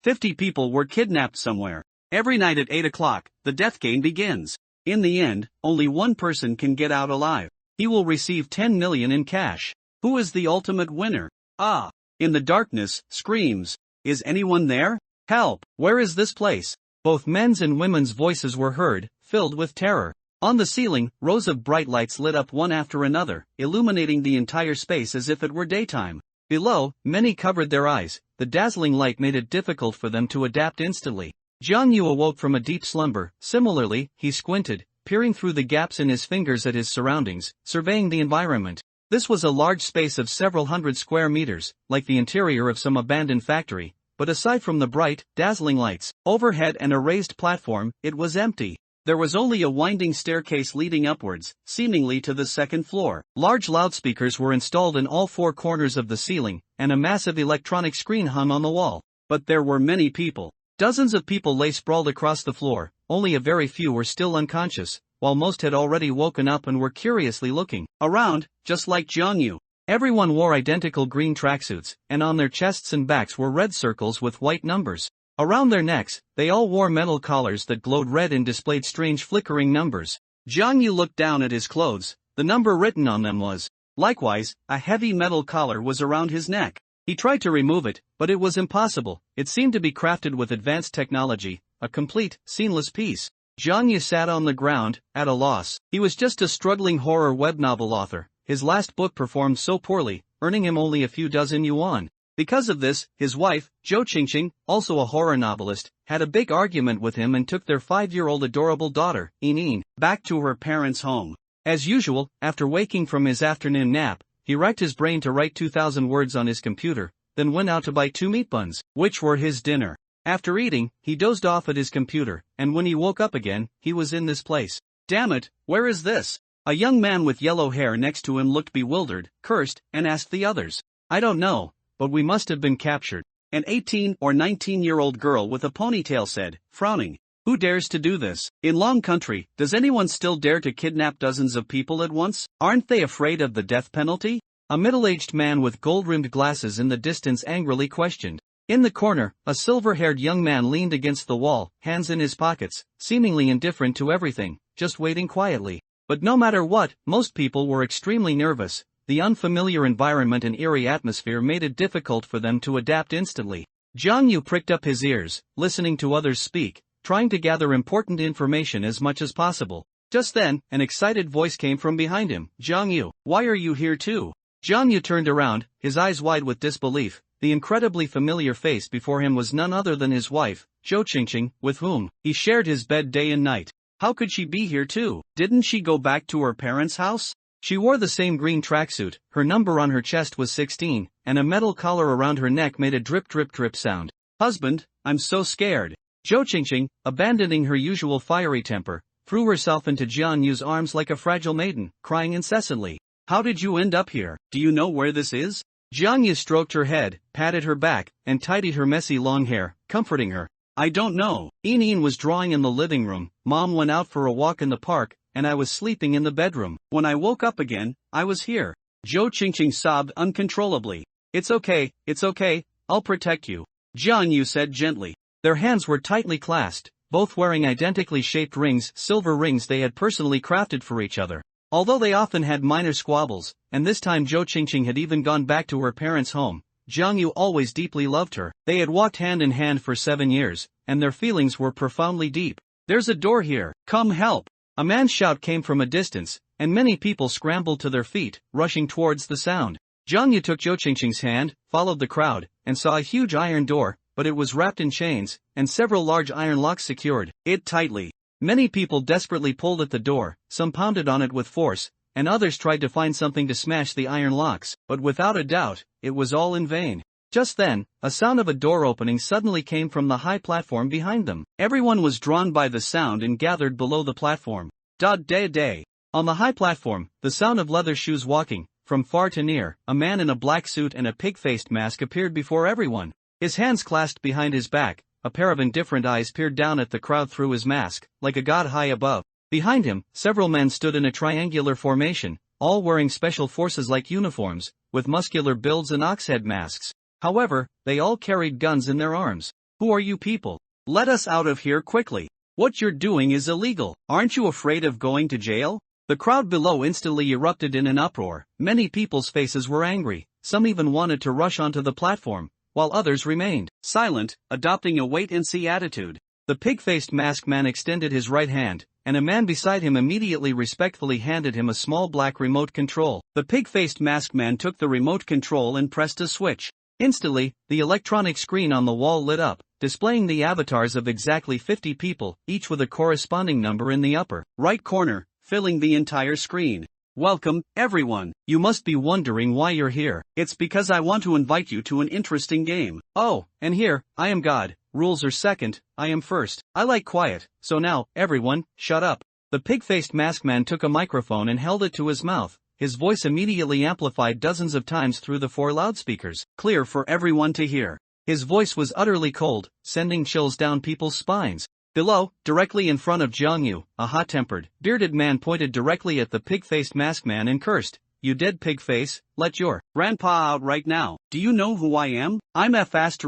50 people were kidnapped somewhere. Every night at 8 o'clock, the death game begins. In the end, only one person can get out alive. He will receive 10 million in cash. Who is the ultimate winner? Ah! In the darkness, screams. Is anyone there? Help! Where is this place? Both men's and women's voices were heard, filled with terror. On the ceiling, rows of bright lights lit up one after another, illuminating the entire space as if it were daytime. Below, many covered their eyes. The dazzling light made it difficult for them to adapt instantly. Jiang Yu awoke from a deep slumber. Similarly, he squinted, peering through the gaps in his fingers at his surroundings, surveying the environment. This was a large space of several hundred square meters, like the interior of some abandoned factory, but aside from the bright, dazzling lights, overhead and a raised platform, it was empty. There was only a winding staircase leading upwards, seemingly to the second floor. Large loudspeakers were installed in all four corners of the ceiling, and a massive electronic screen hung on the wall. But there were many people. Dozens of people lay sprawled across the floor. Only a very few were still unconscious, while most had already woken up and were curiously looking around, just like Jiang Yu. Everyone wore identical green tracksuits, and on their chests and backs were red circles with white numbers. Around their necks, they all wore metal collars that glowed red and displayed strange flickering numbers. Jiang Yu looked down at his clothes. The number written on them was. Likewise, a heavy metal collar was around his neck. He tried to remove it, but it was impossible. It seemed to be crafted with advanced technology, a complete, seamless piece. Jiang Yu sat on the ground, at a loss. He was just a struggling horror web novel author. His last book performed so poorly, earning him only a few dozen yuan. Because of this, his wife, Zhou Qingqing, also a horror novelist, had a big argument with him and took their 5-year-old adorable daughter, Yining, back to her parents' home. As usual, after waking from his afternoon nap, he racked his brain to write 2,000 words on his computer, then went out to buy 2 meat buns, which were his dinner. After eating, he dozed off at his computer, and when he woke up again, he was in this place. Damn it, where is this? A young man with yellow hair next to him looked bewildered, cursed, and asked the others. I don't know, but we must have been captured. An 18 or 19-year-old girl with a ponytail said, frowning. Who dares to do this? In Long Country, does anyone still dare to kidnap dozens of people at once? Aren't they afraid of the death penalty? A middle-aged man with gold-rimmed glasses in the distance angrily questioned. In the corner, a silver-haired young man leaned against the wall, hands in his pockets, seemingly indifferent to everything, just waiting quietly. But no matter what, most people were extremely nervous. The unfamiliar environment and eerie atmosphere made it difficult for them to adapt instantly. Jiang Yu pricked up his ears, listening to others speak, trying to gather important information as much as possible. Just then, an excited voice came from behind him. Jiang Yu, why are you here too? Jiang Yu turned around, his eyes wide with disbelief. The incredibly familiar face before him was none other than his wife, Zhou Qingqing, with whom he shared his bed day and night. How could she be here too? Didn't she go back to her parents' house? She wore the same green tracksuit, her number on her chest was 16, and a metal collar around her neck made a drip-drip-drip sound. Husband, I'm so scared. Zhou Qingqing, abandoning her usual fiery temper, threw herself into Jiang Yu's arms like a fragile maiden, crying incessantly. How did you end up here? Do you know where this is? Jiang Yu stroked her head, patted her back, and tidied her messy long hair, comforting her. I don't know. Yining was drawing in the living room, Mom went out for a walk in the park, and I was sleeping in the bedroom. When I woke up again, I was here. Zhou Qingqing sobbed uncontrollably. It's okay, I'll protect you. Jiang Yu said gently. Their hands were tightly clasped, both wearing identically shaped rings, silver rings they had personally crafted for each other. Although they often had minor squabbles, and this time Zhou Qingqing had even gone back to her parents' home, Jiang Yu always deeply loved her. They had walked hand in hand for 7 years, and their feelings were profoundly deep. There's a door here, come help! A man's shout came from a distance, and many people scrambled to their feet, rushing towards the sound. Jiang Yu took Zhou Qingqing's hand, followed the crowd, and saw a huge iron door, but it was wrapped in chains, and several large iron locks secured it tightly. Many people desperately pulled at the door, some pounded on it with force, and others tried to find something to smash the iron locks, but without a doubt, it was all in vain. Just then, a sound of a door opening suddenly came from the high platform behind them. Everyone was drawn by the sound and gathered below the platform. Da-day-day. On the high platform, the sound of leather shoes walking, from far to near, a man in a black suit and a pig-faced mask appeared before everyone. His hands clasped behind his back, a pair of indifferent eyes peered down at the crowd through his mask, like a god high above. Behind him, several men stood in a triangular formation, all wearing special forces-like uniforms, with muscular builds and ox-head masks. However, they all carried guns in their arms. Who are you people? Let us out of here quickly. What you're doing is illegal. Aren't you afraid of going to jail? The crowd below instantly erupted in an uproar. Many people's faces were angry. Some even wanted to rush onto the platform, while others remained silent, adopting a wait-and-see attitude. The pig-faced masked man extended his right hand, and a man beside him immediately respectfully handed him a small black remote control. The pig-faced masked man took the remote control and pressed a switch. Instantly, the electronic screen on the wall lit up, displaying the avatars of exactly 50 people, each with a corresponding number in the upper right corner, filling the entire screen. Welcome, everyone. You must be wondering why you're here. It's because I want to invite you to an interesting game. Oh, and here, I am God. Rules are second, I am first. I like quiet, so now, everyone, shut up. The pig-faced masked man took a microphone and held it to his mouth. His voice immediately amplified dozens of times through the 4 loudspeakers, clear for everyone to hear. His voice was utterly cold, sending chills down people's spines. Below, directly in front of Jiang Yu, a hot-tempered, bearded man pointed directly at the pig-faced masked man and cursed, "You dead pig face, let your grandpa out right now. Do you know who I am? I'm F*********ing.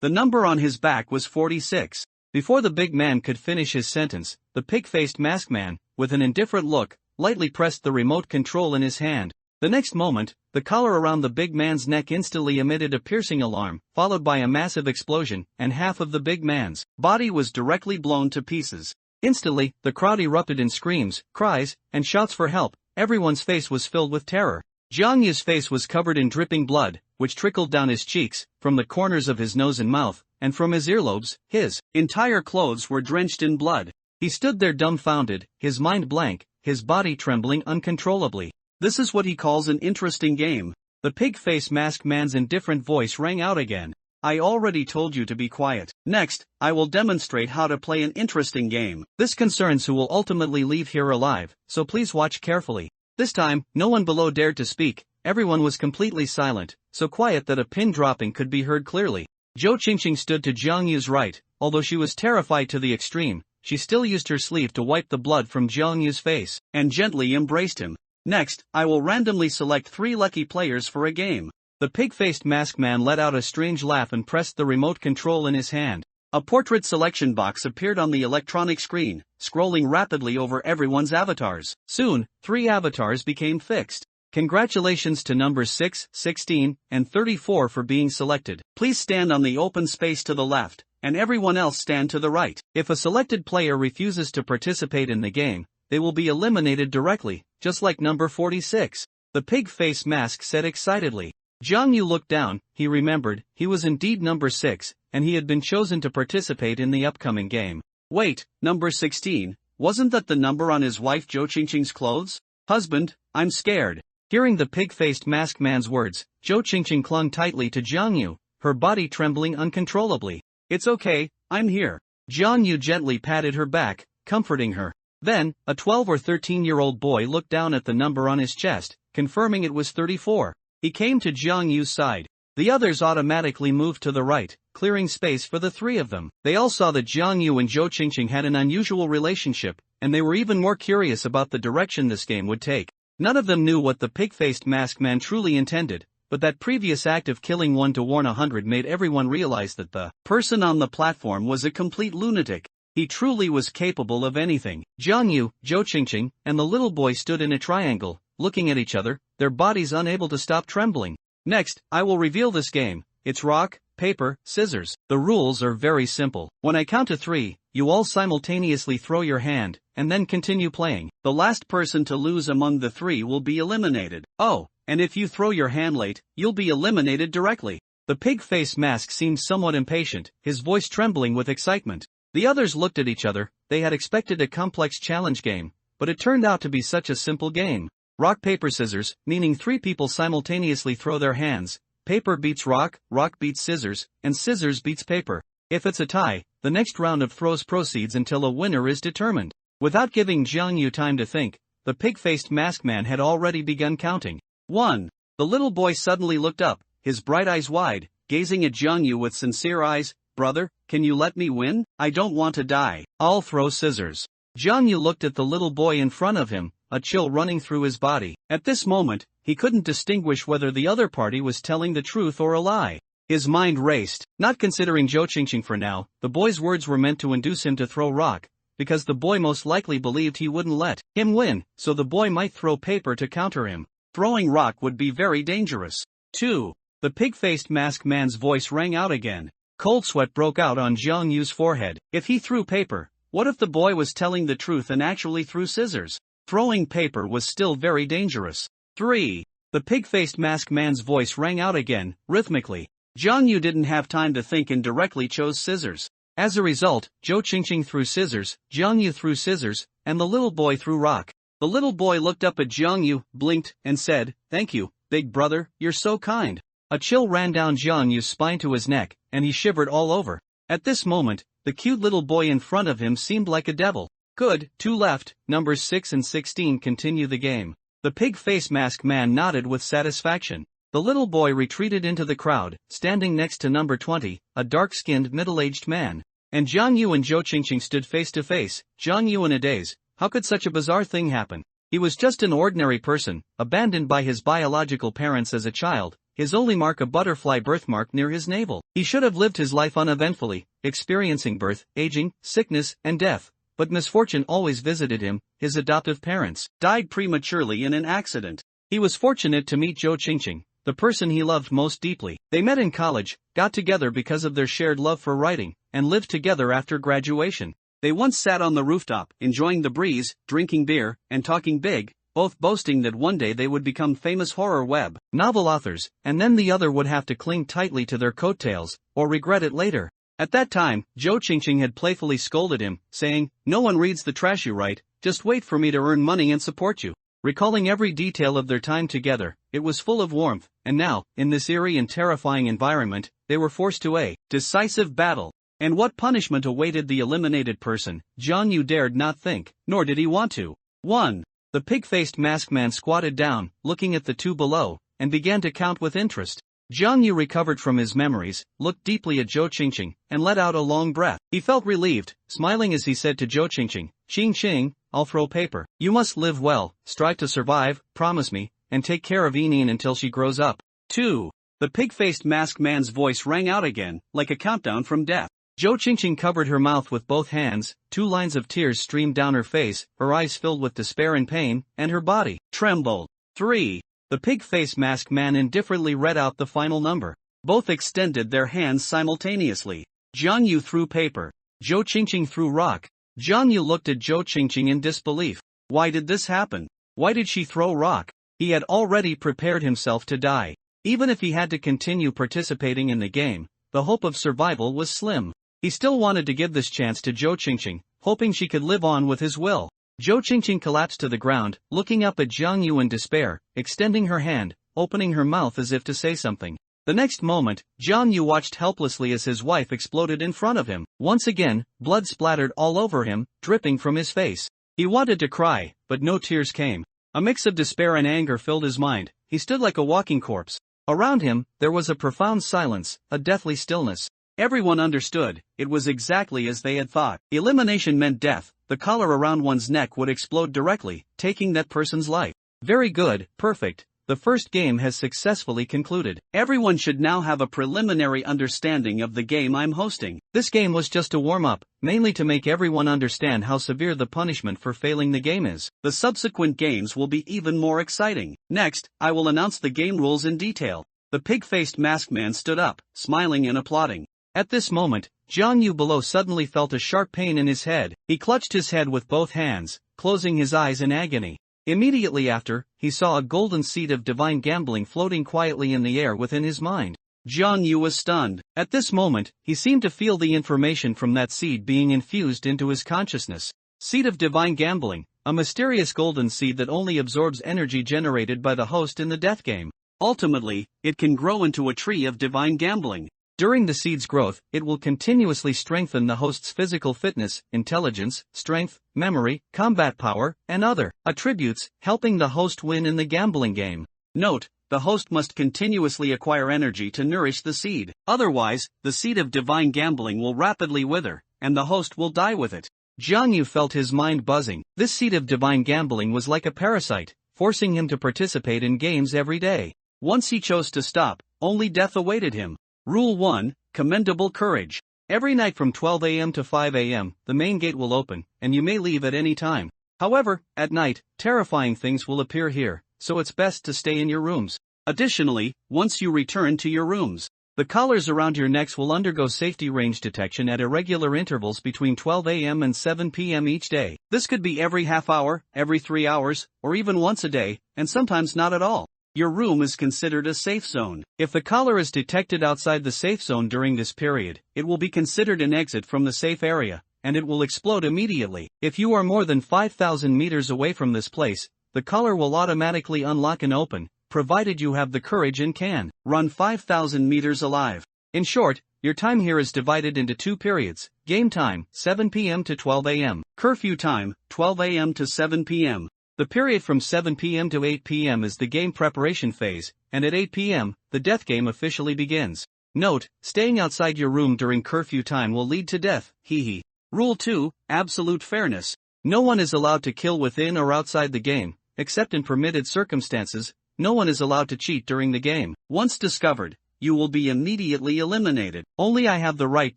The number on his back was 46. Before the big man could finish his sentence, the pig-faced masked man, with an indifferent look, lightly pressed the remote control in his hand. The next moment, the collar around the big man's neck instantly emitted a piercing alarm, followed by a massive explosion, and half of the big man's body was directly blown to pieces. Instantly, the crowd erupted in screams, cries, and shouts for help. Everyone's face was filled with terror. Jiang Yu's face was covered in dripping blood, which trickled down his cheeks, from the corners of his nose and mouth, and from his earlobes. His entire clothes were drenched in blood. He stood there dumbfounded, his mind blank, his body trembling uncontrollably. This is what he calls an interesting game. The pig-faced masked man's indifferent voice rang out again. I already told you to be quiet. Next, I will demonstrate how to play an interesting game. This concerns who will ultimately leave here alive, so please watch carefully. This time, no one below dared to speak. Everyone was completely silent, so quiet that a pin dropping could be heard clearly. Zhou Qingqing stood to Jiang Yu's right. Although she was terrified to the extreme, she still used her sleeve to wipe the blood from Jiang Yu's face, and gently embraced him. Next, I will randomly select 3 lucky players for a game. The pig-faced masked man let out a strange laugh and pressed the remote control in his hand. A portrait selection box appeared on the electronic screen, scrolling rapidly over everyone's avatars. Soon, 3 avatars became fixed. Congratulations to numbers 6, 16, and 34 for being selected. Please stand on the open space to the left, and everyone else stand to the right. If a selected player refuses to participate in the game, they will be eliminated directly, just like number 46. The pig-faced mask said excitedly. Jiang Yu looked down. He remembered, he was indeed number 6, and he had been chosen to participate in the upcoming game. Wait, number 16, wasn't that the number on his wife Zhou Qingqing's clothes? Husband, I'm scared. Hearing the pig-faced masked man's words, Zhou Qingqing clung tightly to Jiang Yu, her body trembling uncontrollably. It's okay, I'm here. Jiang Yu gently patted her back, comforting her. Then, a 12 or 13-year-old boy looked down at the number on his chest, confirming it was 34. He came to Jiang Yu's side. The others automatically moved to the right, clearing space for the 3 of them. They all saw that Jiang Yu and Zhou Qingqing had an unusual relationship, and they were even more curious about the direction this game would take. None of them knew what the pig-faced masked man truly intended, but that previous act of killing 1 to warn 100 made everyone realize that the person on the platform was a complete lunatic. He truly was capable of anything. Jiang Yu, Zhou Qingqing, and the little boy stood in a triangle, looking at each other, their bodies unable to stop trembling. Next, I will reveal this game. It's rock, paper, scissors. The rules are very simple. When I count to 3, you all simultaneously throw your hand, and then continue playing. The last person to lose among the 3 will be eliminated. Oh, and if you throw your hand late, you'll be eliminated directly. The pig-faced mask seemed somewhat impatient, his voice trembling with excitement. The others looked at each other. They had expected a complex challenge game, but it turned out to be such a simple game. Rock paper scissors, meaning 3 people simultaneously throw their hands. Paper beats rock, rock beats scissors, and scissors beats paper. If it's a tie, the next round of throws proceeds until a winner is determined. Without giving Jiang Yu time to think, the pig-faced masked man had already begun counting. 1. The little boy suddenly looked up, his bright eyes wide, gazing at Jiang Yu with sincere eyes. Brother, can you let me win? I don't want to die. I'll throw scissors. Jiang Yu looked at the little boy in front of him, a chill running through his body. At this moment, he couldn't distinguish whether the other party was telling the truth or a lie. His mind raced. Not considering Zhou Qingqing for now, the boy's words were meant to induce him to throw rock, because the boy most likely believed he wouldn't let him win, so the boy might throw paper to counter him. Throwing rock would be very dangerous. 2. The pig-faced masked man's voice rang out again. Cold sweat broke out on Jiang Yu's forehead. If he threw paper, what if the boy was telling the truth and actually threw scissors? Throwing paper was still very dangerous. 3. The pig-faced masked man's voice rang out again, rhythmically. Jiang Yu didn't have time to think and directly chose scissors. As a result, Zhou Qingqing threw scissors, Jiang Yu threw scissors, and the little boy threw rock. The little boy looked up at Jiang Yu, blinked, and said, "Thank you, big brother, you're so kind." A chill ran down Jiang Yu's spine to his neck, and he shivered all over. At this moment, the cute little boy in front of him seemed like a devil. Good, 2 left, numbers 6 and 16 continue the game. The pig-faced masked man nodded with satisfaction. The little boy retreated into the crowd, standing next to number 20, a dark-skinned middle-aged man. And Jiang Yu and Zhou Qingqing stood face to face. Jiang Yu in a daze. How could such a bizarre thing happen? He was just an ordinary person, abandoned by his biological parents as a child, his only mark a butterfly birthmark near his navel. He should have lived his life uneventfully, experiencing birth, aging, sickness, and death. But misfortune always visited him. His adoptive parents died prematurely in an accident. He was fortunate to meet Zhou Qingqing, the person he loved most deeply. They met in college, got together because of their shared love for writing, and lived together after graduation. They once sat on the rooftop, enjoying the breeze, drinking beer, and talking big, both boasting that one day they would become famous horror web novel authors, and then the other would have to cling tightly to their coattails, or regret it later. At that time, Zhou Qingqing had playfully scolded him, saying, "No one reads the trash you write, just wait for me to earn money and support you." Recalling every detail of their time together, it was full of warmth, and now, in this eerie and terrifying environment, they were forced to a decisive battle. And what punishment awaited the eliminated person, Jiang Yu dared not think, nor did he want to. 1. The pig-faced masked man squatted down, looking at the 2 below, and began to count with interest. Jiang Yu recovered from his memories, looked deeply at Zhou Qingqing, and let out a long breath. He felt relieved, smiling as he said to Zhou Qingqing, "Qingqing, I'll throw paper. You must live well, strive to survive, promise me, and take care of Enian until she grows up." 2. The pig-faced masked man's voice rang out again, like a countdown from death. Zhou Qingqing covered her mouth with both hands, 2 lines of tears streamed down her face, her eyes filled with despair and pain, and her body trembled. 3. The pig-faced masked man indifferently read out the final number. Both extended their hands simultaneously. Jiang Yu threw paper. Zhou Qingqing threw rock. Jiang Yu looked at Zhou Qingqing in disbelief. Why did this happen? Why did she throw rock? He had already prepared himself to die. Even if he had to continue participating in the game, the hope of survival was slim. He still wanted to give this chance to Zhou Qingqing, hoping she could live on with his will. Zhou Qingqing collapsed to the ground, looking up at Jiang Yu in despair, extending her hand, opening her mouth as if to say something. The next moment, Jiang Yu watched helplessly as his wife exploded in front of him. Once again, blood splattered all over him, dripping from his face. He wanted to cry, but no tears came. A mix of despair and anger filled his mind. He stood like a walking corpse. Around him, there was a profound silence, a deathly stillness. Everyone understood, it was exactly as they had thought. Elimination meant death, the collar around one's neck would explode directly, taking that person's life. Very good, perfect. The first game has successfully concluded. Everyone should now have a preliminary understanding of the game I'm hosting. This game was just a warm-up, mainly to make everyone understand how severe the punishment for failing the game is. The subsequent games will be even more exciting. Next, I will announce the game rules in detail. The pig-faced masked man stood up, smiling and applauding. At this moment, Jiang Yu below suddenly felt a sharp pain in his head. He clutched his head with both hands, closing his eyes in agony. Immediately after, he saw a golden seed of divine gambling floating quietly in the air within his mind. Jiang Yu was stunned. At this moment, he seemed to feel the information from that seed being infused into his consciousness. Seed of divine gambling, a mysterious golden seed that only absorbs energy generated by the host in the death game. Ultimately, it can grow into a tree of divine gambling. During the seed's growth, it will continuously strengthen the host's physical fitness, intelligence, strength, memory, combat power, and other attributes, helping the host win in the gambling game. Note, the host must continuously acquire energy to nourish the seed. Otherwise, the seed of divine gambling will rapidly wither, and the host will die with it. Jiang Yu felt his mind buzzing. This seed of divine gambling was like a parasite, forcing him to participate in games every day. Once he chose to stop, only death awaited him. Rule 1, Commendable Courage. Every night from 12 a.m. to 5 a.m., the main gate will open, and you may leave at any time. However, at night, terrifying things will appear here, so it's best to stay in your rooms. Additionally, once you return to your rooms, the collars around your necks will undergo safety range detection at irregular intervals between 12 a.m. and 7 p.m. each day. This could be every half hour, every 3 hours, or even once a day, and sometimes not at all. Your room is considered a safe zone. If the collar is detected outside the safe zone during this period, it will be considered an exit from the safe area, and it will explode immediately. If you are more than 5,000 meters away from this place, the collar will automatically unlock and open, provided you have the courage and can run 5,000 meters alive. In short, your time here is divided into 2 periods: game time, 7 p.m. to 12 a.m., curfew time, 12 a.m. to 7 p.m. The period from 7 p.m. to 8 p.m. is the game preparation phase, and at 8 p.m., the death game officially begins. Note, staying outside your room during curfew time will lead to death, hee. Rule 2, Absolute Fairness. No one is allowed to kill within or outside the game, except in permitted circumstances. No one is allowed to cheat during the game. Once discovered, you will be immediately eliminated. Only I have the right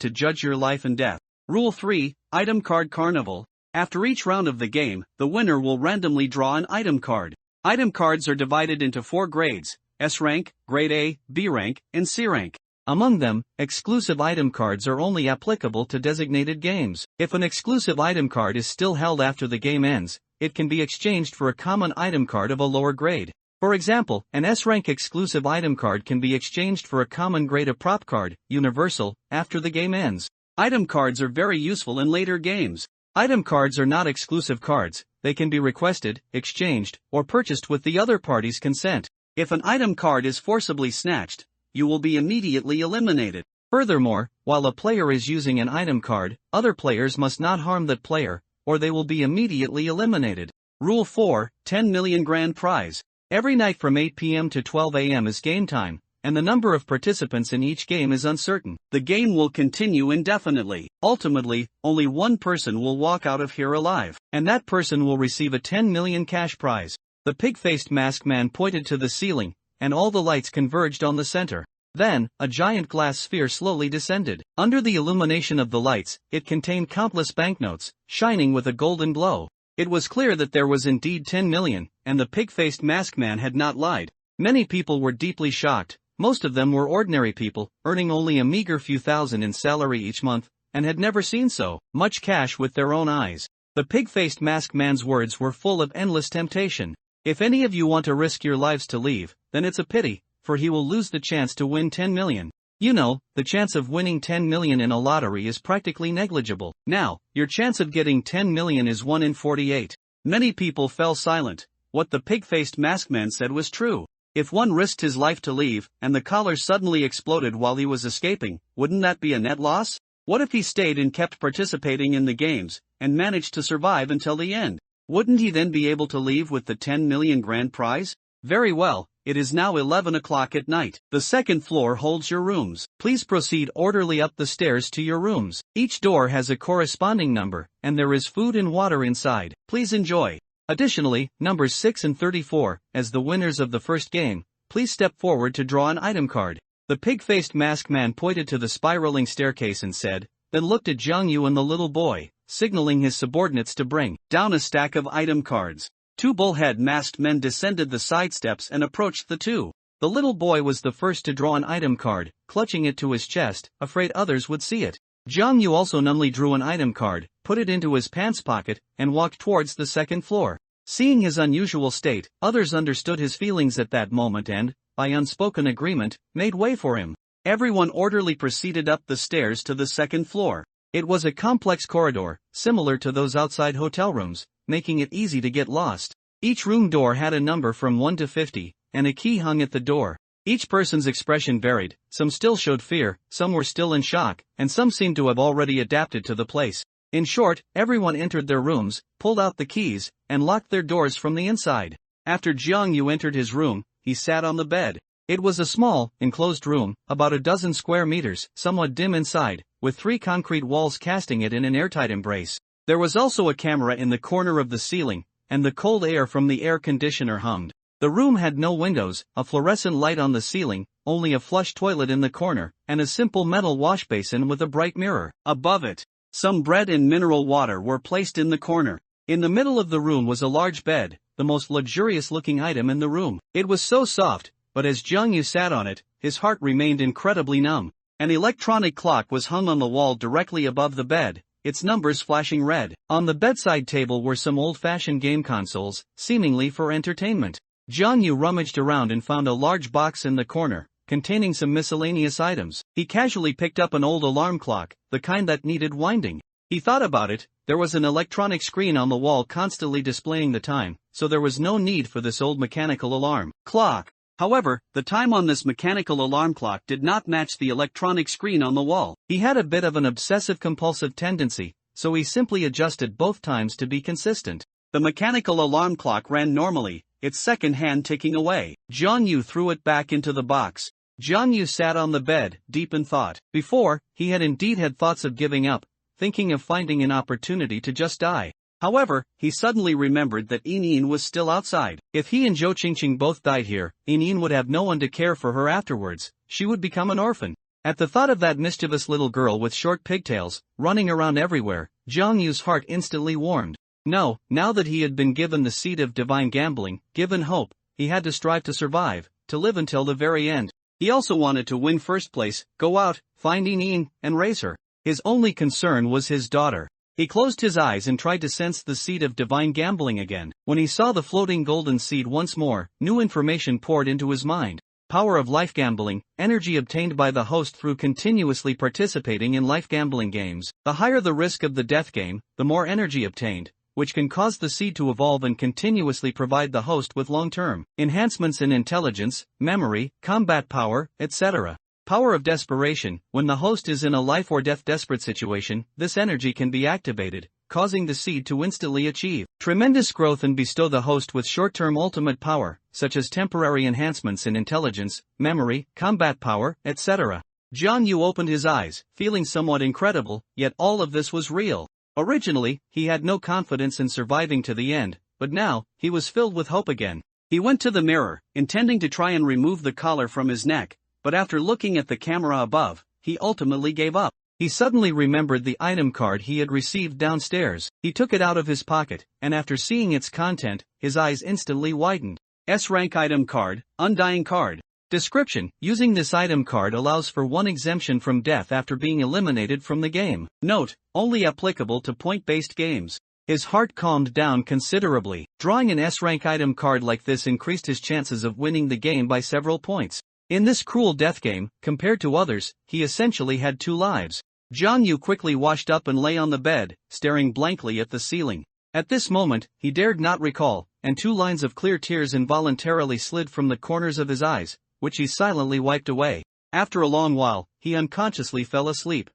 to judge your life and death. Rule 3, Item Card Carnival. After each round of the game, the winner will randomly draw an item card. Item cards are divided into 4 grades: S rank, Grade A, B rank, and C rank. Among them, exclusive item cards are only applicable to designated games. If an exclusive item card is still held after the game ends, it can be exchanged for a common item card of a lower grade. For example, an S-rank exclusive item card can be exchanged for a common grade of prop card, universal, after the game ends. Item cards are very useful in later games. Item cards are not exclusive cards. They can be requested, exchanged, or purchased with the other party's consent. If an item card is forcibly snatched, you will be immediately eliminated. Furthermore, while a player is using an item card, other players must not harm that player, or they will be immediately eliminated. Rule 4, 10 million Grand Prize. Every night from 8 p.m. to 12 a.m. is game time, and the number of participants in each game is uncertain. The game will continue indefinitely. Ultimately, only one person will walk out of here alive, and that person will receive a 10 million cash prize. The pig-faced masked man pointed to the ceiling, and all the lights converged on the center. Then, a giant glass sphere slowly descended. Under the illumination of the lights, it contained countless banknotes, shining with a golden glow. It was clear that there was indeed 10 million, and the pig-faced masked man had not lied. Many people were deeply shocked. Most of them were ordinary people, earning only a meager few thousand in salary each month, and had never seen so much cash with their own eyes. The pig-faced masked man's words were full of endless temptation. If any of you want to risk your lives to leave, then it's a pity, for he will lose the chance to win 10 million. You know, the chance of winning 10 million in a lottery is practically negligible. Now, your chance of getting 10 million is 1 in 48. Many people fell silent. What the pig-faced masked man said was true. If one risked his life to leave, and the collar suddenly exploded while he was escaping, wouldn't that be a net loss? What if he stayed and kept participating in the games, and managed to survive until the end? Wouldn't he then be able to leave with the 10 million grand prize? Very well. It is now 11 o'clock at night. The second floor holds your rooms. Please proceed orderly up the stairs to your rooms. Each door has a corresponding number, and there is food and water inside. Please enjoy. Additionally, numbers 6 and 34, as the winners of the first game, please step forward to draw an item card. The pig-faced masked man pointed to the spiraling staircase and said, then looked at Jiang Yu and the little boy, signaling his subordinates to bring down a stack of item cards. 2 bullhead masked men descended the side steps and approached the two. The little boy was the first to draw an item card, clutching it to his chest, afraid others would see it. Jiang Yu also numbly drew an item card, put it into his pants pocket, and walked towards the second floor. Seeing his unusual state, others understood his feelings at that moment and, by unspoken agreement, made way for him. Everyone orderly proceeded up the stairs to the second floor. It was a complex corridor, similar to those outside hotel rooms, making it easy to get lost. Each room door had a number from 1 to 50, and a key hung at the door. Each person's expression varied. Some still showed fear, some were still in shock, and some seemed to have already adapted to the place. In short, everyone entered their rooms, pulled out the keys, and locked their doors from the inside. After Jiang Yu entered his room, he sat on the bed. It was a small, enclosed room, about a dozen square meters, somewhat dim inside, with 3 concrete walls casting it in an airtight embrace. There was also a camera in the corner of the ceiling, and the cold air from the air conditioner hummed. The room had no windows, a fluorescent light on the ceiling, only a flush toilet in the corner, and a simple metal wash basin with a bright mirror. Above it, some bread and mineral water were placed in the corner. In the middle of the room was a large bed, the most luxurious-looking item in the room. It was so soft, but as Jiang Yu sat on it, his heart remained incredibly numb. An electronic clock was hung on the wall directly above the bed, its numbers flashing red. On the bedside table were some old-fashioned game consoles, seemingly for entertainment. Jiang Yu rummaged around and found a large box in the corner, containing some miscellaneous items. He casually picked up an old alarm clock, the kind that needed winding. He thought about it, there was an electronic screen on the wall constantly displaying the time, so there was no need for this old mechanical alarm clock. However, the time on this mechanical alarm clock did not match the electronic screen on the wall. He had a bit of an obsessive-compulsive tendency, so he simply adjusted both times to be consistent. The mechanical alarm clock ran normally, its second hand ticking away. Jiang Yu threw it back into the box. Jiang Yu sat on the bed, deep in thought. Before, he had indeed had thoughts of giving up, thinking of finding an opportunity to just die. However, he suddenly remembered that Yin was still outside. If he and Zhou Qingqing both died here, Yin would have no one to care for her afterwards. She would become an orphan. At the thought of that mischievous little girl with short pigtails, running around everywhere, Jiang Yu's heart instantly warmed. No, now that he had been given the seed of divine gambling, given hope, he had to strive to survive, to live until the very end. He also wanted to win first place, go out, find Yin, and raise her. His only concern was his daughter. He closed his eyes and tried to sense the seed of divine gambling again. When he saw the floating golden seed once more, new information poured into his mind. Power of life gambling, energy obtained by the host through continuously participating in life gambling games. The higher the risk of the death game, the more energy obtained, which can cause the seed to evolve and continuously provide the host with long-term enhancements in intelligence, memory, combat power, etc. Power of desperation, when the host is in a life or death desperate situation, this energy can be activated, causing the seed to instantly achieve tremendous growth and bestow the host with short-term ultimate power, such as temporary enhancements in intelligence, memory, combat power, etc. Jiang Yu opened his eyes, feeling somewhat incredible, yet all of this was real. Originally, he had no confidence in surviving to the end, but now, he was filled with hope again. He went to the mirror, intending to try and remove the collar from his neck, but after looking at the camera above, he ultimately gave up. He suddenly remembered the item card he had received downstairs. He took it out of his pocket, and after seeing its content, his eyes instantly widened. S-rank item card, undying card. Description: using this item card allows for one exemption from death after being eliminated from the game. Note: only applicable to point-based games. His heart calmed down considerably. Drawing an S-rank item card like this increased his chances of winning the game by several points. In this cruel death game, compared to others, he essentially had 2 lives. Jiang Yu quickly washed up and lay on the bed, staring blankly at the ceiling. At this moment, he dared not recall, and 2 lines of clear tears involuntarily slid from the corners of his eyes, which he silently wiped away. After a long while, he unconsciously fell asleep.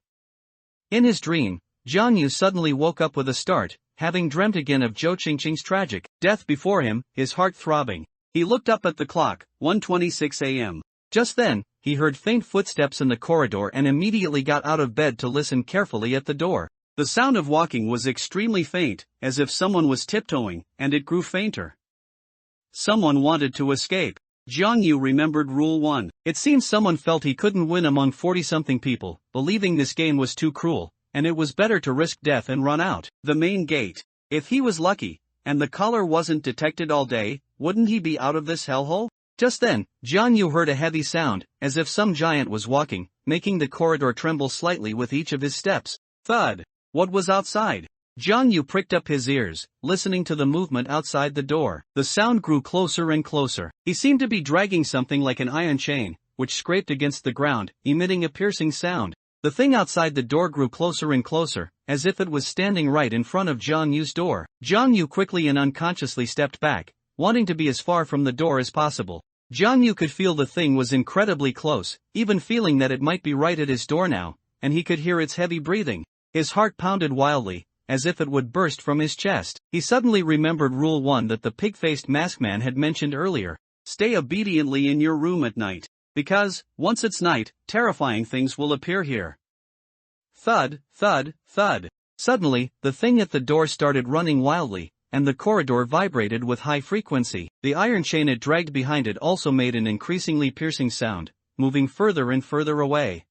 In his dream, Jiang Yu suddenly woke up with a start, having dreamt again of Zhou Qingqing's tragic death before him, his heart throbbing. He looked up at the clock, 1:26 a.m. Just then, he heard faint footsteps in the corridor and immediately got out of bed to listen carefully at the door. The sound of walking was extremely faint, as if someone was tiptoeing, and it grew fainter. Someone wanted to escape. Jiang Yu remembered Rule 1. It seems someone felt he couldn't win among 40-something people, believing this game was too cruel, and it was better to risk death and run out the main gate. If he was lucky, and the collar wasn't detected all day, wouldn't he be out of this hellhole? Just then, Jiang Yu heard a heavy sound, as if some giant was walking, making the corridor tremble slightly with each of his steps. Thud! What was outside? Jiang Yu pricked up his ears, listening to the movement outside the door. The sound grew closer and closer. He seemed to be dragging something like an iron chain, which scraped against the ground, emitting a piercing sound. The thing outside the door grew closer and closer, as if it was standing right in front of Jiang Yu's door. Jiang Yu quickly and unconsciously stepped back, wanting to be as far from the door as possible. Jiang Yu could feel the thing was incredibly close, even feeling that it might be right at his door now, and he could hear its heavy breathing. His heart pounded wildly, as if it would burst from his chest. He suddenly remembered Rule 1 that the pig-faced masked man had mentioned earlier. Stay obediently in your room at night, because, once it's night, terrifying things will appear here. Thud, thud, thud. Suddenly, the thing at the door started running wildly, and the corridor vibrated with high frequency. The iron chain it dragged behind it also made an increasingly piercing sound, moving further and further away.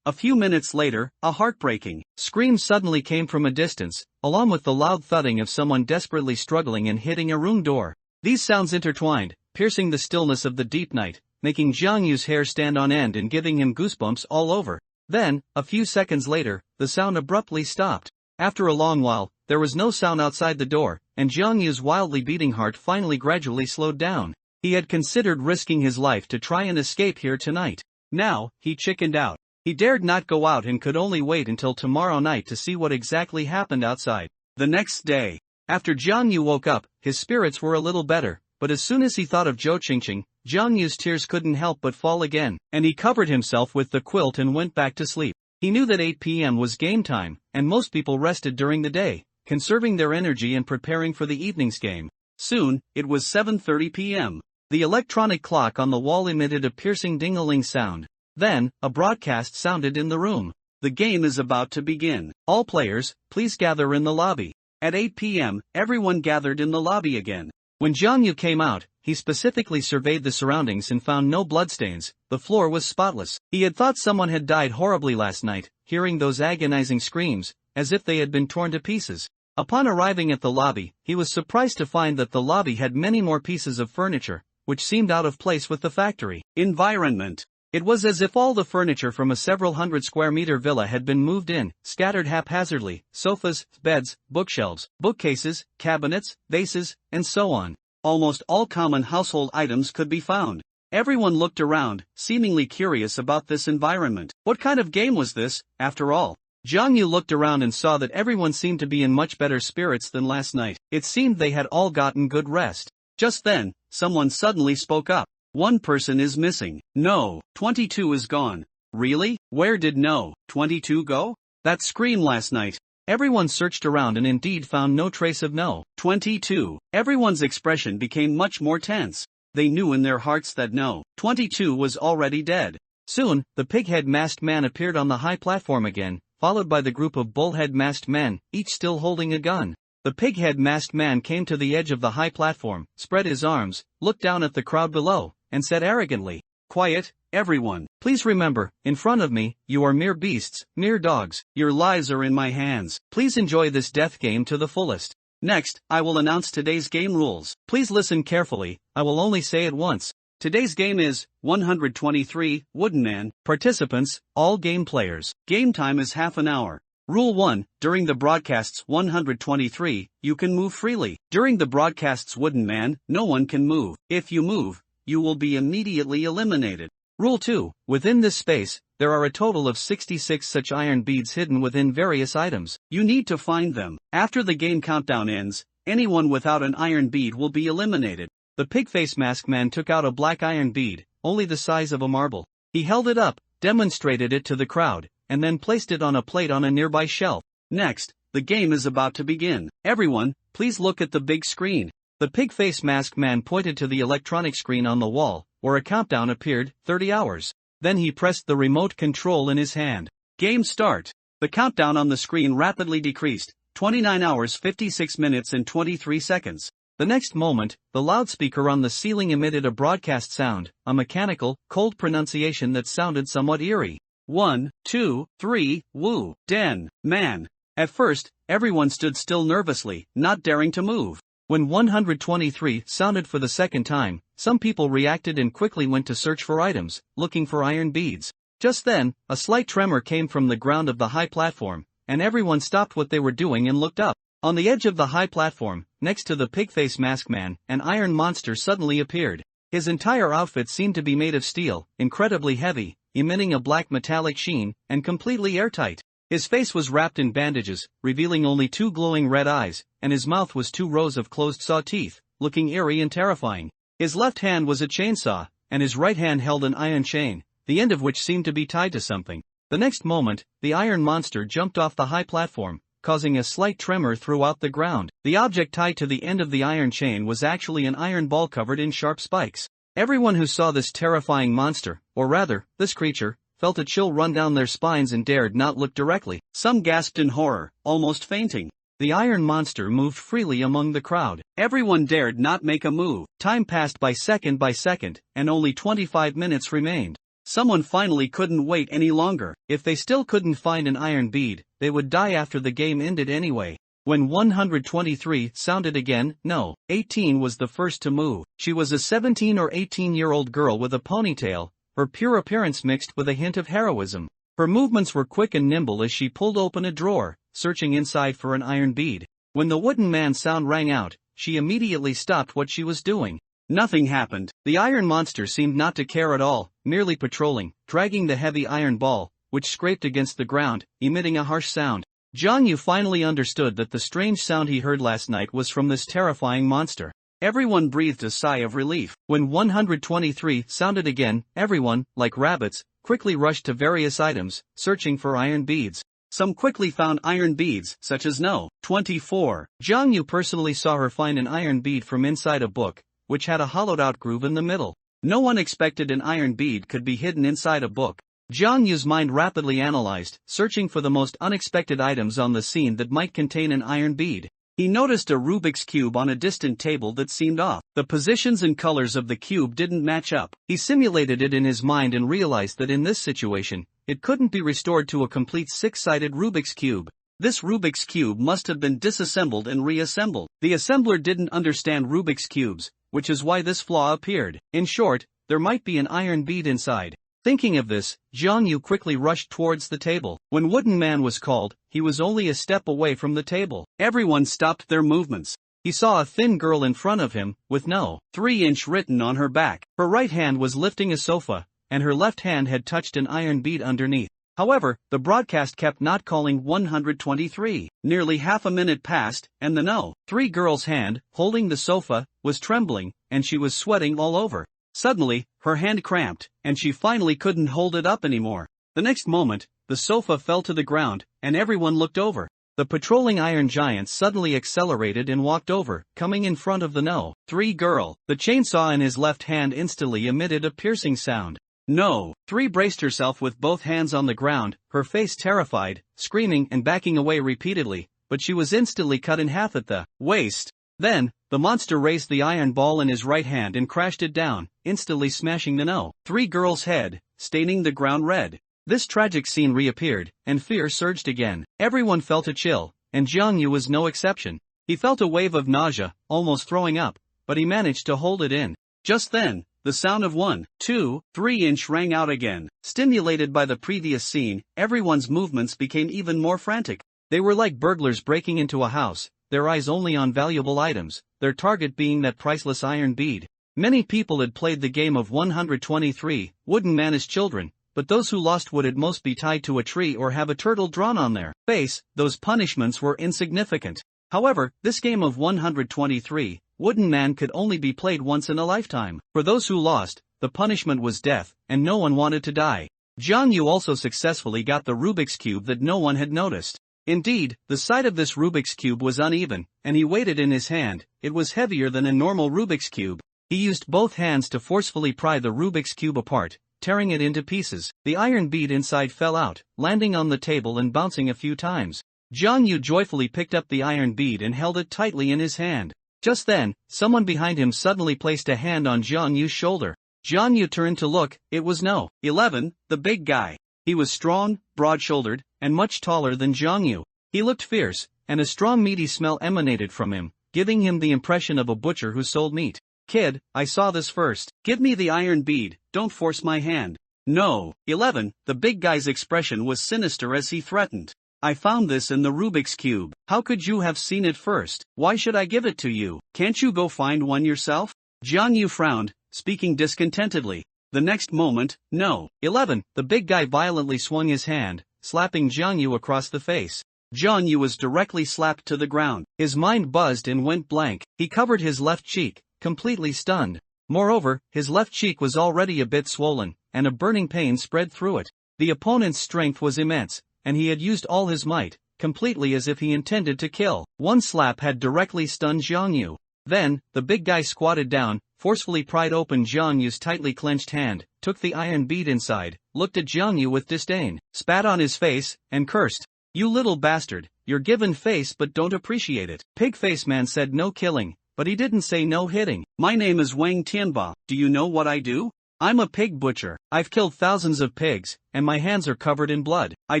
A few minutes later, a heartbreaking scream suddenly came from a distance, along with the loud thudding of someone desperately struggling and hitting a room door. These sounds intertwined, piercing the stillness of the deep night, making Jiang Yu's hair stand on end and giving him goosebumps all over. Then, a few seconds later, the sound abruptly stopped. After a long while, there was no sound outside the door, and Jiang Yu's wildly beating heart finally gradually slowed down. He had considered risking his life to try and escape here tonight. Now, he chickened out. He dared not go out and could only wait until tomorrow night to see what exactly happened outside. The next day, after Jiang Yu woke up, his spirits were a little better, but as soon as he thought of Zhou Qingqing, Jiang Yu's tears couldn't help but fall again, and he covered himself with the quilt and went back to sleep. He knew that 8 p.m. was game time, and most people rested during the day, conserving their energy and preparing for the evening's game. Soon, it was 7:30 p.m. The electronic clock on the wall emitted a piercing ding-a-ling sound. Then, a broadcast sounded in the room. The game is about to begin. All players, please gather in the lobby. At 8 p.m., everyone gathered in the lobby again. When Jiang Yu came out, he specifically surveyed the surroundings and found no bloodstains. The floor was spotless. He had thought someone had died horribly last night, hearing those agonizing screams, as if they had been torn to pieces. Upon arriving at the lobby, he was surprised to find that the lobby had many more pieces of furniture, which seemed out of place with the factory environment. It was as if all the furniture from a several hundred square meter villa had been moved in, scattered haphazardly: sofas, beds, bookshelves, bookcases, cabinets, vases, and so on. Almost all common household items could be found. Everyone looked around, seemingly curious about this environment. What kind of game was this, after all? Jiang Yu looked around and saw that everyone seemed to be in much better spirits than last night. It seemed they had all gotten good rest. Just then, someone suddenly spoke up. One person is missing. No, 22 is gone. Really? Where did No. 22 go? That scream last night. Everyone searched around and indeed found no trace of No. 22. Everyone's expression became much more tense. They knew in their hearts that No. 22 was already dead. Soon, the pig-head masked man appeared on the high platform again, followed by the group of bull-head masked men, each still holding a gun. The pig-head masked man came to the edge of the high platform, spread his arms, looked down at the crowd below, and said arrogantly, "Quiet, everyone. Please remember, in front of me, you are mere beasts, mere dogs. Your lives are in my hands. Please enjoy this death game to the fullest. Next, I will announce today's game rules. Please listen carefully, I will only say it once. Today's game is 123, Wooden Man. Participants, all game players. Game time is half an hour. Rule 1, during the broadcast's 123, you can move freely. During the broadcast's Wooden Man, no one can move. If you move, you will be immediately eliminated. Rule 2, within this space, there are a total of 66 such iron beads hidden within various items. You need to find them. After the game countdown ends, anyone without an iron bead will be eliminated. The pig-face masked man took out a black iron bead, only the size of a marble. He held it up, demonstrated it to the crowd, and then placed it on a plate on a nearby shelf. Next, the game is about to begin. Everyone, please look at the big screen. The pig-face masked man pointed to the electronic screen on the wall, where a countdown appeared, 30 hours. Then he pressed the remote control in his hand. Game start. The countdown on the screen rapidly decreased, 29 hours 56 minutes and 23 seconds. The next moment, the loudspeaker on the ceiling emitted a broadcast sound, a mechanical, cold pronunciation that sounded somewhat eerie. 1, 2, 3, woo, den, man. At first, everyone stood still nervously, not daring to move. When 123 sounded for the second time, some people reacted and quickly went to search for items, looking for iron beads. Just then, a slight tremor came from the ground of the high platform, and everyone stopped what they were doing and looked up. On the edge of the high platform, next to the pig-face masked man, an iron monster suddenly appeared. His entire outfit seemed to be made of steel, incredibly heavy, emitting a black metallic sheen, and completely airtight. His face was wrapped in bandages, revealing only 2 glowing red eyes, and his mouth was 2 rows of closed saw teeth, looking eerie and terrifying. His left hand was a chainsaw, and his right hand held an iron chain, the end of which seemed to be tied to something. The next moment, the iron monster jumped off the high platform, causing a slight tremor throughout the ground. The object tied to the end of the iron chain was actually an iron ball covered in sharp spikes. Everyone who saw this terrifying monster, or rather, this creature, felt a chill run down their spines and dared not look directly. Some gasped in horror, almost fainting. the iron monster moved freely among the crowd. Everyone dared not make a move. Time passed by second, and only 25 minutes remained. Someone finally couldn't wait any longer. If they still couldn't find an iron bead, they would die after the game ended anyway. When 123 sounded again, no, 18 was the first to move. She was a 17 or 18-year-old girl with a ponytail, her pure appearance mixed with a hint of heroism. Her movements were quick and nimble as she pulled open a drawer, searching inside for an iron bead. When the wooden man sound rang out, she immediately stopped what she was doing. Nothing happened. The iron monster seemed not to care at all, merely patrolling, dragging the heavy iron ball, which scraped against the ground, emitting a harsh sound. Jiang finally understood that the strange sound he heard last night was from this terrifying monster. Everyone breathed a sigh of relief. When 123 sounded again, everyone, like rabbits, quickly rushed to various items, searching for iron beads. Some quickly found iron beads, such as No. 24. Jiang personally saw her find an iron bead from inside a book, which had a hollowed-out groove in the middle. No one expected an iron bead could be hidden inside a book. Jiang Yu's mind rapidly analyzed, searching for the most unexpected items on the scene that might contain an iron bead. He noticed a Rubik's Cube on a distant table that seemed off. The positions and colors of the cube didn't match up. He simulated it in his mind and realized that in this situation, it couldn't be restored to a complete six-sided Rubik's Cube. This Rubik's Cube must have been disassembled and reassembled. The assembler didn't understand Rubik's Cubes, which is why this flaw appeared. In short, there might be an iron bead inside. Thinking of this, Jiang Yu quickly rushed towards the table. When Wooden Man was called, he was only a step away from the table. Everyone stopped their movements. He saw a thin girl in front of him, with No. 3-inch written on her back. Her right hand was lifting a sofa, and her left hand had touched an iron bead underneath. However, the broadcast kept not calling 123. Nearly half a minute passed, and the No. 3 girl's hand, holding the sofa, was trembling, and she was sweating all over. Suddenly, her hand cramped, and she finally couldn't hold it up anymore. The next moment, the sofa fell to the ground, and everyone looked over. The patrolling iron giant suddenly accelerated and walked over, coming in front of the No. 3 girl. The chainsaw in his left hand instantly emitted a piercing sound. No. 3 braced herself with both hands on the ground, her face terrified, screaming and backing away repeatedly, but she was instantly cut in half at the waist. Then, the monster raised the iron ball in his right hand and crashed it down, instantly smashing the No. 3 girl's head, staining the ground red. This tragic scene reappeared, and fear surged again. Everyone felt a chill, and Jiang Yu was no exception. He felt a wave of nausea, almost throwing up, but he managed to hold it in. Just then, the sound of 1, 2, 3-inch rang out again. Stimulated by the previous scene, everyone's movements became even more frantic. They were like burglars breaking into a house, their eyes only on valuable items, their target being that priceless iron bead. Many people had played the game of 123, Wooden Man as children, but those who lost would at most be tied to a tree or have a turtle drawn on their face. Those punishments were insignificant. However, this game of 123, Wooden Man could only be played once in a lifetime. For those who lost, the punishment was death, and no one wanted to die. Jiang Yu also successfully got the Rubik's Cube that no one had noticed. Indeed, the side of this Rubik's Cube was uneven, and he weighed it in his hand. It was heavier than a normal Rubik's Cube. He used both hands to forcefully pry the Rubik's Cube apart, tearing it into pieces. The iron bead inside fell out, landing on the table and bouncing a few times. Jiang Yu joyfully picked up the iron bead and held it tightly in his hand. Just then, someone behind him suddenly placed a hand on Jiang Yu's shoulder. Jiang Yu turned to look. It was No. 11, the big guy. He was strong, broad-shouldered, and much taller than Jiang Yu. He looked fierce, and a strong meaty smell emanated from him, giving him the impression of a butcher who sold meat. Kid, I saw this first. Give me the iron bead, don't force my hand. No. 11, the big guy's expression was sinister as he threatened. I found this in the Rubik's Cube. How could you have seen it first? Why should I give it to you? Can't you go find one yourself? Jiang Yu frowned, speaking discontentedly. The next moment, No. 11, the big guy violently swung his hand, slapping Jiang Yu across the face. Jiang Yu was directly slapped to the ground. His mind buzzed and went blank. He covered his left cheek, completely stunned. Moreover, his left cheek was already a bit swollen, and a burning pain spread through it. The opponent's strength was immense, and he had used all his might, completely as if he intended to kill. One slap had directly stunned Jiang Yu. Then, the big guy squatted down, forcefully pried open Jiang Yu's tightly clenched hand, took the iron bead inside, looked at Jiang Yu with disdain, spat on his face, and cursed. You little bastard, you're given face but don't appreciate it. Pig Face Man said no killing, but he didn't say no hitting. My name is Wang Tianba, do you know what I do? I'm a pig butcher. I've killed thousands of pigs, and my hands are covered in blood. I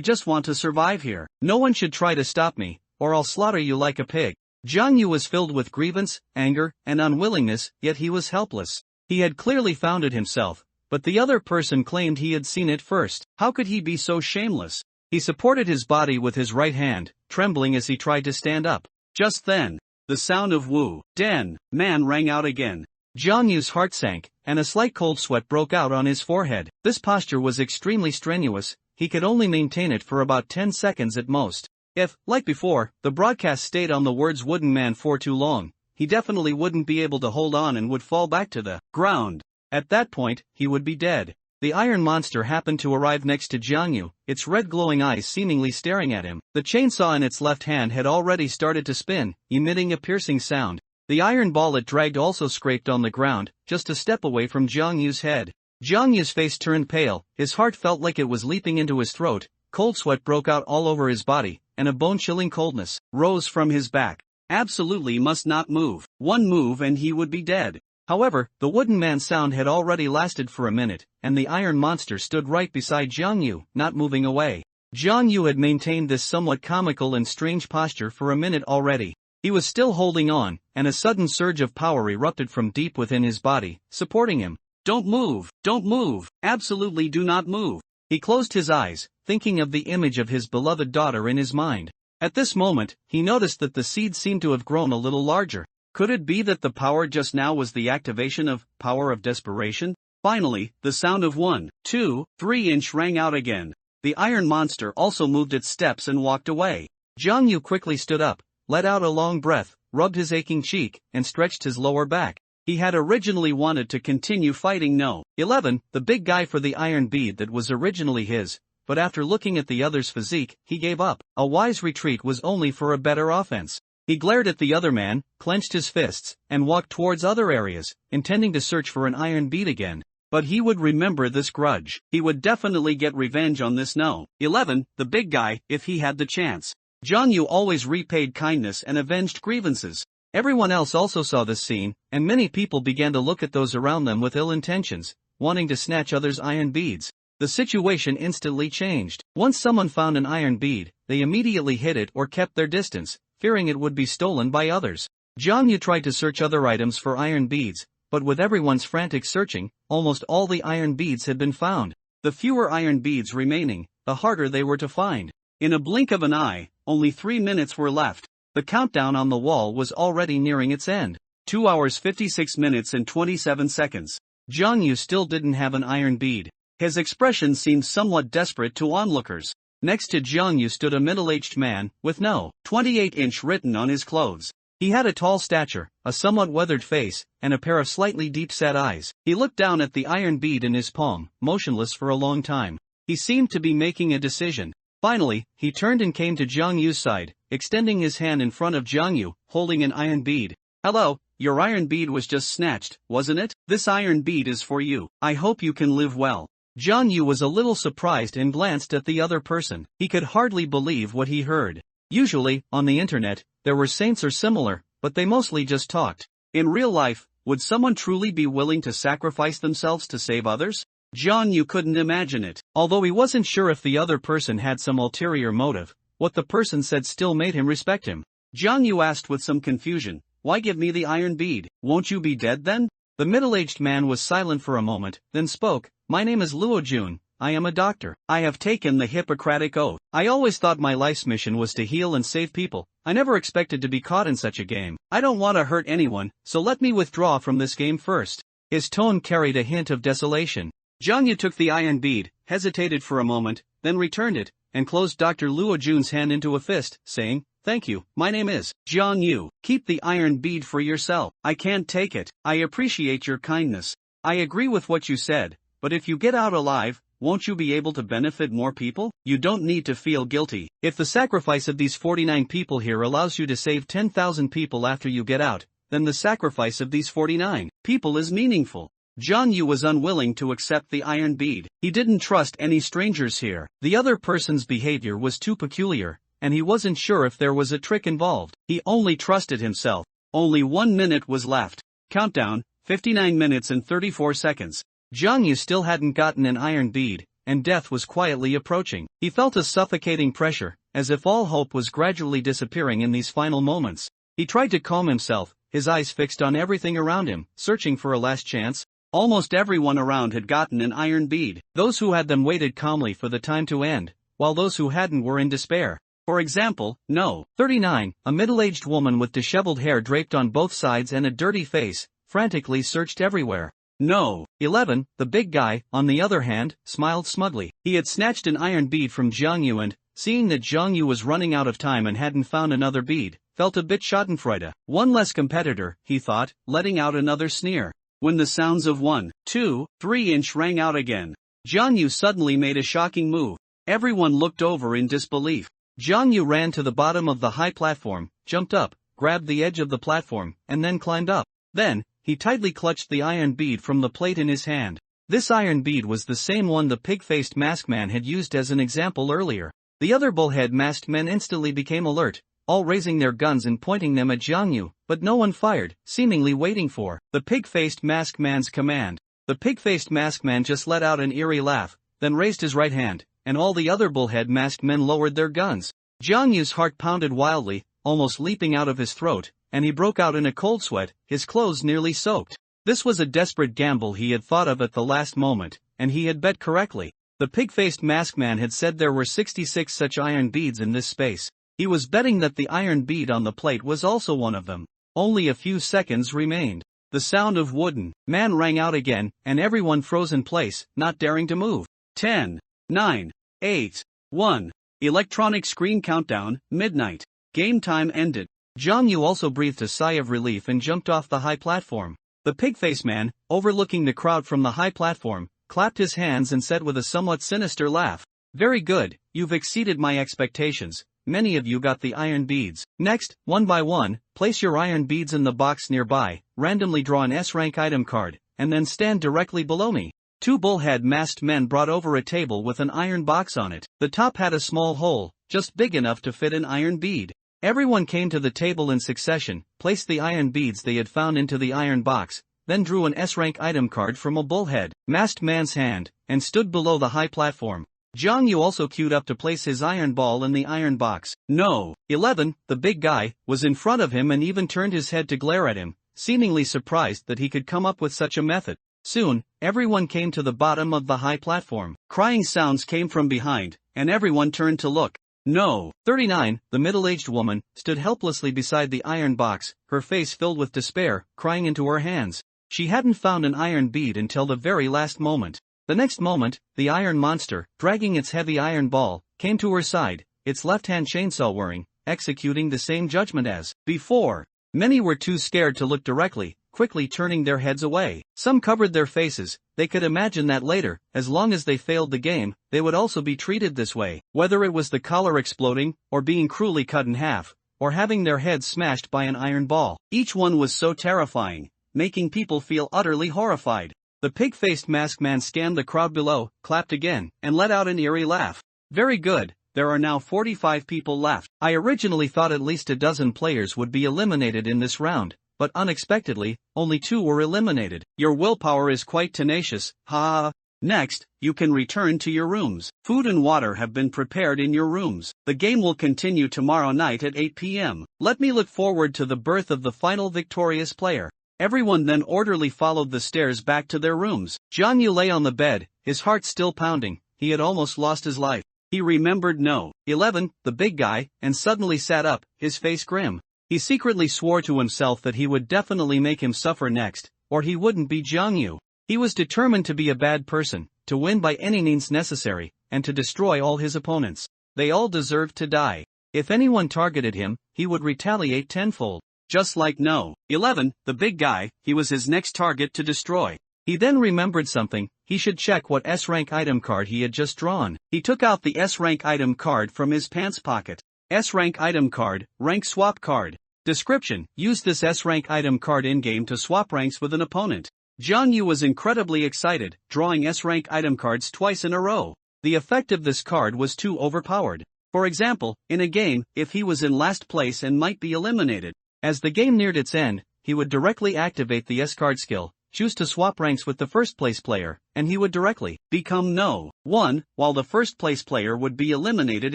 just want to survive here. No one should try to stop me, or I'll slaughter you like a pig. Jiang Yu was filled with grievance, anger, and unwillingness, yet he was helpless. He had clearly found it himself, but the other person claimed he had seen it first. How could he be so shameless? He supported his body with his right hand, trembling as he tried to stand up. Just then, the sound of Wu Den Man rang out again. Jiang Yu's heart sank, and a slight cold sweat broke out on his forehead. This posture was extremely strenuous. He could only maintain it for about 10 seconds at most. If, like before, the broadcast stayed on the words Wooden Man for too long, he definitely wouldn't be able to hold on and would fall back to the ground. At that point, he would be dead. The iron monster happened to arrive next to Jiang Yu, its red glowing eyes seemingly staring at him. The chainsaw in its left hand had already started to spin, emitting a piercing sound. The iron ball it dragged also scraped on the ground, just a step away from Jiang Yu's head. Jiang Yu's face turned pale, his heart felt like it was leaping into his throat, cold sweat broke out all over his body, and a bone-chilling coldness rose from his back. Absolutely must not move. One move and he would be dead. However, the Wooden Man sound had already lasted for a minute, and the iron monster stood right beside Jiang Yu, not moving away. Jiang Yu had maintained this somewhat comical and strange posture for a minute already. He was still holding on, and a sudden surge of power erupted from deep within his body, supporting him. Don't move, absolutely do not move. He closed his eyes, thinking of the image of his beloved daughter in his mind. At this moment, he noticed that the seed seemed to have grown a little larger. Could it be that the power just now was the activation of power of desperation? Finally, the sound of 1, 2, 3 inch rang out again. The iron monster also moved its steps and walked away. Jiang Yu quickly stood up, let out a long breath, rubbed his aching cheek, and stretched his lower back. He had originally wanted to continue fighting No. 11, the big guy for the iron bead that was originally his, but after looking at the other's physique, he gave up. A wise retreat was only for a better offense. He glared at the other man, clenched his fists, and walked towards other areas, intending to search for an iron bead again. But he would remember this grudge. He would definitely get revenge on this No. 11, the big guy, if he had the chance. Jiang Yu always repaid kindness and avenged grievances. Everyone else also saw this scene, and many people began to look at those around them with ill intentions, wanting to snatch others' iron beads. The situation instantly changed. Once someone found an iron bead, they immediately hid it or kept their distance, fearing it would be stolen by others. Jiang Yu tried to search other items for iron beads, but with everyone's frantic searching, almost all the iron beads had been found. The fewer iron beads remaining, the harder they were to find. In a blink of an eye, only 3 minutes were left. The countdown on the wall was already nearing its end. 2 hours 56 minutes and 27 seconds. Jiang Yu still didn't have an iron bead. His expression seemed somewhat desperate to onlookers. Next to Jiang Yu stood a middle-aged man, with No. 28 inch written on his clothes. He had a tall stature, a somewhat weathered face, and a pair of slightly deep-set eyes. He looked down at the iron bead in his palm, motionless for a long time. He seemed to be making a decision. Finally, he turned and came to Jiang Yu's side, extending his hand in front of Jiang Yu, holding an iron bead. Hello, your iron bead was just snatched, wasn't it? This iron bead is for you. I hope you can live well. Jiang Yu was a little surprised and glanced at the other person. He could hardly believe what he heard. Usually, on the internet, there were saints or similar, but they mostly just talked. In real life, would someone truly be willing to sacrifice themselves to save others? Jiang Yu couldn't imagine it. Although he wasn't sure if the other person had some ulterior motive, what the person said still made him respect him. Jiang Yu asked with some confusion, "Why give me the iron bead? Won't you be dead then?" The middle-aged man was silent for a moment, then spoke, "My name is Luo Jun, I am a doctor. I have taken the Hippocratic Oath. I always thought my life's mission was to heal and save people. I never expected to be caught in such a game. I don't want to hurt anyone, so let me withdraw from this game first." His tone carried a hint of desolation. Jiang Yu took the iron bead, hesitated for a moment, then returned it, and closed Dr. Luo Jun's hand into a fist, saying, "Thank you, my name is Jiang Yu. Keep the iron bead for yourself. I can't take it. I appreciate your kindness. I agree with what you said, but if you get out alive, won't you be able to benefit more people? You don't need to feel guilty. If the sacrifice of these 49 people here allows you to save 10,000 people after you get out, then the sacrifice of these 49 people is meaningful." Jiang Yu was unwilling to accept the iron bead. He didn't trust any strangers here. The other person's behavior was too peculiar, and he wasn't sure if there was a trick involved. He only trusted himself. Only 1 minute was left. Countdown, 59 minutes and 34 seconds. Jiang Yu still hadn't gotten an iron bead, and death was quietly approaching. He felt a suffocating pressure, as if all hope was gradually disappearing in these final moments. He tried to calm himself, his eyes fixed on everything around him, searching for a last chance. Almost everyone around had gotten an iron bead. Those who had them waited calmly for the time to end, while those who hadn't were in despair. For example, No. 39, a middle-aged woman with disheveled hair draped on both sides and a dirty face, frantically searched everywhere. No. 11, the big guy, on the other hand, smiled smugly. He had snatched an iron bead from Jiang Yu and, seeing that Jiang Yu was running out of time and hadn't found another bead, felt a bit schadenfreude. One less competitor, he thought, letting out another sneer. When the sounds of 1, 2, 3 inch rang out again, Jiang Yu suddenly made a shocking move. Everyone looked over in disbelief. Jiang Yu ran to the bottom of the high platform, jumped up, grabbed the edge of the platform, and then climbed up. Then, he tightly clutched the iron bead from the plate in his hand. This iron bead was the same one the pig-faced masked man had used as an example earlier. The other bullhead masked men instantly became alert, all raising their guns and pointing them at Jiang Yu, but no one fired, seemingly waiting for the pig-faced masked man's command. The pig-faced masked man just let out an eerie laugh, then raised his right hand, and all the other bullhead masked men lowered their guns. Jiang Yu's heart pounded wildly, almost leaping out of his throat, and he broke out in a cold sweat, his clothes nearly soaked. This was a desperate gamble he had thought of at the last moment, and he had bet correctly. The pig-faced masked man had said there were 66 such iron beads in this space. He was betting that the iron bead on the plate was also one of them. Only a few seconds remained. The sound of wooden man rang out again, and everyone froze in place, not daring to move. 10, 9, 8, 1. Electronic screen countdown, midnight. Game time ended. Jiang Yu also breathed a sigh of relief and jumped off the high platform. The pig-faced man, overlooking the crowd from the high platform, clapped his hands and said with a somewhat sinister laugh, "Very good, you've exceeded my expectations. Many of you got the iron beads. Next, one by one, place your iron beads in the box nearby, randomly draw an S-rank item card, and then stand directly below me." Two bullhead masked men brought over a table with an iron box on it. The top had a small hole, just big enough to fit an iron bead. Everyone came to the table in succession, placed the iron beads they had found into the iron box, then drew an S-rank item card from a bullhead masked man's hand, and stood below the high platform. Jiang Yu also queued up to place his iron ball in the iron box. No. 11, the big guy, was in front of him and even turned his head to glare at him, seemingly surprised that he could come up with such a method. Soon, everyone came to the bottom of the high platform. Crying sounds came from behind, and everyone turned to look. No. 39, the middle-aged woman, stood helplessly beside the iron box, her face filled with despair, crying into her hands. She hadn't found an iron bead until the very last moment. The next moment, the iron monster, dragging its heavy iron ball, came to her side, its left-hand chainsaw whirring, executing the same judgment as before. Many were too scared to look directly, quickly turning their heads away. Some covered their faces. They could imagine that later, as long as they failed the game, they would also be treated this way. Whether it was the collar exploding, or being cruelly cut in half, or having their heads smashed by an iron ball. Each one was so terrifying, making people feel utterly horrified. The pig-faced masked man scanned the crowd below, clapped again, and let out an eerie laugh. Very good. There are now 45 people left. I originally thought at least a dozen players would be eliminated in this round, but unexpectedly, only 2 were eliminated. Your willpower is quite tenacious, ha. Next, you can return to your rooms. Food and water have been prepared in your rooms. The game will continue tomorrow night at 8 p.m. Let me look forward to the birth of the final victorious player. Everyone then orderly followed the stairs back to their rooms. Jiang Yu lay on the bed, his heart still pounding. He had almost lost his life. He remembered No. 11, the big guy, and suddenly sat up, his face grim. He secretly swore to himself that he would definitely make him suffer next, or he wouldn't be Jiang Yu. He was determined to be a bad person, to win by any means necessary, and to destroy all his opponents. They all deserved to die. If anyone targeted him, he would retaliate tenfold. Just like No. 11, the big guy, he was his next target to destroy. He then remembered something. He should check what S-rank item card he had just drawn. He took out the S-rank item card from his pants pocket. S-rank item card, rank swap card. Description: use this S-rank item card in-game to swap ranks with an opponent. Jiang Yu was incredibly excited, drawing S-rank item cards twice in a row. The effect of this card was too overpowered. For example, in a game, if he was in last place and might be eliminated. As the game neared its end, he would directly activate the S-card skill, choose to swap ranks with the first place player, and he would directly become No. 1, while the first place player would be eliminated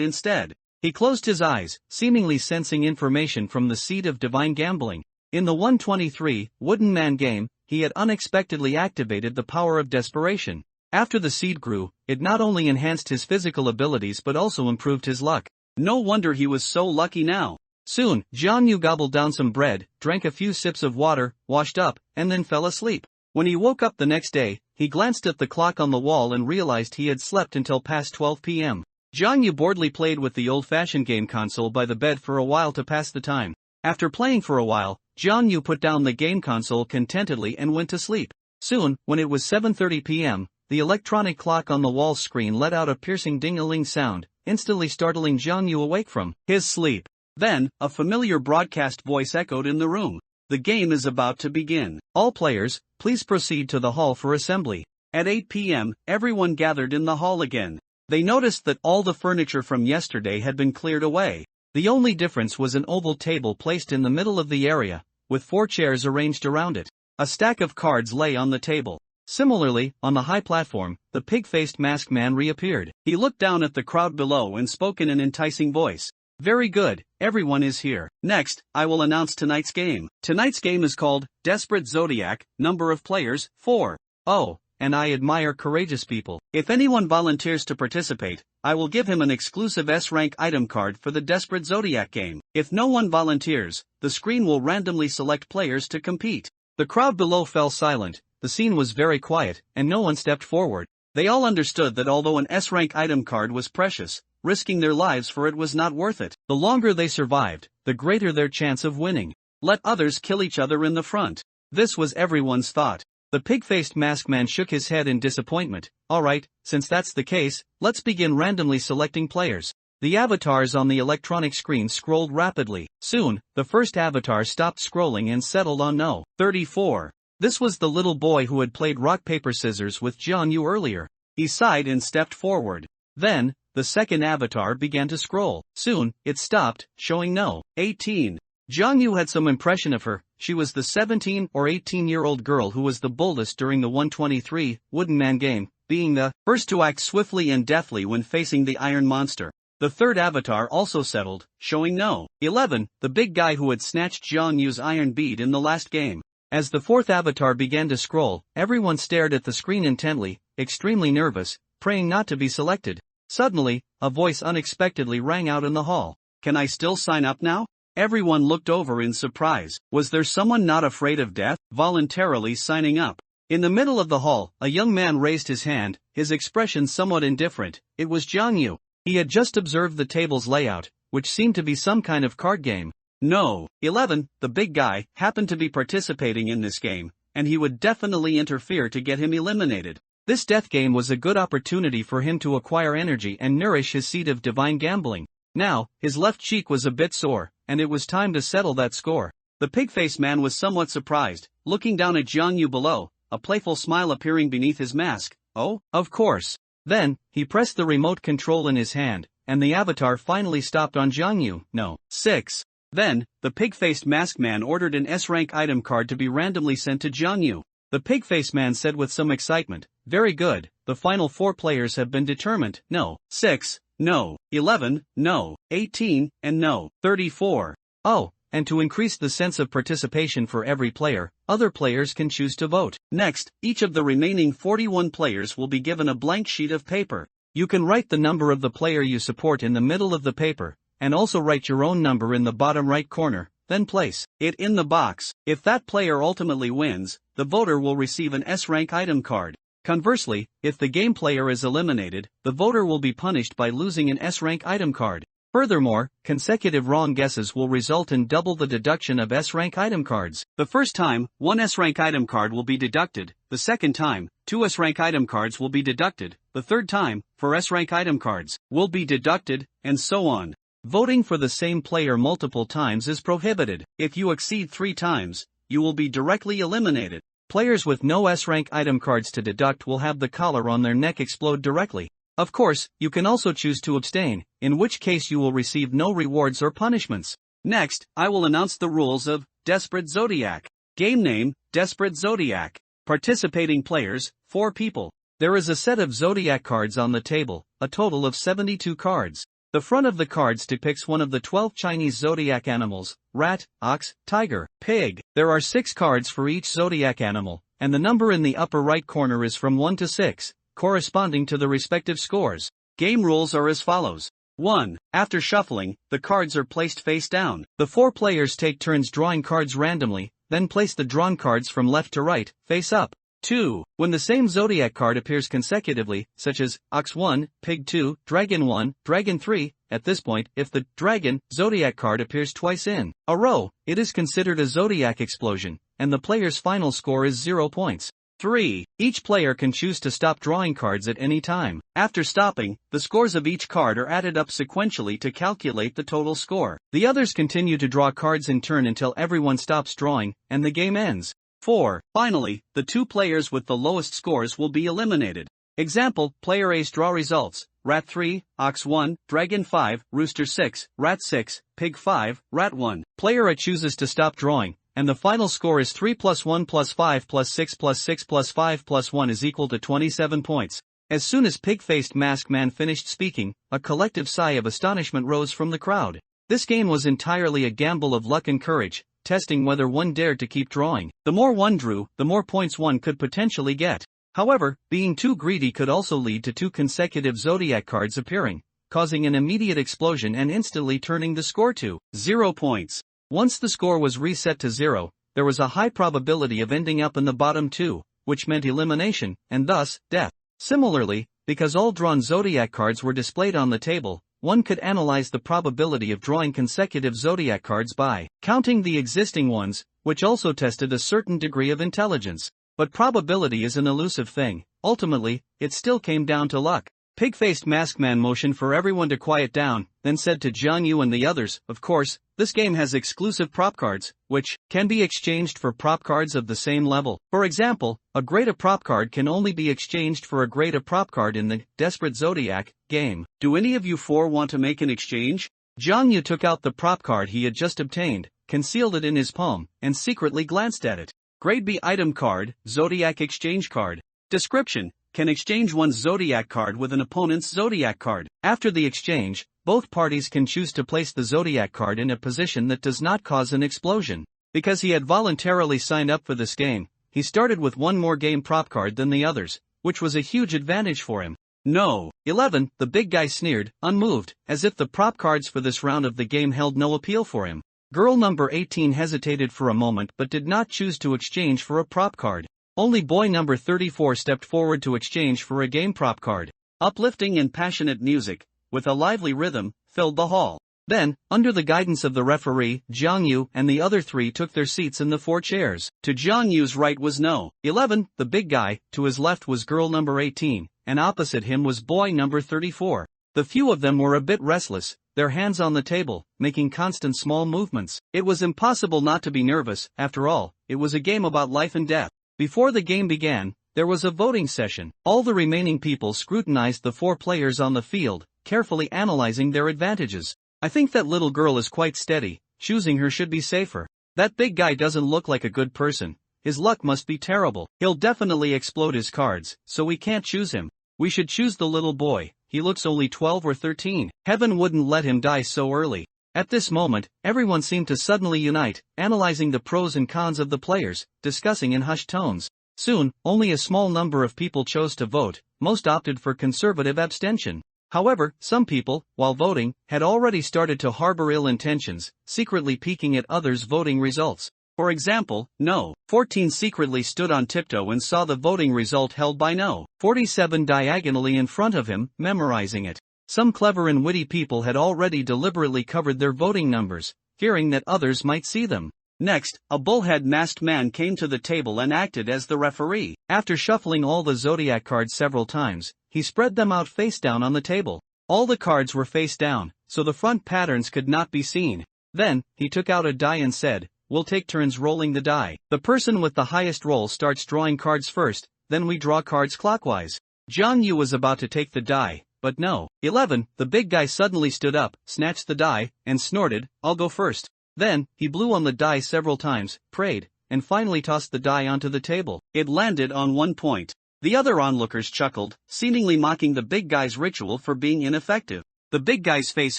instead. He closed his eyes, seemingly sensing information from the seed of divine gambling. In the 123 Wooden Man game, he had unexpectedly activated the power of desperation. After the seed grew, it not only enhanced his physical abilities but also improved his luck. No wonder he was so lucky now. Soon, Jiang Yu gobbled down some bread, drank a few sips of water, washed up, and then fell asleep. When he woke up the next day, he glanced at the clock on the wall and realized he had slept until past 12 p.m. Jiang Yu boredly played with the old-fashioned game console by the bed for a while to pass the time. After playing for a while, Jiang Yu put down the game console contentedly and went to sleep. Soon, when it was 7:30 p.m., the electronic clock on the wall screen let out a piercing ding-a-ling sound, instantly startling Jiang Yu awake from his sleep. Then, a familiar broadcast voice echoed in the room. The game is about to begin. All players, please proceed to the hall for assembly. At 8 p.m., everyone gathered in the hall again. They noticed that all the furniture from yesterday had been cleared away. The only difference was an oval table placed in the middle of the area, with 4 chairs arranged around it. A stack of cards lay on the table. Similarly, on the high platform, the pig-faced masked man reappeared. He looked down at the crowd below and spoke in an enticing voice. Very good, everyone is here. Next, I will announce tonight's game. Tonight's game is called Desperate Zodiac, number of players, 4. Oh, and I admire courageous people. If anyone volunteers to participate, I will give him an exclusive S-rank item card for the Desperate Zodiac game. If no one volunteers, the screen will randomly select players to compete. The crowd below fell silent. The scene was very quiet, and no one stepped forward. They all understood that although an S-rank item card was precious, risking their lives for it was not worth it. The longer they survived, the greater their chance of winning. Let others kill each other in the front. This was everyone's thought. The pig-faced masked man shook his head in disappointment. Alright, since that's the case, let's begin randomly selecting players. The avatars on the electronic screen scrolled rapidly. Soon, the first avatar stopped scrolling and settled on No. 34. This was the little boy who had played rock-paper-scissors with Jiang Yu earlier. He sighed and stepped forward. Then, the second avatar began to scroll. Soon, it stopped, showing No. 18. Jiang Yu had some impression of her. She was the 17 or 18-year-old girl who was the boldest during the 123 Wooden Man game, being the first to act swiftly and deftly when facing the iron monster. The third avatar also settled, showing No. 11, the big guy who had snatched Jiang Yu's iron bead in the last game. As the fourth avatar began to scroll, everyone stared at the screen intently, extremely nervous, praying not to be selected. Suddenly, a voice unexpectedly rang out in the hall. Can I still sign up now? Everyone looked over in surprise. Was there someone not afraid of death, voluntarily signing up? In the middle of the hall, a young man raised his hand, his expression somewhat indifferent. It was Jiang Yu. He had just observed the table's layout, which seemed to be some kind of card game. No. 11, the big guy, happened to be participating in this game, and he would definitely interfere to get him eliminated. This death game was a good opportunity for him to acquire energy and nourish his seed of divine gambling. Now, his left cheek was a bit sore, and it was time to settle that score. The pig-faced man was somewhat surprised, looking down at Jiang Yu below, a playful smile appearing beneath his mask. Oh, of course. Then, he pressed the remote control in his hand, and the avatar finally stopped on Jiang Yu. No. 6. Then, the pig-faced masked man ordered an S-rank item card to be randomly sent to Jiang Yu. The pig-faced man said with some excitement, very good, the final 4 players have been determined. No. 6, No. 11, No. 18, and No. 34. Oh, and to increase the sense of participation for every player, other players can choose to vote. Next, each of the remaining 41 players will be given a blank sheet of paper. You can write the number of the player you support in the middle of the paper, and also write your own number in the bottom right corner, then place it in the box. If that player ultimately wins, the voter will receive an S-rank item card. Conversely, if the game player is eliminated, the voter will be punished by losing an S-rank item card. Furthermore, consecutive wrong guesses will result in double the deduction of S-rank item cards. The first time, 1 S-rank item card will be deducted. The second time, 2 S-rank item cards will be deducted. The third time, 4 S-rank item cards will be deducted, and so on. Voting for the same player multiple times is prohibited. If you exceed 3 times, you will be directly eliminated. Players with no S-rank item cards to deduct will have the collar on their neck explode directly. Of course, you can also choose to abstain, in which case you will receive no rewards or punishments. Next, I will announce the rules of Desperate Zodiac. Game name, Desperate Zodiac. Participating players, 4 people. There is a set of zodiac cards on the table, a total of 72 cards. The front of the cards depicts one of the 12 Chinese zodiac animals: rat, ox, tiger, pig. There are 6 cards for each zodiac animal, and the number in the upper right corner is from 1 to 6, corresponding to the respective scores. Game rules are as follows. 1. After shuffling, the cards are placed face down. The 4 players take turns drawing cards randomly, then place the drawn cards from left to right, face up. 2. When the same zodiac card appears consecutively, such as Ox 1, Pig 2, Dragon 1, Dragon 3, at this point, if the Dragon zodiac card appears twice in a row, it is considered a zodiac explosion, and the player's final score is 0 points. 3. Each player can choose to stop drawing cards at any time. After stopping, the scores of each card are added up sequentially to calculate the total score. The others continue to draw cards in turn until everyone stops drawing, and the game ends. 4. Finally, the 2 players with the lowest scores will be eliminated. Example, Player A's draw results: Rat 3, Ox 1, Dragon 5, Rooster 6, Rat 6, Pig 5, Rat 1. Player A chooses to stop drawing, and the final score is 3 plus 1 plus 5 plus 6 plus 6 plus 5 plus 1 is equal to 27 points. As soon as Pig-Faced Masked Man finished speaking, a collective sigh of astonishment rose from the crowd. This game was entirely a gamble of luck and courage, testing whether one dared to keep drawing. The more one drew, the more points one could potentially get. However, being too greedy could also lead to 2 consecutive zodiac cards appearing, causing an immediate explosion and instantly turning the score to 0 points. Once the score was reset to 0, there was a high probability of ending up in the bottom 2, which meant elimination, and thus, death. Similarly, because all drawn zodiac cards were displayed on the table, one could analyze the probability of drawing consecutive zodiac cards by counting the existing ones, which also tested a certain degree of intelligence. But probability is an elusive thing. Ultimately, it still came down to luck. Pig-Faced Masked Man motioned for everyone to quiet down, then said to Jiang Yu and the others, "Of course, this game has exclusive prop cards, which can be exchanged for prop cards of the same level. For example, a grade A prop card can only be exchanged for a grade A prop card in the Desperate Zodiac game. Do any of you 4 want to make an exchange?" Jiang Yu took out the prop card he had just obtained, concealed it in his palm, and secretly glanced at it. Grade B item card, Zodiac exchange card. Description: can exchange one's zodiac card with an opponent's zodiac card. After the exchange, both parties can choose to place the zodiac card in a position that does not cause an explosion. Because he had voluntarily signed up for this game, he started with 1 more game prop card than the others, which was a huge advantage for him. No. 11, the big guy sneered, unmoved, as if the prop cards for this round of the game held no appeal for him. Girl number 18 hesitated for a moment but did not choose to exchange for a prop card. Only boy number 34 stepped forward to exchange for a game prop card. Uplifting and passionate music, with a lively rhythm, filled the hall. Then, under the guidance of the referee, Jiang Yu and the other 3 took their seats in the 4 chairs. To Jiang Yu's right was No. 11, the big guy, to his left was girl number 18, and opposite him was boy number 34. The few of them were a bit restless, their hands on the table, making constant small movements. It was impossible not to be nervous. After all, it was a game about life and death. Before the game began, there was a voting session. All the remaining people scrutinized the 4 players on the field, carefully analyzing their advantages. "I think that little girl is quite steady, choosing her should be safer. That big guy doesn't look like a good person, his luck must be terrible. He'll definitely explode his cards, so we can't choose him. We should choose the little boy, he looks only 12 or 13. Heaven wouldn't let him die so early." At this moment, everyone seemed to suddenly unite, analyzing the pros and cons of the players, discussing in hushed tones. Soon, only a small number of people chose to vote, most opted for conservative abstention. However, some people, while voting, had already started to harbor ill intentions, secretly peeking at others' voting results. For example, No. 14 secretly stood on tiptoe and saw the voting result held by No. 47 diagonally in front of him, memorizing it. Some clever and witty people had already deliberately covered their voting numbers, fearing that others might see them. Next, a bullhead masked man came to the table and acted as the referee. After shuffling all the zodiac cards several times, he spread them out face down on the table. All the cards were face down, so the front patterns could not be seen. Then, he took out a die and said, "We'll take turns rolling the die. The person with the highest roll starts drawing cards first, then we draw cards clockwise. Jiang Yu was about to take the die, but no. 11. The big guy suddenly stood up, snatched the die, and snorted, "I'll go first." Then, he blew on the die several times, prayed, and finally tossed the die onto the table. It landed on 1 point. The other onlookers chuckled, seemingly mocking the big guy's ritual for being ineffective. The big guy's face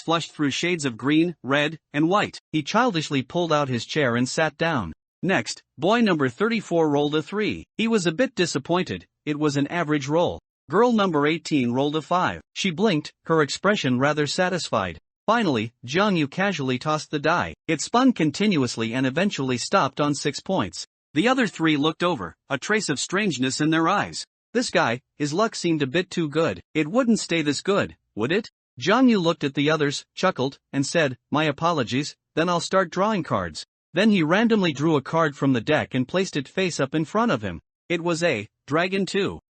flushed through shades of green, red, and white. He childishly pulled out his chair and sat down. Next, boy number 34 rolled a 3. He was a bit disappointed. It was an average roll. Girl number 18 rolled a 5. She blinked, her expression rather satisfied. Finally, Jiang Yu casually tossed the die. It spun continuously and eventually stopped on 6 points. The other 3 looked over, a trace of strangeness in their eyes. This guy, his luck seemed a bit too good. It wouldn't stay this good, would it? Jiang Yu looked at the others, chuckled, and said, "My apologies, then I'll start drawing cards." Then he randomly drew a card from the deck and placed it face up in front of him. It was a Dragon 2.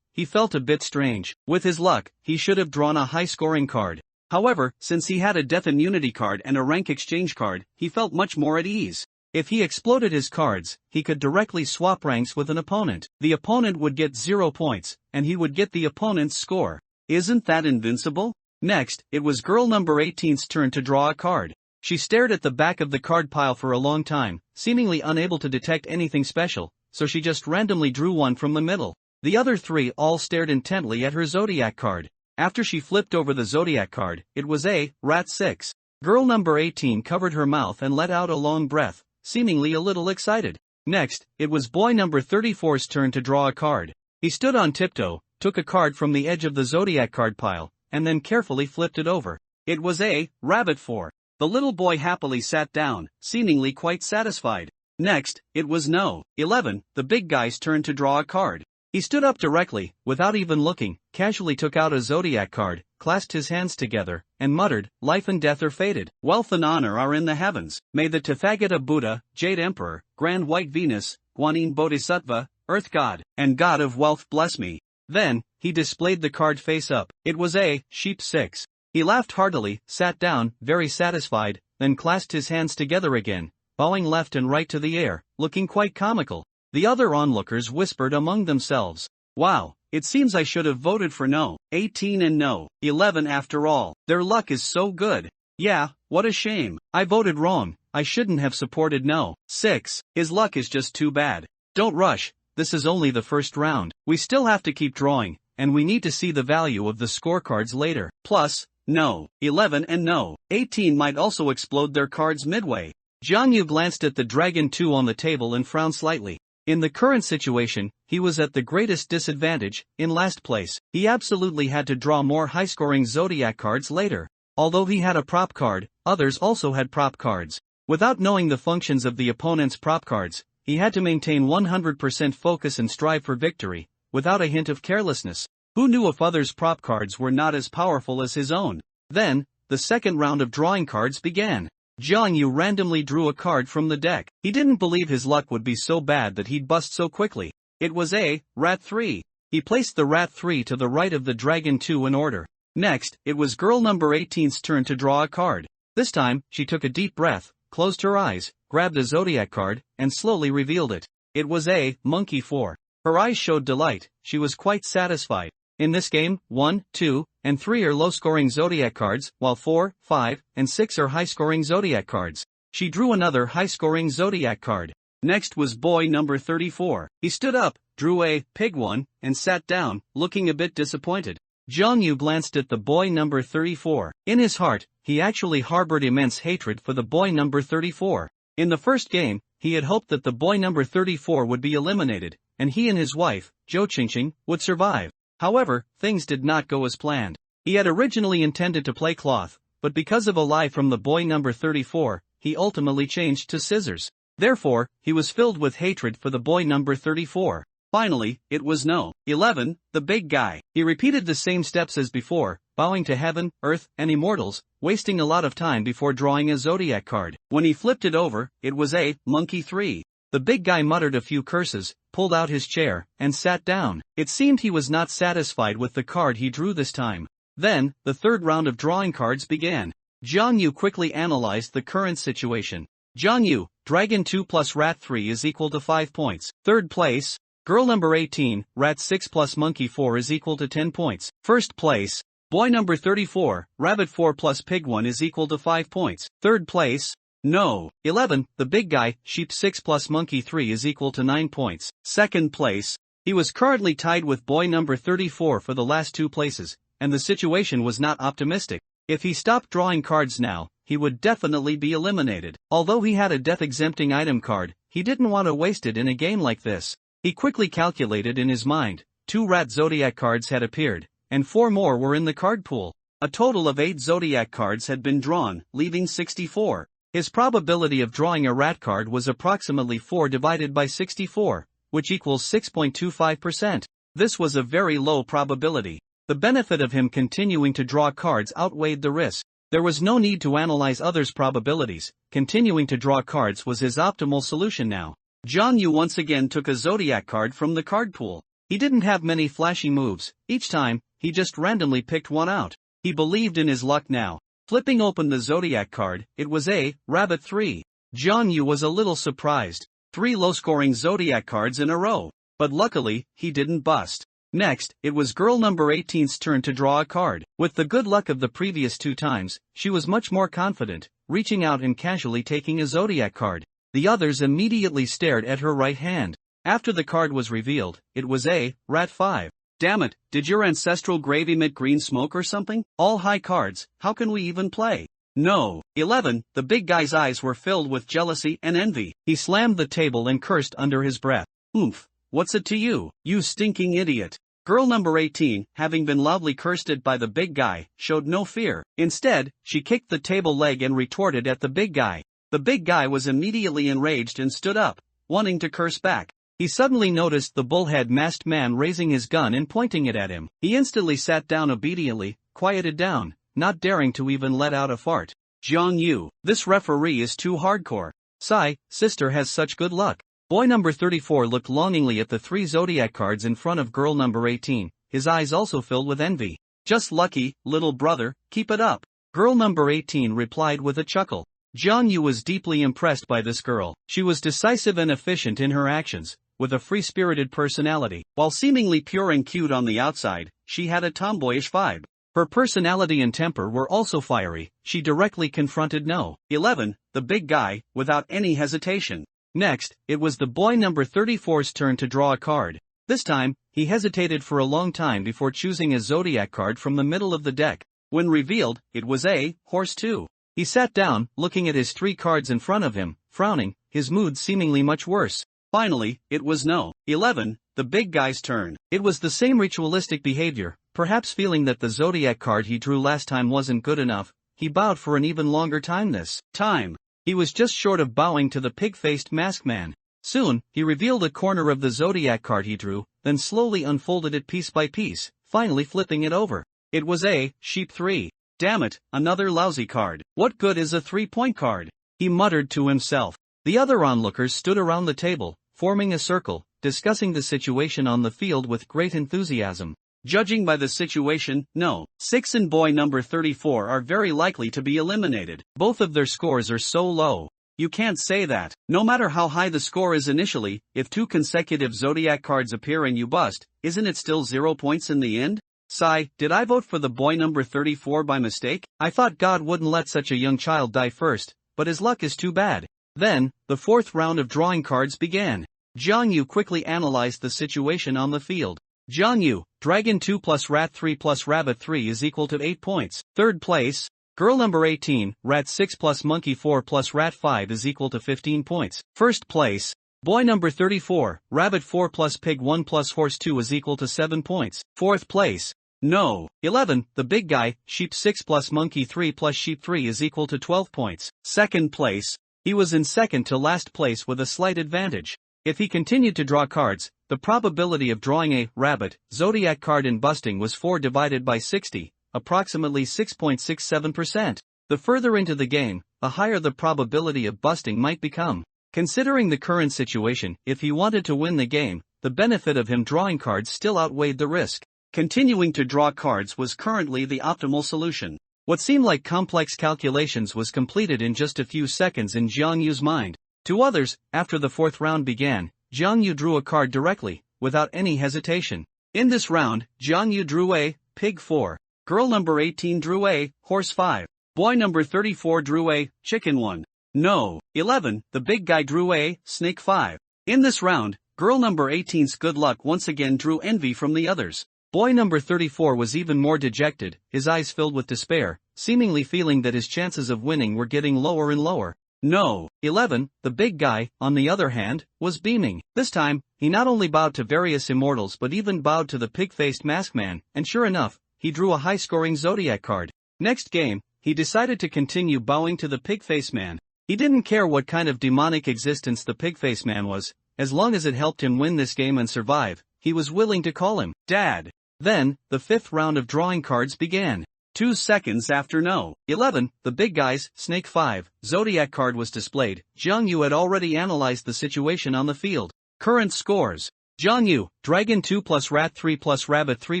He felt a bit strange. With his luck, he should have drawn a high-scoring card. However, since he had a death immunity card and a rank exchange card, he felt much more at ease. If he exploded his cards, he could directly swap ranks with an opponent. The opponent would get 0 points, and he would get the opponent's score. Isn't that invincible? Next, it was girl number 18's turn to draw a card. She stared at the back of the card pile for a long time, seemingly unable to detect anything special, so she just randomly drew one from the middle. The other 3 all stared intently at her zodiac card. After she flipped over the zodiac card, it was a Rat 6. Girl number 18 covered her mouth and let out a long breath, seemingly a little excited. Next, it was boy number 34's turn to draw a card. He stood on tiptoe, took a card from the edge of the zodiac card pile, and then carefully flipped it over. It was a Rabbit 4. The little boy happily sat down, seemingly quite satisfied. Next, it was no. 11. The big guy's turn to draw a card. He stood up directly, without even looking, casually took out a zodiac card, clasped his hands together, and muttered, "Life and death are fated. Wealth and honor are in the heavens. May the Tathagata Buddha, Jade Emperor, Grand White Venus, Guanyin Bodhisattva, Earth God, and God of Wealth bless me." Then, he displayed the card face up. It was a Sheep 6. He laughed heartily, sat down, very satisfied, then clasped his hands together again, bowing left and right to the air, looking quite comical. The other onlookers whispered among themselves, "Wow, it seems I should have voted for no. 18 and no. 11 after all. Their luck is so good. Yeah, what a shame. I voted wrong. I shouldn't have supported no. 6. His luck is just too bad. Don't rush, this is only the first round. We still have to keep drawing, and we need to see the value of the scorecards later. Plus, no. 11 and no. 18 might also explode their cards midway." Jiang Yu glanced at the Dragon 2 on the table and frowned slightly. In the current situation, he was at the greatest disadvantage, in last place. He absolutely had to draw more high-scoring zodiac cards later. Although he had a prop card, others also had prop cards. Without knowing the functions of the opponent's prop cards, he had to maintain 100% focus and strive for victory, without a hint of carelessness. Who knew if others' prop cards were not as powerful as his own? Then, the second round of drawing cards began. Jiang Yu randomly drew a card from the deck. He didn't believe his luck would be so bad that he'd bust so quickly. It was a Rat 3. He placed the Rat 3 to the right of the Dragon 2 in order. Next, it was girl number 18's turn to draw a card. This time, she took a deep breath, closed her eyes, grabbed a zodiac card, and slowly revealed it. It was a Monkey 4. Her eyes showed delight, she was quite satisfied. In this game, 1, 2, and 3 are low-scoring zodiac cards, while 4, 5, and 6 are high-scoring zodiac cards. She drew another high-scoring zodiac card. Next was boy number 34. He stood up, drew a Pig 1, and sat down, looking a bit disappointed. Jiang Yu glanced at the boy number 34. In his heart, he actually harbored immense hatred for the boy number 34. In the first game, he had hoped that the boy number 34 would be eliminated, and he and his wife, Zhou Qingqing, would survive. However, things did not go as planned. He had originally intended to play cloth, but because of a lie from the boy number 34, he ultimately changed to scissors. Therefore, he was filled with hatred for the boy number 34. Finally, it was no. 11, the big guy. He repeated the same steps as before, bowing to heaven, earth, and immortals, wasting a lot of time before drawing a zodiac card. When he flipped it over, it was a Monkey 3. The big guy muttered a few curses, pulled out his chair, and sat down. It seemed he was not satisfied with the card he drew this time. Then, the third round of drawing cards began. Jiang Yu quickly analyzed the current situation. Jiang Yu, Dragon 2 plus Rat 3 is equal to 5 points. Third place, Girl number 18, rat 6 plus monkey 4 is equal to 10 points. First place. Boy number 34, rabbit 4 plus pig 1 is equal to 5 points. Third place. No. 11, the big guy, sheep 6 plus monkey 3 is equal to 9 points. Second place. He was currently tied with boy number 34 for the last 2 places, and the situation was not optimistic. If he stopped drawing cards now, he would definitely be eliminated. Although he had a death-exempting item card, he didn't want to waste it in a game like this. He quickly calculated in his mind, 2 rat zodiac cards had appeared, and 4 more were in the card pool. A total of 8 zodiac cards had been drawn, leaving 64. His probability of drawing a rat card was approximately 4 divided by 64, which equals 6.25%. This was a very low probability. The benefit of him continuing to draw cards outweighed the risk. There was no need to analyze others' probabilities. Continuing to draw cards was his optimal solution now. John Yu once again took a zodiac card from the card pool. He didn't have many flashy moves. Each time, he just randomly picked one out. He believed in his luck now. Flipping open the zodiac card, it was a rabbit 3. John Yu was a little surprised. 3 low-scoring zodiac cards in a row. But luckily, he didn't bust. Next, it was girl number 18's turn to draw a card. With the good luck of the previous 2 times, she was much more confident, reaching out and casually taking a zodiac card. The others immediately stared at her right hand. After the card was revealed, it was a rat 5. Damn it, did your ancestral grave emit green smoke or something? All high cards, how can we even play? No. 11, the big guy's eyes were filled with jealousy and envy. He slammed the table and cursed under his breath. Oomph, what's it to you, you stinking idiot? Girl number 18, having been loudly cursed at by the big guy, showed no fear. Instead, she kicked the table leg and retorted at the big guy. The big guy was immediately enraged and stood up, wanting to curse back. He suddenly noticed the bullhead masked man raising his gun and pointing it at him. He instantly sat down obediently, quieted down, not daring to even let out a fart. Jiang Yu, this referee is too hardcore. Sigh, sister has such good luck. Boy number 34 looked longingly at the 3 zodiac cards in front of girl number 18, his eyes also filled with envy. Just lucky, little brother, keep it up. Girl number 18 replied with a chuckle. Jiang Yu was deeply impressed by this girl. She was decisive and efficient in her actions, with a free-spirited personality. While seemingly pure and cute on the outside, she had a tomboyish vibe. Her personality and temper were also fiery. She directly confronted No. 11, the big guy, without any hesitation. Next, it was the boy number 34's turn to draw a card. This time, he hesitated for a long time before choosing a zodiac card from the middle of the deck. When revealed, it was a horse 2. He sat down, looking at his 3 cards in front of him, frowning, his mood seemingly much worse. Finally, it was No. 11, the big guy's turn. It was the same ritualistic behavior. Perhaps feeling that the zodiac card he drew last time wasn't good enough, he bowed for an even longer time this time. He was just short of bowing to the pig-faced masked man. Soon, he revealed a corner of the zodiac card he drew, then slowly unfolded it piece by piece, finally flipping it over. It was a sheep 3. Damn it, another lousy card. What good is a 3-point card? He muttered to himself. The other onlookers stood around the table, forming a circle, discussing the situation on the field with great enthusiasm. Judging by the situation, No. 6 and boy number 34 are very likely to be eliminated. Both of their scores are so low. You can't say that. No matter how high the score is initially, if 2 consecutive zodiac cards appear and you bust, isn't it still 0 points in the end? Sigh, did I vote for the boy number 34 by mistake? I thought God wouldn't let such a young child die first, but his luck is too bad. Then, the 4th round of drawing cards began. Jiang Yu quickly analyzed the situation on the field. Jiang Yu, Dragon 2 plus Rat 3 plus Rabbit 3 is equal to 8 points. Third place. Girl number 18, Rat 6 plus Monkey 4 plus Rat 5 is equal to 15 points. First place. Boy number 34, Rabbit 4 plus Pig 1 plus Horse 2 is equal to 7 points. Fourth place. No. 11, the big guy, Sheep 6 plus Monkey 3 plus Sheep 3 is equal to 12 points. Second place. He was in second to last place with a slight advantage. If he continued to draw cards, the probability of drawing a rabbit zodiac card and busting was 4 divided by 60, approximately 6.67%. The further into the game, the higher the probability of busting might become. Considering the current situation, if he wanted to win the game, the benefit of him drawing cards still outweighed the risk. Continuing to draw cards was currently the optimal solution. What seemed like complex calculations was completed in just a few seconds in Jiang Yu's mind. To others, after the 4th round began, Jiang Yu drew a card directly, without any hesitation. In this round, Jiang Yu drew a pig 4. Girl number 18 drew a horse 5. Boy number 34 drew a chicken 1. No. 11. The big guy drew a snake 5. In this round, girl number 18's good luck once again drew envy from the others. Boy number 34 was even more dejected, his eyes filled with despair, seemingly feeling that his chances of winning were getting lower and lower. No. 11. The big guy, on the other hand, was beaming. This time, he not only bowed to various immortals but even bowed to the pig-faced masked man, and sure enough, he drew a high-scoring zodiac card. Next game, he decided to continue bowing to the pig-faced man. He didn't care what kind of demonic existence the pig-faced man was, as long as it helped him win this game and survive, he was willing to call him Dad. Then, the 5th round of drawing cards began. 2 seconds after No. 11, the big guy's snake 5 zodiac card was displayed. Jiang Yu had already analyzed the situation on the field. Current scores. Jiang Yu, Dragon 2 plus Rat 3 plus Rabbit 3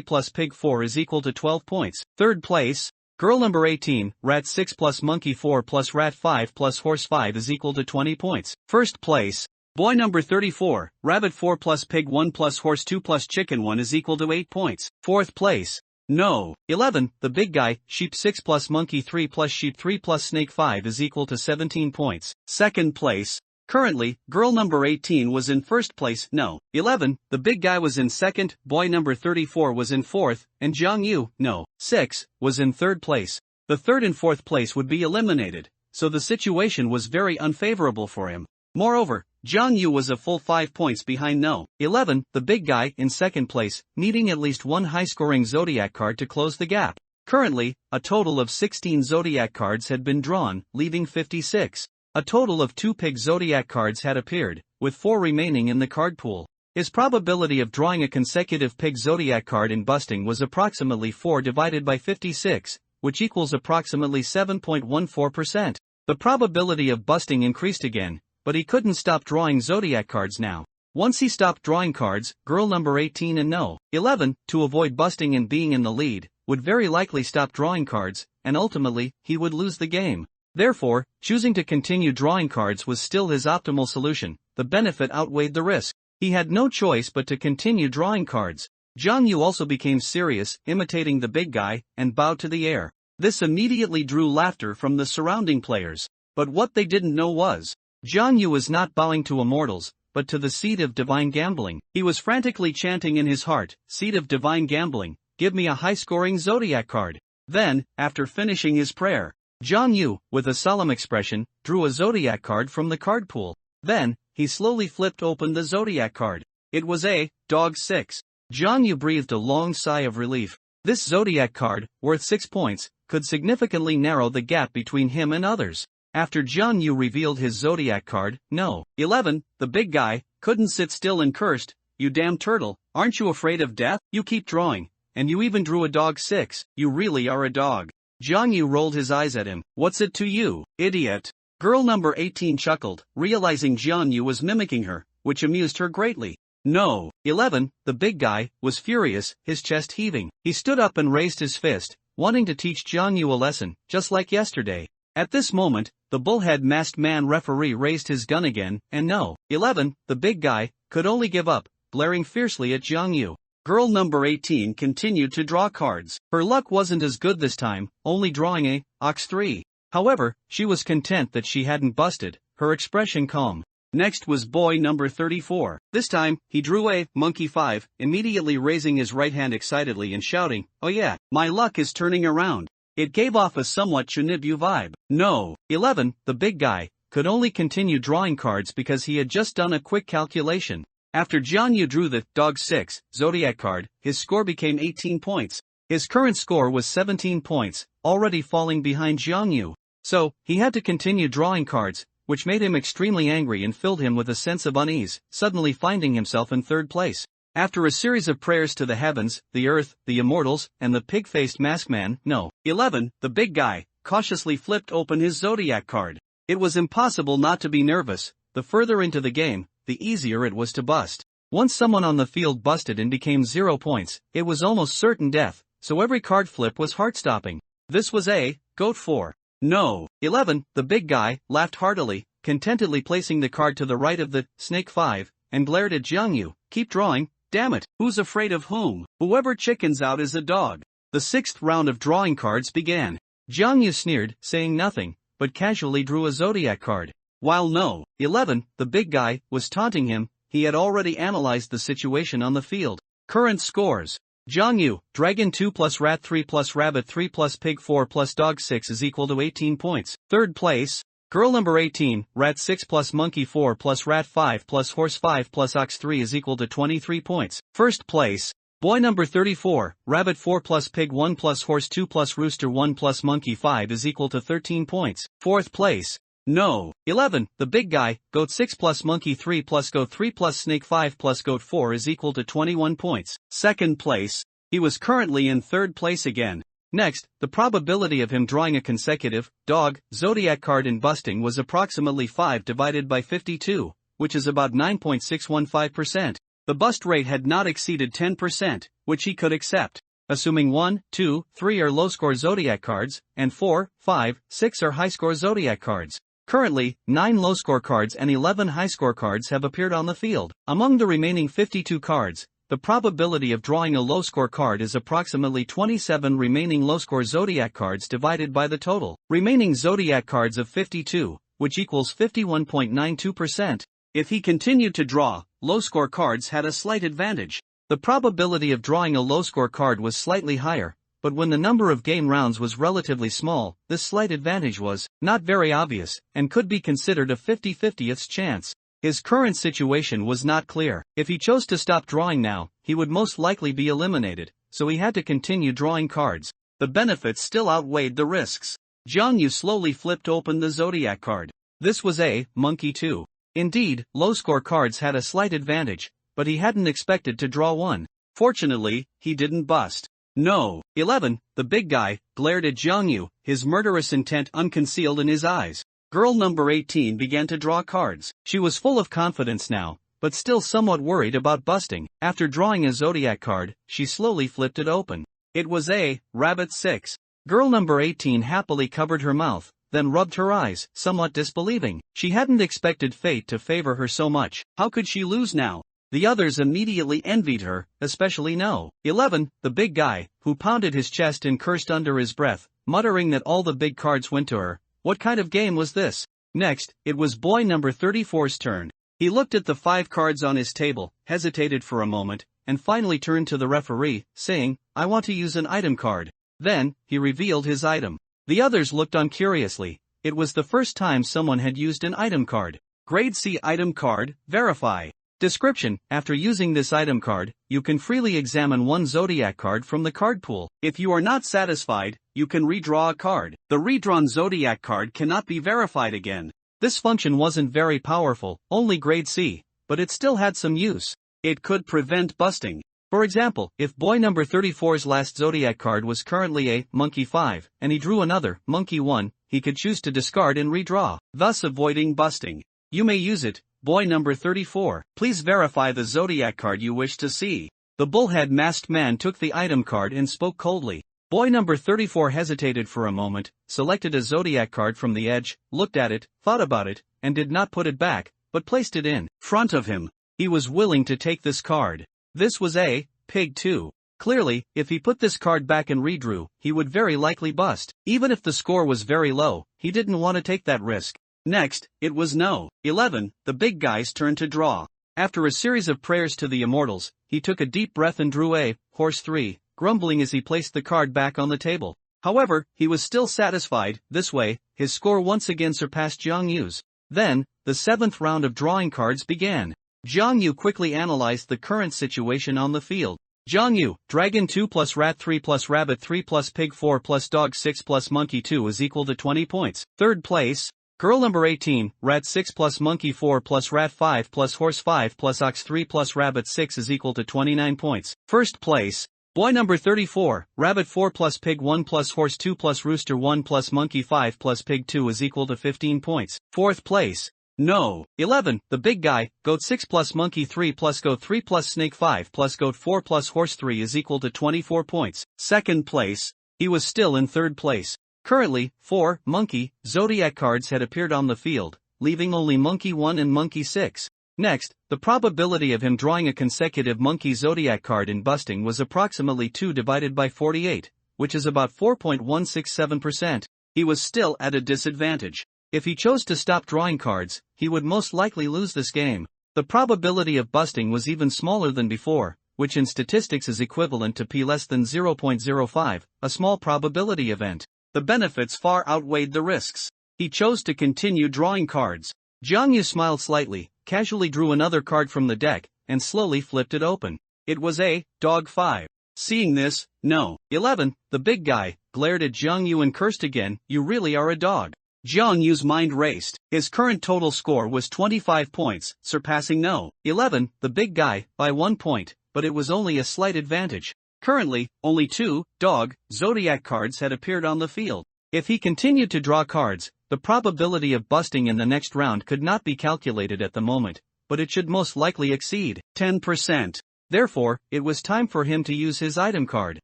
plus Pig 4 is equal to 12 points. Third place. Girl number 18, Rat 6 plus Monkey 4 plus Rat 5 plus Horse 5 is equal to 20 points. First place. Boy number 34, Rabbit 4 plus Pig 1 plus Horse 2 plus Chicken 1 is equal to 8 points. Fourth place. No. 11, the big guy, Sheep 6 plus Monkey 3 plus Sheep 3 plus Snake 5 is equal to 17 points. Second place. Currently, girl number 18 was in first place. No. 11, the big guy was in second, boy number 34 was in fourth, and Jiang Yu, No. 6, was in third place. The third and fourth place would be eliminated, so the situation was very unfavorable for him. Moreover, Jiang Yu was a full 5 points behind No. 11, the big guy, in second place, needing at least one high-scoring zodiac card to close the gap. Currently, a total of 16 zodiac cards had been drawn, leaving 56. A total of 2 pig zodiac cards had appeared, with 4 remaining in the card pool. His probability of drawing a consecutive pig zodiac card in busting was approximately 4 divided by 56, which equals approximately 7.14%. The probability of busting increased again, but he couldn't stop drawing zodiac cards now. Once he stopped drawing cards, girl number 18 and No. 11, to avoid busting and being in the lead, would very likely stop drawing cards, and ultimately, he would lose the game. Therefore, choosing to continue drawing cards was still his optimal solution. The benefit outweighed the risk. He had no choice but to continue drawing cards. Jiang Yu also became serious, imitating the big guy, and bowed to the air. This immediately drew laughter from the surrounding players. But what they didn't know was, Jiang Yu was not bowing to immortals, but to the seed of divine gambling. He was frantically chanting in his heart, "Seed of divine gambling, give me a high-scoring zodiac card." Then, after finishing his prayer, Jiang Yu, with a solemn expression, drew a zodiac card from the card pool. Then, he slowly flipped open the zodiac card. It was a dog 6. Jiang Yu breathed a long sigh of relief. This zodiac card, worth 6 points, could significantly narrow the gap between him and others. After Jiang Yu revealed his zodiac card, No. 11, the big guy, couldn't sit still and cursed, "You damn turtle, aren't you afraid of death? You keep drawing, and you even drew a dog 6, you really are a dog." Jiang Yu rolled his eyes at him. "What's it to you, idiot?" Girl number 18 chuckled, realizing Jiang Yu was mimicking her, which amused her greatly. No. 11, the big guy, was furious, his chest heaving. He stood up and raised his fist, wanting to teach Jiang Yu a lesson, just like yesterday. At this moment, the bullhead masked man referee raised his gun again, and No. 11, the big guy, could only give up, glaring fiercely at Jiang Yu. Girl number 18 continued to draw cards. Her luck wasn't as good this time, only drawing a ox 3. However, she was content that she hadn't busted, her expression calm. Next was boy number 34. This time, he drew a monkey 5, immediately raising his right hand excitedly and shouting, "Oh yeah, my luck is turning around." It gave off a somewhat Chunibu vibe. No. 11, the big guy, could only continue drawing cards because he had just done a quick calculation. After Jiang Yu drew the dog 6 zodiac card, his score became 18 points. His current score was 17 points, already falling behind Jiang Yu. So, he had to continue drawing cards, which made him extremely angry and filled him with a sense of unease, suddenly finding himself in third place. After a series of prayers to the heavens, the earth, the immortals, and the pig-faced masked man, No. 11, the big guy, cautiously flipped open his zodiac card. It was impossible not to be nervous. The further into the game, the easier it was to bust. Once someone on the field busted and became 0 points, it was almost certain death, so every card flip was heart-stopping. This was a goat 4. No. 11, the big guy, laughed heartily, contentedly placing the card to the right of the snake 5, and glared at Jiang Yu. "Keep drawing, Damn it, who's afraid of whom? Whoever chickens out is a dog. The sixth round of drawing cards began. Jiang Yu sneered, saying nothing, but casually drew a zodiac card. While No. 11, the big guy, was taunting him, he had already analyzed the situation on the field. Current scores. Jiang Yu, Dragon 2 plus Rat 3 plus Rabbit 3 plus Pig 4 plus Dog 6 is equal to 18 points. Third place. Girl number 18, Rat 6 plus Monkey 4 plus Rat 5 plus Horse 5 plus Ox 3 is equal to 23 points. First place. Boy number 34, Rabbit 4 plus Pig 1 plus Horse 2 plus Rooster 1 plus Monkey 5 is equal to 13 points. Fourth place. No. 11, the big guy, Goat 6 plus Monkey 3 plus Goat 3 plus Snake 5 plus Goat 4 is equal to 21 points. Second place. He was currently in third place again. Next, the probability of him drawing a consecutive dog zodiac card in busting was approximately 5 divided by 52, which is about 9.615%. The bust rate had not exceeded 10%, which he could accept, assuming 1, 2, 3 are low-score zodiac cards, and 4, 5, 6 are high-score zodiac cards. Currently, 9 low-score cards and 11 high-score cards have appeared on the field. Among the remaining 52 cards, the probability of drawing a low-score card is approximately 27 remaining low-score zodiac cards divided by the total remaining zodiac cards of 52, which equals 51.92%. If he continued to draw, low-score cards had a slight advantage. The probability of drawing a low-score card was slightly higher, but when the number of game rounds was relatively small, this slight advantage was not very obvious and could be considered a 50/50th chance. His current situation was not clear. If he chose to stop drawing now, he would most likely be eliminated, so he had to continue drawing cards. The benefits still outweighed the risks. Jiang Yu slowly flipped open the zodiac card. This was a Monkey 2. Indeed, low-score cards had a slight advantage, but he hadn't expected to draw one. Fortunately, he didn't bust. No. 11, the big guy, glared at Jiang Yu, his murderous intent unconcealed in his eyes. Girl number 18 began to draw cards. She was full of confidence now, but still somewhat worried about busting. After drawing a zodiac card, she slowly flipped it open. It was a Rabbit 6. Girl number 18 happily covered her mouth, then rubbed her eyes, somewhat disbelieving. She hadn't expected fate to favor her so much. How could she lose now? The others immediately envied her, especially No. 11, the big guy, who pounded his chest and cursed under his breath, muttering that all the big cards went to her. What kind of game was this? Next, it was boy number 34's turn. He looked at the 5 cards on his table, hesitated for a moment, and finally turned to the referee, saying, "I want to use an item card." Then, he revealed his item. The others looked on curiously. It was the first time someone had used an item card. Grade C item card, verify. Description: after using this item card, you can freely examine one zodiac card from the card pool. If you are not satisfied, you can redraw a card. The redrawn zodiac card cannot be verified again. This function wasn't very powerful, only grade C, but it still had some use. It could prevent busting. For example, if boy number 34's last zodiac card was currently a Monkey 5, and he drew another Monkey 1, he could choose to discard and redraw, thus avoiding busting. You may use it. Boy number 34, please verify the zodiac card you wish to see. The bullhead masked man took the item card and spoke coldly. Boy number 34 hesitated for a moment, selected a zodiac card from the edge, looked at it, thought about it, and did not put it back, but placed it in front of him. He was willing to take this card. This was a Pig 2. Clearly, if he put this card back and redrew, he would very likely bust. Even if the score was very low, he didn't want to take that risk. Next, it was No. 11, the big guy's turn to draw. After a series of prayers to the immortals, he took a deep breath and drew a Horse 3, grumbling as he placed the card back on the table. However, he was still satisfied. This way, his score once again surpassed Jiang Yu's. Then, the 7th round of drawing cards began. Jiang Yu quickly analyzed the current situation on the field. Jiang Yu, Dragon 2 plus Rat 3 plus Rabbit 3 plus Pig 4 plus Dog 6 plus Monkey 2 is equal to 20 points. Third place. Girl number 18, Rat 6 plus Monkey 4 plus Rat 5 plus Horse 5 plus Ox 3 plus Rabbit 6 is equal to 29 points. First place. Boy number 34, Rabbit 4 plus Pig 1 plus Horse 2 plus Rooster 1 plus Monkey 5 plus Pig 2 is equal to 15 points. Fourth place. No. 11, the big guy, Goat 6 plus Monkey 3 plus Goat 3 plus Snake 5 plus Goat 4 plus Horse 3 is equal to 24 points. Second place. He was still in third place. Currently, 4 Monkey zodiac cards had appeared on the field, leaving only Monkey 1 and Monkey 6. Next, the probability of him drawing a consecutive monkey zodiac card in busting was approximately 2 divided by 48, which is about 4.167%. He was still at a disadvantage. If he chose to stop drawing cards, he would most likely lose this game. The probability of busting was even smaller than before, which in statistics is equivalent to p less than 0.05, a small probability event. The benefits far outweighed the risks. He chose to continue drawing cards. Jiang Yu smiled slightly, casually drew another card from the deck, and slowly flipped it open. It was a dog 5. Seeing this, no. 11, the big guy, glared at Jiang Yu and cursed again, "You really are a dog." Jiang Yu's mind raced. His current total score was 25 points, surpassing no. 11, the big guy, by 1 point, but it was only a slight advantage. Currently, only 2 dog zodiac cards had appeared on the field. If he continued to draw cards, the probability of busting in the next round could not be calculated at the moment, but it should most likely exceed 10%. Therefore, it was time for him to use his item card.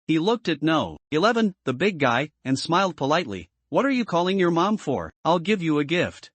He looked at no. 11, the big guy, and smiled politely. "What are you calling your mom for? I'll give you a gift."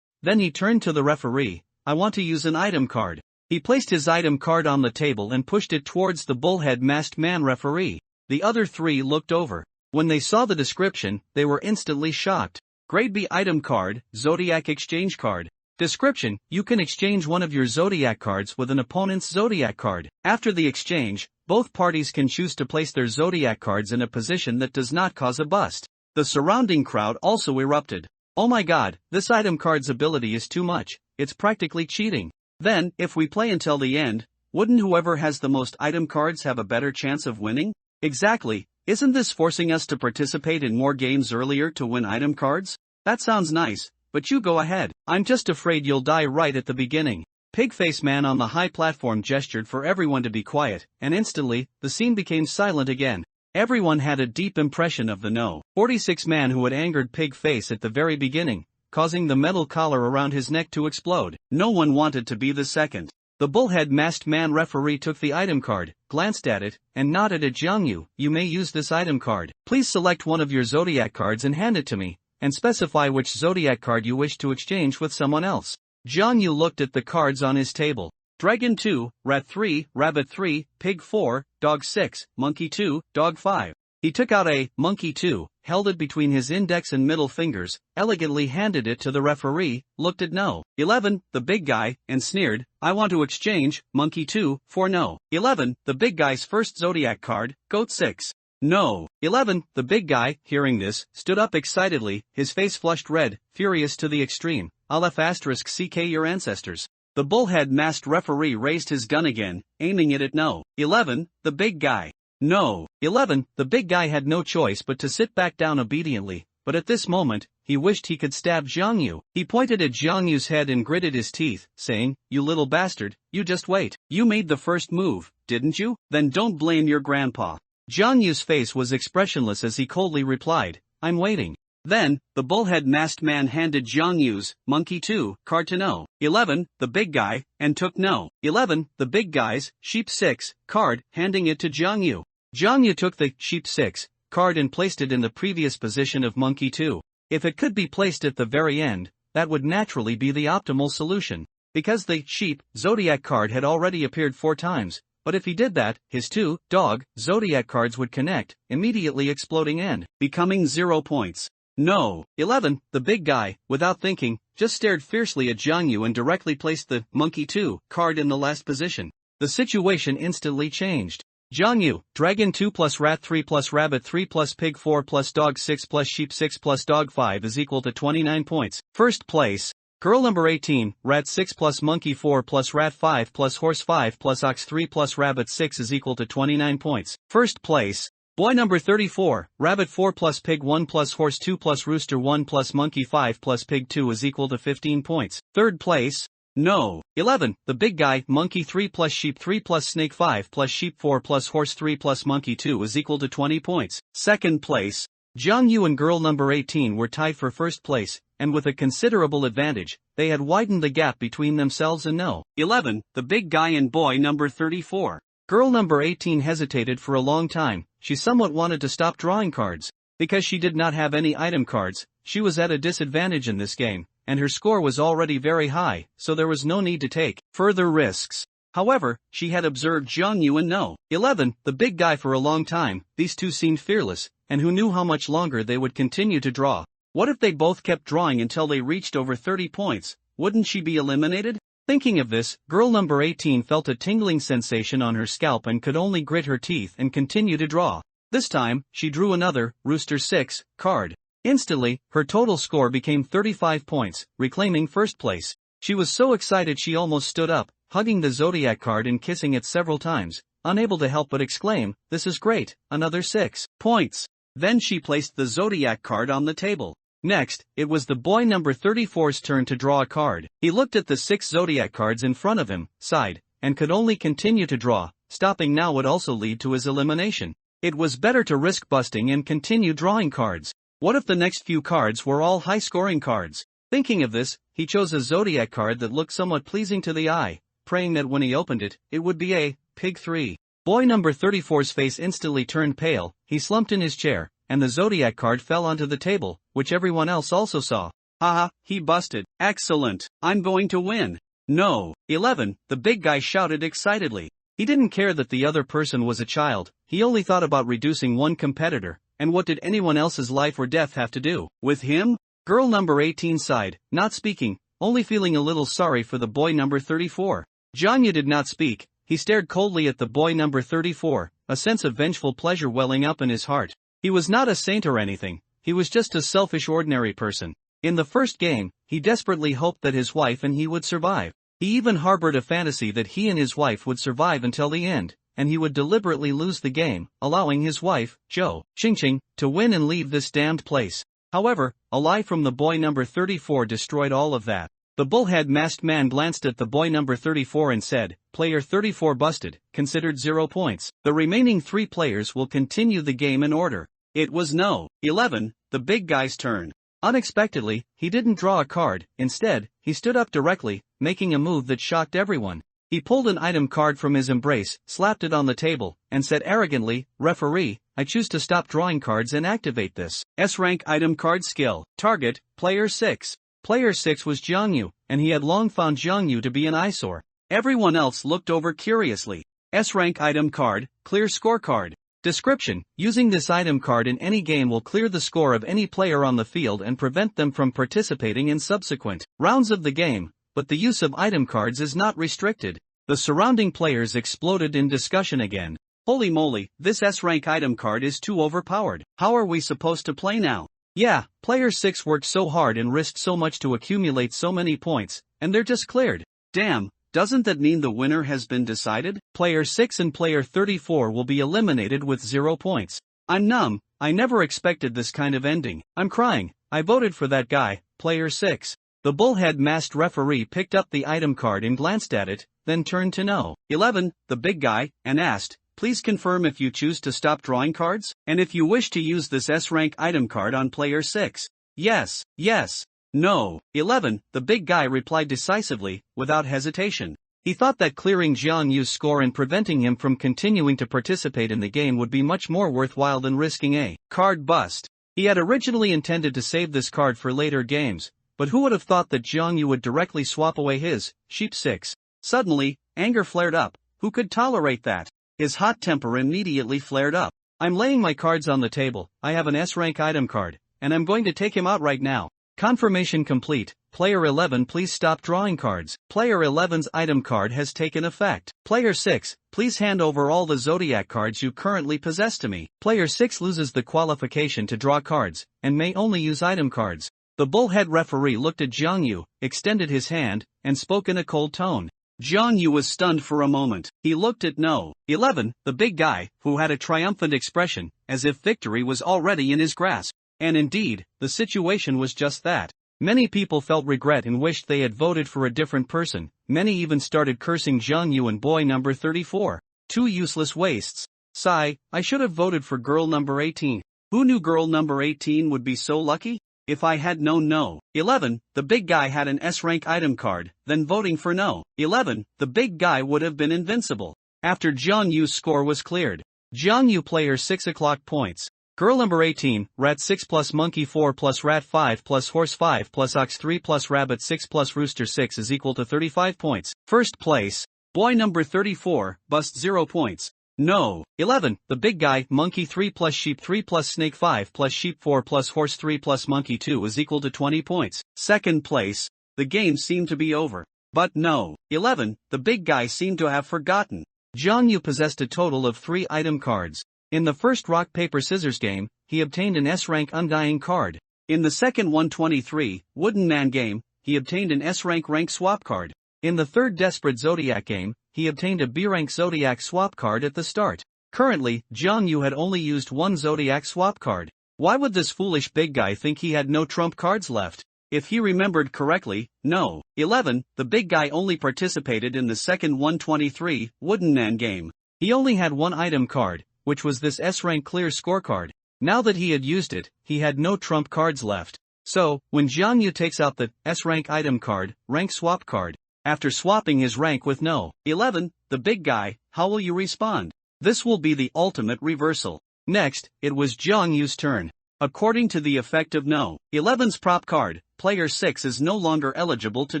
Then he turned to the referee. "I want to use an item card." He placed his item card on the table and pushed it towards the bullhead masked man referee. The other 3 looked over. When they saw the description, they were instantly shocked. Grade B item card, Zodiac exchange card. Description: you can exchange one of your Zodiac cards with an opponent's Zodiac card. After the exchange, both parties can choose to place their Zodiac cards in a position that does not cause a bust. The surrounding crowd also erupted. "Oh my god, this item card's ability is too much, it's practically cheating." Then, if we play until the end, wouldn't whoever has the most item cards have a better chance of winning? Exactly, isn't this forcing us to participate in more games earlier to win item cards? That sounds nice, but you go ahead. I'm just afraid you'll die right at the beginning. Pigface Man on the high platform gestured for everyone to be quiet, and instantly, the scene became silent again. Everyone had a deep impression of the No. 46 man who had angered Pigface at the very beginning, causing the metal collar around his neck to explode. No one wanted to be the second. The bullhead masked man referee took the item card, glanced at it, and nodded at Jiang Yu. "You may use this item card. Please select one of your Zodiac cards and hand it to me, and specify which Zodiac card you wish to exchange with someone else." Jiang Yu looked at the cards on his table. Dragon 2, Rat 3, Rabbit 3, Pig 4, Dog 6, Monkey 2, Dog 5. He took out a Monkey 2, held it between his index and middle fingers, elegantly handed it to the referee, looked at No. 11, the big guy, and sneered, "I want to exchange Monkey 2 for No. 11, the big guy's first Zodiac card, Goat 6. No. 11, the big guy, hearing this, stood up excitedly, his face flushed red, furious to the extreme. Aleph asterisk CK your ancestors. The bullhead masked referee raised his gun again, aiming it at No. 11, the big guy. No. 11, the big guy had no choice but to sit back down obediently, but at this moment, he wished he could stab Jiang Yu. He pointed at Jiang Yu's head and gritted his teeth, saying, "You little bastard, you just wait. You made the first move, didn't you? Then don't blame your grandpa." Jiang Yu's face was expressionless as he coldly replied, "I'm waiting." Then, the bullhead masked man handed Jiang Yu's Monkey 2 card to No. 11, the big guy, and took No. 11, the big guy's Sheep 6 card, handing it to Jiang Yu. Jiang Yu took the Sheep 6 card and placed it in the previous position of Monkey 2. If it could be placed at the very end, that would naturally be the optimal solution. Because the Sheep Zodiac card had already appeared 4 times, but if he did that, his 2 Dog Zodiac cards would connect, immediately exploding and becoming 0 points. No. 11, the big guy, without thinking, just stared fiercely at Jiang Yu and directly placed the Monkey 2 card in the last position. The situation instantly changed. Jiang Yu, Dragon 2 plus Rat 3 plus Rabbit 3 plus Pig 4 plus Dog 6 plus Sheep 6 plus Dog 5 is equal to 29 points. First place. Girl number 18, Rat 6 plus Monkey 4 plus Rat 5 plus Horse 5 plus Ox 3 plus Rabbit 6 is equal to 29 points. First place. Boy number 34, Rabbit 4 plus Pig 1 plus Horse 2 plus Rooster 1 plus Monkey 5 plus Pig 2 is equal to 15 points. Third place. No. 11, the big guy, Monkey 3 plus Sheep 3 plus Snake 5 plus Sheep 4 plus Horse 3 plus Monkey 2 is equal to 20 points. Second place. Jiang Yu and girl number 18 were tied for first place, and with a considerable advantage, they had widened the gap between themselves and No. 11, the big guy and boy number 34. Girl number 18 hesitated for a long time. She somewhat wanted to stop drawing cards. Because she did not have any item cards, she was at a disadvantage in this game, and her score was already very high, so there was no need to take further risks. However, she had observed Jiang Yu and No. 11, the big guy for a long time. These two seemed fearless, and who knew how much longer they would continue to draw. What if they both kept drawing until they reached over 30 points? Wouldn't she be eliminated? Thinking of this, girl number 18 felt a tingling sensation on her scalp and could only grit her teeth and continue to draw. This time, she drew another, Rooster 6, card. Instantly, her total score became 35 points, reclaiming first place. She was so excited she almost stood up, hugging the zodiac card and kissing it several times, unable to help but exclaim, "This is great, another 6 points." Then she placed the zodiac card on the table. Next, it was the boy number 34's turn to draw a card. He looked at the 6 zodiac cards in front of him, sighed, and could only continue to draw. Stopping now would also lead to his elimination. It was better to risk busting and continue drawing cards. What if the next few cards were all high-scoring cards? Thinking of this, he chose a zodiac card that looked somewhat pleasing to the eye, praying that when he opened it, it would be a pig 3. Boy number 34's face instantly turned pale, he slumped in his chair, and the zodiac card fell onto the table, which everyone else also saw. Haha, he busted. Excellent, I'm going to win. No. 11, the big guy shouted excitedly. He didn't care that the other person was a child, he only thought about reducing one competitor, and what did anyone else's life or death have to do with him? Girl number 18 sighed, not speaking, only feeling a little sorry for the boy number 34. Janya did not speak, he stared coldly at the boy number 34, a sense of vengeful pleasure welling up in his heart. He was not a saint or anything, he was just a selfish ordinary person. In the first game, he desperately hoped that his wife and he would survive. He even harbored a fantasy that he and his wife would survive until the end, and he would deliberately lose the game, allowing his wife, Zhou Qingqing, to win and leave this damned place. However, a lie from the boy number 34 destroyed all of that. The bullhead masked man glanced at the boy number 34 and said, "Player 34 busted, considered 0 points. The remaining 3 players will continue the game in order." It was No. 11, the big guy's turn. Unexpectedly, he didn't draw a card, instead, he stood up directly, making a move that shocked everyone. He pulled an item card from his embrace, slapped it on the table, and said arrogantly, "Referee, I choose to stop drawing cards and activate this S-rank item card skill. Target, Player 6. Player 6 was Jiang Yu, and he had long found Jiang Yu to be an eyesore. Everyone else looked over curiously. S-rank item card, clear scorecard. Description: using this item card in any game will clear the score of any player on the field and prevent them from participating in subsequent rounds of the game, but the use of item cards is not restricted. The surrounding players exploded in discussion again. Holy moly, this S-rank item card is too overpowered. How are we supposed to play now? Yeah, player 6 worked so hard and risked so much to accumulate so many points, and they're just cleared. Damn. Doesn't that mean the winner has been decided? Player 6 and player 34 will be eliminated with 0 points. I'm numb, I never expected this kind of ending. I'm crying, I voted for that guy, player 6. The bullhead masked referee picked up the item card and glanced at it, then turned to No. 11, the big guy, and asked, "Please confirm if you choose to stop drawing cards, and if you wish to use this S-rank item card on player 6. Yes, yes. No. 11, the big guy replied decisively, without hesitation. He thought that clearing Jiang Yu's score and preventing him from continuing to participate in the game would be much more worthwhile than risking a card bust. He had originally intended to save this card for later games, but who would have thought that Jiang Yu would directly swap away his sheep 6? Suddenly, anger flared up. Who could tolerate that? His hot temper immediately flared up. "I'm laying my cards on the table, I have an S-rank item card, and I'm going to take him out right now. Confirmation complete. Player 11, please stop drawing cards. Player 11's item card has taken effect. Player 6, please hand over all the zodiac cards you currently possess to me." Player 6 loses the qualification to draw cards, and may only use item cards. The bullhead referee looked at Jiang Yu, extended his hand, and spoke in a cold tone. Jiang Yu was stunned for a moment. He looked at No. 11, the big guy, who had a triumphant expression, as if victory was already in his grasp. And indeed, the situation was just that. Many people felt regret and wished they had voted for a different person. Many even started cursing Jiang Yu and boy number 34. 2 useless wastes. Sigh, I should have voted for girl number 18. Who knew girl number 18 would be so lucky? If I had known No. 11, the big guy had an S-rank item card, then voting for No. 11, the big guy would have been invincible. After Jiang Yu's score was cleared. Jiang Yu player 6 o'clock points. Girl number 18, rat 6 plus monkey 4 plus rat 5 plus horse 5 plus ox 3 plus rabbit 6 plus rooster 6 is equal to 35 points. First place, boy number 34, bust 0 points. No. 11, the big guy, monkey 3 plus sheep 3 plus snake 5 plus sheep 4 plus horse 3 plus monkey 2 is equal to 20 points. Second place, the game seemed to be over. But no. 11, the big guy seemed to have forgotten. Jiang Yu possessed a total of 3 item cards. In the first rock paper scissors game, he obtained an S-rank undying card. In the second 123 wooden man game, he obtained an S-rank rank swap card. In the third desperate zodiac game, he obtained a B-rank zodiac swap card at the start. Currently, Jiang Yu had only used 1 zodiac swap card. Why would this foolish big guy think he had no trump cards left? If he remembered correctly, no. 11, the big guy only participated in the second 123 wooden man game. He only had 1 item card, which was this S-rank clear scorecard. Now that he had used it, he had no trump cards left. So, when Jiang Yu takes out the S-rank item card, rank swap card, after swapping his rank with no. 11, the big guy, how will you respond? This will be the ultimate reversal. Next, it was Jiang Yu's turn. According to the effect of no. 11's prop card, player 6 is no longer eligible to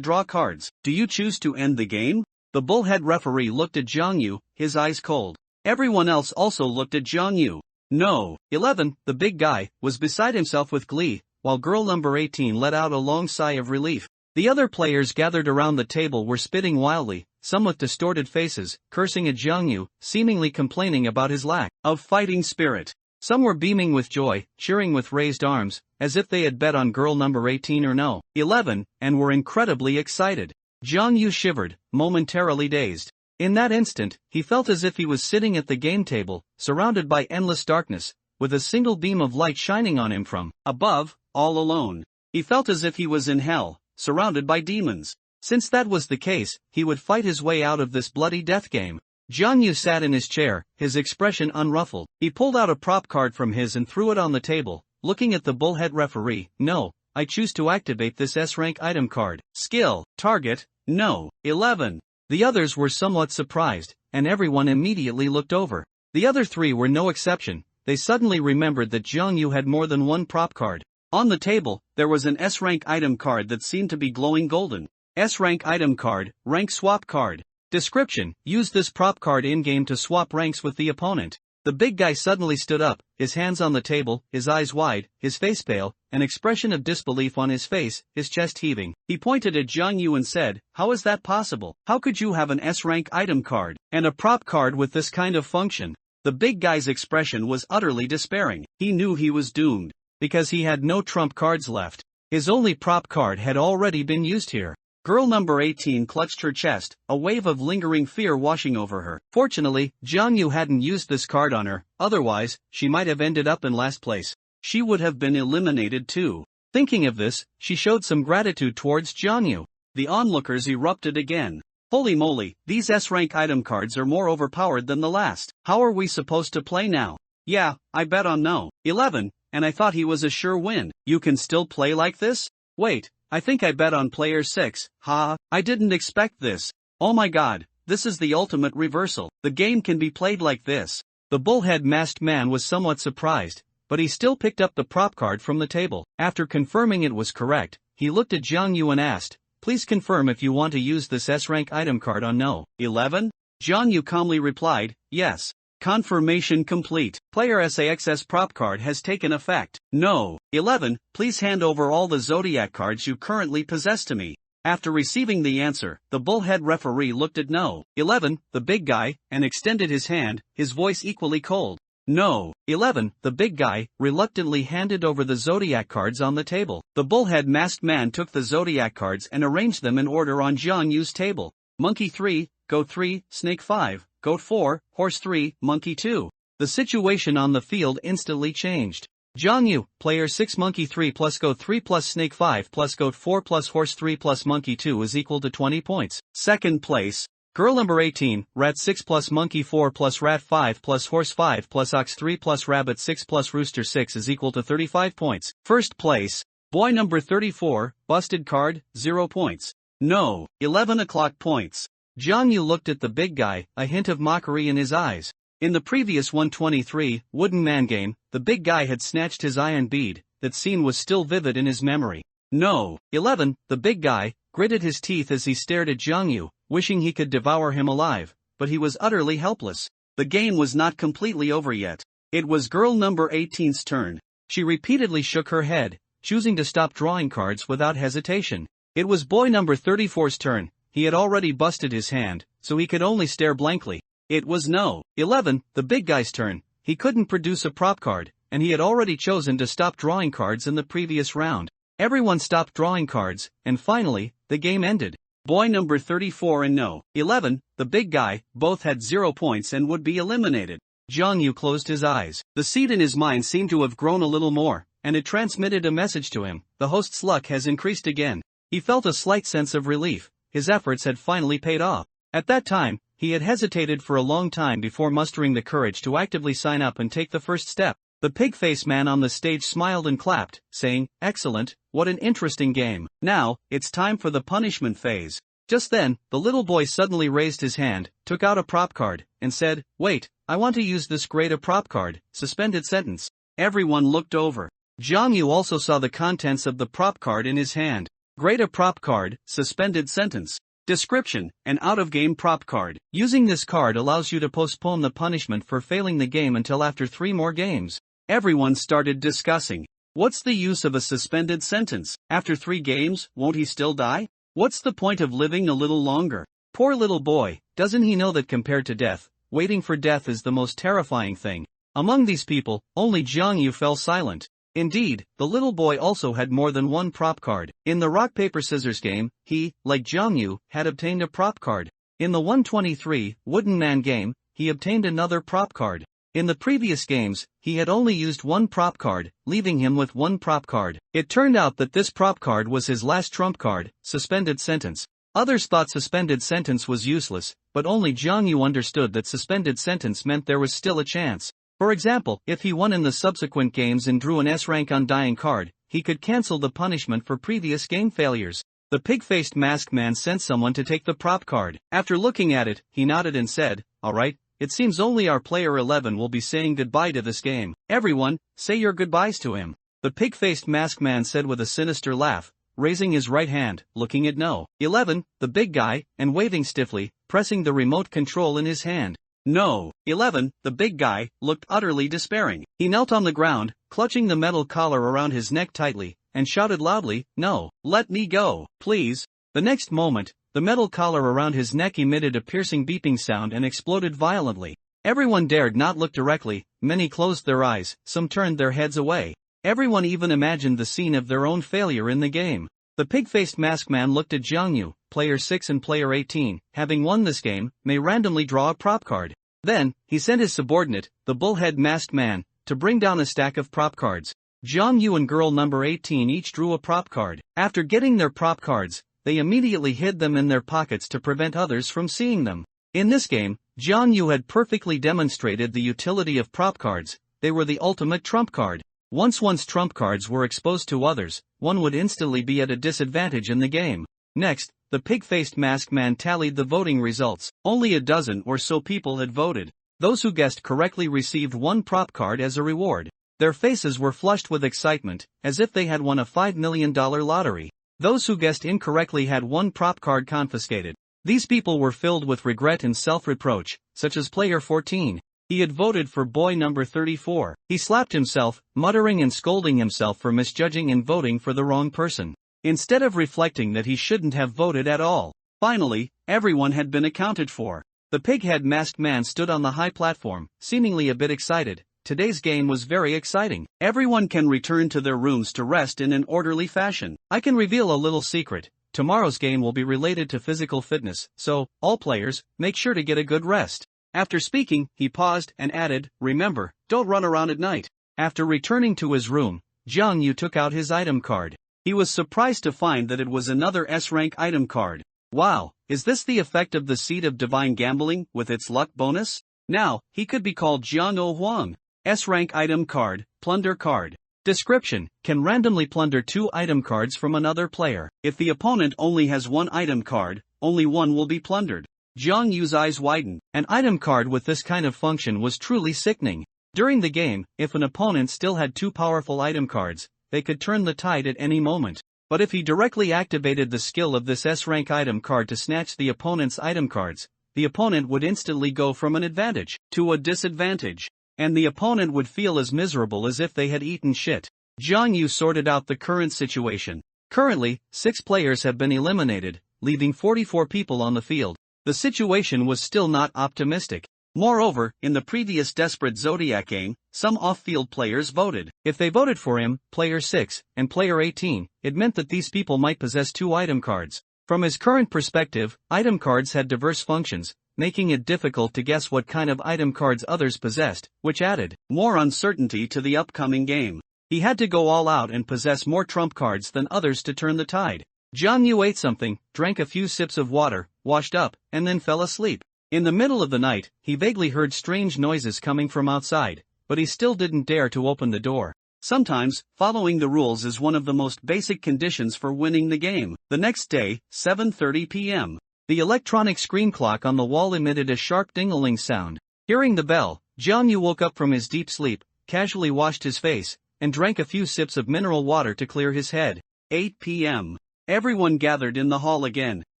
draw cards. Do you choose to end the game? The bullhead referee looked at Jiang Yu, his eyes cold. Everyone else also looked at Jiang Yu. No. 11, the big guy, was beside himself with glee, while girl number 18 let out a long sigh of relief. The other players gathered around the table were spitting wildly, some with distorted faces, cursing at Jiang Yu, seemingly complaining about his lack of fighting spirit. Some were beaming with joy, cheering with raised arms, as if they had bet on girl number 18 or no. 11, and were incredibly excited. Jiang Yu shivered, momentarily dazed. In that instant, he felt as if he was sitting at the game table, surrounded by endless darkness, with a single beam of light shining on him from above, all alone. He felt as if he was in hell, surrounded by demons. Since that was the case, he would fight his way out of this bloody death game. Jiang Yu sat in his chair, his expression unruffled. He pulled out a prop card from his and threw it on the table, looking at the bullhead referee. No, I choose to activate this S-rank item card. Skill, target, no. 11. The others were somewhat surprised, and everyone immediately looked over. The other 3 were no exception. They suddenly remembered that Jiang Yu had more than 1 prop card. On the table, there was an S-rank item card that seemed to be glowing golden. S-rank item card, rank swap card. Description: use this prop card in-game to swap ranks with the opponent. The big guy suddenly stood up, his hands on the table, his eyes wide, his face pale, an expression of disbelief on his face, his chest heaving. He pointed at Jiang Yu and said, "How is that possible? How could you have an S-rank item card and a prop card with this kind of function?" The big guy's expression was utterly despairing. He knew he was doomed, because he had no trump cards left. His only prop card had already been used here. Girl number 18 clutched her chest, a wave of lingering fear washing over her. Fortunately, Jiang Yu hadn't used this card on her, otherwise, she might have ended up in last place. She would have been eliminated too. Thinking of this, she showed some gratitude towards Jiang Yu. The onlookers erupted again. Holy moly, these S-rank item cards are more overpowered than the last. How are we supposed to play now? Yeah, I bet on no. 11, and I thought he was a sure win. You can still play like this? Wait. I think I bet on player 6, I didn't expect this. Oh my god, this is the ultimate reversal. The game can be played like this. The bullhead masked man was somewhat surprised, but he still picked up the prop card from the table. After confirming it was correct, he looked at Jiang Yu and asked, "Please confirm if you want to use this S-rank item card on no. 11? Jiang Yu calmly replied, "Yes." Confirmation complete. Player SAXS prop card has taken effect. No. 11, please hand over all the zodiac cards you currently possess to me. After receiving the answer, the bullhead referee looked at no. 11, the big guy, and extended his hand, his voice equally cold. No. 11, the big guy, reluctantly handed over the zodiac cards on the table. The bullhead masked man took the zodiac cards and arranged them in order on Jiang Yu's table. Monkey 3, Goat 3, Snake 5. Goat 4, Horse 3, Monkey 2. The situation on the field instantly changed. Jiang Yu, player 6 Monkey 3 plus Goat 3 plus Snake 5 plus Goat 4 plus Horse 3 plus Monkey 2 is equal to 20 points. Second place, girl number 18, Rat 6 plus Monkey 4 plus Rat 5 plus Horse 5 plus Ox 3 plus Rabbit 6 plus Rooster 6 is equal to 35 points. First place, boy number 34, Busted card, 0 points. No, 11 o'clock points. Jiang Yu looked at the big guy, a hint of mockery in his eyes. In the previous 123 wooden man game, the big guy had snatched his iron bead. That scene was still vivid in his memory. No. 11. The big guy gritted his teeth as he stared at Jiangyu, wishing he could devour him alive, but he was utterly helpless. The game was not completely over yet. It was girl number 18's turn. She repeatedly shook her head, choosing to stop drawing cards without hesitation. It was boy number 34's turn. He had already busted his hand, so he could only stare blankly. It was no. 11. The big guy's turn. He couldn't produce a prop card, and he had already chosen to stop drawing cards in the previous round. Everyone stopped drawing cards, and finally, the game ended. Boy number 34 and no. 11, the big guy, both had 0 points and would be eliminated. Jiangyu closed his eyes. The seed in his mind seemed to have grown a little more, and it transmitted a message to him. The host's luck has increased again. He felt a slight sense of relief. His efforts had finally paid off. At that time, he had hesitated for a long time before mustering the courage to actively sign up and take the first step. The pig-faced man on the stage smiled and clapped, saying, "Excellent, what an interesting game. Now, it's time for the punishment phase." Just then, the little boy suddenly raised his hand, took out a prop card, and said, "Wait, I want to use this grade a prop card, suspended sentence." Everyone looked over. Jiangyu also saw the contents of the prop card in his hand. Grade a prop card, suspended sentence. Description: an out-of-game prop card. Using this card allows you to postpone the punishment for failing the game until after 3 more games. Everyone started discussing. What's the use of a suspended sentence? After 3 games, won't he still die? What's the point of living a little longer? Poor little boy, doesn't he know that compared to death, waiting for death is the most terrifying thing? Among these people, only Jiangyu fell silent. Indeed, the little boy also had more than one prop card. In the rock-paper-scissors game, he, like Jiangyu, had obtained a prop card. In the 123 Wooden Man game, he obtained another prop card. In the previous games, he had only used one prop card, leaving him with one prop card. It turned out that this prop card was his last trump card, suspended sentence. Others thought suspended sentence was useless, but only Jiangyu understood that suspended sentence meant there was still a chance. For example, if he won in the subsequent games and drew an S-rank undying card, he could cancel the punishment for previous game failures. The pig-faced masked man sent someone to take the prop card. After looking at it, he nodded and said, "All right. It seems only our player 11 will be saying goodbye to this game. Everyone, say your goodbyes to him." The pig-faced masked man said with a sinister laugh, raising his right hand, looking at No. 11, the big guy, and waving stiffly, pressing the remote control in his hand. No. 11, the big guy, looked utterly despairing. He knelt on the ground, clutching the metal collar around his neck tightly, and shouted loudly, "No, let me go, please." The next moment, the metal collar around his neck emitted a piercing beeping sound and exploded violently. Everyone dared not look directly, many closed their eyes, some turned their heads away. Everyone even imagined the scene of their own failure in the game. The pig-faced masked man looked at Jiangyu. Player 6 and player 18, having won this game, may randomly draw a prop card. Then, he sent his subordinate, the bullhead masked man, to bring down a stack of prop cards. Jiangyu and girl number 18 each drew a prop card. After getting their prop cards, they immediately hid them in their pockets to prevent others from seeing them. In this game, Jiangyu had perfectly demonstrated the utility of prop cards. They were the ultimate trump card. Once trump cards were exposed to others, one would instantly be at a disadvantage in the game. Next, the pig-faced masked man tallied the voting results. Only a dozen or so people had voted. Those who guessed correctly received one prop card as a reward. Their faces were flushed with excitement, as if they had won a $5 million lottery. Those who guessed incorrectly had one prop card confiscated. These people were filled with regret and self-reproach, such as player 14. He had voted for boy number 34. He slapped himself, muttering and scolding himself for misjudging and voting for the wrong person, instead of reflecting that he shouldn't have voted at all. Finally, everyone had been accounted for. The pig-head masked man stood on the high platform, seemingly a bit excited. Today's game was very exciting. Everyone can return to their rooms to rest in an orderly fashion. I can reveal a little secret. Tomorrow's game will be related to physical fitness, so, all players, make sure to get a good rest. After speaking, he paused and added, "Remember, don't run around at night." After returning to his room, Jiangyu took out his item card. He was surprised to find that it was another S-rank item card. Wow, is this the effect of the Seed of Divine Gambling, with its luck bonus? Now, he could be called Jiang Huang. S-rank item card, plunder card. Description: can randomly plunder 2 item cards from another player. If the opponent only has 1 item card, only one will be plundered. Jiang Yu's eyes widened. An item card with this kind of function was truly sickening. During the game, if an opponent still had 2 powerful item cards, they could turn the tide at any moment. But if he directly activated the skill of this S-rank item card to snatch the opponent's item cards, the opponent would instantly go from an advantage to a disadvantage, and the opponent would feel as miserable as if they had eaten shit. Jiang Yu sorted out the current situation. Currently, 6 players have been eliminated, leaving 44 people on the field. The situation was still not optimistic. Moreover, in the previous Desperate Zodiac game, some off-field players voted. If they voted for him, player 6, and player 18, it meant that these people might possess 2 item cards. From his current perspective, item cards had diverse functions, making it difficult to guess what kind of item cards others possessed, which added more uncertainty to the upcoming game. He had to go all out and possess more trump cards than others to turn the tide. Jiang Yu ate something, drank a few sips of water, washed up, and then fell asleep. In the middle of the night, he vaguely heard strange noises coming from outside, but he still didn't dare to open the door. Sometimes, following the rules is one of the most basic conditions for winning the game. The next day, 7:30 p.m. The electronic screen clock on the wall emitted a sharp ding-a-ling sound. Hearing the bell, Jiang Yu woke up from his deep sleep, casually washed his face, and drank a few sips of mineral water to clear his head. 8 p.m. Everyone gathered in the hall again.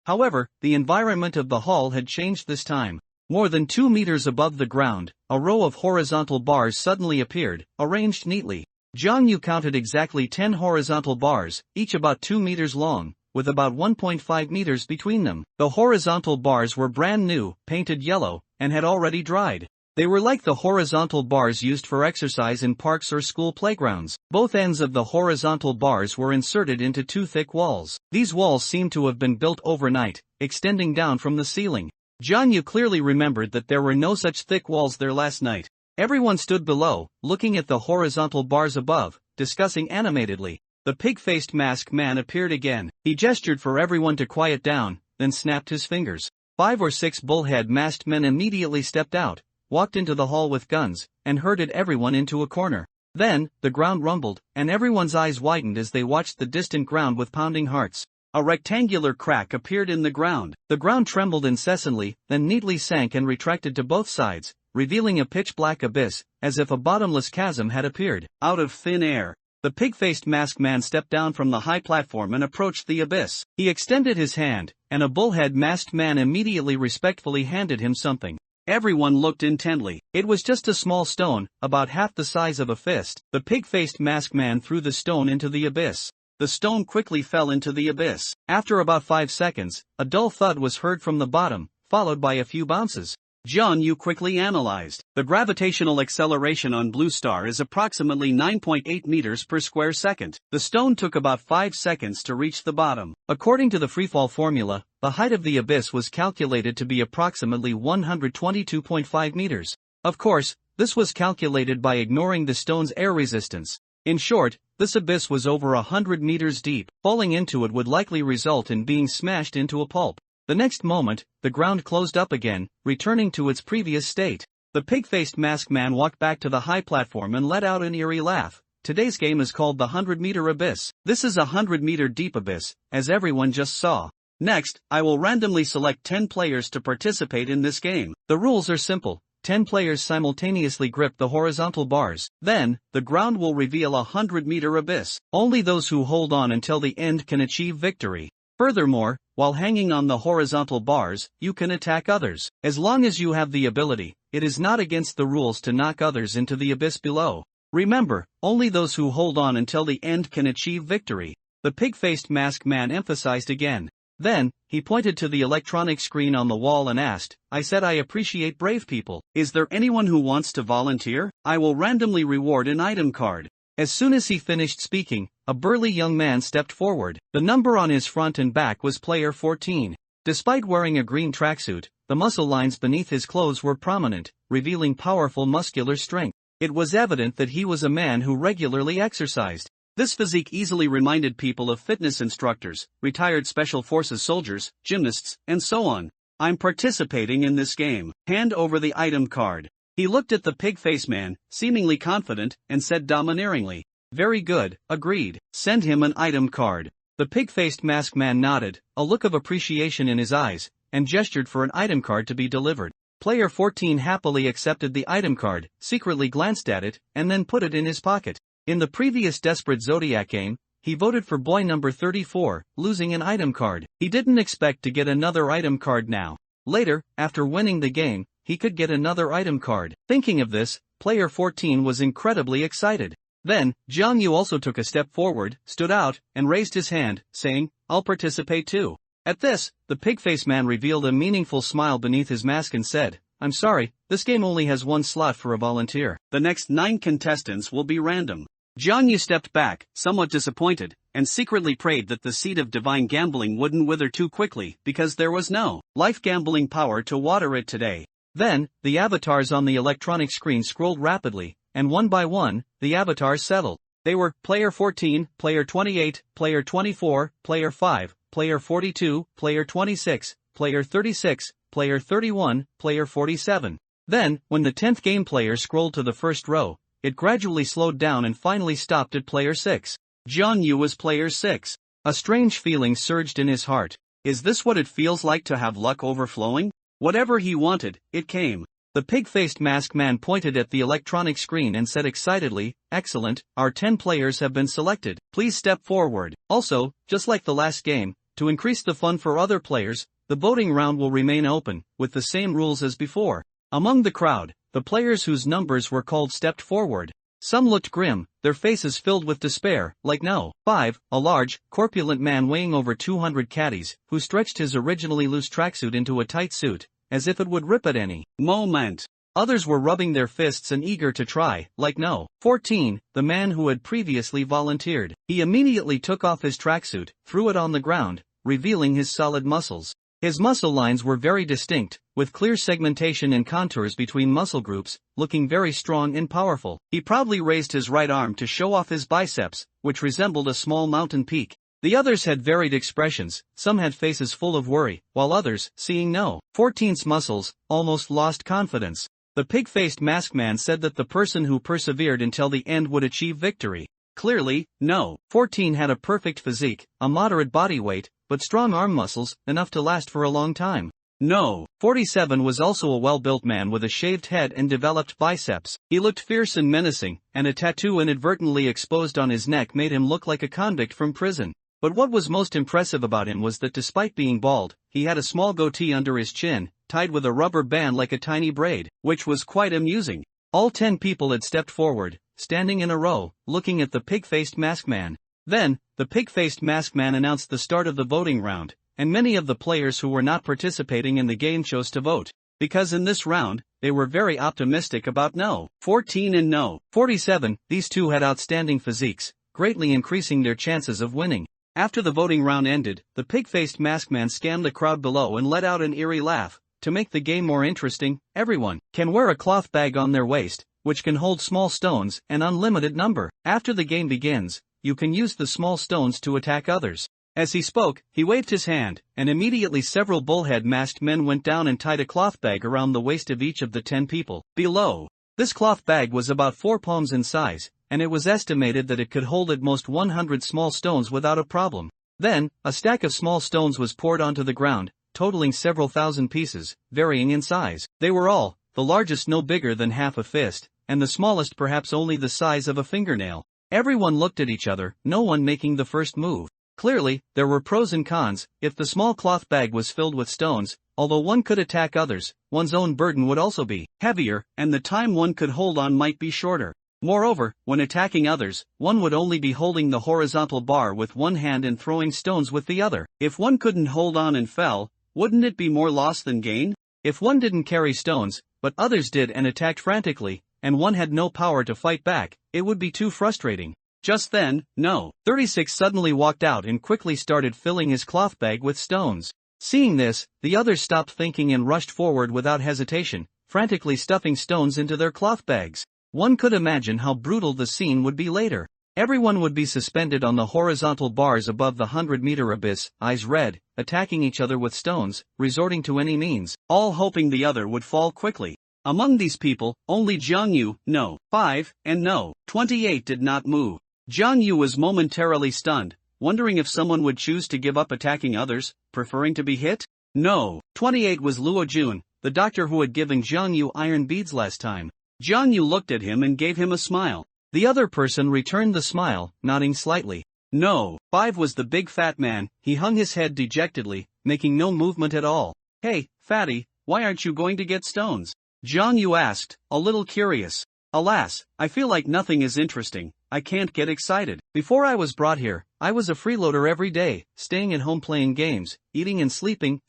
However, the environment of the hall had changed this time. More than 2 meters above the ground, a row of horizontal bars suddenly appeared, arranged neatly. Jiang Yu counted exactly 10 horizontal bars, each about 2 meters long, with about 1.5 meters between them. The horizontal bars were brand new, painted yellow, and had already dried. They were like the horizontal bars used for exercise in parks or school playgrounds. Both ends of the horizontal bars were inserted into 2 thick walls. These walls seemed to have been built overnight, extending down from the ceiling. Jiang Yu clearly remembered that there were no such thick walls there last night. Everyone stood below, looking at the horizontal bars above, discussing animatedly. The pig-faced masked man appeared again. He gestured for everyone to quiet down, then snapped his fingers. 5 or 6 bullhead masked men immediately stepped out, walked into the hall with guns, and herded everyone into a corner. Then, the ground rumbled, and everyone's eyes widened as they watched the distant ground with pounding hearts. A rectangular crack appeared in the ground. The ground trembled incessantly, then neatly sank and retracted to both sides, revealing a pitch-black abyss, as if a bottomless chasm had appeared. Out of thin air, the pig-faced masked man stepped down from the high platform and approached the abyss. He extended his hand, and a bullhead masked man immediately respectfully handed him something. Everyone looked intently. It was just a small stone, about half the size of a fist. The pig-faced masked man threw the stone into the abyss. The stone quickly fell into the abyss. After about 5 seconds, a dull thud was heard from the bottom, followed by a few bounces. Jiang Yu quickly analyzed. The gravitational acceleration on Blue Star is approximately 9.8 meters per square second. The stone took about 5 seconds to reach the bottom. According to the freefall formula, the height of the abyss was calculated to be approximately 122.5 meters. Of course, this was calculated by ignoring the stone's air resistance. In short, this abyss was over 100 meters deep. Falling into it would likely result in being smashed into a pulp. The next moment, the ground closed up again, returning to its previous state. The pig-faced masked man walked back to the high platform and let out an eerie laugh. Today's game is called the 100-meter abyss. This is a 100-meter deep abyss, as everyone just saw. Next, I will randomly select 10 players to participate in this game. The rules are simple. 10 players simultaneously grip the horizontal bars. Then, the ground will reveal a 100-meter abyss. Only those who hold on until the end can achieve victory. Furthermore, while hanging on the horizontal bars, you can attack others. As long as you have the ability, it is not against the rules to knock others into the abyss below. Remember, only those who hold on until the end can achieve victory. The pig-faced masked man emphasized again. Then, he pointed to the electronic screen on the wall and asked, I said I appreciate brave people. Is there anyone who wants to volunteer? I will randomly reward an item card. As soon as he finished speaking, a burly young man stepped forward. The number on his front and back was player 14. Despite wearing a green tracksuit, the muscle lines beneath his clothes were prominent, revealing powerful muscular strength. It was evident that he was a man who regularly exercised. This physique easily reminded people of fitness instructors, retired special forces soldiers, gymnasts, and so on. I'm participating in this game. Hand over the item card. He looked at the pig-faced man, seemingly confident, and said domineeringly, Very good, agreed. Send him an item card. The pig-faced masked man nodded, a look of appreciation in his eyes, and gestured for an item card to be delivered. Player 14 happily accepted the item card, secretly glanced at it, and then put it in his pocket. In the previous Desperate Zodiac game, he voted for boy number 34, losing an item card. He didn't expect to get another item card now. Later, after winning the game, he could get another item card. Thinking of this, player 14 was incredibly excited. Then, Jiang Yu also took a step forward, stood out, and raised his hand, saying, "I'll participate too." At this, the pig-faced man revealed a meaningful smile beneath his mask and said, "I'm sorry, this game only has one slot for a volunteer. The next 9 contestants will be random." Jiang Yu stepped back, somewhat disappointed, and secretly prayed that the seed of divine gambling wouldn't wither too quickly because there was no life gambling power to water it today. Then, the avatars on the electronic screen scrolled rapidly, and one by one, the avatars settled. They were player 14, player 28, player 24, player 5, player 42, player 26, player 36, player 31, player 47. Then, when the 10th game player scrolled to the first row, it gradually slowed down and finally stopped at player 6. Jiang Yu was player 6. A strange feeling surged in his heart. Is this what it feels like to have luck overflowing? Whatever he wanted, it came. The pig-faced masked man pointed at the electronic screen and said excitedly, "Excellent, our 10 players have been selected. Please step forward." Also, just like the last game, to increase the fun for other players, the voting round will remain open, with the same rules as before. Among the crowd, the players whose numbers were called stepped forward. Some looked grim, their faces filled with despair, like No. 5, a large, corpulent man weighing over 200 caddies, who stretched his originally loose tracksuit into a tight suit, as if it would rip at any moment. Others were rubbing their fists and eager to try, like No. 14, the man who had previously volunteered. He immediately took off his tracksuit, threw it on the ground, revealing his solid muscles. His muscle lines were very distinct, with clear segmentation and contours between muscle groups, looking very strong and powerful. He proudly raised his right arm to show off his biceps, which resembled a small mountain peak. The others had varied expressions, some had faces full of worry, while others, seeing No. 14's muscles, almost lost confidence. The pig-faced masked man said that the person who persevered until the end would achieve victory. Clearly, No. 14 had a perfect physique, a moderate body weight, but strong arm muscles, enough to last for a long time. No. 47 was also a well-built man with a shaved head and developed biceps. He looked fierce and menacing, and a tattoo inadvertently exposed on his neck made him look like a convict from prison. But what was most impressive about him was that despite being bald, he had a small goatee under his chin, tied with a rubber band like a tiny braid, which was quite amusing. All 10 people had stepped forward, standing in a row, looking at the pig-faced masked man. Then, the pig-faced masked man announced the start of the voting round, and many of the players who were not participating in the game chose to vote, because in this round, they were very optimistic about No. 14 and No. 47. These two had outstanding physiques, greatly increasing their chances of winning. After the voting round ended, the pig-faced masked man scanned the crowd below and let out an eerie laugh. To make the game more interesting, everyone can wear a cloth bag on their waist, which can hold small stones, an unlimited number. After the game begins, you can use the small stones to attack others. As he spoke, he waved his hand, and immediately several bullhead masked men went down and tied a cloth bag around the waist of each of the 10 people below. This cloth bag was about 4 palms in size, and it was estimated that it could hold at most 100 small stones without a problem. Then, a stack of small stones was poured onto the ground, totaling several thousand pieces, varying in size. They were all, the largest no bigger than half a fist, and the smallest perhaps only the size of a fingernail. Everyone looked at each other, no one making the first move. Clearly, there were pros and cons. If the small cloth bag was filled with stones, although one could attack others, one's own burden would also be heavier, and the time one could hold on might be shorter. Moreover, when attacking others, one would only be holding the horizontal bar with one hand and throwing stones with the other. If one couldn't hold on and fell, wouldn't it be more loss than gain? If one didn't carry stones, but others did and attacked frantically, and one had no power to fight back, it would be too frustrating. Just then, No. 36 suddenly walked out and quickly started filling his cloth bag with stones. Seeing this, the others stopped thinking and rushed forward without hesitation, frantically stuffing stones into their cloth bags. One could imagine how brutal the scene would be later. Everyone would be suspended on the horizontal bars above the 100-meter abyss, eyes red, attacking each other with stones, resorting to any means, all hoping the other would fall quickly. Among these people, only Jiang Yu, No. 5, and No. 28 did not move. Jiang Yu was momentarily stunned, wondering if someone would choose to give up attacking others, preferring to be hit. No. 28 was Luo Jun, the doctor who had given Jiang Yu iron beads last time. Jiang Yu looked at him and gave him a smile. The other person returned the smile, nodding slightly. No. 5 was the big fat man. He hung his head dejectedly, making no movement at all. Hey, fatty, why aren't you going to get stones? Jiang Yu asked, a little curious. Alas, I feel like nothing is interesting. I can't get excited. Before I was brought here, I was a freeloader every day, staying at home playing games, eating and sleeping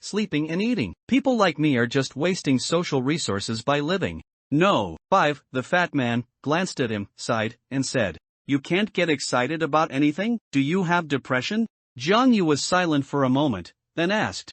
and eating. People like me are just wasting social resources by living. No. 5, the fat man, glanced at him, sighed, and said, you can't get excited about anything? Do you have depression? Jiang Yu was silent for a moment, then asked,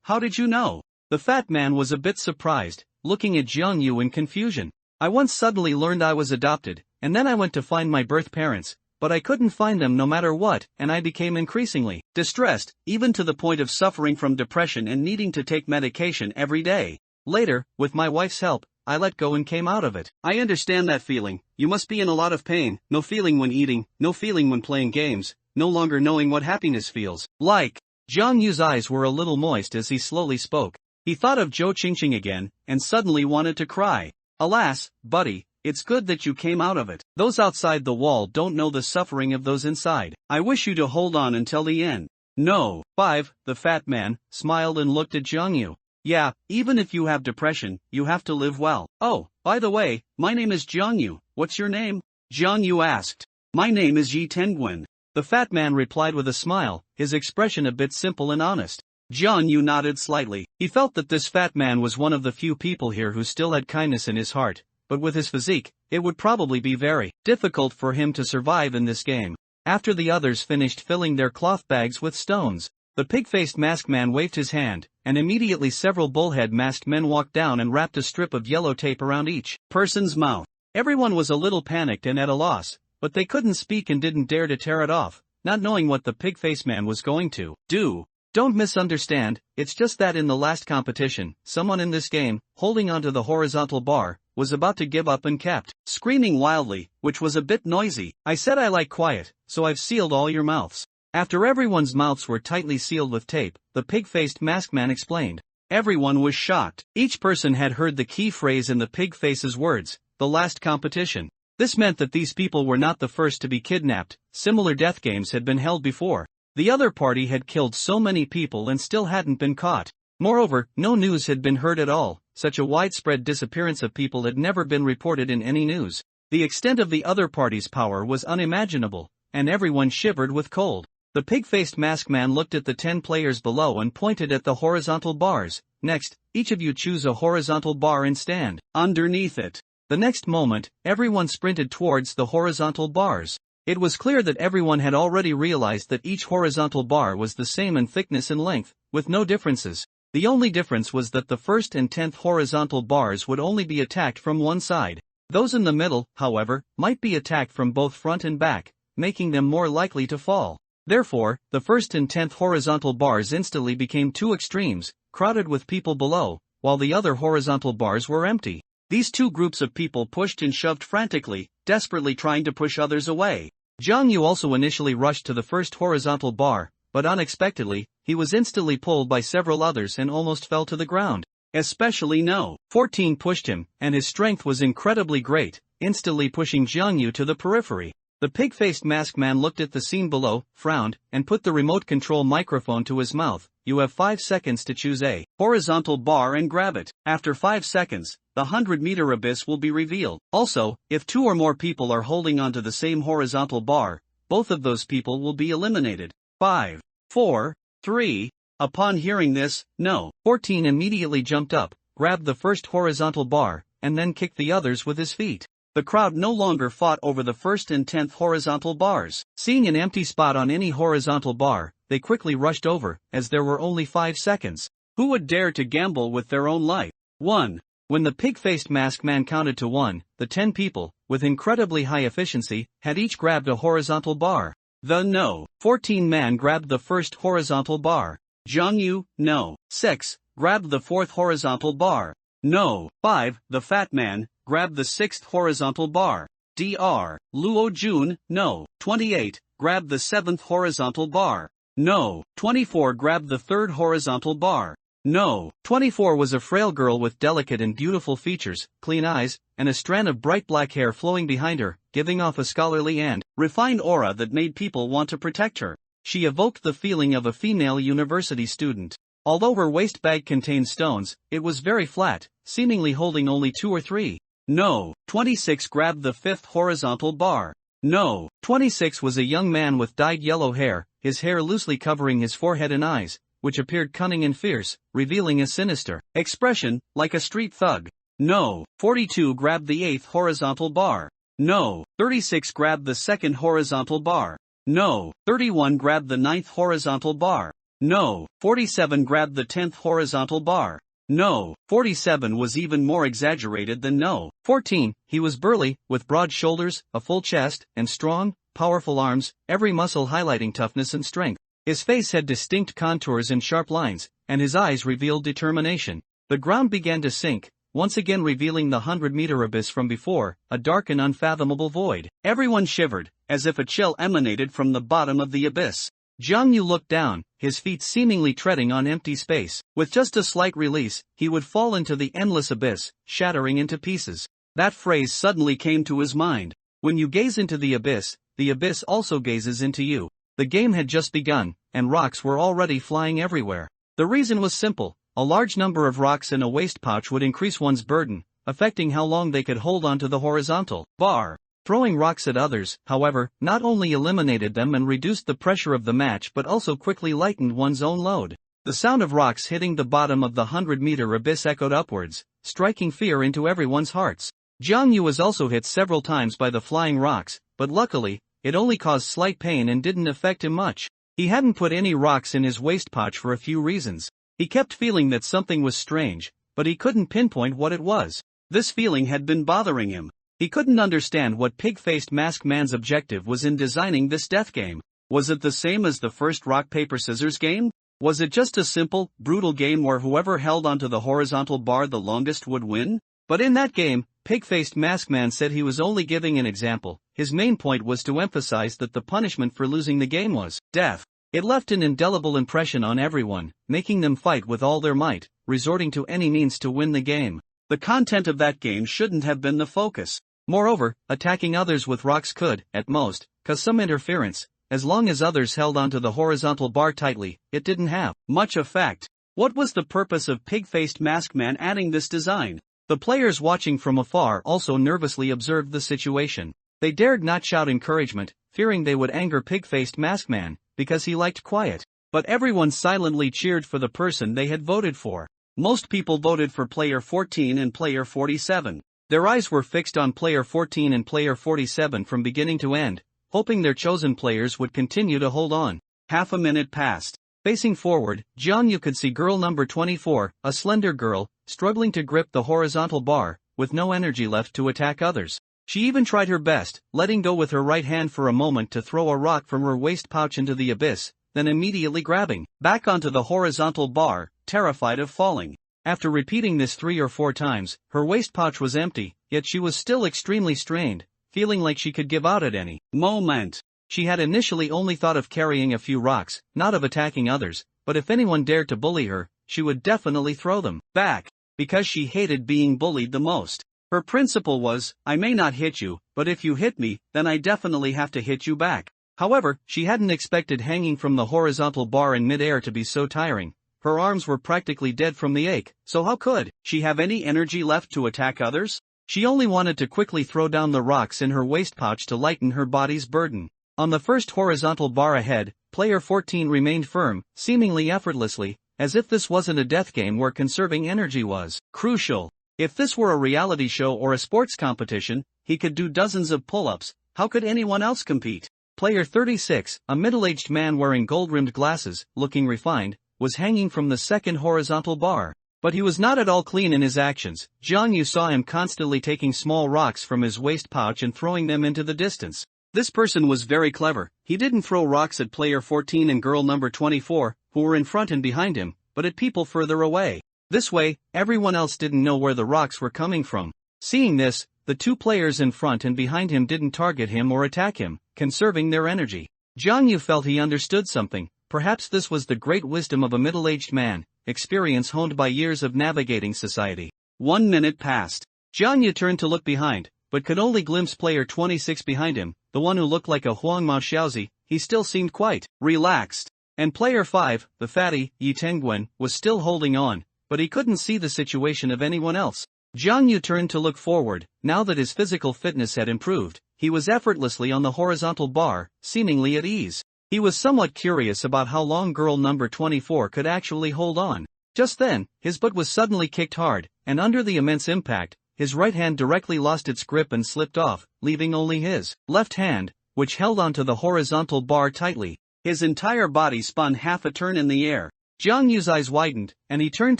how did you know? The fat man was a bit surprised, looking at Jiang Yu in confusion. I once suddenly learned I was adopted, and then I went to find my birth parents, but I couldn't find them no matter what, and I became increasingly distressed, even to the point of suffering from depression and needing to take medication every day. Later, with my wife's help, I let go and came out of it. I understand that feeling. You must be in a lot of pain, no feeling when eating, no feeling when playing games, no longer knowing what happiness feels like. Jiang Yu's eyes were a little moist as he slowly spoke. He thought of Zhou Qingqing again, and suddenly wanted to cry. Alas, buddy, it's good that you came out of it. Those outside the wall don't know the suffering of those inside. I wish you to hold on until the end. No. 5, the fat man, smiled and looked at Jiang Yu. Yeah, even if you have depression, you have to live well. Oh, by the way, my name is Jiang Yu. What's your name? Jiang Yu asked. My name is Yi Tenguan. The fat man replied with a smile, his expression a bit simple and honest. Jiang Yu nodded slightly. He felt that this fat man was one of the few people here who still had kindness in his heart, but with his physique, it would probably be very difficult for him to survive in this game. After the others finished filling their cloth bags with stones, the pig-faced masked man waved his hand, and immediately several bullhead masked men walked down and wrapped a strip of yellow tape around each person's mouth. Everyone was a little panicked and at a loss, but they couldn't speak and didn't dare to tear it off, not knowing what the pig-faced man was going to do. Don't misunderstand, it's just that in the last competition, someone in this game, holding onto the horizontal bar, was about to give up and kept screaming wildly, which was a bit noisy. I said I like quiet, so I've sealed all your mouths. After everyone's mouths were tightly sealed with tape, the pig-faced masked man explained. Everyone was shocked. Each person had heard the key phrase in the pig-face's words, the last competition. This meant that these people were not the first to be kidnapped. Similar death games had been held before. The other party had killed so many people and still hadn't been caught. Moreover, no news had been heard at all. Such a widespread disappearance of people had never been reported in any news. The extent of the other party's power was unimaginable, and everyone shivered with cold. The pig-faced masked man looked at the 10 players below and pointed at the horizontal bars. Next, each of you choose a horizontal bar and stand underneath it. The next moment, everyone sprinted towards the horizontal bars. It was clear that everyone had already realized that each horizontal bar was the same in thickness and length, with no differences. The only difference was that the first and 10th horizontal bars would only be attacked from one side. Those in the middle, however, might be attacked from both front and back, making them more likely to fall. Therefore, the first and 10th horizontal bars instantly became two extremes, crowded with people below, while the other horizontal bars were empty. These two groups of people pushed and shoved frantically, desperately trying to push others away. Jiang Yu also initially rushed to the first horizontal bar, but unexpectedly, he was instantly pulled by several others and almost fell to the ground. Especially No. 14 pushed him, and his strength was incredibly great, instantly pushing Jiang Yu to the periphery. The pig-faced masked man looked at the scene below, frowned, and put the remote control microphone to his mouth. You have 5 seconds to choose a horizontal bar and grab it. After 5 seconds, the 100-meter abyss will be revealed. Also, if 2 or more people are holding onto the same horizontal bar, both of those people will be eliminated. 5, 4, 3. Upon hearing this, No. 14 immediately jumped up, grabbed the first horizontal bar, and then kicked the others with his feet. The crowd no longer fought over the first and 10th horizontal bars. Seeing an empty spot on any horizontal bar, they quickly rushed over, as there were only 5 seconds. Who would dare to gamble with their own life? 1. When the pig-faced masked man counted to 1, the 10 people, with incredibly high efficiency, had each grabbed a horizontal bar. The No. 14 man grabbed the first horizontal bar. Jiang Yu, No. 6, grabbed the 4th horizontal bar. No. 5, the fat man, grabbed the 6th horizontal bar. Dr. Luo Jun, No. 28, grabbed the 7th horizontal bar. No. 24 grabbed the 3rd horizontal bar. No. 24 was a frail girl with delicate and beautiful features, clean eyes, and a strand of bright black hair flowing behind her, giving off a scholarly and refined aura that made people want to protect her. She evoked the feeling of a female university student. Although her waist bag contained stones, it was very flat, seemingly holding only 2 or 3. No. 26 grabbed the 5th horizontal bar. No. 26 was a young man with dyed yellow hair, his hair loosely covering his forehead and eyes, which appeared cunning and fierce, revealing a sinister expression, like a street thug. No. 42 grabbed the 8th horizontal bar. No. 36 grabbed the 2nd horizontal bar. No. 31 grabbed the 9th horizontal bar. No. 47 grabbed the 10th horizontal bar. No. 47 was even more exaggerated than no. 14, he was burly, with broad shoulders, a full chest, and strong, powerful arms, every muscle highlighting toughness and strength. His face had distinct contours and sharp lines, and his eyes revealed determination. The ground began to sink, once again revealing the 100-meter abyss from before, a dark and unfathomable void. Everyone shivered, as if a chill emanated from the bottom of the abyss. Jiang Yu looked down, his feet seemingly treading on empty space. With just a slight release, he would fall into the endless abyss, shattering into pieces. That phrase suddenly came to his mind. When you gaze into the abyss also gazes into you. The game had just begun, and rocks were already flying everywhere. The reason was simple. A large number of rocks in a waist pouch would increase one's burden, affecting how long they could hold onto the horizontal bar. Throwing rocks at others, however, not only eliminated them and reduced the pressure of the match but also quickly lightened one's own load. The sound of rocks hitting the bottom of the 100-meter abyss echoed upwards, striking fear into everyone's hearts. Jiang Yu was also hit several times by the flying rocks, but luckily, it only caused slight pain and didn't affect him much. He hadn't put any rocks in his waist pouch for a few reasons. He kept feeling that something was strange, but he couldn't pinpoint what it was. This feeling had been bothering him. He couldn't understand what pig-faced masked man's objective was in designing this death game. Was it the same as the first rock-paper-scissors game? Was it just a simple, brutal game where whoever held onto the horizontal bar the longest would win? But in that game, pig-faced masked man said he was only giving an example. His main point was to emphasize that the punishment for losing the game was death. It left an indelible impression on everyone, making them fight with all their might, resorting to any means to win the game. The content of that game shouldn't have been the focus. Moreover, attacking others with rocks could, at most, cause some interference. As long as others held onto the horizontal bar tightly, it didn't have much effect. What was the purpose of pig-faced masked man adding this design? The players watching from afar also nervously observed the situation. They dared not shout encouragement, fearing they would anger pig-faced masked man, because he liked quiet. But everyone silently cheered for the person they had voted for. Most people voted for player 14 and player 47. Their eyes were fixed on player 14 and player 47 from beginning to end, hoping their chosen players would continue to hold on. Half a minute passed. Facing forward, Jiang Yu could see girl number 24, a slender girl, struggling to grip the horizontal bar, with no energy left to attack others. She even tried her best, letting go with her right hand for a moment to throw a rock from her waist pouch into the abyss, then immediately grabbing back onto the horizontal bar, terrified of falling. After repeating this 3 or 4 times, her waist pouch was empty, yet she was still extremely strained, feeling like she could give out at any moment. She had initially only thought of carrying a few rocks, not of attacking others, but if anyone dared to bully her, she would definitely throw them back, because she hated being bullied the most. Her principle was, I may not hit you, but if you hit me, then I definitely have to hit you back. However, she hadn't expected hanging from the horizontal bar in mid-air to be so tiring. Her arms were practically dead from the ache, so how could she have any energy left to attack others? She only wanted to quickly throw down the rocks in her waist pouch to lighten her body's burden. On the first horizontal bar ahead, player 14 remained firm, seemingly effortlessly, as if this wasn't a death game where conserving energy was crucial. If this were a reality show or a sports competition, he could do dozens of pull-ups. How could anyone else compete? Player 36, a middle-aged man wearing gold-rimmed glasses, looking refined, was hanging from the second horizontal bar. But he was not at all clean in his actions. Jiang Yu saw him constantly taking small rocks from his waist pouch and throwing them into the distance. This person was very clever. He didn't throw rocks at player 14 and girl number 24, who were in front and behind him, but at people further away. This way, everyone else didn't know where the rocks were coming from. Seeing this, the 2 players in front and behind him didn't target him or attack him, conserving their energy. Jiang Yu felt he understood something. Perhaps this was the great wisdom of a middle-aged man. experience honed by years of navigating society. 1 minute passed. Jiangyu turned to look behind, but could only glimpse player 26 behind him, the one who looked like a Huangmao Xiaozi. He still seemed quite relaxed. And player 5, the fatty, Yi Tengwen, was still holding on, but he couldn't see the situation of anyone else. Jiangyu turned to look forward. Now that his physical fitness had improved, he was effortlessly on the horizontal bar, seemingly at ease. He was somewhat curious about how long girl number 24 could actually hold on. Just then, his butt was suddenly kicked hard, and under the immense impact, his right hand directly lost its grip and slipped off, leaving only his left hand, which held onto the horizontal bar tightly. His entire body spun half a turn in the air. Jiang Yu's eyes widened, and he turned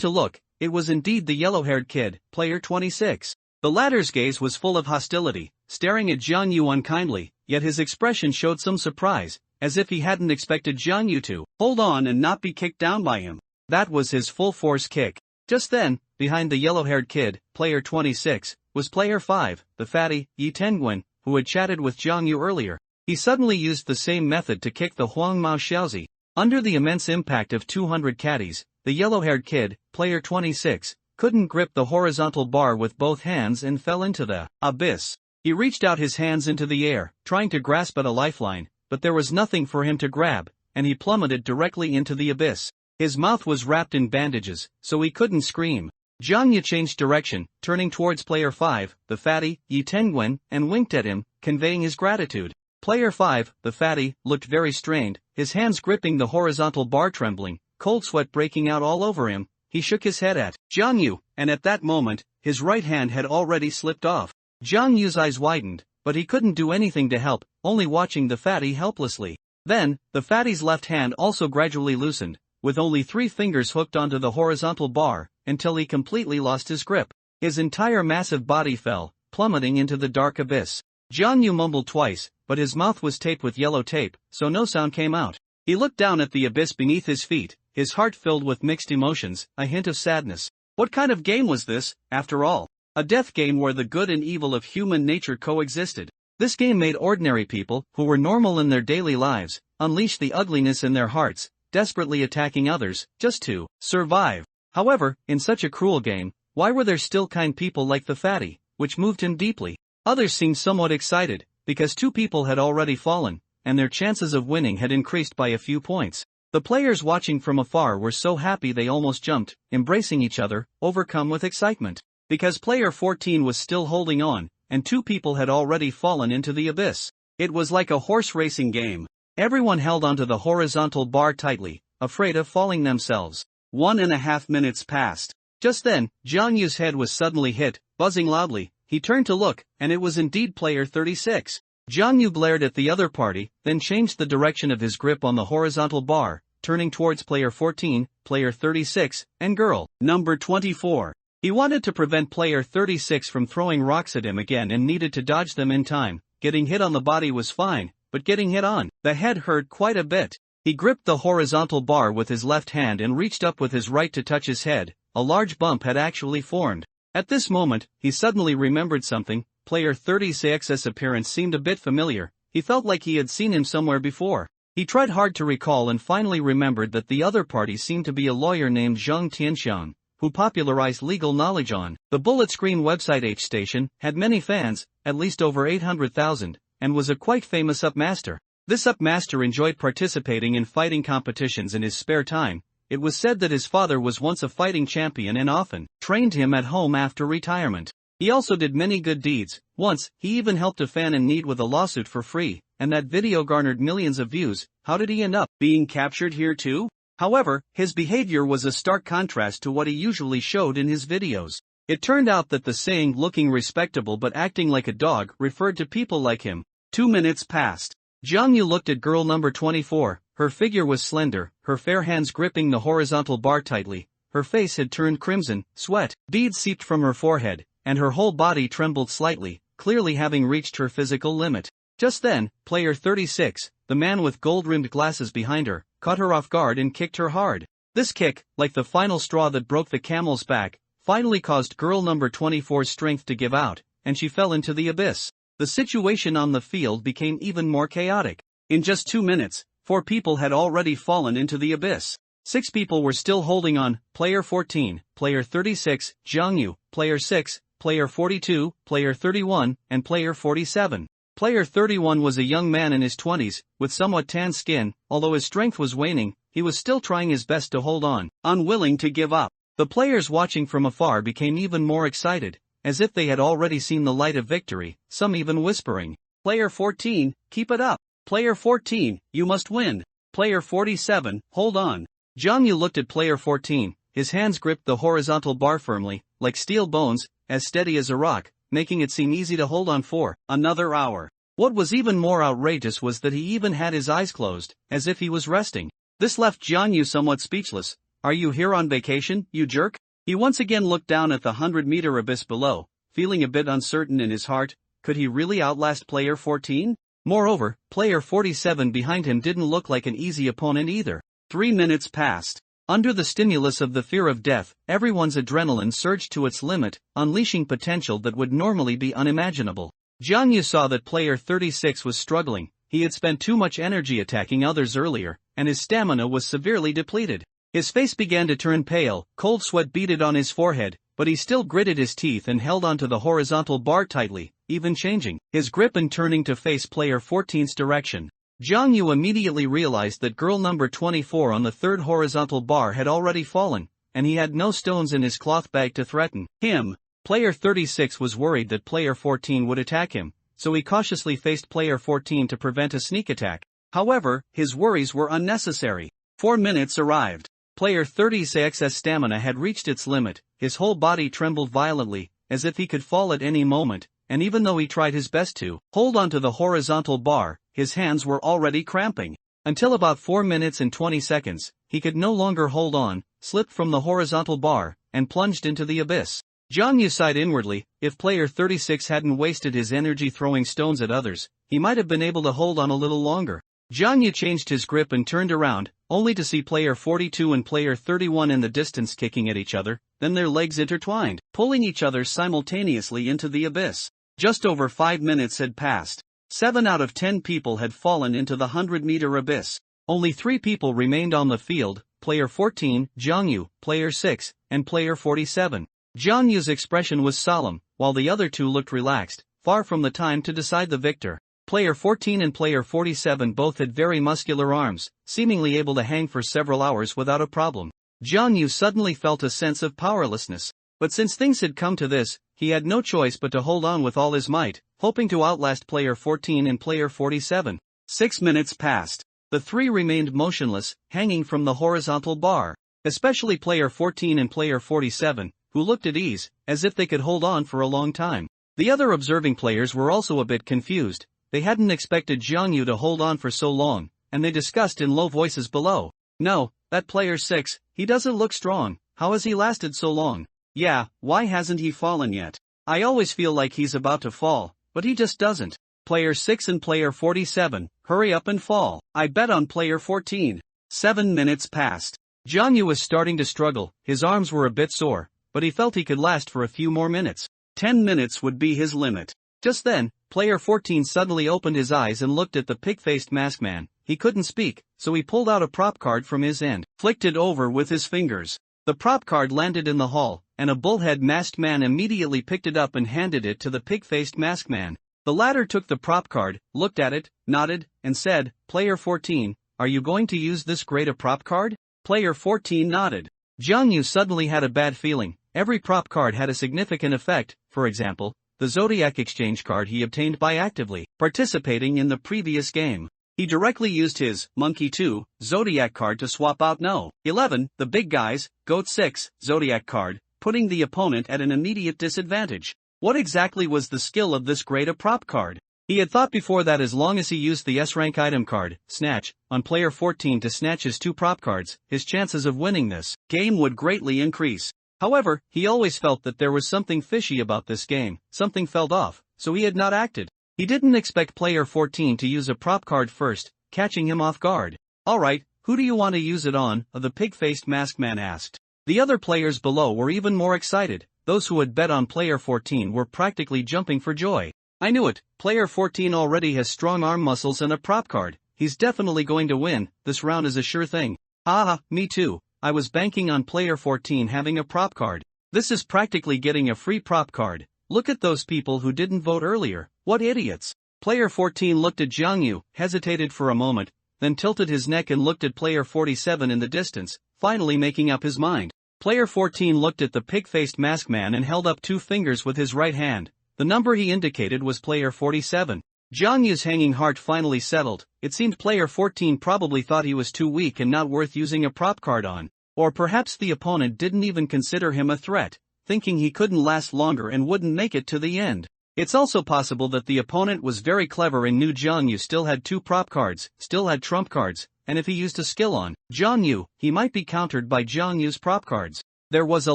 to look. It was indeed the yellow-haired kid, player 26. The latter's gaze was full of hostility, staring at Jiang Yu unkindly, yet his expression showed some surprise, as if he hadn't expected Jiang Yu to hold on and not be kicked down by him. That was his full-force kick. Just then, behind the yellow-haired kid, player 26, was player 5, the fatty, Yi Tengwen, who had chatted with Jiang Yu earlier. He suddenly used the same method to kick the Huangmao Xiaozi. Under the immense impact of 200 caddies, the yellow-haired kid, player 26, couldn't grip the horizontal bar with both hands and fell into the abyss. He reached out his hands into the air, trying to grasp at a lifeline, but there was nothing for him to grab, and he plummeted directly into the abyss. His mouth was wrapped in bandages, so he couldn't scream. Jiang Yu changed direction, turning towards player 5, the fatty, Yi Tengwen, and winked at him, conveying his gratitude. Player 5, the fatty, looked very strained, his hands gripping the horizontal bar trembling, cold sweat breaking out all over him. He shook his head at Jiang Yu, and at that moment, his right hand had already slipped off. Jiang Yu's eyes widened, but he couldn't do anything to help, only watching the fatty helplessly. Then, the fatty's left hand also gradually loosened, with only 3 fingers hooked onto the horizontal bar, until he completely lost his grip. His entire massive body fell, plummeting into the dark abyss. Jiang Yu mumbled twice, but his mouth was taped with yellow tape, so no sound came out. He looked down at the abyss beneath his feet, his heart filled with mixed emotions, a hint of sadness. What kind of game was this, after all? A death game where the good and evil of human nature coexisted. This game made ordinary people, who were normal in their daily lives, unleash the ugliness in their hearts, desperately attacking others, just to survive. However, in such a cruel game, why were there still kind people like the fatty, which moved him deeply? Others seemed somewhat excited, because 2 people had already fallen, and their chances of winning had increased by a few points. The players watching from afar were so happy they almost jumped, embracing each other, overcome with excitement. Because player 14 was still holding on, and 2 people had already fallen into the abyss. It was like a horse racing game. Everyone held onto the horizontal bar tightly, afraid of falling themselves. 1.5 minutes passed. Just then, Jiang Yu's head was suddenly hit, buzzing loudly. He turned to look, and it was indeed player 36. Jiang Yu glared at the other party, then changed the direction of his grip on the horizontal bar, turning towards player 14, player 36, and girl number 24. He wanted to prevent player 36 from throwing rocks at him again and needed to dodge them in time. Getting hit on the body was fine, but getting hit on the head hurt quite a bit. He gripped the horizontal bar with his left hand and reached up with his right to touch his head. A large bump had actually formed. At this moment, he suddenly remembered something. Player 36's appearance seemed a bit familiar. He felt like he had seen him somewhere before. He tried hard to recall and finally remembered that the other party seemed to be a lawyer named Zheng Tianxiang, who popularized legal knowledge on the Bullet Screen website. H Station had many fans, at least over 800,000, and was a quite famous upmaster. This upmaster enjoyed participating in fighting competitions in his spare time. It was said that his father was once a fighting champion and often trained him at home after retirement. He also did many good deeds. Once, he even helped a fan in need with a lawsuit for free, and that video garnered millions of views. How did he end up being captured here too? However, his behavior was a stark contrast to what he usually showed in his videos. It turned out that the saying "looking respectable but acting like a dog" referred to people like him. 2 minutes passed. Jiang Yu looked at girl number 24. Her figure was slender, her fair hands gripping the horizontal bar tightly. Her face had turned crimson, sweat beads seeped from her forehead, and her whole body trembled slightly, clearly having reached her physical limit. Just then, player 36, the man with gold-rimmed glasses behind her, caught her off guard and kicked her hard. This kick, like the final straw that broke the camel's back, finally caused girl number 24's strength to give out, and she fell into the abyss. The situation on the field became even more chaotic. In just 2 minutes, 4 people had already fallen into the abyss. 6 people were still holding on: player 14, player 36, Jiangyu, player 6, player 42, player 31, and player 47. Player 31 was a young man in his 20s, with somewhat tan skin. Although his strength was waning, he was still trying his best to hold on, unwilling to give up. The players watching from afar became even more excited, as if they had already seen the light of victory, some even whispering, "Player 14, keep it up. Player 14, you must win. Player 47, hold on." Jiangyu looked at player 14, his hands gripped the horizontal bar firmly, like steel bones, as steady as a rock, making it seem easy to hold on for another hour. What was even more outrageous was that he even had his eyes closed, as if he was resting. This left Jiangyu somewhat speechless. "Are you here on vacation, you jerk?" He once again looked down at the 100-meter abyss below, feeling a bit uncertain in his heart. Could he really outlast player 14? Moreover, player 47 behind him didn't look like an easy opponent either. 3 minutes passed. Under the stimulus of the fear of death, everyone's adrenaline surged to its limit, unleashing potential that would normally be unimaginable. Jiangyu saw that player 36 was struggling. He had spent too much energy attacking others earlier, and his stamina was severely depleted. His face began to turn pale, cold sweat beaded on his forehead, but he still gritted his teeth and held onto the horizontal bar tightly, even changing his grip and turning to face player 14's direction. Jiangyu immediately realized that girl number 24 on the third horizontal bar had already fallen, and he had no stones in his cloth bag to threaten him. Player 36 was worried that player 14 would attack him, so he cautiously faced player 14 to prevent a sneak attack. However, his worries were unnecessary. 4 minutes arrived. Player 36's stamina had reached its limit, his whole body trembled violently, as if he could fall at any moment, and even though he tried his best to hold onto the horizontal bar, his hands were already cramping. Until about 4 minutes and 20 seconds, he could no longer hold on, slipped from the horizontal bar, and plunged into the abyss. Jiangyu sighed inwardly. If player 36 hadn't wasted his energy throwing stones at others, he might have been able to hold on a little longer. Jiangyu changed his grip and turned around, only to see player 42 and player 31 in the distance kicking at each other, then their legs intertwined, pulling each other simultaneously into the abyss. Just over 5 minutes had passed. 7 out of 10 people had fallen into the 100-meter abyss. Only 3 people remained on the field: player 14, Jiangyu, player 6, and player 47. Jiangyu's expression was solemn, while the other 2 looked relaxed, far from the time to decide the victor. Player 14 and player 47 both had very muscular arms, seemingly able to hang for several hours without a problem. Jiangyu suddenly felt a sense of powerlessness. But since things had come to this, he had no choice but to hold on with all his might, hoping to outlast player 14 and player 47. 6 minutes passed. The 3 remained motionless, hanging from the horizontal bar. Especially player 14 and player 47, who looked at ease, as if they could hold on for a long time. The other observing players were also a bit confused. They hadn't expected Jiangyu to hold on for so long, and they discussed in low voices below. "No, that player 6, he doesn't look strong. How has he lasted so long? Yeah, why hasn't he fallen yet? I always feel like he's about to fall, but he just doesn't. Player 6 and player 47, hurry up and fall. I bet on player 14. 7 minutes passed. Jiangyu was starting to struggle, his arms were a bit sore, but he felt he could last for a few more minutes. 10 minutes would be his limit. Just then, player 14 suddenly opened his eyes and looked at the pig-faced masked man. He couldn't speak, so he pulled out a prop card from his end, flicked it over with his fingers. The prop card landed in the hall, and a bullhead masked man immediately picked it up and handed it to the pig-faced masked man. The latter took the prop card, looked at it, nodded, and said, "Player 14, are you going to use this great a prop card?" Player 14 nodded. Jiangyu suddenly had a bad feeling. Every prop card had a significant effect. For example, the Zodiac exchange card he obtained by actively participating in the previous game. He directly used his Monkey 2 Zodiac card to swap out No. 11, the big guy's Goat 6 Zodiac card, putting the opponent at an immediate disadvantage. What exactly was the skill of this great a prop card? He had thought before that as long as he used the S-rank item card, Snatch, on player 14 to snatch his 2 prop cards, his chances of winning this game would greatly increase. However, he always felt that there was something fishy about this game, something felt off, so he had not acted. He didn't expect player 14 to use a prop card first, catching him off guard. "Alright, who do you want to use it on?" the pig-faced masked man asked. The other players below were even more excited. Those who had bet on player 14 were practically jumping for joy. "I knew it, player 14 already has strong arm muscles and a prop card. He's definitely going to win, this round is a sure thing." Haha, me too. I was banking on player 14 having a prop card. This is practically getting a free prop card. Look at those people who didn't vote earlier, what idiots. Player 14 looked at Jiang Yu, hesitated for a moment, then tilted his neck and looked at player 47 in the distance, finally making up his mind. Player 14 looked at the pig-faced masked man and held up 2 fingers with his right hand. The number he indicated was player 47. Jiang Yu's hanging heart finally settled. It seemed player 14 probably thought he was too weak and not worth using a prop card on. Or perhaps the opponent didn't even consider him a threat, thinking he couldn't last longer and wouldn't make it to the end. It's also possible that the opponent was very clever and knew Jiang Yu still had 2 prop cards, still had trump cards, and if he used a skill on Jiang Yu, he might be countered by Jiang Yu's prop cards. There was a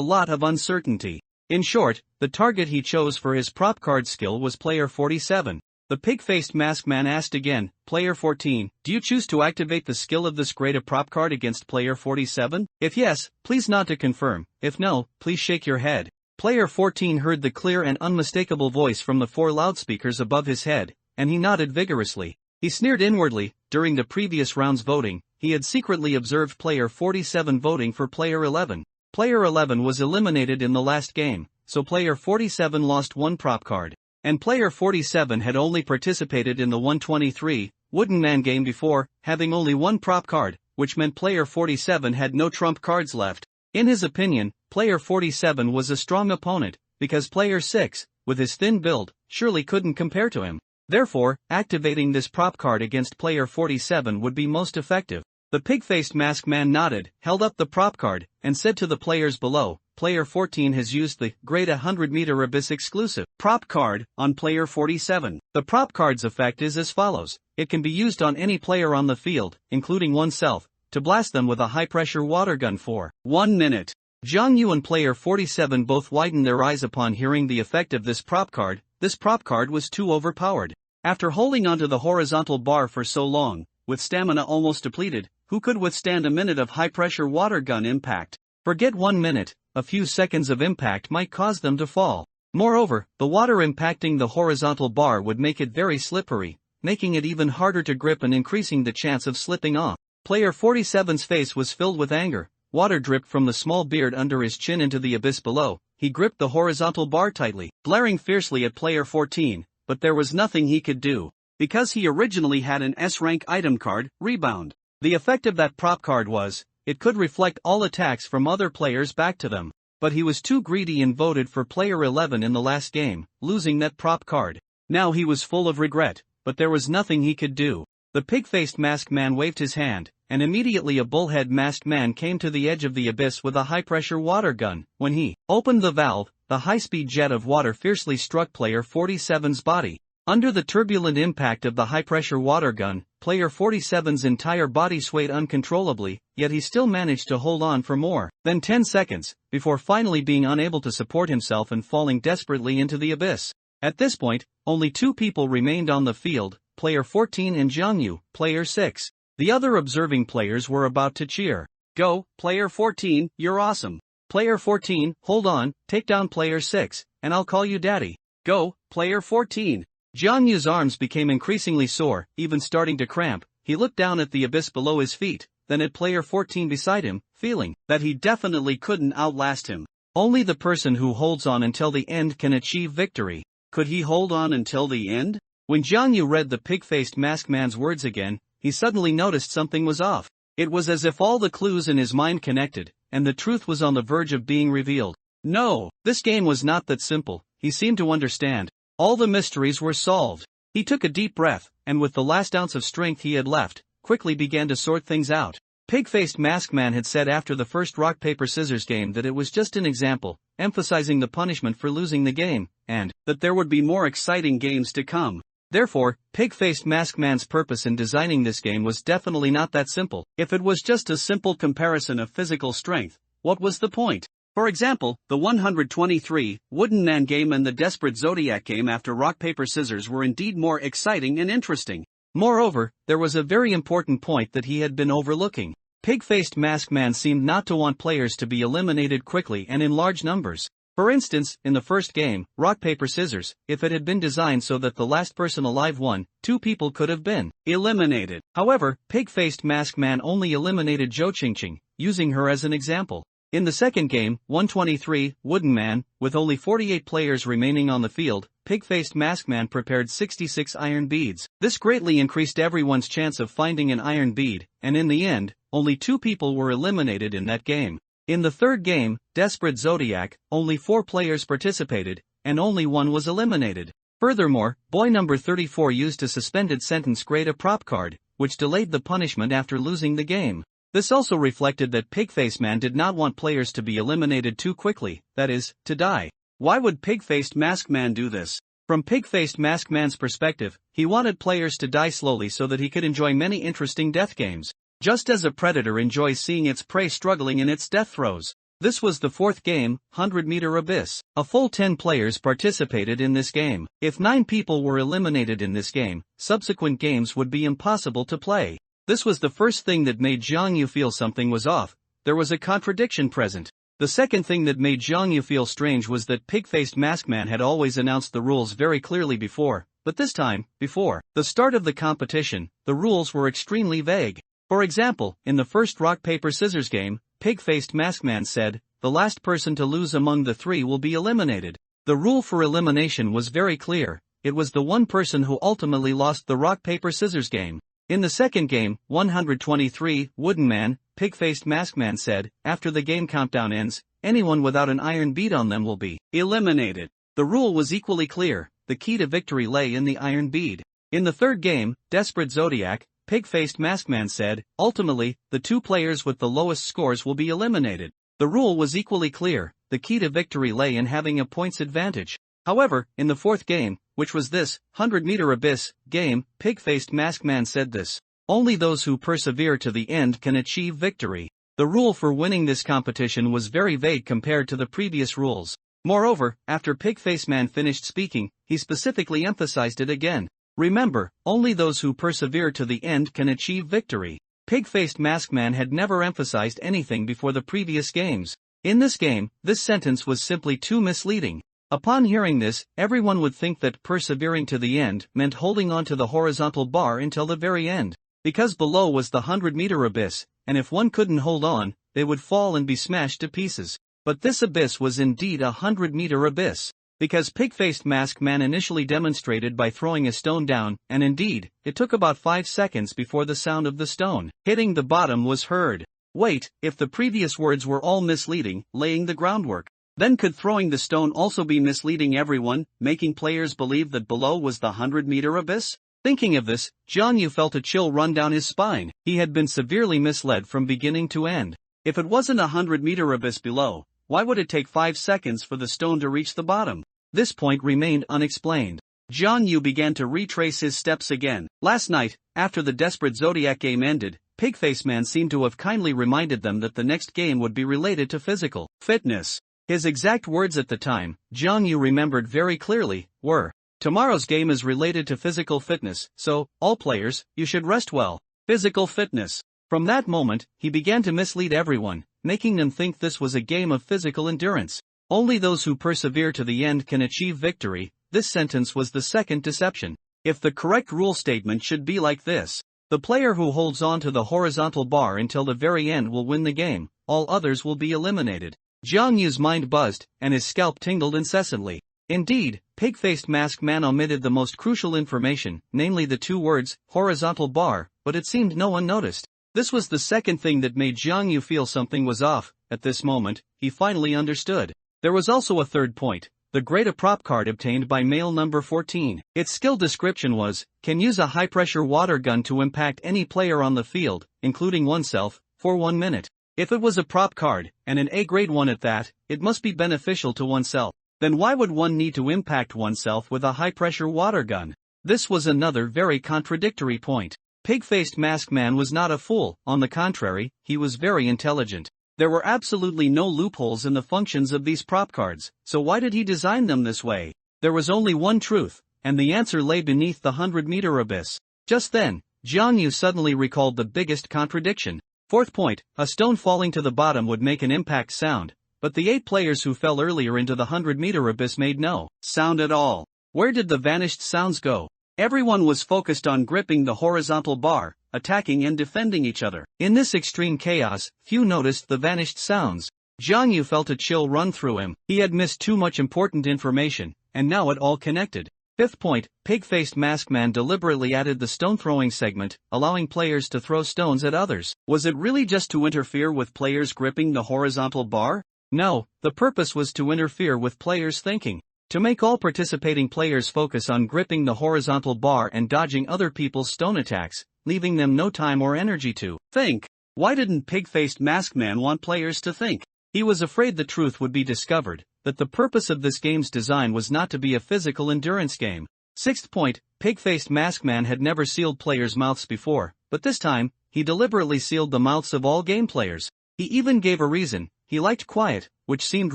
lot of uncertainty. In short, the target he chose for his prop card skill was player 47. The pig-faced masked man asked again, player 14, do you choose to activate the skill of this grade a prop card against player 47? If yes, please nod to confirm. If no, please shake your head. Player 14 heard the clear and unmistakable voice from the 4 loudspeakers above his head, and he nodded vigorously. He sneered inwardly. During the previous round's voting, he had secretly observed player 47 voting for player 11. Player 11 was eliminated in the last game, so player 47 lost 1 prop card. And player 47 had only participated in the 123 Wooden Man game before, having only 1 prop card, which meant player 47 had no trump cards left. In his opinion, player 47 was a strong opponent, because player 6, with his thin build, surely couldn't compare to him. Therefore, activating this prop card against player 47 would be most effective. The pig-faced masked man nodded, held up the prop card, and said to the players below, player 14 has used the Great 100-meter Abyss exclusive prop card on player 47. The prop card's effect is as follows. It can be used on any player on the field, including oneself, to blast them with a high-pressure water gun for 1 minute. Jiang Yu and player 47 both widened their eyes upon hearing the effect of this prop card. This prop card was too overpowered. After holding onto the horizontal bar for so long, with stamina almost depleted, who could withstand a minute of high-pressure water gun impact? Forget 1 minute, a few seconds of impact might cause them to fall. Moreover, the water impacting the horizontal bar would make it very slippery, making it even harder to grip and increasing the chance of slipping off. Player 47's face was filled with anger. Water dripped from the small beard under his chin into the abyss below. He gripped the horizontal bar tightly, glaring fiercely at player 14, but there was nothing he could do. Because he originally had an S-rank item card, Rebound. The effect of that prop card was, it could reflect all attacks from other players back to them. But he was too greedy and voted for player 11 in the last game, losing that prop card. Now he was full of regret, but there was nothing he could do. The pig-faced masked man waved his hand, and immediately a bullhead masked man came to the edge of the abyss with a high-pressure water gun. When he opened the valve, the high-speed jet of water fiercely struck player 47's body. Under the turbulent impact of the high-pressure water gun, player 47's entire body swayed uncontrollably, yet he still managed to hold on for more than 10 seconds, before finally being unable to support himself and falling desperately into the abyss. At this point, only 2 people remained on the field, player 14 and Jiang Yu, player 6. The other observing players were about to cheer. Go, player 14, you're awesome. Player 14, hold on, take down player 6, and I'll call you daddy. Go, player 14. Jiang Yu's arms became increasingly sore, even starting to cramp. He looked down at the abyss below his feet, then at player 14 beside him, feeling that he definitely couldn't outlast him. Only the person who holds on until the end can achieve victory. Could he hold on until the end? When Jiang Yu read the pig-faced masked man's words again, he suddenly noticed something was off. It was as if all the clues in his mind connected, and the truth was on the verge of being revealed. No, this game was not that simple. He seemed to understand. All the mysteries were solved. He took a deep breath, and with the last ounce of strength he had left, quickly began to sort things out. Pig-faced masked man had said after the first rock-paper-scissors game that it was just an example, emphasizing the punishment for losing the game, and that there would be more exciting games to come. Therefore, pig-faced masked man's purpose in designing this game was definitely not that simple. If it was just a simple comparison of physical strength, what was the point? For example, the 123 Wooden Man game and the Desperate Zodiac game after rock paper scissors were indeed more exciting and interesting. Moreover, there was a very important point that he had been overlooking. Pig-faced masked man seemed not to want players to be eliminated quickly and in large numbers. For instance, in the first game, Rock Paper Scissors, if it had been designed so that the last person alive won, 2 people could have been eliminated. However, Pig-Faced Mask Man only eliminated Jo Ching Ching, using her as an example. In the second game, 123, Wooden Man, with only 48 players remaining on the field, Pig-Faced Mask Man prepared 66 iron beads. This greatly increased everyone's chance of finding an iron bead, and in the end, only 2 people were eliminated in that game. In the third game, Desperate Zodiac, only 4 players participated, and only 1 was eliminated. Furthermore, boy number 34 used a suspended sentence grade a prop card, which delayed the punishment after losing the game. This also reflected that Pig-Faced Man did not want players to be eliminated too quickly, that is, to die. Why would Pig-Faced Mask Man do this? From Pig-Faced Mask Man's perspective, he wanted players to die slowly so that he could enjoy many interesting death games. Just as a predator enjoys seeing its prey struggling in its death throes. This was the fourth game, 100-meter abyss. A full 10 players participated in this game. If 9 people were eliminated in this game, subsequent games would be impossible to play. This was the first thing that made Zhang Yu feel something was off. There was a contradiction present. The second thing that made Zhang Yu feel strange was that Pig-Faced Mask Man had always announced the rules very clearly before, but this time, before the start of the competition, the rules were extremely vague. For example, in the first Rock Paper Scissors game, Pig-Faced Mask Man said, "The last person to lose among the 3 will be eliminated." The rule for elimination was very clear. It was the one person who ultimately lost the Rock Paper Scissors game. In the second game, 123, Wooden Man, Pig-Faced Mask Man said, "After the game countdown ends, anyone without an iron bead on them will be eliminated." The rule was equally clear. The key to victory lay in the iron bead. In the third game, Desperate Zodiac, Pig-Faced Mask Man said, "Ultimately, the 2 players with the lowest scores will be eliminated." The rule was equally clear. The key to victory lay in having a points advantage. However, in the fourth game, which was this 100-meter abyss game, Pig-Faced Mask Man said this: "Only those who persevere to the end can achieve victory." The rule for winning this competition was very vague compared to the previous rules. Moreover, after Pig-Faced Man finished speaking, he specifically emphasized it again. Remember, only those who persevere to the end can achieve victory. Pig-Faced Mask Man had never emphasized anything before the previous games. In this game, this sentence was simply too misleading. Upon hearing this, everyone would think that persevering to the end meant holding on to the horizontal bar until the very end. Because below was the 100-meter abyss, and if one couldn't hold on, they would fall and be smashed to pieces. But this abyss was indeed a 100-meter abyss. Because Pig-Faced Mask Man initially demonstrated by throwing a stone down, and indeed, it took about 5 seconds before the sound of the stone hitting the bottom was heard. Wait, if the previous words were all misleading, laying the groundwork, then could throwing the stone also be misleading everyone, making players believe that below was the 100-meter abyss? Thinking of this, Zhang Yu felt a chill run down his spine. He had been severely misled from beginning to end. If it wasn't a 100-meter abyss below, why would it take 5 seconds for the stone to reach the bottom? This point remained unexplained. Zhang Yu began to retrace his steps again. Last night, after the Desperate Zodiac game ended, Pig-Faced Man seemed to have kindly reminded them that the next game would be related to physical fitness. His exact words at the time, Zhang Yu remembered very clearly, were, "Tomorrow's game is related to physical fitness, so, all players, you should rest well." Physical fitness. From that moment, he began to mislead everyone, making them think this was a game of physical endurance. Only those who persevere to the end can achieve victory. This sentence was the second deception. If the correct rule statement should be like this: the player who holds on to the horizontal bar until the very end will win the game, all others will be eliminated. Zhang Yu's mind buzzed, and his scalp tingled incessantly. Indeed, Pig-Faced Mask Man omitted the most crucial information, namely the 2 words, horizontal bar, but it seemed no one noticed. This was the second thing that made Zhang Yu feel something was off. At this moment, he finally understood. There was also a third point, the grade a prop card obtained by male number 14. Its skill description was, can use a high-pressure water gun to impact any player on the field, including oneself, for 1 minute. If it was a prop card, and an A-grade one at that, it must be beneficial to oneself. Then why would one need to impact oneself with a high-pressure water gun? This was another very contradictory point. Pig-Faced Mask Man was not a fool, on the contrary, he was very intelligent. There were absolutely no loopholes in the functions of these prop cards, so why did he design them this way? There was only one truth, and the answer lay beneath the 100-meter abyss. Just then, Zhang Yu suddenly recalled the biggest contradiction. Fourth point, a stone falling to the bottom would make an impact sound, but the 8 players who fell earlier into the 100-meter abyss made no sound at all. Where did the vanished sounds go? Everyone was focused on gripping the horizontal bar, attacking and defending each other. In this extreme chaos, few noticed the vanished sounds. Jiang Yu felt a chill run through him. He had missed too much important information, and now it all connected. Fifth point, pig-faced masked man deliberately added the stone-throwing segment, allowing players to throw stones at others. Was it really just to interfere with players gripping the horizontal bar? No, the purpose was to interfere with players' thinking. To make all participating players focus on gripping the horizontal bar and dodging other people's stone attacks, leaving them no time or energy to think. Why didn't pig-faced masked man want players to think? He was afraid the truth would be discovered, that the purpose of this game's design was not to be a physical endurance game. Sixth point, pig-faced masked man had never sealed players' mouths before, but this time, he deliberately sealed the mouths of all game players. He even gave a reason: he liked quiet, which seemed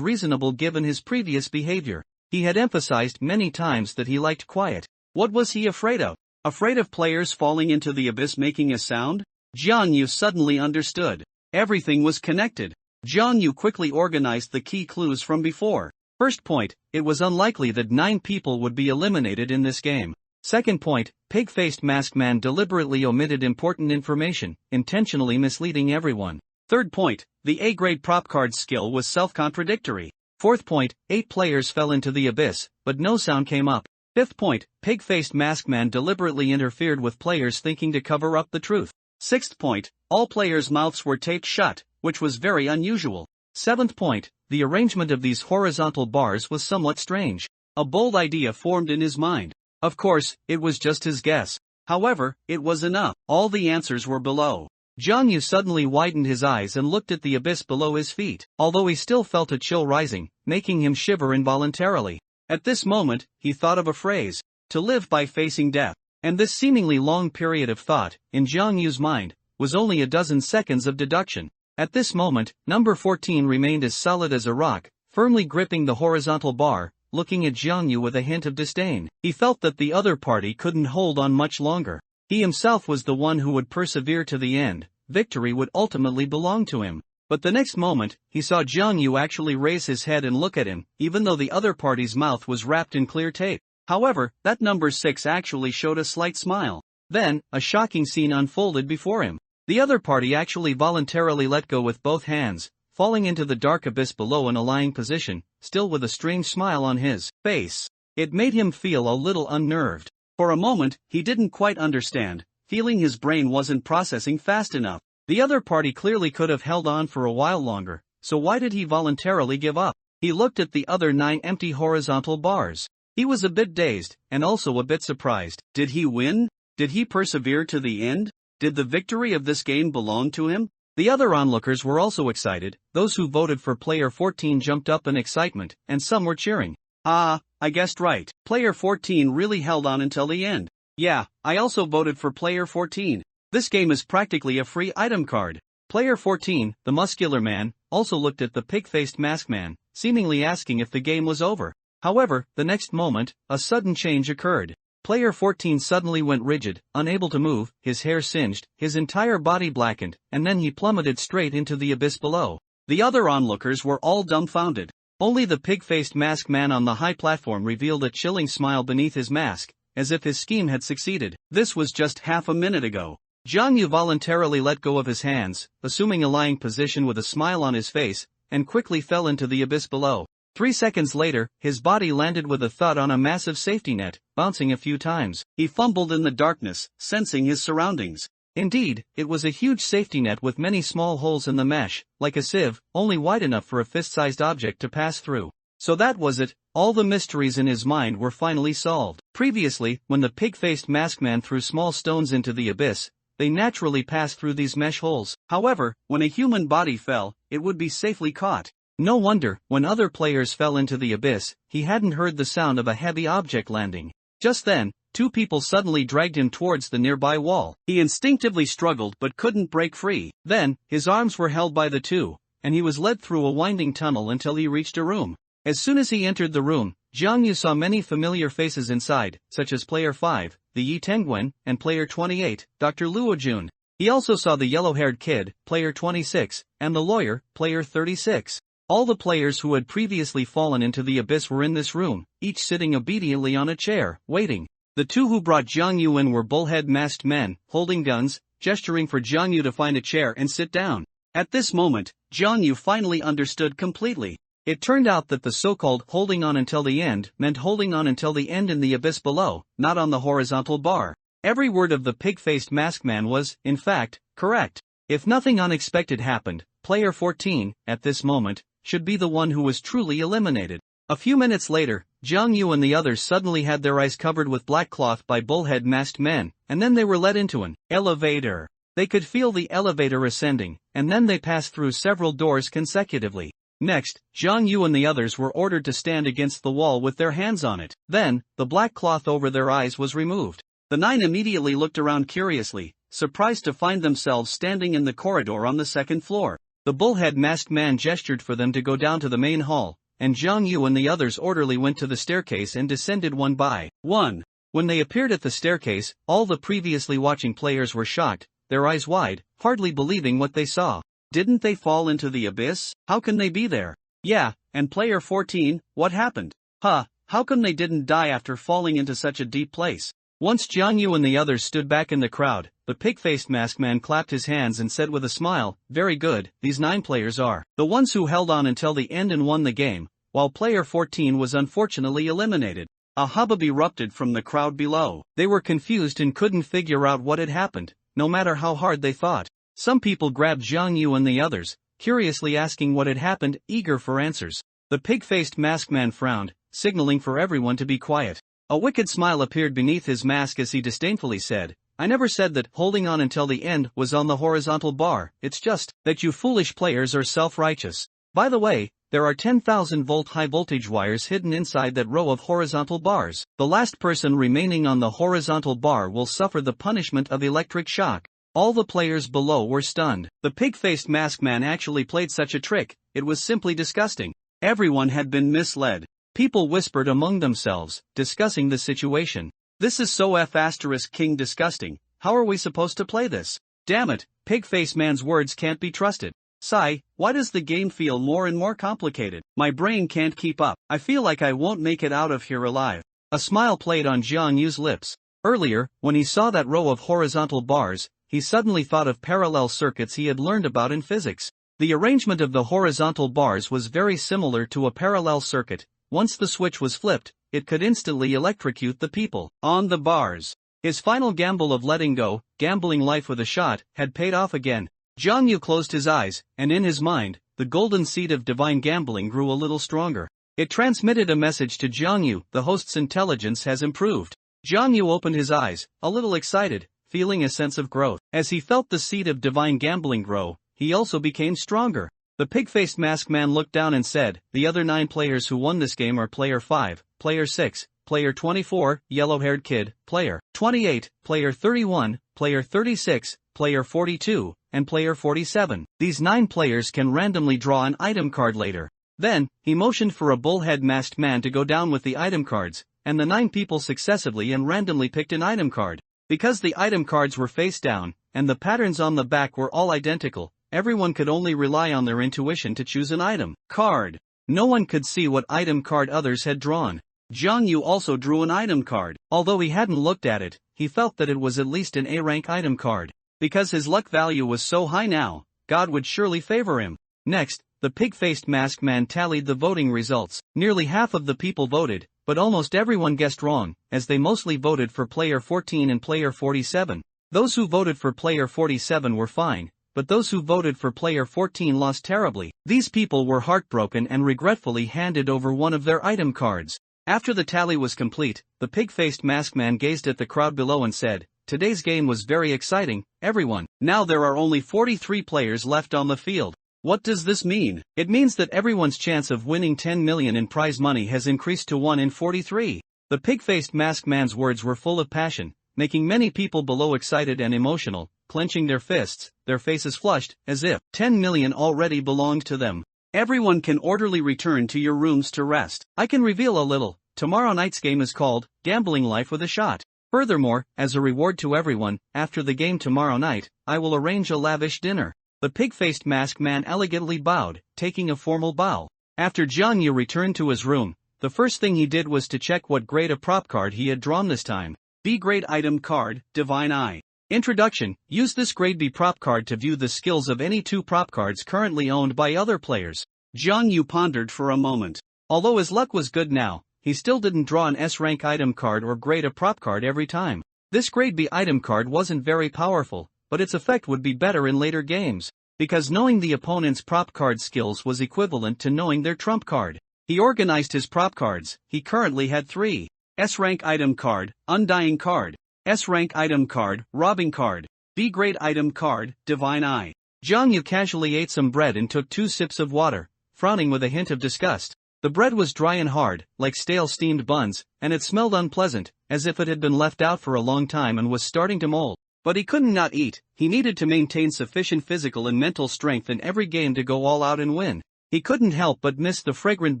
reasonable given his previous behavior. He had emphasized many times that he liked quiet. What was he afraid of? Afraid of players falling into the abyss making a sound? Jiang Yu suddenly understood. Everything was connected. Jiang Yu quickly organized the key clues from before. First point, it was unlikely that 9 people would be eliminated in this game. Second point, pig-faced masked man deliberately omitted important information, intentionally misleading everyone. Third point, the A-grade prop card skill was self-contradictory. Fourth point, 8 players fell into the abyss, but no sound came up. Fifth point, pig-faced masked man deliberately interfered with players thinking to cover up the truth. Sixth point, all players' mouths were taped shut, which was very unusual. Seventh point, the arrangement of these horizontal bars was somewhat strange. A bold idea formed in his mind. Of course, it was just his guess. However, it was enough. All the answers were below. Jiang Yu suddenly widened his eyes and looked at the abyss below his feet, although he still felt a chill rising, making him shiver involuntarily. At this moment, he thought of a phrase: to live by facing death. And this seemingly long period of thought, in Jiang Yu's mind, was only a dozen seconds of deduction. At this moment, number 14 remained as solid as a rock, firmly gripping the horizontal bar, looking at Jiang Yu with a hint of disdain. He felt that the other party couldn't hold on much longer. He himself was the one who would persevere to the end. Victory would ultimately belong to him. But the next moment, he saw Jiang Yu actually raise his head and look at him, even though the other party's mouth was wrapped in clear tape. However, that number 6 actually showed a slight smile. Then, a shocking scene unfolded before him. The other party actually voluntarily let go with both hands, falling into the dark abyss below in a lying position, still with a strange smile on his face. It made him feel a little unnerved. For a moment, he didn't quite understand, feeling his brain wasn't processing fast enough. The other party clearly could have held on for a while longer, so why did he voluntarily give up? He looked at the other 9 empty horizontal bars. He was a bit dazed, and also a bit surprised. Did he win? Did he persevere to the end? Did the victory of this game belong to him? The other onlookers were also excited. Those who voted for player 14 jumped up in excitement, and some were cheering. Ah, I guessed right. Player 14 really held on until the end. Yeah, I also voted for player 14. This game is practically a free item card. Player 14, the muscular man, also looked at the pig-faced masked man, seemingly asking if the game was over. However, the next moment, a sudden change occurred. Player 14 suddenly went rigid, unable to move, his hair singed, his entire body blackened, and then he plummeted straight into the abyss below. The other onlookers were all dumbfounded. Only the pig-faced masked man on the high platform revealed a chilling smile beneath his mask, as if his scheme had succeeded. This was just half a minute ago. Jiang Yu voluntarily let go of his hands, assuming a lying position with a smile on his face, and quickly fell into the abyss below. 3 seconds later, his body landed with a thud on a massive safety net, bouncing a few times. He fumbled in the darkness, sensing his surroundings. Indeed, it was a huge safety net with many small holes in the mesh, like a sieve, only wide enough for a fist-sized object to pass through. So that was it. All the mysteries in his mind were finally solved. Previously, when the pig-faced masked man threw small stones into the abyss, they naturally passed through these mesh holes. However, when a human body fell, it would be safely caught. No wonder, when other players fell into the abyss, he hadn't heard the sound of a heavy object landing. Just then, 2 people suddenly dragged him towards the nearby wall. He instinctively struggled but couldn't break free. Then, his arms were held by the 2, and he was led through a winding tunnel until he reached a room. As soon as he entered the room, Jiang Yu saw many familiar faces inside, such as Player 5, the Yi Tenguan, and Player 28, Dr. Luo Jun. He also saw the yellow-haired kid, Player 26, and the lawyer, Player 36. All the players who had previously fallen into the abyss were in this room, each sitting obediently on a chair, waiting. The two who brought Jiang Yu in were bullhead masked men, holding guns, gesturing for Jiang Yu to find a chair and sit down. At this moment, Jiang Yu finally understood completely. It turned out that the so-called holding on until the end meant holding on until the end in the abyss below, not on the horizontal bar. Every word of the pig-faced masked man was, in fact, correct. If nothing unexpected happened, player 14, at this moment, should be the one who was truly eliminated. A few minutes later, Jiang Yu and the others suddenly had their eyes covered with black cloth by bullhead masked men, and then they were led into an elevator. They could feel the elevator ascending, and then they passed through several doors consecutively. Next, Jiang Yu and the others were ordered to stand against the wall with their hands on it. Then, the black cloth over their eyes was removed. The 9 immediately looked around curiously, surprised to find themselves standing in the corridor on the second floor. The bullhead masked man gestured for them to go down to the main hall, and Jiang Yu and the others orderly went to the staircase and descended one by one. When they appeared at the staircase, all the previously watching players were shocked, their eyes wide, hardly believing what they saw. Didn't they fall into the abyss? How can they be there? Yeah, and player 14, what happened? How come they didn't die after falling into such a deep place? Once Jiang Yu and the others stood back in the crowd, the pig-faced masked man clapped his hands and said with a smile, "Very good, these 9 players are the ones who held on until the end and won the game, while player 14 was unfortunately eliminated." A hubbub erupted from the crowd below. They were confused and couldn't figure out what had happened, no matter how hard they thought. Some people grabbed Jiang Yu and the others, curiously asking what had happened, eager for answers. The pig-faced masked man frowned, signaling for everyone to be quiet. A wicked smile appeared beneath his mask as he disdainfully said, "I never said that holding on until the end was on the horizontal bar, it's just that you foolish players are self-righteous. By the way, there are 10,000-volt high-voltage wires hidden inside that row of horizontal bars. The last person remaining on the horizontal bar will suffer the punishment of electric shock." All the players below were stunned. The pig-faced masked man actually played such a trick, it was simply disgusting. Everyone had been misled. People whispered among themselves, discussing the situation. "This is so F***king disgusting, how are we supposed to play this? Damn it, pig-faced man's words can't be trusted. Sigh, why does the game feel more and more complicated? My brain can't keep up, I feel like I won't make it out of here alive." A smile played on Jiang Yu's lips. Earlier, when he saw that row of horizontal bars, he suddenly thought of parallel circuits he had learned about in physics. The arrangement of the horizontal bars was very similar to a parallel circuit. Once the switch was flipped, it could instantly electrocute the people on the bars. His final gamble of letting go, gambling life with a shot, had paid off again. Jiang Yu closed his eyes, and in his mind, the golden seed of divine gambling grew a little stronger. It transmitted a message to Jiang Yu, "The host's intelligence has improved." Jiang Yu opened his eyes, a little excited, feeling a sense of growth. As he felt the seed of divine gambling grow, he also became stronger. The pig-faced masked man looked down and said, "The other 9 players who won this game are player 5, player 6, player 24, yellow-haired kid, player 28, player 31, player 36, player 42, and player 47. These 9 players can randomly draw an item card later." Then, he motioned for a bullhead masked man to go down with the item cards, and the 9 people successively and randomly picked an item card. Because the item cards were face down, and the patterns on the back were all identical, everyone could only rely on their intuition to choose an item card. No one could see what item card others had drawn. Jiang Yu also drew an item card. Although he hadn't looked at it, he felt that it was at least an A-rank item card. Because his luck value was so high now, God would surely favor him. Next, the pig-faced masked man tallied the voting results. Nearly half of the people voted, but almost everyone guessed wrong, as they mostly voted for player 14 and player 47. Those who voted for player 47 were fine, but those who voted for player 14 lost terribly. These people were heartbroken and regretfully handed over one of their item cards. After the tally was complete, the pig-faced masked man gazed at the crowd below and said, "Today's game was very exciting, everyone. Now there are only 43 players left on the field. What does this mean? It means that everyone's chance of winning 10 million in prize money has increased to 1 in 43. The pig-faced masked man's words were full of passion, making many people below excited and emotional, clenching their fists, their faces flushed, as if 10 million already belonged to them. Everyone can orderly return to your rooms to rest. I can reveal a little. Tomorrow night's game is called Gambling Life with a Shot. Furthermore, as a reward to everyone, after the game tomorrow night, I will arrange a lavish dinner. The pig-faced masked man elegantly bowed, taking a formal bow. After Jiang Yu returned to his room, the first thing he did was to check what grade of prop card he had drawn this time. B grade item card, Divine Eye. Introduction: use this grade B prop card to view the skills of any 2 prop cards currently owned by other players. Jiang Yu pondered for a moment. Although his luck was good now, he still didn't draw an S-rank item card or grade A prop card every time. This grade B item card wasn't very powerful, but its effect would be better in later games, because knowing the opponent's prop card skills was equivalent to knowing their trump card. He organized his prop cards. He currently had 3. S-rank item card, Undying card. S-rank item card, Robbing card. B-grade item card, Divine Eye. Jiang Yu casually ate some bread and took 2 sips of water, frowning with a hint of disgust. The bread was dry and hard, like stale steamed buns, and it smelled unpleasant, as if it had been left out for a long time and was starting to mold. But he couldn't not eat. He needed to maintain sufficient physical and mental strength in every game to go all out and win. He couldn't help but miss the fragrant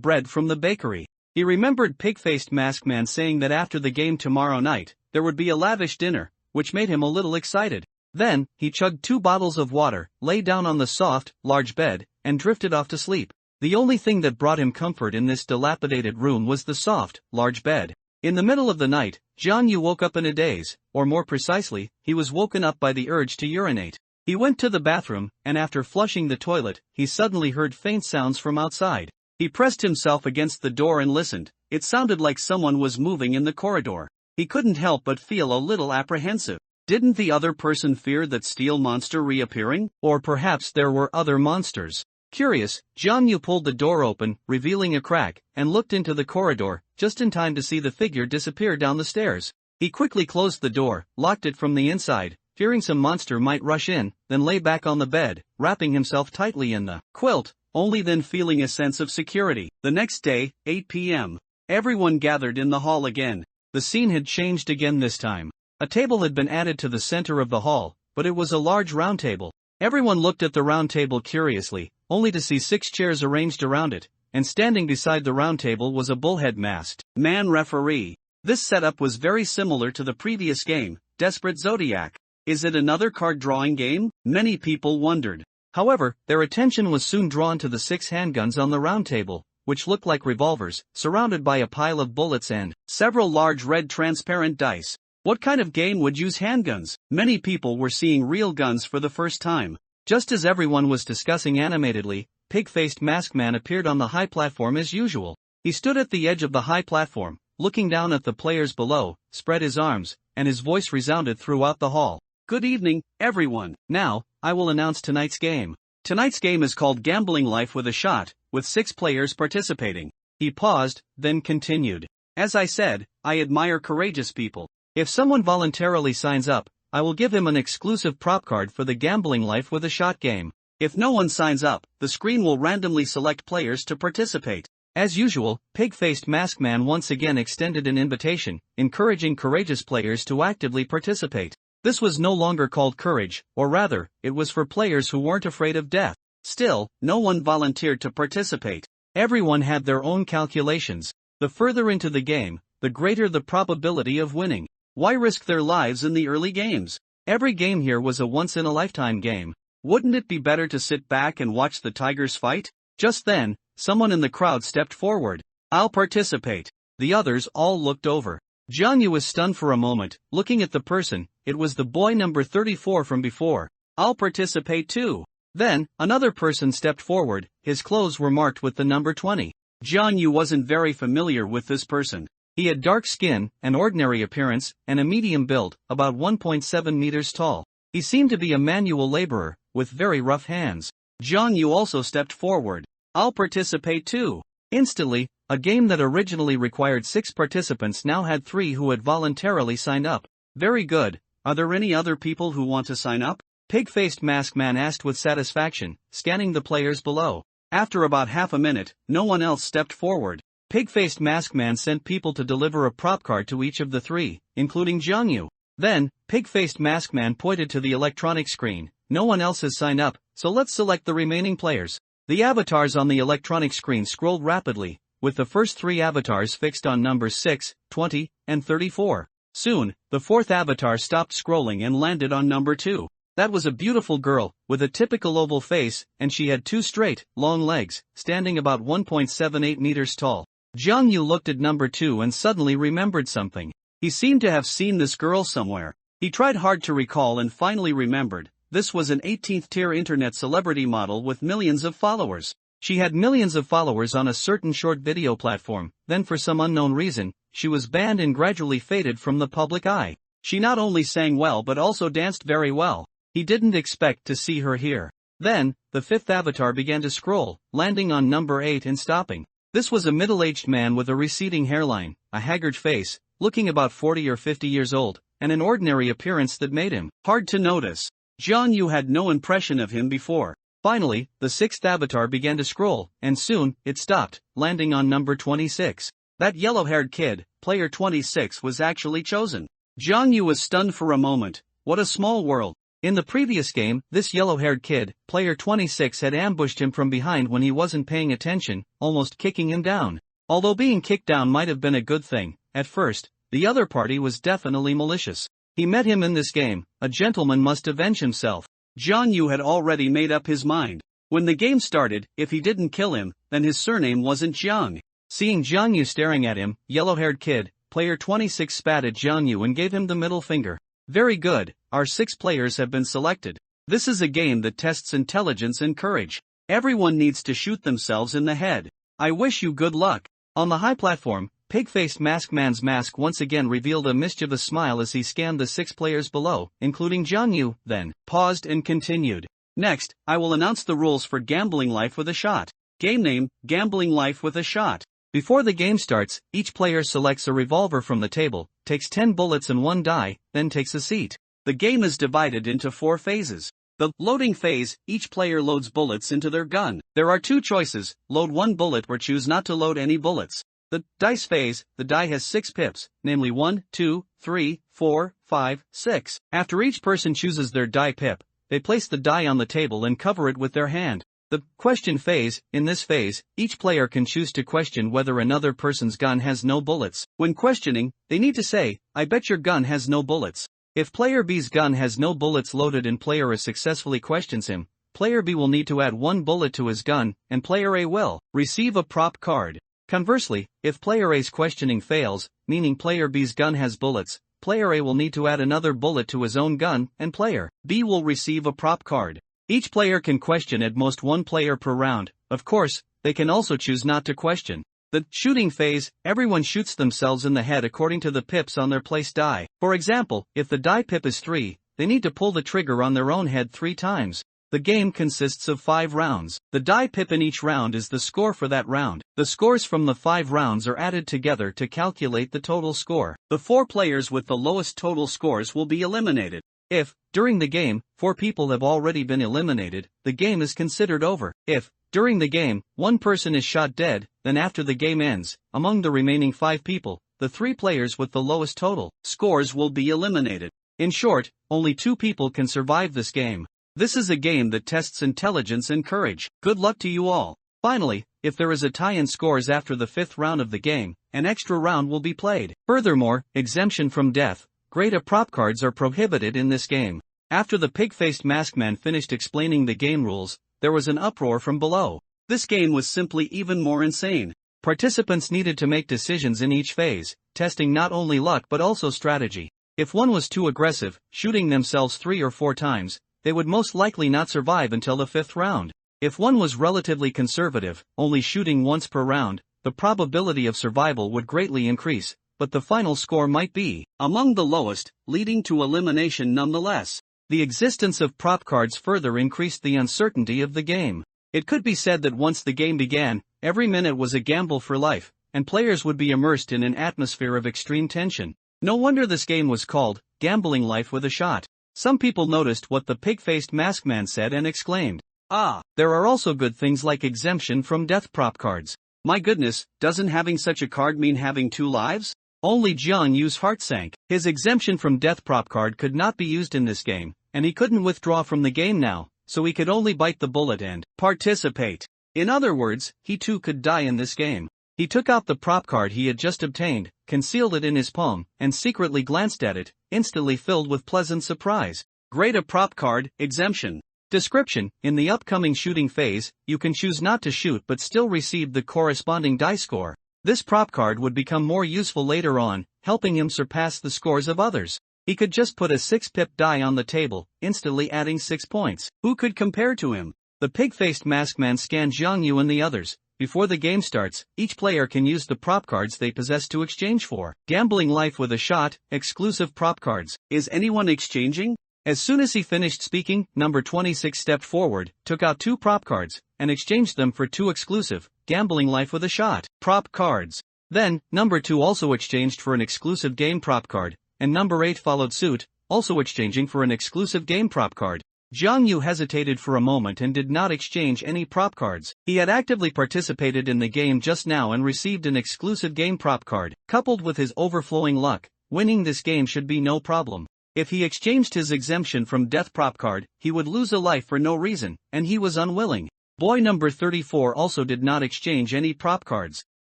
bread from the bakery. He remembered pig-faced masked man saying that after the game tomorrow night, there would be a lavish dinner, which made him a little excited. Then, he chugged 2 bottles of water, lay down on the soft, large bed, and drifted off to sleep. The only thing that brought him comfort in this dilapidated room was the soft, large bed. In the middle of the night, Jiang Yu woke up in a daze, or more precisely, he was woken up by the urge to urinate. He went to the bathroom, and after flushing the toilet, he suddenly heard faint sounds from outside. He pressed himself against the door and listened. It sounded like someone was moving in the corridor. He couldn't help but feel a little apprehensive. Didn't the other person fear that steel monster reappearing? Or perhaps there were other monsters. Curious, Jiang Yu pulled the door open, revealing a crack, and looked into the corridor, just in time to see the figure disappear down the stairs. He quickly closed the door, locked it from the inside, fearing some monster might rush in, then lay back on the bed, wrapping himself tightly in the quilt, only then feeling a sense of security. The next day, 8 p.m. Everyone gathered in the hall again. The scene had changed again this time. A table had been added to the center of the hall, but it was a large round table. Everyone looked at the round table curiously, only to see 6 chairs arranged around it, and standing beside the round table was a bullhead masked man referee. This setup was very similar to the previous game, Desperate Zodiac. Is it another card drawing game? Many people wondered. However, their attention was soon drawn to the 6 handguns on the round table, which looked like revolvers, surrounded by a pile of bullets and several large red transparent dice. What kind of game would use handguns? Many people were seeing real guns for the first time. Just as everyone was discussing animatedly, pig-faced masked man appeared on the high platform as usual. He stood at the edge of the high platform, looking down at the players below, spread his arms, and his voice resounded throughout the hall. Good evening, everyone. Now, I will announce tonight's game. Tonight's game is called Gambling Life with a Shot, with 6 players participating. He paused, then continued. As I said, I admire courageous people. If someone voluntarily signs up, I will give him an exclusive prop card for the Gambling Life with a Shot game. If no one signs up, the screen will randomly select players to participate. As usual, pig-faced masked man once again extended an invitation, encouraging courageous players to actively participate. This was no longer called courage, or rather, it was for players who weren't afraid of death. Still, no one volunteered to participate. Everyone had their own calculations. The further into the game, the greater the probability of winning. Why risk their lives in the early games? Every game here was a once-in-a-lifetime game. Wouldn't it be better to sit back and watch the tigers fight? Just then, someone in the crowd stepped forward. I'll participate. The others all looked over. Jiang Yu was stunned for a moment, looking at the person. It was the boy number 34 from before. I'll participate too. Then, another person stepped forward. His clothes were marked with the number 20. Jiang Yu wasn't very familiar with this person. He had dark skin, an ordinary appearance, and a medium build, about 1.7 meters tall. He seemed to be a manual laborer, with very rough hands. Jiang Yu also stepped forward. I'll participate too. Instantly, a game that originally required 6 participants now had 3 who had voluntarily signed up. Very good. Are there any other people who want to sign up? Pig-faced masked man asked with satisfaction, scanning the players below. After about half a minute, no one else stepped forward. Pig-faced masked man sent people to deliver a prop card to each of the 3, including Jiang Yu. Then, pig-faced masked man pointed to the electronic screen. No one else has signed up, so let's select the remaining players. The avatars on the electronic screen scrolled rapidly, with the first 3 avatars fixed on numbers 6, 20, and 34. Soon, the 4th avatar stopped scrolling and landed on number 2. That was a beautiful girl, with a typical oval face, and she had two straight, long legs, standing about 1.78 meters tall. Jiang Yu looked at number 2 and suddenly remembered something. He seemed to have seen this girl somewhere. He tried hard to recall and finally remembered. This was an 18th-tier internet celebrity model with millions of followers. She had millions of followers on a certain short video platform, then for some unknown reason, she was banned and gradually faded from the public eye. She not only sang well but also danced very well. He didn't expect to see her here. Then, the fifth avatar began to scroll, landing on number 8 and stopping. This was a middle-aged man with a receding hairline, a haggard face, looking about 40 or 50 years old, and an ordinary appearance that made him hard to notice. Jiang Yu had no impression of him before. Finally, the sixth avatar began to scroll, and soon, it stopped, landing on number 26. That yellow-haired kid, player 26, was actually chosen. Jiang Yu was stunned for a moment. What a small world. In the previous game, this yellow-haired kid, player 26, had ambushed him from behind when he wasn't paying attention, almost kicking him down. Although being kicked down might have been a good thing, at first, the other party was definitely malicious. He met him in this game. A gentleman must avenge himself. Jiang Yu had already made up his mind. When the game started, if he didn't kill him, then his surname wasn't Jiang. Seeing Jiang Yu staring at him, yellow-haired kid, player 26 spat at Jiang Yu and gave him the middle finger. Very good, our 6 players have been selected. This is a game that tests intelligence and courage. Everyone needs to shoot themselves in the head. I wish you good luck. On the high platform, pig-faced Maskman's mask once again revealed a mischievous smile as he scanned the 6 players below, including Jiang Yu, then paused and continued. Next, I will announce the rules for Gambling Life with a Shot. Game name, Gambling Life with a Shot. Before the game starts, each player selects a revolver from the table, takes 10 bullets and 1 die, then takes a seat. The game is divided into 4 phases. The loading phase, each player loads bullets into their gun. There are 2 choices, load 1 bullet or choose not to load any bullets. The dice phase, the die has 6 pips, namely 1, 2, 3, 4, 5, 6. After each person chooses their die pip, they place the die on the table and cover it with their hand. The question phase, in this phase, each player can choose to question whether another person's gun has no bullets. When questioning, they need to say, I bet your gun has no bullets. If player B's gun has no bullets loaded and player A successfully questions him, player B will need to add 1 bullet to his gun, and player A will receive a prop card. Conversely, if player A's questioning fails, meaning player B's gun has bullets, player A will need to add another bullet to his own gun, and player B will receive a prop card. Each player can question at most 1 player per round. Of course, they can also choose not to question. The shooting phase, everyone shoots themselves in the head according to the pips on their placed die. For example, if the die pip is 3, they need to pull the trigger on their own head 3 times. The game consists of 5 rounds. The die pip in each round is the score for that round. The scores from the 5 rounds are added together to calculate the total score. The 4 players with the lowest total scores will be eliminated. If, during the game, 4 people have already been eliminated, the game is considered over. If, during the game, 1 person is shot dead, then after the game ends, among the remaining 5 people, the 3 players with the lowest total scores will be eliminated. In short, only 2 people can survive this game. This is a game that tests intelligence and courage. Good luck to you all. Finally, if there is a tie in scores after the 5th round of the game, an extra round will be played. Furthermore, exemption from death. Grade-A prop cards are prohibited in this game. After the pig-faced maskman finished explaining the game rules, there was an uproar from below. This game was simply even more insane. Participants needed to make decisions in each phase, testing not only luck but also strategy. If one was too aggressive, shooting themselves 3 or 4 times, they would most likely not survive until the 5th round. If one was relatively conservative, only shooting once per round, the probability of survival would greatly increase, but the final score might be among the lowest, leading to elimination nonetheless. The existence of prop cards further increased the uncertainty of the game. It could be said that once the game began, every minute was a gamble for life, and players would be immersed in an atmosphere of extreme tension. No wonder this game was called Gambling Life with a Shot. Some people noticed what the pig-faced maskman said and exclaimed, "Ah, there are also good things like exemption from death prop cards. My goodness, doesn't having such a card mean having 2 lives?" Only Jiang Yu's heart sank. His exemption from death prop card could not be used in this game, and he couldn't withdraw from the game now, so he could only bite the bullet and participate. In other words, he too could die in this game. He took out the prop card he had just obtained, concealed it in his palm, and secretly glanced at it, instantly filled with pleasant surprise. Grade a prop card, exemption. Description: in the upcoming shooting phase, you can choose not to shoot but still receive the corresponding die score. This prop card would become more useful later on, helping him surpass the scores of others. He could just put a 6-pip die on the table, instantly adding 6 points. Who could compare to him? The pig-faced masked man scans Jiang Yu and the others. Before the game starts, each player can use the prop cards they possess to exchange for. Gambling life with a shot, exclusive prop cards. Is anyone exchanging? As soon as he finished speaking, number 26 stepped forward, took out 2 prop cards, and exchanged them for 2 exclusive, gambling life with a shot, prop cards. Then, number 2 also exchanged for an exclusive game prop card, and number 8 followed suit, also exchanging for an exclusive game prop card. Jiang Yu hesitated for a moment and did not exchange any prop cards. He had actively participated in the game just now and received an exclusive game prop card. Coupled with his overflowing luck, winning this game should be no problem. If he exchanged his exemption from death prop card, he would lose a life for no reason, and he was unwilling. Boy number 34 also did not exchange any prop cards.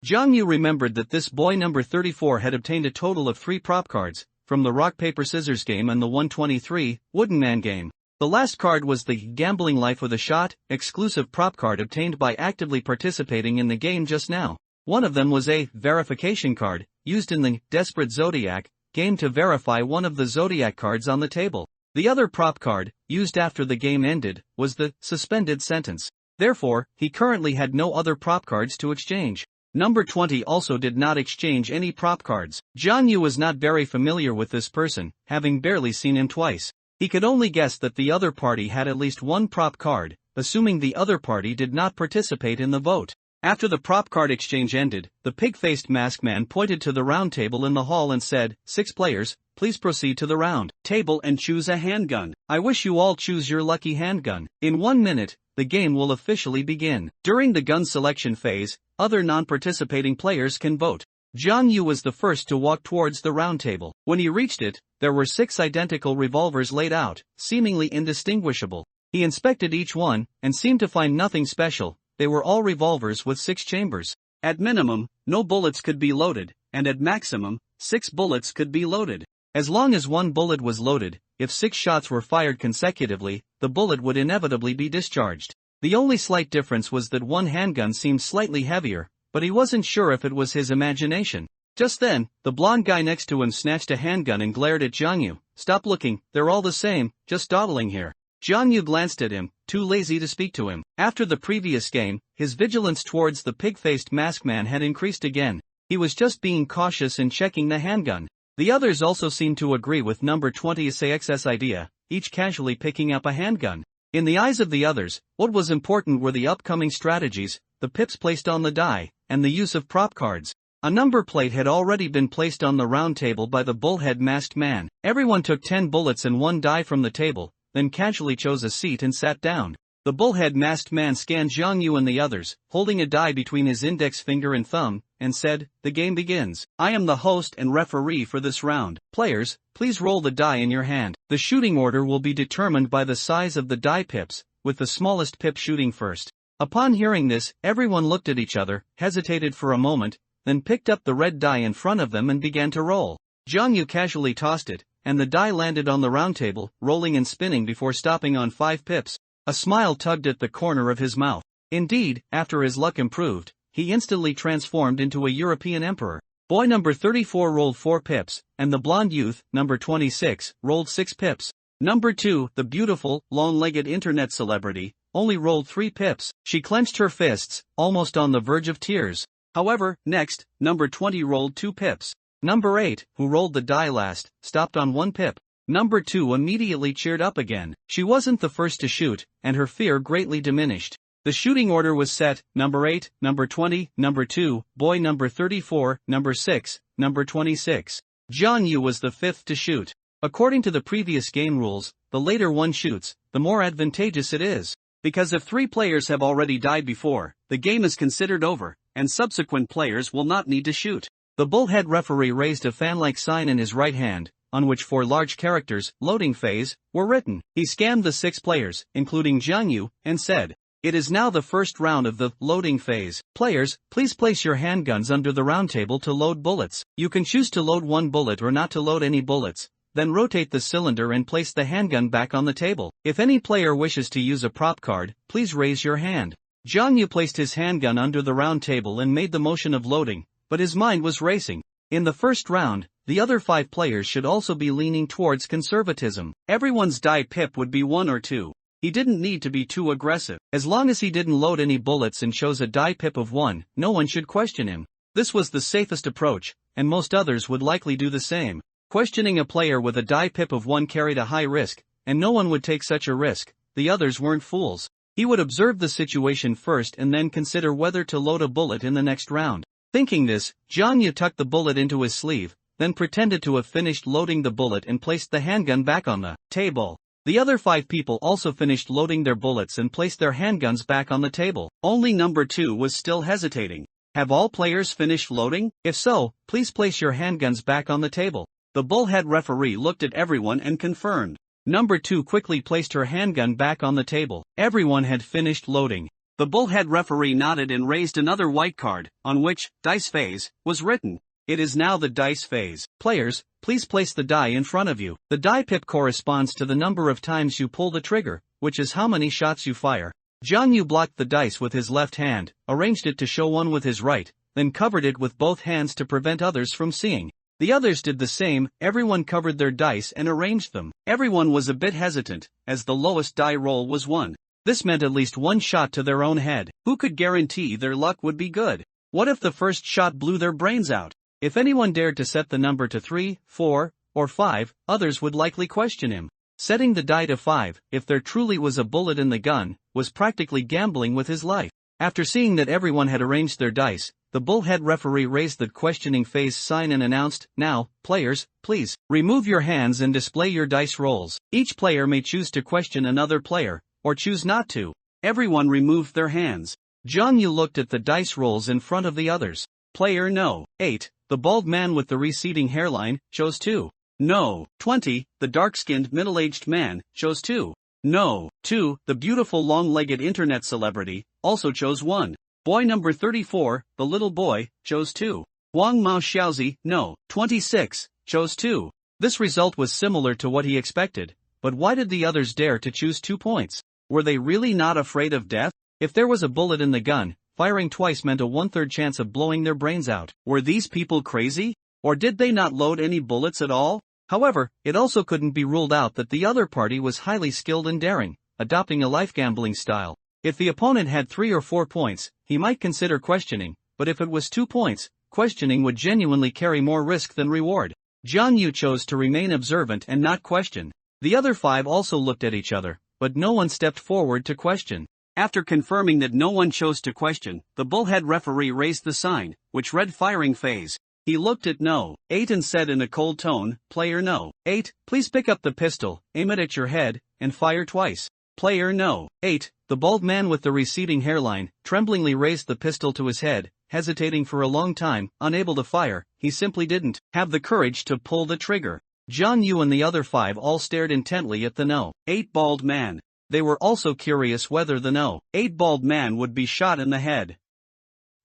Jiang Yu remembered that this boy number 34 had obtained a total of 3 prop cards, from the rock paper scissors game and the 123 wooden man game. The last card was the gambling life with a shot, exclusive prop card obtained by actively participating in the game just now. One of them was a verification card, used in the Desperate Zodiac game to verify one of the Zodiac cards on the table. The other prop card, used after the game ended, was the suspended sentence. Therefore, he currently had no other prop cards to exchange. Number 20 also did not exchange any prop cards. Jiang Yu was not very familiar with this person, having barely seen him twice. He could only guess that the other party had at least 1 prop card, assuming the other party did not participate in the vote. After the prop card exchange ended, the pig-faced masked man pointed to the round table in the hall and said, 6 players, please proceed to the round table and choose a handgun. I wish you all choose your lucky handgun. In 1 minute, the game will officially begin. During the gun selection phase, other non-participating players can vote. Jiang Yu was the first to walk towards the round table. When he reached it, there were 6 identical revolvers laid out, seemingly indistinguishable. He inspected each one, and seemed to find nothing special. They were all revolvers with 6 chambers. At minimum, no bullets could be loaded, and at maximum, 6 bullets could be loaded. As long as 1 bullet was loaded, if 6 shots were fired consecutively, the bullet would inevitably be discharged. The only slight difference was that one handgun seemed slightly heavier, but he wasn't sure if it was his imagination. Just then, the blonde guy next to him snatched a handgun and glared at Jiang Yu. Stop looking, they're all the same, just dawdling here. Jiang Yu glanced at him, too lazy to speak to him. After the previous game, his vigilance towards the pig-faced masked man had increased again. He was just being cautious in checking the handgun. The others also seemed to agree with number 20's idea, each casually picking up a handgun. In the eyes of the others, what was important were the upcoming strategies, the pips placed on the die, and the use of prop cards. A number plate had already been placed on the round table by the bullhead masked man. Everyone took 10 bullets and 1 die from the table, then casually chose a seat and sat down. The bullhead masked man scanned Jiang Yu and the others, holding a die between his index finger and thumb, and said, "The game begins. I am the host and referee for this round. Players, please roll the die in your hand. The shooting order will be determined by the size of the die pips, with the smallest pip shooting first." Upon hearing this, everyone looked at each other, hesitated for a moment, then picked up the red die in front of them and began to roll. Jiang Yu casually tossed it, and the die landed on the round table, rolling and spinning before stopping on 5 pips. A smile tugged at the corner of his mouth. Indeed, after his luck improved, he instantly transformed into a European emperor. Boy number 34 rolled 4 pips, and the blonde youth, number 26, rolled 6 pips. Number 2, the beautiful, long-legged internet celebrity, only rolled 3 pips. She clenched her fists, almost on the verge of tears. However, next, number 20 rolled 2 pips. Number 8, who rolled the die last, stopped on 1 pip. Number 2 immediately cheered up again. She wasn't the first to shoot, and her fear greatly diminished. The shooting order was set: number 8, number 20, number 2, boy number 34, number 6, number 26. Jiang Yu was the 5th to shoot. According to the previous game rules, the later one shoots, the more advantageous it is. Because if 3 players have already died before, the game is considered over, and subsequent players will not need to shoot. The bullhead referee raised a fan-like sign in his right hand, on which 4 large characters, loading phase, were written. He scanned the 6 players, including Jiang Yu, and said, "It is now the first round of the loading phase. Players, please place your handguns under the round table to load bullets. You can choose to load 1 bullet or not to load any bullets, then rotate the cylinder and place the handgun back on the table. If any player wishes to use a prop card, please raise your hand. Jiang placed his handgun under the round table and made the motion of loading, but his mind was racing. In the first round, the other 5 players should also be leaning towards conservatism. Everyone's die pip would be 1 or 2. He didn't need to be too aggressive. As long as he didn't load any bullets and shows a die pip of 1, no one should question him. This was the safest approach, and most others would likely do the same. Questioning a player with a die pip of 1 carried a high risk, and no one would take such a risk. The others weren't fools. He would observe the situation first and then consider whether to load a bullet in the next round. Thinking this, Jiang Yu tucked the bullet into his sleeve, then pretended to have finished loading the bullet and placed the handgun back on the table. The other 5 people also finished loading their bullets and placed their handguns back on the table. Only number 2 was still hesitating. Have all players finished loading? If so, please place your handguns back on the table. The bullhead referee looked at everyone and confirmed. Number 2 quickly placed her handgun back on the table. Everyone had finished loading. The bullhead referee nodded and raised another white card, on which, dice phase, was written. It is now the dice phase. Players, please place the die in front of you. The die pip corresponds to the number of times you pull the trigger, which is how many shots you fire. Jiang Yu blocked the dice with his left hand, arranged it to show one with his right, then covered it with both hands to prevent others from seeing. The others did the same. Everyone covered their dice and arranged them. Everyone was a bit hesitant, as the lowest die roll was 1. This meant at least 1 shot to their own head. Who could guarantee their luck would be good? What if the first shot blew their brains out? If anyone dared to set the number to 3, 4, or 5, others would likely question him. Setting the die to 5, if there truly was a bullet in the gun, was practically gambling with his life. After seeing that everyone had arranged their dice, the bullhead referee raised the questioning phase sign and announced, "Now, players, please, remove your hands and display your dice rolls." Each player may choose to question another player, or choose not to. Everyone removed their hands. Jiang Yu looked at the dice rolls in front of the others. Player No. 8, the bald man with the receding hairline, chose 2. No. 20, the dark-skinned middle-aged man, chose 2. No. 2, the beautiful long-legged internet celebrity, also chose 1. Boy number 34, the little boy, chose 2. Wang Mao Xiaozi, No. 26, chose 2. This result was similar to what he expected, but why did the others dare to choose 2 points? Were they really not afraid of death? If there was a bullet in the gun, firing twice meant a 1/3 chance of blowing their brains out. Were these people crazy? Or did they not load any bullets at all? However, it also couldn't be ruled out that the other party was highly skilled and daring, adopting a life gambling style. If the opponent had 3 or 4 points, he might consider questioning, but if it was 2 points, questioning would genuinely carry more risk than reward. Jiang Yu chose to remain observant and not question. The other 5 also looked at each other, but no one stepped forward to question. After confirming that no one chose to question, the bullhead referee raised the sign, which read firing phase. He looked at No. 8 and said in a cold tone, "Player No. 8, please pick up the pistol, aim it at your head, and fire twice." Player No. 8, the bald man with the receding hairline, tremblingly raised the pistol to his head, hesitating for a long time, unable to fire. He simply didn't have the courage to pull the trigger. Jiang Yu and the other 5 all stared intently at the No. 8 bald man. They were also curious whether the No. 8 bald man would be shot in the head.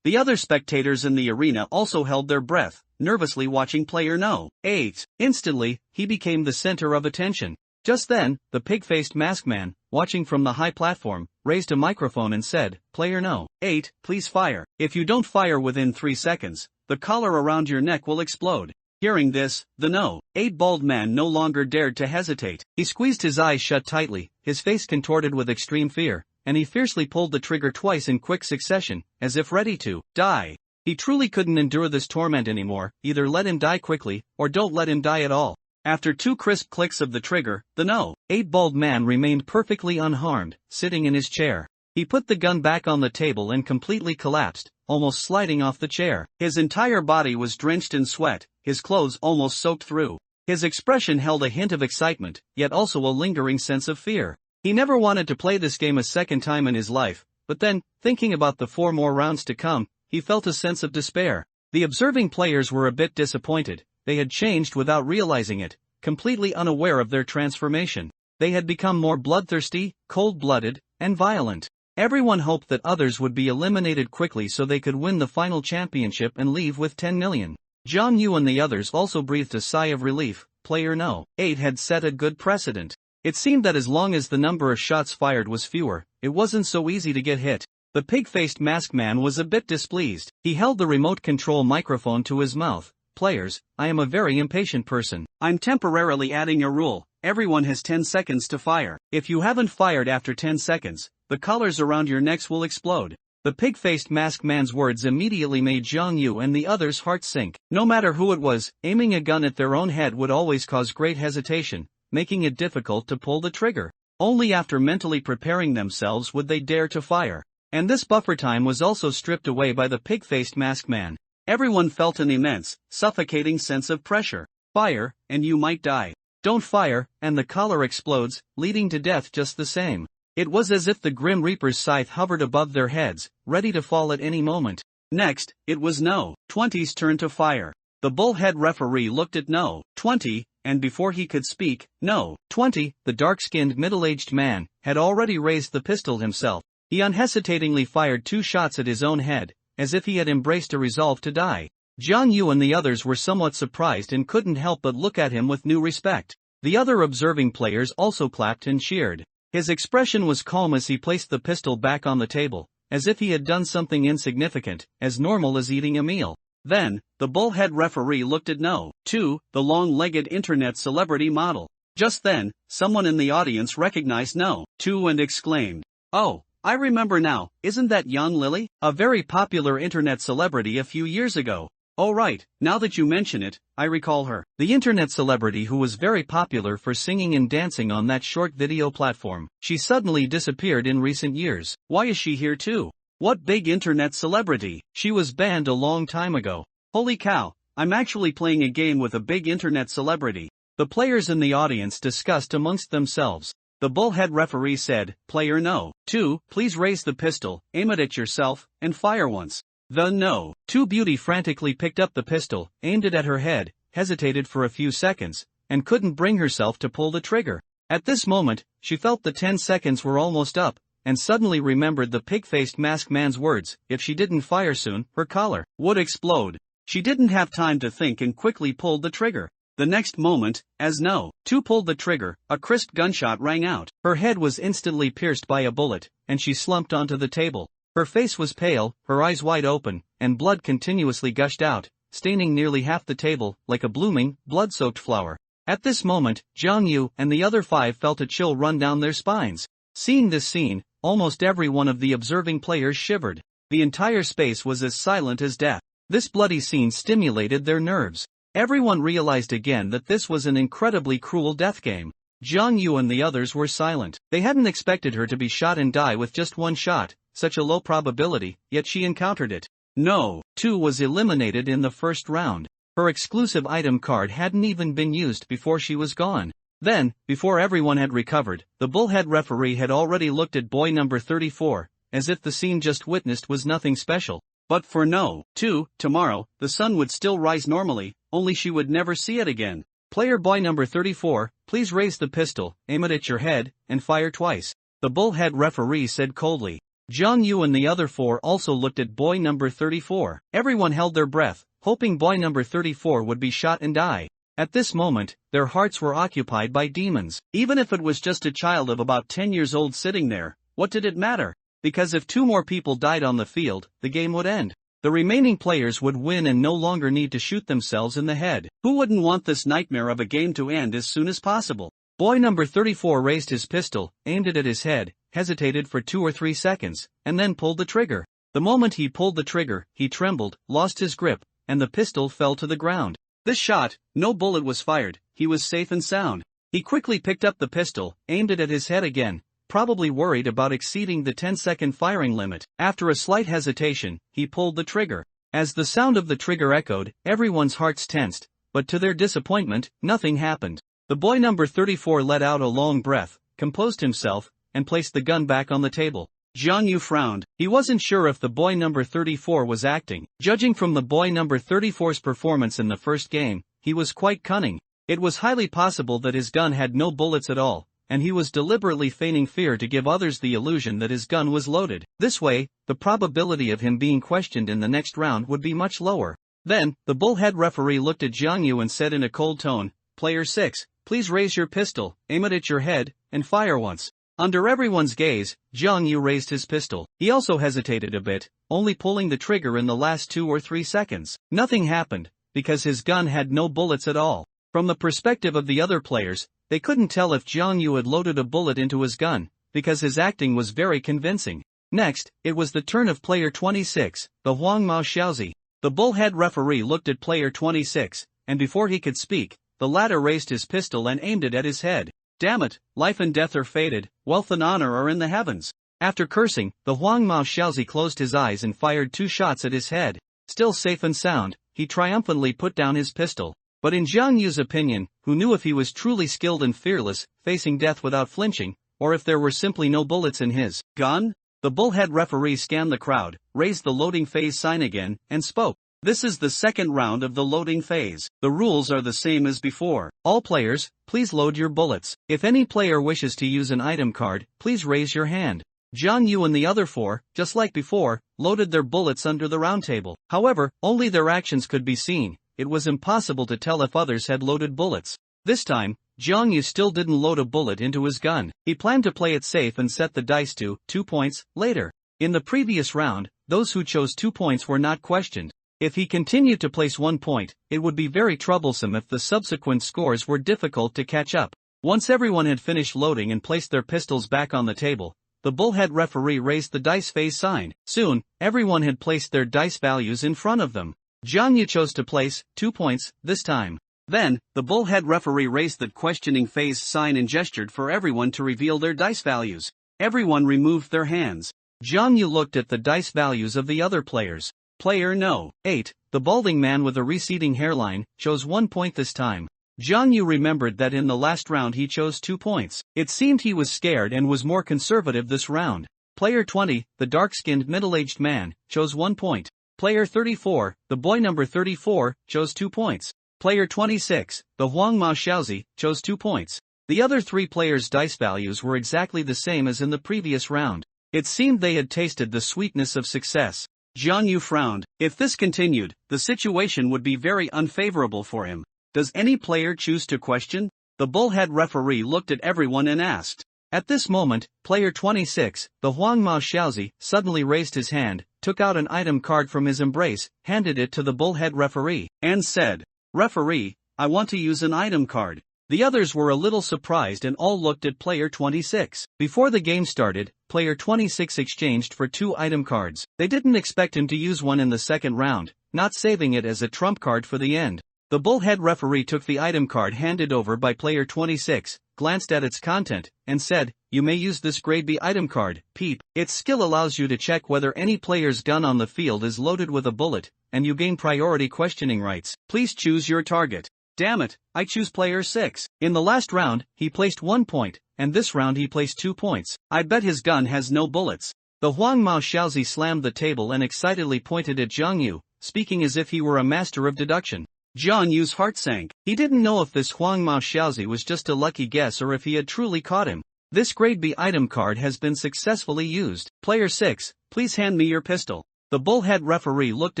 The other spectators in the arena also held their breath, nervously watching player No. 8. Instantly, he became the center of attention. Just then, the pig-faced masked man, watching from the high platform, raised a microphone and said, "Player No. 8, please fire. If you don't fire within 3 seconds, the collar around your neck will explode." Hearing this, the No. 8 bald man no longer dared to hesitate. He squeezed his eyes shut tightly, his face contorted with extreme fear, and he fiercely pulled the trigger twice in quick succession, as if ready to die. He truly couldn't endure this torment anymore. Either let him die quickly, or don't let him die at all. After 2 crisp clicks of the trigger, the No. 8 bald man remained perfectly unharmed, sitting in his chair. He put the gun back on the table and completely collapsed, almost sliding off the chair. His entire body was drenched in sweat, his clothes almost soaked through. His expression held a hint of excitement, yet also a lingering sense of fear. He never wanted to play this game a second time in his life, but then, thinking about the 4 more rounds to come, he felt a sense of despair. The observing players were a bit disappointed. They had changed without realizing it, completely unaware of their transformation. They had become more bloodthirsty, cold-blooded, and violent. Everyone hoped that others would be eliminated quickly so they could win the final championship and leave with 10 million. Jiang Yu and the others also breathed a sigh of relief, player no. 8 had set a good precedent. It seemed that as long as the number of shots fired was fewer, it wasn't so easy to get hit. The pig-faced masked man was a bit displeased. He held the remote control microphone to his mouth. Players, I am a very impatient person. I'm temporarily adding a rule. Everyone has 10 seconds to fire. If you haven't fired after 10 seconds, the collars around your necks will explode. The pig-faced masked man's words immediately made Zhang Yu and the others' hearts sink. No matter who it was, aiming a gun at their own head would always cause great hesitation, making it difficult to pull the trigger. Only after mentally preparing themselves would they dare to fire. And this buffer time was also stripped away by the pig-faced masked man. Everyone felt an immense, suffocating sense of pressure. Fire, and you might die. Don't fire, and the collar explodes, leading to death just the same. It was as if the Grim Reaper's scythe hovered above their heads, ready to fall at any moment. Next, it was No. 20's turn to fire. The bullhead referee looked at No. 20, and before he could speak, No. 20, the dark-skinned middle-aged man, had already raised the pistol himself. He unhesitatingly fired 2 shots at his own head, as if he had embraced a resolve to die. Zhang Yu and the others were somewhat surprised and couldn't help but look at him with new respect. The other observing players also clapped and cheered. His expression was calm as he placed the pistol back on the table, as if he had done something insignificant, as normal as eating a meal. Then, the bullhead referee looked at No. 2, the long-legged internet celebrity model. Just then, someone in the audience recognized No. 2 and exclaimed, "Oh, I remember now, isn't that Yan Lily? A very popular internet celebrity a few years ago." "Oh right, now that you mention it, I recall her." The internet celebrity who was very popular for singing and dancing on that short video platform. She suddenly disappeared in recent years. Why is she here too? What big internet celebrity? She was banned a long time ago. Holy cow, I'm actually playing a game with a big internet celebrity. The players in the audience discussed amongst themselves. The bullhead referee said, "Player No. 2, please raise the pistol, aim it at yourself, and fire once." The No. 2 beauty frantically picked up the pistol, aimed it at her head, hesitated for a few seconds, and couldn't bring herself to pull the trigger. At this moment, she felt the 10 seconds were almost up, and suddenly remembered the pig-faced masked man's words. If she didn't fire soon, her collar would explode. She didn't have time to think and quickly pulled the trigger. The next moment, as No. 2 pulled the trigger, a crisp gunshot rang out. Her head was instantly pierced by a bullet, and she slumped onto the table. Her face was pale, her eyes wide open, and blood continuously gushed out, staining nearly half the table, like a blooming, blood-soaked flower. At this moment, Zhang Yu and the other 5 felt a chill run down their spines. Seeing this scene, almost every one of the observing players shivered. The entire space was as silent as death. This bloody scene stimulated their nerves. Everyone realized again that this was an incredibly cruel death game. Zhang Yu and the others were silent. They hadn't expected her to be shot and die with just one shot, such a low probability, yet she encountered it. No. 2 was eliminated in the first round. Her exclusive item card hadn't even been used before she was gone. Then, before everyone had recovered, the bullhead referee had already looked at boy number 34, as if the scene just witnessed was nothing special. But for No. 2, tomorrow, the sun would still rise normally, only she would never see it again. Player boy number 34, please raise the pistol, aim it at your head, and fire twice. The bullhead referee said coldly. Zhang Yu and the other 4 also looked at boy number 34. Everyone held their breath, hoping boy number 34 would be shot and die. At this moment, their hearts were occupied by demons. Even if it was just a child of about 10 years old sitting there, what did it matter? Because if 2 more people died on the field, the game would end. The remaining players would win and no longer need to shoot themselves in the head. Who wouldn't want this nightmare of a game to end as soon as possible? Boy number 34 raised his pistol, aimed it at his head, hesitated for 2 or 3 seconds, and then pulled the trigger. The moment he pulled the trigger, he trembled, lost his grip, and the pistol fell to the ground. This shot, no bullet was fired, he was safe and sound. He quickly picked up the pistol, aimed it at his head again, probably worried about exceeding the 10-second firing limit. After a slight hesitation, he pulled the trigger. As the sound of the trigger echoed, everyone's hearts tensed, but to their disappointment, nothing happened. The boy number 34 let out a long breath, composed himself, and placed the gun back on the table. Zhang Yu frowned. He wasn't sure if the boy number 34 was acting. Judging from the boy number 34's performance in the first game, he was quite cunning. It was highly possible that his gun had no bullets at all, and he was deliberately feigning fear to give others the illusion that his gun was loaded. This way, the probability of him being questioned in the next round would be much lower. Then, the bullhead referee looked at Zhang Yu and said in a cold tone, Player 6, please raise your pistol, aim it at your head, and fire once. Under everyone's gaze, Jiang Yu raised his pistol. He also hesitated a bit, only pulling the trigger in the last 2 or 3 seconds. Nothing happened, because his gun had no bullets at all. From the perspective of the other players, they couldn't tell if Jiang Yu had loaded a bullet into his gun, because his acting was very convincing. Next, it was the turn of player 26, the Huangmao Xiaozi. The bullhead referee looked at player 26, and before he could speak, the latter raised his pistol and aimed it at his head. Damn it, life and death are fated, wealth and honor are in the heavens. After cursing, the Huangmao Xiaozi closed his eyes and fired 2 shots at his head. Still safe and sound, he triumphantly put down his pistol. But in Jiang Yu's opinion, who knew if he was truly skilled and fearless, facing death without flinching, or if there were simply no bullets in his gun? The bullhead referee scanned the crowd, raised the loading phase sign again, and spoke. This is the second round of the loading phase. The rules are the same as before. All players, please load your bullets. If any player wishes to use an item card, please raise your hand. Jiang Yu and the other 4, just like before, loaded their bullets under the round table. However, only their actions could be seen. It was impossible to tell if others had loaded bullets. This time, Jiang Yu still didn't load a bullet into his gun. He planned to play it safe and set the dice to 2 points later. In the previous round, those who chose 2 points were not questioned. If he continued to place 1 point, it would be very troublesome if the subsequent scores were difficult to catch up. Once everyone had finished loading and placed their pistols back on the table, the bullhead referee raised the dice phase sign. Soon, everyone had placed their dice values in front of them. Jiang Yu chose to place 2 points this time. Then, the bullhead referee raised the questioning phase sign and gestured for everyone to reveal their dice values. Everyone removed their hands. Jiang Yu looked at the dice values of the other players. Player No. 8, the balding man with a receding hairline, chose 1 point this time. Jiang Yu remembered that in the last round he chose 2 points. It seemed he was scared and was more conservative this round. Player 20, the dark-skinned middle-aged man, chose 1 point. Player 34, the boy number 34, chose 2 points. Player 26, the Huangmao Xiaozi, chose 2 points. The other 3 players' dice values were exactly the same as in the previous round. It seemed they had tasted the sweetness of success. Jiang Yu frowned. If this continued, the situation would be very unfavorable for him. Does any player choose to question? The bullhead referee looked at everyone and asked. At this moment, player 26, the Huangmao Xiaozi, suddenly raised his hand, took out an item card from his embrace, handed it to the bullhead referee, and said, "Referee, I want to use an item card." The others were a little surprised and all looked at player 26. Before the game started, player 26 exchanged for 2 item cards. They didn't expect him to use one in the second round, not saving it as a trump card for the end. The bullhead referee took the item card handed over by player 26, glanced at its content, and said, "You may use this grade B item card, Peep. Its skill allows you to check whether any player's gun on the field is loaded with a bullet, and you gain priority questioning rights. Please choose your target." Damn it, I choose player 6. In the last round, he placed 1 point, and this round he placed 2 points. I bet his gun has no bullets. The Huangmao Xiaozi slammed the table and excitedly pointed at Jiang Yu, speaking as if he were a master of deduction. Jiang Yu's heart sank. He didn't know if this Huangmao Xiaozi was just a lucky guess or if he had truly caught him. This grade B item card has been successfully used. Player 6, please hand me your pistol. The bullhead referee looked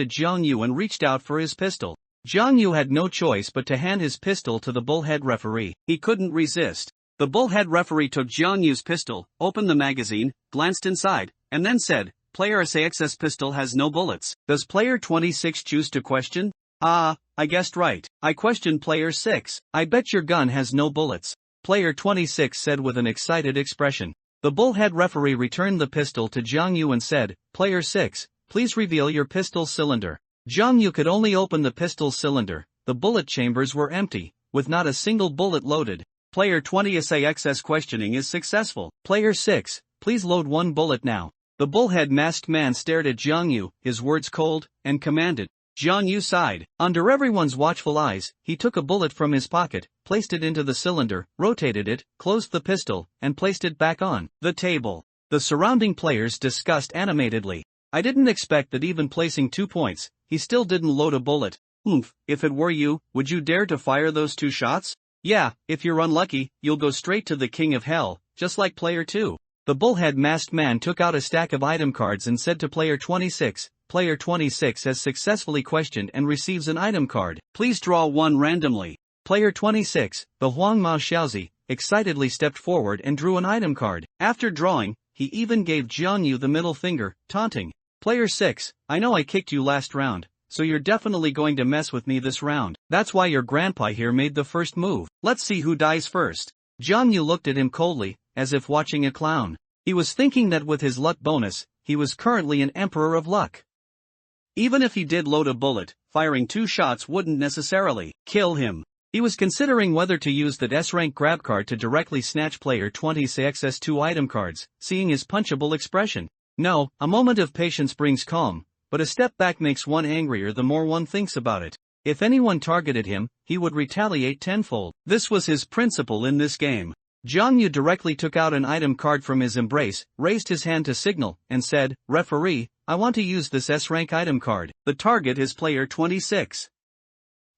at Jiang Yu and reached out for his pistol. Jiang Yu had no choice but to hand his pistol to the bullhead referee. He couldn't resist. The bullhead referee took Jiang Yu's pistol, opened the magazine, glanced inside, and then said, "Player 6's pistol has no bullets. Does player 26 choose to question?" "Ah, I guessed right. I questioned player 6. I bet your gun has no bullets," player 26 said with an excited expression. The bullhead referee returned the pistol to Jiang Yu and said, "Player 6, please reveal your pistol cylinder." Jiang Yu could only open the pistol cylinder. The bullet chambers were empty, with not a single bullet loaded. Player 26's questioning is successful. Player 6, please load 1 bullet now. The bullhead masked man stared at Jiang Yu, his words cold, and commanded. Jiang Yu sighed. Under everyone's watchful eyes, he took a bullet from his pocket, placed it into the cylinder, rotated it, closed the pistol, and placed it back on the table. The surrounding players discussed animatedly. "I didn't expect that even placing 2 points, he still didn't load a bullet. If it were you, would you dare to fire those 2 shots? Yeah, if you're unlucky, you'll go straight to the king of hell, just like player 2. The bullhead masked man took out a stack of item cards and said to player 26, "Player 26 has successfully questioned and receives an item card. Please draw one randomly." Player 26, the Huang Mao Xiaozi, excitedly stepped forward and drew an item card. After drawing, he even gave Jiang Yu the middle finger, taunting. Player 6, I know I kicked you last round, so you're definitely going to mess with me this round. That's why your grandpa here made the first move. Let's see who dies first. Jiang Yu looked at him coldly, as if watching a clown. He was thinking that with his luck bonus, he was currently an emperor of luck. Even if he did load a bullet, firing 2 shots wouldn't necessarily kill him. He was considering whether to use that S-rank grab card to directly snatch player 20's access 2 item cards, seeing his punchable expression. No, a moment of patience brings calm, but a step back makes one angrier the more one thinks about it. If anyone targeted him, he would retaliate tenfold. This was his principle in this game. Jiang Yu directly took out an item card from his embrace, raised his hand to signal, and said, "Referee, I want to use this S-rank item card. The target is player 26.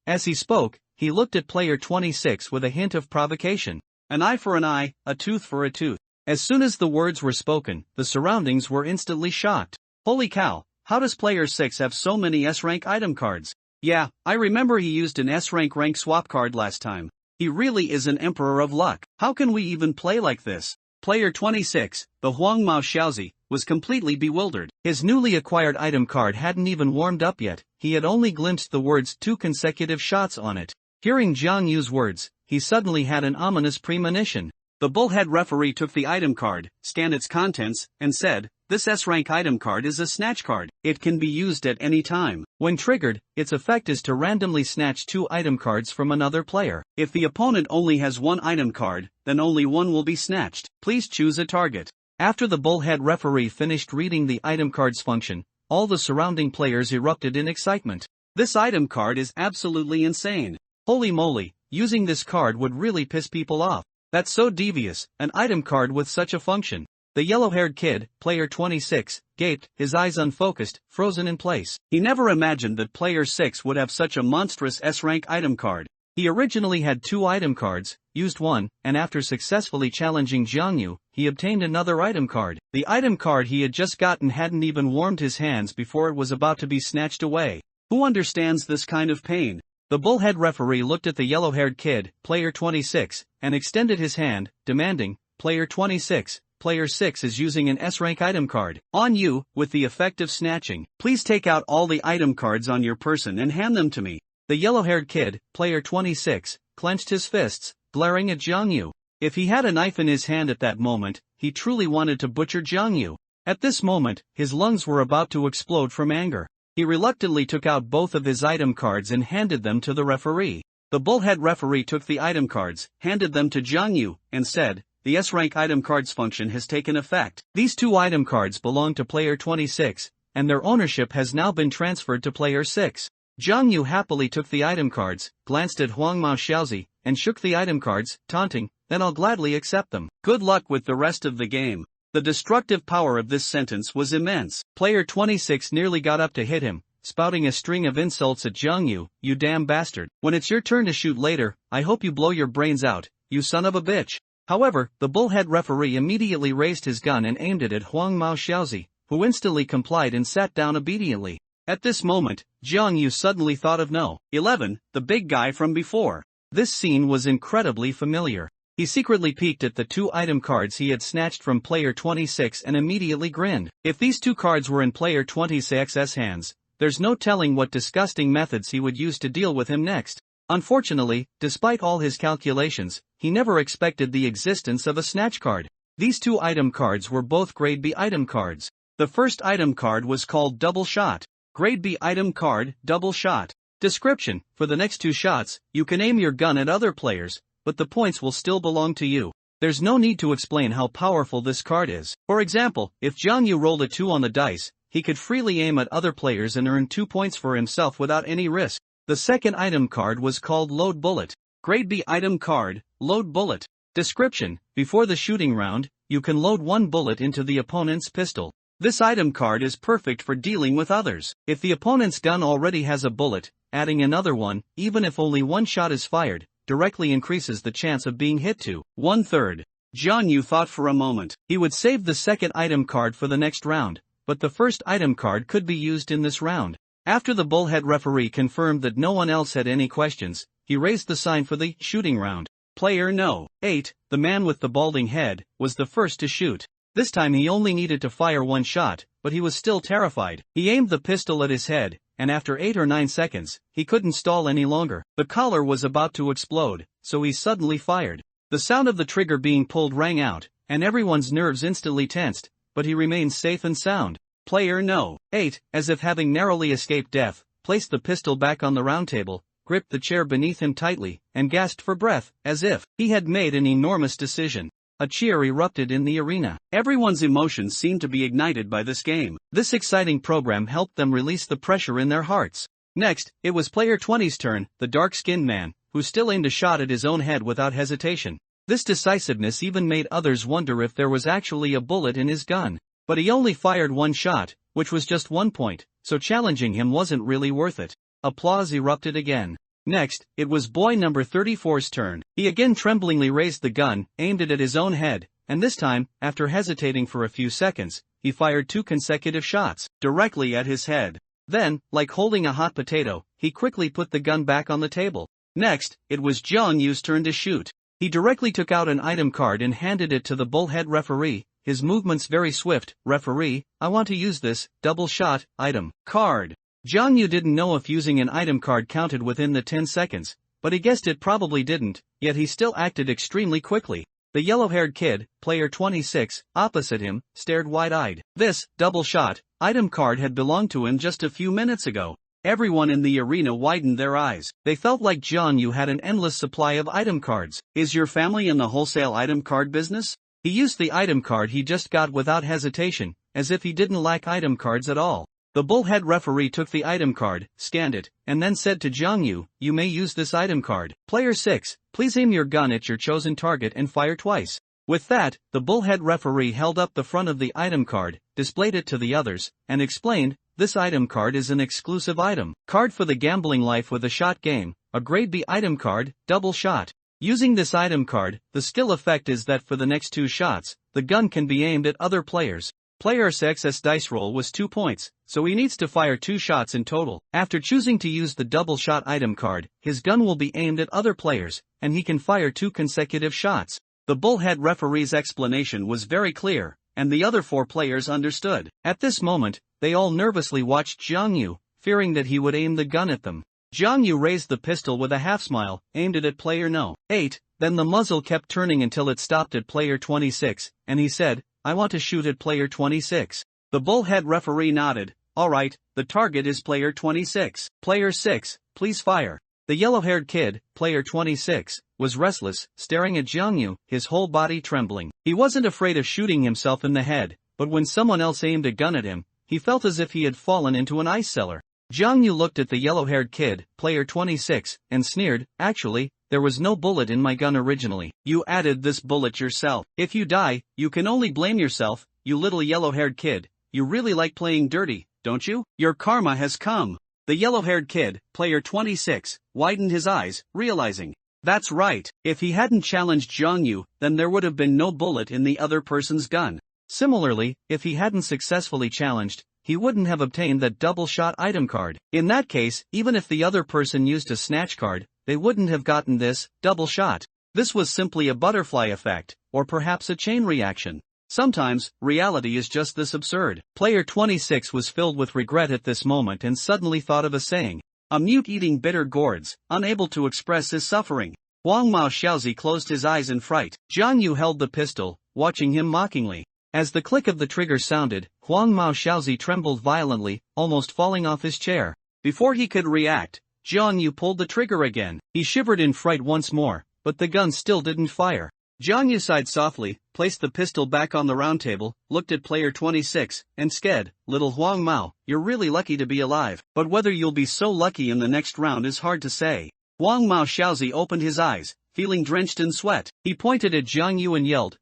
As he spoke, he looked at player 26 with a hint of provocation. An eye for an eye, a tooth for a tooth. As soon as the words were spoken, the surroundings were instantly shocked. Holy cow, how does player 6 have so many S-rank item cards? Yeah, I remember he used an S-rank rank swap card last time. He really is an emperor of luck. How can we even play like this? Player 26, the Huang Mao Xiaozi, was completely bewildered. His newly acquired item card hadn't even warmed up yet, he had only glimpsed the words 2 consecutive shots on it. Hearing Jiang Yu's words, he suddenly had an ominous premonition. The bullhead referee took the item card, scanned its contents, and said, "This S-rank item card is a snatch card. It can be used at any time. When triggered, its effect is to randomly snatch 2 item cards from another player. If the opponent only has 1 item card, then only 1 will be snatched. Please choose a target." After the bullhead referee finished reading the item card's function, all the surrounding players erupted in excitement. This item card is absolutely insane. Holy moly, using this card would really piss people off. That's so devious, an item card with such a function. The yellow-haired kid, player 26, gaped, his eyes unfocused, frozen in place. He never imagined that player 6 would have such a monstrous S-rank item card. He originally had 2 item cards, used 1, and after successfully challenging Jiang Yu, he obtained another item card. The item card he had just gotten hadn't even warmed his hands before it was about to be snatched away. Who understands this kind of pain? The bullhead referee looked at the yellow-haired kid, player 26, and extended his hand, demanding, "Player 26, player 6 is using an S-rank item card on you, with the effect of snatching. Please take out all the item cards on your person and hand them to me." The yellow-haired kid, player 26, clenched his fists, glaring at Jiang Yu. If he had a knife in his hand at that moment, he truly wanted to butcher Jiang Yu. At this moment, his lungs were about to explode from anger. He reluctantly took out both of his item cards and handed them to the referee. The bullhead referee took the item cards, handed them to Jiang Yu, and said, "The S-rank item cards function has taken effect. These 2 item cards belong to player 26, and their ownership has now been transferred to player 6. Jiang Yu happily took the item cards, glanced at Huang Mao Xiaozi, and shook the item cards, taunting, "Then I'll gladly accept them. Good luck with the rest of the game." The destructive power of this sentence was immense. Player 26 nearly got up to hit him, spouting a string of insults at Jiang Yu, "You damn bastard. When it's your turn to shoot later, I hope you blow your brains out, you son of a bitch." However, the bullhead referee immediately raised his gun and aimed it at Huang Mao Xiaozi, who instantly complied and sat down obediently. At this moment, Jiang Yu suddenly thought of No. 11, the big guy from before. This scene was incredibly familiar. He secretly peeked at the 2 item cards he had snatched from player 26 and immediately grinned. If these 2 cards were in player 26's hands, there's no telling what disgusting methods he would use to deal with him next. Unfortunately, despite all his calculations, he never expected the existence of a snatch card. These 2 item cards were both grade B item cards. The first item card was called Double Shot. Grade B item card, Double Shot. Description: for the next 2 shots, you can aim your gun at other players, but the points will still belong to you. There's no need to explain how powerful this card is. For example, if Jiang Yu rolled a 2 on the dice, he could freely aim at other players and earn 2 points for himself without any risk. The second item card was called Load Bullet. Grade B item card, Load Bullet. Description: before the shooting round, you can load 1 bullet into the opponent's pistol. This item card is perfect for dealing with others. If the opponent's gun already has a bullet, adding another one, even if only 1 shot is fired, directly increases the chance of being hit to 1/3. Jiang Yu thought for a moment. He would save the second item card for the next round, but the first item card could be used in this round. After the bullhead referee confirmed that no one else had any questions, he raised the sign for the shooting round. Player No. 8, the man with the balding head, was the first to shoot. This time he only needed to fire one shot, but he was still terrified. He aimed the pistol at his head, and after 8 or 9 seconds, he couldn't stall any longer. The collar was about to explode, so he suddenly fired. The sound of the trigger being pulled rang out, and everyone's nerves instantly tensed, but he remained safe and sound. Player No. 8, as if having narrowly escaped death, placed the pistol back on the round table, gripped the chair beneath him tightly, and gasped for breath, as if he had made an enormous decision. A cheer erupted in the arena. Everyone's emotions seemed to be ignited by this game. This exciting program helped them release the pressure in their hearts. Next, it was Player 20's turn, the dark-skinned man, who still aimed a shot at his own head without hesitation. This decisiveness even made others wonder if there was actually a bullet in his gun. But he only fired one shot, which was just 1 point, so challenging him wasn't really worth it. Applause erupted again. Next, it was boy number 34's turn. He again tremblingly raised the gun, aimed it at his own head, and this time, after hesitating for a few seconds, he fired 2 consecutive shots, directly at his head. Then, like holding a hot potato, he quickly put the gun back on the table. Next, it was Jung Yu's turn to shoot. He directly took out an item card and handed it to the bullhead referee, his movements very swift. Referee, I want to use this double shot item card. Jung Yu didn't know if using an item card counted within the 10 seconds, but he guessed it probably didn't, yet he still acted extremely quickly. The yellow-haired kid, player 26, opposite him, stared wide-eyed. This double shot item card had belonged to him just a few minutes ago. Everyone in the arena widened their eyes. They felt like Jung Yu had an endless supply of item cards. Is your family in the wholesale item card business? He used the item card he just got without hesitation, as if he didn't lack item cards at all. The bullhead referee took the item card, scanned it, and then said to Jung Yu, you may use this item card. Player 6, please aim your gun at your chosen target and fire twice. With that, the bullhead referee held up the front of the item card, displayed it to the others, and explained, this item card is an exclusive item card for the gambling life with a shot game, a grade B item card, double shot. Using this item card, the skill effect is that for the next 2 shots, the gun can be aimed at other players. Player 6's dice roll was 2 points, so he needs to fire 2 shots in total. After choosing to use the double shot item card, his gun will be aimed at other players, and he can fire 2 consecutive shots. The bullhead referee's explanation was very clear, and the other 4 players understood. At this moment, they all nervously watched Jung Yu, fearing that he would aim the gun at them. Jung Yu raised the pistol with a half-smile, aimed it at player No. 8, then the muzzle kept turning until it stopped at player 26, and he said, I want to shoot at player 26. The bullhead referee nodded, alright, the target is player 26. Player 6, please fire. The yellow-haired kid, player 26, was restless, staring at Jung Yu, his whole body trembling. He wasn't afraid of shooting himself in the head, but when someone else aimed a gun at him, he felt as if he had fallen into an ice cellar. Jung Yu looked at the yellow-haired kid, player 26, and sneered, actually, there was no bullet in my gun originally. You added this bullet yourself. If you die, you can only blame yourself, you little yellow-haired kid. You really like playing dirty, don't you? Your karma has come. The yellow-haired kid, player 26, widened his eyes, realizing, that's right, if he hadn't challenged Jung Yu, then there would have been no bullet in the other person's gun. Similarly, if he hadn't successfully challenged, he wouldn't have obtained that double-shot item card. In that case, even if the other person used a snatch card, they wouldn't have gotten this double shot. This was simply a butterfly effect, or perhaps a chain reaction. Sometimes, reality is just this absurd. Player 26 was filled with regret at this moment and suddenly thought of a saying. A mute eating bitter gourds, unable to express his suffering. Huang Mao Xiaozi closed his eyes in fright. Jung Yu held the pistol, watching him mockingly. As the click of the trigger sounded, Huang Mao Xiaozi trembled violently, almost falling off his chair. Before he could react, Jung Yu pulled the trigger again. He shivered in fright once more, but the gun still didn't fire. Jung Yu sighed softly, placed the pistol back on the round table, looked at player 26, and said, little Huang Mao, you're really lucky to be alive, but whether you'll be so lucky in the next round is hard to say. Huang Mao Xiaozi opened his eyes, feeling drenched in sweat. He pointed at Jung Yu and yelled,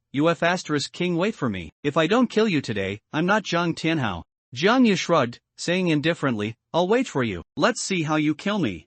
King, wait for me. If I don't kill you today, I'm not Zhang Tianhao. Jung Yu shrugged, saying indifferently, I'll wait for you. Let's see how you kill me.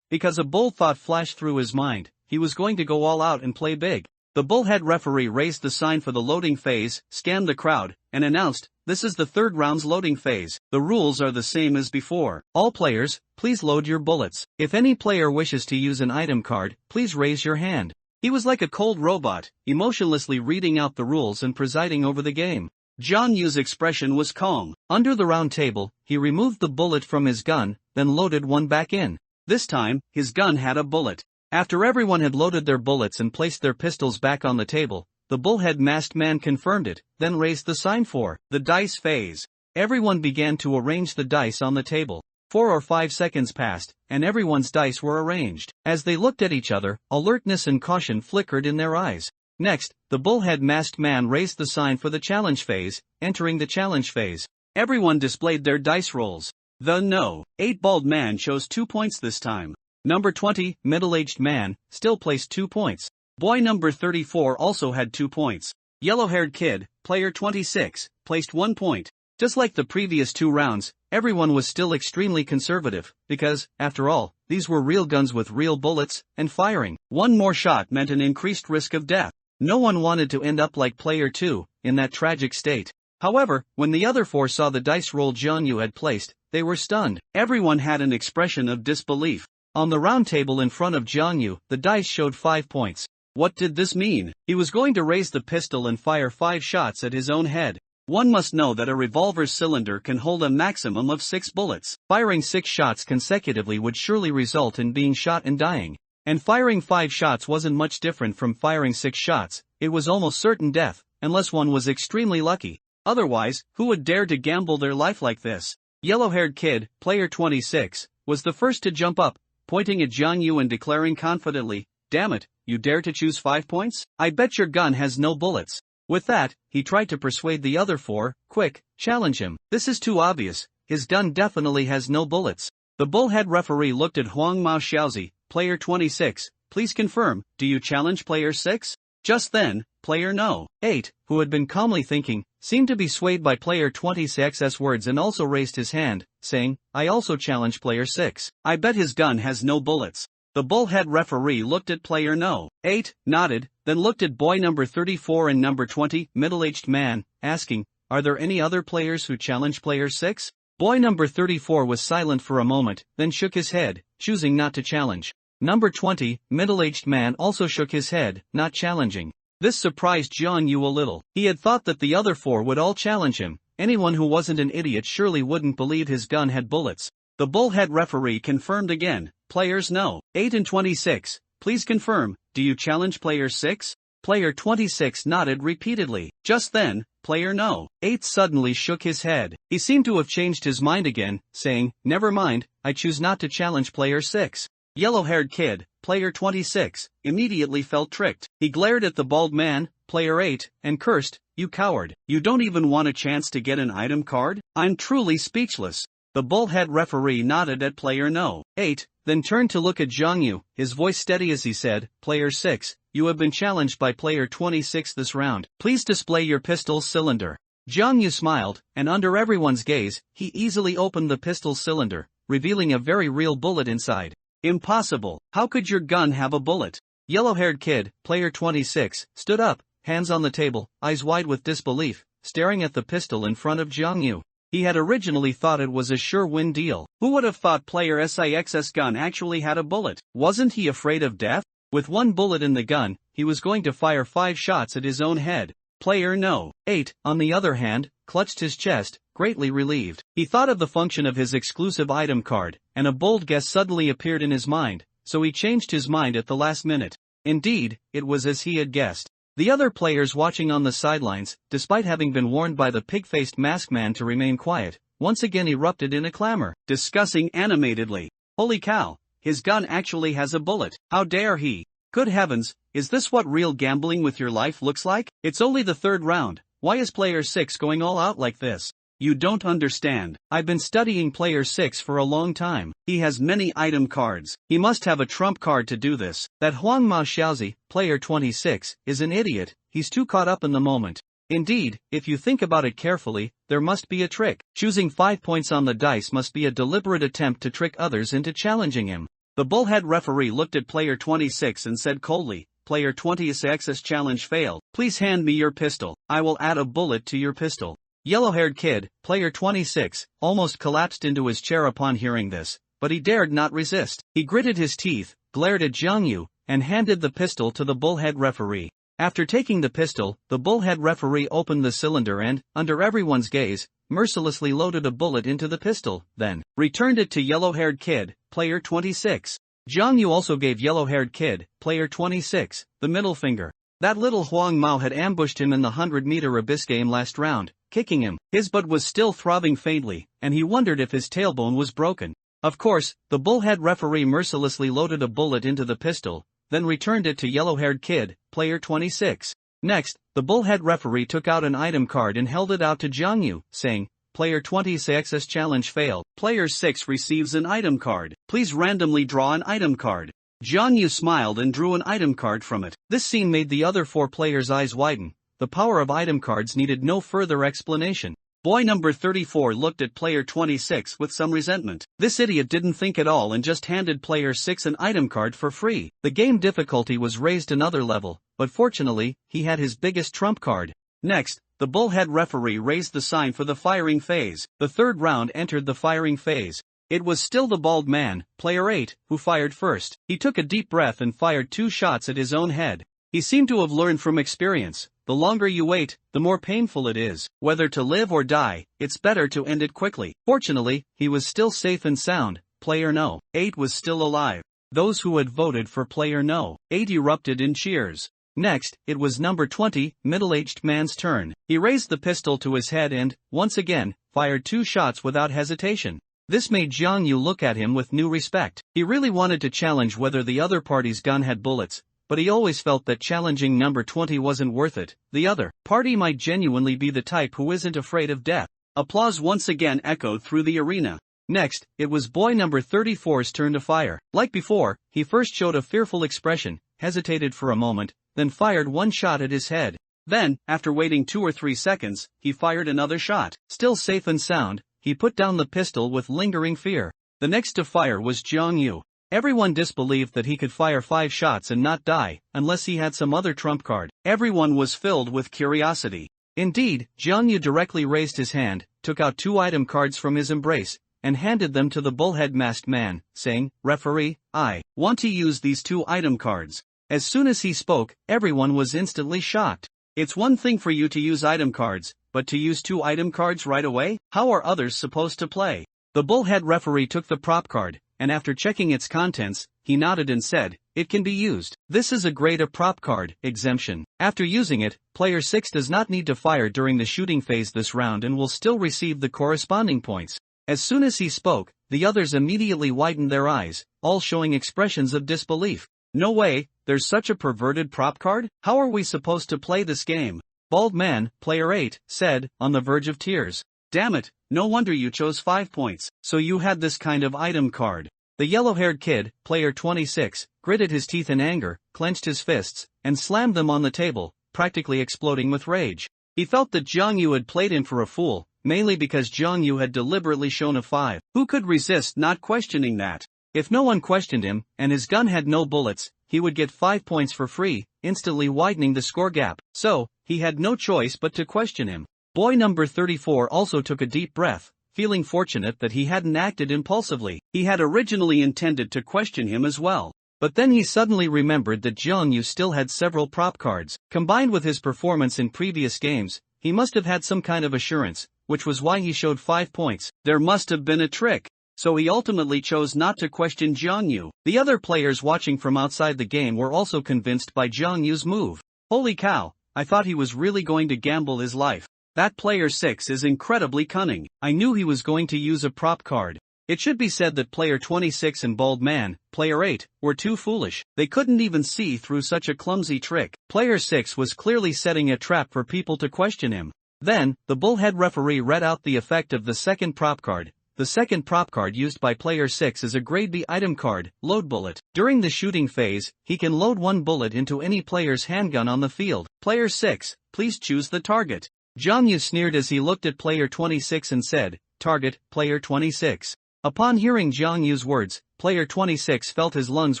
Because a bold thought flashed through his mind, he was going to go all out and play big. The bullhead referee raised the sign for the loading phase, scanned the crowd, and announced, "This is the third round's loading phase. The rules are the same as before. All players, please load your bullets. If any player wishes to use an item card, please raise your hand." He was like a cold robot, emotionlessly reading out the rules and presiding over the game. John Yu's expression was calm. Under the round table, he removed the bullet from his gun, then loaded one back in. This time, his gun had a bullet. After everyone had loaded their bullets and placed their pistols back on the table, the bullhead masked man confirmed it, then raised the sign for the dice phase. Everyone began to arrange the dice on the table. 4 or 5 seconds passed, and everyone's dice were arranged. As they looked at each other, alertness and caution flickered in their eyes. Next, the bullhead masked man raised the sign for the challenge phase, entering the challenge phase. Everyone displayed their dice rolls. The No. 8 bald man chose 2 points this time. Number 20, middle-aged man, still placed 2 points. Boy number 34 also had 2 points. Yellow-haired kid, player 26, placed 1 point. Just like the previous 2 rounds, everyone was still extremely conservative, because, after all, these were real guns with real bullets, and firing one more shot meant an increased risk of death. No one wanted to end up like player 2, in that tragic state. However, when the other 4 saw the dice roll John Yu had placed, they were stunned. Everyone had an expression of disbelief. On the round table in front of John Yu, the dice showed 5 points. What did this mean? He was going to raise the pistol and fire 5 shots at his own head. One must know that a revolver's cylinder can hold a maximum of 6 bullets. Firing 6 shots consecutively would surely result in being shot and dying. And firing 5 shots wasn't much different from firing 6 shots. It was almost certain death, unless one was extremely lucky. Otherwise, who would dare to gamble their life like this? Yellow-haired kid, player 26, was the first to jump up, pointing at John Yu and declaring confidently, "Damn it, you dare to choose 5 points? I bet your gun has no bullets." With that, he tried to persuade the other 4, "Quick, challenge him. This is too obvious. His gun definitely has no bullets." The bullhead referee looked at Huang Mao Xiaozi, player 26, "Please confirm, do you challenge player 6? Just then, player No. 8, who had been calmly thinking, seemed to be swayed by player 26's words and also raised his hand, saying, "I also challenge player 6. I bet his gun has no bullets." The bullhead referee looked at player No. 8, nodded, then looked at boy number 34 and number 20, middle-aged man, asking, "Are there any other players who challenge player 6? Boy number 34 was silent for a moment, then shook his head, choosing not to challenge. Number 20, middle-aged man also shook his head, not challenging. This surprised John Yu a little. He had thought that the other 4 would all challenge him. Anyone who wasn't an idiot surely wouldn't believe his gun had bullets. The bullhead referee confirmed again, "Players No. 8 and 26, please confirm, do you challenge player 6? Player 26 nodded repeatedly. Just then, player No. 8 suddenly shook his head. He seemed to have changed his mind again, saying, "Never mind, I choose not to challenge player 6. Yellow-haired kid, player 26, immediately felt tricked. He glared at the bald man, player 8, and cursed, "You coward. You don't even want a chance to get an item card? I'm truly speechless." The bullhead referee nodded at player No. 8, then turned to look at Zhang Yu, his voice steady as he said, "Player 6, you have been challenged by player 26 this round. Please display your pistol cylinder." Zhang Yu smiled, and under everyone's gaze, he easily opened the pistol cylinder, revealing a very real bullet inside. "Impossible. How could your gun have a bullet?" Yellow-haired kid, player 26, stood up, hands on the table, eyes wide with disbelief, staring at the pistol in front of Zhang Yu. He had originally thought it was a sure-win deal. Who would have thought player 6's gun actually had a bullet? Wasn't he afraid of death? With 1 bullet in the gun, he was going to fire 5 shots at his own head. Player No. 8, on the other hand, clutched his chest, greatly relieved. He thought of the function of his exclusive item card, and a bold guess suddenly appeared in his mind, so he changed his mind at the last minute. Indeed, it was as he had guessed. The other players watching on the sidelines, despite having been warned by the pig-faced masked man to remain quiet, once again erupted in a clamor, discussing animatedly, "Holy cow, his gun actually has a bullet. How dare he? Good heavens, is this what real gambling with your life looks like? It's only the 3rd round, why is player 6 going all out like this? You don't understand. I've been studying player 6 for a long time. He has many item cards. He must have a trump card to do this. That Huang Mao Xiaozi, player 26, is an idiot. He's too caught up in the moment. Indeed, if you think about it carefully, there must be a trick. Choosing 5 points on the dice must be a deliberate attempt to trick others into challenging him." The bullhead referee looked at player 26 and said coldly, player 26's challenge failed. Please hand me your pistol. I will add a bullet to your pistol. Yellow-haired kid, player 26, almost collapsed into his chair upon hearing this, but he dared not resist. He gritted his teeth, glared at Jiang Yu, and handed the pistol to the bullhead referee. After taking the pistol, the bullhead referee opened the cylinder and, under everyone's gaze, mercilessly loaded a bullet into the pistol, then returned it to yellow-haired kid, player 26. Jiang Yu also gave yellow-haired kid, player 26, the middle finger. That little Huang Mao had ambushed him in the 100-meter abyss game last round, kicking him. His butt was still throbbing faintly, and he wondered if his tailbone was broken. Of course, the bullhead referee mercilessly loaded a bullet into the pistol, then returned it to yellow-haired kid, player 26. Next, the bullhead referee took out an item card and held it out to Jiang Yu, saying, player 26's challenge failed. Player 6 receives an item card. Please randomly draw an item card. Jiang Yu smiled and drew an item card from it. This scene made the other 4 players' eyes widen. The power of item cards needed no further explanation. Boy number 34 looked at player 26 with some resentment. This idiot didn't think at all and just handed player 6 an item card for free. The game difficulty was raised another level, but fortunately, he had his biggest trump card. Next, the bullhead referee raised the sign for the firing phase. The third round entered the firing phase. It was still the bald man, player 8, who fired first. He took a deep breath and fired 2 shots at his own head. He seemed to have learned from experience. The longer you wait, the more painful it is. Whether to live or die, it's better to end it quickly. Fortunately, he was still safe and sound. Player No. 8 was still alive. Those who had voted for player No. 8 erupted in cheers. Next, it was number 20, middle-aged man's turn. He raised the pistol to his head and, once again, fired 2 shots without hesitation. This made Jiang Yu look at him with new respect. He really wanted to challenge whether the other party's gun had bullets, but he always felt that challenging number 20 wasn't worth it. The other party might genuinely be the type who isn't afraid of death. Applause once again echoed through the arena. Next, it was boy number 34's turn to fire. Like before, he first showed a fearful expression, hesitated for a moment, then fired 1 shot at his head. Then, after waiting 2 or 3 seconds, he fired another shot. Still safe and sound, he put down the pistol with lingering fear. The next to fire was Jiang Yu. Everyone disbelieved that he could fire 5 shots and not die, unless he had some other trump card. Everyone was filled with curiosity. Indeed, Jiang Yu directly raised his hand, took out 2 item cards from his embrace, and handed them to the bullhead masked man, saying, "Referee, I want to use these 2 item cards." As soon as he spoke, everyone was instantly shocked. It's one thing for you to use item cards, but to use 2 item cards right away? How are others supposed to play? The bullhead referee took the prop card, and after checking its contents, he nodded and said, "It can be used. This is a grade A prop card exemption. After using it, player 6 does not need to fire during the shooting phase this round and will still receive the corresponding points." As soon as he spoke, the others immediately widened their eyes, all showing expressions of disbelief. No way, there's such a perverted prop card? How are we supposed to play this game? Bald man, player 8, said, on the verge of tears. Damn it, no wonder you chose 5 points. So you had this kind of item card. The yellow-haired kid, player 26, gritted his teeth in anger, clenched his fists, and slammed them on the table, practically exploding with rage. He felt that Jiang Yu had played him for a fool, mainly because Jiang Yu had deliberately shown a 5. Who could resist not questioning that? If no one questioned him, and his gun had no bullets, he would get 5 points for free, instantly widening the score gap. So, he had no choice but to question him. Boy number 34 also took a deep breath, feeling fortunate that he hadn't acted impulsively. He had originally intended to question him as well. But then he suddenly remembered that Jiang Yu still had several prop cards. Combined with his performance in previous games, he must have had some kind of assurance, which was why he showed 5 points. There must have been a trick. So he ultimately chose not to question Jiang Yu. The other players watching from outside the game were also convinced by Jiang Yu's move. Holy cow, I thought he was really going to gamble his life. That player 6 is incredibly cunning. I knew he was going to use a prop card. It should be said that player 26 and bald man, player 8, were too foolish. They couldn't even see through such a clumsy trick. Player 6 was clearly setting a trap for people to question him. Then, the bullhead referee read out the effect of the second prop card. The second prop card used by player 6 is a grade B item card, load bullet. During the shooting phase, he can load 1 bullet into any player's handgun on the field. Player 6, please choose the target. Jiang Yu sneered as he looked at player 26 and said, "Target, player 26." Upon hearing Jiang Yu's words, Player 26 felt his lungs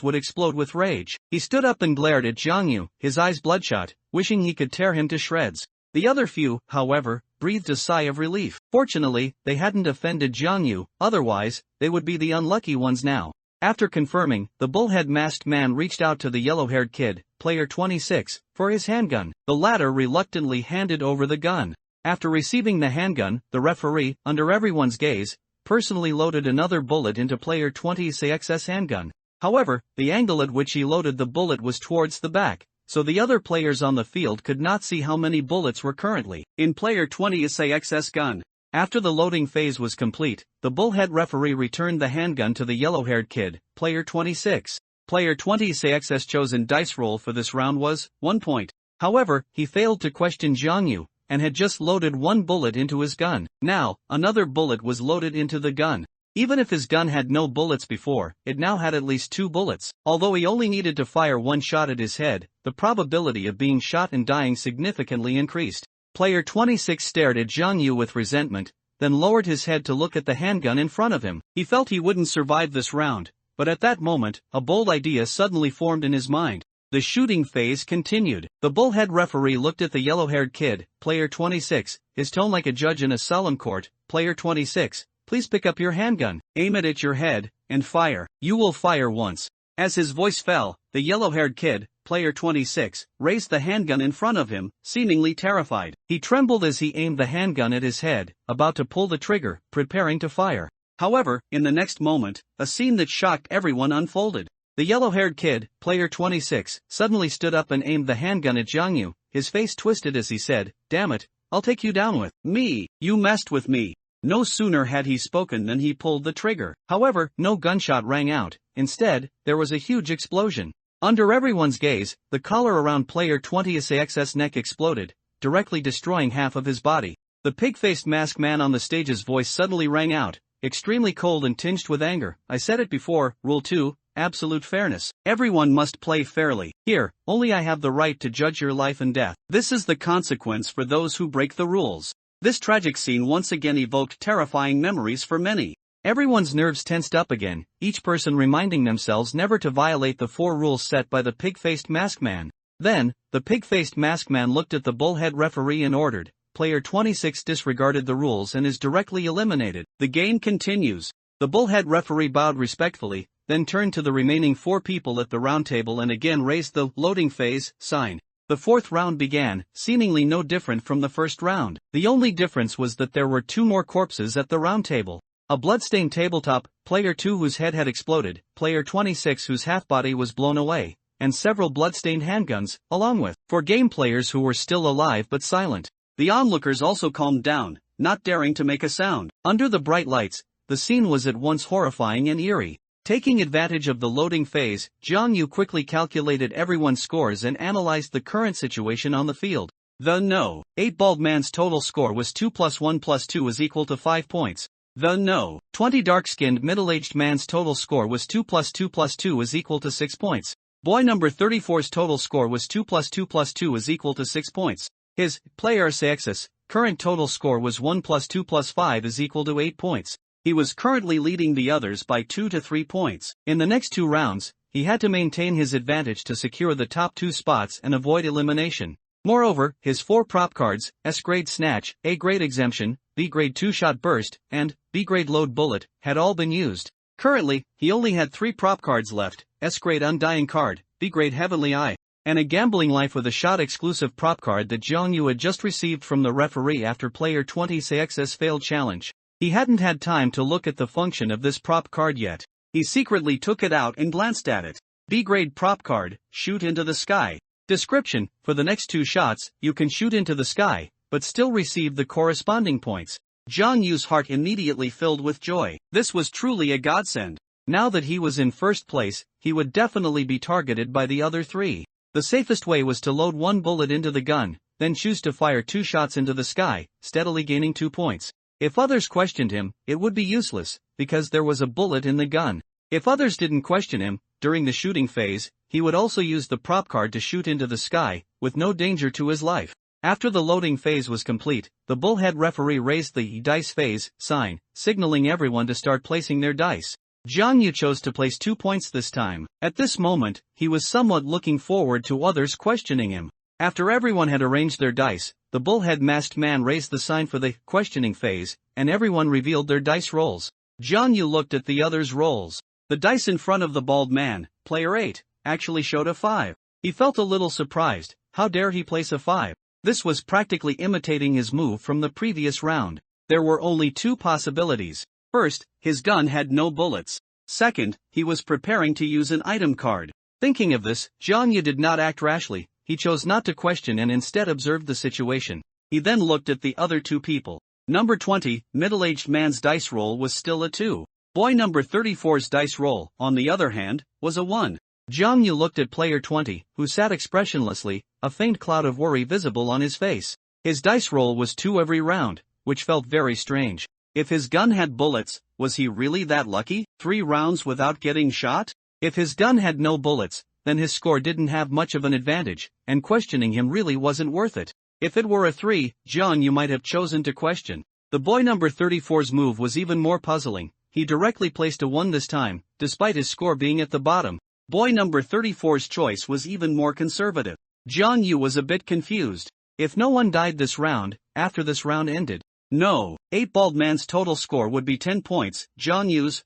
would explode with rage. He stood up and glared at Jiang Yu, his eyes bloodshot, wishing he could tear him to shreds. The other few, however, breathed a sigh of relief. Fortunately, they hadn't offended Jiang Yu, otherwise, they would be the unlucky ones now. After confirming, the bullhead masked man reached out to the yellow-haired kid, Player 26, for his handgun. The latter reluctantly handed over the gun. After receiving the handgun, the referee, under everyone's gaze, personally loaded another bullet into Player 26's handgun. However, the angle at which he loaded the bullet was towards the back, so the other players on the field could not see how many bullets were currently in Player 26's gun. After the loading phase was complete, the bullhead referee returned the handgun to the yellow-haired kid, Player 26. Player 26's chosen dice roll for this round was 1 point. However, he failed to question Jiang Yu, and had just loaded one bullet into his gun. Now, another bullet was loaded into the gun. Even if his gun had no bullets before, it now had at least 2 bullets. Although he only needed to fire one shot at his head, the probability of being shot and dying significantly increased. Player 26 stared at Jiang Yu with resentment, then lowered his head to look at the handgun in front of him. He felt he wouldn't survive this round, but at that moment, a bold idea suddenly formed in his mind. The shooting phase continued. The bullhead referee looked at the yellow-haired kid, Player 26, his tone like a judge in a solemn court. Player 26, please pick up your handgun, aim it at your head, and fire. You will fire once. As his voice fell, the yellow-haired kid, Player 26, raised the handgun in front of him, seemingly terrified. He trembled as he aimed the handgun at his head, about to pull the trigger, preparing to fire. However, in the next moment, a scene that shocked everyone unfolded. The yellow-haired kid, Player 26, suddenly stood up and aimed the handgun at Jiang Yu. His face twisted as he said, "Damn it, I'll take you down with me. You messed with me." No sooner had he spoken than he pulled the trigger. However, no gunshot rang out. Instead, there was a huge explosion. Under everyone's gaze, the collar around Player 26's neck exploded, directly destroying half of his body. The pig-faced masked man on the stage's voice suddenly rang out, extremely cold and tinged with anger. "I said it before, Rule 2. Absolute fairness. Everyone must play fairly. Here, only I have the right to judge your life and death. This is the consequence for those who break the rules." This tragic scene once again evoked terrifying memories for many. Everyone's nerves tensed up again, each person reminding themselves never to violate the 4 rules set by the pig-faced masked man. Then, the pig-faced masked man looked at the bullhead referee and ordered, "Player 26 disregarded the rules and is directly eliminated." The game continues. The bullhead referee bowed respectfully, then turned to the remaining 4 people at the round table and again raised the loading phase sign. The 4th round began, seemingly no different from the first round. The only difference was that there were 2 more corpses at the round table. A bloodstained tabletop, Player 2 whose head had exploded, Player 26 whose half-body was blown away, and several bloodstained handguns, along with 4 game players who were still alive but silent. The onlookers also calmed down, not daring to make a sound. Under the bright lights, the scene was at once horrifying and eerie. Taking advantage of the loading phase, Jiang Yu quickly calculated everyone's scores and analyzed the current situation on the field. The No. 8 bald man's total score was 2 plus 1 plus 2 is equal to 5 points. The No. 20 dark-skinned middle-aged man's total score was 2 plus 2 plus 2 is equal to 6 points. Boy number 34's total score was 2 plus 2 plus 2 is equal to 6 points. His, Player 6's, current total score was 1 plus 2 plus 5 is equal to 8 points. He was currently leading the others by 2 to 3 points. In the next 2 rounds, he had to maintain his advantage to secure the top 2 spots and avoid elimination. Moreover, his 4 prop cards, S-grade snatch, A-grade exemption, B-grade 2-shot burst, and B-grade load bullet, had all been used. Currently, he only had 3 prop cards left, S-grade undying card, B-grade heavenly eye, and a gambling life with a shot exclusive prop card that Jiang Yu had just received from the referee after Player 26's failed challenge. He hadn't had time to look at the function of this prop card yet. He secretly took it out and glanced at it. B-grade prop card, shoot into the sky. Description: for the next 2 shots, you can shoot into the sky, but still receive the corresponding points. Jiang Yu's heart immediately filled with joy. This was truly a godsend. Now that he was in first place, he would definitely be targeted by the other 3. The safest way was to load 1 bullet into the gun, then choose to fire 2 shots into the sky, steadily gaining 2 points. If others questioned him, it would be useless, because there was a bullet in the gun. If others didn't question him, during the shooting phase, he would also use the prop card to shoot into the sky, with no danger to his life. After the loading phase was complete, the bullhead referee raised the dice phase sign, signaling everyone to start placing their dice. Jiangyu chose to place 2 points this time. At this moment, he was somewhat looking forward to others questioning him. After everyone had arranged their dice, the bullhead masked man raised the sign for the questioning phase, and everyone revealed their dice rolls. Jiangyu looked at the others' rolls. The dice in front of the bald man, player 8, actually showed a 5. He felt a little surprised. How dare he place a 5? This was practically imitating his move from the previous round. There were only 2 possibilities. First, his gun had no bullets. Second, he was preparing to use an item card. Thinking of this, Jiangyu did not act rashly. He chose not to question and instead observed the situation. He then looked at the other 2 people. Number 20, middle-aged man's dice roll was still a 2. Boy number 34's dice roll, on the other hand, was a 1. Jiangyu looked at player 20, who sat expressionlessly, a faint cloud of worry visible on his face. His dice roll was 2 every round, which felt very strange. If his gun had bullets, was he really that lucky? 3 rounds without getting shot? If his gun had no bullets, then his score didn't have much of an advantage, and questioning him really wasn't worth it. If it were a 3, Jiangyu might have chosen to question. The boy number 34's move was even more puzzling. He directly placed a 1 this time, despite his score being at the bottom. Boy number 34's choice was even more conservative. Jiangyu was a bit confused. If no one died this round, after this round ended, 8 bald man's total score would be 10 points, Jiangyu's,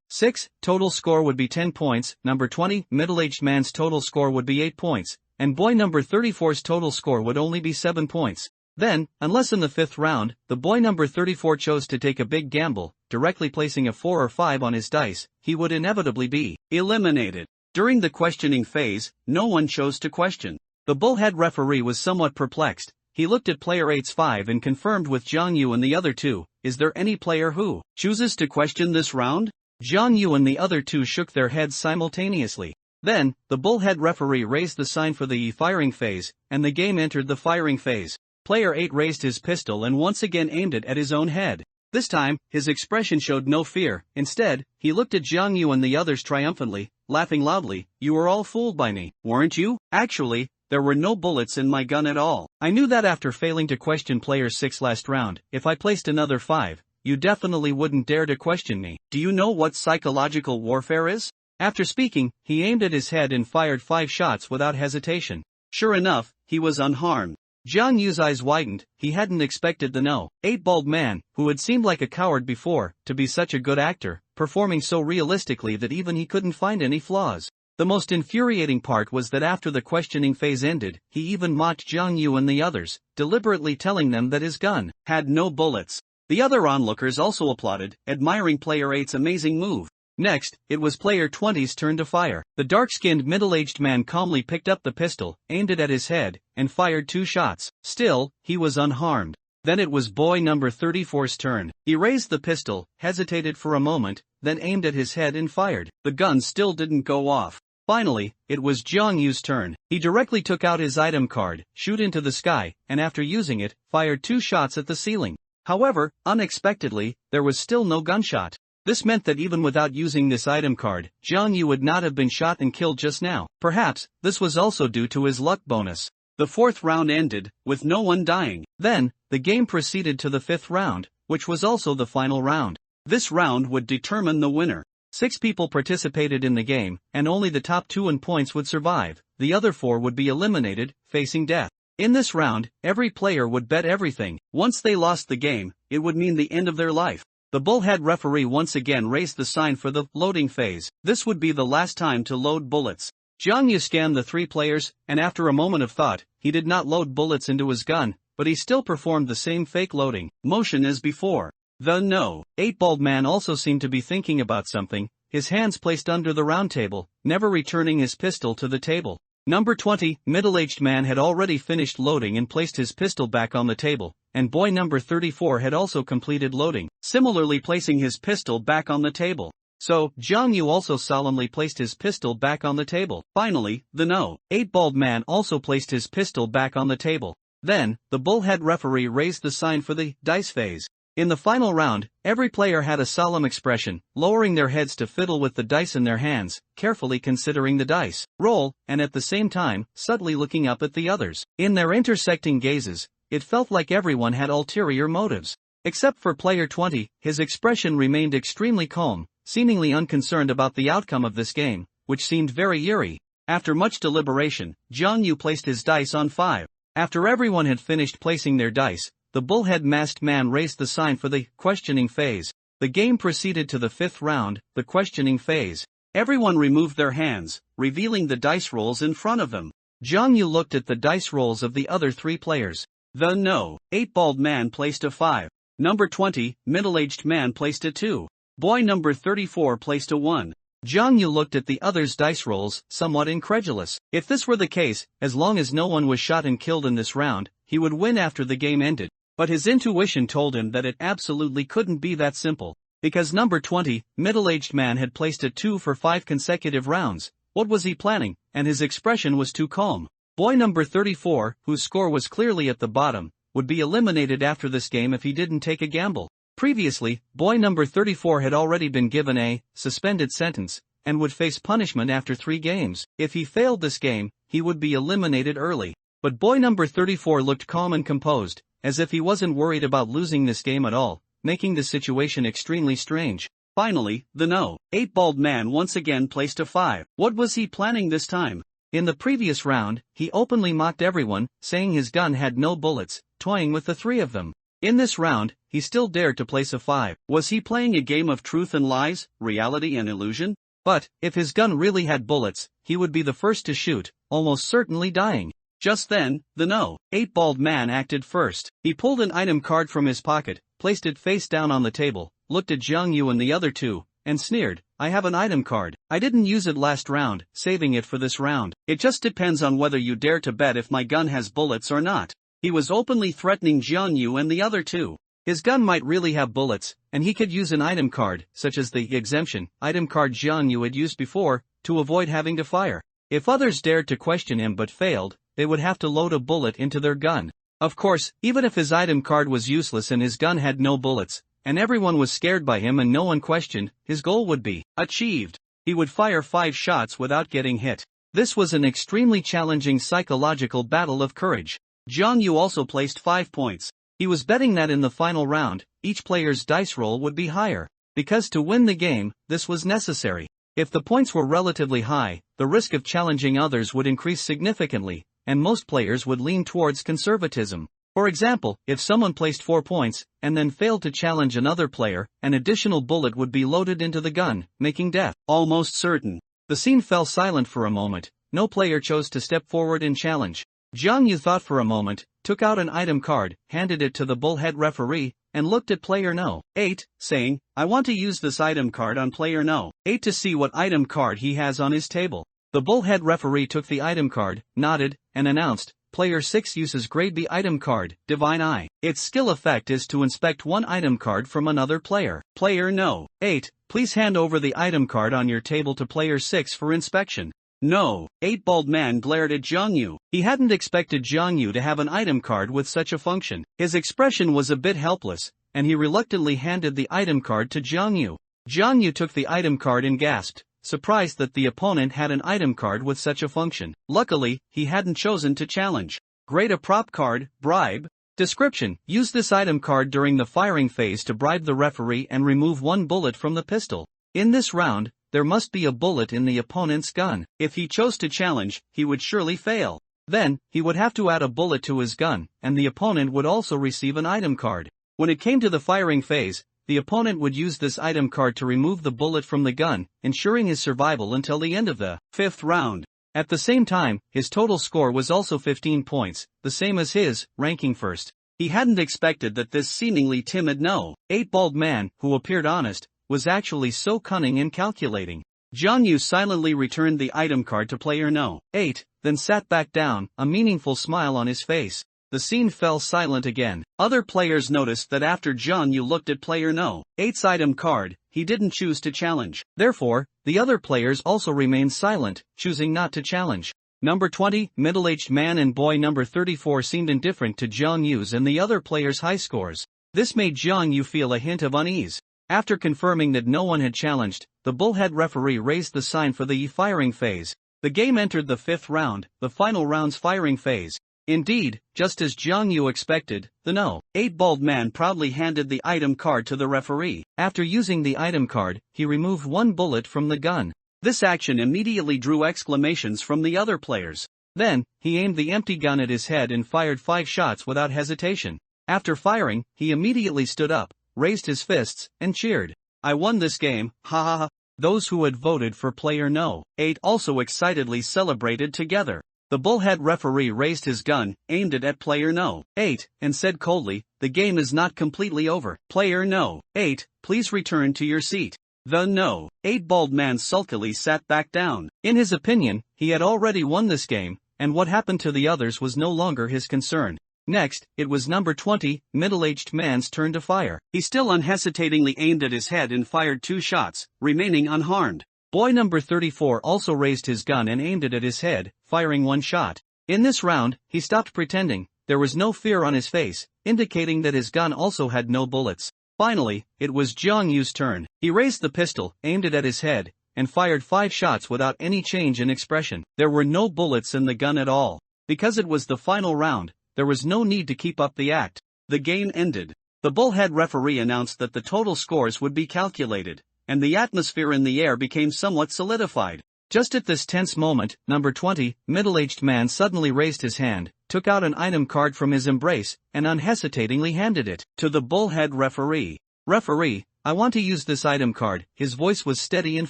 6, total score would be 10 points, number 20, middle-aged man's total score would be 8 points, and boy number 34's total score would only be 7 points. Then, unless in the 5th round, the boy number 34 chose to take a big gamble, directly placing a 4 or 5 on his dice, he would inevitably be eliminated. During the questioning phase, no one chose to question. The bullhead referee was somewhat perplexed. He looked at player 8's 5 and confirmed with Jiangyu and the other 2, is there any player who chooses to question this round? Jiangyu and the other 2 shook their heads simultaneously. Then, the bullhead referee raised the sign for the firing phase, and the game entered the firing phase. Player 8 raised his pistol and once again aimed it at his own head. This time, his expression showed no fear. Instead, he looked at Jiangyu and the others triumphantly, laughing loudly. You were all fooled by me, weren't you? Actually, there were no bullets in my gun at all. I knew that after failing to question player 6 last round. If I placed another 5, you definitely wouldn't dare to question me. Do you know what psychological warfare is? After speaking, he aimed at his head and fired 5 shots without hesitation. Sure enough, he was unharmed. Jiangyu's eyes widened. He hadn't expected the 8 bald man, who had seemed like a coward before, to be such a good actor, performing so realistically that even he couldn't find any flaws. The most infuriating part was that after the questioning phase ended, he even mocked Jiangyu and the others, deliberately telling them that his gun had no bullets. The other onlookers also applauded, admiring player 8's amazing move. Next, it was player 20's turn to fire. The dark-skinned middle-aged man calmly picked up the pistol, aimed it at his head, and fired 2 shots. Still, he was unharmed. Then it was boy number 34's turn. He raised the pistol, hesitated for a moment, then aimed at his head and fired. The gun still didn't go off. Finally, it was Jiangyu's turn. He directly took out his item card, shoot into the sky, and after using it, fired 2 shots at the ceiling. However, unexpectedly, there was still no gunshot. This meant that even without using this item card, Jiangyu would not have been shot and killed just now. Perhaps, this was also due to his luck bonus. The 4th round ended, with no one dying. Then, the game proceeded to the 5th round, which was also the final round. This round would determine the winner. 6 people participated in the game, and only the top 2 in points would survive. The other 4 would be eliminated, facing death. In this round, every player would bet everything. Once they lost the game, it would mean the end of their life. The bullhead referee once again raised the sign for the loading phase. This would be the last time to load bullets. Jiangyu scanned the 3 players, and after a moment of thought, he did not load bullets into his gun, but he still performed the same fake loading motion as before. The 8 bald man also seemed to be thinking about something, his hands placed under the round table, never returning his pistol to the table. Number 20, middle-aged man had already finished loading and placed his pistol back on the table, and boy number 34 had also completed loading, similarly placing his pistol back on the table. So, Jiangyu also solemnly placed his pistol back on the table. Finally, the 8 bald man also placed his pistol back on the table. Then, the bullhead referee raised the sign for the dice phase. In the final round, every player had a solemn expression, lowering their heads to fiddle with the dice in their hands, carefully considering the dice roll, and at the same time, subtly looking up at the others. In their intersecting gazes, it felt like everyone had ulterior motives. Except for player 20, his expression remained extremely calm. seemingly unconcerned about the outcome of this game, which seemed very eerie. After much deliberation, Jiang Yu placed his dice on 5. After everyone had finished placing their dice, the bullhead masked man raised the sign for the questioning phase. The game proceeded to the 5th round, the questioning phase. Everyone removed their hands, revealing the dice rolls in front of them. Jiang Yu looked at the dice rolls of the other 3 players. The No. 8 bald man placed a 5. Number 20, middle-aged man placed a 2. Boy number 34 placed a 1. Jiang Yu looked at the others' dice rolls, somewhat incredulous. If this were the case, as long as no one was shot and killed in this round, he would win after the game ended. But his intuition told him that it absolutely couldn't be that simple. Because number 20, middle-aged man had placed a 2 for 5 consecutive rounds. What was he planning? And his expression was too calm. Boy number 34, whose score was clearly at the bottom, would be eliminated after this game if he didn't take a gamble. Previously, boy number 34 had already been given a suspended sentence, and would face punishment after 3 games. If he failed this game, he would be eliminated early. But boy number 34 looked calm and composed, as if he wasn't worried about losing this game at all, making the situation extremely strange. Finally, the No. 8 bald man once again placed a 5. What was he planning this time? In the previous round, he openly mocked everyone, saying his gun had no bullets, toying with the 3 of them. In this round, he still dared to place a 5. Was he playing a game of truth and lies, reality and illusion? But, if his gun really had bullets, he would be the first to shoot, almost certainly dying. Just then, the No. 8 bald man acted first. He pulled an item card from his pocket, placed it face down on the table, looked at Jiang Yu and the other 2, and sneered, "I have an item card. I didn't use it last round, saving it for this round. It just depends on whether you dare to bet if my gun has bullets or not." He was openly threatening Jiang Yu and the other 2. His gun might really have bullets, and he could use an item card, such as the exemption item card Jiang Yu had used before, to avoid having to fire. If others dared to question him but failed, they would have to load a bullet into their gun. Of course, even if his item card was useless and his gun had no bullets, and everyone was scared by him and no one questioned, his goal would be achieved. He would fire 5 shots without getting hit. This was an extremely challenging psychological battle of courage. Jiang Yu also placed 5 points. He was betting that in the final round, each player's dice roll would be higher. Because to win the game, this was necessary. If the points were relatively high, the risk of challenging others would increase significantly, and most players would lean towards conservatism. For example, if someone placed 4 points, and then failed to challenge another player, an additional bullet would be loaded into the gun, making death almost certain. The scene fell silent for a moment. No player chose to step forward and challenge. Jiang Yu thought for a moment, took out an item card, handed it to the bullhead referee, and looked at player No. 8, saying, "I want to use this item card on player No. 8 to see what item card he has on his table." The bullhead referee took the item card, nodded, and announced, "Player 6 uses Grade B item card, Divine Eye. Its skill effect is to inspect one item card from another player. Player No. 8, please hand over the item card on your table to player 6 for inspection." No. 8 bald man glared at Jiang Yu. He hadn't expected Jiang Yu to have an item card with such a function. His expression was a bit helpless, and he reluctantly handed the item card to Jiang Yu. Jiang Yu took the item card and gasped, surprised that the opponent had an item card with such a function. Luckily, he hadn't chosen to challenge. Grade a prop card, bribe. Description: use this item card during the firing phase to bribe the referee and remove 1 bullet from the pistol. In this round, there must be a bullet in the opponent's gun. If he chose to challenge, he would surely fail. Then, he would have to add a bullet to his gun, and the opponent would also receive an item card. When it came to the firing phase, the opponent would use this item card to remove the bullet from the gun, ensuring his survival until the end of the 5th round. At the same time, his total score was also 15 points, the same as his, ranking first. He hadn't expected that this seemingly timid No. 8 bald man, who appeared honest, was actually so cunning and calculating. Jiang Yu silently returned the item card to player No. 8, then sat back down, a meaningful smile on his face. The scene fell silent again. Other players noticed that after Jiang Yu looked at player No. 8's item card, he didn't choose to challenge. Therefore, the other players also remained silent, choosing not to challenge. Number 20, middle-aged man and boy number 34 seemed indifferent to Jiang Yu's and the other players' high scores. This made Jiang Yu feel a hint of unease. After confirming that no one had challenged, the bullhead referee raised the sign for the firing phase. The game entered the 5th round, the final round's firing phase. Indeed, just as Jiang Yu expected, the No. 8 bald man proudly handed the item card to the referee. After using the item card, he removed one bullet from the gun. This action immediately drew exclamations from the other players. Then, he aimed the empty gun at his head and fired 5 shots without hesitation. After firing, he immediately stood up, raised his fists, and cheered. "I won this game, ha ha ha." Those who had voted for player No. 8 also excitedly celebrated together. The bullhead referee raised his gun, aimed it at player No. 8, and said coldly, "The game is not completely over. Player No. 8, please return to your seat." The No. 8 bald man sulkily sat back down. In his opinion, he had already won this game, and what happened to the others was no longer his concern. Next, it was number 20, middle-aged man's turn to fire. He still unhesitatingly aimed at his head and fired 2 shots, remaining unharmed. Boy number 34 also raised his gun and aimed it at his head, firing 1 shot. In this round, he stopped pretending. There was no fear on his face, indicating that his gun also had no bullets. Finally, it was Jiang Yu's turn. He raised the pistol, aimed it at his head, and fired 5 shots without any change in expression. There were no bullets in the gun at all. Because it was the final round, there was no need to keep up the act. The game ended. The bullhead referee announced that the total scores would be calculated, and the atmosphere in the air became somewhat solidified. Just at this tense moment, number 20, middle-aged man suddenly raised his hand, took out an item card from his embrace, and unhesitatingly handed it to the bullhead referee. "Referee, I want to use this item card." His voice was steady and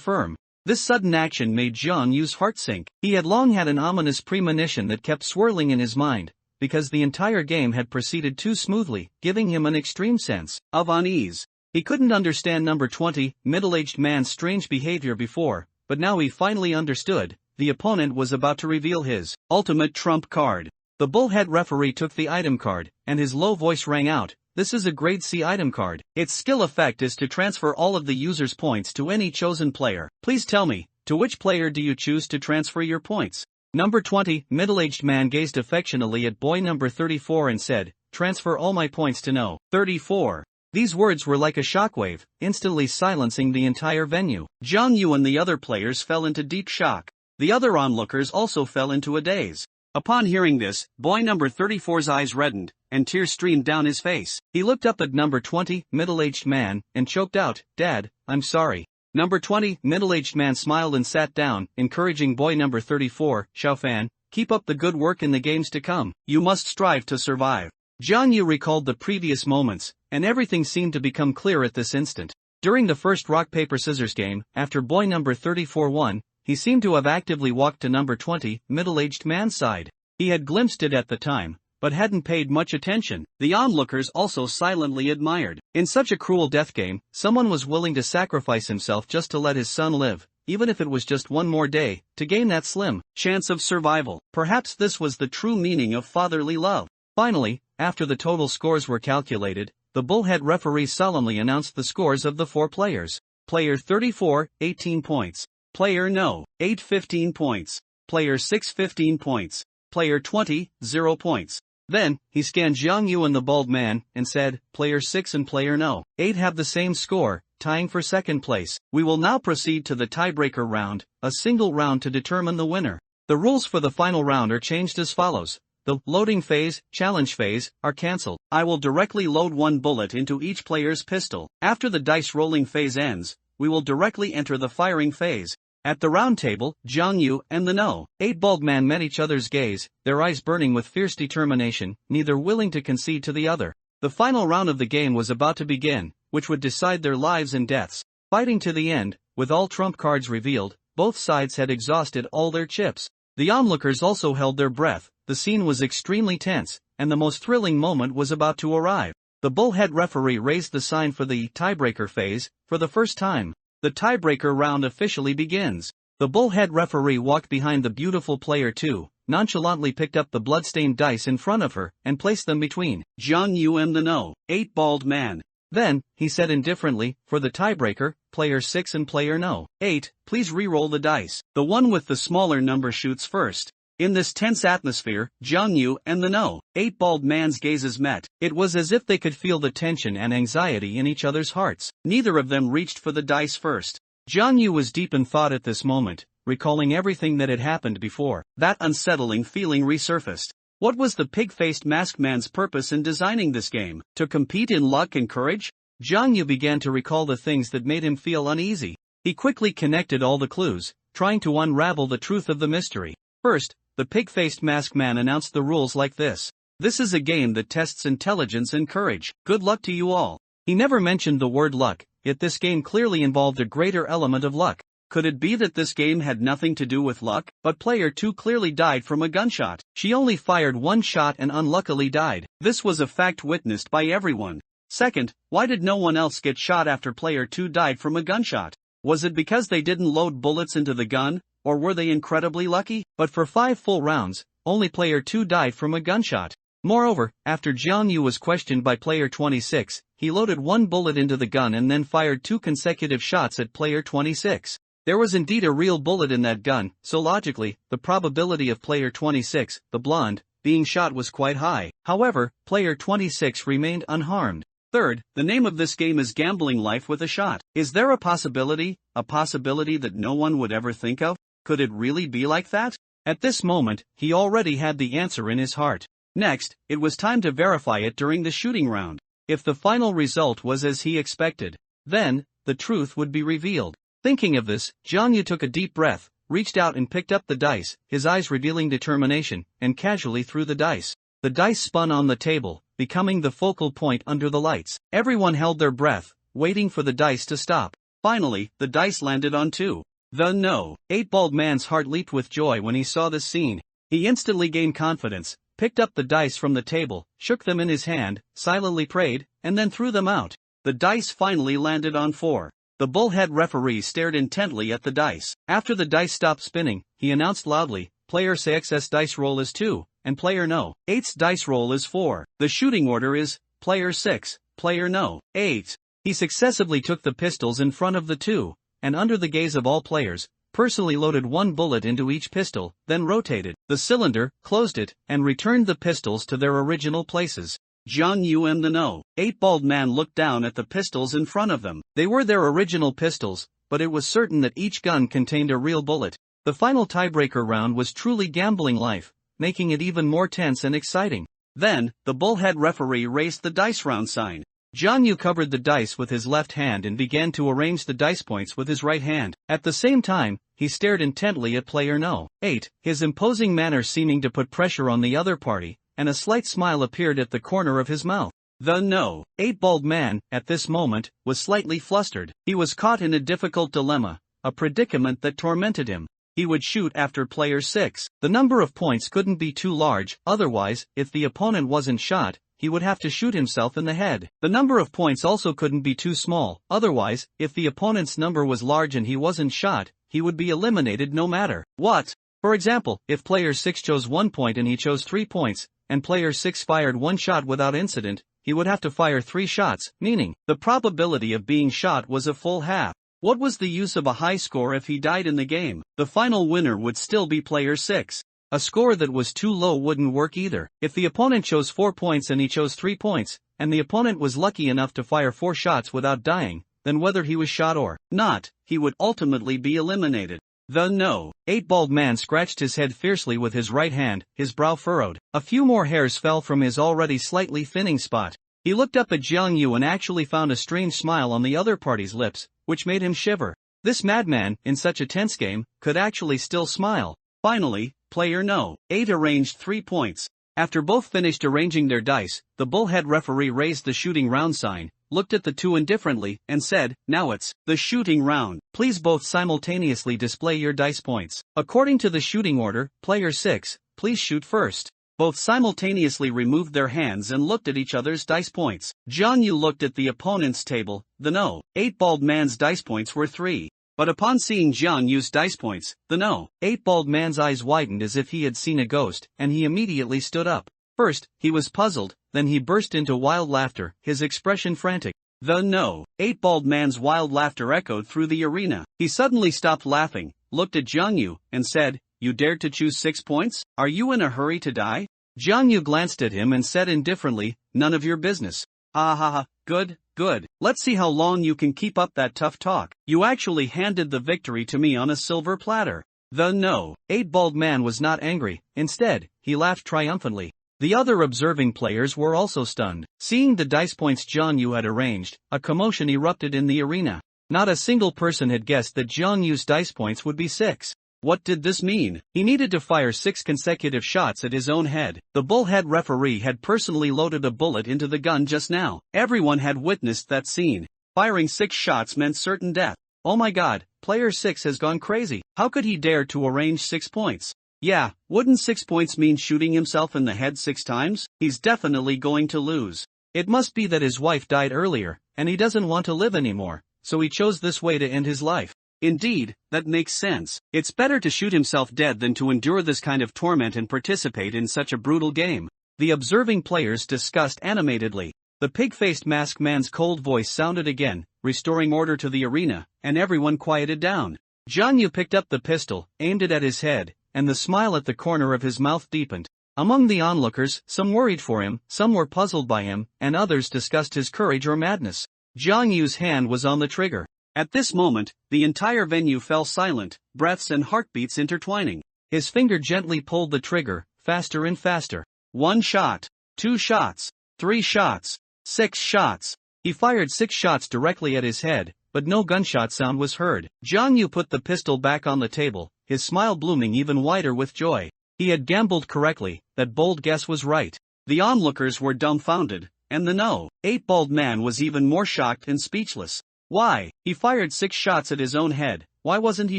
firm. This sudden action made Jiang Yu's heart sink. He had long had an ominous premonition that kept swirling in his mind, because the entire game had proceeded too smoothly, giving him an extreme sense of unease. He couldn't understand number 20, middle-aged man's strange behavior before, but now he finally understood. The opponent was about to reveal his ultimate trump card. The bullhead referee took the item card, and his low voice rang out, "This is a grade C item card. Its skill effect is to transfer all of the user's points to any chosen player. Please tell me, to which player do you choose to transfer your points?" Number 20, middle-aged man gazed affectionately at boy number 34 and said, "Transfer all my points to No. 34. These words were like a shockwave, instantly silencing the entire venue. Jiang Yu and the other players fell into deep shock. The other onlookers also fell into a daze. Upon hearing this, boy number 34's eyes reddened, and tears streamed down his face. He looked up at number 20, middle-aged man, and choked out, "Dad, I'm sorry." Number 20, middle-aged man smiled and sat down, encouraging boy number 34, "Xiaofan, keep up the good work in the games to come. You must strive to survive." Jiang Yu recalled the previous moments, and everything seemed to become clear at this instant. During the first rock-paper-scissors game, after boy number 34 won, he seemed to have actively walked to number 20, middle-aged man's side. He had glimpsed it at the time, but hadn't paid much attention. The onlookers also silently admired. In such a cruel death game, someone was willing to sacrifice himself just to let his son live, even if it was just one more day, to gain that slim chance of survival. Perhaps this was the true meaning of fatherly love. Finally, after the total scores were calculated, the bullhead referee solemnly announced the scores of the 4 players. Player 34, 18 points. Player No. 8, 15 points. Player 6, 15 points. Player 20, 0 points. Then, he scanned Jiang Yu and the bald man, and said, "Player 6 and player No. 8 have the same score, tying for second place. We will now proceed to the tiebreaker round, a single round to determine the winner. The rules for the final round are changed as follows. The loading phase, challenge phase, are cancelled. I will directly load 1 bullet into each player's pistol. After the dice rolling phase ends, we will directly enter the firing phase." At the round table, Jiang Yu and the No. 8 bald man met each other's gaze, their eyes burning with fierce determination, neither willing to concede to the other. The final round of the game was about to begin, which would decide their lives and deaths. Fighting to the end, with all trump cards revealed, both sides had exhausted all their chips. The onlookers also held their breath. The scene was extremely tense, and the most thrilling moment was about to arrive. The bullhead referee raised the sign for the tiebreaker phase. For the first time, the tiebreaker round officially begins. The bullhead referee walked behind the beautiful player 2, nonchalantly picked up the bloodstained dice in front of her, and placed them between Jiang Yu and the No. 8 bald man. Then, he said indifferently, "For the tiebreaker, player 6 and player No. 8, please re-roll the dice. The one with the smaller number shoots first." In this tense atmosphere, Jiang Yu and the No. 8 bald man's gazes met. It was as if they could feel the tension and anxiety in each other's hearts. Neither of them reached for the dice first. Jiang Yu was deep in thought at this moment, recalling everything that had happened before. That unsettling feeling resurfaced. What was the pig-faced masked man's purpose in designing this game? To compete in luck and courage? Jiang Yu began to recall the things that made him feel uneasy. He quickly connected all the clues, trying to unravel the truth of the mystery. First, the pig-faced masked man announced the rules like this. This is a game that tests intelligence and courage. Good luck to you all. He never mentioned the word luck, yet this game clearly involved a greater element of luck. Could it be that this game had nothing to do with luck? But player 2 clearly died from a gunshot. She only fired one shot and unluckily died. This was a fact witnessed by everyone. Second, why did no one else get shot after player 2 died from a gunshot? Was it because they didn't load bullets into the gun, or were they incredibly lucky? But for 5 full rounds, only player 2 died from a gunshot. Moreover, after Jiang Yu was questioned by player 26, he loaded one bullet into the gun and then fired 2 consecutive shots at player 26. There was indeed a real bullet in that gun, so logically, the probability of player 26, the blonde, being shot was quite high. However, player 26 remained unharmed. Third, the name of this game is Gambling Life with a Shot. Is there a possibility that no one would ever think of? Could it really be like that? At this moment, he already had the answer in his heart. Next, it was time to verify it during the shooting round. If the final result was as he expected, then, the truth would be revealed. Thinking of this, Jiang Yu took a deep breath, reached out and picked up the dice, his eyes revealing determination, and casually threw the dice. The dice spun on the table, becoming the focal point under the lights. Everyone held their breath, waiting for the dice to stop. Finally, the dice landed on 2. The no. 8-bald man's heart leaped with joy when he saw this scene. He instantly gained confidence, picked up the dice from the table, shook them in his hand, silently prayed, and then threw them out. The dice finally landed on 4. The bullhead referee stared intently at the dice. After the dice stopped spinning, he announced loudly, Player 6's dice roll is 2, and Player No. 8's dice roll is 4. The shooting order is, Player 6, Player No. 8. He successively took the pistols in front of the 2, and under the gaze of all players, personally loaded one bullet into each pistol, then rotated the cylinder, closed it, and returned the pistols to their original places. Jiang Yu and the No. 8-bald man looked down at the pistols in front of them. They were their original pistols, but it was certain that each gun contained a real bullet. The final tiebreaker round was truly Gambling Life, making it even more tense and exciting. Then, the bullhead referee raised the dice round sign. Jiang Yu covered the dice with his left hand and began to arrange the dice points with his right hand. At the same time, he stared intently at player No. 8, his imposing manner seeming to put pressure on the other party, and a slight smile appeared at the corner of his mouth. The No. 8-bald man, at this moment, was slightly flustered. He was caught in a difficult dilemma, a predicament that tormented him. He would shoot after player 6. The number of points couldn't be too large, otherwise, if the opponent wasn't shot, he would have to shoot himself in the head. The number of points also couldn't be too small, otherwise, if the opponent's number was large and he wasn't shot, he would be eliminated no matter what. For example, if player 6 chose 1 point and he chose 3 points, and player 6 fired 1 shot without incident, he would have to fire 3 shots, meaning, the probability of being shot was a full half. What was the use of a high score if he died in the game? The final winner would still be player 6. A score that was too low wouldn't work either. If the opponent chose 4 points and he chose 3 points, and the opponent was lucky enough to fire 4 shots without dying, then whether he was shot or not, he would ultimately be eliminated. The No. 8-bald man scratched his head fiercely with his right hand, his brow furrowed. A few more hairs fell from his already slightly thinning spot. He looked up at Jiang Yu and actually found a strange smile on the other party's lips, which made him shiver. This madman, in such a tense game, could actually still smile. Finally, player No. 8 arranged 3 points. After both finished arranging their dice, the bullhead referee raised the shooting round sign, looked at the two indifferently, and said, "Now it's the shooting round. Please both simultaneously display your dice points. According to the shooting order, player 6, please shoot first." Both simultaneously removed their hands and looked at each other's dice points. Jiang Yu looked at the opponent's table. The No. 8-bald man's dice points were 3. But upon seeing Jiang Yu's dice points, the No. 8-bald man's eyes widened as if he had seen a ghost, and he immediately stood up. First, he was puzzled, then he burst into wild laughter, his expression frantic. The No. 8-bald man's wild laughter echoed through the arena. He suddenly stopped laughing, looked at Jiang Yu, and said, "You dared to choose 6 points? Are you in a hurry to die?" Jiang Yu glanced at him and said indifferently, "None of your business." "Ha ha ha, good, good. Let's see how long you can keep up that tough talk. You actually handed the victory to me on a silver platter." No. 8-bald man was not angry, instead, he laughed triumphantly. The other observing players were also stunned. Seeing the dice points Jiang Yu had arranged, a commotion erupted in the arena. Not a single person had guessed that Jiang Yu's dice points would be 6. What did this mean? He needed to fire 6 consecutive shots at his own head. The bullhead referee had personally loaded a bullet into the gun just now. Everyone had witnessed that scene. Firing 6 shots meant certain death. Oh my god, player 6 has gone crazy. How could he dare to arrange 6 points? Yeah, wouldn't 6 points mean shooting himself in the head 6 times? He's definitely going to lose. It must be that his wife died earlier, and he doesn't want to live anymore, so he chose this way to end his life. Indeed, that makes sense. It's better to shoot himself dead than to endure this kind of torment and participate in such a brutal game. The observing players discussed animatedly. The pig-faced masked man's cold voice sounded again, restoring order to the arena, and everyone quieted down. Jiang Yu picked up the pistol, aimed it at his head, and the smile at the corner of his mouth deepened. Among the onlookers, some worried for him, some were puzzled by him, and others discussed his courage or madness. Jiang Yu's hand was on the trigger. At this moment, the entire venue fell silent, breaths and heartbeats intertwining. His finger gently pulled the trigger, faster and faster. 1 shot, 2 shots, 3 shots, 6 shots. He fired 6 shots directly at his head, but no gunshot sound was heard. Jiang Yu put the pistol back on the table, his smile blooming even wider with joy. He had gambled correctly, that bold guess was right. The onlookers were dumbfounded, and the 8-bald man was even more shocked and speechless. Why? He fired 6 shots at his own head, why wasn't he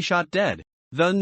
shot dead? The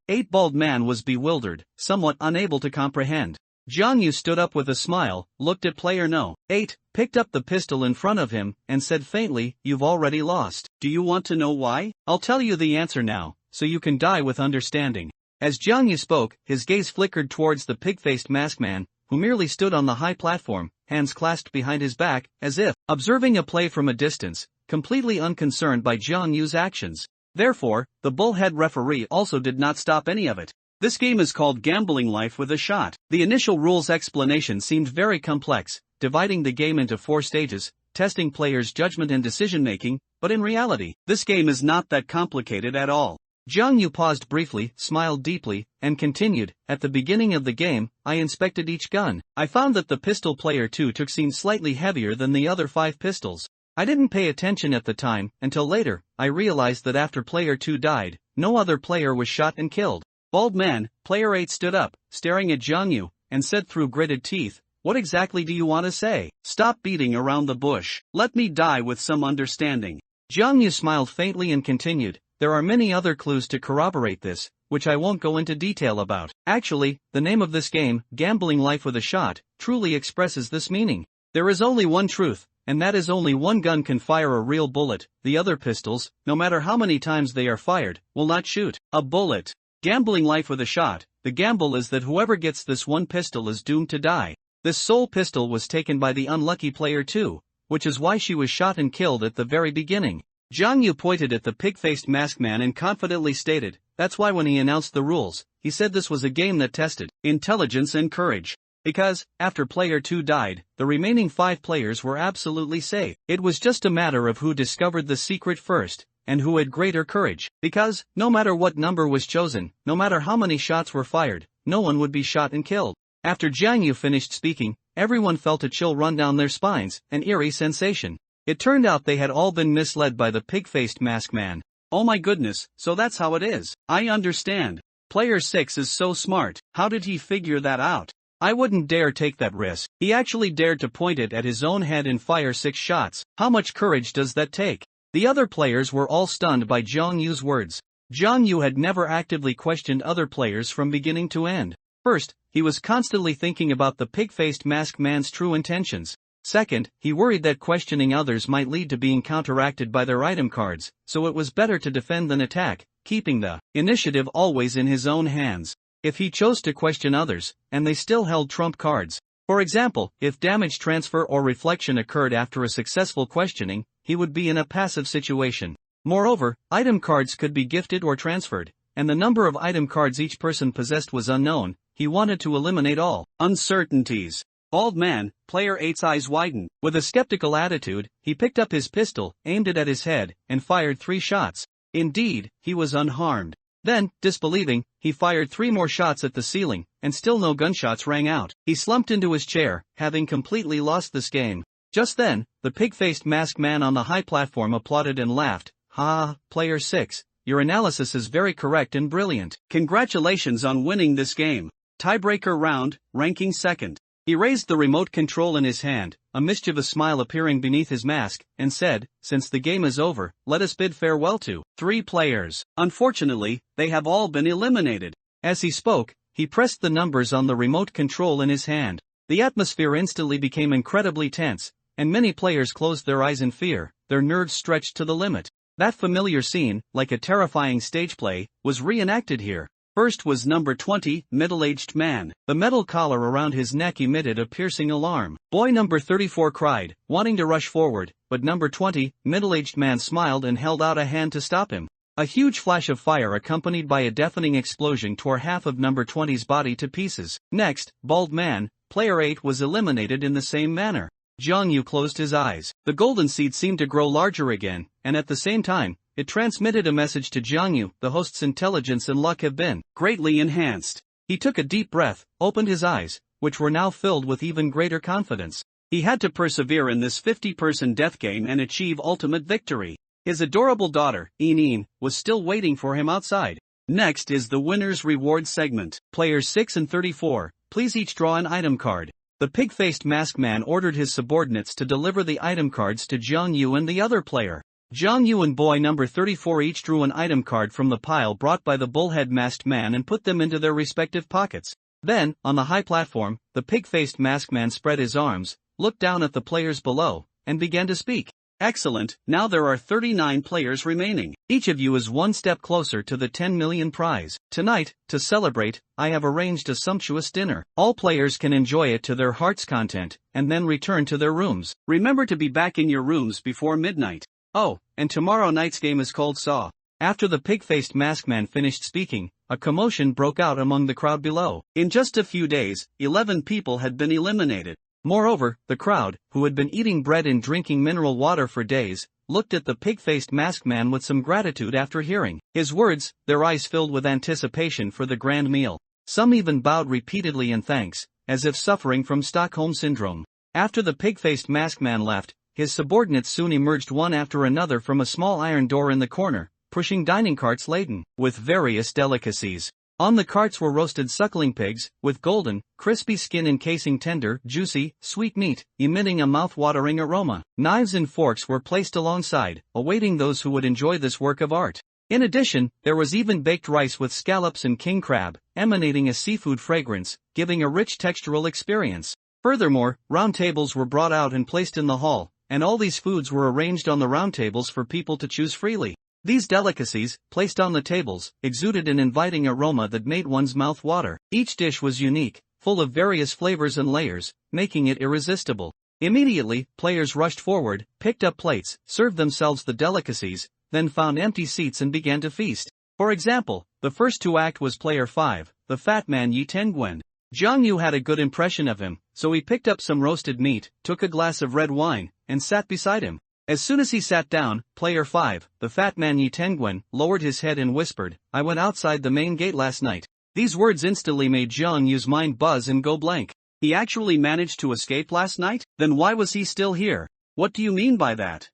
8-bald man was bewildered, somewhat unable to comprehend. Jiang Yu stood up with a smile, looked at player 8, picked up the pistol in front of him, and said faintly, "You've already lost. Do you want to know why? I'll tell you the answer now, so you can die with understanding." As Jiang Yu spoke, his gaze flickered towards the pig-faced masked man, who merely stood on the high platform, hands clasped behind his back, as if observing a play from a distance, completely unconcerned by Jiang Yu's actions. Therefore, the bullhead referee also did not stop any of it. This game is called Gambling Life with a Shot. The initial rules explanation seemed very complex, dividing the game into 4 stages, testing players' judgment and decision-making, but in reality, this game is not that complicated at all. Jiang Yu paused briefly, smiled deeply, and continued, "At the beginning of the game, I inspected each gun. I found that the pistol player 2 took seemed slightly heavier than the other 5 pistols. I didn't pay attention at the time, until later, I realized that after player 2 died, no other player was shot and killed." Bald man, player 8 stood up, staring at Jiang Yu, and said through gritted teeth, "What exactly do you want to say? Stop beating around the bush. Let me die with some understanding." Jiang Yu smiled faintly and continued, "There are many other clues to corroborate this, which I won't go into detail about. Actually, the name of this game, Gambling Life with a Shot, truly expresses this meaning. There is only one truth, and that is only one gun can fire a real bullet. The other pistols, no matter how many times they are fired, will not shoot a bullet. Gambling life with a shot, the gamble is that whoever gets this one pistol is doomed to die. This sole pistol was taken by the unlucky player too, which is why she was shot and killed at the very beginning." Jiang Yu pointed at the pig-faced masked man and confidently stated, "That's why when he announced the rules, he said this was a game that tested intelligence and courage. Because, after player 2 died, the remaining 5 players were absolutely safe. It was just a matter of who discovered the secret first, and who had greater courage. Because, no matter what number was chosen, no matter how many shots were fired, no one would be shot and killed." After Jiang Yu finished speaking, everyone felt a chill run down their spines, an eerie sensation. It turned out they had all been misled by the pig-faced masked man. Oh my goodness, so that's how it is. I understand. Player 6 is so smart. How did he figure that out? I wouldn't dare take that risk. He actually dared to point it at his own head and fire 6 shots. How much courage does that take? The other players were all stunned by Jiang Yu's words. Jiang Yu had never actively questioned other players from beginning to end. First, he was constantly thinking about the pig-faced masked man's true intentions. Second, he worried that questioning others might lead to being counteracted by their item cards, so it was better to defend than attack, keeping the initiative always in his own hands. If he chose to question others, and they still held trump cards. For example, if damage transfer or reflection occurred after a successful questioning, he would be in a passive situation. Moreover, item cards could be gifted or transferred, and the number of item cards each person possessed was unknown. He wanted to eliminate all uncertainties. Bald man, player 8's eyes widened. With a skeptical attitude, he picked up his pistol, aimed it at his head, and fired 3 shots. Indeed, he was unharmed. Then, disbelieving, he fired 3 more shots at the ceiling, and still no gunshots rang out. He slumped into his chair, having completely lost this game. Just then, the pig-faced masked man on the high platform applauded and laughed. "Ha, player 6, your analysis is very correct and brilliant. Congratulations on winning this game. Tiebreaker round, ranking second." He raised the remote control in his hand, a mischievous smile appearing beneath his mask, and said, "Since the game is over, let us bid farewell to 3 players. Unfortunately, they have all been eliminated." As he spoke, he pressed the numbers on the remote control in his hand. The atmosphere instantly became incredibly tense, and many players closed their eyes in fear, their nerves stretched to the limit. That familiar scene, like a terrifying stage play, was reenacted here. First was number 20, middle-aged man. The metal collar around his neck emitted a piercing alarm. Boy number 34 cried, wanting to rush forward, but number 20, middle-aged man smiled and held out a hand to stop him. A huge flash of fire accompanied by a deafening explosion tore half of number 20's body to pieces. Next, bald man, player 8 was eliminated in the same manner. Jiang Yu closed his eyes. The golden seed seemed to grow larger again, and at the same time, it transmitted a message to Jiang Yu. The host's intelligence and luck have been greatly enhanced. He took a deep breath, opened his eyes, which were now filled with even greater confidence. He had to persevere in this 50-person death game and achieve ultimate victory. His adorable daughter, Yin, was still waiting for him outside. Next is the winner's reward segment. Players 6 and 34, please each draw an item card. The pig-faced masked man ordered his subordinates to deliver the item cards to Jiang Yu and the other player. Jiang Yu and boy number 34 each drew an item card from the pile brought by the bullhead masked man and put them into their respective pockets. Then, on the high platform, the pig-faced masked man spread his arms, looked down at the players below, and began to speak. "Excellent, now there are 39 players remaining. Each of you is one step closer to the 10 million prize. Tonight, to celebrate, I have arranged a sumptuous dinner. All players can enjoy it to their heart's content, and then return to their rooms. Remember to be back in your rooms before midnight. Oh, and tomorrow night's game is called Saw." After the pig-faced masked man finished speaking, a commotion broke out among the crowd below. In just a few days, 11 people had been eliminated. Moreover, the crowd, who had been eating bread and drinking mineral water for days, looked at the pig-faced masked man with some gratitude after hearing his words, their eyes filled with anticipation for the grand meal. Some even bowed repeatedly in thanks, as if suffering from Stockholm Syndrome. After the pig-faced masked man left, his subordinates soon emerged one after another from a small iron door in the corner, pushing dining carts laden with various delicacies. On the carts were roasted suckling pigs, with golden, crispy skin encasing tender, juicy, sweet meat, emitting a mouth-watering aroma. Knives and forks were placed alongside, awaiting those who would enjoy this work of art. In addition, there was even baked rice with scallops and king crab, emanating a seafood fragrance, giving a rich textural experience. Furthermore, round tables were brought out and placed in the hall, and all these foods were arranged on the round tables for people to choose freely. These delicacies, placed on the tables, exuded an inviting aroma that made one's mouth water. Each dish was unique, full of various flavors and layers, making it irresistible. Immediately, players rushed forward, picked up plates, served themselves the delicacies, then found empty seats and began to feast. For example, the first to act was player 5, the fat man Yi Tengguen. Jiang Yu had a good impression of him, so he picked up some roasted meat, took a glass of red wine, and sat beside him. As soon as he sat down, player 5, the fat man Yi Tengguen, lowered his head and whispered, "I went outside the main gate last night." These words instantly made Jiang Yu's mind buzz and go blank. He actually managed to escape last night? Then why was he still here? What do you mean by that?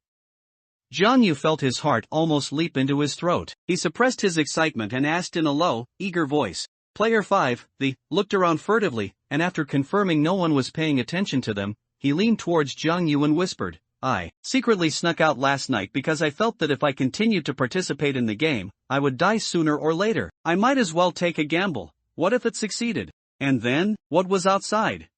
Jiang Yu felt his heart almost leap into his throat. He suppressed his excitement and asked in a low, eager voice. Player 5, looked around furtively, and after confirming no one was paying attention to them, he leaned towards Jiang Yu and whispered, "I secretly snuck out last night because I felt that if I continued to participate in the game, I would die sooner or later. I might as well take a gamble. What if it succeeded? And then, what was outside?"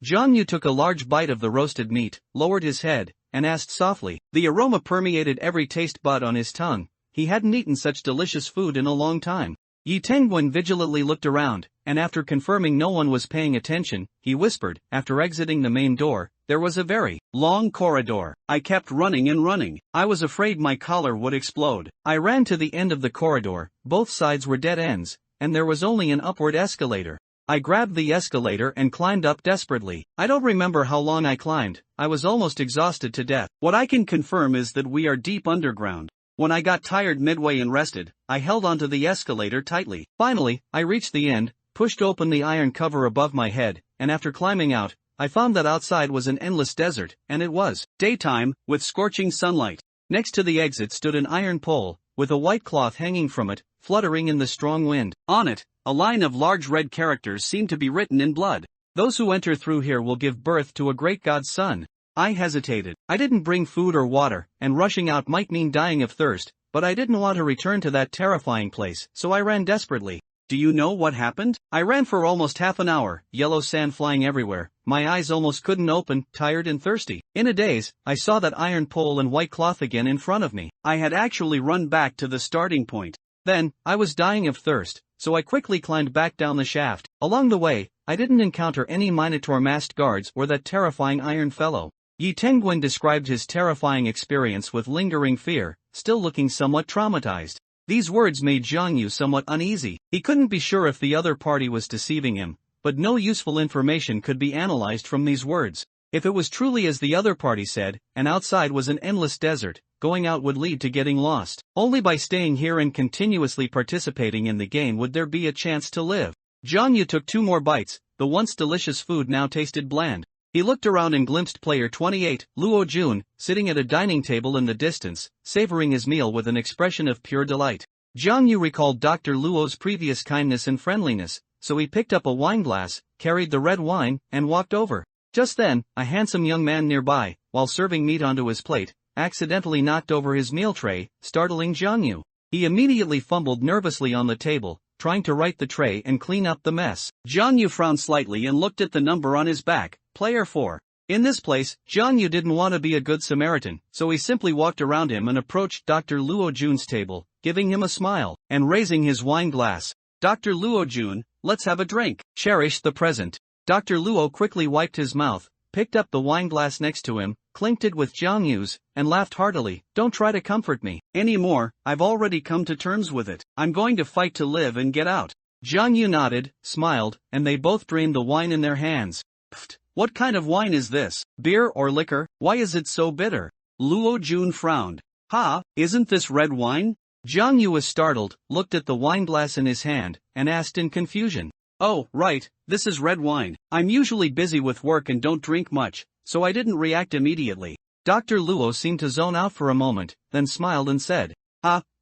Jiang Yu took a large bite of the roasted meat, lowered his head, and asked softly. The aroma permeated every taste bud on his tongue. He hadn't eaten such delicious food in a long time. Yi Tengguen vigilantly looked around, and after confirming no one was paying attention, he whispered, after exiting the main door, "There was a very long corridor. I kept running and running. I was afraid my collar would explode. I ran to the end of the corridor, both sides were dead ends, and there was only an upward escalator. I grabbed the escalator and climbed up desperately. I don't remember how long I climbed, I was almost exhausted to death. What I can confirm is that we are deep underground. When I got tired midway and rested, I held onto the escalator tightly. Finally, I reached the end, pushed open the iron cover above my head, and after climbing out, I found that outside was an endless desert, and it was daytime, with scorching sunlight. Next to the exit stood an iron pole, with a white cloth hanging from it, fluttering in the strong wind. On it, a line of large red characters seemed to be written in blood. Those who enter through here will give birth to a great god's son. I hesitated. I didn't bring food or water, and rushing out might mean dying of thirst, but I didn't want to return to that terrifying place, so I ran desperately. Do you know what happened? I ran for almost half an hour, yellow sand flying everywhere, my eyes almost couldn't open, tired and thirsty. In a daze, I saw that iron pole and white cloth again in front of me. I had actually run back to the starting point. Then, I was dying of thirst, so I quickly climbed back down the shaft. Along the way, I didn't encounter any Minotaur masked guards or that terrifying iron fellow. Yi Tenguin described his terrifying experience with lingering fear, still looking somewhat traumatized. These words made Jiang Yu somewhat uneasy. He couldn't be sure if the other party was deceiving him, but no useful information could be analyzed from these words. If it was truly as the other party said, and outside was an endless desert, going out would lead to getting lost. Only by staying here and continuously participating in the game would there be a chance to live. Jiang Yu took 2 more bites. The once delicious food now tasted bland. He looked around and glimpsed player 28, Luo Jun, sitting at a dining table in the distance, savoring his meal with an expression of pure delight. Jiang Yu recalled Dr. Luo's previous kindness and friendliness, so he picked up a wineglass, carried the red wine, and walked over. Just then, a handsome young man nearby, while serving meat onto his plate, accidentally knocked over his meal tray, startling Jiang Yu. He immediately fumbled nervously on the table, trying to right the tray and clean up the mess. Jiang Yu frowned slightly and looked at the number on his back, player 4. In this place, Jiang Yu didn't want to be a good Samaritan, so he simply walked around him and approached Dr. Luo Jun's table, giving him a smile, and raising his wine glass. Dr. Luo Jun, let's have a drink. Cherish the present. Dr. Luo quickly wiped his mouth, picked up the wine glass next to him, clinked it with Jiang Yu's, and laughed heartily. Don't try to comfort me anymore, I've already come to terms with it. I'm going to fight to live and get out. Jiang Yu nodded, smiled, and they both drained the wine in their hands. Pfft, what kind of wine is this? Beer or liquor? Why is it so bitter? Luo Jun frowned. Ha, isn't this red wine? Jiang Yu was startled, looked at the wineglass in his hand, and asked in confusion. Oh, right, this is red wine. I'm usually busy with work and don't drink much, so I didn't react immediately. Dr. Luo seemed to zone out for a moment, then smiled and said,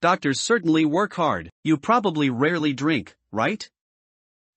doctors certainly work hard. You probably rarely drink, right?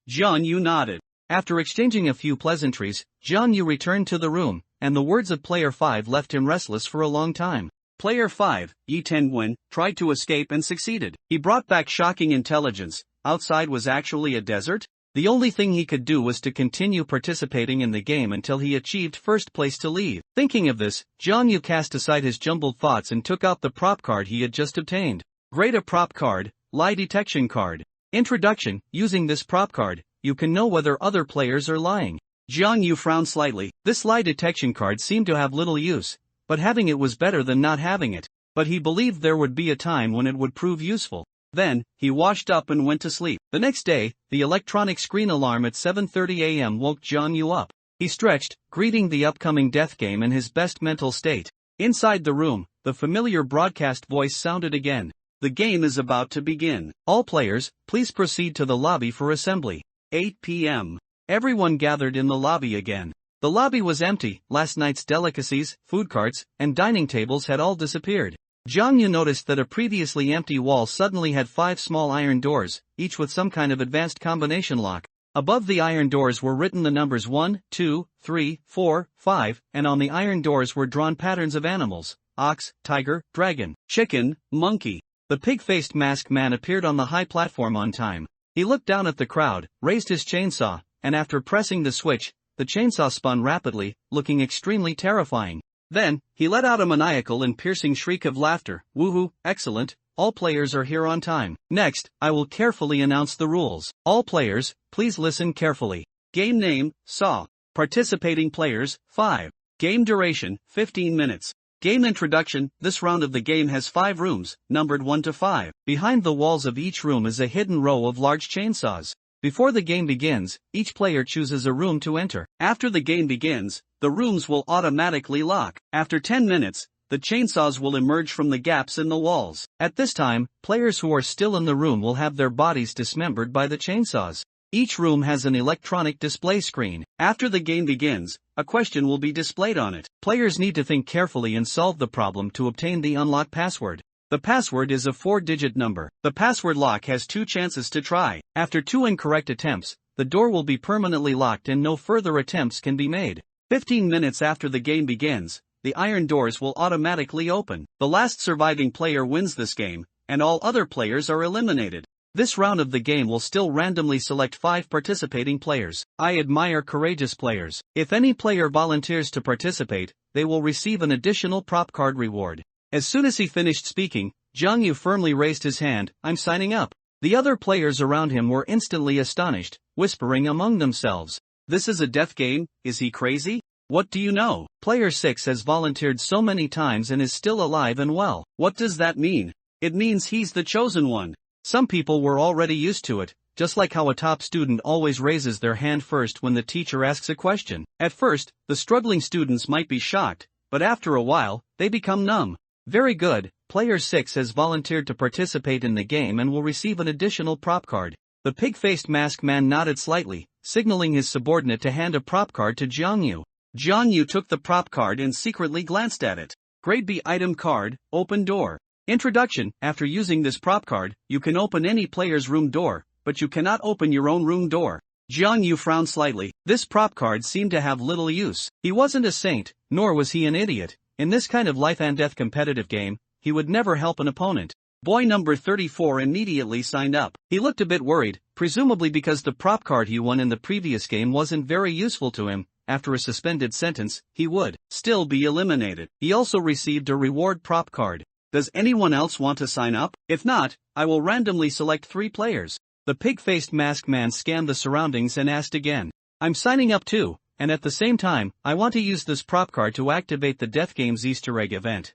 Jiang Yu nodded. After exchanging a few pleasantries, Jiang Yu returned to the room, and the words of player 5 left him restless for a long time. Player 5, Yi Tenguin, tried to escape and succeeded. He brought back shocking intelligence. Outside was actually a desert? The only thing he could do was to continue participating in the game until he achieved first place to leave. Thinking of this, Jiang Yu cast aside his jumbled thoughts and took out the prop card he had just obtained. Grade a prop card, lie detection card. Introduction, using this prop card, you can know whether other players are lying. Jiang Yu frowned slightly. This lie detection card seemed to have little use, but having it was better than not having it. But he believed there would be a time when it would prove useful. Then, he washed up and went to sleep. The next day, the electronic screen alarm at 7:30 a.m. woke Jiang Yu up. He stretched, greeting the upcoming death game in his best mental state. Inside the room, the familiar broadcast voice sounded again. The game is about to begin. All players, please proceed to the lobby for assembly. 8 p.m. Everyone gathered in the lobby again. The lobby was empty. Last night's delicacies, food carts, and dining tables had all disappeared. Jiang Yu noticed that a previously empty wall suddenly had 5 small iron doors, each with some kind of advanced combination lock. Above the iron doors were written the numbers 1, 2, 3, 4, 5, and on the iron doors were drawn patterns of animals: ox, tiger, dragon, chicken, monkey. The pig-faced masked man appeared on the high platform on time. He looked down at the crowd, raised his chainsaw, and after pressing the switch, the chainsaw spun rapidly, looking extremely terrifying. Then, he let out a maniacal and piercing shriek of laughter. Woohoo, excellent, all players are here on time. Next, I will carefully announce the rules. All players, please listen carefully. Game name, Saw. Participating players, 5. Game duration, 15 minutes. Game introduction, this round of the game has 5 rooms, numbered 1 to 5. Behind the walls of each room is a hidden row of large chainsaws. Before the game begins, each player chooses a room to enter. After the game begins, the rooms will automatically lock. After 10 minutes, the chainsaws will emerge from the gaps in the walls. At this time, players who are still in the room will have their bodies dismembered by the chainsaws. Each room has an electronic display screen. After the game begins, a question will be displayed on it. Players need to think carefully and solve the problem to obtain the unlock password. The password is a 4-digit number. The password lock has 2 chances to try. After 2 incorrect attempts, the door will be permanently locked and no further attempts can be made. 15 minutes after the game begins, the iron doors will automatically open. The last surviving player wins this game, and all other players are eliminated. This round of the game will still randomly select 5 participating players. I admire courageous players. If any player volunteers to participate, they will receive an additional prop card reward. As soon as he finished speaking, Zhang Yu firmly raised his hand. I'm signing up. The other players around him were instantly astonished, whispering among themselves. This is a death game, is he crazy? What do you know? Player 6 has volunteered so many times and is still alive and well. What does that mean? It means he's the chosen one. Some people were already used to it, just like how a top student always raises their hand first when the teacher asks a question. At first, the struggling students might be shocked, but after a while, they become numb. Very good, player 6 has volunteered to participate in the game and will receive an additional prop card. The pig-faced masked man nodded slightly, signaling his subordinate to hand a prop card to Zhang Yu. Zhang Yu took the prop card and secretly glanced at it. Grade B item card, open door. Introduction. After using this prop card, you can open any player's room door, but you cannot open your own room door. Zhang Yu frowned slightly. This prop card seemed to have little use. He wasn't a saint, nor was he an idiot. In this kind of life and death competitive game, he would never help an opponent. Boy number 34 immediately signed up. He looked a bit worried, presumably because the prop card he won in the previous game wasn't very useful to him. After a suspended sentence, he would still be eliminated. He also received a reward prop card. Does anyone else want to sign up? If not, I will randomly select 3 players. The pig-faced masked man scanned the surroundings and asked again. I'm signing up too, and at the same time, I want to use this prop card to activate the Death Game's Easter egg event.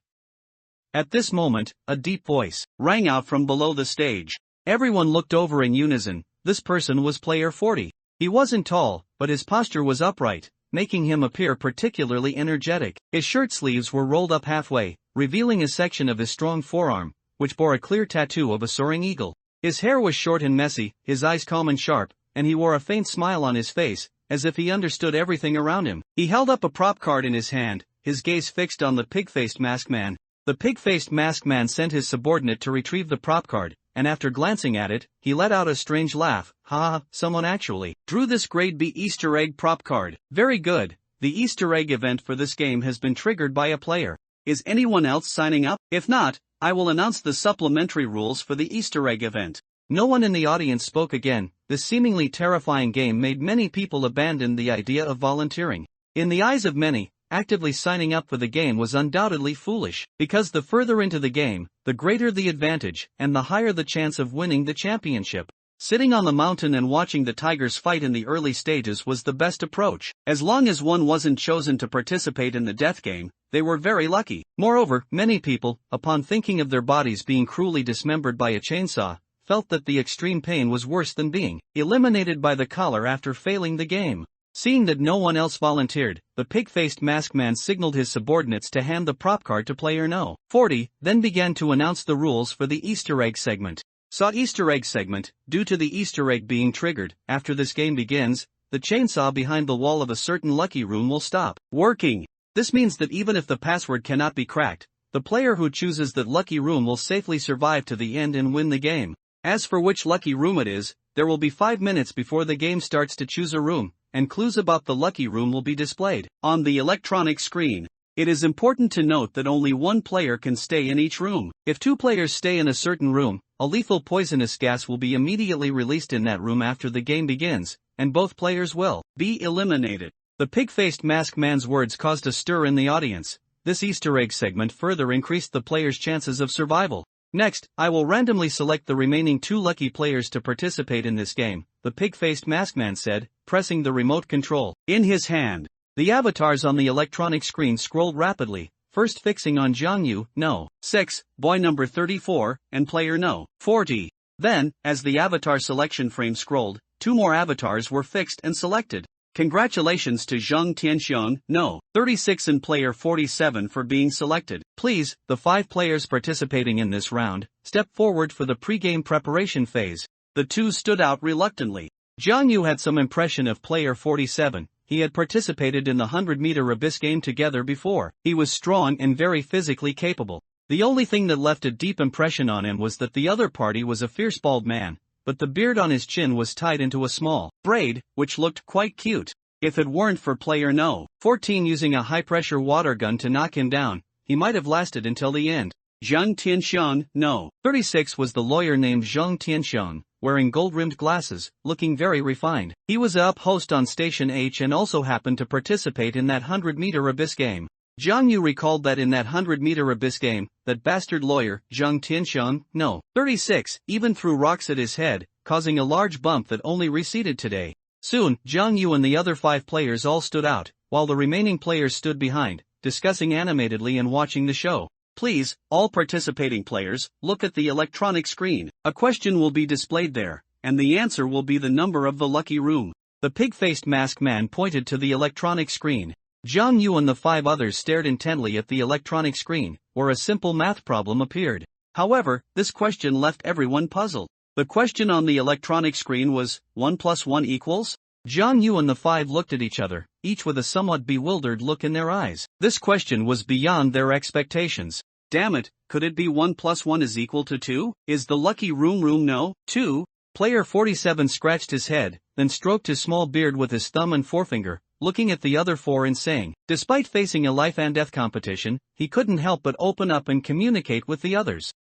At this moment, a deep voice rang out from below the stage. Everyone looked over in unison. This person was player 40. He wasn't tall, but his posture was upright, making him appear particularly energetic. His shirt sleeves were rolled up halfway, revealing a section of his strong forearm, which bore a clear tattoo of a soaring eagle. His hair was short and messy, his eyes calm and sharp, and he wore a faint smile on his face, as if he understood everything around him. He held up a prop card in his hand, his gaze fixed on the pig-faced masked man. The pig-faced masked man sent his subordinate to retrieve the prop card, and after glancing at it, he let out a strange laugh. Ha, someone actually drew this grade B Easter egg prop card. Very good. The Easter egg event for this game has been triggered by a player. Is anyone else signing up? If not, I will announce the supplementary rules for the Easter egg event. No one in the audience spoke again. This seemingly terrifying game made many people abandon the idea of volunteering. In the eyes of many, actively signing up for the game was undoubtedly foolish, because the further into the game, the greater the advantage, and the higher the chance of winning the championship. Sitting on the mountain and watching the tigers fight in the early stages was the best approach. As long as one wasn't chosen to participate in the death game, they were very lucky. Moreover, many people, upon thinking of their bodies being cruelly dismembered by a chainsaw, felt that the extreme pain was worse than being eliminated by the collar after failing the game. Seeing that no one else volunteered, the pig-faced masked man signaled his subordinates to hand the prop card to player No. 40, then began to announce the rules for the Easter egg segment. Easter egg segment. Due to the Easter egg being triggered, after this game begins, the chainsaw behind the wall of a certain lucky room will stop working. This means that even if the password cannot be cracked, the player who chooses that lucky room will safely survive to the end and win the game. As for which lucky room it is, there will be 5 minutes before the game starts to choose a room, and clues about the lucky room will be displayed on the electronic screen. It is important to note that only one player can stay in each room. If 2 players stay in a certain room, a lethal poisonous gas will be immediately released in that room after the game begins, and both players will be eliminated. The pig-faced masked man's words caused a stir in the audience. This Easter egg segment further increased the players' chances of survival. Next, I will randomly select the remaining 2 lucky players to participate in this game, the pig-faced masked man said, pressing the remote control in his hand. The avatars on the electronic screen scrolled rapidly, first fixing on Zhang Yu, No. 6, boy number 34, and player No. 40. Then, as the avatar selection frame scrolled, 2 more avatars were fixed and selected. Congratulations to Zhang Tianxiang, no, 36 and player 47 for being selected. Please, the 5 players participating in this round, step forward for the pre-game preparation phase. The two stood out reluctantly. Zhang Yu had some impression of player 47. He had participated in the 100-meter abyss game together before. He was strong and very physically capable. The only thing that left a deep impression on him was that the other party was a fierce bald man, but the beard on his chin was tied into a small braid, which looked quite cute. If it weren't for player No. 14 using a high-pressure water gun to knock him down, he might have lasted until the end. Zhang Tianxiang, No. 36 was the lawyer named Zhang Tianxiang, wearing gold-rimmed glasses, looking very refined. He was a up host on Station H and also happened to participate in that 100-meter abyss game. Zhang Yu recalled that in that 100-meter abyss game, that bastard lawyer, Zhang Tianxiang, No. 36, even threw rocks at his head, causing a large bump that only receded today. Soon, Zhang Yu and the other 5 players all stood out, while the remaining players stood behind, discussing animatedly and watching the show. Please, all participating players, look at the electronic screen. A question will be displayed there, and the answer will be the number of the lucky room. The pig-faced masked man pointed to the electronic screen. Zhang Yu and the 5 others stared intently at the electronic screen, where a simple math problem appeared. However, this question left everyone puzzled. The question on the electronic screen was, 1 + 1 equals? Zhang Yu and the 5 looked at each other, each with a somewhat bewildered look in their eyes. This question was beyond their expectations. Damn it, could it be 1 + 1 is equal to 2? Is the lucky room no? 2? Player 47 scratched his head, then stroked his small beard with his thumb and forefinger, looking at the other 4 and saying, despite facing a life and death competition, he couldn't help but open up and communicate with the others.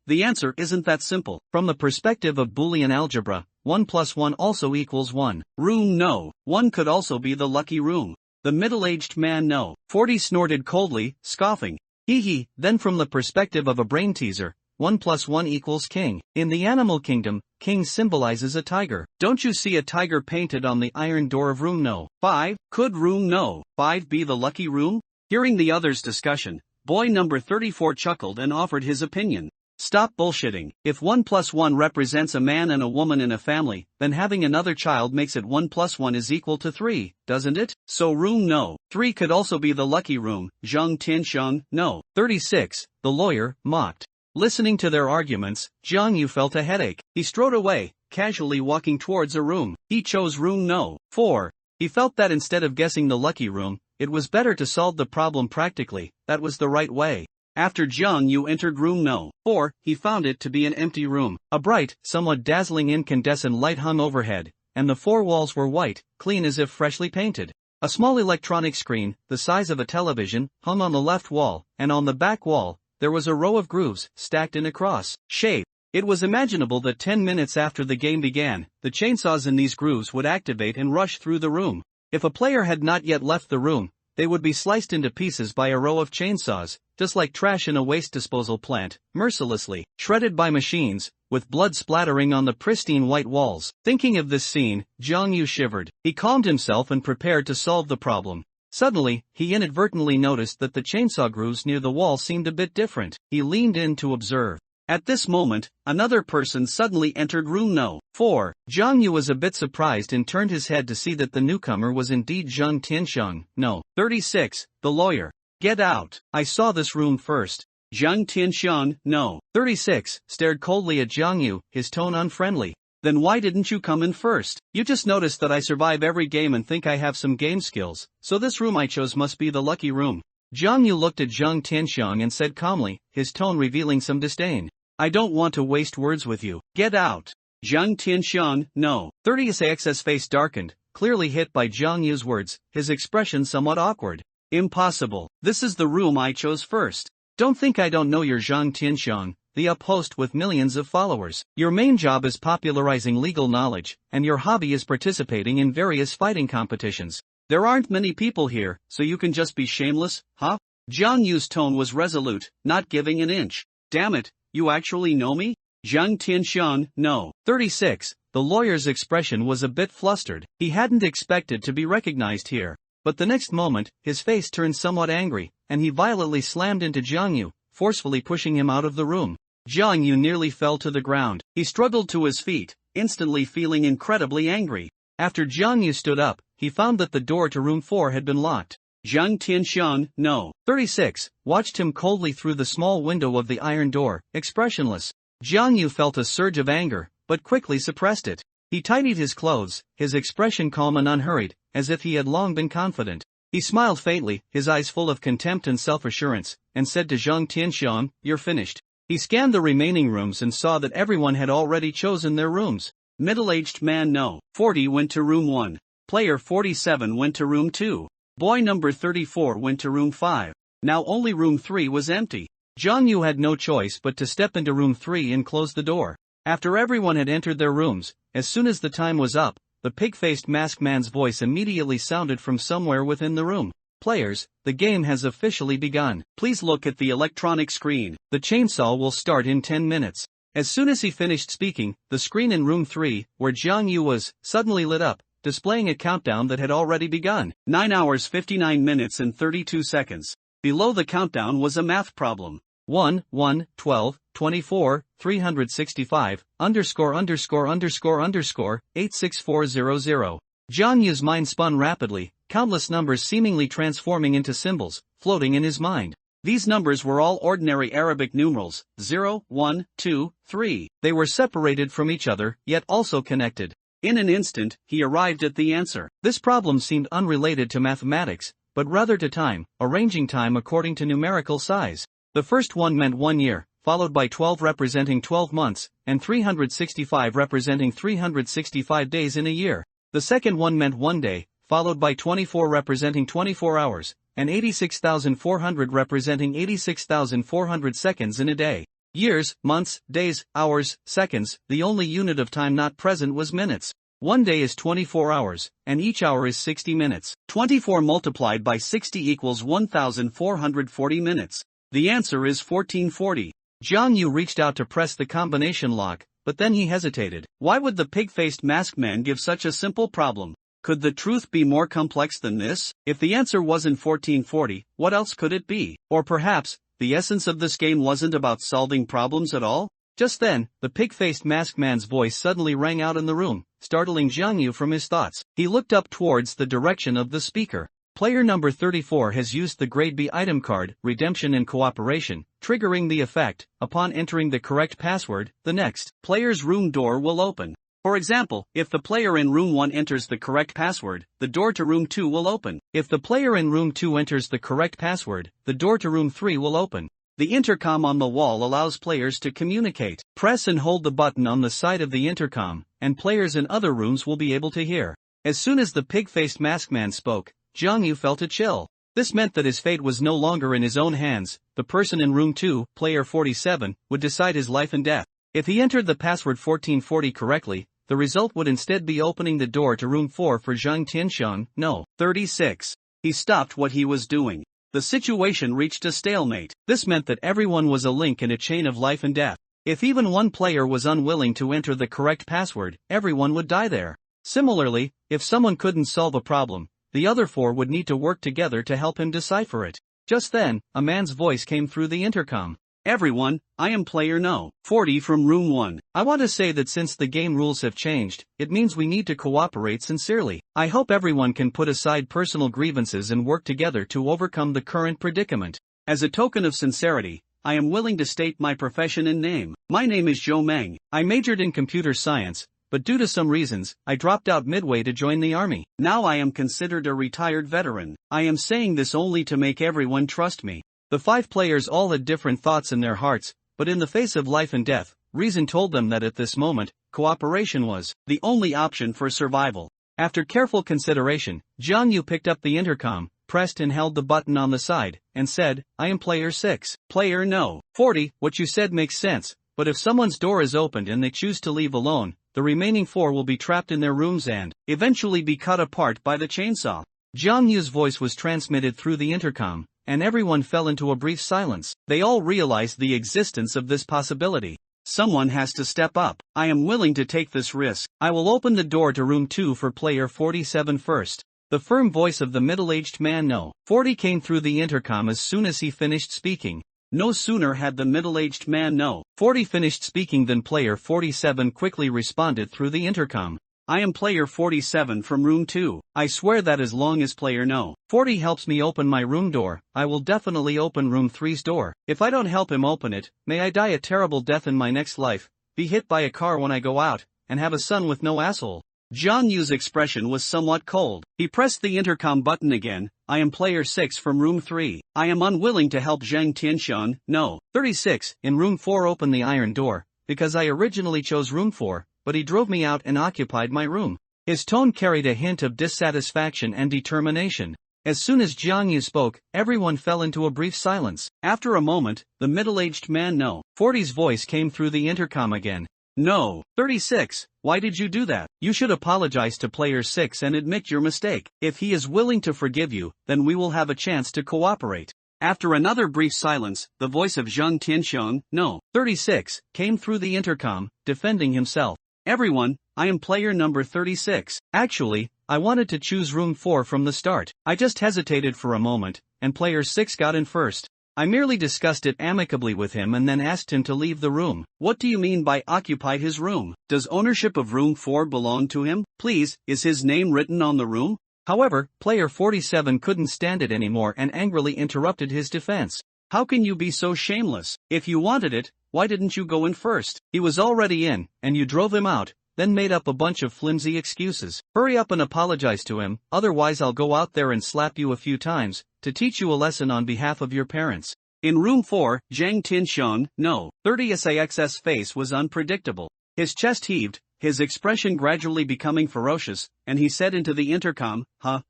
The answer isn't that simple. From the perspective of Boolean algebra, 1 + 1 also equals 1. Room no. 1 could also be the lucky room. The middle-aged man No. 40 snorted coldly, scoffing. Hee. Then from the perspective of a brain teaser, 1 + 1 equals king. In the animal kingdom, king symbolizes a tiger. Don't you see a tiger painted on the iron door of room No. 5? Could room No. 5 be the lucky room? Hearing the others' discussion, boy number 34 chuckled and offered his opinion. Stop bullshitting. If 1 + 1 represents a man and a woman in a family, then having another child makes it 1 + 1 is equal to 3, doesn't it? So room No. 3 could also be the lucky room, Zhang Tianxiang, No. 36, the lawyer, mocked. Listening to their arguments, Zhang Yu felt a headache. He strode away, casually walking towards a room. He chose room No. 4. He felt that instead of guessing the lucky room, it was better to solve the problem practically. That was the right way. After Zhang Yu entered room No. 4, he found it to be an empty room. A bright, somewhat dazzling incandescent light hung overhead, and the 4 walls were white, clean as if freshly painted. A small electronic screen, the size of a television, hung on the left wall, and on the back wall, there was a row of grooves, stacked in a cross shape. It was imaginable that 10 minutes after the game began, the chainsaws in these grooves would activate and rush through the room. If a player had not yet left the room, they would be sliced into pieces by a row of chainsaws, just like trash in a waste disposal plant, mercilessly shredded by machines, with blood splattering on the pristine white walls. Thinking of this scene, Zhang Yu shivered. He calmed himself and prepared to solve the problem. Suddenly, he inadvertently noticed that the chainsaw grooves near the wall seemed a bit different. He leaned in to observe. At this moment, another person suddenly entered room No. 4. Zhang Yu was a bit surprised and turned his head to see that the newcomer was indeed Zhang Tianxiang, No. 36, the lawyer. Get out. I saw this room first. Zhang Tianxiang, No. 36, stared coldly at Zhang Yu, his tone unfriendly. Then why didn't you come in first? You just noticed that I survive every game and think I have some game skills, so this room I chose must be the lucky room. Zhang Yu looked at Zhang Tianxiang and said calmly, his tone revealing some disdain. I don't want to waste words with you. Get out. Zhang Tianxiang, No. 36's face darkened, clearly hit by Zhang Yu's words, his expression somewhat awkward. Impossible. This is the room I chose first. Don't think I don't know you're Zhang Tianxiang, the up-host with millions of followers. Your main job is popularizing legal knowledge, and your hobby is participating in various fighting competitions. There aren't many people here, so you can just be shameless, huh? Zhang Yu's tone was resolute, not giving an inch. Damn it. You actually know me? Zhang Tianxiang, No. 36, the lawyer's expression was a bit flustered. He hadn't expected to be recognized here. But the next moment, his face turned somewhat angry, and he violently slammed into Zhang Yu, forcefully pushing him out of the room. Zhang Yu nearly fell to the ground. He struggled to his feet, instantly feeling incredibly angry. After Jiang Yu stood up, he found that the door to room 4 had been locked. Zhang Tianxiang, no. 36, watched him coldly through the small window of the iron door, expressionless. Jiang Yu felt a surge of anger, but quickly suppressed it. He tidied his clothes, his expression calm and unhurried, as if he had long been confident. He smiled faintly, his eyes full of contempt and self-assurance, and said to Zhang Tianxiang, "You're finished." He scanned the remaining rooms and saw that everyone had already chosen their rooms. Middle-aged man no. 40 went to room 1. Player 47 went to room 2. Boy number 34 went to room 5. Now only room 3 was empty. Jiang Yu had no choice but to step into room 3 and close the door. After everyone had entered their rooms, as soon as the time was up, the pig-faced masked man's voice immediately sounded from somewhere within the room. "Players, the game has officially begun. Please look at the electronic screen. The chainsaw will start in 10 minutes. As soon as he finished speaking, the screen in room 3, where Jiang Yu was, suddenly lit up, displaying a countdown that had already begun. 9 hours 59 minutes and 32 seconds. Below the countdown was a math problem. 1, 1, 12, 24, 365, underscore underscore underscore underscore, 86400. Jiang Yu's mind spun rapidly, countless numbers seemingly transforming into symbols, floating in his mind. These numbers were all ordinary Arabic numerals, 0, 1, 2, 3. They were separated from each other, yet also connected. In an instant, he arrived at the answer. This problem seemed unrelated to mathematics, but rather to time, arranging time according to numerical size. The first one meant 1 year, followed by 12 representing 12 months, and 365 representing 365 days in a year. The second one meant 1 day, followed by 24 representing 24 hours, and 86,400 representing 86,400 seconds in a day. Years, months, days, hours, seconds, the only unit of time not present was minutes. 1 day is 24 hours, and each hour is 60 minutes. 24 multiplied by 60 equals 1,440 minutes. The answer is 1440. Jiang Yu reached out to press the combination lock, but then he hesitated. Why would the pig-faced masked man give such a simple problem? Could the truth be more complex than this? If the answer wasn't 1440, what else could it be? Or perhaps, the essence of this game wasn't about solving problems at all? Just then, the pig-faced masked man's voice suddenly rang out in the room, startling Jiang Yu from his thoughts. He looked up towards the direction of the speaker. Player number 34 has used the Grade B item card, Redemption and Cooperation, triggering the effect, upon entering the correct password, the next player's room door will open. For example, if the player in room 1 enters the correct password, the door to room 2 will open. If the player in room 2 enters the correct password, the door to room 3 will open. The intercom on the wall allows players to communicate. Press and hold the button on the side of the intercom, and players in other rooms will be able to hear. As soon as the pig-faced masked man spoke, Jiang Yu felt a chill. This meant that his fate was no longer in his own hands. The person in room 2, player 47, would decide his life and death. If he entered the password 1440 correctly, the result would instead be opening the door to room 4 for Zhang Tianxiang, no. 36. He stopped what he was doing. The situation reached a stalemate. This meant that everyone was a link in a chain of life and death. If even one player was unwilling to enter the correct password, everyone would die there. Similarly, if someone couldn't solve a problem, the other 4 would need to work together to help him decipher it. Just then, a man's voice came through the intercom. Everyone, I am player no. 40 from room 1. I want to say that since the game rules have changed, it means we need to cooperate sincerely. I hope everyone can put aside personal grievances and work together to overcome the current predicament. As a token of sincerity, I am willing to state my profession and name. My name is Zhou Meng. I majored in computer science, but due to some reasons, I dropped out midway to join the army. Now I am considered a retired veteran. I am saying this only to make everyone trust me. The 5 players all had different thoughts in their hearts, but in the face of life and death, reason told them that at this moment, cooperation was the only option for survival. After careful consideration, Jiang Yu picked up the intercom, pressed and held the button on the side, and said, I am player 6. Player no. 40, what you said makes sense, but if someone's door is opened and they choose to leave alone, the remaining 4 will be trapped in their rooms and eventually be cut apart by the chainsaw. Jiang Yu's voice was transmitted through the intercom, and everyone fell into a brief silence. They all realized the existence of this possibility. Someone has to step up. I am willing to take this risk. I will open the door to room 2 for player 47 first. The firm voice of the middle-aged man no. 40 came through the intercom as soon as he finished speaking. No sooner had the middle-aged man no. 40 finished speaking than player 47 quickly responded through the intercom. I am player 47 from room 2. I swear that as long as player no 40 helps me open my room door, I will definitely open room 3's door. If I don't help him open it, may I die a terrible death in my next life, be hit by a car when I go out, and have a son with no asshole. Jiang Yu's expression was somewhat cold. He pressed the intercom button again. I am player 6 from room 3. I am unwilling to help Zhang Tianxian, no 36, in room 4 open the iron door, because I originally chose room 4, but he drove me out and occupied my room. His tone carried a hint of dissatisfaction and determination. As soon as Jiang Yu spoke, everyone fell into a brief silence. After a moment, the middle-aged man no 40's voice came through the intercom again. No 36, why did you do that? You should apologize to player 6 and admit your mistake. If he is willing to forgive you, then we will have a chance to cooperate. After another brief silence, the voice of Zhang Tianxian, no 36, came through the intercom, defending himself. Everyone, I am player number 36. Actually, I wanted to choose room 4 from the start. I just hesitated for a moment, and player 6 got in first. I merely discussed it amicably with him and then asked him to leave the room. What do you mean by occupied his room? Does ownership of room 4 belong to him? Please, is his name written on the room? However, player 47 couldn't stand it anymore and angrily interrupted his defense. How can you be so shameless? If you wanted it, why didn't you go in first? He was already in, and you drove him out, then made up a bunch of flimsy excuses. Hurry up and apologize to him, otherwise I'll go out there and slap you a few times, to teach you a lesson on behalf of your parents. In room 4, Zhang Tianxian, no 30's face was unpredictable. His chest heaved, his expression gradually becoming ferocious, and he said into the intercom,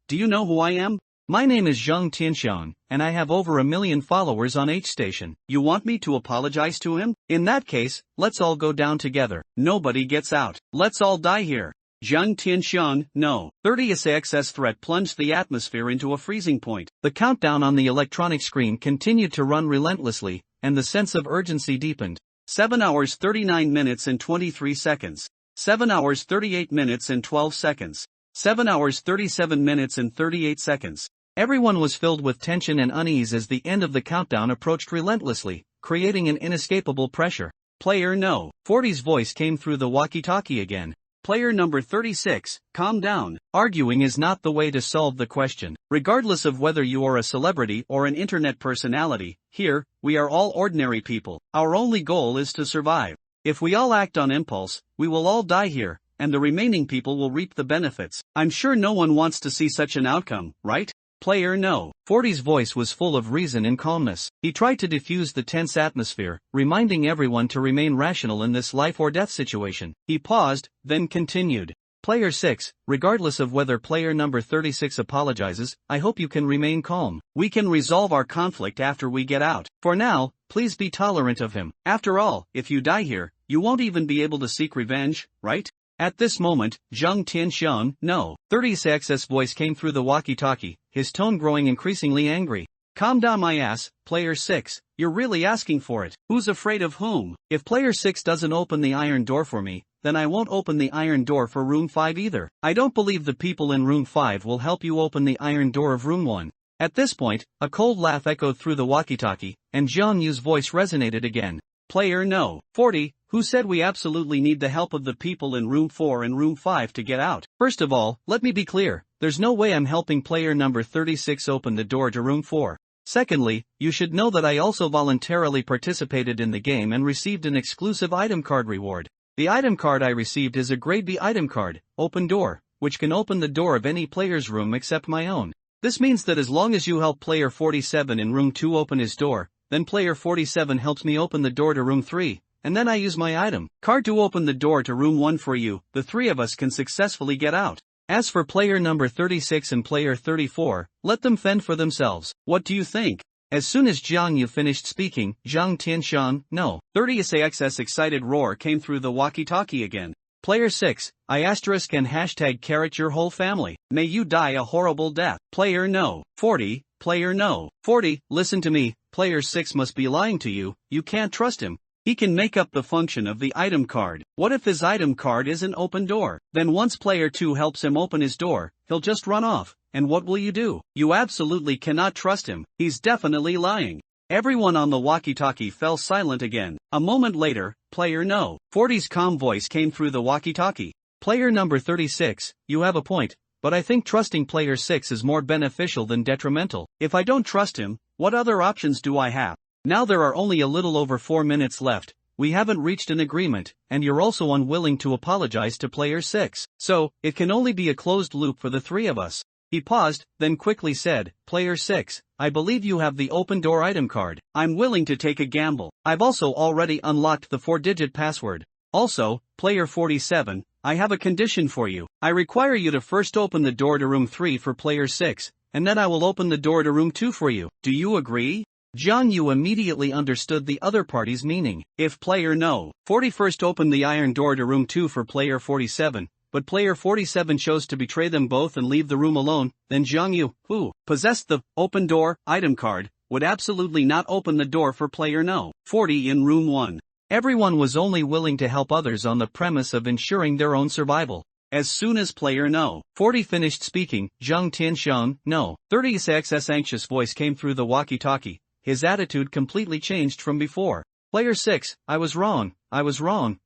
do you know who I am? My name is Zhang Tianxian, and I have over 1 million followers on H Station. You want me to apologize to him? In that case, let's all go down together. Nobody gets out. Let's all die here. Zhang Tianxian, no 30's threat plunged the atmosphere into a freezing point. The countdown on the electronic screen continued to run relentlessly, and the sense of urgency deepened. 7 hours 39 minutes and 23 seconds. 7 hours 38 minutes and 12 seconds. 7 hours 37 minutes and 38 seconds. Everyone was filled with tension and unease as the end of the countdown approached relentlessly, creating an inescapable pressure. Player no 40's voice came through the walkie-talkie again. Player number 36, calm down. Arguing is not the way to solve the question. Regardless of whether you are a celebrity or an internet personality, here, we are all ordinary people. Our only goal is to survive. If we all act on impulse, we will all die here, and the remaining people will reap the benefits. I'm sure no one wants to see such an outcome, right? Player no 40's voice was full of reason and calmness. He tried to diffuse the tense atmosphere, reminding everyone to remain rational in this life or death situation. He paused, then continued. Player 6, regardless of whether player number 36 apologizes, I hope you can remain calm. We can resolve our conflict after we get out. For now, please be tolerant of him. After all, if you die here, you won't even be able to seek revenge, right? At this moment, Zhang Tianxian, no 30's voice came through the walkie-talkie, his tone growing increasingly angry. Calm down my ass, player 6, you're really asking for it. Who's afraid of whom? If player 6 doesn't open the iron door for me, then I won't open the iron door for room 5 either. I don't believe the people in room 5 will help you open the iron door of room 1. At this point, a cold laugh echoed through the walkie-talkie, and Jiang Yu's voice resonated again. Player no 40, who said we absolutely need the help of the people in room 4 and room 5 to get out? First of all, let me be clear, there's no way I'm helping player number 36 open the door to room 4. Secondly, you should know that I also voluntarily participated in the game and received an exclusive item card reward. The item card I received is a grade B item card, Open Door, which can open the door of any player's room except my own. This means that as long as you help player 47 in room 2 open his door, then player 47 helps me open the door to room 3, and then I use my item card to open the door to room 1 for you. The three of us can successfully get out. As for player number 36 and player 34, let them fend for themselves. What do you think? As soon as Jiang Yu finished speaking, Zhang Tianxian, no 30's excited roar came through the walkie-talkie again. Player 6, I asterisk and hashtag carrot your whole family. May you die a horrible death. Player no 40, player no 40, listen to me, player 6 must be lying to you, you can't trust him. He can make up the function of the item card. What if his item card is an open door? Then once player 2 helps him open his door, he'll just run off, and what will you do? You absolutely cannot trust him, he's definitely lying. Everyone on the walkie-talkie fell silent again. A moment later, player no 40's calm voice came through the walkie-talkie. Player number 36, you have a point, but I think trusting player 6 is more beneficial than detrimental. If I don't trust him, what other options do I have? Now there are only a little over 4 minutes left, we haven't reached an agreement, and you're also unwilling to apologize to player 6. So, it can only be a closed loop for the three of us. He paused, then quickly said, Player 6, I believe you have the open door item card. I'm willing to take a gamble. I've also already unlocked the 4-digit password. Also, Player 47, I have a condition for you. I require you to first open the door to room 3 for player 6, and then I will open the door to room 2 for you. Do you agree? Jiang Yu immediately understood the other party's meaning. If player no. 40 first opened the iron door to room 2 for player 47, but player 47 chose to betray them both and leave the room alone, then Jiang Yu, who possessed the open door item card, would absolutely not open the door for player no. 40 in room 1. Everyone was only willing to help others on the premise of ensuring their own survival. As soon as player no. 40 finished speaking, Zhang Tianxiang, no. 30's anxious voice came through the walkie-talkie. His attitude completely changed from before. Player 6, I was wrong,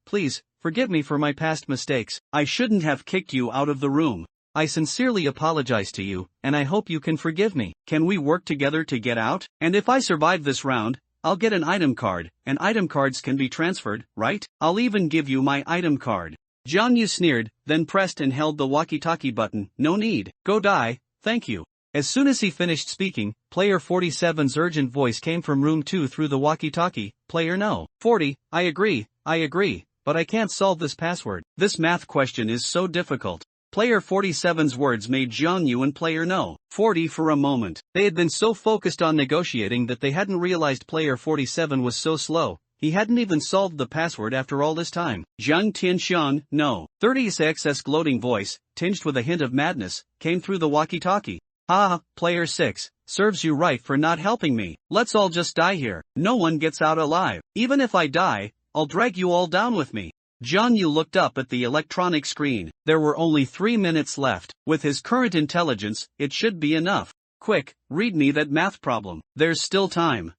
please, forgive me for my past mistakes. I shouldn't have kicked you out of the room. I sincerely apologize to you, and I hope you can forgive me. Can we work together to get out? And if I survive this round, I'll get an item card, and item cards can be transferred, right? I'll even give you my item card. Jiang Yu sneered, then pressed and held the walkie-talkie button. No need. Go die, thank you. As soon as he finished speaking, player 47's urgent voice came from room 2 through the walkie-talkie. Player no. 40, I agree, but I can't solve this password. This math question is so difficult. Player 47's words made Jiang Yu and player no. 40 for a moment. They had been so focused on negotiating that they hadn't realized player 47 was so slow. He hadn't even solved the password after all this time. Zhang Tianxiang, no. 30's XS gloating voice, tinged with a hint of madness, came through the walkie-talkie. Ah, player 6, serves you right for not helping me. Let's all just die here. No one gets out alive. Even if I die, I'll drag you all down with me. Jiang Yu looked up at the electronic screen. There were only 3 minutes left. With his current intelligence, it should be enough. Quick, read me that math problem. There's still time.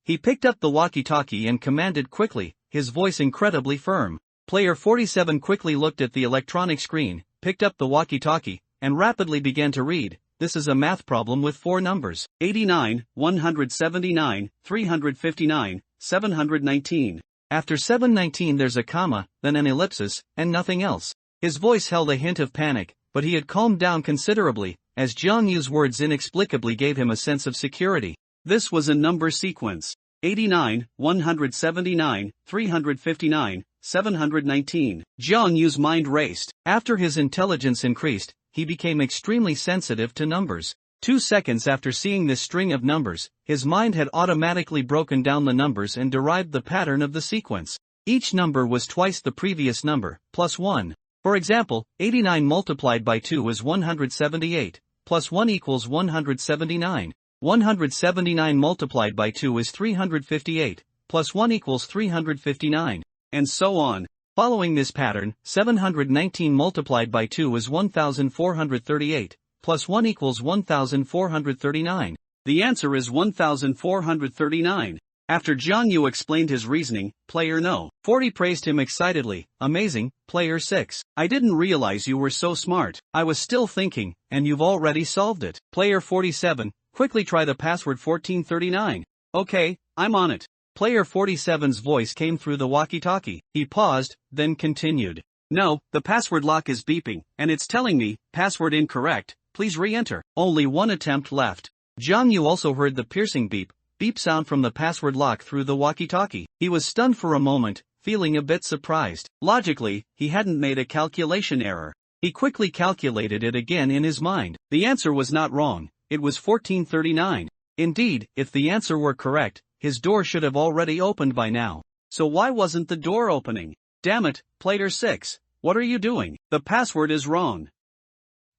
He picked up the walkie-talkie and commanded quickly, his voice incredibly firm. Player 47 quickly looked at the electronic screen, picked up the walkie-talkie, and rapidly began to read. This is a math problem with 4 numbers. 89, 179, 359, 719. After 719 there's a comma, then an ellipsis, and nothing else. His voice held a hint of panic, but he had calmed down considerably, as Jiang Yu's words inexplicably gave him a sense of security. This was a number sequence. 89, 179, 359, 719. Jiang Yu's mind raced. After his intelligence increased, he became extremely sensitive to numbers. 2 seconds after seeing this string of numbers, his mind had automatically broken down the numbers and derived the pattern of the sequence. Each number was twice the previous number, plus 1. For example, 89 multiplied by 2 is 178, plus 1 equals 179. 179 multiplied by 2 is 358, plus 1 equals 359. And so on. Following this pattern, 719 multiplied by 2 is 1438, plus 1 equals 1439. The answer is 1439. After Jiang Yu explained his reasoning, player no. 40 praised him excitedly. Amazing, player 6. I didn't realize you were so smart. I was still thinking, and you've already solved it. Player 47, quickly try the password 1439. Okay, I'm on it. Player 47's voice came through the walkie-talkie. He paused, then continued. No, the password lock is beeping, and it's telling me, password incorrect, please re-enter. Only one attempt left. Jiang Yu also heard the piercing beep sound from the password lock through the walkie-talkie. He was stunned for a moment, feeling a bit surprised. Logically, he hadn't made a calculation error. He quickly calculated it again in his mind. The answer was not wrong, it was 1439. Indeed, if the answer were correct, his door should have already opened by now. So why wasn't the door opening? Damn it, player 6, what are you doing? The password is wrong.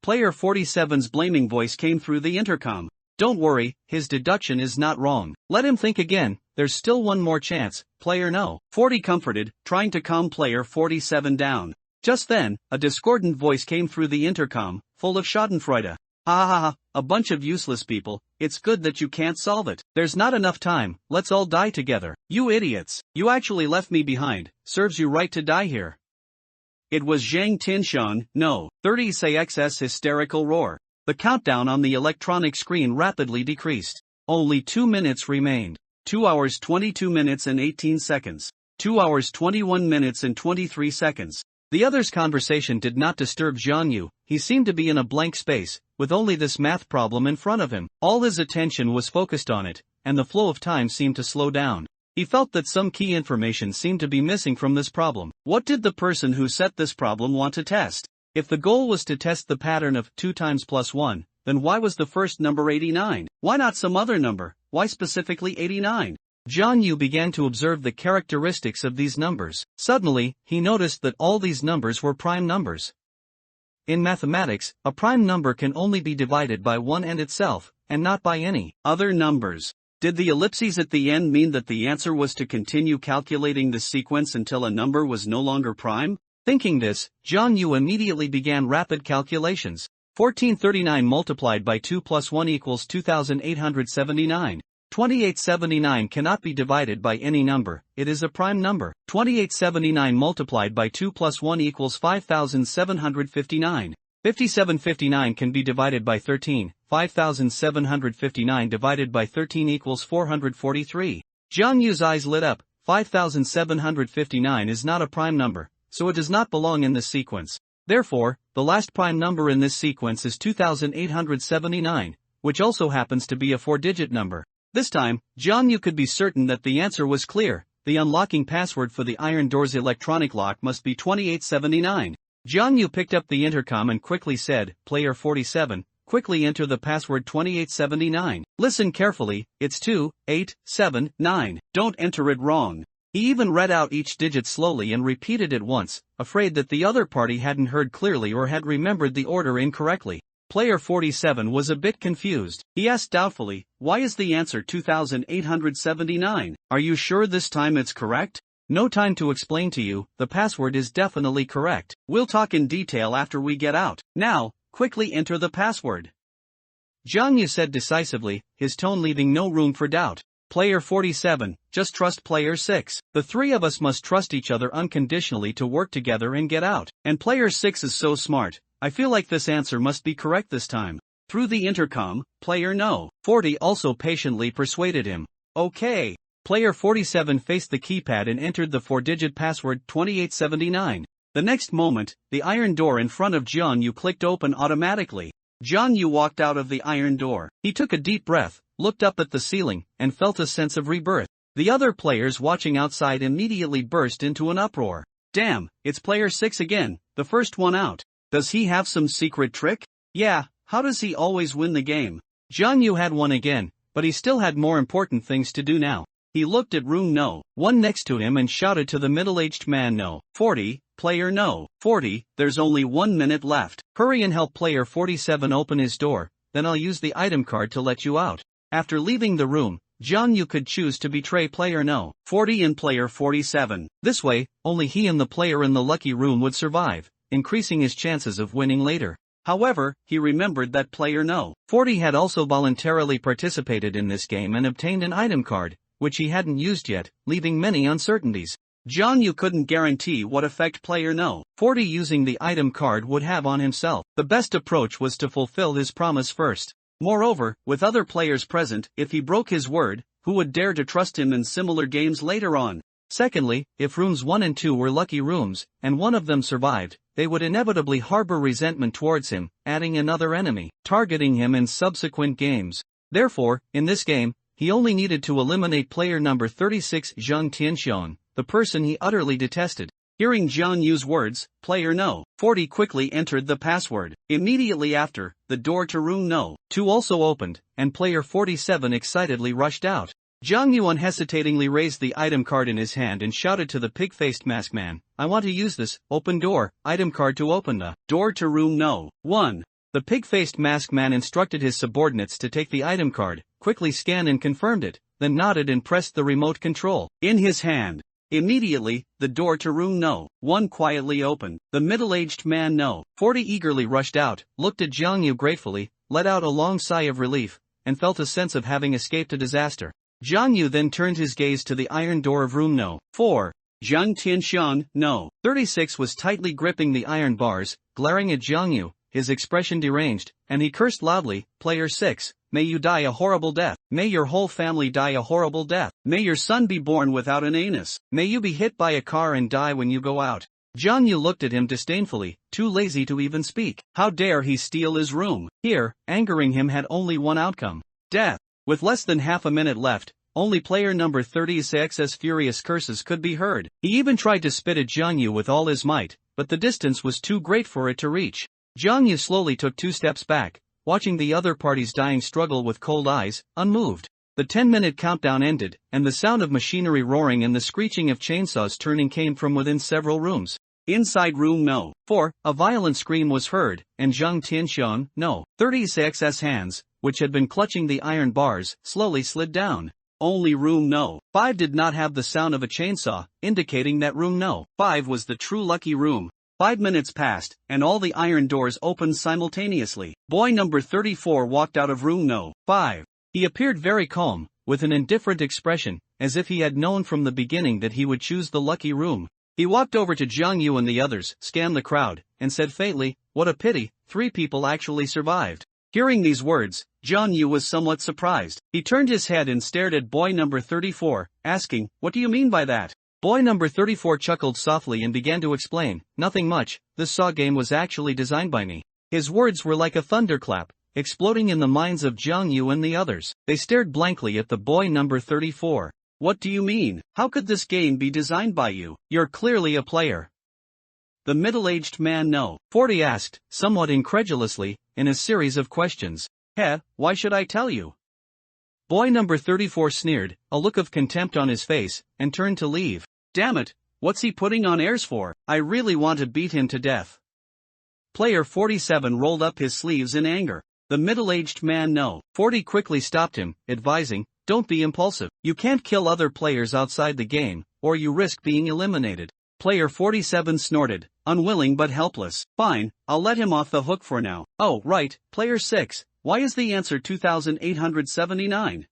Player 47's blaming voice came through the intercom. Don't worry, his deduction is not wrong. Let him think again, there's still one more chance, player no. 40 comforted, trying to calm player 47 down. Just then, a discordant voice came through the intercom, full of schadenfreude. Ha ha ha, a bunch of useless people, it's good that you can't solve it. There's not enough time, let's all die together. You idiots, you actually left me behind, serves you right to die here. It was Zhang Tinshan, no, 30x's hysterical roar. The countdown on the electronic screen rapidly decreased. Only 2 minutes remained. 2 hours 22 minutes and 18 seconds. 2 hours 21 minutes and 23 seconds. The other's conversation did not disturb Zhang Yu. He seemed to be in a blank space, with only this math problem in front of him. All his attention was focused on it, and the flow of time seemed to slow down. He felt that some key information seemed to be missing from this problem. What did the person who set this problem want to test? If the goal was to test the pattern of 2 times plus 1, then why was the first number 89? Why not some other number? Why specifically 89? Zhang Yu began to observe the characteristics of these numbers. Suddenly, he noticed that all these numbers were prime numbers. In mathematics, a prime number can only be divided by 1 and itself, and not by any other numbers. Did the ellipses at the end mean that the answer was to continue calculating the sequence until a number was no longer prime? Thinking this, Zhang Yu immediately began rapid calculations. 1439 multiplied by 2 plus 1 equals 2879. 2879 cannot be divided by any number, it is a prime number. 2879 multiplied by 2 plus 1 equals 5759. 5759 can be divided by 13, 5759 divided by 13 equals 443. Zhang Yu's eyes lit up. 5759 is not a prime number, so it does not belong in this sequence. Therefore, the last prime number in this sequence is 2879, which also happens to be a 4-digit number. This time, Zhang Yu could be certain that the answer was clear. The unlocking password for the iron door's electronic lock must be 2879. Zhang Yu picked up the intercom and quickly said, "Player 47, quickly enter the password 2879. Listen carefully, it's 2879. Don't enter it wrong." He even read out each digit slowly and repeated it once, afraid that the other party hadn't heard clearly or had remembered the order incorrectly. Player 47 was a bit confused. He asked doubtfully, "Why is the answer 2879? Are you sure this time it's correct?" "No time to explain to you, the password is definitely correct. We'll talk in detail after we get out. Now, quickly enter the password." Zhang Yu said decisively, his tone leaving no room for doubt. "Player 47, just trust player 6. The three of us must trust each other unconditionally to work together and get out. And player 6 is so smart, I feel like this answer must be correct this time." Through the intercom, player No. 40 also patiently persuaded him. "Okay." Player 47 faced the keypad and entered the 4-digit password 2879. The next moment, the iron door in front of Zhang Yu clicked open automatically. Zhang Yu walked out of the iron door. He took a deep breath, looked up at the ceiling, and felt a sense of rebirth. The other players watching outside immediately burst into an uproar. "Damn, it's player 6 again, the first one out. Does he have some secret trick? Yeah, how does he always win the game?" Zhang Yu had won again, but he still had more important things to do now. He looked at room No. 1 next to him and shouted to the middle-aged man No. 40, "Player No. 40, there's only 1 minute left. Hurry and help player 47 open his door, then I'll use the item card to let you out." After leaving the room, Zhang Yu could choose to betray player No. 40 and player 47. This way, only he and the player in the lucky room would survive, increasing his chances of winning later. However, he remembered that player No. 40 had also voluntarily participated in this game and obtained an item card, which he hadn't used yet, leaving many uncertainties. Zhang Yu couldn't guarantee what effect player No. 40 using the item card would have on himself. The best approach was to fulfill his promise first. Moreover, with other players present, if he broke his word, who would dare to trust him in similar games later on? Secondly, if rooms 1 and 2 were lucky rooms, and one of them survived, they would inevitably harbor resentment towards him, adding another enemy, targeting him in subsequent games. Therefore, in this game, he only needed to eliminate player number 36 Zhang Tianxian, the person he utterly detested. Hearing Zhang Yu's words, player No. 40 quickly entered the password. Immediately after, the door to room No. 2 also opened, and player 47 excitedly rushed out. Zhang Yu unhesitatingly raised the item card in his hand and shouted to the pig-faced masked man, "I want to use this, open door, item card to open the door to room No. 1. The pig-faced masked man instructed his subordinates to take the item card, quickly scanned and confirmed it, then nodded and pressed the remote control in his hand. Immediately, the door to room No. 1 quietly opened. The middle-aged man No. 40 eagerly rushed out, looked at Zhang Yu gratefully, let out a long sigh of relief, and felt a sense of having escaped a disaster. Zhang Yu then turned his gaze to the iron door of room No. 4. Zhang Tianxiang, no. 36 was tightly gripping the iron bars, glaring at Zhang Yu, his expression deranged, and he cursed loudly, Player 6, may you die a horrible death. May your whole family die a horrible death. May your son be born without an anus. May you be hit by a car and die when you go out. Zhang Yu looked at him disdainfully, too lazy to even speak. How dare he steal his room? Here, angering him had only one outcome. Death. With less than half a minute left, only player number 36's furious curses could be heard. He even tried to spit at Zhang Yu with all his might, but the distance was too great for it to reach. Zhang Yu slowly took 2 steps back, watching the other party's dying struggle with cold eyes, unmoved. The 10-minute countdown ended, and the sound of machinery roaring and the screeching of chainsaws turning came from within several rooms. Inside room No. 4, a violent scream was heard, and Zhang Tianxiang, No. 36's hands, which had been clutching the iron bars, slowly slid down. Only room No. 5 did not have the sound of a chainsaw, indicating that room No. 5 was the true lucky room. 5 minutes passed, and all the iron doors opened simultaneously. Boy number 34 walked out of room No. 5. He appeared very calm, with an indifferent expression, as if he had known from the beginning that he would choose the lucky room. He walked over to Zhang Yu and the others, scanned the crowd, and said faintly, what a pity, 3 people actually survived. Hearing these words, Zhang Yu was somewhat surprised. He turned his head and stared at boy number 34, asking, what do you mean by that? Boy number 34 chuckled softly and began to explain, nothing much, this Saw game was actually designed by me. His words were like a thunderclap, exploding in the minds of Zhang Yu and the others. They stared blankly at the boy number 34. What do you mean? How could this game be designed by you? You're clearly a player. The middle-aged man No. 40 asked, somewhat incredulously, in a series of questions. Why should I tell you? Boy number 34 sneered, a look of contempt on his face, and turned to leave. Damn it, what's he putting on airs for? I really want to beat him to death. Player 47 rolled up his sleeves in anger. The middle-aged man No. 40 quickly stopped him, advising, don't be impulsive. You can't kill other players outside the game, or you risk being eliminated. Player 47 snorted, unwilling but helpless. Fine, I'll let him off the hook for now. Oh, right, Player 6, why is the answer 2879?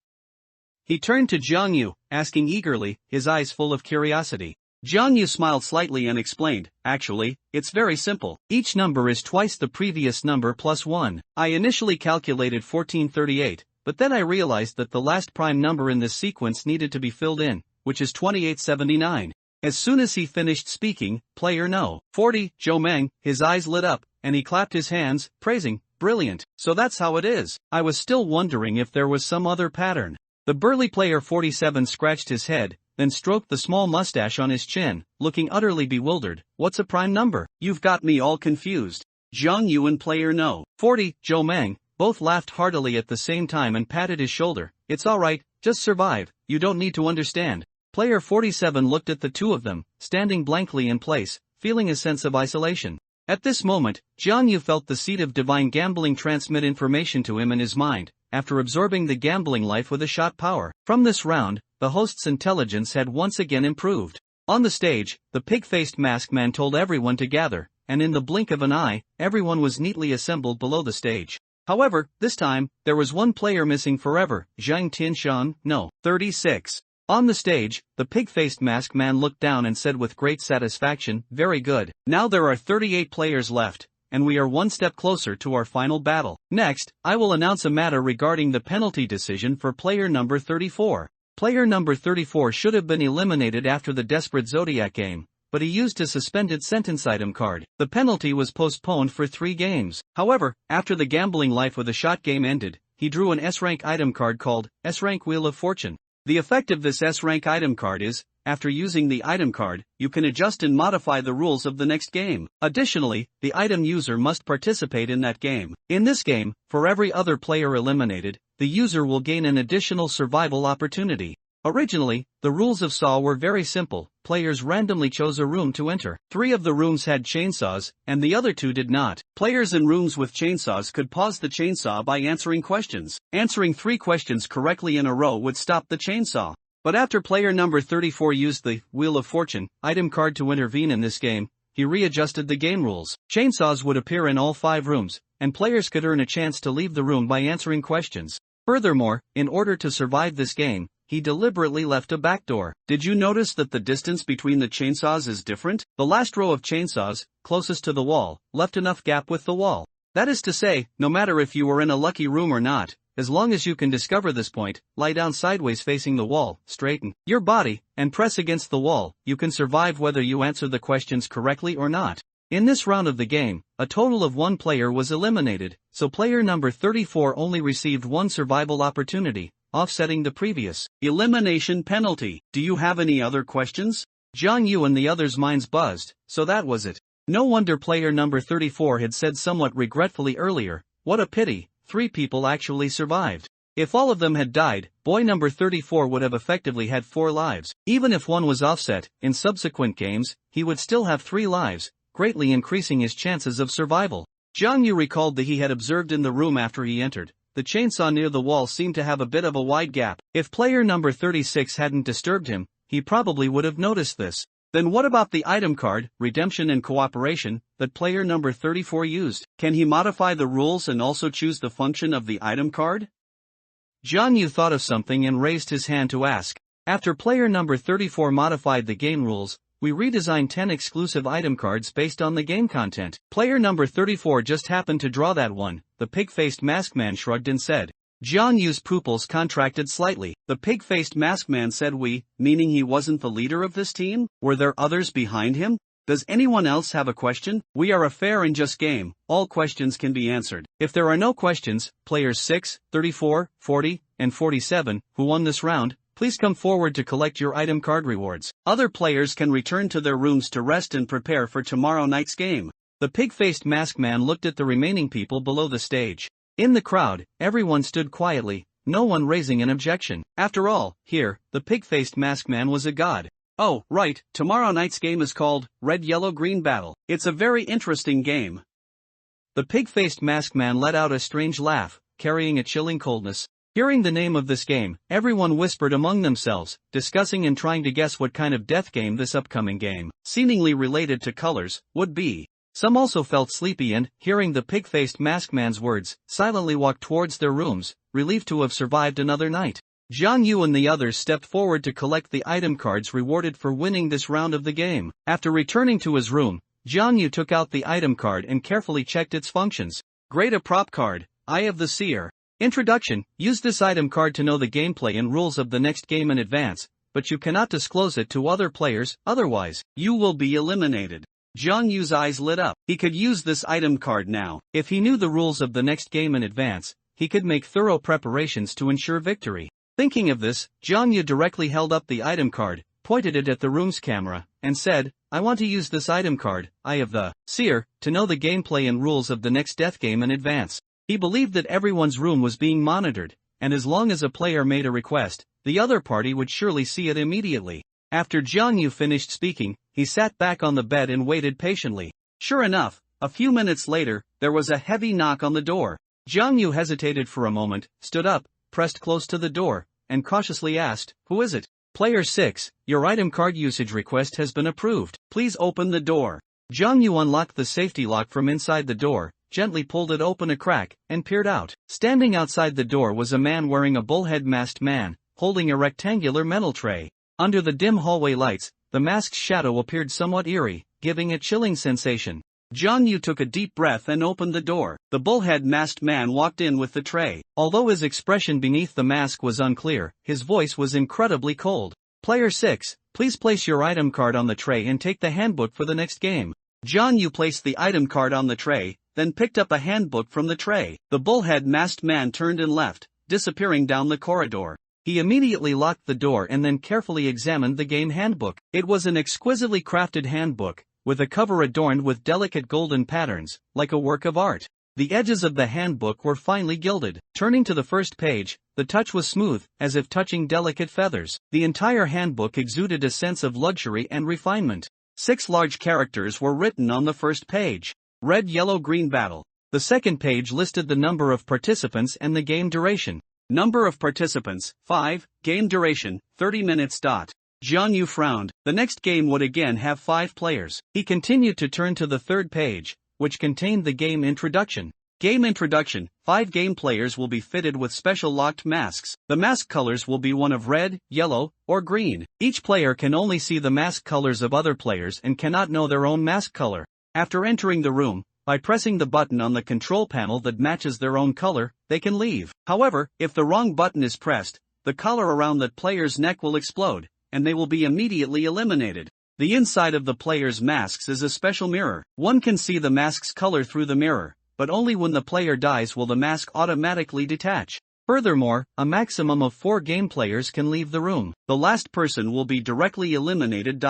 He turned to Zhang Yu, asking eagerly, his eyes full of curiosity. Zhang Yu smiled slightly and explained, actually, it's very simple. Each number is twice the previous number plus 1. I initially calculated 1438, but then I realized that the last prime number in this sequence needed to be filled in, which is 2879. As soon as he finished speaking, player No. 40, Zhou Meng, his eyes lit up, and he clapped his hands, praising, brilliant, so that's how it is. I was still wondering if there was some other pattern. The burly player 47 scratched his head, then stroked the small mustache on his chin, looking utterly bewildered. What's a prime number? You've got me all confused. Zhang Yu and player No. 40, Zhou Meng, both laughed heartily at the same time and patted his shoulder. It's alright, just survive, you don't need to understand. Player 47 looked at the two of them, standing blankly in place, feeling a sense of isolation. At this moment, Zhang Yu felt the seed of divine gambling transmit information to him in his mind, after absorbing the gambling life with a shot power. From this round, the host's intelligence had once again improved. On the stage, the pig-faced masked man told everyone to gather, and in the blink of an eye, everyone was neatly assembled below the stage. However, this time, there was one player missing forever, Zhang Tianxiang, No. 36. On the stage, the pig-faced masked man looked down and said with great satisfaction, very good. Now there are 38 players left, and we are one step closer to our final battle. Next, I will announce a matter regarding the penalty decision for player number 34. Player number 34 should have been eliminated after the Desperate Zodiac game, but he used his suspended sentence item card. The penalty was postponed for 3 games. However, after the gambling life with a shot game ended, he drew an S-rank item card called S-rank Wheel of Fortune. The effect of this S-rank item card is, after using the item card, you can adjust and modify the rules of the next game. Additionally, the item user must participate in that game. In this game, for every other player eliminated, the user will gain an additional survival opportunity. Originally, the rules of Saw were very simple. Players randomly chose a room to enter. 3 of the rooms had chainsaws, and the other 2 did not. Players in rooms with chainsaws could pause the chainsaw by answering questions. Answering 3 questions correctly in a row would stop the chainsaw. But after player number 34 used the Wheel of Fortune item card to intervene in this game, he readjusted the game rules. Chainsaws would appear in all 5 rooms, and players could earn a chance to leave the room by answering questions. Furthermore, in order to survive this game, he deliberately left a back door. Did you notice that the distance between the chainsaws is different? The last row of chainsaws, closest to the wall, left enough gap with the wall. That is to say, no matter if you were in a lucky room or not, as long as you can discover this point, lie down sideways facing the wall, straighten your body, and press against the wall, you can survive whether you answer the questions correctly or not. In this round of the game, a total of 1 player was eliminated, so player number 34 only received 1 survival opportunity, offsetting the previous elimination penalty. Do you have any other questions? Jiang Yu and the others' minds buzzed, so that was it. No wonder player number 34 had said somewhat regretfully earlier, what a pity, 3 people actually survived. If all of them had died, boy number 34 would have effectively had 4 lives. Even if one was offset, in subsequent games, he would still have 3 lives, greatly increasing his chances of survival. Jiang Yu recalled that he had observed in the room after he entered. The chainsaw near the wall seemed to have a bit of a wide gap. If player number 36 hadn't disturbed him, he probably would have noticed this. Then what about the item card, redemption and cooperation, that player number 34 used? Can he modify the rules and also choose the function of the item card? Jiang Yu thought of something and raised his hand to ask. After player number 34 modified the game rules, we redesigned 10 exclusive item cards based on the game content. Player number 34 just happened to draw that one. The pig-faced masked man shrugged and said. Jiang Yu's pupils contracted slightly. The pig-faced masked man said we, meaning he wasn't the leader of this team? Were there others behind him? Does anyone else have a question? We are a fair and just game, all questions can be answered. If there are no questions, players 6, 34, 40, and 47, who won this round, please come forward to collect your item card rewards. Other players can return to their rooms to rest and prepare for tomorrow night's game. The pig-faced masked man looked at the remaining people below the stage. In the crowd, everyone stood quietly, no one raising an objection. After all, here, the pig-faced masked man was a god. Oh, right, tomorrow night's game is called Red Yellow Green Battle. It's a very interesting game. The pig-faced masked man let out a strange laugh, carrying a chilling coldness. Hearing the name of this game, everyone whispered among themselves, discussing and trying to guess what kind of death game this upcoming game, seemingly related to colors, would be. Some also felt sleepy and, hearing the pig-faced masked man's words, silently walked towards their rooms, relieved to have survived another night. Jiang Yu and the others stepped forward to collect the item cards rewarded for winning this round of the game. After returning to his room, Jiang Yu took out the item card and carefully checked its functions. Grade a prop card, Eye of the Seer. Introduction, use this item card to know the gameplay and rules of the next game in advance, but you cannot disclose it to other players, otherwise, you will be eliminated. Jiang Yu's eyes lit up. He could use this item card now. If he knew the rules of the next game in advance, he could make thorough preparations to ensure victory. Thinking of this, Jiang Yu directly held up the item card, pointed it at the room's camera, and said, I want to use this item card, Eye of the Seer, to know the gameplay and rules of the next death game in advance. He believed that everyone's room was being monitored, and as long as a player made a request, the other party would surely see it immediately. After Jiang Yu finished speaking, he sat back on the bed and waited patiently. Sure enough, a few minutes later, there was a heavy knock on the door. Jiang Yu hesitated for a moment, stood up, pressed close to the door, and cautiously asked, Who is it? Player 6, your item card usage request has been approved. Please open the door. Jiang Yu unlocked the safety lock from inside the door, gently pulled it open a crack, and peered out. Standing outside the door was a man wearing a bullhead masked man, holding a rectangular metal tray. Under the dim hallway lights, the mask's shadow appeared somewhat eerie, giving a chilling sensation. Jiang Yu took a deep breath and opened the door. The bullhead masked man walked in with the tray. Although his expression beneath the mask was unclear, his voice was incredibly cold. Player 6, please place your item card on the tray and take the handbook for the next game. Jiang Yu placed the item card on the tray, then picked up a handbook from the tray. The bullhead masked man turned and left, disappearing down the corridor. He immediately locked the door and then carefully examined the game handbook. It was an exquisitely crafted handbook, with a cover adorned with delicate golden patterns, like a work of art. The edges of the handbook were finely gilded. Turning to the first page, the touch was smooth, as if touching delicate feathers. The entire handbook exuded a sense of luxury and refinement. 6 large characters were written on the first page. Red Yellow Green Battle. The second page listed the number of participants and the game duration. Number of participants, 5, game duration, 30 minutes. Jiang Yu frowned. The next game would again have 5 players. He continued to turn to the third page, which contained the game introduction. Game introduction. 5 game players will be fitted with special locked masks. The mask colors will be one of red, yellow, or green. Each player can only see the mask colors of other players and cannot know their own mask color. After entering the room, by pressing the button on the control panel that matches their own color, they can leave. However, if the wrong button is pressed, the collar around that player's neck will explode, and they will be immediately eliminated. The inside of the player's masks is a special mirror. One can see the mask's color through the mirror, but only when the player dies will the mask automatically detach. Furthermore, a maximum of 4 game players can leave the room. The last person will be directly eliminated.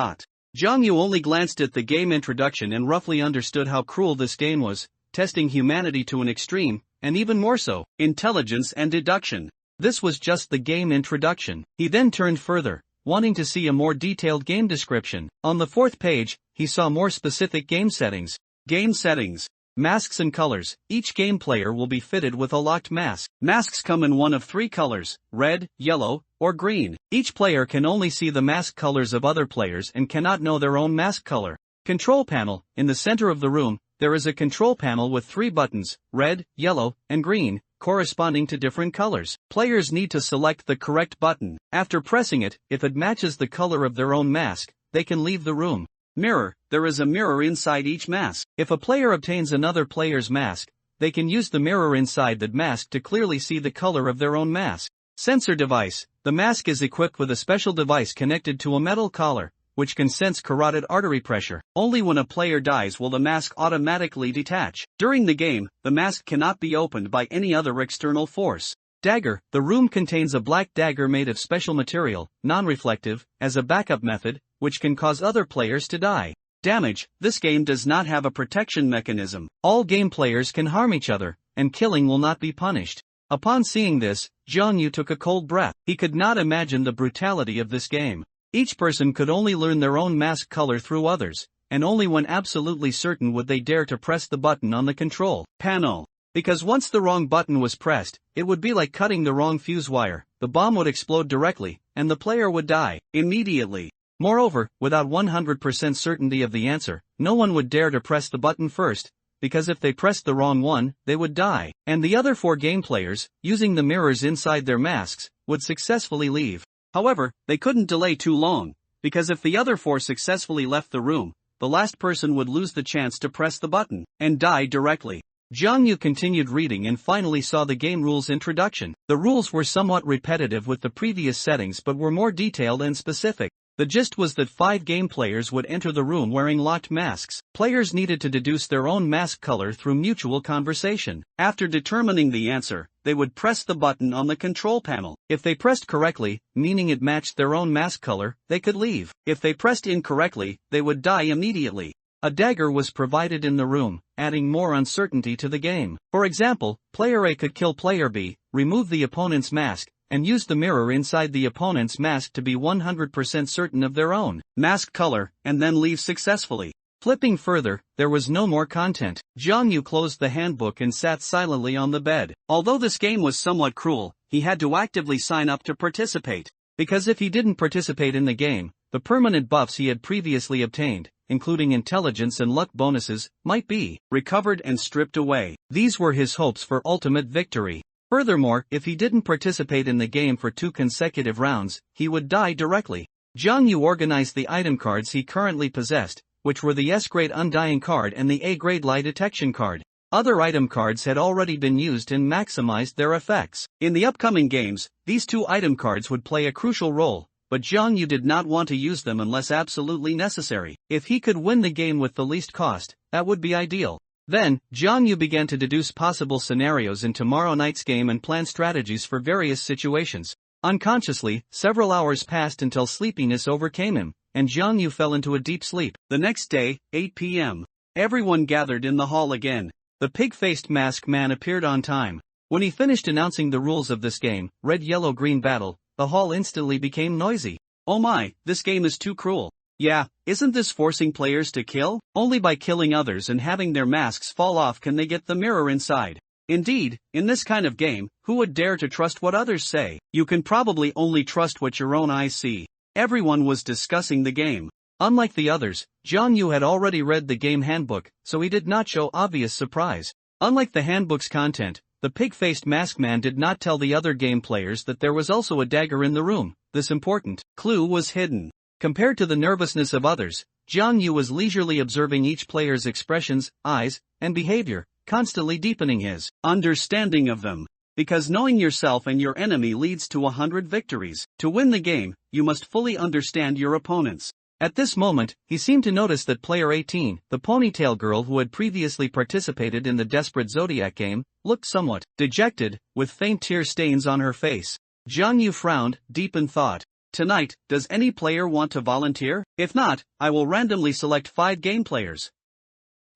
Jong-yu only glanced at the game introduction and roughly understood how cruel this game was, testing humanity to an extreme, and even more so, intelligence and deduction. This was just the game introduction. He then turned further, wanting to see a more detailed game description. On the 4th page, he saw more specific game settings. Game settings. Masks and colors. Each game player will be fitted with a locked mask. Masks come in one of 3 colors, red, yellow, or green. Each player can only see the mask colors of other players and cannot know their own mask color. Control panel. In the center of the room, there is a control panel with 3 buttons, red, yellow, and green, corresponding to different colors. Players need to select the correct button. After pressing it, if it matches the color of their own mask, they can leave the room. Mirror. There is a mirror inside each mask. If a player obtains another player's mask, they can use the mirror inside that mask to clearly see the color of their own mask. Sensor device. The mask is equipped with a special device connected to a metal collar, which can sense carotid artery pressure. Only when a player dies will the mask automatically detach. During the game, the mask cannot be opened by any other external force. Dagger. The room contains a black dagger made of special material, non-reflective, as a backup method, which can cause other players to die. Damage. This game does not have a protection mechanism. All game players can harm each other, and killing will not be punished. Upon seeing this, Jong-yu took a cold breath. He could not imagine the brutality of this game. Each person could only learn their own mask color through others, and only when absolutely certain would they dare to press the button on the control panel. Because once the wrong button was pressed, it would be like cutting the wrong fuse wire. The bomb would explode directly, and the player would die immediately. Moreover, without 100% certainty of the answer, no one would dare to press the button first, because if they pressed the wrong one, they would die. And the other 4 game players, using the mirrors inside their masks, would successfully leave. However, they couldn't delay too long, because if the other 4 successfully left the room, the last person would lose the chance to press the button, and die directly. Jong-yu continued reading and finally saw the game rules introduction. The rules were somewhat repetitive with the previous settings but were more detailed and specific. The gist was that 5 game players would enter the room wearing locked masks. Players needed to deduce their own mask color through mutual conversation. After determining the answer, they would press the button on the control panel. If they pressed correctly, meaning it matched their own mask color, they could leave. If they pressed incorrectly, they would die immediately. A dagger was provided in the room, adding more uncertainty to the game. For example, player A could kill player B, remove the opponent's mask, and use the mirror inside the opponent's mask to be 100% certain of their own mask color, and then leave successfully. Flipping further, there was no more content. Jong-yu closed the handbook and sat silently on the bed. Although this game was somewhat cruel, he had to actively sign up to participate. Because if he didn't participate in the game, the permanent buffs he had previously obtained, including intelligence and luck bonuses, might be recovered and stripped away. These were his hopes for ultimate victory. Furthermore, if he didn't participate in the game for 2 consecutive rounds, he would die directly. Jong-yu organized the item cards he currently possessed, which were the S-grade Undying card and the A-grade Lie Detection card. Other item cards had already been used and maximized their effects. In the upcoming games, these 2 item cards would play a crucial role, but Jong-yu did not want to use them unless absolutely necessary. If he could win the game with the least cost, that would be ideal. Then, Jong-yu began to deduce possible scenarios in tomorrow night's game and plan strategies for various situations. Unconsciously, several hours passed until sleepiness overcame him, and Jong-yu fell into a deep sleep. The next day, 8 p.m. Everyone gathered in the hall again. The pig-faced masked man appeared on time. When he finished announcing the rules of this game, red-yellow-green battle, the hall instantly became noisy. Oh my, this game is too cruel. Yeah, isn't this forcing players to kill? Only by killing others and having their masks fall off can they get the mirror inside. Indeed, in this kind of game, who would dare to trust what others say? You can probably only trust what your own eyes see. Everyone was discussing the game. Unlike the others, Jong-yu had already read the game handbook, so he did not show obvious surprise. Unlike the handbook's content, the pig-faced masked man did not tell the other game players that there was also a dagger in the room. This important clue was hidden. Compared to the nervousness of others, Jiang Yu was leisurely observing each player's expressions, eyes, and behavior, constantly deepening his understanding of them. Because knowing yourself and your enemy leads to 100 victories. To win the game, you must fully understand your opponents. At this moment, he seemed to notice that player 18, the ponytail girl who had previously participated in the Desperate Zodiac game, looked somewhat dejected, with faint tear stains on her face. Jiang Yu frowned, deep in thought. Tonight, does any player want to volunteer? If not, I will randomly select 5 game players.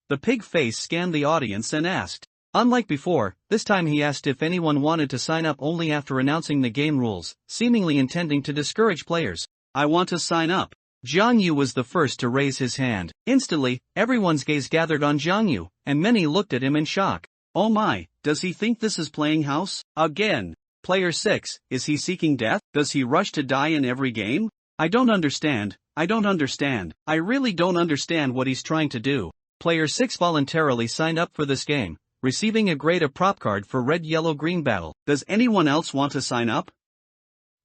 The pig face scanned the audience and asked. Unlike before, this time he asked if anyone wanted to sign up only after announcing the game rules, seemingly intending to discourage players. I want to sign up. Jiang Yu was the first to raise his hand. Instantly, everyone's gaze gathered on Jiang Yu, and many looked at him in shock. Oh my, does he think this is playing house? Again. Player 6, is he seeking death? Does he rush to die in every game? I don't understand. I really don't understand what he's trying to do. Player 6 voluntarily signed up for this game, receiving a grade of prop card for red yellow green battle. Does anyone else want to sign up?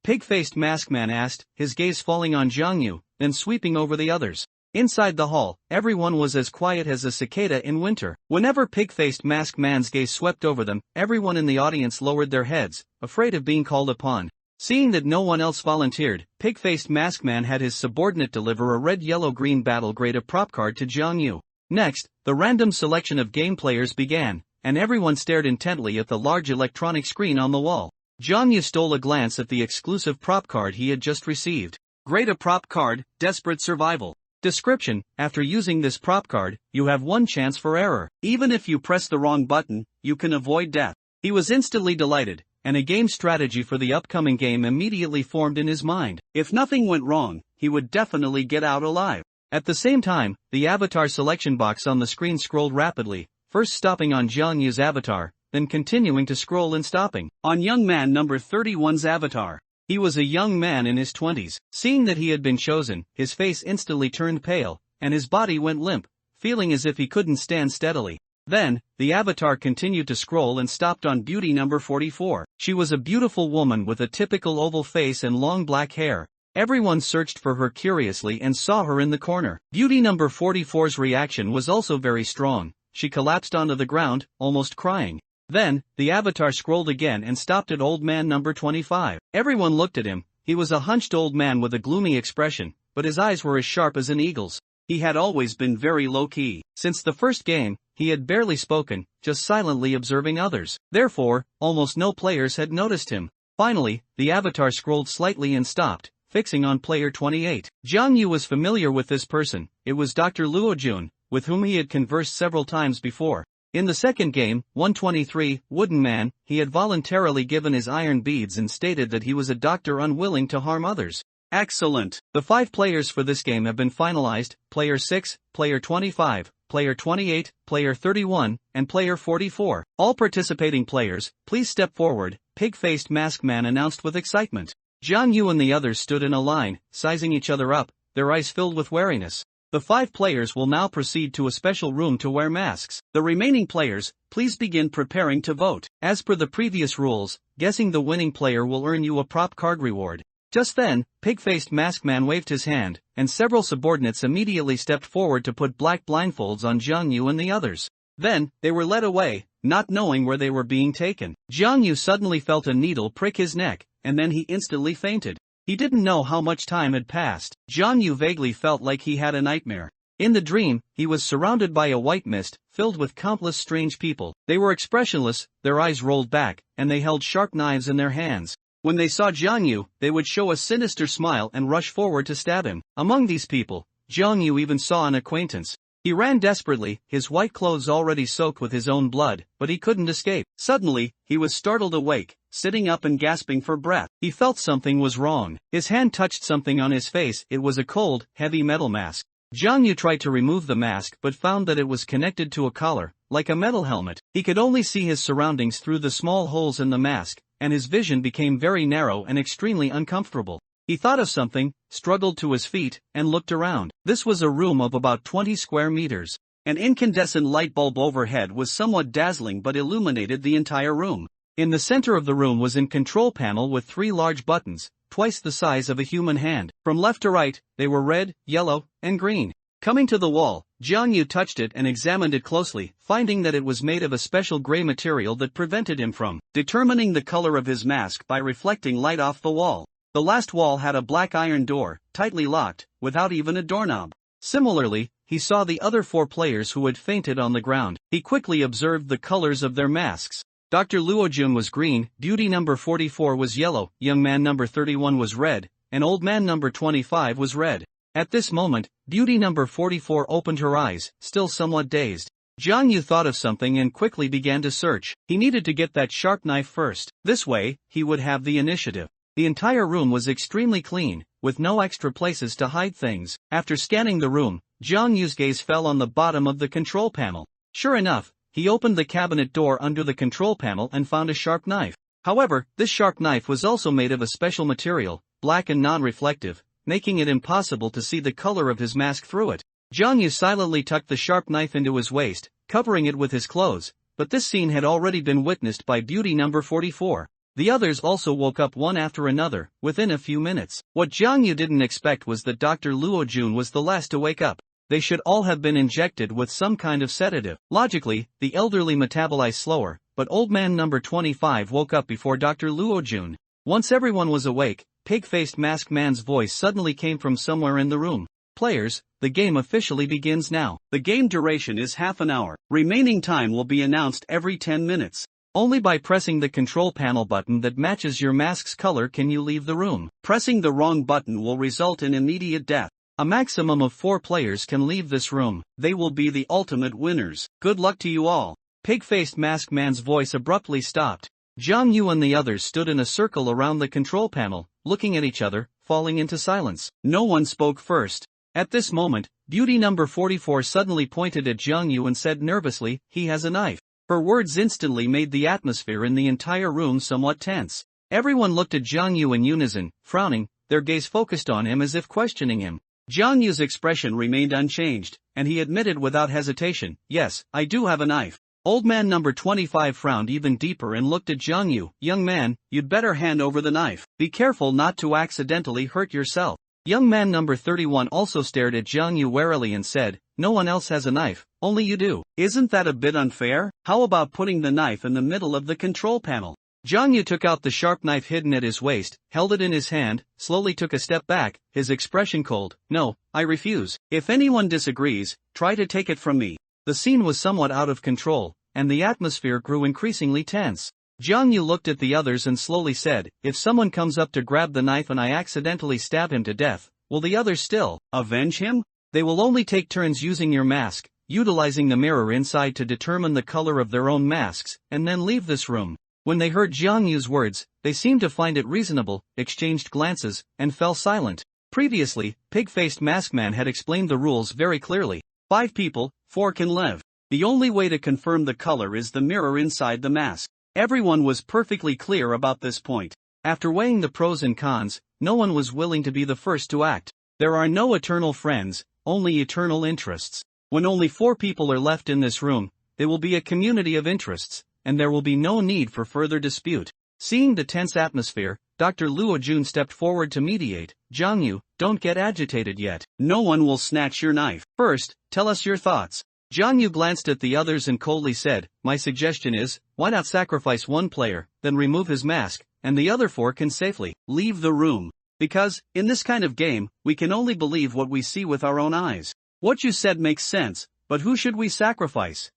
Pig-faced masked man asked, his gaze falling on Jiang Yu, then sweeping over the others. Inside the hall, everyone was as quiet as a cicada in winter. Whenever pig-faced masked man's gaze swept over them, everyone in the audience lowered their heads, afraid of being called upon. Seeing that no one else volunteered, pig-faced masked man had his subordinate deliver a red-yellow-green battle grade of prop card to Jiang Yu. Next, the random selection of game players began, and everyone stared intently at the large electronic screen on the wall. Jiang Yu stole a glance at the exclusive prop card he had just received. Grade of prop card, Desperate Survival. Description: after using this prop card, you have one chance for error. Even if you press the wrong button, you can avoid death. He was instantly delighted, and a game strategy for the upcoming game immediately formed in his mind. If nothing went wrong, he would definitely get out alive. At the same time, the avatar selection box on the screen scrolled rapidly, first stopping on Jiang Yu's avatar, then continuing to scroll and stopping on young man number 31's avatar. He was a young man in his 20s. Seeing that he had been chosen, his face instantly turned pale, and his body went limp, feeling as if he couldn't stand steadily. Then, the avatar continued to scroll and stopped on beauty number 44. She was a beautiful woman with a typical oval face and long black hair. Everyone searched for her curiously and saw her in the corner. Beauty number 44's reaction was also very strong. She collapsed onto the ground, almost crying. Then, the avatar scrolled again and stopped at old man number 25. Everyone looked at him. He was a hunched old man with a gloomy expression, but his eyes were as sharp as an eagle's. He had always been very low-key. Since the first game, he had barely spoken, just silently observing others. Therefore, almost no players had noticed him. Finally, the avatar scrolled slightly and stopped, fixing on player 28. Jiang Yu was familiar with this person. It was Dr. Luo Jun, with whom he had conversed several times before. In the second game, 123, Wooden Man, he had voluntarily given his iron beads and stated that he was a doctor unwilling to harm others. Excellent. The 5 players for this game have been finalized: player 6, player 25, player 28, player 31, and player 44. All participating players, please step forward, pig-faced masked man announced with excitement. Jiang Yu and the others stood in a line, sizing each other up, their eyes filled with wariness. The 5 players will now proceed to a special room to wear masks. The remaining players, please begin preparing to vote. As per the previous rules, guessing the winning player will earn you a prop card reward. Just then, pig-faced masked man waved his hand, and several subordinates immediately stepped forward to put black blindfolds on Jiang Yu and the others. Then, they were led away, not knowing where they were being taken. Jiang Yu suddenly felt a needle prick his neck, and then he instantly fainted. He didn't know how much time had passed. Jiang Yu vaguely felt like he had a nightmare. In the dream, he was surrounded by a white mist, filled with countless strange people. They were expressionless, their eyes rolled back, and they held sharp knives in their hands. When they saw Jiang Yu, they would show a sinister smile and rush forward to stab him. Among these people, Jiang Yu even saw an acquaintance. He ran desperately, his white clothes already soaked with his own blood, but he couldn't escape. Suddenly, he was startled awake, sitting up and gasping for breath. He felt something was wrong. His hand touched something on his face. It was a cold, heavy metal mask. Jiang Yu tried to remove the mask but found that it was connected to a collar, like a metal helmet. He could only see his surroundings through the small holes in the mask, and his vision became very narrow and extremely uncomfortable. He thought of something, struggled to his feet, and looked around. This was a room of about 20 square meters. An incandescent light bulb overhead was somewhat dazzling but illuminated the entire room. In the center of the room was a control panel with 3 large buttons, twice the size of a human hand. From left to right, they were red, yellow, and green. Coming to the wall, Jiang Yu touched it and examined it closely, finding that it was made of a special gray material that prevented him from determining the color of his mask by reflecting light off the wall. The last wall had a black iron door, tightly locked, without even a doorknob. Similarly, he saw the other 4 players who had fainted on the ground. He quickly observed the colors of their masks. Dr. Luojun was green, beauty number 44 was yellow, young man number 31 was red, and old man number 25 was red. At this moment, beauty number 44 opened her eyes, still somewhat dazed. Jiang Yu thought of something and quickly began to search. He needed to get that sharp knife first. This way, he would have the initiative. The entire room was extremely clean, with no extra places to hide things. After scanning the room, Jiang Yu's gaze fell on the bottom of the control panel. Sure enough, he opened the cabinet door under the control panel and found a sharp knife. However, this sharp knife was also made of a special material, black and non-reflective, making it impossible to see the color of his mask through it. Jiang Yu silently tucked the sharp knife into his waist, covering it with his clothes, but this scene had already been witnessed by beauty number 44. The others also woke up one after another, within a few minutes. What Jiang Yu didn't expect was that Dr. Luojun was the last to wake up. They should all have been injected with some kind of sedative. Logically, the elderly metabolized slower, but old man number 25 woke up before Dr. Luojun. Once everyone was awake, pig-faced masked man's voice suddenly came from somewhere in the room. Players, the game officially begins now. The game duration is half an hour. Remaining time will be announced every 10 minutes. Only by pressing the control panel button that matches your mask's color can you leave the room. Pressing the wrong button will result in immediate death. A maximum of 4 players can leave this room. They will be the ultimate winners. Good luck to you all. Pig-faced masked man's voice abruptly stopped. Jiang Yu and the others stood in a circle around the control panel, looking at each other, falling into silence. No one spoke first. At this moment, beauty number 44 suddenly pointed at Jiang Yu and said nervously, "He has a knife." Her words instantly made the atmosphere in the entire room somewhat tense. Everyone looked at Jiang Yu in unison, frowning, their gaze focused on him as if questioning him. Jiang Yu's expression remained unchanged, and he admitted without hesitation, "Yes, I do have a knife." Old man number 25 frowned even deeper and looked at Jiang Yu. "Young man, you'd better hand over the knife. Be careful not to accidentally hurt yourself." Young man number 31 also stared at Jiang Yu warily and said, "No one else has a knife, only you do." "Isn't that a bit unfair? How about putting the knife in the middle of the control panel?" Jiang Yu took out the sharp knife hidden at his waist, held it in his hand, slowly took a step back, his expression cold. "No, I refuse. If anyone disagrees, try to take it from me." The scene was somewhat out of control, and the atmosphere grew increasingly tense. Jiang Yu looked at the others and slowly said, "If someone comes up to grab the knife and I accidentally stab him to death, will the others still avenge him? They will only take turns using your mask, utilizing the mirror inside to determine the color of their own masks, and then leave this room." When they heard Jiang Yu's words, they seemed to find it reasonable, exchanged glances, and fell silent. Previously, pig-faced masked man had explained the rules very clearly. 5 people, 4 can live. The only way to confirm the color is the mirror inside the mask. Everyone was perfectly clear about this point. After weighing the pros and cons, no one was willing to be the first to act. There are no eternal friends, only eternal interests. When only 4 people are left in this room, there will be a community of interests, and there will be no need for further dispute. Seeing the tense atmosphere, Dr. Luojun stepped forward to mediate. "Jiang Yu, don't get agitated yet. No one will snatch your knife. First, tell us your thoughts." Jiang Yu glanced at the others and coldly said, "My suggestion is, why not sacrifice 1 player, then remove his mask, and the other 4 can safely leave the room. Because, in this kind of game, we can only believe what we see with our own eyes." "What you said makes sense, but who should we sacrifice?"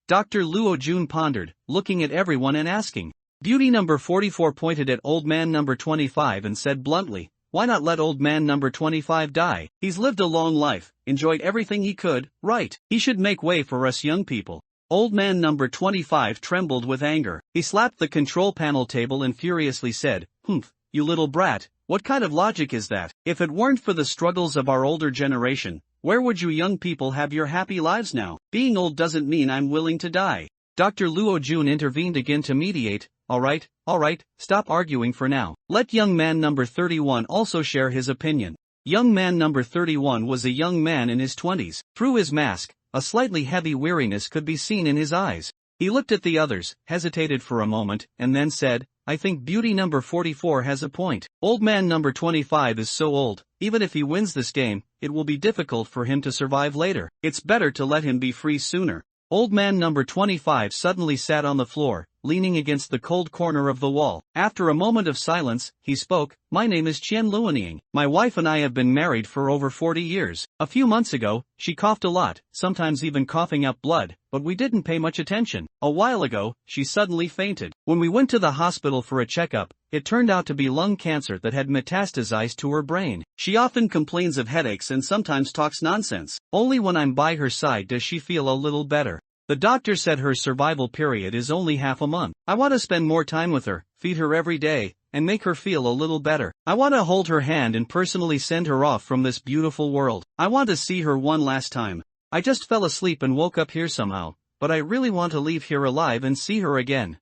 Dr. Luojun pondered, looking at everyone and asking. Beauty number 44 pointed at old man number 25 and said bluntly, "Why not let old man number 25 die? He's lived a long life, enjoyed everything he could, right? He should make way for us young people." Old man number 25 trembled with anger. He slapped the control panel table and furiously said, "Humph, you little brat, what kind of logic is that? If it weren't for the struggles of our older generation, where would you young people have your happy lives now? Being old doesn't mean I'm willing to die." Dr. Luojun intervened again to mediate. All right, stop arguing for now. Let young man number 31 also share his opinion." Young man number 31 was a young man in his 20s. Through his mask, A slightly heavy weariness could be seen in his eyes. He looked at the others, hesitated for a moment, and then said, "I think beauty number 44 has a point. Old man number 25 is so old, even if he wins this game, it will be difficult for him to survive later. It's better to let him be free sooner." Old man number 25 suddenly sat on the floor, leaning against the cold corner of the wall. After a moment of silence, he spoke, "My name is Qian Luanying. My wife and I have been married for over 40 years. A few months ago, she coughed a lot, sometimes even coughing up blood, but we didn't pay much attention. A while ago, she suddenly fainted. When we went to the hospital for a checkup, it turned out to be lung cancer that had metastasized to her brain. She often complains of headaches and sometimes talks nonsense. Only when I'm by her side does she feel a little better. The doctor said her survival period is only half a month. I want to spend more time with her, feed her every day, and make her feel a little better. I want to hold her hand and personally send her off from this beautiful world. I want to see her one last time. I just fell asleep and woke up here somehow, but I really want to leave here alive and see her again."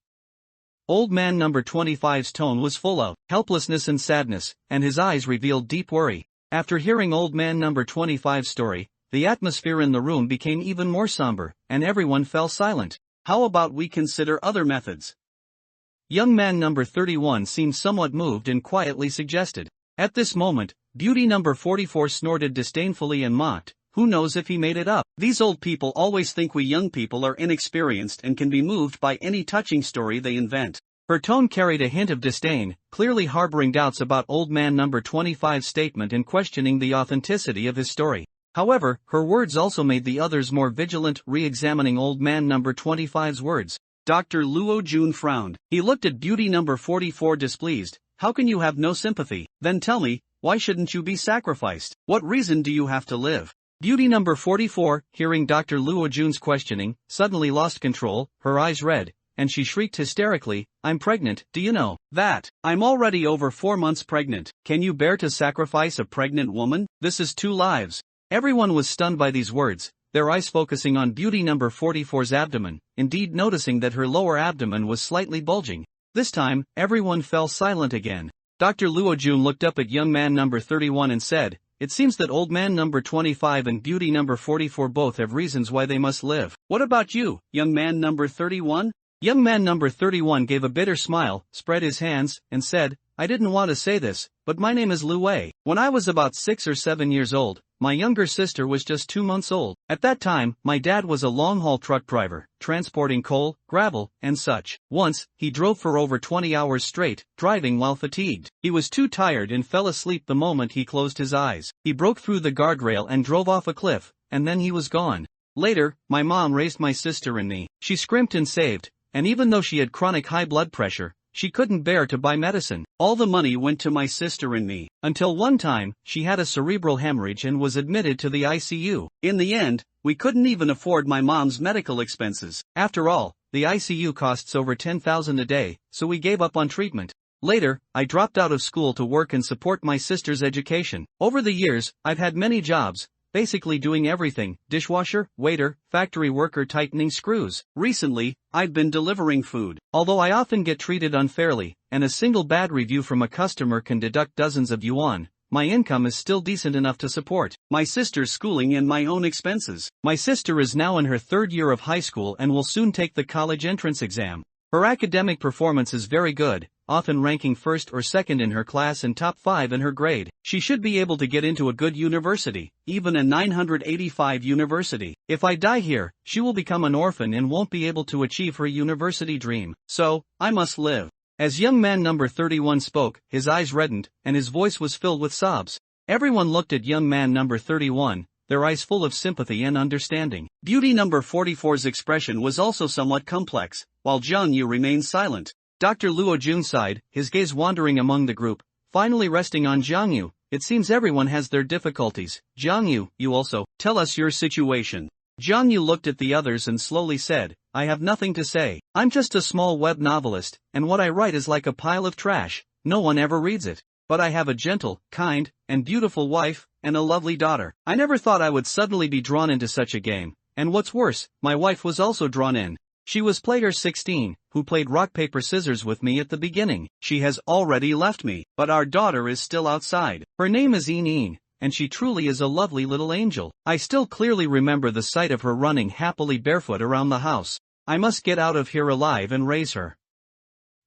Old man number 25's tone was full of helplessness and sadness, and his eyes revealed deep worry. After hearing old man number 25's story, the atmosphere in the room became even more somber, and everyone fell silent. "How about we consider other methods?" Young man number 31 seemed somewhat moved and quietly suggested. At this moment, beauty number 44 snorted disdainfully and mocked, "Who knows if he made it up? These old people always think we young people are inexperienced and can be moved by any touching story they invent." Her tone carried a hint of disdain, clearly harboring doubts about old man number 25's statement and questioning the authenticity of his story. However, her words also made the others more vigilant, re-examining old man number 25's words. Dr. Luo Jun frowned. He looked at beauty number 44 displeased. "How can you have no sympathy? Then tell me, why shouldn't you be sacrificed? What reason do you have to live?" Beauty number 44, hearing Dr. Luo Jun's questioning, suddenly lost control, her eyes red, and she shrieked hysterically, "I'm pregnant, do you know that? I'm already over 4 months pregnant. Can you bear to sacrifice a pregnant woman? This is 2 lives. Everyone was stunned by these words, their eyes focusing on beauty number 44's abdomen, indeed noticing that her lower abdomen was slightly bulging. This time, everyone fell silent again. Dr. Luo Jun looked up at young man number 31 and said, "It seems that old man number 25 and beauty number 44 both have reasons why they must live. What about you, young man number 31? Young man number 31 gave a bitter smile, spread his hands, and said, "I didn't want to say this, but my name is Lu Wei. When I was about 6 or 7 years old, my younger sister was just 2 months old. At that time, my dad was a long-haul truck driver, transporting coal, gravel, and such. Once, he drove for over 20 hours straight, driving while fatigued. He was too tired and fell asleep the moment he closed his eyes. He broke through the guardrail and drove off a cliff, and then he was gone. Later, my mom raised my sister and me. She scrimped and saved, and even though she had chronic high blood pressure, she couldn't bear to buy medicine. All the money went to my sister and me. Until one time, she had a cerebral hemorrhage and was admitted to the ICU. In the end, we couldn't even afford my mom's medical expenses. After all, the ICU costs over 10,000 a day, so we gave up on treatment. Later, I dropped out of school to work and support my sister's education. Over the years, I've had many jobs, basically doing everything: dishwasher, waiter, factory worker, tightening screws. Recently, I've been delivering food. Although I often get treated unfairly, and a single bad review from a customer can deduct dozens of yuan, my income is still decent enough to support my sister's schooling and my own expenses. My sister is now in her 3rd year of high school and will soon take the college entrance exam. Her academic performance is very good, often ranking 1st or 2nd in her class and top 5 in her grade. She should be able to get into a good university, even a 985 university. If I die here, she will become an orphan and won't be able to achieve her university dream. So, I must live." As young man number 31 spoke, his eyes reddened, and his voice was filled with sobs. Everyone looked at young man number 31, their eyes full of sympathy and understanding. Beauty number 44's expression was also somewhat complex, while Zhang Yu remained silent. Dr. Luo Jun sighed, his gaze wandering among the group, finally resting on Zhang Yu. "It seems everyone has their difficulties. Zhang Yu, you also, tell us your situation." Zhang Yu looked at the others and slowly said, "I have nothing to say. I'm just a small web novelist, and what I write is like a pile of trash. No one ever reads it. But I have a gentle, kind, and beautiful wife, and a lovely daughter. I never thought I would suddenly be drawn into such a game, and what's worse, my wife was also drawn in. She was player 16, who played rock paper scissors with me at the beginning. She has already left me, but our daughter is still outside. Her name is Een, and she truly is a lovely little angel. I still clearly remember the sight of her running happily barefoot around the house. I must get out of here alive and raise her.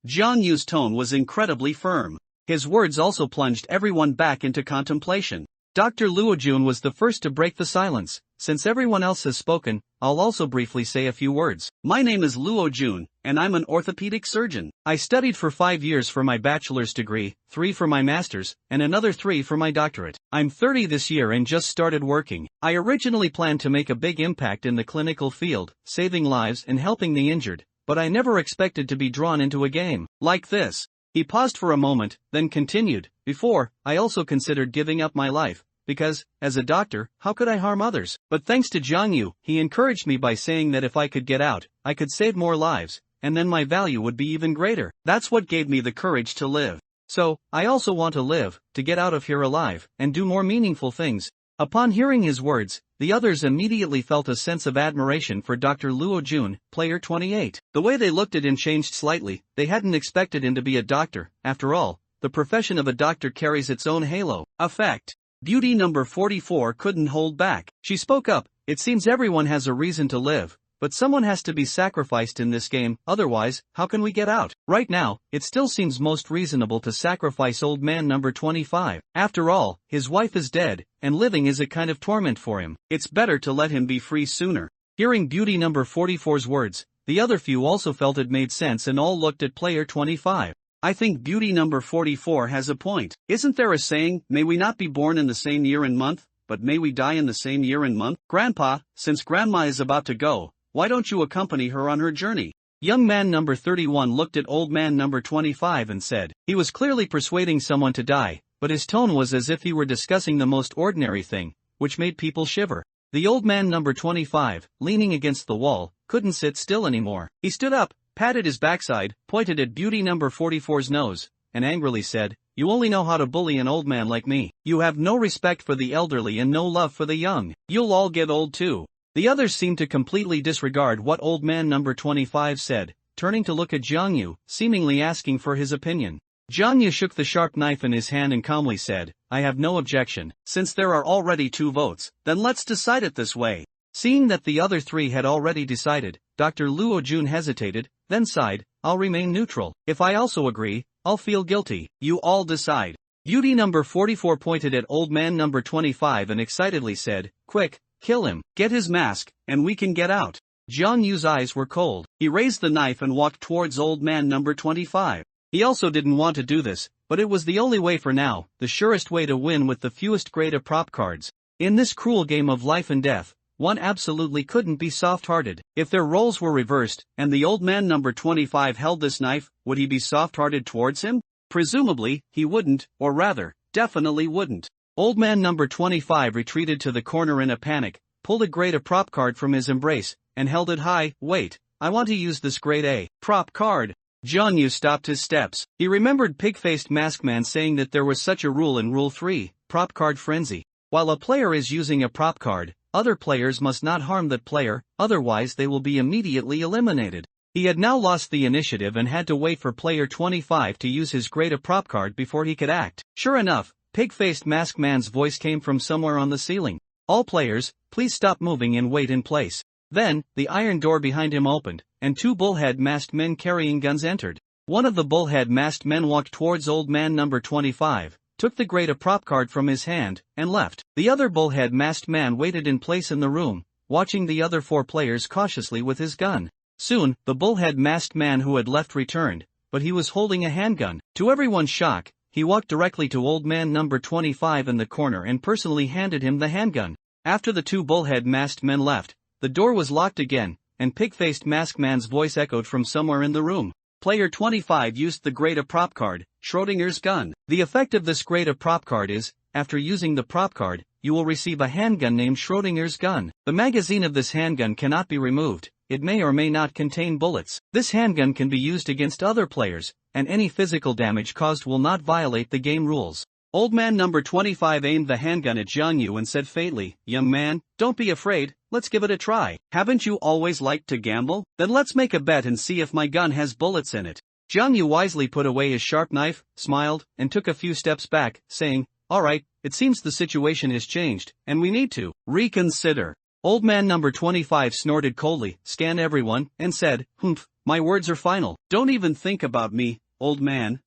Jiang Yu's tone was incredibly firm. His words also plunged everyone back into contemplation. Dr. Luojun was the first to break the silence. Since everyone else has spoken, I'll also briefly say a few words. My name is Luojun, and I'm an orthopedic surgeon. I studied for 5 years for my bachelor's degree, 3 for my master's, and another 3 for my doctorate. I'm 30 this year and just started working. I originally planned to make a big impact in the clinical field, saving lives and helping the injured, but I never expected to be drawn into a game like this. He paused for a moment, then continued, before, I also considered giving up my life, because, as a doctor, how could I harm others? But thanks to Jiang Yu, he encouraged me by saying that if I could get out, I could save more lives, and then my value would be even greater. That's what gave me the courage to live. So, I also want to live, to get out of here alive, and do more meaningful things. Upon hearing his words, the others immediately felt a sense of admiration for Dr. Luojun, player 28. The way they looked at him changed slightly. They hadn't expected him to be a doctor. After all, the profession of a doctor carries its own halo effect. Beauty number 44 couldn't hold back. She spoke up. It seems everyone has a reason to live, but someone has to be sacrificed in this game, otherwise, how can we get out? Right now, it still seems most reasonable to sacrifice old man number 25. After all, his wife is dead, and living is a kind of torment for him. It's better to let him be free sooner. Hearing beauty number 44's words, the other few also felt it made sense and all looked at player 25. I think beauty number 44 has a point. Isn't there a saying, may we not be born in the same year and month, but may we die in the same year and month? Grandpa, since Grandma is about to go, why don't you accompany her on her journey? Young man number 31 looked at old man number 25 and said, he was clearly persuading someone to die, but his tone was as if he were discussing the most ordinary thing, which made people shiver. The old man number 25, leaning against the wall, couldn't sit still anymore. He stood up, patted his backside, pointed at beauty number 44's nose, and angrily said, you only know how to bully an old man like me. You have no respect for the elderly and no love for the young. You'll all get old too. The others seemed to completely disregard what old man number 25 said, turning to look at Jiang Yu, seemingly asking for his opinion. Jiang Yu shook the sharp knife in his hand and calmly said, I have no objection. Since there are already 2 votes, then let's decide it this way. Seeing that the other 3 had already decided, Dr. Luojun hesitated, then sighed, I'll remain neutral. If I also agree, I'll feel guilty. You all decide. Beauty number 44 pointed at old man number 25 and excitedly said, quick, kill him, get his mask, and we can get out. Jiang Yu's eyes were cold. He raised the knife and walked towards old man number 25. He also didn't want to do this, but it was the only way for now, the surest way to win with the fewest grade of prop cards. In this cruel game of life and death, one absolutely couldn't be soft-hearted. If their roles were reversed, and the old man number 25 held this knife, would he be soft-hearted towards him? Presumably, he wouldn't, or rather, definitely wouldn't. Old man number 25 retreated to the corner in a panic, pulled a grade A prop card from his embrace, and held it high. Wait, I want to use this grade A prop card. Jiang Yu stopped his steps. He remembered Pig-Faced Maskman saying that there was such a rule in Rule 3, Prop Card Frenzy. While a player is using a prop card, other players must not harm that player, otherwise they will be immediately eliminated. He had now lost the initiative and had to wait for player 25 to use his grade A prop card before he could act. Sure enough, Pig-Faced Maskman's voice came from somewhere on the ceiling. All players, please stop moving and wait in place. Then, the iron door behind him opened, and 2 bullhead masked men carrying guns entered. One of the bullhead masked men walked towards old man number 25, took the grade A prop card from his hand, and left. The other bullhead masked man waited in place in the room, watching the other 4 players cautiously with his gun. Soon, the bullhead masked man who had left returned, but he was holding a handgun. To everyone's shock, he walked directly to old man number 25 in the corner and personally handed him the handgun. After the 2 bullhead masked men left, the door was locked again, and Pig-Faced Maskman's voice echoed from somewhere in the room. Player 25 used the grade A prop card, Schrodinger's gun. The effect of this grade A prop card is, after using the prop card, you will receive a handgun named Schrodinger's gun. The magazine of this handgun cannot be removed. It may or may not contain bullets. This handgun can be used against other players, and any physical damage caused will not violate the game rules. Old man number 25 aimed the handgun at Jiang Yu and said faintly, young man, don't be afraid, let's give it a try. Haven't you always liked to gamble? Then let's make a bet and see if my gun has bullets in it. Jiang Yu wisely put away his sharp knife, smiled, and took a few steps back, saying, alright, it seems the situation has changed, and we need to reconsider. Old man number 25 snorted coldly, scanned everyone, and said, "Humph, my words are final. Don't even think about me, old man."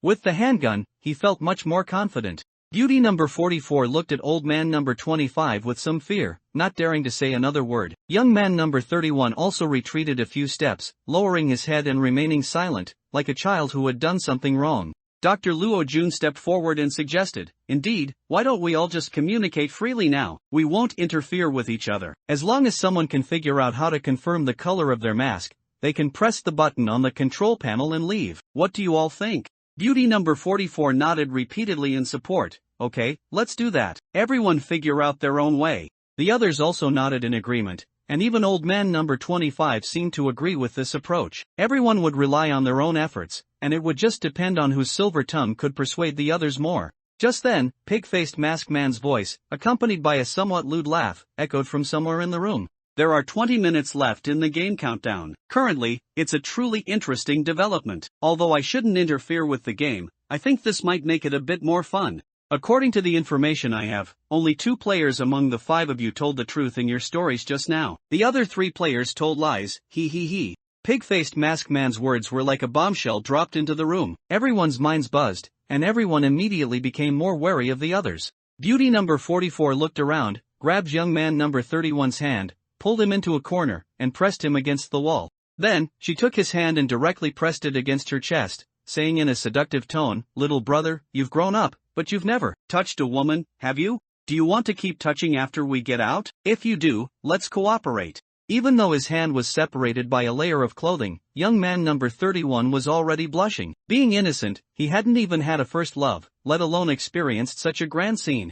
With the handgun, he felt much more confident. Beauty number 44 looked at old man number 25 with some fear, not daring to say another word. Young man number 31 also retreated a few steps, lowering his head and remaining silent, like a child who had done something wrong. Dr. Luo Jun stepped forward and suggested, "Indeed, why don't we all just communicate freely now? We won't interfere with each other. As long as someone can figure out how to confirm the color of their mask, they can press the button on the control panel and leave. What do you all think?" Beauty number 44 nodded repeatedly in support. "Okay, let's do that. Everyone figure out their own way." The others also nodded in agreement, and even old man number 25 seemed to agree with this approach. Everyone would rely on their own efforts, and it would just depend on whose silver tongue could persuade the others more. Just then, pig-faced masked man's voice, accompanied by a somewhat lewd laugh, echoed from somewhere in the room. "There are 20 minutes left in the game countdown. Currently, it's a truly interesting development. Although I shouldn't interfere with the game, I think this might make it a bit more fun. According to the information I have, only 2 players among the 5 of you told the truth in your stories just now. The other 3 players told lies, he. Pig-faced masked man's words were like a bombshell dropped into the room. Everyone's minds buzzed, and everyone immediately became more wary of the others. Beauty number 44 looked around, grabbed young man number 31's hand, pulled him into a corner, and pressed him against the wall. Then, she took his hand and directly pressed it against her chest, saying in a seductive tone, "Little brother, you've grown up, but you've never touched a woman, have you? Do you want to keep touching after we get out? If you do, let's cooperate." Even though his hand was separated by a layer of clothing, young man number 31 was already blushing. Being innocent, he hadn't even had a first love, let alone experienced such a grand scene.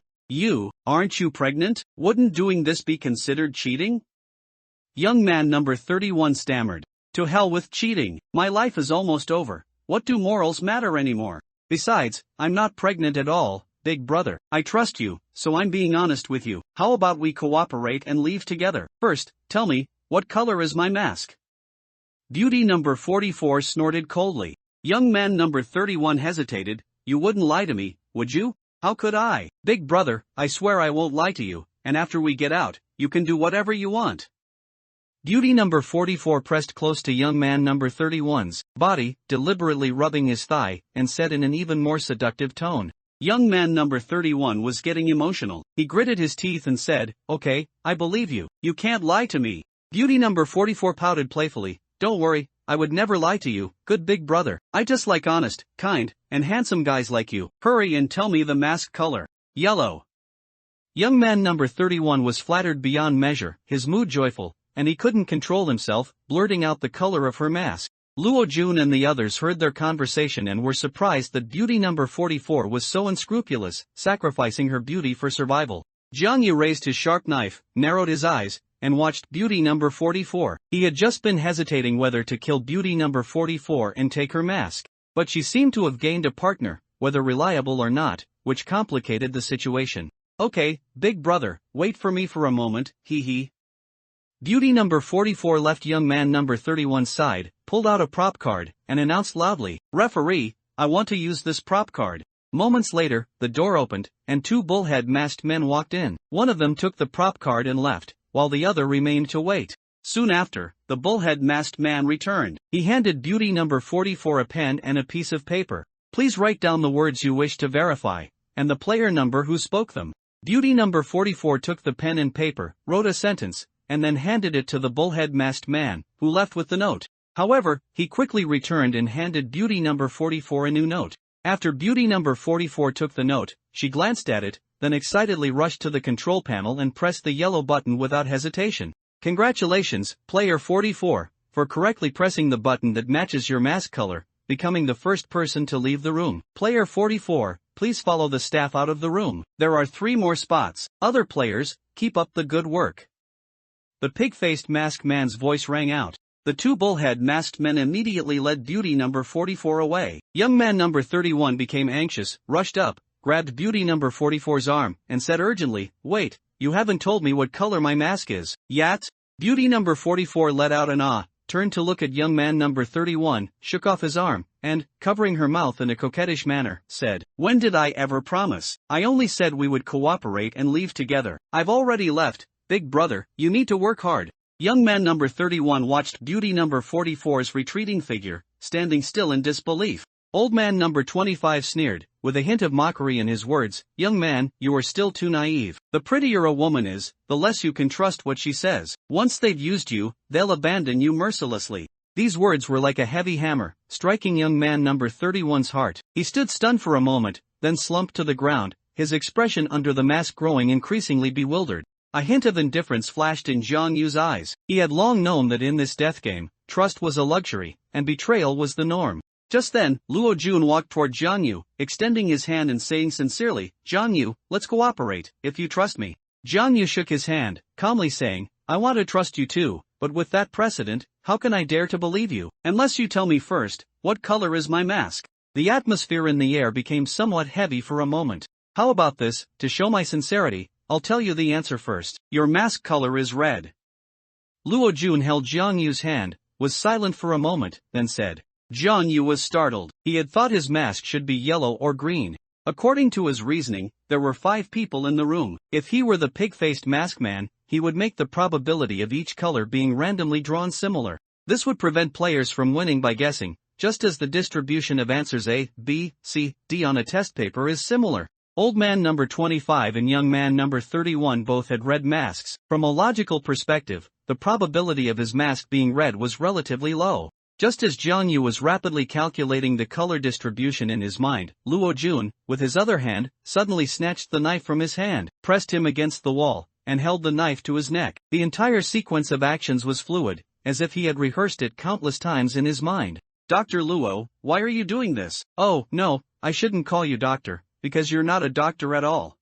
Aren't you pregnant? Wouldn't doing this be considered cheating?" Young man number 31 stammered. "To hell with cheating. My life is almost over. What do morals matter anymore? Besides, I'm not pregnant at all, big brother. I trust you, so I'm being honest with you. How about we cooperate and leave together? First, tell me, what color is my mask?" Beauty number 44 snorted coldly. Young man number 31 hesitated. "You wouldn't lie to me, would you?" "How could I? Big brother, I swear I won't lie to you, and after we get out, you can do whatever you want." Beauty number 44 pressed close to young man number 31's body, deliberately rubbing his thigh, and said in an even more seductive tone. Young man number 31 was getting emotional. He gritted his teeth and said, "Okay, I believe you. You can't lie to me." Beauty number 44 pouted playfully. "Don't worry, I would never lie to you, good big brother. I just like honest, kind, and handsome guys like you. Hurry and tell me the mask color." "Yellow." Young man number 31 was flattered beyond measure, his mood joyful, and he couldn't control himself, blurting out the color of her mask. Luo Jun and the others heard their conversation and were surprised that beauty number 44 was so unscrupulous, sacrificing her beauty for survival. Jiang Yu raised his sharp knife, narrowed his eyes, and watched beauty number 44. He had just been hesitating whether to kill beauty number 44 and take her mask. But she seemed to have gained a partner, whether reliable or not, which complicated the situation. "Okay, big brother, wait for me for a moment, he. Beauty number 44 left young man number 31's side, pulled out a prop card, and announced loudly, "Referee, I want to use this prop card." Moments later, the door opened, and 2 bullhead masked men walked in. One of them took the prop card and left, while the other remained to wait. Soon after, the bullhead masked man returned. He handed beauty number 44 a pen and a piece of paper. "Please write down the words you wish to verify, and the player number who spoke them." Beauty number 44 took the pen and paper, wrote a sentence, and then handed it to the bullhead masked man, who left with the note. However, he quickly returned and handed beauty number 44 a new note. After beauty number 44 took the note, she glanced at it, then excitedly rushed to the control panel and pressed the yellow button without hesitation. "Congratulations, player 44, for correctly pressing the button that matches your mask color, becoming the first person to leave the room. Player 44, please follow the staff out of the room. There are 3 more spots. Other players, keep up the good work." The pig-faced masked man's voice rang out. The 2 bullhead masked men immediately led beauty number 44 away. Young man number 31 became anxious, rushed up, grabbed beauty number 44's arm, and said urgently, "Wait, you haven't told me what color my mask is yet." Beauty number 44 let out an ah, turned to look at young man number 31, shook off his arm, and, covering her mouth in a coquettish manner, said, "When did I ever promise? I only said we would cooperate and leave together. I've already left. Big brother, you need to work hard." Young man number 31 watched beauty number 44's retreating figure, standing still in disbelief. Old man number 25 sneered, with a hint of mockery in his words, "Young man, you are still too naive. The prettier a woman is, the less you can trust what she says. Once they've used you, they'll abandon you mercilessly." These words were like a heavy hammer, striking young man number 31's heart. He stood stunned for a moment, then slumped to the ground, his expression under the mask growing increasingly bewildered. A hint of indifference flashed in Jiang Yu's eyes. He had long known that in this death game, trust was a luxury, and betrayal was the norm. Just then, Luo Jun walked toward Jiang Yu, extending his hand and saying sincerely, "Jiang Yu, let's cooperate, if you trust me." Jiang Yu shook his hand, calmly saying, "I want to trust you too, but with that precedent, how can I dare to believe you? Unless you tell me first, what color is my mask?" The atmosphere in the air became somewhat heavy for a moment. "How about this, to show my sincerity, I'll tell you the answer first. Your mask color is red." Luo Jun held Jiang Yu's hand, was silent for a moment, then said. Jiang Yu was startled. He had thought his mask should be yellow or green. According to his reasoning, there were 5 people in the room. If he were the pig-faced mask man, he would make the probability of each color being randomly drawn similar. This would prevent players from winning by guessing, just as the distribution of answers A, B, C, D on a test paper is similar. Old man number 25 and young man number 31 both had red masks. From a logical perspective, the probability of his mask being red was relatively low. Just as Jiang Yu was rapidly calculating the color distribution in his mind, Luo Jun, with his other hand, suddenly snatched the knife from his hand, pressed him against the wall, and held the knife to his neck. The entire sequence of actions was fluid, as if he had rehearsed it countless times in his mind. "Dr. Luo, why are you doing this?" "Oh, no, I shouldn't call you doctor, because you're not a doctor at all."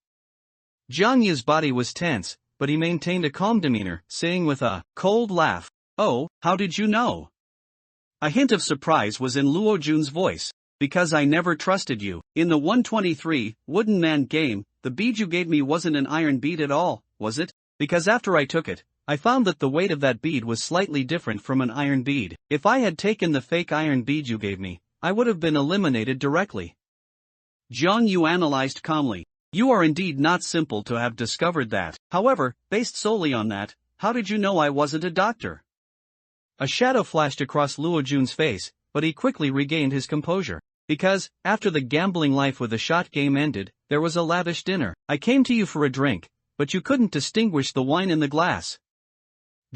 Jiang Yu's body was tense, but he maintained a calm demeanor, saying with a cold laugh, "Oh, how did you know?" A hint of surprise was in Luo Jun's voice. "Because I never trusted you. In the 123 Wooden Man game, the bead you gave me wasn't an iron bead at all, was it? Because after I took it, I found that the weight of that bead was slightly different from an iron bead. If I had taken the fake iron bead you gave me, I would have been eliminated directly." Jiang Yu analyzed calmly. "You are indeed not simple to have discovered that. However, based solely on that, how did you know I wasn't a doctor?" A shadow flashed across Luo Jun's face, but he quickly regained his composure. "Because, after the gambling life with the shot game ended, there was a lavish dinner. I came to you for a drink, but you couldn't distinguish the wine in the glass."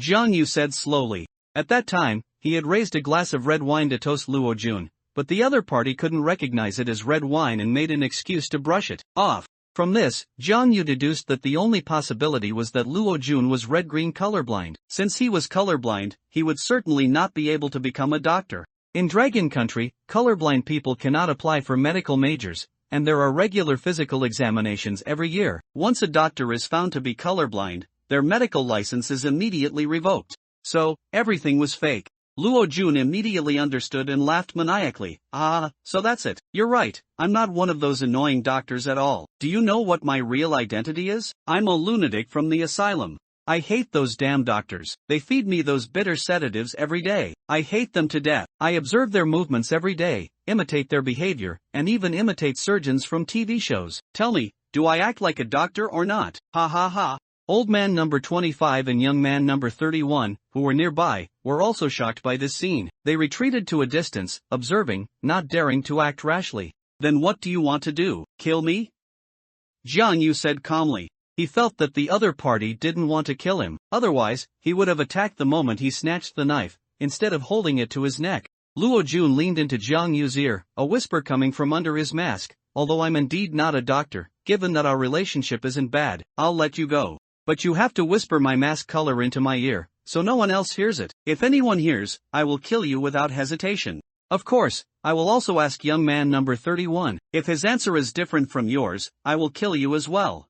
Jiang Yu said slowly. At that time, he had raised a glass of red wine to toast Luo Jun, but the other party couldn't recognize it as red wine and made an excuse to brush it off. From this, Jiang Yu deduced that the only possibility was that Luo Jun was red-green colorblind. Since he was colorblind, he would certainly not be able to become a doctor. In Dragon Country, colorblind people cannot apply for medical majors, and there are regular physical examinations every year. Once a doctor is found to be colorblind, their medical license is immediately revoked. So, everything was fake. Luo Jun immediately understood and laughed maniacally. "Ah, so that's it. You're right, I'm not one of those annoying doctors at all. Do you know what my real identity is? I'm a lunatic from the asylum. I hate those damn doctors. They feed me those bitter sedatives every day. I hate them to death. I observe their movements every day, imitate their behavior, and even imitate surgeons from TV shows. Tell me, do I act like a doctor or not? Ha ha ha." Old man number 25 and young man number 31, who were nearby, were also shocked by this scene. They retreated to a distance, observing, not daring to act rashly. "Then what do you want to do, kill me?" Jiang Yu said calmly. He felt that the other party didn't want to kill him, otherwise, he would have attacked the moment he snatched the knife, instead of holding it to his neck. Luo Jun leaned into Jiang Yu's ear, a whisper coming from under his mask. "Although I'm indeed not a doctor, given that our relationship isn't bad, I'll let you go. But you have to whisper my mask color into my ear, so no one else hears it. If anyone hears, I will kill you without hesitation. Of course, I will also ask young man number 31. If his answer is different from yours, I will kill you as well."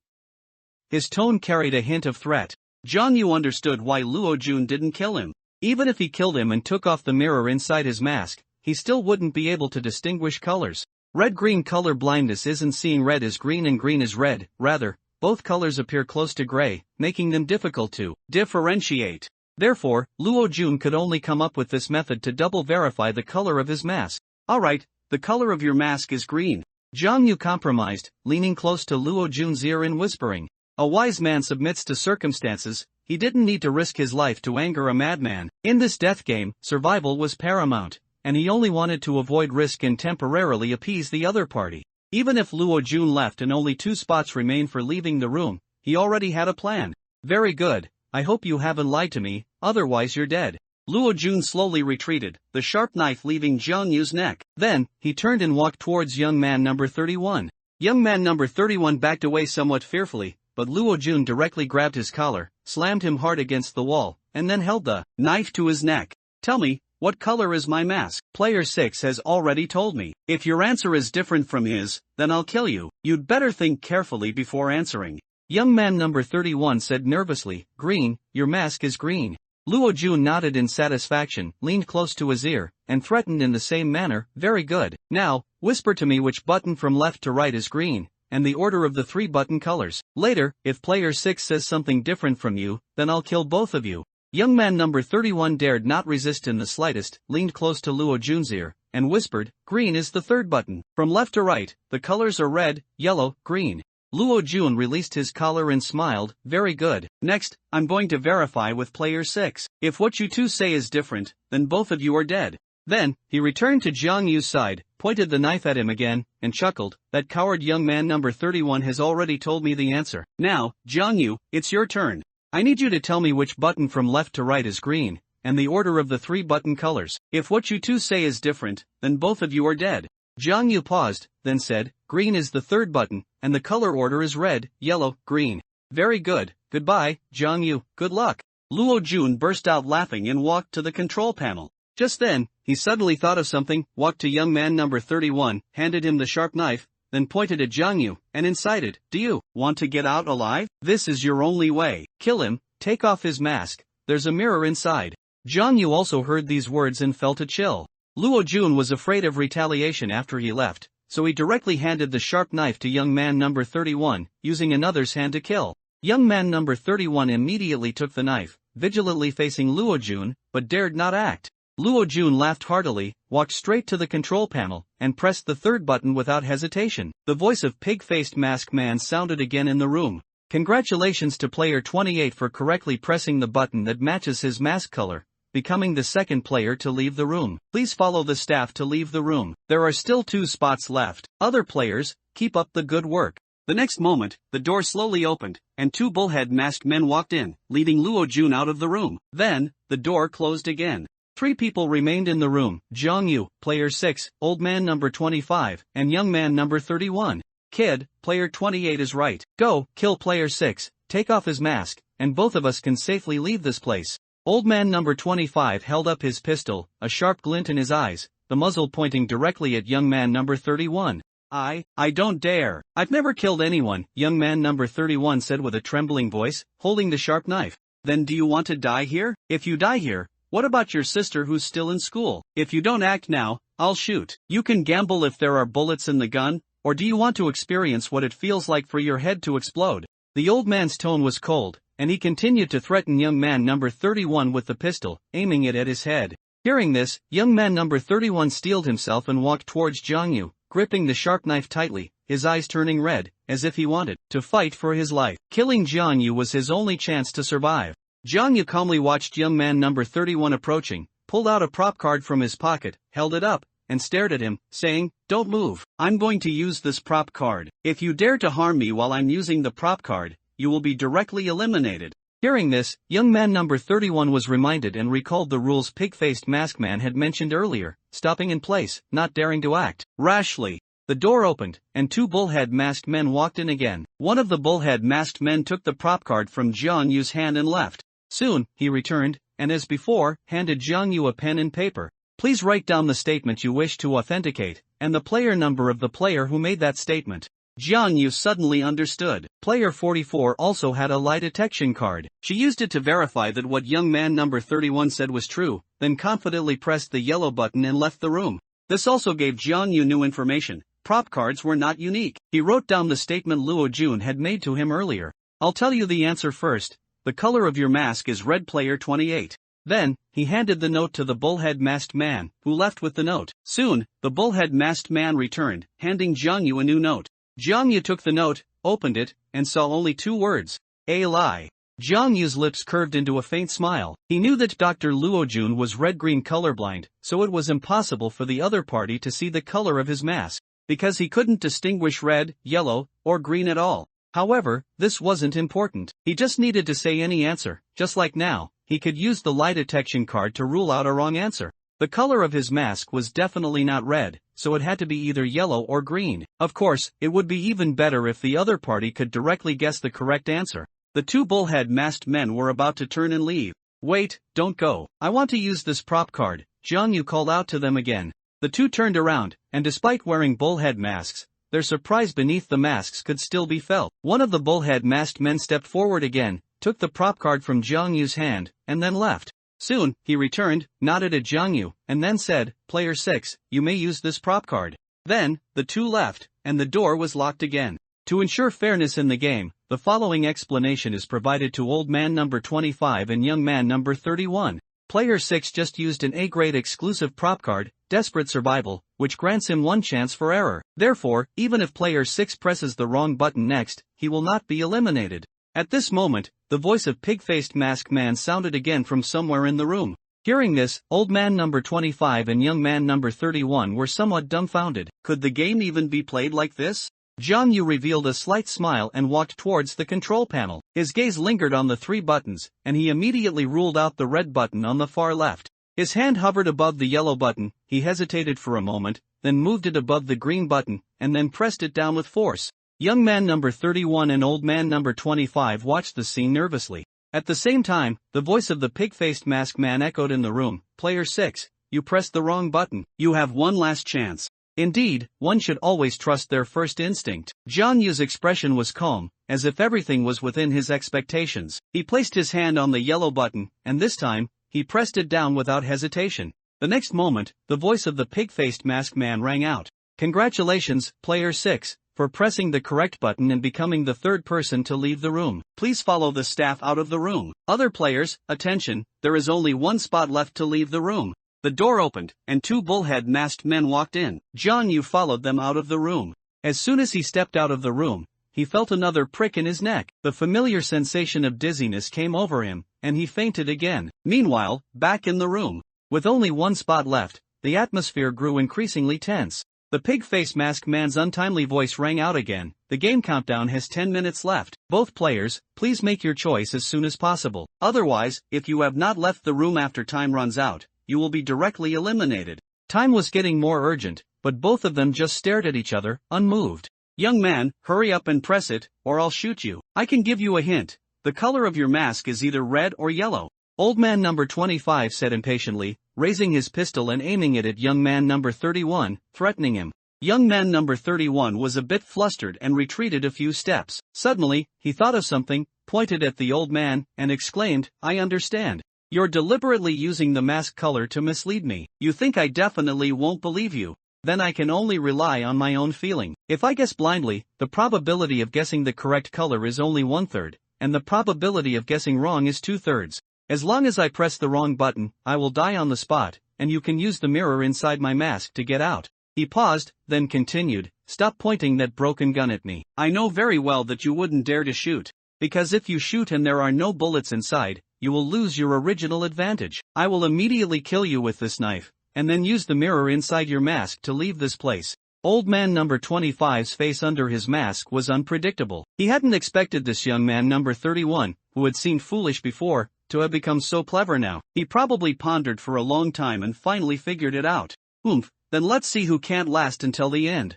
His tone carried a hint of threat. Jiang Yu understood why Luo Jun didn't kill him. Even if he killed him and took off the mirror inside his mask, he still wouldn't be able to distinguish colors. Red-green color blindness isn't seeing red as green and green as red, rather, both colors appear close to gray, making them difficult to differentiate. Therefore, Luo Jun could only come up with this method to double verify the color of his mask. Alright, the color of your mask is green. Jiang Yu compromised, leaning close to Luo Jun's ear and whispering. A wise man submits to circumstances. He didn't need to risk his life to anger a madman. In this death game, survival was paramount, and he only wanted to avoid risk and temporarily appease the other party. Even if Luo Jun left and only 2 spots remained for leaving the room, he already had a plan. Very good, I hope you haven't lied to me, otherwise you're dead. Luo Jun slowly retreated, the sharp knife leaving Jiang Yu's neck. Then, he turned and walked towards young man number 31. Young man number 31 backed away somewhat fearfully, but Luo Jun directly grabbed his collar, slammed him hard against the wall, and then held the knife to his neck. Tell me, what color is my mask? Player 6 has already told me. If your answer is different from his, then I'll kill you. You'd better think carefully before answering. Young man number 31 said nervously, green, your mask is green. Luo Jun nodded in satisfaction, leaned close to his ear, and threatened in the same manner, very good. Now, whisper to me which button from left to right is green, and the order of the 3 button colors. Later, if player 6 says something different from you, then I'll kill both of you. Young man number 31 dared not resist in the slightest, leaned close to Luo Jun's ear, and whispered, green is the 3rd button. From left to right, the colors are red, yellow, green. Luo Jun released his collar and smiled, very good. Next, I'm going to verify with player 6. If what you two say is different, then both of you are dead. Then, he returned to Jiang Yu's side, pointed the knife at him again, and chuckled, that coward young man number 31 has already told me the answer. Now, Jiang Yu, it's your turn. I need you to tell me which button from left to right is green, and the order of the 3 button colors. If what you two say is different, then both of you are dead. Jiang Yu paused, then said, green is the 3rd button, and the color order is red, yellow, green. Very good, goodbye, Jiang Yu, good luck. Luo Jun burst out laughing and walked to the control panel. Just then, he suddenly thought of something, walked to young man number 31, handed him the sharp knife, then pointed at Jiang Yu, and incited, do you want to get out alive? This is your only way. Kill him, take off his mask, there's a mirror inside. Jiang Yu also heard these words and felt a chill. Luo Jun was afraid of retaliation after he left, so he directly handed the sharp knife to young man number 31, using another's hand to kill. Young man number 31 immediately took the knife, vigilantly facing Luo Jun, but dared not act. Luo Jun laughed heartily, walked straight to the control panel, and pressed the 3rd button without hesitation. The voice of pig-faced masked man sounded again in the room. Congratulations to player 28 for correctly pressing the button that matches his mask color, becoming the 2nd player to leave the room. Please follow the staff to leave the room. There are still 2 spots left. Other players, keep up the good work. The next moment, the door slowly opened, and 2 bullhead masked men walked in, leading Luo Jun out of the room. Then, the door closed again. 3 people remained in the room, Jiang Yu, player 6, old man number 25, and young man number 31. Kid, player 28 is right. Go, kill player 6, take off his mask, and both of us can safely leave this place. Old man number 25 held up his pistol, a sharp glint in his eyes, the muzzle pointing directly at young man number 31. I don't dare. I've never killed anyone, young man number 31 said with a trembling voice, holding the sharp knife. Then do you want to die here? If you die here, what about your sister who's still in school? If you don't act now, I'll shoot. You can gamble if there are bullets in the gun, or do you want to experience what it feels like for your head to explode? The old man's tone was cold, and he continued to threaten young man number 31 with the pistol, aiming it at his head. Hearing this, young man number 31 steeled himself and walked towards Jiang Yu, gripping the sharp knife tightly, his eyes turning red, as if he wanted to fight for his life. Killing Jiang Yu was his only chance to survive. Jiang Yu calmly watched young man number 31 approaching, pulled out a prop card from his pocket, held it up, and stared at him, saying, don't move. I'm going to use this prop card. If you dare to harm me while I'm using the prop card, you will be directly eliminated. Hearing this, young man number 31 was reminded and recalled the rules pig-faced masked man had mentioned earlier, stopping in place, not daring to act rashly. The door opened, and 2 bullhead masked men walked in again. One of the bullhead masked men took the prop card from Jiang Yu's hand and left. Soon, he returned, and as before, handed Jiang Yu a pen and paper. Please write down the statement you wish to authenticate, and the player number of the player who made that statement. Jiang Yu suddenly understood. Player 44 also had a lie detection card. She used it to verify that what young man number 31 said was true, then confidently pressed the yellow button and left the room. This also gave Jiang Yu new information. Prop cards were not unique. He wrote down the statement Luo Jun had made to him earlier. I'll tell you the answer first. The color of your mask is red, player 28. Then, he handed the note to the bullhead masked man, who left with the note. Soon, the bullhead masked man returned, handing Jiang Yu a new note. Jiang Yu took the note, opened it, and saw only 2 words. A lie. Jiang Yu's lips curved into a faint smile. He knew that Dr. Luojun was red-green colorblind, so it was impossible for the other party to see the color of his mask, because he couldn't distinguish red, yellow, or green at all. However, this wasn't important. He just needed to say any answer. Just like now, he could use the lie detection card to rule out a wrong answer. The color of his mask was definitely not red, so it had to be either yellow or green. Of course, it would be even better if the other party could directly guess the correct answer. The 2 bullhead masked men were about to turn and leave. Wait, don't go. I want to use this prop card, Jiang Yu called out to them again. The 2 turned around, and despite wearing bullhead masks, their surprise beneath the masks could still be felt. One of the bullhead masked men stepped forward again, took the prop card from Jiang Yu's hand, and then left. Soon, he returned, nodded at Jiang Yu, and then said, "Player 6, you may use this prop card." Then, the 2 left, and the door was locked again. To ensure fairness in the game, the following explanation is provided to old man number 25 and young man number 31. Player 6 just used an A-grade exclusive prop card, Desperate Survival, which grants him 1 chance for error. Therefore, even if player 6 presses the wrong button next, he will not be eliminated. At this moment, the voice of pig-faced masked man sounded again from somewhere in the room. Hearing this, old man number 25 and young man number 31 were somewhat dumbfounded. Could the game even be played like this? Jiang Yu revealed a slight smile and walked towards the control panel. His gaze lingered on the 3 buttons, and he immediately ruled out the red button on the far left. His hand hovered above the yellow button, he hesitated for a moment, then moved it above the green button, and then pressed it down with force. Young man number 31 and old man number 25 watched the scene nervously. At the same time, the voice of the pig-faced masked man echoed in the room. Player 6, you pressed the wrong button. You have one last chance. Indeed, one should always trust their first instinct. Jiang Yu's expression was calm, as if everything was within his expectations. He placed his hand on the yellow button, and this time, he pressed it down without hesitation. The next moment, the voice of the pig-faced masked man rang out. Congratulations, Player 6, for pressing the correct button and becoming the 3rd person to leave the room. Please follow the staff out of the room. Other players, attention, there is only 1 spot left to leave the room. The door opened, and 2 bullhead masked men walked in. Jiang Yu followed them out of the room. As soon as he stepped out of the room, he felt another prick in his neck. The familiar sensation of dizziness came over him, and he fainted again. Meanwhile, back in the room, with only 1 spot left, the atmosphere grew increasingly tense. The pig-faced masked man's untimely voice rang out again. The game countdown has 10 minutes left. Both players, please make your choice as soon as possible. Otherwise, if you have not left the room after time runs out, you will be directly eliminated. Time was getting more urgent, but both of them just stared at each other, unmoved. Young man, hurry up and press it, or I'll shoot you. I can give you a hint. The color of your mask is either red or yellow. Old man number 25 said impatiently, raising his pistol and aiming it at young man number 31, threatening him. Young man number 31 was a bit flustered and retreated a few steps. Suddenly, he thought of something, pointed at the old man, and exclaimed, I understand. You're deliberately using the mask color to mislead me. You think I definitely won't believe you. Then I can only rely on my own feeling. If I guess blindly, the probability of guessing the correct color is only 1/3, and the probability of guessing wrong is 2/3. As long as I press the wrong button, I will die on the spot, and you can use the mirror inside my mask to get out. He paused, then continued, stop pointing that broken gun at me. I know very well that you wouldn't dare to shoot. Because if you shoot and there are no bullets inside, you will lose your original advantage. I will immediately kill you with this knife, and then use the mirror inside your mask to leave this place. Old man number 25's face under his mask was unpredictable. He hadn't expected this young man number 31, who had seemed foolish before, to have become so clever now. He probably pondered for a long time and finally figured it out. Then let's see who can't last until the end.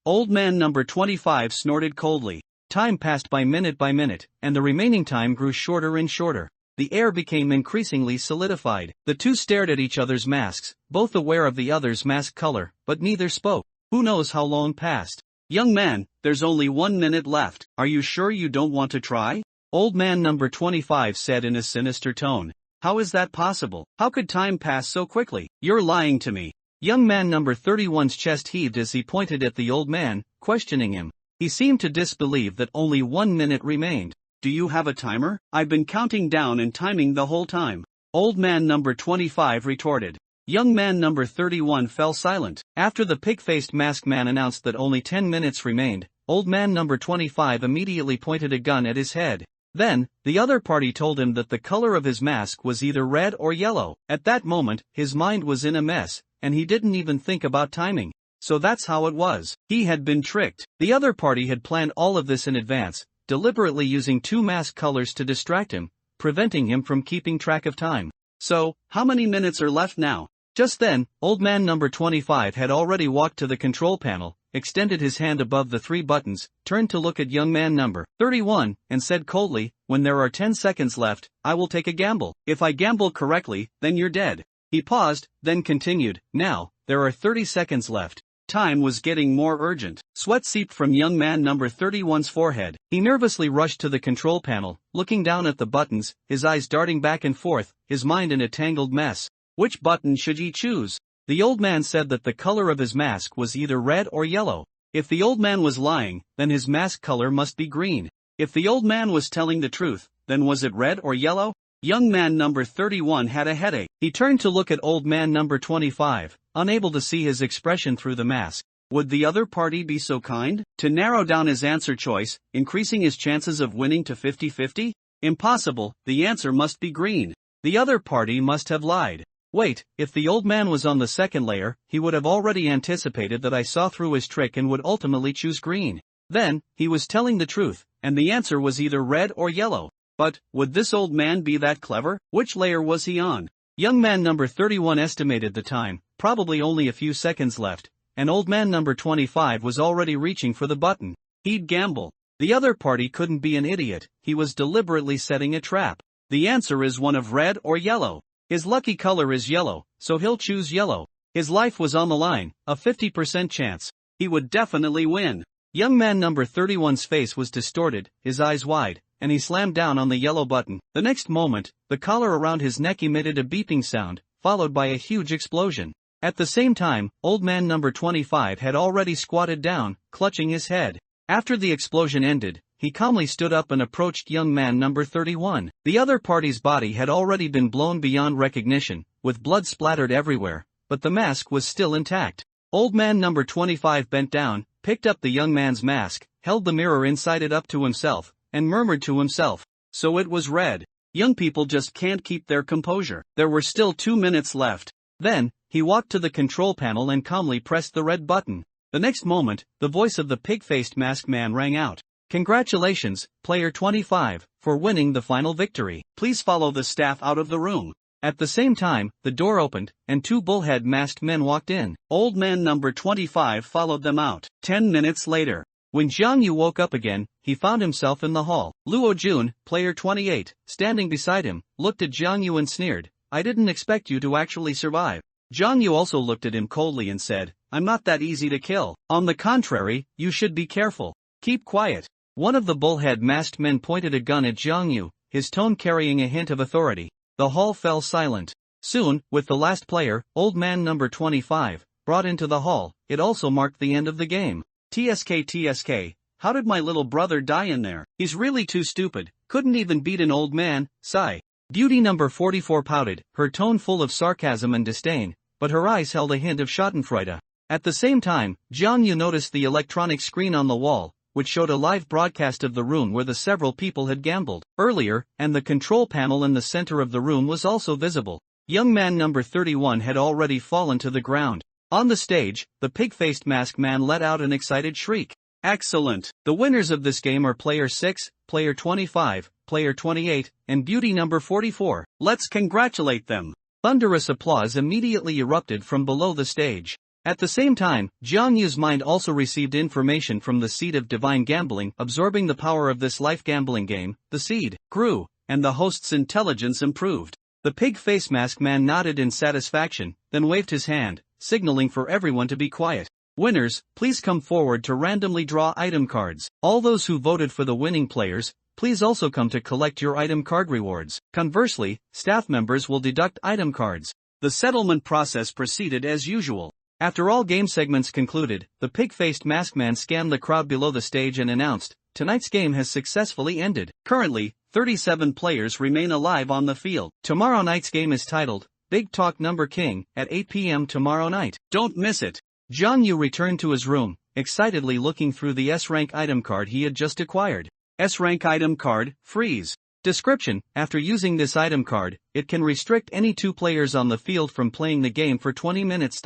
Old man number 25 snorted coldly. Time passed by minute, and the remaining time grew shorter and shorter. The air became increasingly solidified. The two stared at each other's masks, both aware of the other's mask color, but neither spoke. Who knows how long passed? Young man, there's only 1 minute left. Are you sure you don't want to try? Old man number 25 said in a sinister tone. How is that possible? How could time pass so quickly? You're lying to me. Young man number 31's chest heaved as he pointed at the old man, questioning him. He seemed to disbelieve that only 1 minute remained. Do you have a timer? I've been counting down and timing the whole time. Old man number 25 retorted. Young man number 31 fell silent. After the pig-faced masked man announced that only 10 minutes remained, old man number 25 immediately pointed a gun at his head. Then, the other party told him that the color of his mask was either red or yellow. At that moment, his mind was in a mess, and he didn't even think about timing. So that's how it was. He had been tricked. The other party had planned all of this in advance, deliberately using two mask colors to distract him, preventing him from keeping track of time. So, how many minutes are left now? Just then, old man number 25 had already walked to the control panel, extended his hand above the three buttons, turned to look at young man number 31, and said coldly, "When there are 10 seconds left, I will take a gamble. If I gamble correctly, then you're dead." He paused, then continued, "Now, there are 30 seconds left." Time was getting more urgent. Sweat seeped from young man number 31's forehead. He nervously rushed to the control panel, looking down at the buttons, his eyes darting back and forth, his mind in a tangled mess. Which button should he choose? The old man said that the color of his mask was either red or yellow. If the old man was lying, then his mask color must be green. If the old man was telling the truth, then was it red or yellow? Young man number 31 had a headache. He turned to look at old man number 25, unable to see his expression through the mask. Would the other party be so kind to narrow down his answer choice, increasing his chances of winning to 50-50? Impossible, the answer must be green. The other party must have lied. Wait, if the old man was on the second layer, he would have already anticipated that I saw through his trick and would ultimately choose green. Then, he was telling the truth, and the answer was either red or yellow. But, would this old man be that clever? Which layer was he on? Young man number 31 estimated the time, probably only a few seconds left, and old man number 25 was already reaching for the button. He'd gamble. The other party couldn't be an idiot, he was deliberately setting a trap. The answer is one of red or yellow. His lucky color is yellow, so he'll choose yellow. His life was on the line, a 50% chance. He would definitely win. Young man number 31's face was distorted, his eyes wide, and he slammed down on the yellow button. The next moment, the collar around his neck emitted a beeping sound, followed by a huge explosion. At the same time, old man number 25 had already squatted down, clutching his head. After the explosion ended, he calmly stood up and approached young man number 31. The other party's body had already been blown beyond recognition, with blood splattered everywhere, but the mask was still intact. Old man number 25 bent down, picked up the young man's mask, held the mirror inside it up to himself, and murmured to himself, "So it was red. Young people just can't keep their composure." There were still 2 minutes left. Then, he walked to the control panel and calmly pressed the red button. The next moment, the voice of the pig-faced masked man rang out. "Congratulations, player 25, for winning the final victory. Please follow the staff out of the room." At the same time, the door opened, and two bullhead masked men walked in. Old man number 25 followed them out. 10 minutes later, when Jiang Yu woke up again, he found himself in the hall. Luo Jun, player 28, standing beside him, looked at Jiang Yu and sneered, "I didn't expect you to actually survive." Jiang Yu also looked at him coldly and said, "I'm not that easy to kill. On the contrary, you should be careful. Keep quiet." One of the bullhead masked men pointed a gun at Jiang Yu, his tone carrying a hint of authority. The hall fell silent. Soon, with the last player, old man number 25, brought into the hall, it also marked the end of the game. TSK, how did my little brother die in there? He's really too stupid, couldn't even beat an old man, sigh. Beauty number 44 pouted, her tone full of sarcasm and disdain, but her eyes held a hint of schadenfreude. At the same time, Jiang Yu noticed the electronic screen on the wall, which showed a live broadcast of the room where the several people had gambled earlier, and the control panel in the center of the room was also visible. Young man number 31 had already fallen to the ground. On the stage, the pig-faced masked man let out an excited shriek. "Excellent! The winners of this game are player 6, player 25, player 28, and beauty number 44. Let's congratulate them!" Thunderous applause immediately erupted from below the stage. At the same time, Jiang Yu's mind also received information from the seed of divine gambling. Absorbing the power of this life gambling game, the seed grew, and the host's intelligence improved. The pig-face masked man nodded in satisfaction, then waved his hand, signaling for everyone to be quiet. "Winners, please come forward to randomly draw item cards. All those who voted for the winning players, please also come to collect your item card rewards. Conversely, staff members will deduct item cards." The settlement process proceeded as usual. After all game segments concluded, the pig-faced masked man scanned the crowd below the stage and announced, "Tonight's game has successfully ended. Currently, 37 players remain alive on the field. Tomorrow night's game is titled, Big Talk Number King, at 8 p.m. tomorrow night. Don't miss it. Jiang Yu returned to his room, excitedly looking through the S-rank item card he had just acquired. S-rank item card, freeze. Description: after using this item card, it can restrict any 2 players on the field from playing the game for 20 minutes.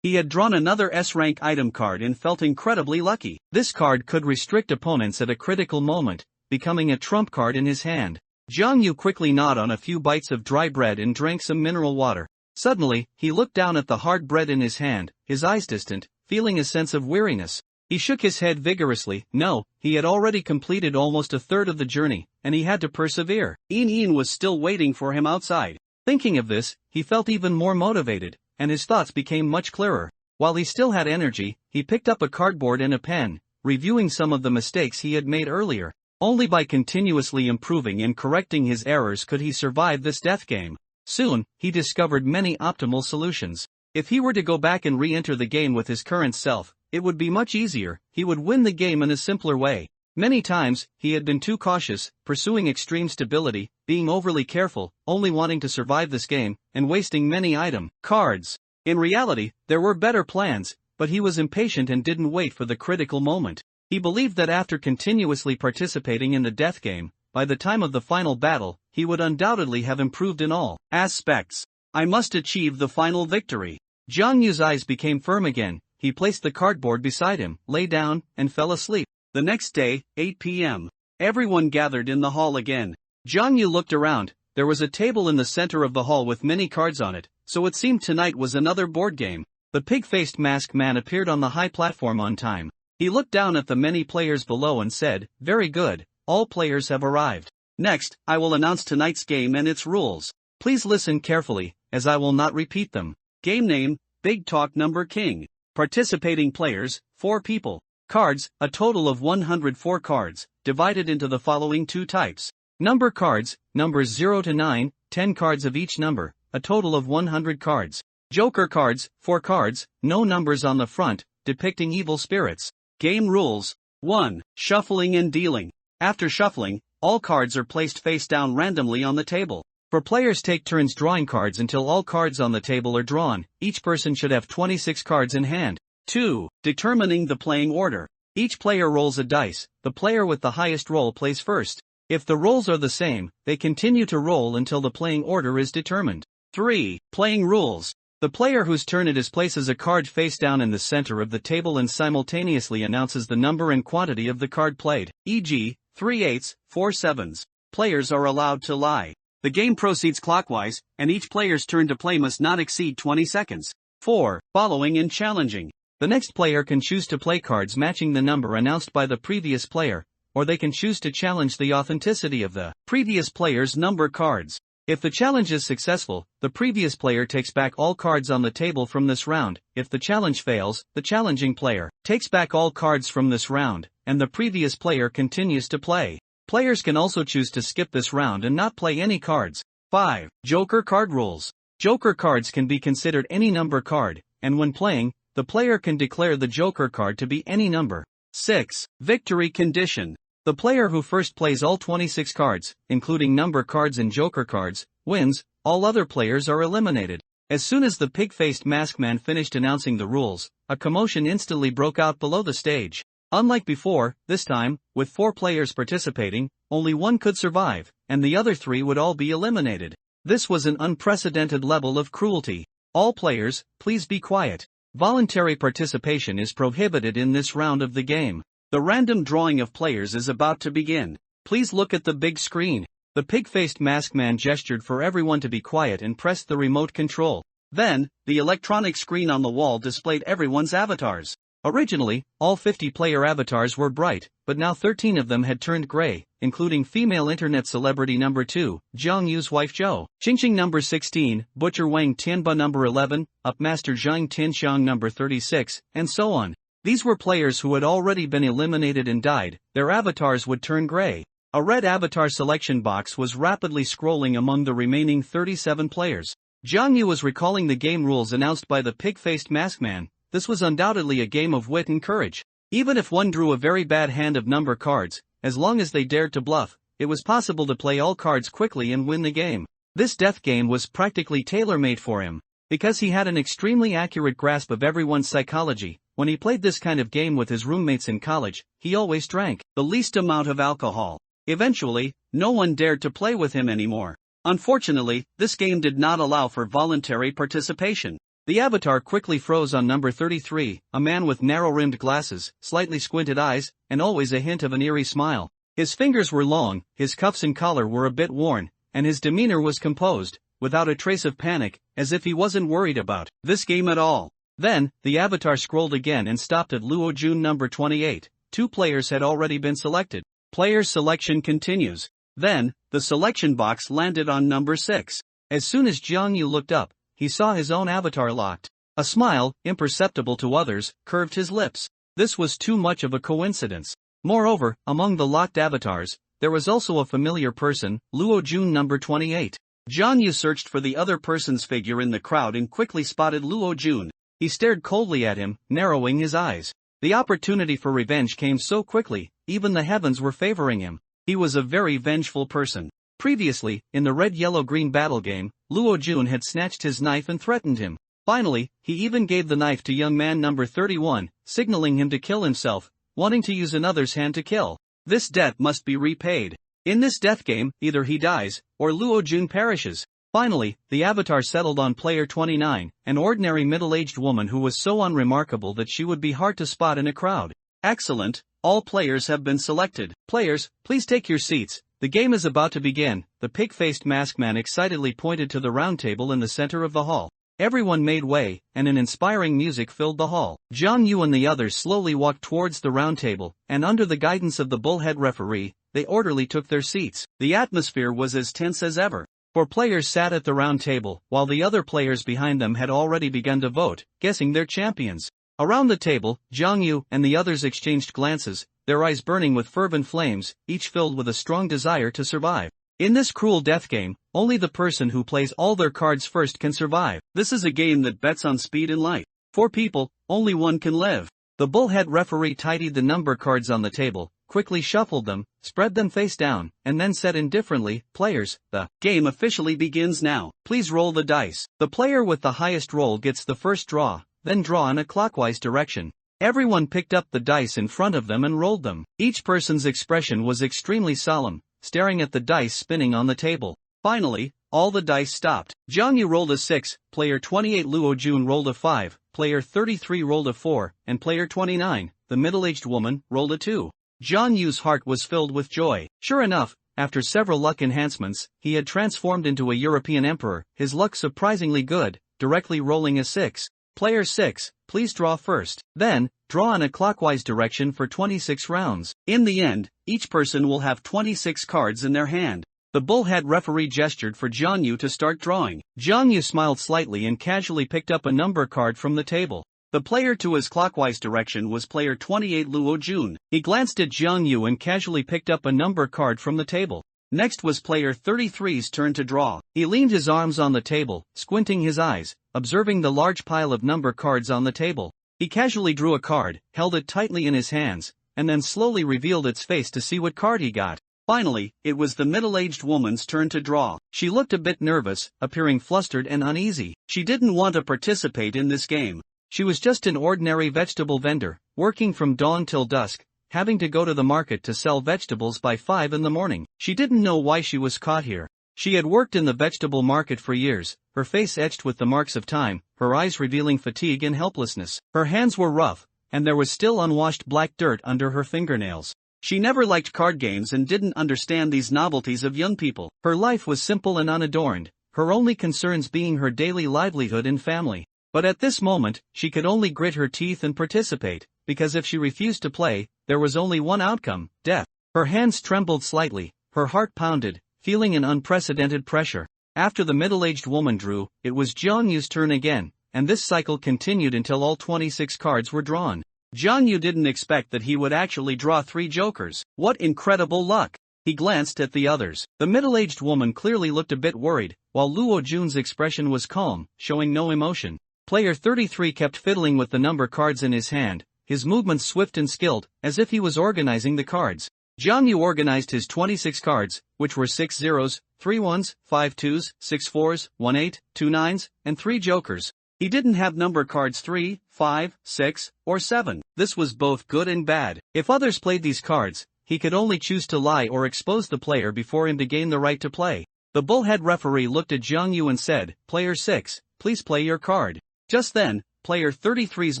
He had drawn another S-rank item card and felt incredibly lucky. This card could restrict opponents at a critical moment, becoming a trump card in his hand. Jiang Yu quickly gnawed on a few bites of dry bread and drank some mineral water. Suddenly, he looked down at the hard bread in his hand, his eyes distant, feeling a sense of weariness. He shook his head vigorously. No, he had already completed almost a third of the journey, and he had to persevere. Ian was still waiting for him outside. Thinking of this, he felt even more motivated, and his thoughts became much clearer. While he still had energy, he picked up a cardboard and a pen, reviewing some of the mistakes he had made earlier. Only by continuously improving and correcting his errors could he survive this death game. Soon, he discovered many optimal solutions. If he were to go back and re-enter the game with his current self, it would be much easier. He would win the game in a simpler way. Many times, he had been too cautious, pursuing extreme stability, being overly careful, only wanting to survive this game, and wasting many item cards. In reality, there were better plans, but he was impatient and didn't wait for the critical moment. He believed that after continuously participating in the death game, by the time of the final battle, he would undoubtedly have improved in all aspects. I must achieve the final victory. Jiang Yu's eyes became firm again. He placed the cardboard beside him, lay down, and fell asleep. The next day, 8 p.m. Everyone gathered in the hall again. Jiang Yu looked around. There was a table in the center of the hall with many cards on it, so it seemed tonight was another board game. The pig-faced masked man appeared on the high platform on time. He looked down at the many players below and said, "Very good, all players have arrived. Next, I will announce tonight's game and its rules. Please listen carefully, as I will not repeat them." Game name, Big Talk Number King. Participating players, 4 people. Cards, a total of 104 cards, divided into the following 2 types. Number cards, numbers 0 to 9, 10 cards of each number, a total of 100 cards. Joker cards, 4 cards, no numbers on the front, depicting evil spirits. Game rules. 1. Shuffling and dealing. After shuffling, all cards are placed face down randomly on the table. For players take turns drawing cards until all cards on the table are drawn. Each person should have 26 cards in hand. 2. Determining the playing order. Each player rolls a dice. The player with the highest roll plays first. If the rolls are the same, they continue to roll until the playing order is determined. 3. Playing rules. The player whose turn it is places a card face down in the center of the table and simultaneously announces the number and quantity of the card played, e.g., 3 8s, 4 7s. Players are allowed to lie. The game proceeds clockwise, and each player's turn to play must not exceed 20 seconds. 4. Following and challenging. The next player can choose to play cards matching the number announced by the previous player, or they can choose to challenge the authenticity of the previous player's number cards. If the challenge is successful, the previous player takes back all cards on the table from this round. If the challenge fails, the challenging player takes back all cards from this round, and the previous player continues to play. Players can also choose to skip this round and not play any cards. 5. Joker card rules. Joker cards can be considered any number card, and when playing, the player can declare the Joker card to be any number. 6. Victory condition. The player who first plays all 26 cards, including number cards and Joker cards, wins. All other players are eliminated. As soon as the pig-faced masked man finished announcing the rules, a commotion instantly broke out below the stage. Unlike before, this time, with 4 players participating, only 1 could survive, and the other 3 would all be eliminated. This was an unprecedented level of cruelty. All players, please be quiet. Voluntary participation is prohibited in this round of the game. The random drawing of players is about to begin. Please look at the big screen. The pig-faced masked man gestured for everyone to be quiet and pressed the remote control. Then, the electronic screen on the wall displayed everyone's avatars. Originally, all 50 player avatars were bright, but now 13 of them had turned gray, including female internet celebrity number 2, Jiang Yu's wife Zhou, Qingqing number 16, Butcher Wang Tianba number 11, Upmaster Zhang Tianxiang number 36, and so on. These were players who had already been eliminated and died. Their avatars would turn gray. A red avatar selection box was rapidly scrolling among the remaining 37 players. Jiang Yu was recalling the game rules announced by the pig-faced masked man. This was undoubtedly a game of wit and courage. Even if one drew a very bad hand of number cards, as long as they dared to bluff, it was possible to play all cards quickly and win the game. This death game was practically tailor-made for him. Because he had an extremely accurate grasp of everyone's psychology, when he played this kind of game with his roommates in college, he always drank the least amount of alcohol. Eventually, no one dared to play with him anymore. Unfortunately, this game did not allow for voluntary participation. The avatar quickly froze on number 33, a man with narrow-rimmed glasses, slightly squinted eyes, and always a hint of an eerie smile. His fingers were long, his cuffs and collar were a bit worn, and his demeanor was composed, without a trace of panic, as if he wasn't worried about this game at all. Then, the avatar scrolled again and stopped at Luo Jun number 28. 2 players had already been selected. Player's selection continues. Then, the selection box landed on number 6. As soon as Jiang Yu looked up, he saw his own avatar locked. A smile, imperceptible to others, curved his lips. This was too much of a coincidence. Moreover, among the locked avatars, there was also a familiar person, Luo Jun number 28. Jiang Yu searched for the other person's figure in the crowd and quickly spotted Luo Jun. He stared coldly at him, narrowing his eyes. The opportunity for revenge came so quickly, even the heavens were favoring him. He was a very vengeful person. Previously, in the red-yellow-green battle game, Luo Jun had snatched his knife and threatened him. Finally, he even gave the knife to young man number 31, signaling him to kill himself, wanting to use another's hand to kill. This debt must be repaid. In this death game, either he dies, or Luo Jun perishes. Finally, the avatar settled on player 29, an ordinary middle-aged woman who was so unremarkable that she would be hard to spot in a crowd. Excellent, all players have been selected. Players, please take your seats, the game is about to begin. The pig-faced masked man excitedly pointed to the round table in the center of the hall. Everyone made way, and an inspiring music filled the hall. Jiang Yu and the others slowly walked towards the round table, and under the guidance of the bullhead referee, they orderly took their seats. The atmosphere was as tense as ever. 4 players sat at the round table, while the other players behind them had already begun to vote, guessing their champions. Around the table, Jiang Yu and the others exchanged glances, their eyes burning with fervent flames, each filled with a strong desire to survive. In this cruel death game, only the person who plays all their cards first can survive. This is a game that bets on speed and life. 4 people, only one can live. The bullhead referee tidied the number cards on the table, quickly shuffled them, spread them face down, and then said indifferently, "Players, the game officially begins now. Please roll the dice. The player with the highest roll gets the first draw, then draw in a clockwise direction." Everyone picked up the dice in front of them and rolled them. Each person's expression was extremely solemn, staring at the dice spinning on the table. Finally, all the dice stopped. Jiang Yu rolled a 6, player 28 Luo Jun rolled a 5, player 33 rolled a 4, and player 29, the middle-aged woman, rolled a 2. Jiang Yu's heart was filled with joy. Sure enough, after several luck enhancements, he had transformed into a European emperor, his luck surprisingly good, directly rolling a 6. Player 6, please draw first. Then, draw in a clockwise direction for 26 rounds. In the end, each person will have 26 cards in their hand. The bullhead referee gestured for Jiang Yu to start drawing. Jiang Yu smiled slightly and casually picked up a number card from the table. The player to his clockwise direction was player 28 Luo Jun. He glanced at Jiang Yu and casually picked up a number card from the table. Next was player 33's turn to draw. He leaned his arms on the table, squinting his eyes, observing the large pile of number cards on the table. He casually drew a card, held it tightly in his hands, and then slowly revealed its face to see what card he got. Finally, it was the middle-aged woman's turn to draw. She looked a bit nervous, appearing flustered and uneasy. She didn't want to participate in this game. She was just an ordinary vegetable vendor, working from dawn till dusk, having to go to the market to sell vegetables by 5 in the morning. She didn't know why she was caught here. She had worked in the vegetable market for years, her face etched with the marks of time, her eyes revealing fatigue and helplessness. Her hands were rough, and there was still unwashed black dirt under her fingernails. She never liked card games and didn't understand these novelties of young people. Her life was simple and unadorned, her only concerns being her daily livelihood and family. But at this moment, she could only grit her teeth and participate, because if she refused to play, there was only one outcome, death. Her hands trembled slightly, her heart pounded, feeling an unprecedented pressure. After the middle-aged woman drew, it was Jiang Yu's turn again, and this cycle continued until all 26 cards were drawn. Jiang Yu didn't expect that he would actually draw 3 jokers. What incredible luck! He glanced at the others. The middle-aged woman clearly looked a bit worried, while Luo Jun's expression was calm, showing no emotion. Player 33 kept fiddling with the number cards in his hand, his movements swift and skilled, as if he was organizing the cards. Jiang Yu organized his 26 cards, which were 6 zeros, 3 ones, 5 twos, 6 fours, 1 8, 2 nines, and 3 jokers. He didn't have number cards 3, 5, 6, or 7. This was both good and bad. If others played these cards, he could only choose to lie or expose the player before him to gain the right to play. The bullhead referee looked at Jiang Yu and said, "Player 6, please play your card." Just then, player 33's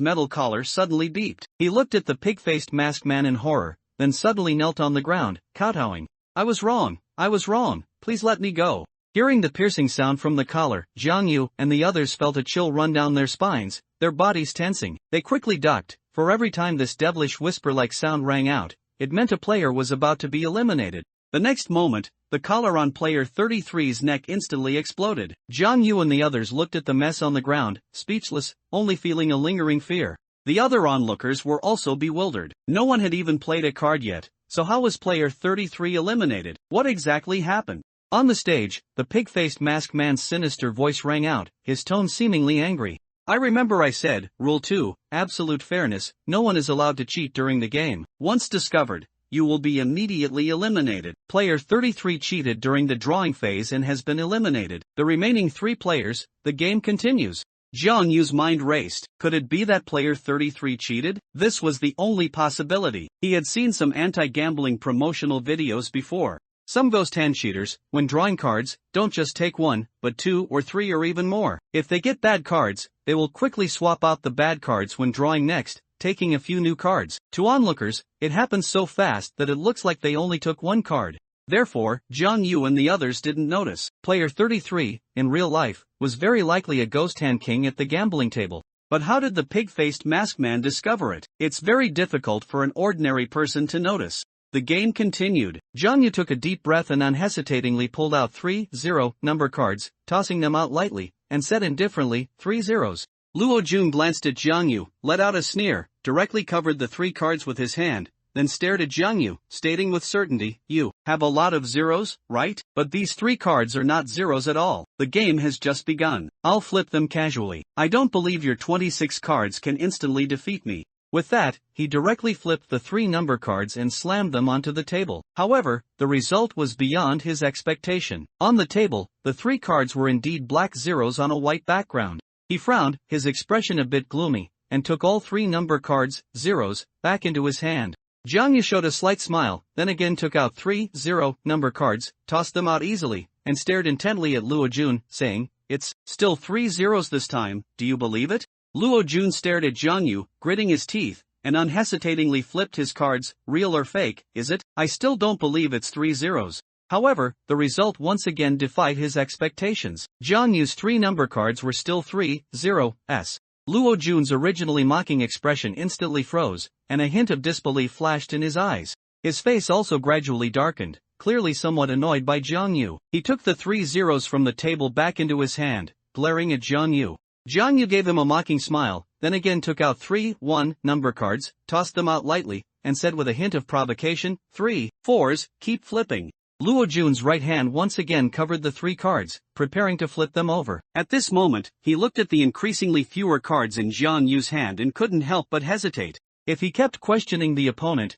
metal collar suddenly beeped. He looked at the pig-faced masked man in horror, then suddenly knelt on the ground, kowtowing. I was wrong, please let me go." Hearing the piercing sound from the collar, Jiang Yu and the others felt a chill run down their spines, their bodies tensing. They quickly ducked, for every time this devilish whisper-like sound rang out, it meant a player was about to be eliminated. The next moment, the collar on player 33's neck instantly exploded. Jiang Yu and the others looked at the mess on the ground, speechless, only feeling a lingering fear. The other onlookers were also bewildered. No one had even played a card yet, so how was player 33 eliminated? What exactly happened? On the stage, the pig-faced masked man's sinister voice rang out, his tone seemingly angry. I remember I said, Rule 2, absolute fairness, no one is allowed to cheat during the game. Once discovered, you will be immediately eliminated. Player 33 cheated during the drawing phase and has been eliminated. The remaining 3 players, the game continues. Jiang Yu's mind raced. Could it be that player 33 cheated? This was the only possibility. He had seen some anti-gambling promotional videos before. Some ghost hand cheaters, when drawing cards, don't just take 1, but 2 or 3 or even more. If they get bad cards, they will quickly swap out the bad cards when drawing next, taking a few new cards. To onlookers, it happens so fast that it looks like they only took 1 card. Therefore, Jiang Yu and the others didn't notice. Player 33, in real life, was very likely a ghost hand king at the gambling table. But how did the pig-faced masked man discover it? It's very difficult for an ordinary person to notice. The game continued. Jiang Yu took a deep breath and unhesitatingly pulled out 3 0 number cards, tossing them out lightly, and said indifferently, 3 zeros. Luo Jun glanced at Jiang Yu, let out a sneer, directly covered the 3 cards with his hand, then stared at Jiang Yu, stating with certainty, you have a lot of zeros, right? But these 3 cards are not zeros at all. The game has just begun. I'll flip them casually. I don't believe your 26 cards can instantly defeat me. With that, he directly flipped the 3 number cards and slammed them onto the table. However, the result was beyond his expectation. On the table, the 3 cards were indeed black zeros on a white background. He frowned, his expression a bit gloomy, and took all 3 number cards, zeros, back into his hand. Jiang Yu showed a slight smile, then again took out 3 0 number cards, tossed them out easily, and stared intently at Luo Jun, saying, it's still 3 zeros this time, do you believe it? Luo Jun stared at Jiang Yu, gritting his teeth, and unhesitatingly flipped his cards, real or fake, is it? I still don't believe it's 3 zeros. However, the result once again defied his expectations. Jiang Yu's 3 number cards were still 3 0s. Luo Jun's originally mocking expression instantly froze, and a hint of disbelief flashed in his eyes. His face also gradually darkened, clearly somewhat annoyed by Jiang Yu. He took the 3 zeros from the table back into his hand, glaring at Jiang Yu. Jiang Yu gave him a mocking smile, then again took out 3 1 number cards, tossed them out lightly, and said with a hint of provocation, 3 4s, keep flipping. Luo Jun's right hand once again covered the 3 cards, preparing to flip them over. At this moment, he looked at the increasingly fewer cards in Jiang Yu's hand and couldn't help but hesitate. If he kept questioning the opponent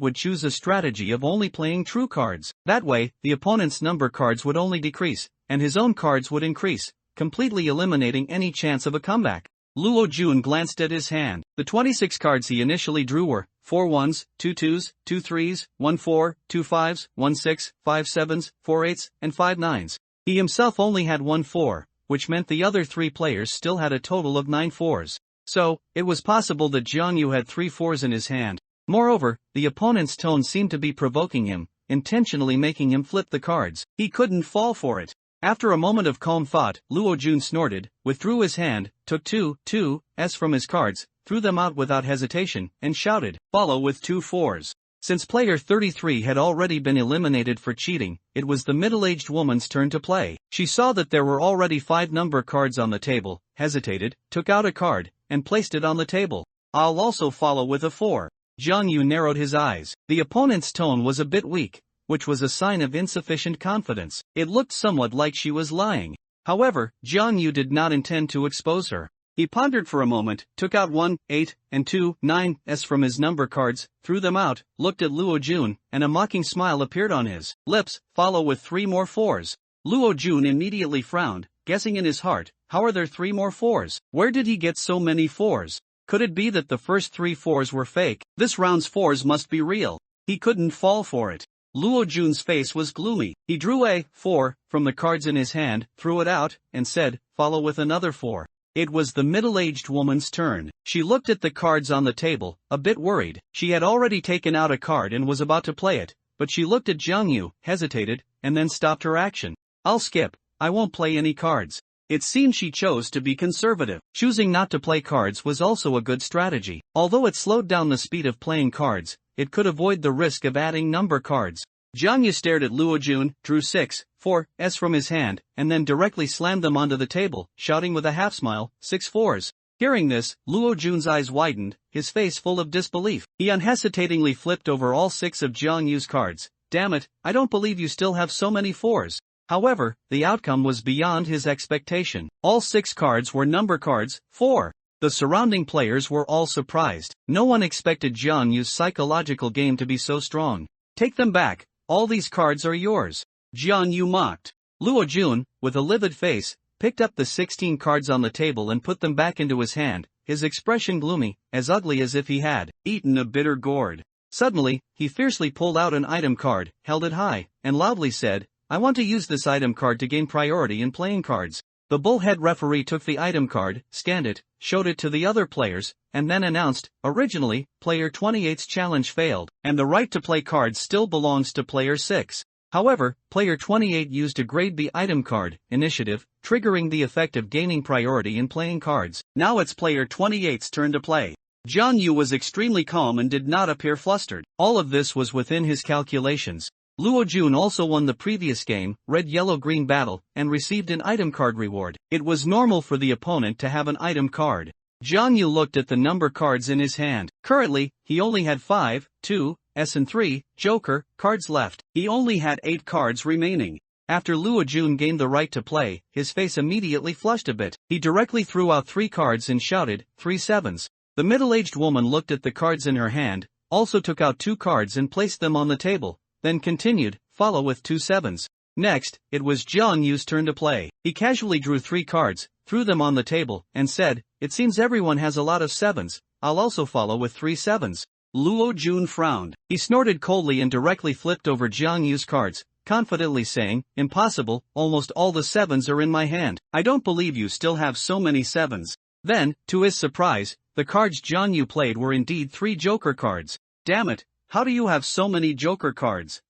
would choose a strategy of only playing true cards. That way, the opponent's number cards would only decrease, and his own cards would increase, completely eliminating any chance of a comeback. Luo Jun glanced at his hand. The 26 cards he initially drew were 4 1s, 2 2s, 2 3s, 1 4, 2 5s, 1 6, 5 7s, 4 8s, and 5 9s. He himself only had 1 4, which meant the other 3 players still had a total of 9 4s. So, it was possible that Jiang Yu had 3 4s in his hand. Moreover, the opponent's tone seemed to be provoking him, intentionally making him flip the cards. He couldn't fall for it. After a moment of calm thought, Luo Jun snorted, withdrew his hand, took 2 2s from his cards, threw them out without hesitation, and shouted, follow with 2 4s. Since player 33 had already been eliminated for cheating, it was the middle-aged woman's turn to play. She saw that there were already 5 number cards on the table, hesitated, took out a card, and placed it on the table. I'll also follow with a 4. Jiang Yu narrowed his eyes. The opponent's tone was a bit weak, which was a sign of insufficient confidence. It looked somewhat like she was lying. However, Jiang Yu did not intend to expose her. He pondered for a moment, took out 1, 8, and 2, 9s from his number cards, threw them out, looked at Luo Jun, and a mocking smile appeared on his lips, follow with 3 more 4s. Luo Jun immediately frowned, guessing in his heart, how are there 3 more 4s? Where did he get so many 4s? Could it be that the first 3 4s were fake? This round's 4s must be real. He couldn't fall for it. Luo Jun's face was gloomy. He drew a 4 from the cards in his hand, threw it out, and said, follow with another 4. It was the middle-aged woman's turn. She looked at the cards on the table, a bit worried. She had already taken out a card and was about to play it, but she looked at Jiang Yu, hesitated, and then stopped her action. I'll skip. I won't play any cards. It seemed she chose to be conservative. Choosing not to play cards was also a good strategy. Although it slowed down the speed of playing cards, it could avoid the risk of adding number cards. Jiang Yu stared at Luo Jun, drew 6, 4s from his hand, and then directly slammed them onto the table, shouting with a half-smile, 6 4s. Hearing this, Luo Jun's eyes widened, his face full of disbelief. He unhesitatingly flipped over all 6 of Jiang Yu's cards. Damn it, I don't believe you still have so many 4s. However, the outcome was beyond his expectation. All 6 cards were number cards, 4. The surrounding players were all surprised. No one expected Jiang Yu's psychological game to be so strong. Take them back. All these cards are yours. Jiang Yu mocked. Luo Jun, with a livid face, picked up the 16 cards on the table and put them back into his hand, his expression gloomy, as ugly as if he had eaten a bitter gourd. Suddenly, he fiercely pulled out an item card, held it high, and loudly said, I want to use this item card to gain priority in playing cards. The bullhead referee took the item card, scanned it, showed it to the other players, and then announced, originally, player 28's challenge failed, and the right to play cards still belongs to player 6. However, player 28 used a grade B item card, initiative, triggering the effect of gaining priority in playing cards. Now it's player 28's turn to play. Jiang Yu was extremely calm and did not appear flustered. All of this was within his calculations. Luo Jun also won the previous game, red-yellow-green battle, and received an item card reward. It was normal for the opponent to have an item card. Jiang Yu looked at the number cards in his hand. Currently, he only had 5, 2, S and 3, Joker, cards left. He only had 8 cards remaining. After Luo Jun gained the right to play, his face immediately flushed a bit. He directly threw out 3 cards and shouted, 3 7s. The middle-aged woman looked at the cards in her hand, also took out 2 cards and placed them on the table, then continued, follow with 2 7s. Next, it was Jiang Yu's turn to play. He casually drew 3 cards, threw them on the table, and said, it seems everyone has a lot of 7s, I'll also follow with 3 7s. Luo Jun frowned. He snorted coldly and directly flipped over Jiang Yu's cards, confidently saying, impossible, almost all the 7s are in my hand. I don't believe you still have so many 7s. Then, to his surprise, the cards Jiang Yu played were indeed 3 Joker cards. Damn it, how do you have so many Joker cards?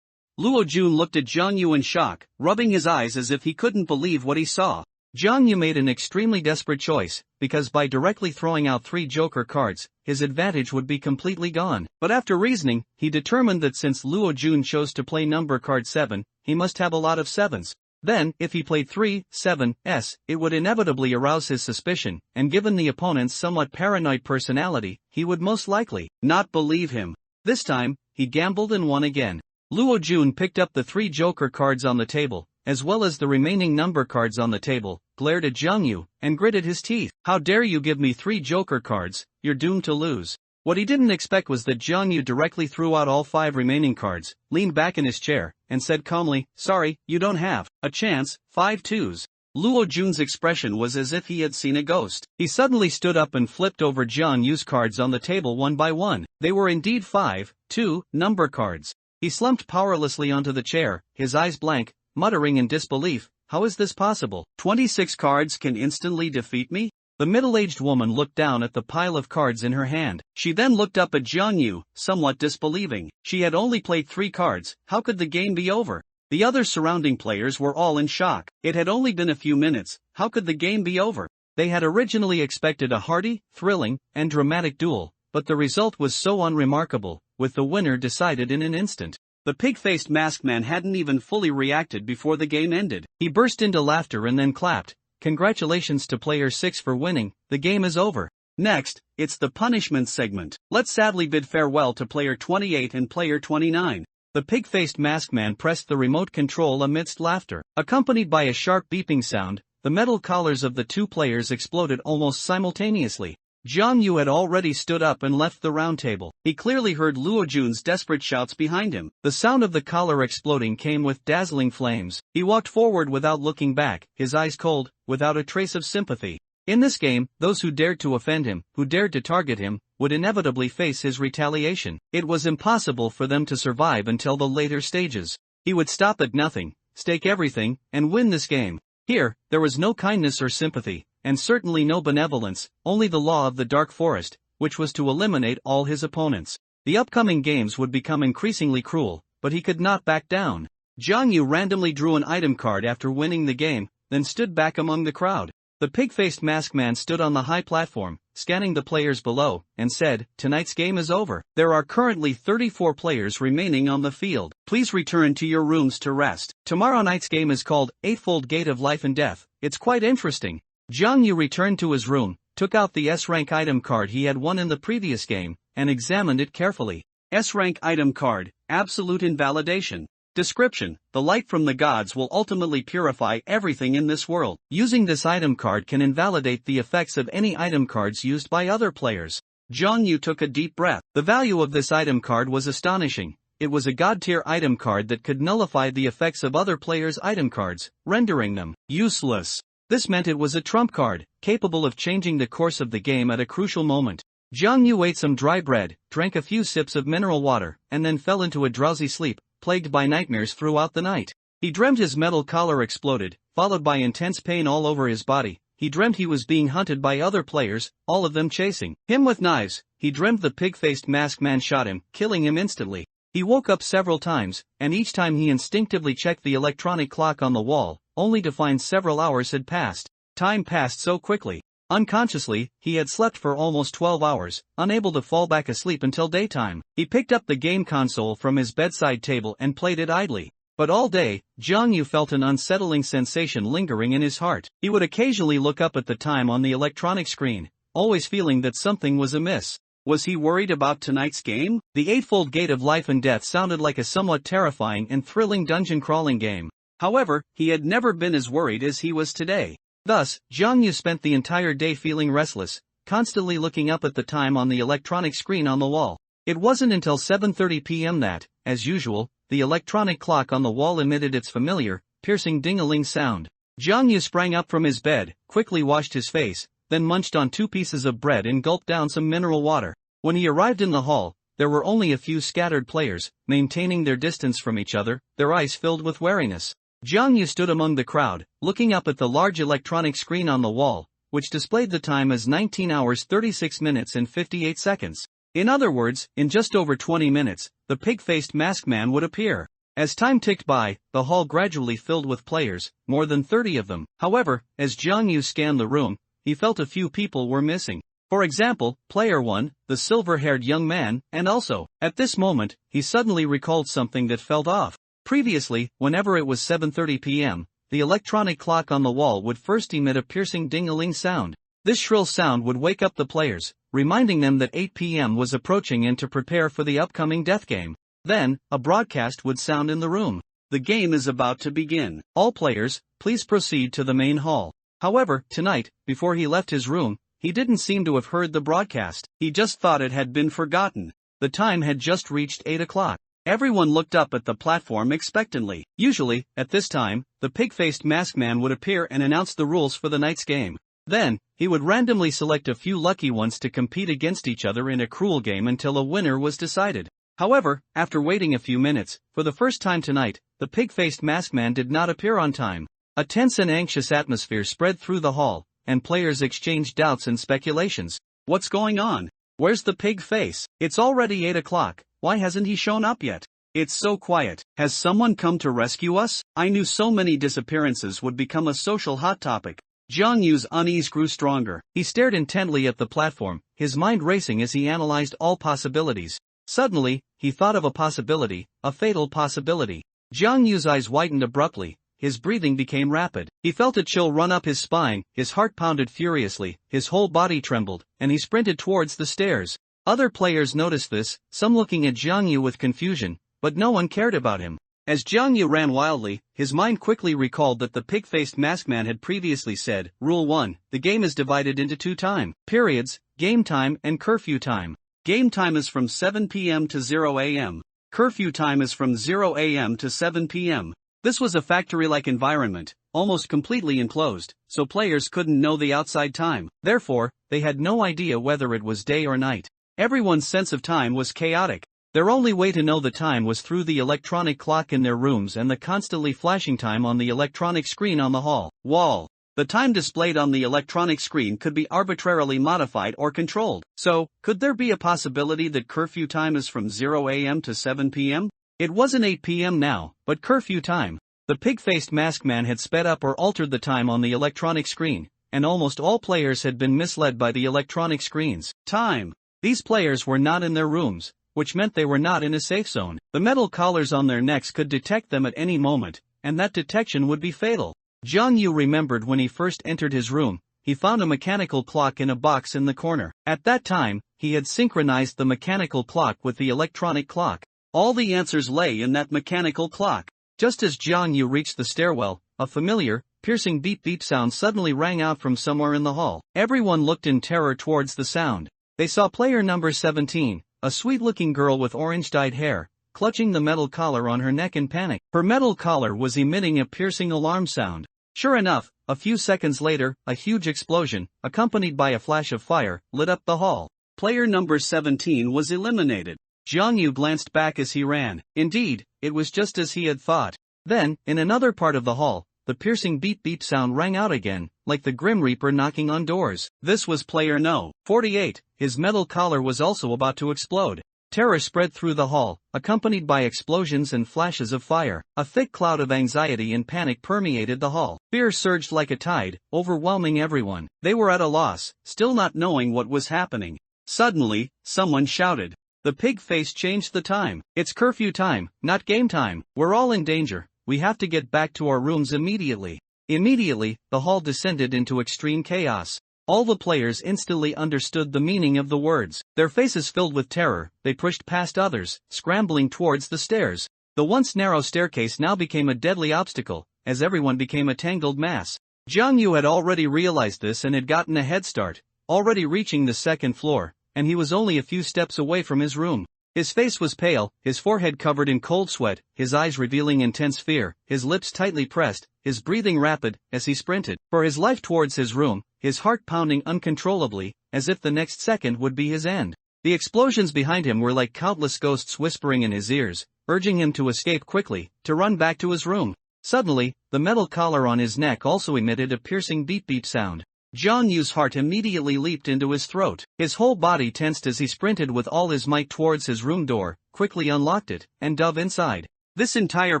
Luo Jun looked at Jiang Yu in shock, rubbing his eyes as if he couldn't believe what he saw. Jiang Yu made an extremely desperate choice, because by directly throwing out 3 Joker cards, his advantage would be completely gone. But after reasoning, he determined that since Luo Jun chose to play number card 7, he must have a lot of 7s. Then, if he played 3, 7s, it would inevitably arouse his suspicion, and given the opponent's somewhat paranoid personality, he would most likely not believe him. This time, he gambled and won again. Luo Jun picked up the 3 Joker cards on the table, as well as the remaining number cards on the table, glared at Jiang Yu, and gritted his teeth. How dare you give me 3 Joker cards, you're doomed to lose. What he didn't expect was that Jiang Yu directly threw out all 5 remaining cards, leaned back in his chair, and said calmly, sorry, you don't have a chance, 5 2s. Luo Jun's expression was as if he had seen a ghost. He suddenly stood up and flipped over Jiang Yu's cards on the table one by one. They were indeed 5, 2, number cards. He slumped powerlessly onto the chair, his eyes blank, muttering in disbelief, how is this possible? 26 cards can instantly defeat me? The middle-aged woman looked down at the pile of cards in her hand. She then looked up at Jiang Yu, somewhat disbelieving. She had only played 3 cards, how could the game be over? The other surrounding players were all in shock. It had only been a few minutes, how could the game be over? They had originally expected a hearty, thrilling, and dramatic duel, but the result was so unremarkable, with the winner decided in an instant. The pig-faced masked man hadn't even fully reacted before the game ended. He burst into laughter and then clapped. Congratulations to player 6 for winning, the game is over. Next, it's the punishment segment. Let's sadly bid farewell to player 28 and player 29. The pig-faced masked man pressed the remote control amidst laughter. Accompanied by a sharp beeping sound, the metal collars of the two players exploded almost simultaneously. Jiang Yu had already stood up and left the round table. He clearly heard Luo Jun's desperate shouts behind him. The sound of the collar exploding came with dazzling flames. He walked forward without looking back, his eyes cold, without a trace of sympathy. In this game, those who dared to offend him, who dared to target him, would inevitably face his retaliation. It was impossible for them to survive until the later stages. He would stop at nothing, stake everything, and win this game. Here, there was no kindness or sympathy, and certainly no benevolence, only the law of the Dark Forest, which was to eliminate all his opponents. The upcoming games would become increasingly cruel, but he could not back down. Jiang Yu randomly drew an item card after winning the game, then stood back among the crowd. The pig-faced masked man stood on the high platform, scanning the players below, and said, "Tonight's game is over. There are currently 34 players remaining on the field. Please return to your rooms to rest. Tomorrow night's game is called Eightfold Gate of Life and Death. It's quite interesting." Jiang Yu returned to his room, took out the S-rank item card he had won in the previous game, and examined it carefully. S-rank item card, absolute invalidation. Description: the light from the gods will ultimately purify everything in this world. Using this item card can invalidate the effects of any item cards used by other players. Jiang Yu took a deep breath. The value of this item card was astonishing. It was a god-tier item card that could nullify the effects of other players' item cards, rendering them useless. This meant it was a trump card, capable of changing the course of the game at a crucial moment. Jiang Yu ate some dry bread, drank a few sips of mineral water, and then fell into a drowsy sleep, plagued by nightmares throughout the night. He dreamt his metal collar exploded, followed by intense pain all over his body. He dreamt he was being hunted by other players, all of them chasing him with knives. He dreamt the pig-faced masked man shot him, killing him instantly. He woke up several times, and each time he instinctively checked the electronic clock on the wall, only to find several hours had passed. Time passed so quickly. Unconsciously, he had slept for almost 12 hours, unable to fall back asleep until daytime. He picked up the game console from his bedside table and played it idly. But all day, Jiang Yu felt an unsettling sensation lingering in his heart. He would occasionally look up at the time on the electronic screen, always feeling that something was amiss. Was he worried about tonight's game? The Eightfold Gate of Life and Death sounded like a somewhat terrifying and thrilling dungeon-crawling game. However, he had never been as worried as he was today. Thus, Jiang Yu spent the entire day feeling restless, constantly looking up at the time on the electronic screen on the wall. It wasn't until 7:30 p.m. that, as usual, the electronic clock on the wall emitted its familiar, piercing ding-a-ling sound. Jiang Yu sprang up from his bed, quickly washed his face, then munched on 2 pieces of bread and gulped down some mineral water. When he arrived in the hall, there were only a few scattered players, maintaining their distance from each other, their eyes filled with wariness. Jiang Yu stood among the crowd, looking up at the large electronic screen on the wall, which displayed the time as 19 hours 36 minutes and 58 seconds. In other words, in just over 20 minutes, the pig-faced masked man would appear. As time ticked by, the hall gradually filled with players, more than 30 of them. However, as Jiang Yu scanned the room, he felt a few people were missing. For example, Player 1, the silver-haired young man, and also, at this moment, he suddenly recalled something that felt off. Previously, whenever it was 7:30 p.m., the electronic clock on the wall would first emit a piercing ding-a-ling sound. This shrill sound would wake up the players, reminding them that 8 p.m. was approaching and to prepare for the upcoming death game. Then, a broadcast would sound in the room. The game is about to begin. All players, please proceed to the main hall. However, tonight, before he left his room, he didn't seem to have heard the broadcast. He just thought it had been forgotten. The time had just reached 8 o'clock. Everyone looked up at the platform expectantly. Usually, at this time, the pig-faced masked man would appear and announce the rules for the night's game. Then, he would randomly select a few lucky ones to compete against each other in a cruel game until a winner was decided. However, after waiting a few minutes, for the first time tonight, the pig-faced masked man did not appear on time. A tense and anxious atmosphere spread through the hall, and players exchanged doubts and speculations. What's going on? Where's the pig face? It's already 8 o'clock. Why hasn't he shown up yet? It's so quiet. Has someone come to rescue us? I knew so many disappearances would become a social hot topic. Jiang Yu's unease grew stronger. He stared intently at the platform, his mind racing as he analyzed all possibilities. Suddenly, he thought of a possibility, a fatal possibility. Jiang Yu's eyes widened abruptly, his breathing became rapid. He felt a chill run up his spine, his heart pounded furiously, his whole body trembled, and he sprinted towards the stairs. Other players noticed this, some looking at Jiang Yu with confusion, but no one cared about him. As Jiang Yu ran wildly, his mind quickly recalled that the pig-faced masked man had previously said, Rule 1, the game is divided into 2 time periods, game time and curfew time. Game time is from 7 p.m. to 0 a.m. Curfew time is from 0 a.m. to 7 p.m. This was a factory-like environment, almost completely enclosed, so players couldn't know the outside time. Therefore, they had no idea whether it was day or night. Everyone's sense of time was chaotic. Their only way to know the time was through the electronic clock in their rooms and the constantly flashing time on the electronic screen on the hall wall. The time displayed on the electronic screen could be arbitrarily modified or controlled. So, could there be a possibility that curfew time is from 0 a.m. to 7 p.m.? It wasn't 8 p.m. now, but curfew time. The pig-faced masked man had sped up or altered the time on the electronic screen, and almost all players had been misled by the electronic screen's time. These players were not in their rooms, which meant they were not in a safe zone. The metal collars on their necks could detect them at any moment, and that detection would be fatal. Jiang Yu remembered when he first entered his room, he found a mechanical clock in a box in the corner. At that time, he had synchronized the mechanical clock with the electronic clock. All the answers lay in that mechanical clock. Just as Jiang Yu reached the stairwell, a familiar, piercing beep-beep sound suddenly rang out from somewhere in the hall. Everyone looked in terror towards the sound. They saw player number 17, a sweet-looking girl with orange-dyed hair, clutching the metal collar on her neck in panic. Her metal collar was emitting a piercing alarm sound. Sure enough, a few seconds later, a huge explosion, accompanied by a flash of fire, lit up the hall. Player number 17 was eliminated. Jiang Yu glanced back as he ran. Indeed, it was just as he had thought. Then, in another part of the hall, the piercing beep-beep sound rang out again, like the Grim Reaper knocking on doors. This was player No. 48. His metal collar was also about to explode. Terror spread through the hall, accompanied by explosions and flashes of fire. A thick cloud of anxiety and panic permeated the hall. Fear surged like a tide, overwhelming everyone. They were at a loss, still not knowing what was happening. Suddenly, someone shouted. The pig face changed the time. It's curfew time, not game time. We're all in danger. We have to get back to our rooms immediately. Immediately, the hall descended into extreme chaos. All the players instantly understood the meaning of the words. Their faces filled with terror, they pushed past others, scrambling towards the stairs. The once narrow staircase now became a deadly obstacle, as everyone became a tangled mass. Jiang Yu had already realized this and had gotten a head start, already reaching the second floor, and he was only a few steps away from his room. His face was pale, his forehead covered in cold sweat, his eyes revealing intense fear, his lips tightly pressed, his breathing rapid, as he sprinted for his life towards his room, his heart pounding uncontrollably, as if the next second would be his end. The explosions behind him were like countless ghosts whispering in his ears, urging him to escape quickly, to run back to his room. Suddenly, the metal collar on his neck also emitted a piercing beep-beep sound. Jiang Yu's heart immediately leaped into his throat. His whole body tensed as he sprinted with all his might towards his room door, quickly unlocked it, and dove inside. This entire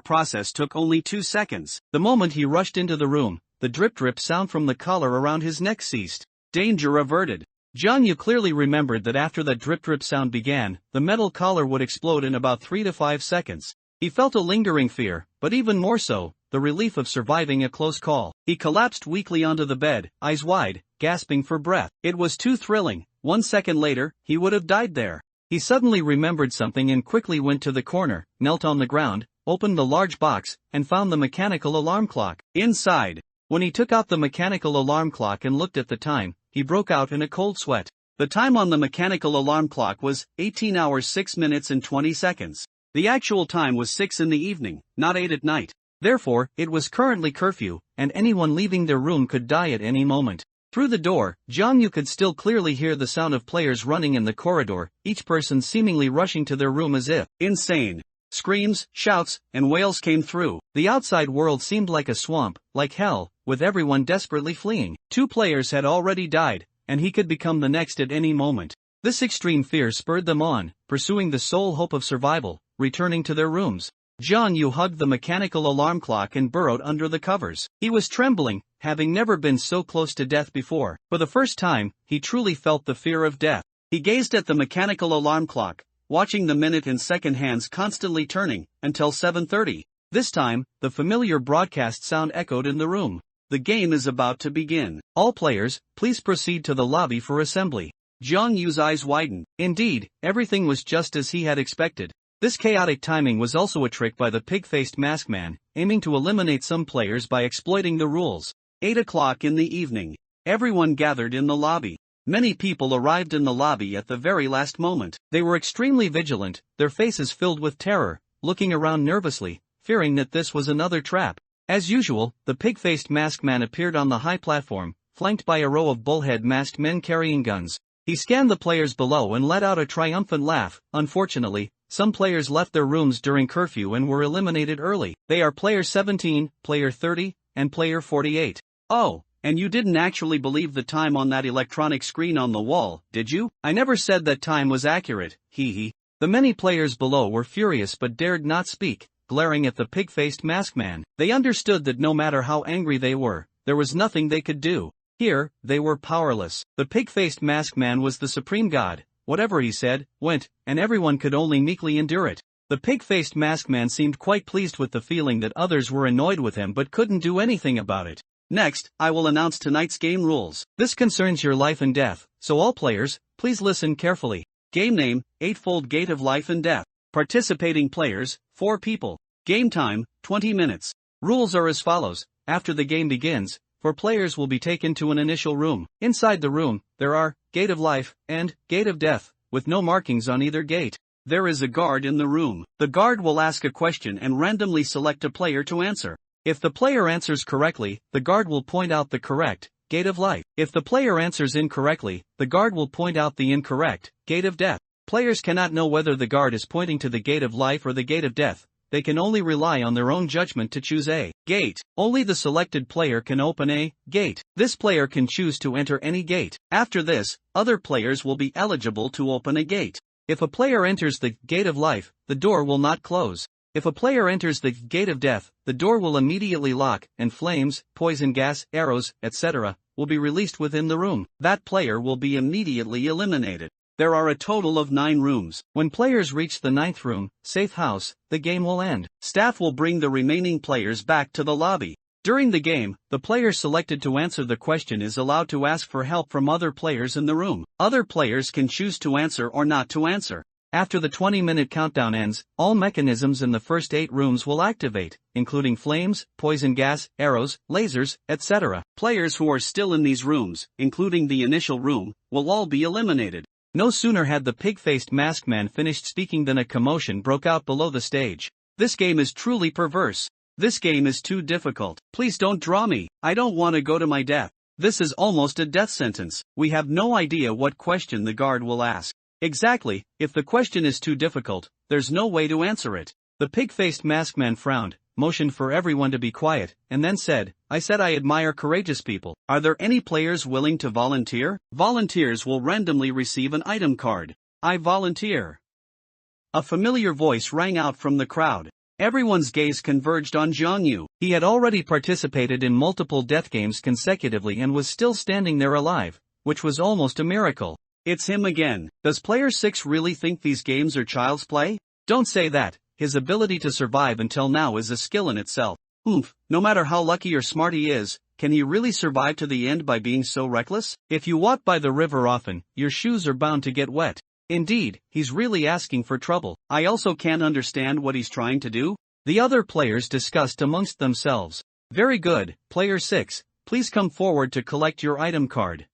process took only 2 seconds. The moment he rushed into the room, the drip-drip sound from the collar around his neck ceased. Danger averted. Jiang Yu clearly remembered that after that drip-drip sound began, the metal collar would explode in about 3 to 5 seconds. He felt a lingering fear, but even more so, the relief of surviving a close call. He collapsed weakly onto the bed, eyes wide, gasping for breath. It was too thrilling. 1 second later, he would have died there. He suddenly remembered something and quickly went to the corner, knelt on the ground, opened the large box, and found the mechanical alarm clock inside. When he took out the mechanical alarm clock and looked at the time, he broke out in a cold sweat. The time on the mechanical alarm clock was 18 hours 6 minutes and 20 seconds. The actual time was 6 in the evening, not 8 at night. Therefore, it was currently curfew, and anyone leaving their room could die at any moment. Through the door, Jiang Yu could still clearly hear the sound of players running in the corridor, each person seemingly rushing to their room as if insane. Screams, shouts, and wails came through. The outside world seemed like a swamp, like hell, with everyone desperately fleeing. 2 players had already died, and he could become the next at any moment. This extreme fear spurred them on, pursuing the sole hope of survival, returning to their rooms. Jiang Yu hugged the mechanical alarm clock and burrowed under the covers. He was trembling, having never been so close to death before. For the first time, he truly felt the fear of death. He gazed at the mechanical alarm clock, watching the minute and second hands constantly turning, until 7:30. This time, the familiar broadcast sound echoed in the room. The game is about to begin. All players, please proceed to the lobby for assembly. Jiang Yu's eyes widened. Indeed, everything was just as he had expected. This chaotic timing was also a trick by the pig-faced masked man, aiming to eliminate some players by exploiting the rules. 8 o'clock in the evening. Everyone gathered in the lobby. Many people arrived in the lobby at the very last moment. They were extremely vigilant, their faces filled with terror, looking around nervously, fearing that this was another trap. As usual, the pig-faced masked man appeared on the high platform, flanked by a row of bullhead masked men carrying guns. He scanned the players below and let out a triumphant laugh. Unfortunately, some players left their rooms during curfew and were eliminated early. They are player 17, player 30, and player 48. Oh, and you didn't actually believe the time on that electronic screen on the wall, did you? I never said that time was accurate, hee hee. The many players below were furious but dared not speak, glaring at the pig-faced masked man. They understood that no matter how angry they were, there was nothing they could do. Here, they were powerless. The pig-faced masked man was the supreme god. Whatever he said, went, and everyone could only meekly endure it. The pig-faced masked man seemed quite pleased with the feeling that others were annoyed with him but couldn't do anything about it. Next, I will announce tonight's game rules. This concerns your life and death, so all players, please listen carefully. Game name, Eightfold Gate of Life and Death. Participating players, 4 people. Game time, 20 minutes. Rules are as follows. After the game begins, 4 players will be taken to an initial room. Inside the room, there are Gate of Life and Gate of Death, with no markings on either gate. There is a guard in the room. The guard will ask a question and randomly select a player to answer. If the player answers correctly, the guard will point out the correct Gate of Life. If the player answers incorrectly, the guard will point out the incorrect Gate of Death. Players cannot know whether the guard is pointing to the Gate of Life or the Gate of Death. They can only rely on their own judgment to choose a gate. Only the selected player can open a gate. This player can choose to enter any gate. After this, other players will be eligible to open a gate. If a player enters the Gate of Life, the door will not close. If a player enters the Gate of Death, the door will immediately lock, and flames, poison gas, arrows, etc., will be released within the room. That player will be immediately eliminated. There are a total of 9 rooms. When players reach the 9th room, Safe House, the game will end. Staff will bring the remaining players back to the lobby. During the game, the player selected to answer the question is allowed to ask for help from other players in the room. Other players can choose to answer or not to answer. After the 20-minute countdown ends, all mechanisms in the first 8 rooms will activate, including flames, poison gas, arrows, lasers, etc. Players who are still in these rooms, including the initial room, will all be eliminated. No sooner had the pig-faced masked man finished speaking than a commotion broke out below the stage. This game is truly perverse. This game is too difficult. Please don't draw me. I don't want to go to my death. This is almost a death sentence. We have no idea what question the guard will ask. Exactly, if the question is too difficult, there's no way to answer it. The pig-faced masked man frowned, motioned for everyone to be quiet, and then said, I said I admire courageous people. Are there any players willing to volunteer? Volunteers will randomly receive an item card. I volunteer. A familiar voice rang out from the crowd. Everyone's gaze converged on Zhang Yu. He had already participated in multiple death games consecutively and was still standing there alive, which was almost a miracle. It's him again. Does player 6 really think these games are child's play? Don't say that. His ability to survive until now is a skill in itself. No matter how lucky or smart he is, can he really survive to the end by being so reckless? If you walk by the river often, your shoes are bound to get wet. Indeed, he's really asking for trouble. I also can't understand what he's trying to do. The other players discussed amongst themselves. Very good, player 6, please come forward to collect your item card.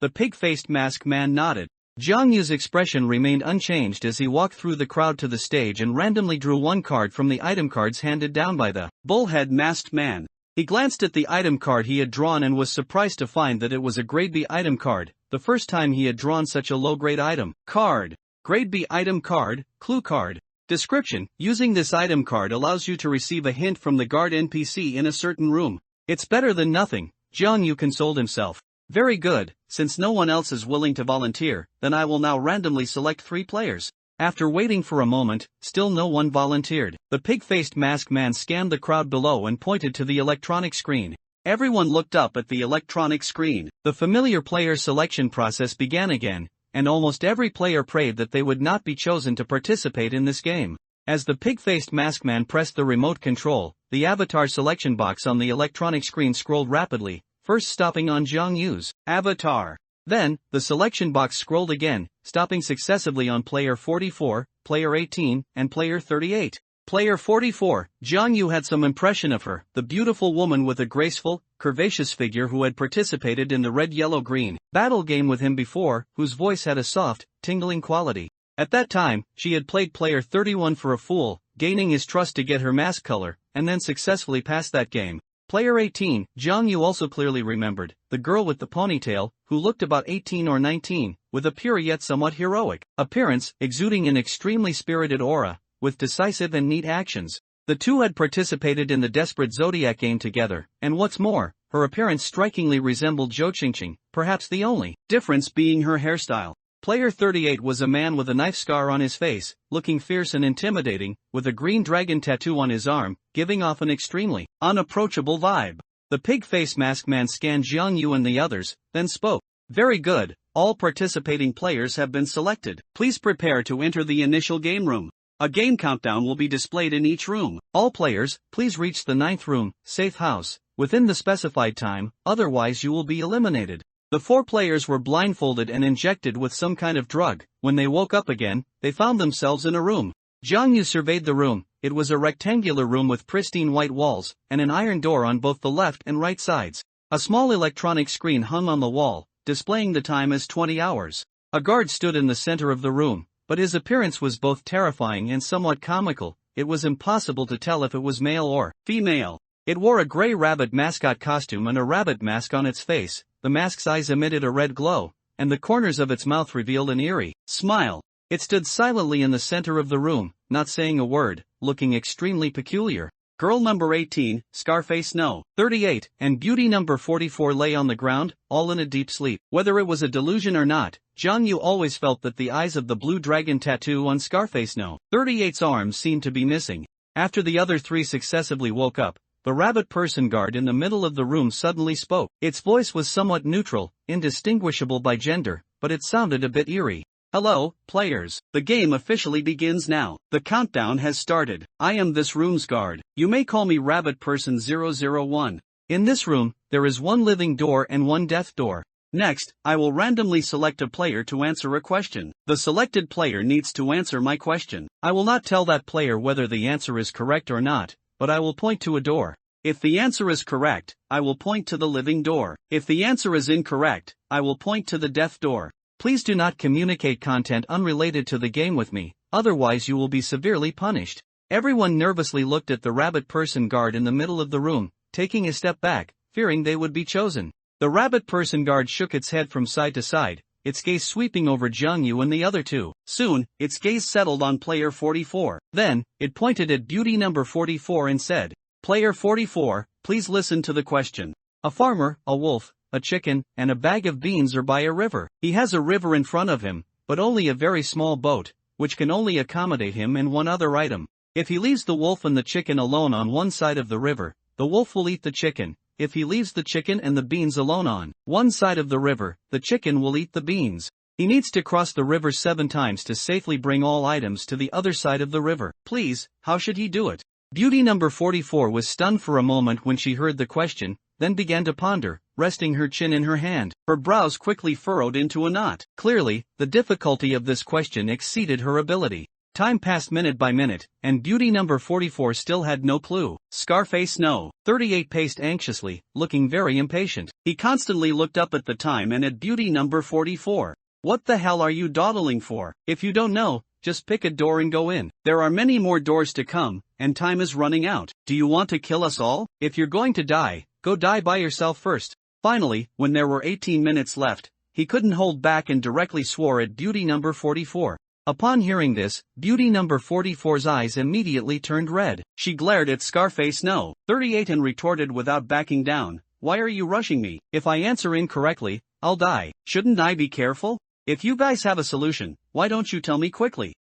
The pig-faced masked man nodded. Zhang Yu's expression remained unchanged as he walked through the crowd to the stage and randomly drew one card from the item cards handed down by the bullhead masked man. He glanced at the item card he had drawn and was surprised to find that it was a grade B item card, the first time he had drawn such a low-grade item card. Grade B item card, clue card. Description: using this item card allows you to receive a hint from the guard NPC in a certain room. It's better than nothing, Zhang Yu consoled himself. Very good, since no one else is willing to volunteer, then I will now randomly select 3 players. After waiting for a moment, still no one volunteered. The pig-faced masked man scanned the crowd below and pointed to the electronic screen. Everyone looked up at the electronic screen. The familiar player selection process began again, and almost every player prayed that they would not be chosen to participate in this game. As the pig-faced masked man pressed the remote control, the avatar selection box on the electronic screen scrolled rapidly, first stopping on Zhang Yu's avatar. Then, the selection box scrolled again, stopping successively on player 44, Player 18, and Player 38. Player 44, Jiang Yu had some impression of her, the beautiful woman with a graceful, curvaceous figure who had participated in the red-yellow-green battle game with him before, whose voice had a soft, tingling quality. At that time, she had played Player 31 for a fool, gaining his trust to get her mask color, and then successfully passed that game. Player 18, Jiang Yu also clearly remembered, the girl with the ponytail, who looked about 18 or 19, with a pure yet somewhat heroic appearance, exuding an extremely spirited aura, with decisive and neat actions. The two had participated in the Desperate Zodiac game together, and what's more, her appearance strikingly resembled Zhou Qingqing, perhaps the only difference being her hairstyle. Player 38 was a man with a knife scar on his face, looking fierce and intimidating, with a green dragon tattoo on his arm, giving off an extremely unapproachable vibe. The pig-faced masked man scanned Jiang Yu and the others, then spoke. Very good, all participating players have been selected. Please prepare to enter the initial game room. A game countdown will be displayed in each room. All players, please reach the 9th room, safe house, within the specified time, otherwise you will be eliminated. The 4 players were blindfolded and injected with some kind of drug. When they woke up again, they found themselves in a room. Jiang Yu surveyed the room. It was a rectangular room with pristine white walls, and an iron door on both the left and right sides. A small electronic screen hung on the wall, displaying the time as 20 hours. A guard stood in the center of the room, but his appearance was both terrifying and somewhat comical. It was impossible to tell if it was male or female. It wore a gray rabbit mascot costume and a rabbit mask on its face. The mask's eyes emitted a red glow, and the corners of its mouth revealed an eerie smile. It stood silently in the center of the room, not saying a word, looking extremely peculiar. Girl number 18, Scarface No. 38, and beauty number 44 lay on the ground, all in a deep sleep. Whether it was a delusion or not, Jiang Yu always felt that the eyes of the blue dragon tattoo on Scarface No. 38's arms seemed to be missing. After the other 3 successively woke up, the rabbit person guard in the middle of the room suddenly spoke. Its voice was somewhat neutral, indistinguishable by gender, but it sounded a bit eerie. Hello, players. The game officially begins now. The countdown has started. I am this room's guard. You may call me Rabbit Person 001. In this room, there is 1 living door and 1 death door. Next, I will randomly select a player to answer a question. The selected player needs to answer my question. I will not tell that player whether the answer is correct or not, but I will point to a door. If the answer is correct, I will point to the living door. If the answer is incorrect, I will point to the death door. Please do not communicate content unrelated to the game with me, otherwise you will be severely punished. Everyone nervously looked at the rabbit person guard in the middle of the room, taking a step back, fearing they would be chosen. The rabbit person guard shook its head from side to side, its gaze sweeping over Jiang Yu and the other 2. Soon, its gaze settled on player 44. Then, it pointed at beauty number 44 and said, Player 44, please listen to the question. A farmer, a wolf, a chicken, and a bag of beans are by a river. He has a river in front of him, but only a very small boat, which can only accommodate him and 1 other item. If he leaves the wolf and the chicken alone on one side of the river, the wolf will eat the chicken. If he leaves the chicken and the beans alone on one side of the river, the chicken will eat the beans. He needs to cross the river 7 times to safely bring all items to the other side of the river. Please, how should he do it? Beauty number 44 was stunned for a moment when she heard the question, then began to ponder, resting her chin in her hand. Her brows quickly furrowed into a knot. Clearly, the difficulty of this question exceeded her ability. Time passed minute by minute, and beauty number 44 still had no clue. Scarface No. 38 paced anxiously, looking very impatient. He constantly looked up at the time and at beauty number 44. What the hell are you dawdling for? If you don't know, just pick a door and go in. There are many more doors to come, and time is running out. Do you want to kill us all? If you're going to die, go die by yourself first. Finally, when there were 18 minutes left, he couldn't hold back and directly swore at beauty number 44. Upon hearing this, beauty number 44's eyes immediately turned red. She glared at Scarface No. 38 and retorted without backing down, Why are you rushing me? If I answer incorrectly, I'll die. Shouldn't I be careful? If you guys have a solution, why don't you tell me quickly?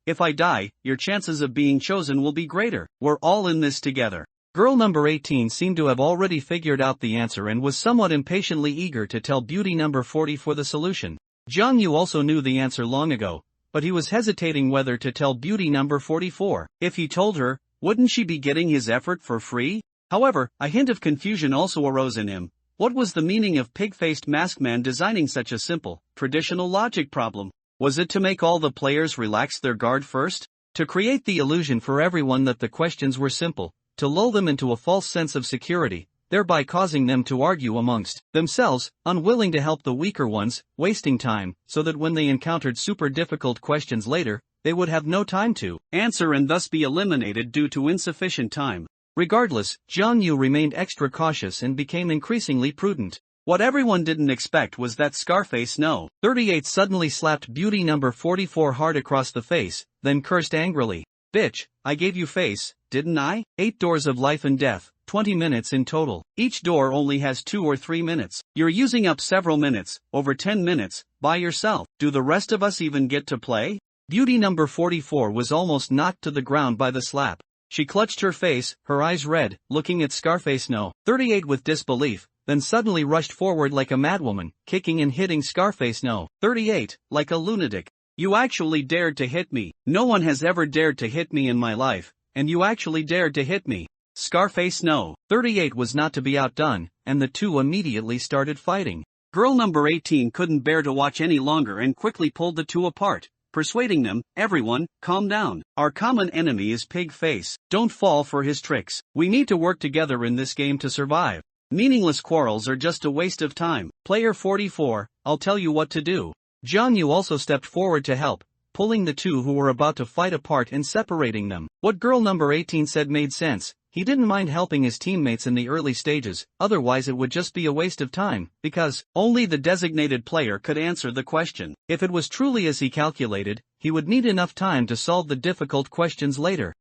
If I die, your chances of being chosen will be greater. We're all in this together. Girl number 18 seemed to have already figured out the answer and was somewhat impatiently eager to tell beauty number 44 the solution. Jiang Yu also knew the answer long ago, but he was hesitating whether to tell beauty number 44. If he told her, wouldn't she be getting his effort for free? However, a hint of confusion also arose in him. What was the meaning of pig-faced masked man designing such a simple, traditional logic problem? Was it to make all the players relax their guard first? To create the illusion for everyone that the questions were simple, to lull them into a false sense of security, thereby causing them to argue amongst themselves, unwilling to help the weaker ones, wasting time, so that when they encountered super difficult questions later, they would have no time to answer and thus be eliminated due to insufficient time. Regardless, Jiang Yu remained extra cautious and became increasingly prudent. What everyone didn't expect was that Scarface No. 38 suddenly slapped beauty number 44 hard across the face, then cursed angrily. "Bitch, I gave you face, didn't I? 8 doors of life and death, 20 minutes in total. Each door only has 2 or 3 minutes. You're using up several minutes, over 10 minutes, by yourself. Do the rest of us even get to play?" Beauty number 44 was almost knocked to the ground by the slap. She clutched her face, her eyes red, looking at Scarface No. 38 with disbelief, then suddenly rushed forward like a madwoman, kicking and hitting Scarface No. 38, like a lunatic. "You actually dared to hit me. No one has ever dared to hit me in my life, and you actually dared to hit me." Scarface No. 38 was not to be outdone, and the two immediately started fighting. Girl number 18 couldn't bear to watch any longer and quickly pulled the two apart, persuading them, "Everyone, calm down. Our common enemy is Pig Face. Don't fall for his tricks. We need to work together in this game to survive. Meaningless quarrels are just a waste of time. Player 44, I'll tell you what to do." Jiang Yu also stepped forward to help, pulling the two who were about to fight apart and separating them. What girl number 18 said made sense. He didn't mind helping his teammates in the early stages, otherwise it would just be a waste of time, because only the designated player could answer the question. If it was truly as he calculated, he would need enough time to solve the difficult questions later.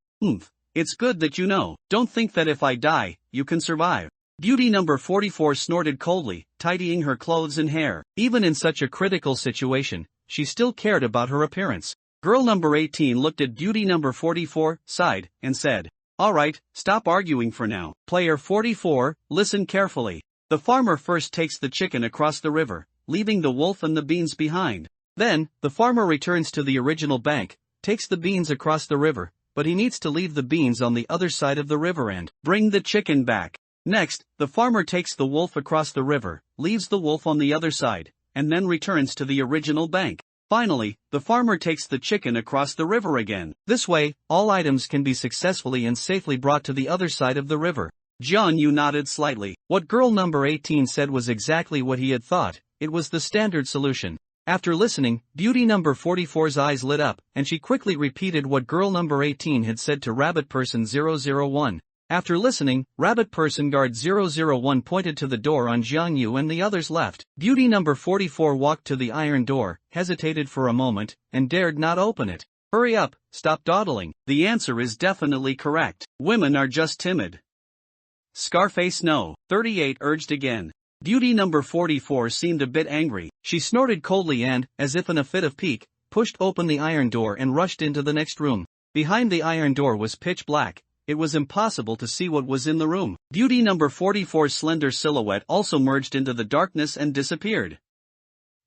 It's good that you know. Don't think that if I die, you can survive." Beauty number 44 snorted coldly, tidying her clothes and hair. Even in such a critical situation, she still cared about her appearance. Girl number 18 looked at beauty number 44, sighed, and said, "Alright, stop arguing for now. Player 44, listen carefully. The farmer first takes the chicken across the river, leaving the wolf and the beans behind. Then, the farmer returns to the original bank, takes the beans across the river, but he needs to leave the beans on the other side of the river and bring the chicken back. Next, the farmer takes the wolf across the river, leaves the wolf on the other side, and then returns to the original bank. Finally, the farmer takes the chicken across the river again. This way, all items can be successfully and safely brought to the other side of the river." Jiang Yu nodded slightly. What girl number 18 said was exactly what he had thought. It was the standard solution. After listening, beauty number 44's eyes lit up, and she quickly repeated what girl number 18 had said to Rabbit Person 001. After listening, Rabbit Person Guard 001 pointed to the door on Jiang Yu and the others left. Beauty number 44 walked to the iron door, hesitated for a moment, and dared not open it. "Hurry up, stop dawdling. The answer is definitely correct. Women are just timid." Scarface No. 38 urged again. Beauty number 44 seemed a bit angry. She snorted coldly and, as if in a fit of pique, pushed open the iron door and rushed into the next room. Behind the iron door was pitch black. It was impossible to see what was in the room. Beauty number 44's slender silhouette also merged into the darkness and disappeared.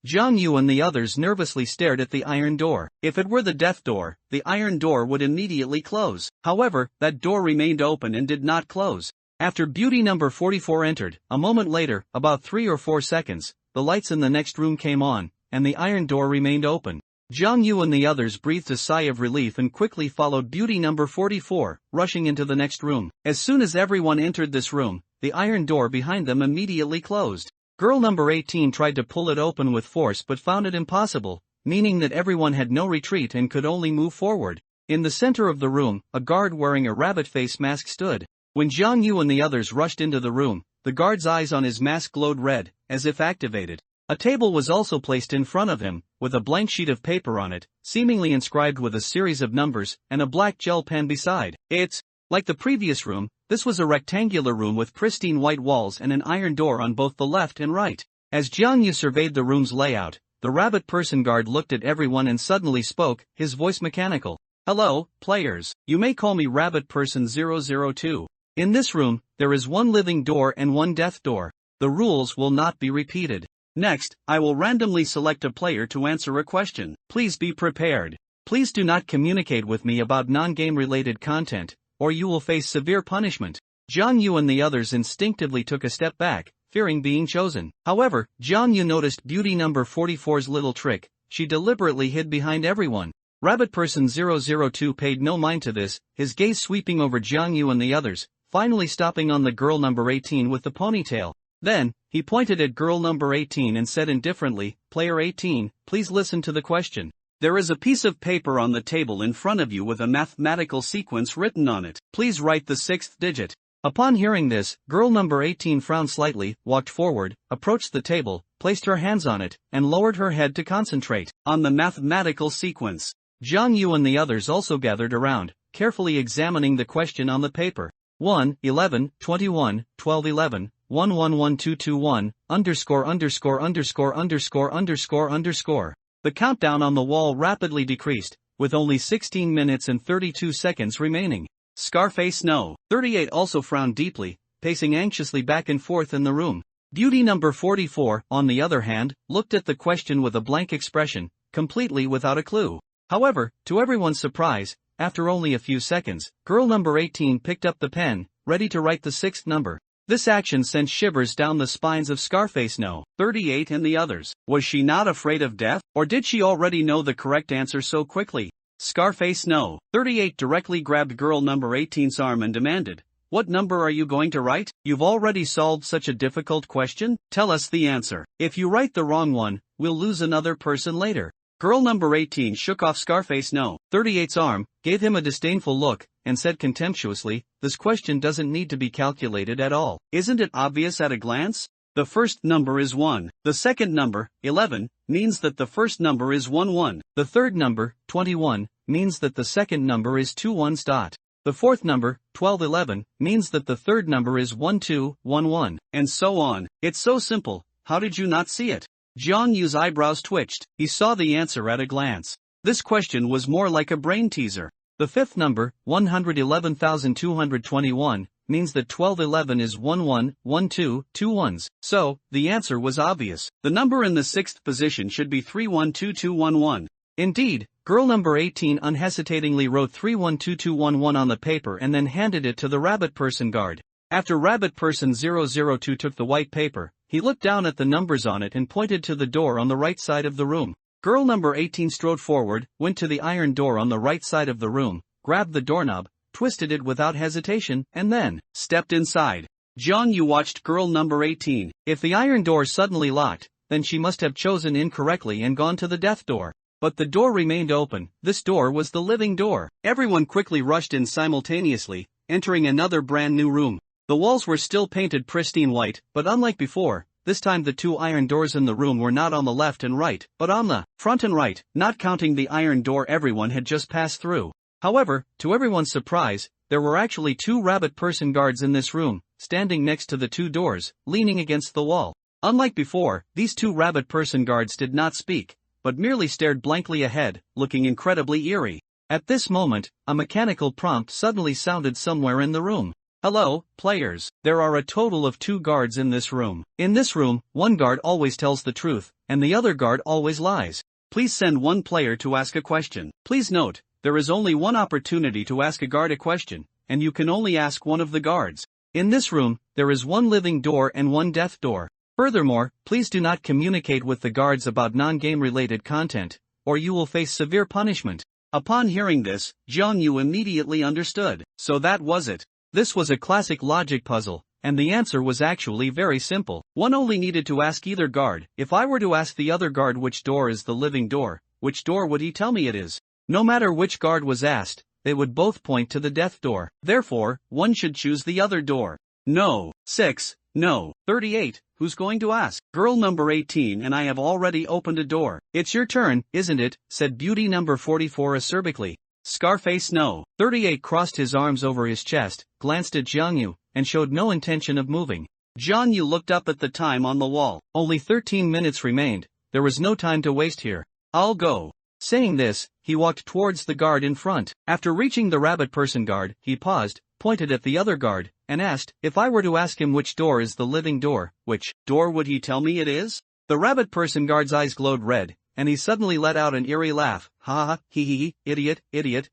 Jiang Yu and the others nervously stared at the iron door. If it were the death door, the iron door would immediately close. However, that door remained open and did not close. After beauty number 44 entered, a moment later, about 3 or 4 seconds, the lights in the next room came on, and the iron door remained open. Jiang Yu and the others breathed a sigh of relief and quickly followed beauty number 44, rushing into the next room. As soon as everyone entered this room, the iron door behind them immediately closed. Girl number 18 tried to pull it open with force but found it impossible, meaning that everyone had no retreat and could only move forward. In the center of the room, a guard wearing a rabbit face mask stood. When Jiang Yu and the others rushed into the room, the guard's eyes on his mask glowed red, as if activated. A table was also placed in front of him, with a blank sheet of paper on it, seemingly inscribed with a series of numbers, and a black gel pen beside. It's like the previous room. This was a rectangular room with pristine white walls and an iron door on both the left and right. As Jiang Yu surveyed the room's layout, the rabbit person guard looked at everyone and suddenly spoke, his voice mechanical. "Hello, players. You may call me Rabbit Person 002. In this room, there is one living door and one death door. The rules will not be repeated. Next, I will randomly select a player to answer a question. Please be prepared. Please do not communicate with me about non-game related content, or you will face severe punishment." Jiang Yu and the others instinctively took a step back, fearing being chosen. However, Jiang Yu noticed beauty number 44's little trick. she deliberately hid behind everyone. Rabbit Person 002 paid no mind to this, his gaze sweeping over Jiang Yu and the others, finally stopping on the girl number 18 with the ponytail. Then, he pointed at girl number 18 and said indifferently, "Player 18, please listen to the question. There is a piece of paper on the table in front of you with a mathematical sequence written on it. Please write the sixth digit." Upon hearing this, girl number 18 frowned slightly, walked forward, approached the table, placed her hands on it, and lowered her head to concentrate on the mathematical sequence. Jiang Yu and the others also gathered around, carefully examining the question on the paper. 1, 11, 21, 12, 11, 1, 1, 1, 2, 2, 1, underscore underscore underscore underscore underscore underscore. The countdown on the wall rapidly decreased, with only 16 minutes and 32 seconds remaining. Scarface No. 38 also frowned deeply, pacing anxiously back and forth in the room. Beauty number 44, on the other hand, looked at the question with a blank expression, completely without a clue. However, to everyone's surprise, after only a few seconds, girl number 18 picked up the pen, ready to write the sixth number. This action sent shivers down the spines of Scarface No. 38 and the others. Was she not afraid of death, or did she already know the correct answer so quickly? Scarface No. 38 directly grabbed girl number 18's arm and demanded, "What number are you going to write? You've already solved such a difficult question? Tell us the answer. If you write the wrong one, we'll lose another person later." Girl number 18 shook off Scarface No. 38's arm, gave him a disdainful look, and said contemptuously, "This question doesn't need to be calculated at all. Isn't it obvious at a glance? The first number is 1. The second number, 11, means that the first number is 1 1. The third number, 21, means that the second number is 2 1s. The fourth number, 12 11, means that the third number is 1 2 1 1. And so on. It's so simple. How did you not see it?" Jiang Yu's eyebrows twitched. He saw the answer at a glance. This question was more like a brain teaser. The fifth number, 111,221, means that 1211 is 1 1 1 2 2 1s. So, the answer was obvious. The number in the sixth position should be 312211. Indeed, girl number 18 unhesitatingly wrote 312211 on the paper and then handed it to the rabbit person guard. After rabbit person 002 took the white paper, he looked down at the numbers on it and pointed to the door on the right side of the room. Girl number 18 strode forward, went to the iron door on the right side of the room, grabbed the doorknob, twisted it without hesitation, and then stepped inside. Jiang Yu watched girl number 18. If the iron door suddenly locked, then she must have chosen incorrectly and gone to the death door. But the door remained open. This door was the living door. Everyone quickly rushed in simultaneously, entering another brand new room. The walls were still painted pristine white, but unlike before, this time the two iron doors in the room were not on the left and right, but on the front and right, not counting the iron door everyone had just passed through. However, to everyone's surprise, there were actually two rabbit person guards in this room, standing next to the two doors, leaning against the wall. Unlike before, these two rabbit person guards did not speak, but merely stared blankly ahead, looking incredibly eerie. At this moment, a mechanical prompt suddenly sounded somewhere in the room. "Hello, players. There are a total of 2 guards in this room. In this room, one guard always tells the truth, and the other guard always lies. Please send one player to ask a question. Please note, there is only one opportunity to ask a guard a question, and you can only ask one of the guards. In this room, there is one living door and one death door. Furthermore, please do not communicate with the guards about non-game related content, or you will face severe punishment." Upon hearing this, Jiang Yu immediately understood. So that was it. This was a classic logic puzzle, and the answer was actually very simple. One only needed to ask either guard. If I were to ask the other guard which door is the living door, which door would he tell me it is? No matter which guard was asked, they would both point to the death door. Therefore, one should choose the other door. No. 6. No. 38. Who's going to ask? Girl number 18 and I have already opened a door. "It's your turn, isn't it?" said beauty number 44 acerbically. Scarface No. 38 crossed his arms over his chest, glanced at Jiang Yu, and showed no intention of moving. Jiang Yu looked up at the time on the wall. Only 13 minutes remained. There was no time to waste here. "I'll go." Saying this, he walked towards the guard in front. After reaching the rabbit person guard, he paused, pointed at the other guard, and asked, "If I were to ask him which door is the living door, which door would he tell me it is?" The rabbit person guard's eyes glowed red, and he suddenly let out an eerie laugh. "Ha ha, he, idiot,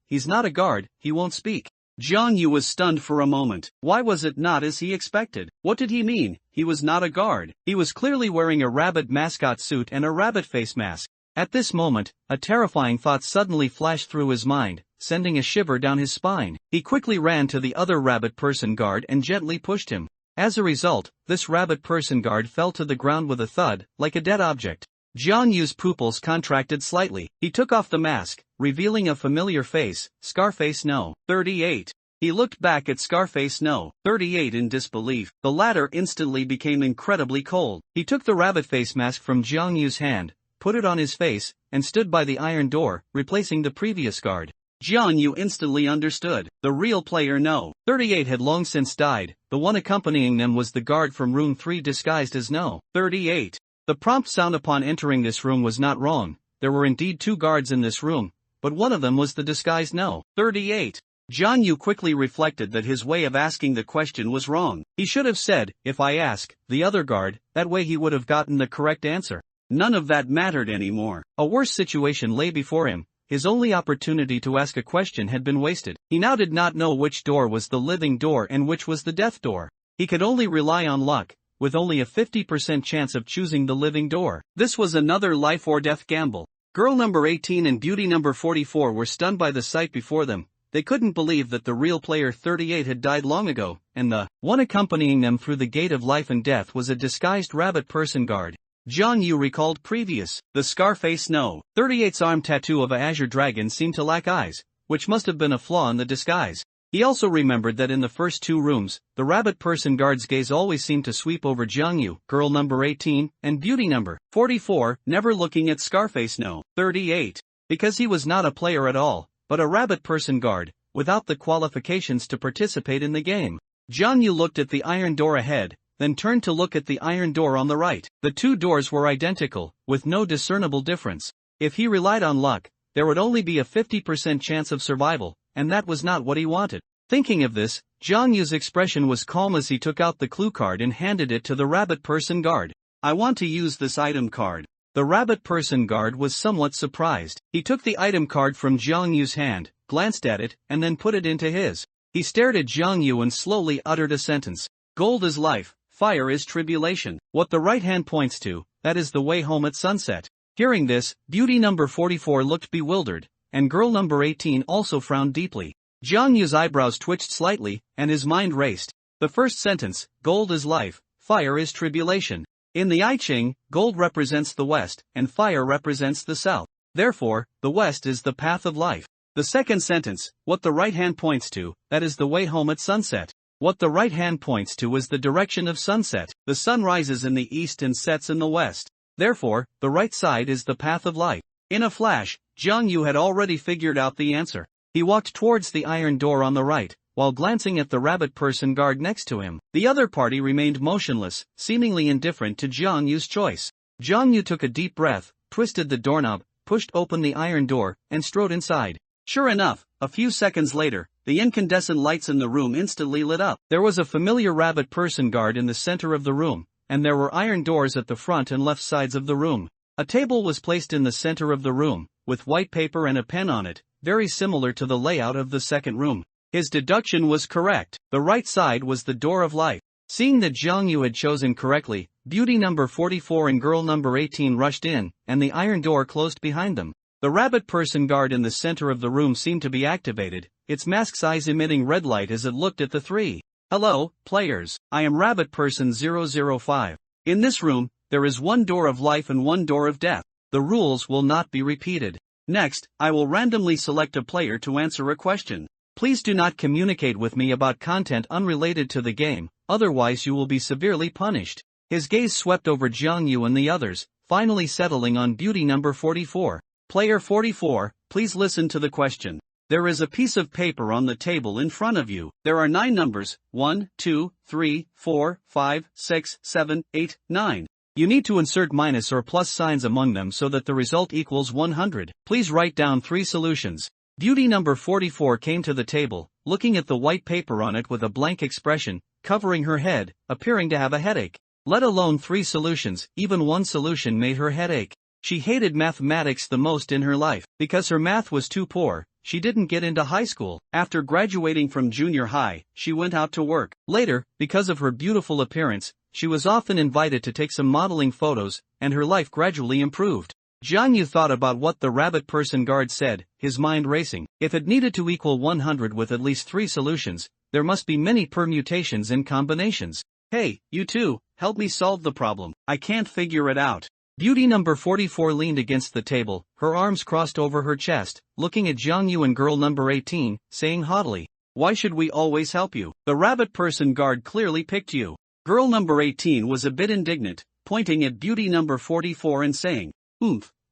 he's not a guard, he won't speak." Jiang Yu was stunned for a moment. Why was it not as he expected? What did he mean? He was not a guard. He was clearly wearing a rabbit mascot suit and a rabbit face mask. At this moment, a terrifying thought suddenly flashed through his mind, sending a shiver down his spine. He quickly ran to the other rabbit person guard and gently pushed him. As a result, this rabbit person guard fell to the ground with a thud, like a dead object. Jiang Yu's pupils contracted slightly. He took off the mask, revealing a familiar face, Scarface No. 38. He looked back at Scarface No. 38 in disbelief. The latter instantly became incredibly cold. He took the rabbit face mask from Jiang Yu's hand, put it on his face, and stood by the iron door, replacing the previous guard. Jiang Yu instantly understood. The real player No. 38 had long since died. The one accompanying them was the guard from room 3 disguised as No. 38. The prompt sound upon entering this room was not wrong. There were indeed 2 guards in this room, but one of them was the disguised No. 38. Jiang Yu quickly reflected that his way of asking the question was wrong. He should have said, "If I ask the other guard," that way he would have gotten the correct answer. None of that mattered anymore. A worse situation lay before him. His only opportunity to ask a question had been wasted. He now did not know which door was the living door and which was the death door. He could only rely on luck, with only a 50% chance of choosing the living door. This was another life or death gamble. Girl number 18 and beauty number 44 were stunned by the sight before them. They couldn't believe that the real player 38 had died long ago, and the one accompanying them through the gate of life and death was a disguised rabbit person guard. Jiang Yu recalled the Scarface No. 38's arm tattoo of a azure dragon seemed to lack eyes, which must have been a flaw in the disguise. He also remembered that in the first 2 rooms, the rabbit person guard's gaze always seemed to sweep over Jiang Yu, girl number 18, and beauty number 44, never looking at Scarface No. 38. Because he was not a player at all, but a rabbit person guard, without the qualifications to participate in the game. Jiang Yu looked at the iron door ahead, then turned to look at the iron door on the right. The 2 doors were identical, with no discernible difference. If he relied on luck, there would only be a 50% chance of survival, and that was not what he wanted. Thinking of this, Jiang Yu's expression was calm as he took out the clue card and handed it to the rabbit person guard. "I want to use this item card." The rabbit person guard was somewhat surprised. He took the item card from Jiang Yu's hand, glanced at it, and then put it into his. He stared at Jiang Yu and slowly uttered a sentence. "Gold is life, fire is tribulation. What the right hand points to, that is the way home at sunset." Hearing this, beauty number 44 looked bewildered, and girl number 18 also frowned deeply. Jiang Yu's eyebrows twitched slightly, and his mind raced. The first sentence, "Gold is life, fire is tribulation." In the I Ching, gold represents the west, and fire represents the south. Therefore, the west is the path of life. The second sentence, "What the right hand points to, that is the way home at sunset." What the right hand points to is the direction of sunset. The sun rises in the east and sets in the west. Therefore, the right side is the path of life. In a flash, Jiang Yu had already figured out the answer. He walked towards the iron door on the right, while glancing at the rabbit person guard next to him. The other party remained motionless, seemingly indifferent to Jiang Yu's choice. Jiang Yu took a deep breath, twisted the doorknob, pushed open the iron door, and strode inside. Sure enough, a few seconds later, the incandescent lights in the room instantly lit up. There was a familiar rabbit person guard in the center of the room, and there were iron doors at the front and left sides of the room. A table was placed in the center of the room, with white paper and a pen on it, very similar to the layout of the second room. His deduction was correct. The right side was the door of life. Seeing that Jiang Yu had chosen correctly, beauty number 44 and girl number 18 rushed in, and the iron door closed behind them. The rabbit person guard in the center of the room seemed to be activated, its mask's eyes emitting red light as it looked at the 3. "Hello, players. I am Rabbit Person 005. In this room, there is 1 door of life and 1 door of death. The rules will not be repeated. Next, I will randomly select a player to answer a question. Please do not communicate with me about content unrelated to the game, otherwise you will be severely punished." His gaze swept over Jiang Yu and the others, finally settling on beauty number 44. "Player 44, please listen to the question. There is a piece of paper on the table in front of you. There are 9 numbers, 1, 2, 3, 4, 5, 6, 7, 8, 9. You need to insert minus or plus signs among them so that the result equals 100. Please write down 3 solutions." Beauty number 44 came to the table, looking at the white paper on it with a blank expression, covering her head, appearing to have a headache. Let alone 3 solutions, even 1 solution made her headache. She hated mathematics the most in her life. Because her math was too poor, she didn't get into high school. After graduating from junior high, she went out to work. Later, because of her beautiful appearance, she was often invited to take some modeling photos, and her life gradually improved. Jiang Yu thought about what the rabbit person guard said, his mind racing. If it needed to equal 100 with at least 3 solutions, there must be many permutations and combinations. Hey, you two, help me solve the problem. I can't figure it out. Beauty number 44 leaned against the table, her arms crossed over her chest, looking at Jiang Yu and girl number 18, saying haughtily, "Why should we always help you? The rabbit person guard clearly picked you." Girl number 18 was a bit indignant, pointing at beauty number 44 and saying,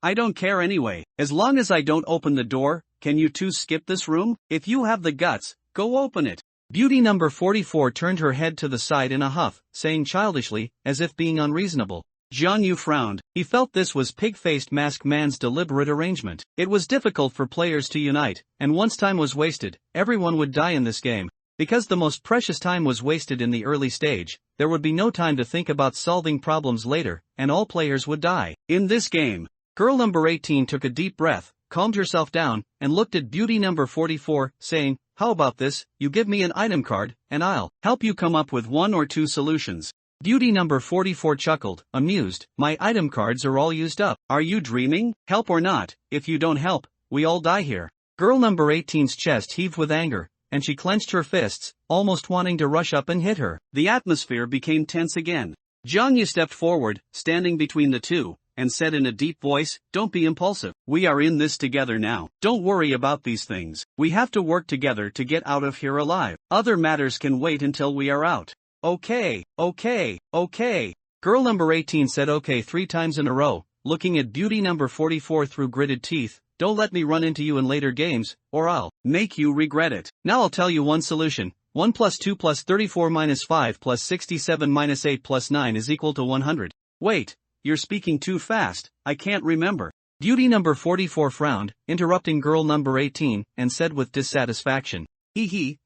I don't care anyway. As long as I don't open the door, can you two skip this room? If you have the guts, go open it. Beauty number 44 turned her head to the side in a huff, saying childishly, as if being unreasonable. Jiang Yu frowned. He felt this was pig-faced masked man's deliberate arrangement. It was difficult for players to unite, and once time was wasted, everyone would die in this game. Because the most precious time was wasted in the early stage, there would be no time to think about solving problems later, and all players would die. In this game, girl number 18 took a deep breath, calmed herself down, and looked at beauty number 44, saying, "How about this, you give me an item card, and I'll help you come up with 1 or 2 solutions." Beauty number 44 chuckled, amused. "My item cards are all used up." "Are you dreaming? Help or not, if you don't help, we all die here." Girl number 18's chest heaved with anger, and she clenched her fists, almost wanting to rush up and hit her. The atmosphere became tense again. Jiang Yu stepped forward, standing between the two, and said in a deep voice, "Don't be impulsive. We are in this together now. Don't worry about these things. We have to work together to get out of here alive. Other matters can wait until we are out." Okay. Girl number 18 said okay 3 times in a row, looking at beauty number 44 through gritted teeth. "Don't let me run into you in later games, or I'll make you regret it. Now I'll tell you one solution. 1 plus 2 plus 34 minus 5 plus 67 minus 8 plus 9 is equal to 100. Wait, you're speaking too fast, I can't remember." Beauty number 44 frowned, interrupting girl number 18, and said with dissatisfaction,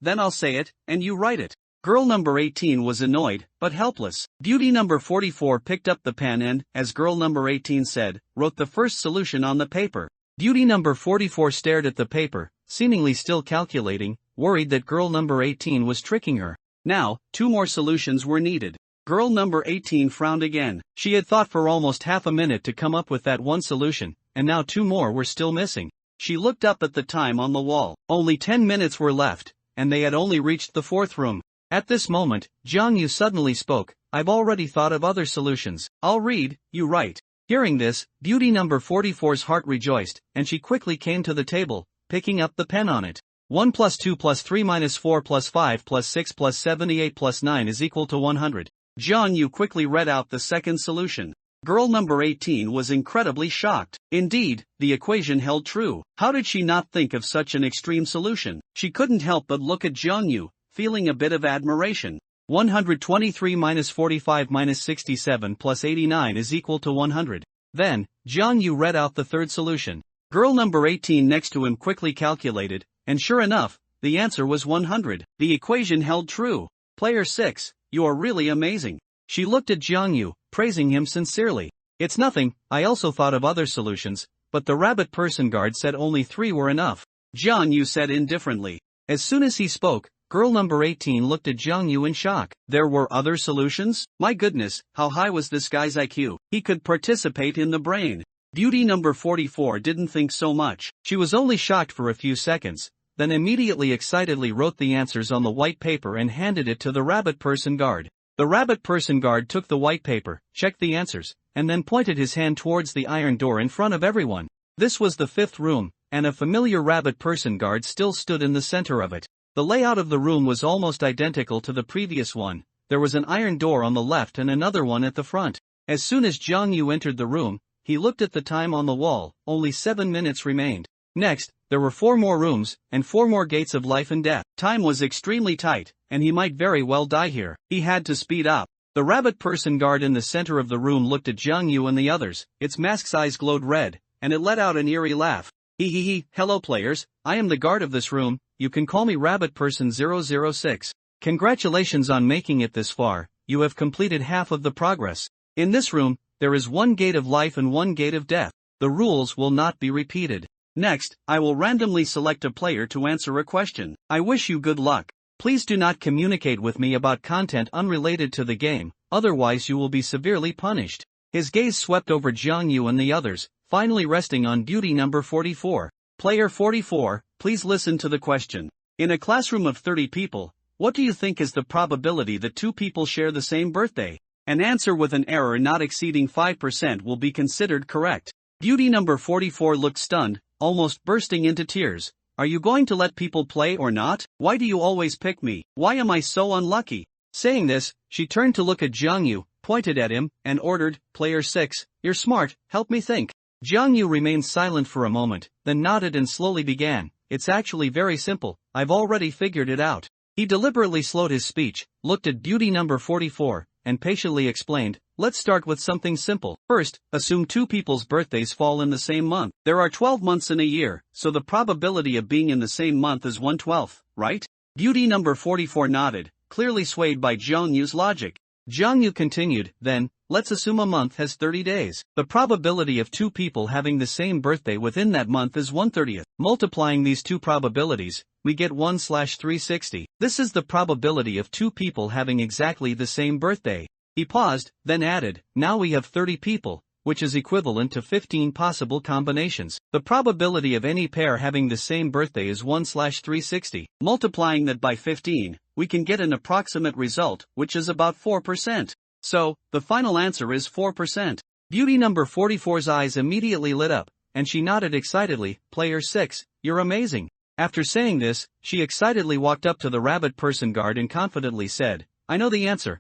Then I'll say it, and you write it." Girl number 18 was annoyed, but helpless. Beauty number 44 picked up the pen and, as girl number 18 said, wrote the first solution on the paper. Beauty number 44 stared at the paper, seemingly still calculating, worried that girl number 18 was tricking her. Now, 2 more solutions were needed. Girl number 18 frowned again. She had thought for almost half a minute to come up with that one solution, and now 2 more were still missing. She looked up at the time on the wall. Only 10 minutes were left, and they had only reached the 4th room. At this moment, Jiang Yu suddenly spoke, "I've already thought of other solutions. I'll read, you write." Hearing this, beauty number 44's heart rejoiced, and she quickly came to the table, picking up the pen on it. 1 plus 2 plus 3 minus 4 plus 5 plus 6 plus 78 plus 9 is equal to 100. Jiang Yu quickly read out the second solution. Girl number 18 was incredibly shocked. Indeed, the equation held true. How did she not think of such an extreme solution? She couldn't help but look at Jiang Yu, feeling a bit of admiration. 123 minus 45 minus 67 plus 89 is equal to 100. Then, Jiang Yu read out the third solution. Girl number 18 next to him quickly calculated, and sure enough, the answer was 100. The equation held true. Player 6, you are really amazing. She looked at Jiang Yu, praising him sincerely. "It's nothing, I also thought of other solutions, but the rabbit person guard said only 3 were enough," Jiang Yu said indifferently. As soon as he spoke, girl number 18 looked at Jiang Yu in shock. There were other solutions? My goodness, how high was this guy's IQ? He could participate in the brain. Beauty number 44 didn't think so much. She was only shocked for a few seconds, then immediately excitedly wrote the answers on the white paper and handed it to the rabbit person guard. The rabbit person guard took the white paper, checked the answers, and then pointed his hand towards the iron door in front of everyone. This was the 5th room, and a familiar rabbit person guard still stood in the center of it. The layout of the room was almost identical to the previous one. There was an iron door on the left and another one at the front. As soon as Jiang Yu entered the room, he looked at the time on the wall. Only 7 minutes remained. Next, there were 4 more rooms, and 4 more gates of life and death. Time was extremely tight, and he might very well die here. He had to speed up. The rabbit person guard in the center of the room looked at Jiang Yu and the others. Its mask's eyes glowed red, and it let out an eerie laugh. Hello players, I am the guard of this room, you can call me Rabbit Person 006. Congratulations on making it this far, you have completed half of the progress. In this room, there is 1 gate of life and 1 gate of death. The rules will not be repeated. Next, I will randomly select a player to answer a question. I wish you good luck. Please do not communicate with me about content unrelated to the game, otherwise you will be severely punished. His gaze swept over Jiang Yu and the others, finally resting on beauty number 44. Player 44, please listen to the question. In a classroom of 30 people, what do you think is the probability that two people share the same birthday? An answer with an error not exceeding 5% will be considered correct. Beauty number 44 looked stunned, almost bursting into tears. Are you going to let people play or not? Why do you always pick me? Why am I so unlucky? Saying this, she turned to look at Jiangyu, pointed at him, and ordered, Player 6, you're smart, help me think. Jiangyu remained silent for a moment, then nodded and slowly began, it's actually very simple, I've already figured it out. He deliberately slowed his speech, looked at beauty number 44, and patiently explained, let's start with something simple. First, assume two people's birthdays fall in the same month. There are 12 months in a year, so the probability of being in the same month is 1/12, right? Beauty number 44 nodded, clearly swayed by Jiangyu's logic. Jiangyu continued, then, let's assume a month has 30 days. The probability of two people having the same birthday within that month is 1/30. Multiplying these two probabilities, we get 1/360. This is the probability of two people having exactly the same birthday. He paused, then added, now we have 30 people, which is equivalent to 15 possible combinations. The probability of any pair having the same birthday is 1/360. Multiplying that by 15, we can get an approximate result, which is about 4%. So, the final answer is 4%. Beauty number 44's eyes immediately lit up, and she nodded excitedly, Player 6, you're amazing. After saying this, she excitedly walked up to the rabbit person guard and confidently said, I know the answer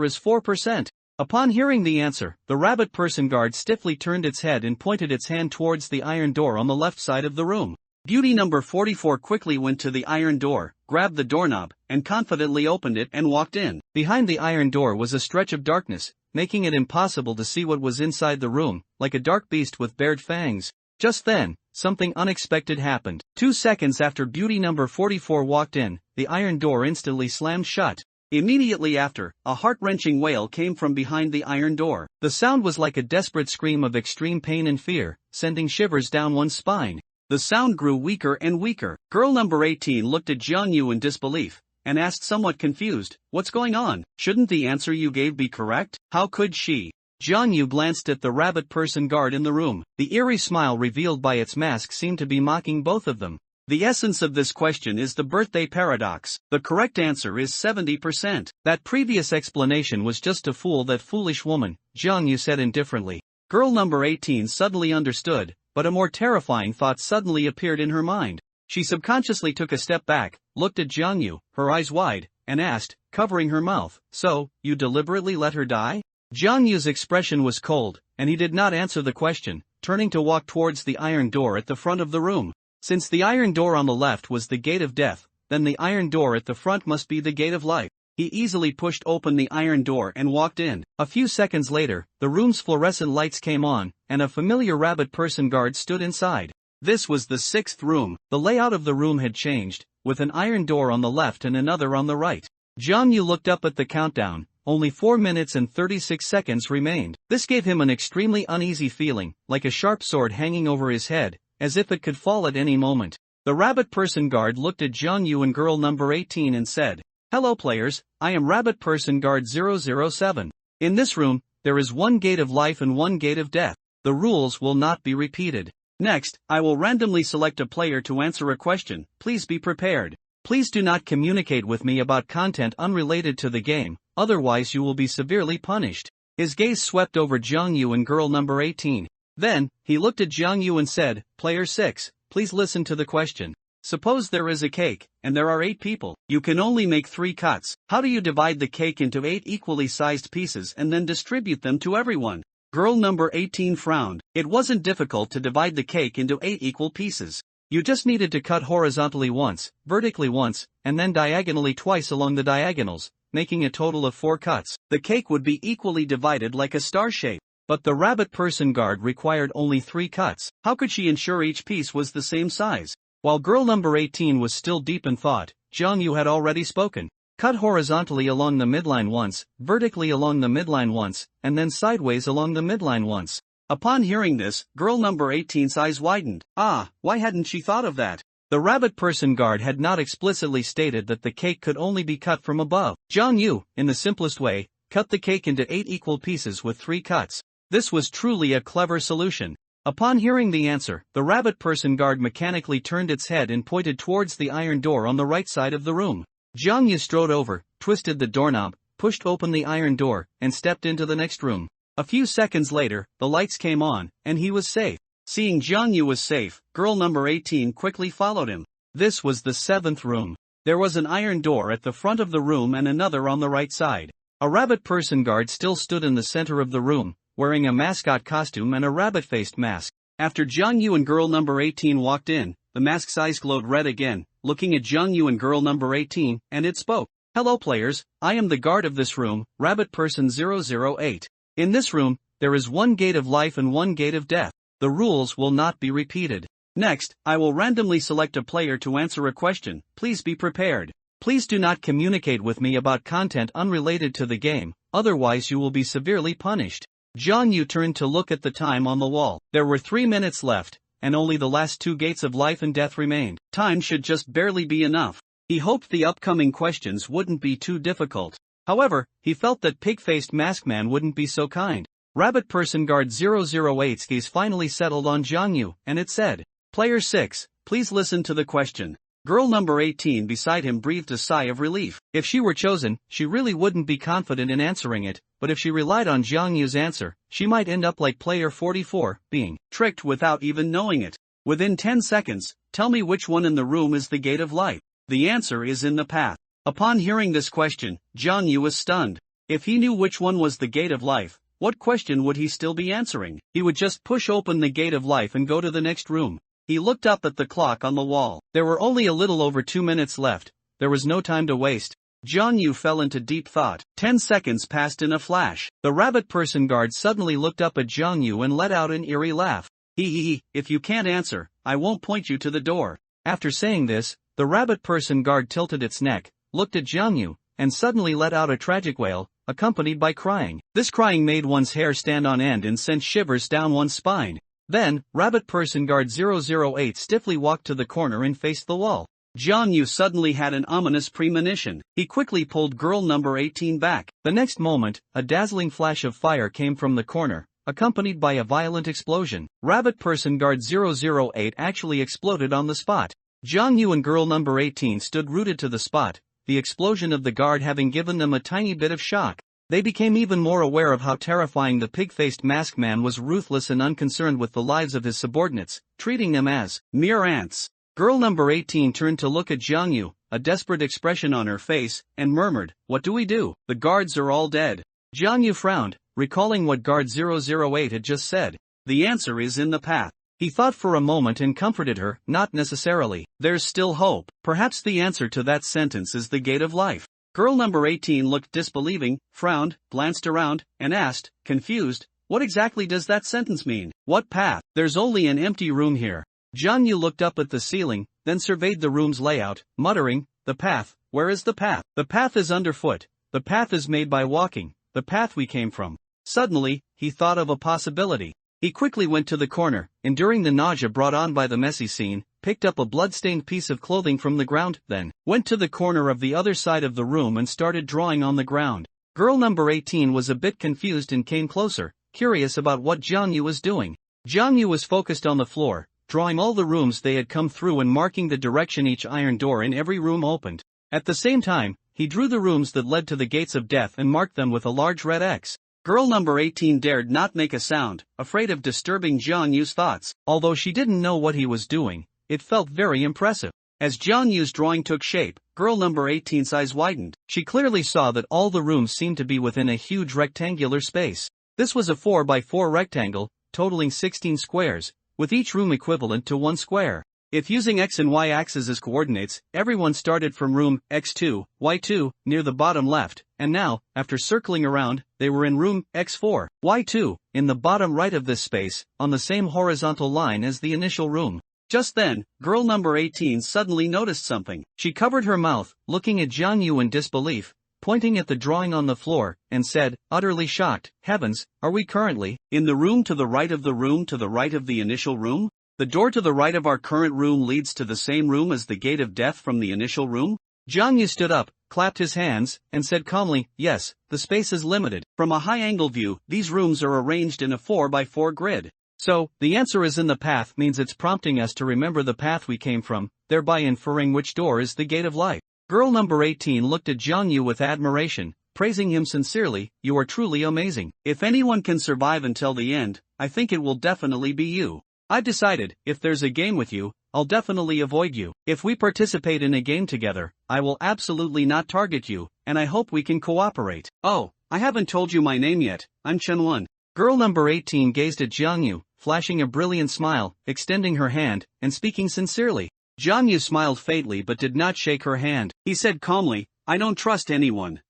is 4%. Upon hearing the answer, the rabbit person guard stiffly turned its head and pointed its hand towards the iron door on the left side of the room. Beauty number 44 quickly went to the iron door, grabbed the doorknob, and confidently opened it and walked in. Behind the iron door was a stretch of darkness, making it impossible to see what was inside the room, like a dark beast with bared fangs. Just then, something unexpected happened. 2 seconds after beauty number 44 walked in, the iron door instantly slammed shut. Immediately after, a heart-wrenching wail came from behind the iron door. The sound was like a desperate scream of extreme pain and fear, sending shivers down one's spine. The sound grew weaker and weaker. Girl number 18 looked at Jiangyu in disbelief, and asked somewhat confused, what's going on? Shouldn't the answer you gave be correct? How could she? Jiangyu glanced at the rabbit person guard in the room. The eerie smile revealed by its mask seemed to be mocking both of them. The essence of this question is the birthday paradox. The correct answer is 70%. That previous explanation was just to fool that foolish woman, Jiangyu said indifferently. Girl number 18 suddenly understood, but a more terrifying thought suddenly appeared in her mind. She subconsciously took a step back, looked at Jiangyu, her eyes wide, and asked, covering her mouth, so, you deliberately let her die? Jiangyu's expression was cold, and he did not answer the question, turning to walk towards the iron door at the front of the room. Since the iron door on the left was the gate of death, then the iron door at the front must be the gate of life. He easily pushed open the iron door and walked in. A few seconds later, the room's fluorescent lights came on, and a familiar rabbit person guard stood inside. This was the 6th room. The layout of the room had changed, with an iron door on the left and another on the right. Jiangyu looked up at the countdown. Only 4 minutes and 36 seconds remained. This gave him an extremely uneasy feeling, like a sharp sword hanging over his head, as if it could fall at any moment. The rabbit person guard looked at Jiangyu and girl number 18 and said, hello players, I am rabbit person guard 007. In this room, there is one gate of life and one gate of death. The rules will not be repeated. Next, I will randomly select a player to answer a question. Please be prepared. Please do not communicate with me about content unrelated to the game, otherwise you will be severely punished. His gaze swept over Jiangyu and girl number 18. Then, he looked at Jiangyu and said, Player 6, please listen to the question. Suppose there is a cake, and there are 8 people. You can only make 3 cuts. How do you divide the cake into 8 equally sized pieces and then distribute them to everyone? Girl number 18 frowned. It wasn't difficult to divide the cake into 8 equal pieces. You just needed to cut horizontally once, vertically once, and then diagonally twice along the diagonals, making a total of 4 cuts. The cake would be equally divided like a star shape. But the rabbit person guard required only 3 cuts. How could she ensure each piece was the same size? While girl number 18 was still deep in thought, Jiangyu had already spoken. Cut horizontally along the midline once, vertically along the midline once, and then sideways along the midline once. Upon hearing this, girl number 18's eyes widened. Why hadn't she thought of that? The rabbit person guard had not explicitly stated that the cake could only be cut from above. Jiangyu, in the simplest way, cut the cake into 8 equal pieces with 3 cuts. This was truly a clever solution. Upon hearing the answer, the rabbit person guard mechanically turned its head and pointed towards the iron door on the right side of the room. Jiang Yu strode over, twisted the doorknob, pushed open the iron door, and stepped into the next room. A few seconds later, the lights came on, and he was safe. Seeing Jiang Yu was safe, girl number 18 quickly followed him. This was the 7th room. There was an iron door at the front of the room and another on the right side. A rabbit person guard still stood in the center of the room, wearing a mascot costume and a rabbit-faced mask. After Jiang Yu and girl number 18 walked in, the mask's eyes glowed red again, looking at Jiang Yu and girl number 18, and it spoke. Hello players, I am the guard of this room, rabbit person 008. In this room, there is one gate of life and one gate of death. The rules will not be repeated. Next, I will randomly select a player to answer a question. Please be prepared. Please do not communicate with me about content unrelated to the game, otherwise you will be severely punished. Jiang Yu turned to look at the time on the wall. There were 3 minutes left, and only the last 2 gates of life and death remained. Time should just barely be enough. He hoped the upcoming questions wouldn't be too difficult. However, he felt that pig-faced maskman wouldn't be so kind. Rabbit person guard 008's gaze finally settled on Jiang Yu, and it said, Player 6, please listen to the question. Girl number 18 beside him breathed a sigh of relief. If she were chosen, she really wouldn't be confident in answering it, but if she relied on Jiang Yu's answer, she might end up like player 44, being tricked without even knowing it. Within 10 seconds, tell me which one in the room is the gate of life. The answer is in the path. Upon hearing this question, Jiang Yu was stunned. If he knew which one was the gate of life, what question would he still be answering? He would just push open the gate of life and go to the next room. He looked up at the clock on the wall. There were only a little over 2 minutes left. There was no time to waste. Jiang Yu fell into deep thought. 10 seconds passed in a flash. The rabbit person guard suddenly looked up at Jiang Yu and let out an eerie laugh. If you can't answer, I won't point you to the door. After saying this, the rabbit person guard tilted its neck, looked at Jiang Yu, and suddenly let out a tragic wail, accompanied by crying. This crying made one's hair stand on end and sent shivers down one's spine. Then, rabbit person guard 008 stiffly walked to the corner and faced the wall. Jiang Yu suddenly had an ominous premonition. He quickly pulled girl number 18 back. The next moment, a dazzling flash of fire came from the corner, accompanied by a violent explosion. Rabbit person guard 008 actually exploded on the spot. Jiang Yu and girl number 18 stood rooted to the spot, the explosion of the guard having given them a tiny bit of shock. They became even more aware of how terrifying the pig-faced masked man was, ruthless and unconcerned with the lives of his subordinates, treating them as mere ants. Girl number 18 turned to look at Jiang Yu, a desperate expression on her face, and murmured, What do we do? The guards are all dead. Jiang Yu frowned, recalling what guard 008 had just said. The answer is in the path. He thought for a moment and comforted her, not necessarily. There's still hope. Perhaps the answer to that sentence is the gate of life. Girl number 18 looked disbelieving, frowned, glanced around, and asked, confused, what exactly does that sentence mean? What path? There's only an empty room here. Jiang Yu looked up at the ceiling, then surveyed the room's layout, muttering, the path, where is the path? The path is underfoot. The path is made by walking, the path we came from. Suddenly, he thought of a possibility. He quickly went to the corner, enduring the nausea brought on by the messy scene, picked up a blood-stained piece of clothing from the ground, then went to the corner of the other side of the room and started drawing on the ground. Girl number 18 was a bit confused and came closer, curious about what Jiang Yu was doing. Jiang Yu was focused on the floor, drawing all the rooms they had come through and marking the direction each iron door in every room opened. At the same time, he drew the rooms that led to the gates of death and marked them with a large red X. Girl number 18 dared not make a sound, afraid of disturbing Jiang Yu's thoughts. Although she didn't know what he was doing, it felt very impressive. As Jiang Yu's drawing took shape, girl number 18's eyes widened. She clearly saw that all the rooms seemed to be within a huge rectangular space. This was a 4x4 rectangle, totaling 16 squares, with each room equivalent to 1 square. If using X and Y axes as coordinates, everyone started from room X2, Y2, near the bottom left, and now, after circling around, they were in room X4, Y2, in the bottom right of this space, on the same horizontal line as the initial room. Just then, girl number 18 suddenly noticed something. She covered her mouth, looking at Jiang Yu in disbelief, pointing at the drawing on the floor, and said, utterly shocked, heavens, are we currently in the room to the right of the room to the right of the initial room? The door to the right of our current room leads to the same room as the gate of death from the initial room? Jiang Yu stood up, clapped his hands, and said calmly, yes, the space is limited. From a high-angle view, these rooms are arranged in a 4x4 grid. So, the answer is in the path means it's prompting us to remember the path we came from, thereby inferring which door is the gate of life. Girl number 18 looked at Jiangyu with admiration, praising him sincerely. You are truly amazing. If anyone can survive until the end, I think it will definitely be you. I've decided, if there's a game with you, I'll definitely avoid you. If we participate in a game together, I will absolutely not target you, and I hope we can cooperate. Oh, I haven't told you my name yet, I'm Chen-Wen. Girl number 18 gazed at Jiangyu, flashing a brilliant smile, extending her hand, and speaking sincerely. Jiangyu smiled faintly but did not shake her hand. He said calmly, I don't trust anyone.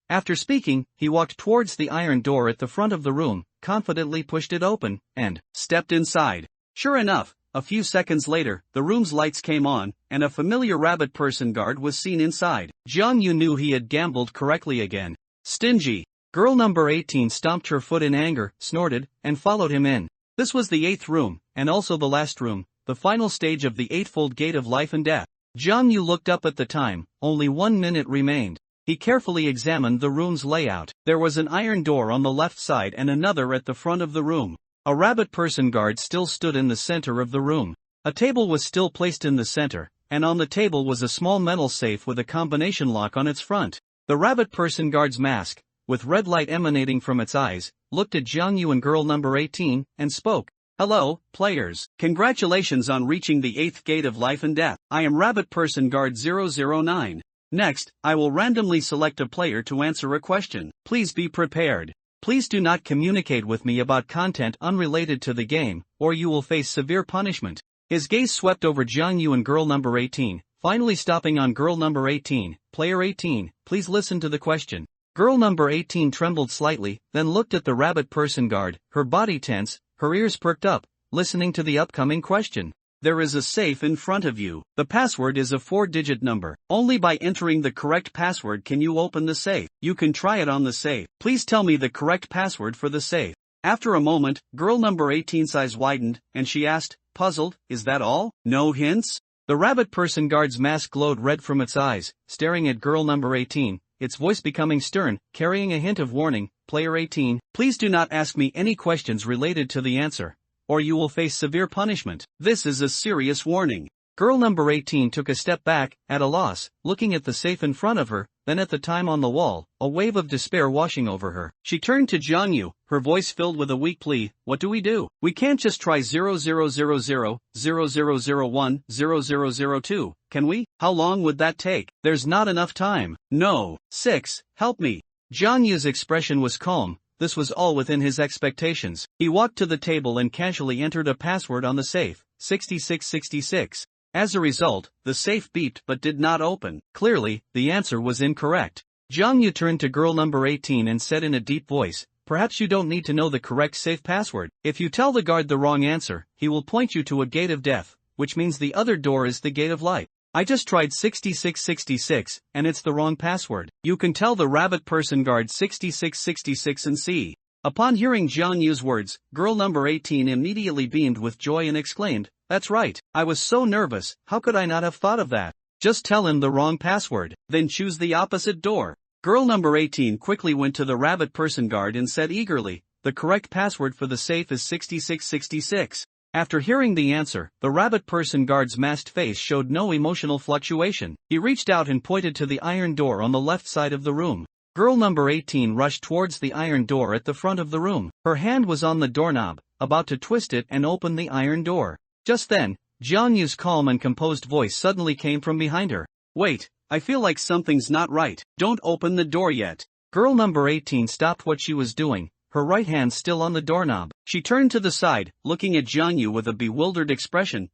After speaking, he walked towards the iron door at the front of the room, confidently pushed it open, and stepped inside. Sure enough, a few seconds later, the room's lights came on, and a familiar rabbit person guard was seen inside. Jiangyu knew he had gambled correctly again. Stingy. Girl number 18 stomped her foot in anger, snorted, and followed him in. This was the 8th room, and also the last room, the final stage of the eightfold gate of life and death. Jiangyu looked up at the time, only 1 minute remained. He carefully examined the room's layout. There was an iron door on the left side and another at the front of the room. A rabbit person guard still stood in the center of the room. A table was still placed in the center, and on the table was a small metal safe with a combination lock on its front. The rabbit person guard's mask, with red light emanating from its eyes, looked at Jiangyu and girl number 18, and spoke. Hello, players. Congratulations on reaching the 8th gate of life and death. I am Rabbit Person Guard 009. Next, I will randomly select a player to answer a question. Please be prepared. Please do not communicate with me about content unrelated to the game, or you will face severe punishment. His gaze swept over Jiangyu and girl number 18, finally stopping on girl number 18. Player 18, please listen to the question. Girl number 18 trembled slightly, then looked at the rabbit person guard, her body tense, her ears perked up, listening to the upcoming question. There is a safe in front of you. The password is a 4-digit number. Only by entering the correct password can you open the safe. You can try it on the safe. Please tell me the correct password for the safe. After a moment, girl number 18's eyes widened, and she asked, puzzled, is that all? No hints? The rabbit person guard's mask glowed red from its eyes, staring at girl number 18, its voice becoming stern, carrying a hint of warning. Player 18, please do not ask me any questions related to the answer, or you will face severe punishment. This is a serious warning. Girl number 18 took a step back, at a loss, looking at the safe in front of her, then at the time on the wall, a wave of despair washing over her. She turned to Jiangyu, her voice filled with a weak plea. What do we do? We can't just try 0000, 0001, 0002, can we? How long would that take? There's not enough time. No. 6, help me. Jiangyu's expression was calm. This was all within his expectations. He walked to the table and casually entered a password on the safe, 6666. As a result, the safe beeped but did not open. Clearly, the answer was incorrect. Jiangyu turned to girl number 18 and said in a deep voice, perhaps you don't need to know the correct safe password. If you tell the guard the wrong answer, he will point you to a gate of death, which means the other door is the gate of life. I just tried 6666, and it's the wrong password. You can tell the rabbit person guard 6666 and see. Upon hearing Jiangyu's words, girl number 18 immediately beamed with joy and exclaimed, that's right, I was so nervous, how could I not have thought of that? Just tell him the wrong password, then choose the opposite door. Girl number 18 quickly went to the rabbit person guard and said eagerly, the correct password for the safe is 6666. After hearing the answer, the rabbit person guard's masked face showed no emotional fluctuation. He reached out and pointed to the iron door on the left side of the room. Girl number 18 rushed towards the iron door at the front of the room. Her hand was on the doorknob, about to twist it and open the iron door. Just then, Jiangyu's calm and composed voice suddenly came from behind her. Wait, I feel like something's not right. Don't open the door yet. Girl number 18 stopped what she was doing, her right hand still on the doorknob. She turned to the side, looking at Jiangyu with a bewildered expression.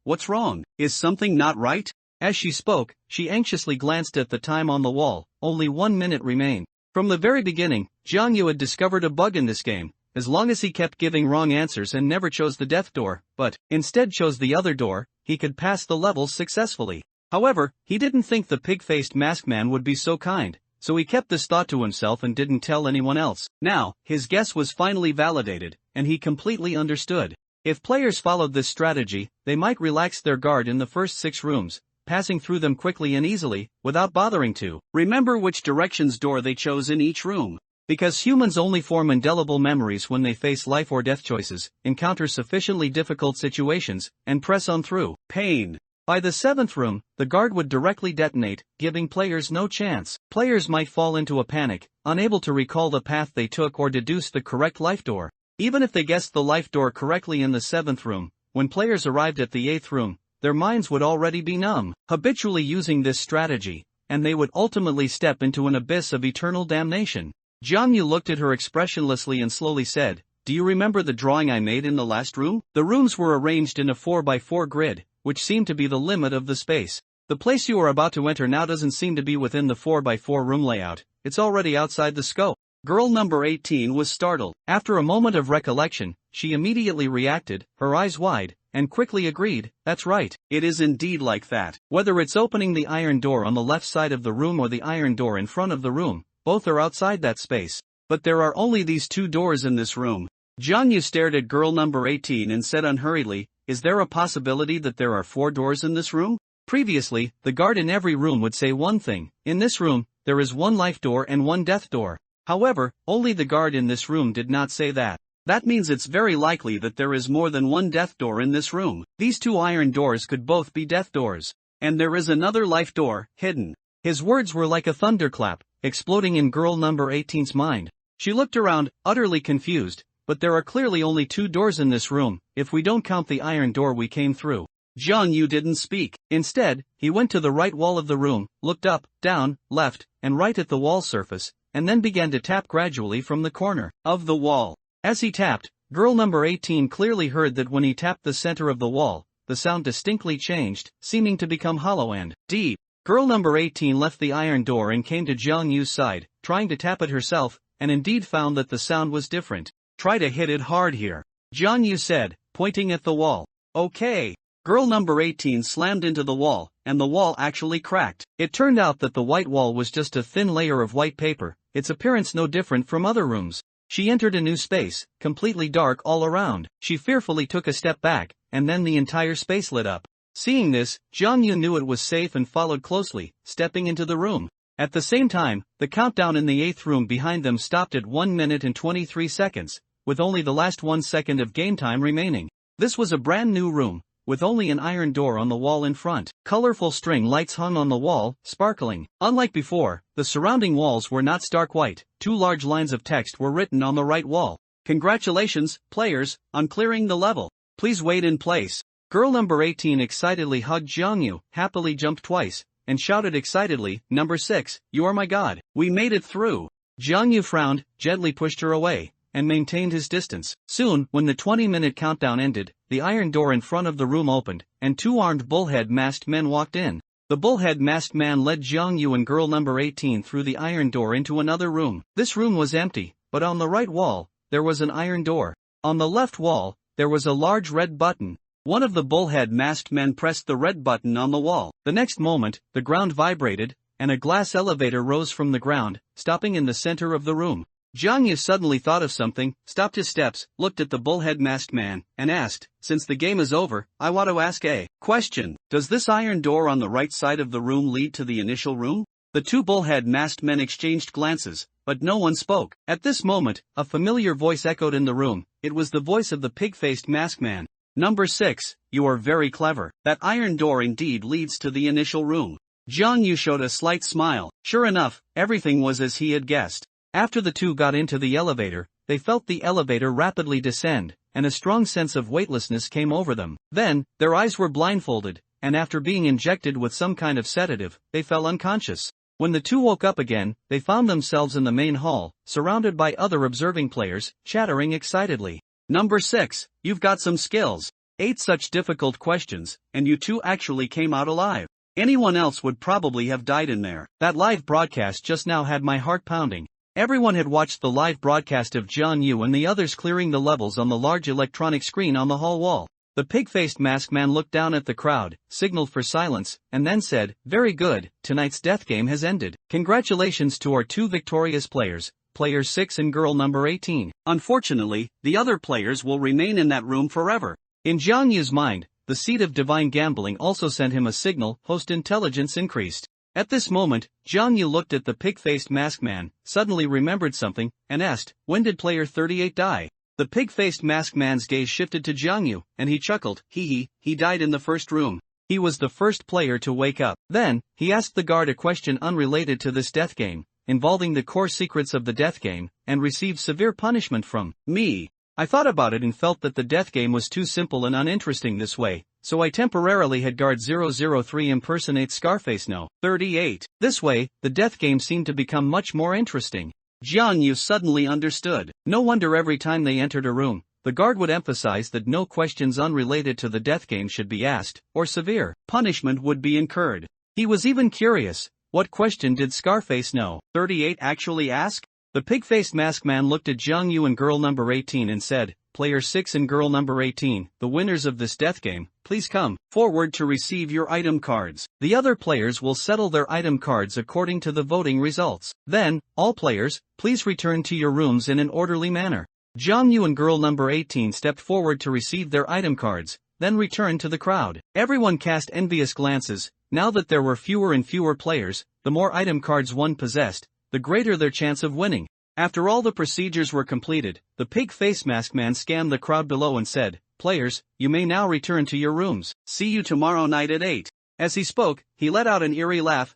What's wrong? Is something not right? As she spoke, she anxiously glanced at the time on the wall. Only 1 minute remained. From the very beginning, Jiangyu had discovered a bug in this game. As long as he kept giving wrong answers and never chose the death door, but instead chose the other door, he could pass the levels successfully. However, he didn't think the pig-faced masked man would be so kind, so he kept this thought to himself and didn't tell anyone else. Now, his guess was finally validated, and he completely understood. If players followed this strategy, they might relax their guard in the first 6 rooms, passing through them quickly and easily, without bothering to remember which direction's door they chose in each room. Because humans only form indelible memories when they face life or death choices, encounter sufficiently difficult situations, and press on through pain. By the 7th room, the guard would directly detonate, giving players no chance. Players might fall into a panic, unable to recall the path they took or deduce the correct life door. Even if they guessed the life door correctly in the 7th room, when players arrived at the 8th room, their minds would already be numb, habitually using this strategy, and they would ultimately step into an abyss of eternal damnation. Jiangyu looked at her expressionlessly and slowly said, "Do you remember the drawing I made in the last room?" The rooms were arranged in a 4x4 grid, which seemed to be the limit of the space. The place you are about to enter now doesn't seem to be within the 4x4 room layout, it's already outside the scope. Girl number 18 was startled. After a moment of recollection, she immediately reacted, her eyes wide, and quickly agreed, "That's right. It is indeed like that. Whether it's opening the iron door on the left side of the room or the iron door in front of the room, both are outside that space. But there are only these 2 doors in this room." Jiangyu stared at girl number 18 and said unhurriedly, "Is there a possibility that there are 4 doors in this room?" Previously, the guard in every room would say one thing: in this room, there is 1 life door and 1 death door. However, only the guard in this room did not say that. That means it's very likely that there is more than 1 death door in this room. These 2 iron doors could both be death doors. And there is another life door, hidden. His words were like a thunderclap, exploding in girl number 18's mind. She looked around, utterly confused, but there are clearly only 2 doors in this room, if we don't count the iron door we came through. Jiangyu didn't speak. Instead, he went to the right wall of the room, looked up, down, left, and right at the wall surface, and then began to tap gradually from the corner of the wall. As he tapped, girl number 18 clearly heard that when he tapped the center of the wall, the sound distinctly changed, seeming to become hollow and deep. Girl number 18 left the iron door and came to Jiangyu's side, trying to tap it herself, and indeed found that the sound was different. "Try to hit it hard here," Jiangyu said, pointing at the wall. "Okay." Girl number 18 slammed into the wall, and the wall actually cracked. It turned out that the white wall was just a thin layer of white paper, its appearance no different from other rooms. She entered a new space, completely dark all around. She fearfully took a step back, and then the entire space lit up. Seeing this, Jiangyu knew it was safe and followed closely, stepping into the room. At the same time, the countdown in the 8th room behind them stopped at 1 minute and 23 seconds, with only the last 1 second of game time remaining. This was a brand new room, with only an iron door on the wall in front. Colorful string lights hung on the wall, sparkling. Unlike before, the surrounding walls were not stark white. 2 large lines of text were written on the right wall. "Congratulations, players, on clearing the level. Please wait in place." Girl number 18 excitedly hugged Jiangyu, happily jumped twice, and shouted excitedly, "Number 6, you are my god. We made it through." Jiangyu frowned, gently pushed her away, and maintained his distance. Soon, when the 20-minute countdown ended, the iron door in front of the room opened, and 2 armed bullhead masked men walked in. The bullhead masked man led Jiangyu and girl number 18 through the iron door into another room. This room was empty, but on the right wall, there was an iron door. On the left wall, there was a large red button. One of the bullhead masked men pressed the red button on the wall. The next moment, the ground vibrated, and a glass elevator rose from the ground, stopping in the center of the room. Jiangyu suddenly thought of something, stopped his steps, looked at the bullhead masked man, and asked, "Since the game is over, I want to ask a question. Does this iron door on the right side of the room lead to the initial room?" The 2 bullhead masked men exchanged glances, but no one spoke. At this moment, a familiar voice echoed in the room. It was the voice of the pig-faced masked man. "Number 6, you are very clever. That iron door indeed leads to the initial room." Jiangyu showed a slight smile. Sure enough, everything was as he had guessed. After the 2 got into the elevator, they felt the elevator rapidly descend, and a strong sense of weightlessness came over them. Then, their eyes were blindfolded, and after being injected with some kind of sedative, they fell unconscious. When the 2 woke up again, they found themselves in the main hall, surrounded by other observing players, chattering excitedly. "Number 6, you've got some skills. 8 such difficult questions, and you 2 actually came out alive. Anyone else would probably have died in there." That live broadcast just now had my heart pounding. Everyone had watched the live broadcast of Jiangyu and the others clearing the levels on the large electronic screen on the hall wall. The pig-faced masked man looked down at the crowd, signaled for silence, and then said, "Very good, tonight's death game has ended. Congratulations to our 2 victorious players, player 6 and girl number 18. Unfortunately, the other players will remain in that room forever." In Jiangyu's mind, the seed of divine gambling also sent him a signal: host intelligence increased. At this moment, Jiang Yu looked at the pig-faced masked man, suddenly remembered something, and asked, "When did player 38 die?" The pig-faced masked man's gaze shifted to Jiang Yu, and he chuckled, he died in the first room. He was the first player to wake up. Then, he asked the guard a question unrelated to this death game, involving the core secrets of the death game, and received severe punishment from me. I thought about it and felt that the death game was too simple and uninteresting this way, so I temporarily had guard 003 impersonate Scarface No. 38. This way, the death game seemed to become much more interesting. Jiang Yu suddenly understood. No wonder every time they entered a room, the guard would emphasize that no questions unrelated to the death game should be asked, or severe punishment would be incurred. He was even curious, what question did Scarface No. 38 actually ask? The pig-faced masked man looked at Jiang Yu and girl number 18 and said, "Player 6 and girl number 18, the winners of this death game, please come forward to receive your item cards. The other players will settle their item cards according to the voting results. Then, all players, please return to your rooms in an orderly manner." Jiang Yu and girl number 18 stepped forward to receive their item cards, then returned to the crowd. Everyone cast envious glances. Now that there were fewer and fewer players, the more item cards one possessed, the greater their chance of winning. After all the procedures were completed, the pig-faced masked man scanned the crowd below and said, "Players, you may now return to your rooms. See you tomorrow night at 8. As he spoke, he let out an eerie laugh,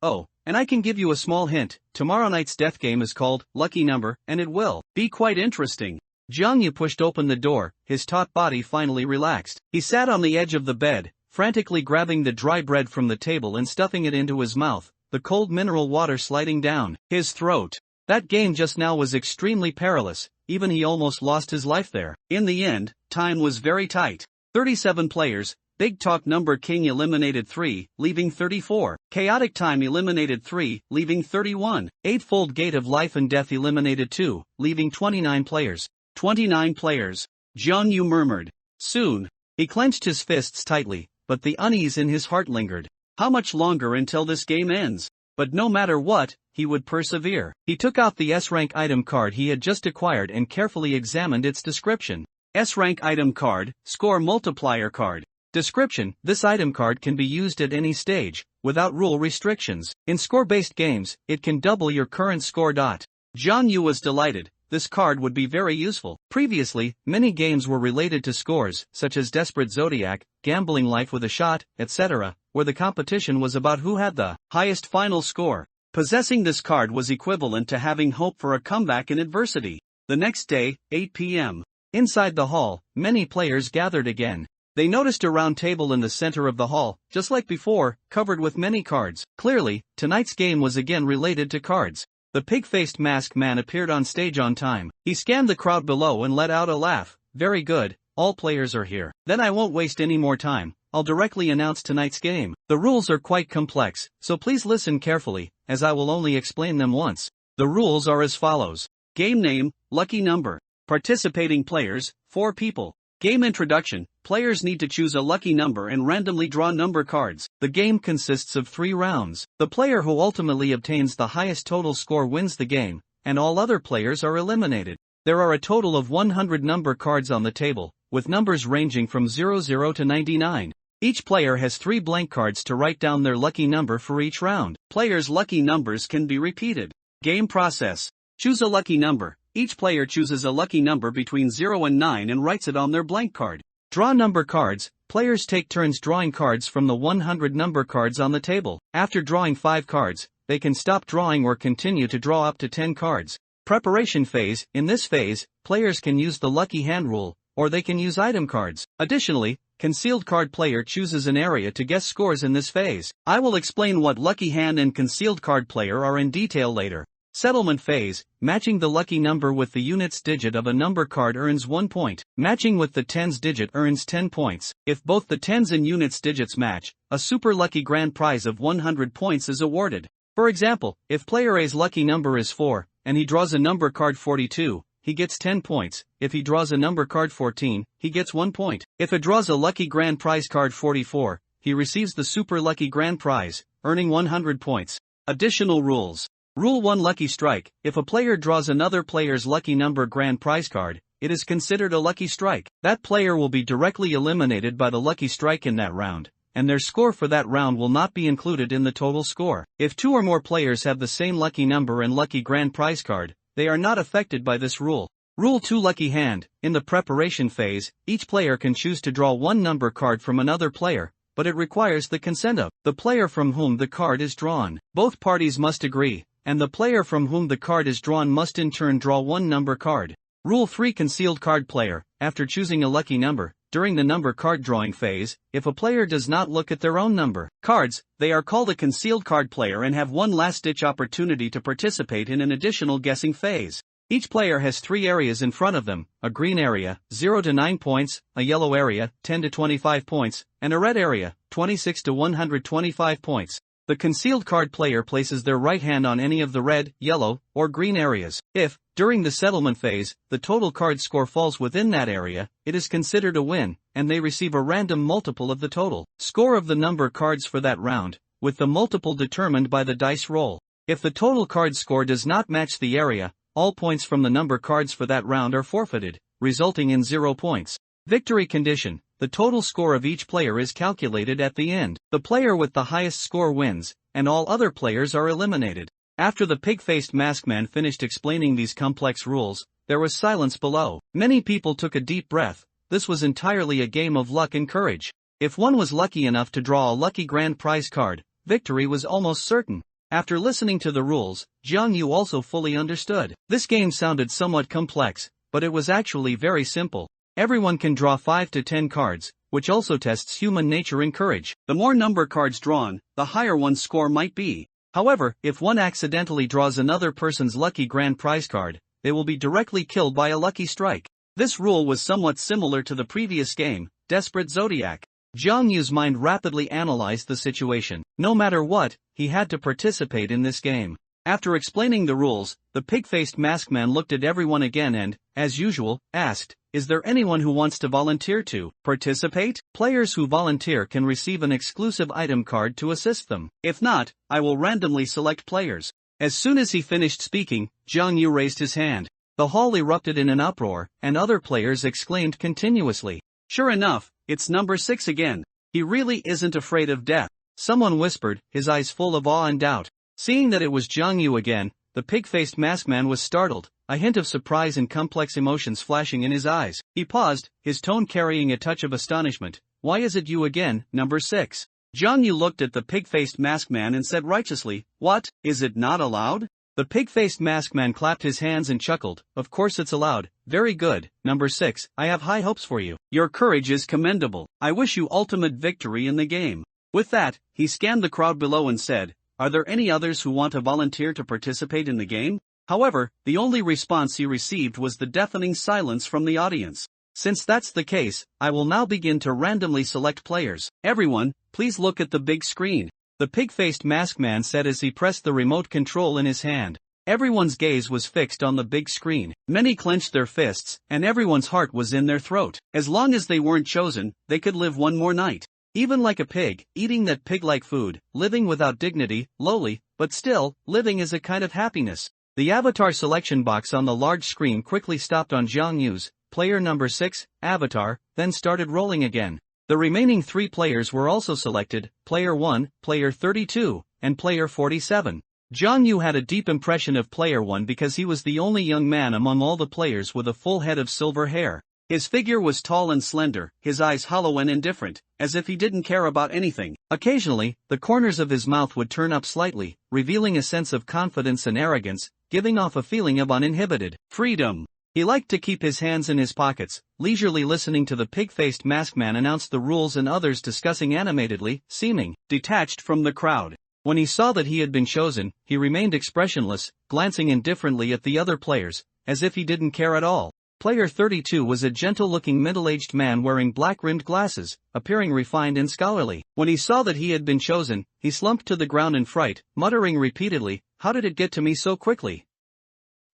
"Oh, and I can give you a small hint, tomorrow night's death game is called Lucky Number, and it will be quite interesting." Jiang Yu pushed open the door, his taut body finally relaxed. He sat on the edge of the bed, frantically grabbing the dry bread from the table and stuffing it into his mouth, the cold mineral water sliding down his throat. That game just now was extremely perilous, even he almost lost his life there. In the end, time was very tight. 37 players, Big Talk Number King eliminated 3, leaving 34. Chaotic Time eliminated 3, leaving 31. Eightfold Gate of Life and Death eliminated 2, leaving 29 players. 29 players. Jiang Yu murmured. Soon. He clenched his fists tightly, but the unease in his heart lingered. How much longer until this game ends? But no matter what, he would persevere. He took out the S-rank item card he had just acquired and carefully examined its description. S-rank item card, score multiplier card. Description: this item card can be used at any stage, without rule restrictions. In score-based games, it can double your current score. Jiang Yu was delighted. This card would be very useful. Previously, many games were related to scores, such as Desperate Zodiac, Gambling Life with a Shot, etc., where the competition was about who had the highest final score. Possessing this card was equivalent to having hope for a comeback in adversity. The next day, 8 p.m. Inside the hall, many players gathered again. They noticed a round table in the center of the hall, just like before, covered with many cards. Clearly, tonight's game was again related to cards. The pig-faced masked man appeared on stage on time. He scanned the crowd below and let out a laugh. Very good, all players are here. Then I won't waste any more time. I'll directly announce tonight's game. The rules are quite complex, so please listen carefully, as I will only explain them once. The rules are as follows. Game name, Lucky Number. Participating players, 4 people. Game introduction, players need to choose a lucky number and randomly draw number cards. The game consists of 3 rounds. The player who ultimately obtains the highest total score wins the game, and all other players are eliminated. There are a total of 100 number cards on the table, with numbers ranging from 00 to 99. Each player has 3 blank cards to write down their lucky number for each round. Players' lucky numbers can be repeated. Game process. Choose a lucky number. Each player chooses a lucky number between 0 and 9 and writes it on their blank card. Draw number cards. Players take turns drawing cards from the 100 number cards on the table. After drawing 5 cards, they can stop drawing or continue to draw up to 10 cards. Preparation phase. In this phase, players can use the lucky hand rule, or they can use item cards. Additionally, concealed card player chooses an area to guess scores in this phase. I will explain what lucky hand and concealed card player are in detail later. Settlement phase. Matching the lucky number with the units digit of a number card earns 1 point. Matching with the tens digit earns 10 points. If both the tens and units digits match, a super lucky grand prize of 100 points is awarded. For example, if player A's lucky number is 4, and he draws a number card 42, he gets 10 points. If he draws a number card 14, he gets 1 point. If he draws a lucky grand prize card 44, he receives the super lucky grand prize, earning 100 points. Additional rules. Rule 1 Lucky Strike. If a player draws another player's lucky number grand prize card, it is considered a lucky strike. That player will be directly eliminated by the lucky strike in that round, and their score for that round will not be included in the total score. If 2 or more players have the same lucky number and lucky grand prize card, they are not affected by this rule. Rule 2 Lucky Hand. In the preparation phase, each player can choose to draw one number card from another player, but it requires the consent of the player from whom the card is drawn. Both parties must agree, and the player from whom the card is drawn must in turn draw one number card. Rule 3 Concealed Card Player. After choosing a lucky number, during the number card drawing phase, if a player does not look at their own number cards, they are called a concealed card player and have one last-ditch opportunity to participate in an additional guessing phase. Each player has 3 areas in front of them: a green area, 0 to 9 points, a yellow area, 10 to 25 points, and a red area, 26 to 125 points. The concealed card player places their right hand on any of the red, yellow, or green areas. If, during the settlement phase, the total card score falls within that area, it is considered a win, and they receive a random multiple of the total score of the number cards for that round, with the multiple determined by the dice roll. If the total card score does not match the area, all points from the number cards for that round are forfeited, resulting in 0 points. Victory condition. The total score of each player is calculated at the end. The player with the highest score wins, and all other players are eliminated. After the pig-faced masked man finished explaining these complex rules, there was silence below. Many people took a deep breath. This was entirely a game of luck and courage. If one was lucky enough to draw a lucky grand prize card, victory was almost certain. After listening to the rules, Jiang Yu also fully understood. This game sounded somewhat complex, but it was actually very simple. Everyone can draw 5 to 10 cards, which also tests human nature and courage. The more number cards drawn, the higher one's score might be. However, if one accidentally draws another person's lucky grand prize card, they will be directly killed by a lucky strike. This rule was somewhat similar to the previous game, Desperate Zodiac. Jiang Yu's mind rapidly analyzed the situation. No matter what, he had to participate in this game. After explaining the rules, the pig-faced masked man looked at everyone again and, as usual, asked, "Is there anyone who wants to volunteer to participate?" Players who volunteer can receive an exclusive item card to assist them. If not, I will randomly select players. As soon as he finished speaking, Jiang Yu raised his hand. The hall erupted in an uproar, and other players exclaimed continuously, "Sure enough, it's number 6 again. He really isn't afraid of death." Someone whispered, his eyes full of awe and doubt. Seeing that it was Jiang Yu again, the pig-faced masked man was startled, a hint of surprise and complex emotions flashing in his eyes. He paused, his tone carrying a touch of astonishment. "Why is it you again, number 6? Jiang Yu looked at the pig-faced masked man and said righteously, "What, is it not allowed?" The pig-faced masked man clapped his hands and chuckled. "Of course it's allowed. Very good, number 6, I have high hopes for you. Your courage is commendable. I wish you ultimate victory in the game." With that, he scanned the crowd below and said, "Are there any others who want to volunteer to participate in the game?" However, the only response he received was the deafening silence from the audience. "Since that's the case, I will now begin to randomly select players. Everyone, please look at the big screen," the pig-faced masked man said as he pressed the remote control in his hand. Everyone's gaze was fixed on the big screen. Many clenched their fists, and everyone's heart was in their throat. As long as they weren't chosen, they could live one more night. Even like a pig, eating that pig-like food, living without dignity, lowly, but still, living is a kind of happiness. The avatar selection box on the large screen quickly stopped on Jiang Yu's player number 6, avatar, then started rolling again. The remaining 3 players were also selected, player 1, player 32, and player 47. Jiang Yu had a deep impression of player 1 because he was the only young man among all the players with a full head of silver hair. His figure was tall and slender, his eyes hollow and indifferent, as if he didn't care about anything. Occasionally, the corners of his mouth would turn up slightly, revealing a sense of confidence and arrogance, giving off a feeling of uninhibited freedom. He liked to keep his hands in his pockets, leisurely listening to the pig-faced masked man announce the rules and others discussing animatedly, seeming detached from the crowd. When he saw that he had been chosen, he remained expressionless, glancing indifferently at the other players, as if he didn't care at all. Player 32 was a gentle-looking middle-aged man wearing black-rimmed glasses, appearing refined and scholarly. When he saw that he had been chosen, he slumped to the ground in fright, muttering repeatedly, "How did it get to me so quickly?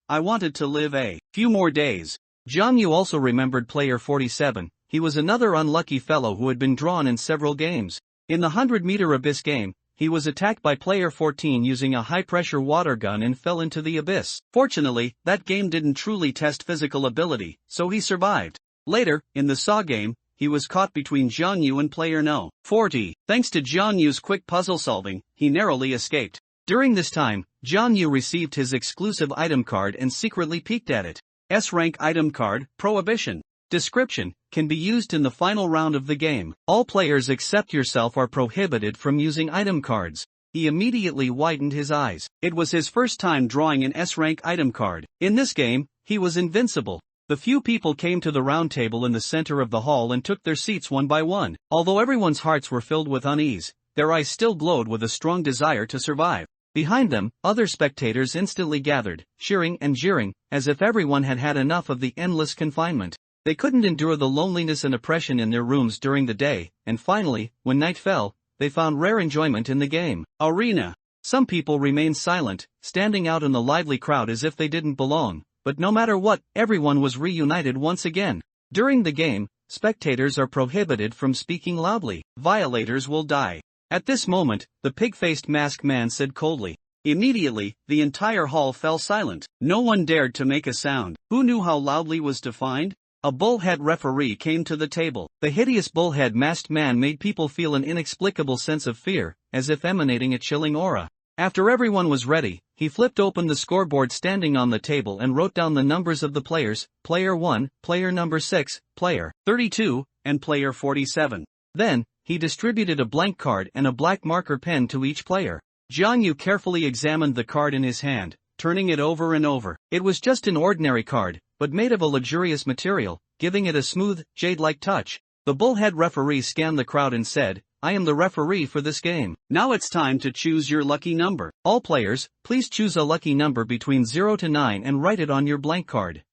I wanted to live a few more days." Jiang Yu also remembered player 47. He was another unlucky fellow who had been drawn in several games. In the 100-meter abyss game, he was attacked by player 14 using a high-pressure water gun and fell into the abyss. Fortunately, that game didn't truly test physical ability, so he survived. Later, in the Saw game, he was caught between Jiang Yu and player No. 40. Thanks to Jiang Yu's quick puzzle solving, he narrowly escaped. During this time, Jiang Yu received his exclusive item card and secretly peeked at it. S-rank item card, Prohibition. Description, can be used in the final round of the game. All players except yourself are prohibited from using item cards. He immediately widened his eyes. It was his first time drawing an S-rank item card. In this game, he was invincible. The few people came to the round table in the center of the hall and took their seats one by one. Although everyone's hearts were filled with unease, their eyes still glowed with a strong desire to survive. Behind them, other spectators instantly gathered, cheering and jeering, as if everyone had had enough of the endless confinement. They couldn't endure the loneliness and oppression in their rooms during the day, and finally, when night fell, they found rare enjoyment in the game. Arena. Some people remained silent, standing out in the lively crowd as if they didn't belong. But no matter what, everyone was reunited once again. During the game, spectators are prohibited from speaking loudly. Violators will die. At this moment, the pig-faced masked man said coldly. Immediately, the entire hall fell silent. No one dared to make a sound. Who knew how loudly was defined? A bullhead referee came to the table. The hideous bullhead masked man made people feel an inexplicable sense of fear, as if emanating a chilling aura. After everyone was ready, he flipped open the scoreboard standing on the table and wrote down the numbers of the players, player 1, player number 6, player 32, and player 47. Then, he distributed a blank card and a black marker pen to each player. Jiang Yu carefully examined the card in his hand, turning it over and over. It was just an ordinary card, but made of a luxurious material, giving it a smooth, jade-like touch. The bullhead referee scanned the crowd and said, "I am the referee for this game. Now it's time to choose your lucky number. All players, please choose a lucky number between 0 to 9 and write it on your blank card."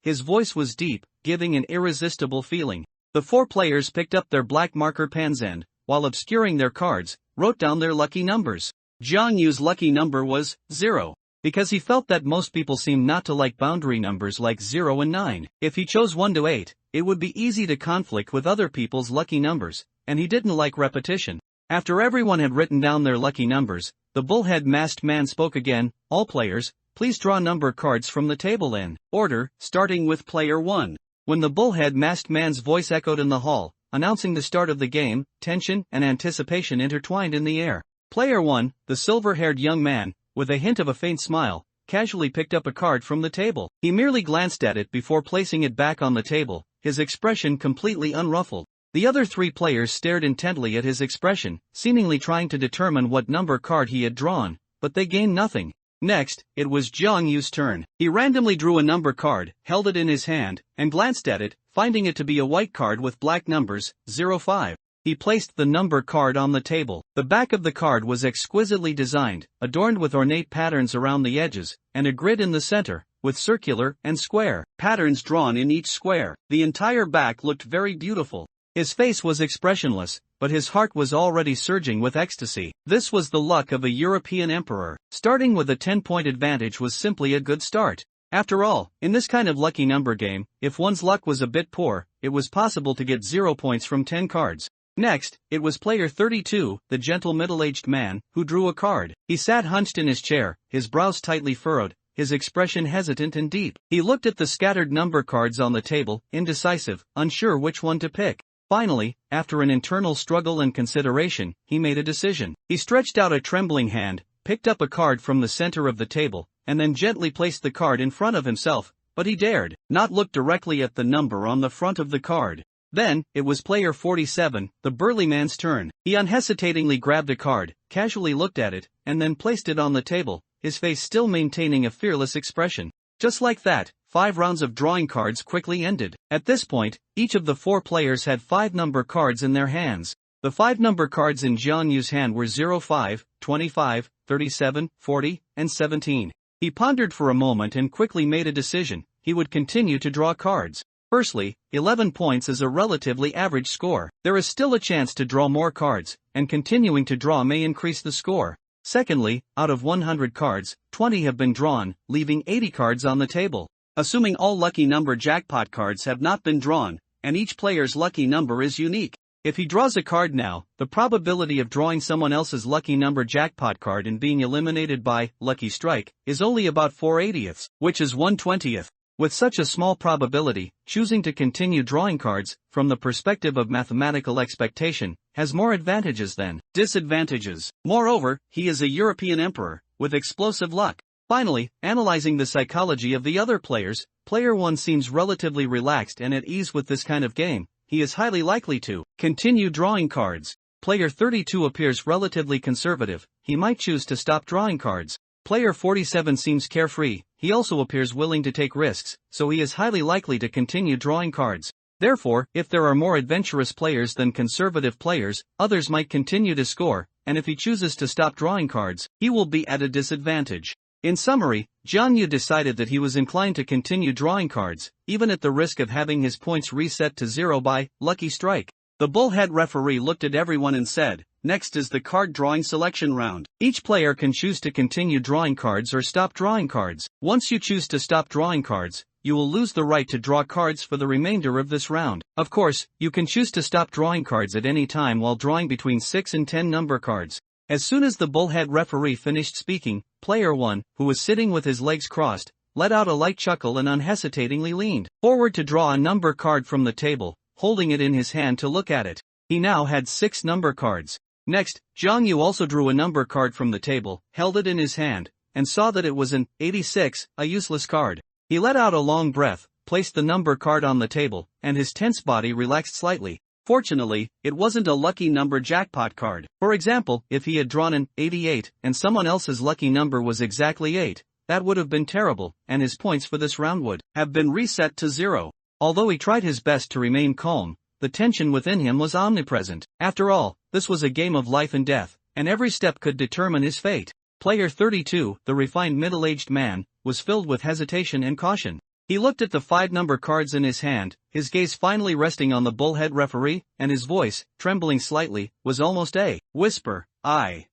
His voice was deep, giving an irresistible feeling. The 4 players picked up their black marker pens and, while obscuring their cards, wrote down their lucky numbers. Jiang Yu's lucky number was 0. Because he felt that most people seemed not to like boundary numbers like 0 and 9. If he chose 1 to 8, it would be easy to conflict with other people's lucky numbers, and he didn't like repetition. After everyone had written down their lucky numbers, the bullhead masked man spoke again. "All players, please draw number cards from the table in order, starting with player 1. When the bullhead masked man's voice echoed in the hall, announcing the start of the game, tension and anticipation intertwined in the air. Player 1, the silver-haired young man, with a hint of a faint smile, casually picked up a card from the table. He merely glanced at it before placing it back on the table, his expression completely unruffled. The other 3 players stared intently at his expression, seemingly trying to determine what number card he had drawn, but they gained nothing. Next, it was Jiang Yu's turn. He randomly drew a number card, held it in his hand, and glanced at it, finding it to be a white card with black numbers, 05. He placed the number card on the table. The back of the card was exquisitely designed, adorned with ornate patterns around the edges, and a grid in the center, with circular and square patterns drawn in each square. The entire back looked very beautiful. His face was expressionless, but his heart was already surging with ecstasy. This was the luck of a European emperor. Starting with a 10-point advantage was simply a good start. After all, in this kind of lucky number game, if one's luck was a bit poor, it was possible to get 0 points from 10 cards. Next, it was player 32, the gentle middle-aged man, who drew a card. He sat hunched in his chair, his brows tightly furrowed, his expression hesitant and deep. He looked at the scattered number cards on the table, indecisive, unsure which one to pick. Finally, after an internal struggle and consideration, he made a decision. He stretched out a trembling hand, picked up a card from the center of the table, and then gently placed the card in front of himself, but he dared not look directly at the number on the front of the card. Then, it was player 47, the burly man's turn. He unhesitatingly grabbed a card, casually looked at it, and then placed it on the table, his face still maintaining a fearless expression. Just like that, 5 rounds of drawing cards quickly ended. At this point, each of the 4 players had 5 number cards in their hands. The 5 number cards in Jiang Yu's hand were 05, 25, 37, 40, and 17. He pondered for a moment and quickly made a decision. He would continue to draw cards. Firstly, 11 points is a relatively average score. There is still a chance to draw more cards, and continuing to draw may increase the score. Secondly, out of 100 cards, 20 have been drawn, leaving 80 cards on the table. Assuming all lucky number jackpot cards have not been drawn, and each player's lucky number is unique. If he draws a card now, the probability of drawing someone else's lucky number jackpot card and being eliminated by lucky strike is only about 4/80, which is 1/20. With such a small probability, choosing to continue drawing cards, from the perspective of mathematical expectation, has more advantages than disadvantages. Moreover, he is a European emperor, with explosive luck. Finally, analyzing the psychology of the other players, player 1 seems relatively relaxed and at ease with this kind of game. He is highly likely to continue drawing cards. Player 32 appears relatively conservative. He might choose to stop drawing cards. Player 47 seems carefree. He also appears willing to take risks, so he is highly likely to continue drawing cards. Therefore, if there are more adventurous players than conservative players, others might continue to score, and if he chooses to stop drawing cards, he will be at a disadvantage. In summary, Jiang Yu decided that he was inclined to continue drawing cards, even at the risk of having his points reset to 0 by lucky strike. The bullhead referee looked at everyone and said, "Next is the card drawing selection round. Each player can choose to continue drawing cards or stop drawing cards. Once you choose to stop drawing cards, you will lose the right to draw cards for the remainder of this round. Of course, you can choose to stop drawing cards at any time while drawing between 6 and 10 number cards." As soon as the bullhead referee finished speaking, player 1, who was sitting with his legs crossed, let out a light chuckle and unhesitatingly leaned forward to draw a number card from the table, holding it in his hand to look at it. He now had 6 number cards. Next, Jiang Yu also drew a number card from the table, held it in his hand, and saw that it was an 86, a useless card. He let out a long breath, placed the number card on the table, and his tense body relaxed slightly. Fortunately, it wasn't a lucky number jackpot card. For example, if he had drawn an 88 and someone else's lucky number was exactly 8, that would have been terrible, and his points for this round would have been reset to 0. Although he tried his best to remain calm, the tension within him was omnipresent. After all, this was a game of life and death, and every step could determine his fate. Player 32, the refined middle-aged man, was filled with hesitation and caution. He looked at the 5 number cards in his hand, his gaze finally resting on the bullhead referee, and his voice, trembling slightly, was almost a whisper. I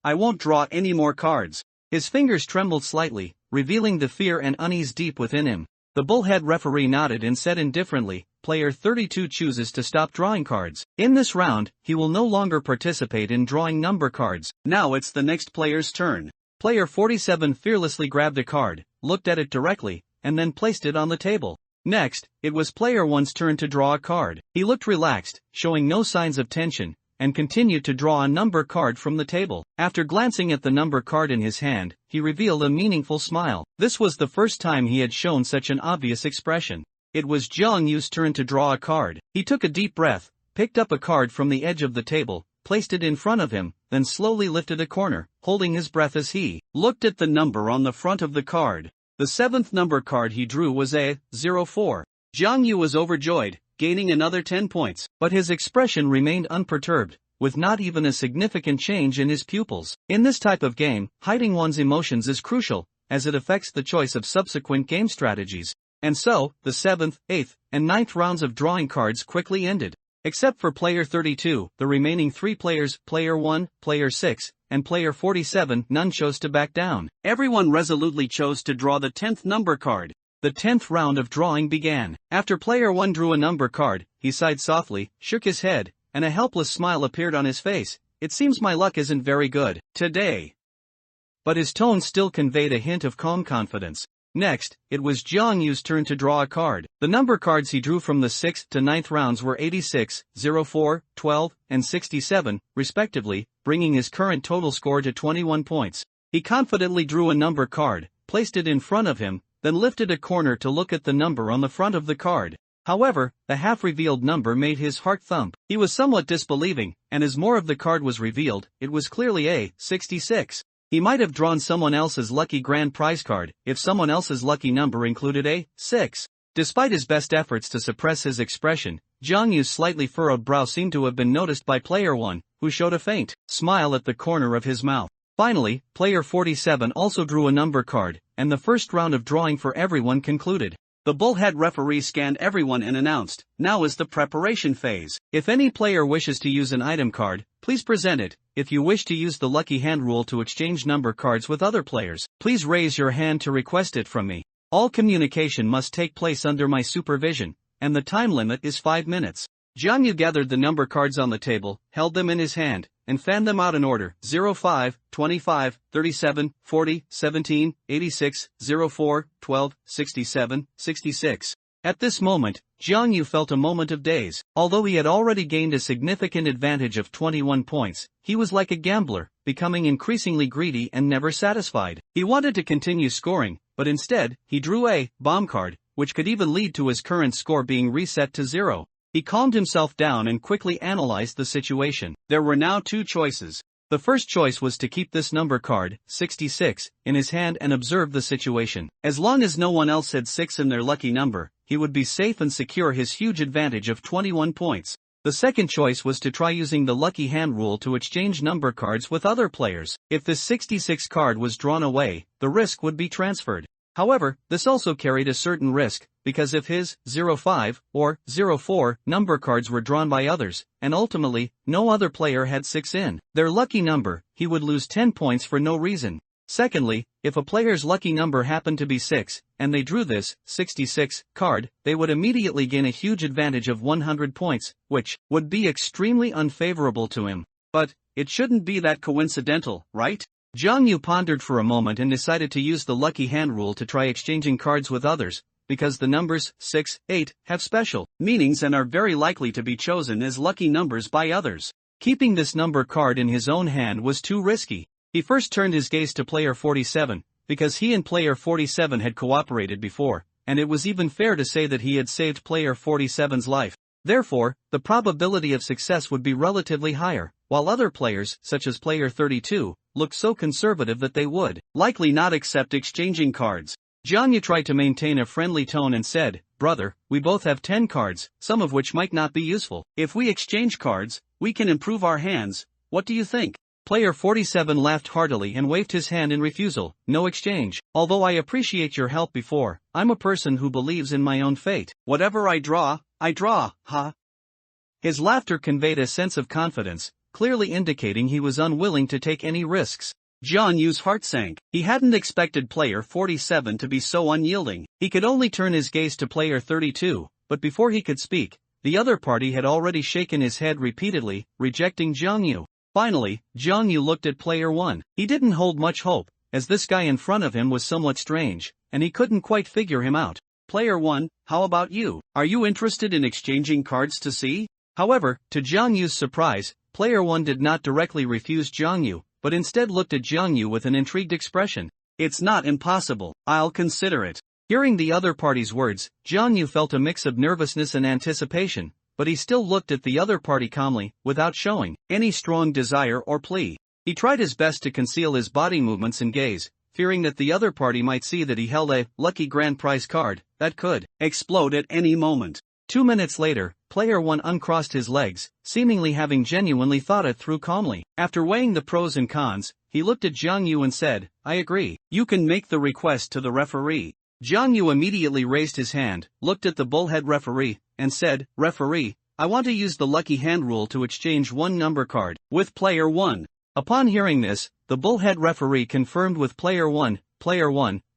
won't draw any more cards." His fingers trembled slightly, revealing the fear and unease deep within him. The bullhead referee nodded and said indifferently, "Player 32 chooses to stop drawing cards. In this round, he will no longer participate in drawing number cards. Now it's the next player's turn." Player 47 fearlessly grabbed a card, looked at it directly, and then placed it on the table. Next, it was player 1's turn to draw a card. He looked relaxed, showing no signs of tension, and continued to draw a number card from the table. After glancing at the number card in his hand, he revealed a meaningful smile. This was the first time he had shown such an obvious expression. It was Jiang Yu's turn to draw a card. He took a deep breath, picked up a card from the edge of the table, placed it in front of him, then slowly lifted a corner, holding his breath as he looked at the number on the front of the card. The 7th number card he drew was a 04. Jiang Yu was overjoyed, gaining another 10 points. But his expression remained unperturbed, with not even a significant change in his pupils. In this type of game, hiding one's emotions is crucial, as it affects the choice of subsequent game strategies. And so, the 7th, 8th, and 9th rounds of drawing cards quickly ended. Except for player 32, the remaining 3 players, player 1, player 6, and player 47, none chose to back down. Everyone resolutely chose to draw the 10th number card. The 10th round of drawing began. After player 1 drew a number card, he sighed softly, shook his head, and a helpless smile appeared on his face. "It seems my luck isn't very good today." But his tone still conveyed a hint of calm confidence. Next, it was Jiang Yu's turn to draw a card. The number cards he drew from the 6th to 9th rounds were 86, 04, 12, and 67, respectively, bringing his current total score to 21 points. He confidently drew a number card, placed it in front of him, then lifted a corner to look at the number on the front of the card. However, the half-revealed number made his heart thump. He was somewhat disbelieving, and as more of the card was revealed, it was clearly a 66. He might have drawn someone else's lucky grand prize card, if someone else's lucky number included a 6. Despite his best efforts to suppress his expression, Jiang Yu's slightly furrowed brow seemed to have been noticed by player 1, who showed a faint smile at the corner of his mouth. Finally, player 47 also drew a number card, and the first round of drawing for everyone concluded. The bullhead referee scanned everyone and announced, "Now is the preparation phase. If any player wishes to use an item card, please present it. If you wish to use the lucky hand rule to exchange number cards with other players, please raise your hand to request it from me. All communication must take place under my supervision, and the time limit is 5 minutes." Jiang Yu gathered the number cards on the table, held them in his hand, and fanned them out in order: 05, 25, 37, 40, 17, 86, 04, 12, 67, 66. At this moment, Jiang Yu felt a moment of daze. Although he had already gained a significant advantage of 21 points, he was like a gambler, becoming increasingly greedy and never satisfied. He wanted to continue scoring, but instead, he drew a bomb card, which could even lead to his current score being reset to 0. He calmed himself down and quickly analyzed the situation. There were now two choices. The first choice was to keep this number card, 66, in his hand and observe the situation. As long as no one else had 6 in their lucky number, he would be safe and secure his huge advantage of 21 points. The second choice was to try using the lucky hand rule to exchange number cards with other players. If this 66 card was drawn away, the risk would be transferred. However, this also carried a certain risk, because if his 05 or 04 number cards were drawn by others, and ultimately, no other player had 6 in their lucky number, he would lose 10 points for no reason. Secondly, if a player's lucky number happened to be 6, and they drew this 66 card, they would immediately gain a huge advantage of 100 points, which would be extremely unfavorable to him. But it shouldn't be that coincidental, right? Jiang Yu pondered for a moment and decided to use the lucky hand rule to try exchanging cards with others, because the numbers 6, 8 have special meanings and are very likely to be chosen as lucky numbers by others. Keeping this number card in his own hand was too risky. He first turned his gaze to player 47, because he and player 47 had cooperated before, and it was even fair to say that he had saved player 47's life. Therefore, the probability of success would be relatively higher, while other players, such as player 32, looked so conservative that they would likely not accept exchanging cards. Jiang Yu tried to maintain a friendly tone and said, "Brother, we both have 10 cards, some of which might not be useful. If we exchange cards, we can improve our hands. What do you think?" Player 47 laughed heartily and waved his hand in refusal. "No exchange. Although I appreciate your help before, I'm a person who believes in my own fate. Whatever I draw, ha." His laughter conveyed a sense of confidence, clearly indicating he was unwilling to take any risks. Jiang Yu's heart sank. He hadn't expected player 47 to be so unyielding. He could only turn his gaze to player 32, but before he could speak, the other party had already shaken his head repeatedly, rejecting Jiang Yu. Finally, Jiang Yu looked at player 1. He didn't hold much hope, as this guy in front of him was somewhat strange, and he couldn't quite figure him out. "Player 1, how about you? Are you interested in exchanging cards to see?" However, to Jiang Yu's surprise, player 1 did not directly refuse Jiang Yu, but instead looked at Jiang Yu with an intrigued expression. "It's not impossible. I'll consider it." Hearing the other party's words, Jiang Yu felt a mix of nervousness and anticipation, but he still looked at the other party calmly, without showing any strong desire or plea. He tried his best to conceal his body movements and gaze, fearing that the other party might see that he held a lucky grand prize card that could explode at any moment. 2 minutes later, player 1 uncrossed his legs, seemingly having genuinely thought it through calmly. After weighing the pros and cons, he looked at Jiang Yu and said, "I agree. You can make the request to the referee." Jiang Yu immediately raised his hand, looked at the bullhead referee, and said, "Referee, I want to use the lucky hand rule to exchange one number card with player 1. Upon hearing this, the bullhead referee confirmed with player 1,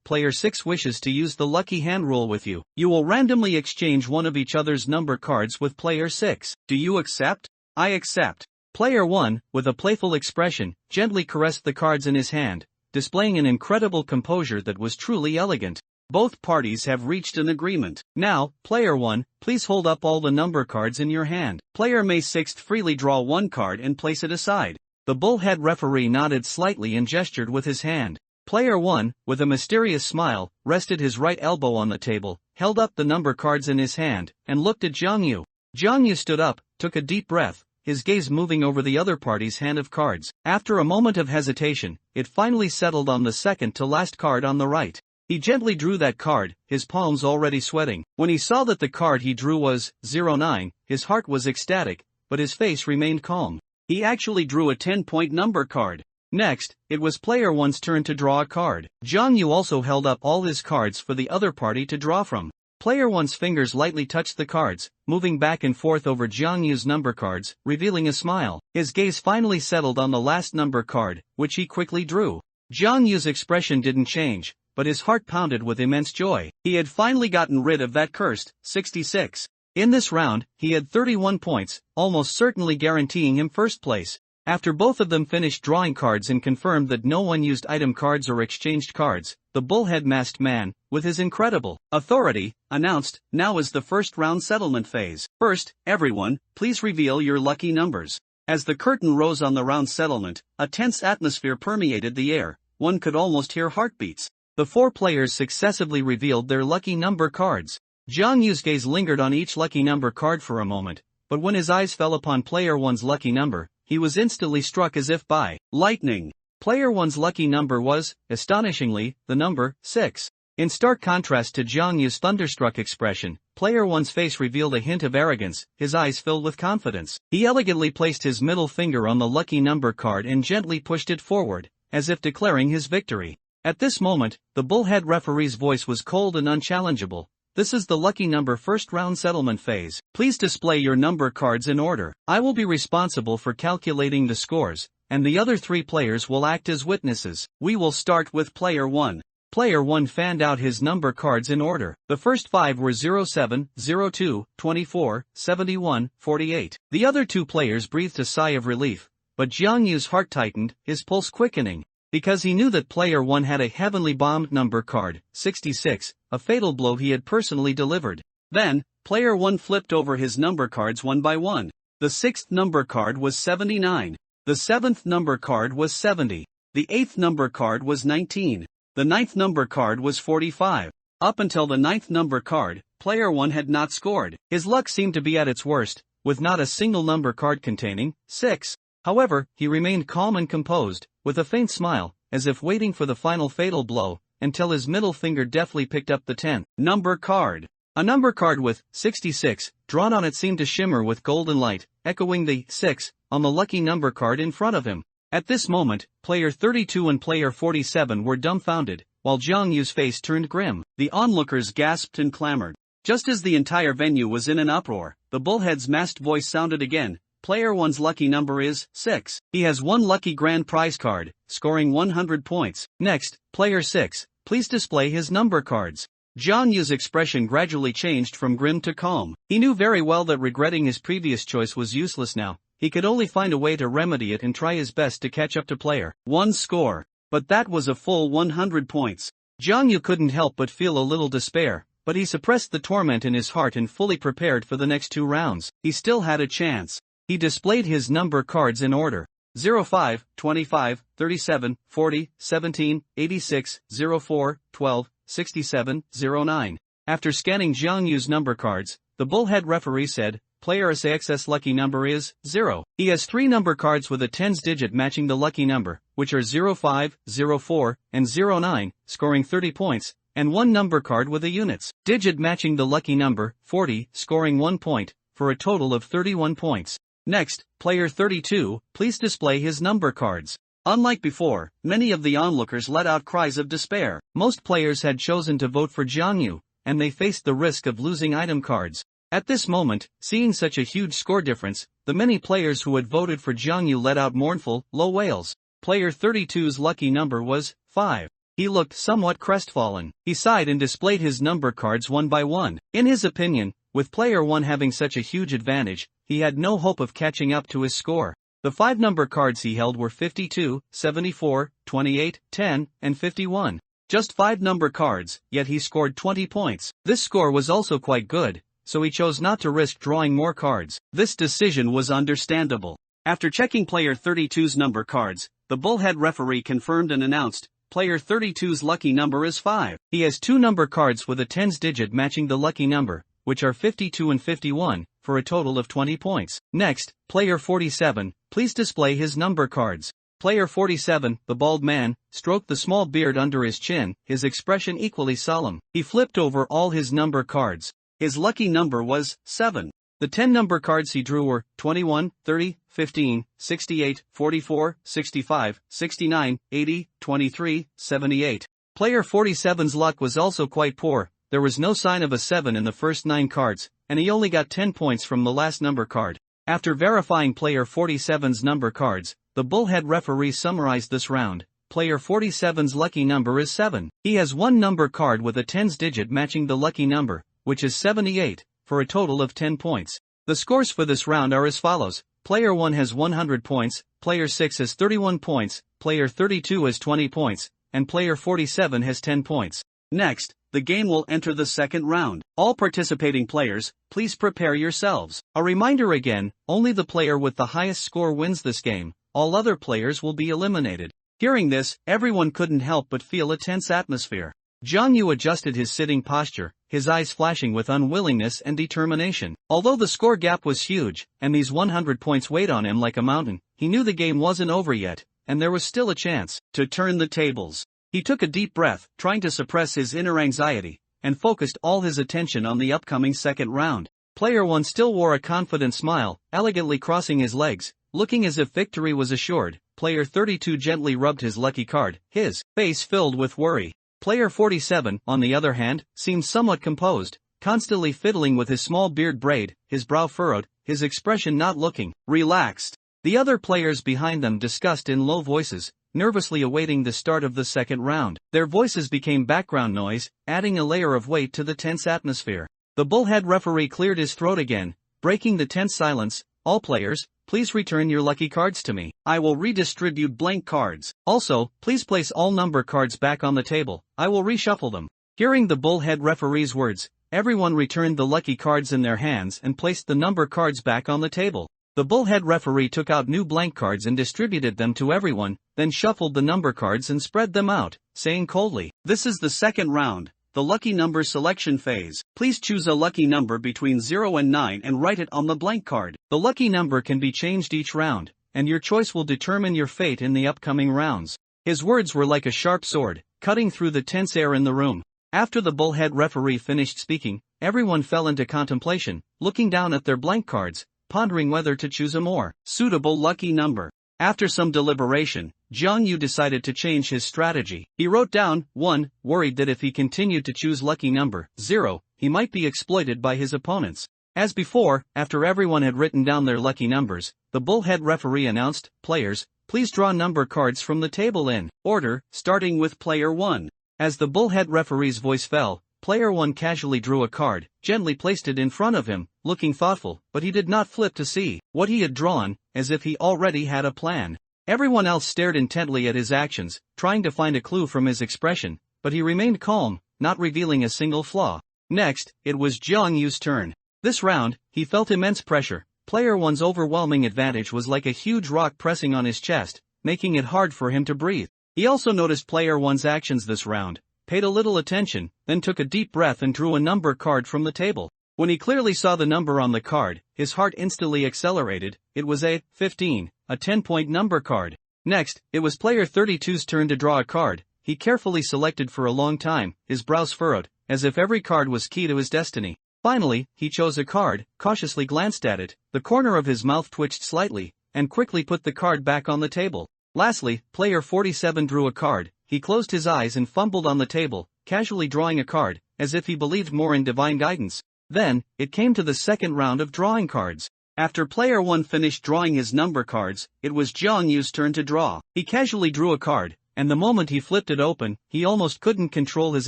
Player 6 wishes to use the lucky hand rule with you. You will randomly exchange one of each other's number cards with player 6. Do you accept? I accept. Player 1, with a playful expression, gently caressed the cards in his hand, displaying an incredible composure that was truly elegant. Both parties have reached an agreement. Now, player 1, please hold up all the number cards in your hand. Player May 6 freely draw one card and place it aside. The bullhead referee nodded slightly and gestured with his hand. Player 1, with a mysterious smile, rested his right elbow on the table, held up the number cards in his hand, and looked at Jiang Yu. Jiang Yu stood up, took a deep breath, his gaze moving over the other party's hand of cards. After a moment of hesitation, it finally settled on the second to last card on the right. He gently drew that card, his palms already sweating. When he saw that the card he drew was 09, his heart was ecstatic, but his face remained calm. He actually drew a 10-point number card. Next, it was player 1's turn to draw a card. Jiang Yu also held up all his cards for the other party to draw from. Player 1's fingers lightly touched the cards, moving back and forth over Jiang Yu's number cards, revealing a smile. His gaze finally settled on the last number card, which he quickly drew. Jiang Yu's expression didn't change, but his heart pounded with immense joy. He had finally gotten rid of that cursed 66. In this round, he had 31 points, almost certainly guaranteeing him first place. After both of them finished drawing cards and confirmed that no one used item cards or exchanged cards, the bullhead masked man, with his incredible authority, announced, "Now is the first round settlement phase. First, everyone, please reveal your lucky numbers." As the curtain rose on the round settlement, a tense atmosphere permeated the air. One could almost hear heartbeats. The 4 players successively revealed their lucky number cards. Jiang Yu's gaze lingered on each lucky number card for a moment, but when his eyes fell upon player 1's lucky number, he was instantly struck as if by lightning. Player 1's lucky number was, astonishingly, the number 6. In stark contrast to Jiang Yu's thunderstruck expression, player 1's face revealed a hint of arrogance, his eyes filled with confidence. He elegantly placed his middle finger on the lucky number card and gently pushed it forward, as if declaring his victory. At this moment, the bullhead referee's voice was cold and unchallengeable. "This is the lucky number first round settlement phase. Please display your number cards in order. I will be responsible for calculating the scores, and the other 3 players will act as witnesses. We will start with player 1. Player 1 fanned out his number cards in order. The first 5 were 07, 02, 24, 71, 48. The other 2 players breathed a sigh of relief, but Jiang Yu's heart tightened, his pulse quickening, because he knew that player 1 had a heavenly bombed number card, 66, a fatal blow he had personally delivered. Then, player 1 flipped over his number cards one by one. The 6th number card was 79. The 7th number card was 70. The 8th number card was 19. The 9th number card was 45. Up until the 9th number card, player 1 had not scored. His luck seemed to be at its worst, with not a single number card containing 6. However, he remained calm and composed, with a faint smile, as if waiting for the final fatal blow, until his middle finger deftly picked up the 10th number card. A number card with 66 drawn on it seemed to shimmer with golden light, echoing the 6 on the lucky number card in front of him. At this moment, player 32 and player 47 were dumbfounded, while Jiang Yu's face turned grim. The onlookers gasped and clamored. Just as the entire venue was in an uproar, the bullhead's masked voice sounded again. Player 1's lucky number is 6. He has one lucky grand prize card, scoring 100 points. Next, player 6, please display his number cards. Jiang Yu's expression gradually changed from grim to calm. He knew very well that regretting his previous choice was useless now. He could only find a way to remedy it and try his best to catch up to player 1's score. But that was a full 100 points. Jiang Yu couldn't help but feel a little despair, but he suppressed the torment in his heart and fully prepared for the next 2 rounds. He still had a chance. He displayed his number cards in order. 05, 25, 37, 40, 17, 86, 04, 12, 67, 09. After scanning Jiang Yu's number cards, the bullhead referee said, player SAX's lucky number is 0. He has 3 number cards with a tens digit matching the lucky number, which are 05, 04, and 09, scoring 30 points, and 1 number card with a units digit matching the lucky number, 40, scoring 1 point, for a total of 31 points. Next, player 32, please display his number cards. Unlike before, many of the onlookers let out cries of despair. Most players had chosen to vote for Jiang Yu, and they faced the risk of losing item cards. At this moment, seeing such a huge score difference, the many players who had voted for Jiang Yu let out mournful, low wails. Player 32's lucky number was 5. He looked somewhat crestfallen. He sighed and displayed his number cards one by one. In his opinion, with player 1 having such a huge advantage, he had no hope of catching up to his score. The 5 number cards he held were 52, 74, 28, 10, and 51. Just 5 number cards, yet he scored 20 points. This score was also quite good, so he chose not to risk drawing more cards. This decision was understandable. After checking player 32's number cards, the bullhead referee confirmed and announced, player 32's lucky number is 5. He has 2 number cards with a tens digit matching the lucky number, which are 52 and 51, for a total of 20 points. Next, player 47, please display his number cards. Player 47, the bald man, stroked the small beard under his chin, his expression equally solemn. He flipped over all his number cards. His lucky number was 7. The 10 number cards he drew were 21, 30, 15, 68, 44, 65, 69, 80, 23, 78. Player 47's luck was also quite poor. There was no sign of a 7 in the first 9 cards, and he only got 10 points from the last number card. After verifying player 47's number cards, the bullhead referee summarized this round. Player 47's lucky number is 7. He has 1 number card with a tens digit matching the lucky number, which is 78, for a total of 10 points. The scores for this round are as follows. Player 1 has 100 points, player 6 has 31 points, player 32 has 20 points, and player 47 has 10 points. Next, the game will enter the second round. All participating players, please prepare yourselves. A reminder again, only the player with the highest score wins this game, all other players will be eliminated. Hearing this, everyone couldn't help but feel a tense atmosphere. Jiang Yu adjusted his sitting posture, his eyes flashing with unwillingness and determination. Although the score gap was huge, and these 100 points weighed on him like a mountain, he knew the game wasn't over yet, and there was still a chance to turn the tables. He took a deep breath, trying to suppress his inner anxiety, and focused all his attention on the upcoming second round. Player 1 still wore a confident smile, elegantly crossing his legs, looking as if victory was assured. Player 32 gently rubbed his lucky card, his face filled with worry. Player 47, on the other hand, seemed somewhat composed, constantly fiddling with his small beard braid, his brow furrowed, his expression not looking relaxed. The other players behind them discussed in low voices, nervously awaiting the start of the second round. Their voices became background noise, adding a layer of weight to the tense atmosphere. The bullhead referee cleared his throat again, breaking the tense silence. All players, please return your lucky cards to me. I will redistribute blank cards. Also, please place all number cards back on the table. I will reshuffle them. Hearing the bullhead referee's words, everyone returned the lucky cards in their hands and placed the number cards back on the table. The bullhead referee took out new blank cards and distributed them to everyone, then shuffled the number cards and spread them out, saying coldly, "This is the second round, the lucky number selection phase. Please choose a lucky number between 0 and 9 and write it on the blank card. The lucky number can be changed each round, and your choice will determine your fate in the upcoming rounds." His words were like a sharp sword, cutting through the tense air in the room. After the bullhead referee finished speaking, everyone fell into contemplation, looking down at their blank cards, pondering whether to choose a more suitable lucky number. After some deliberation, Jiang Yu decided to change his strategy. He wrote down 1, worried that if he continued to choose lucky number 0, he might be exploited by his opponents. As before, after everyone had written down their lucky numbers, the bullhead referee announced, "Players, please draw number cards from the table in order, starting with player 1. As the bullhead referee's voice fell, player 1 casually drew a card, gently placed it in front of him, looking thoughtful, but he did not flip to see what he had drawn, as if he already had a plan. Everyone else stared intently at his actions, trying to find a clue from his expression, but he remained calm, not revealing a single flaw. Next, it was Jiang Yu's turn. This round, he felt immense pressure. Player 1's overwhelming advantage was like a huge rock pressing on his chest, making it hard for him to breathe. He also noticed player 1's actions this round, paid a little attention, then took a deep breath and drew a number card from the table. When he clearly saw the number on the card, his heart instantly accelerated. It was a 15, a 10-point number card. Next, it was player 32's turn to draw a card. He carefully selected for a long time, his brows furrowed, as if every card was key to his destiny. Finally, he chose a card, cautiously glanced at it, the corner of his mouth twitched slightly, and quickly put the card back on the table. Lastly, player 47 drew a card. He closed his eyes and fumbled on the table, casually drawing a card, as if he believed more in divine guidance. Then, it came to the second round of drawing cards. After player 1 finished drawing his number cards, it was Jiang Yu's turn to draw. He casually drew a card, and the moment he flipped it open, he almost couldn't control his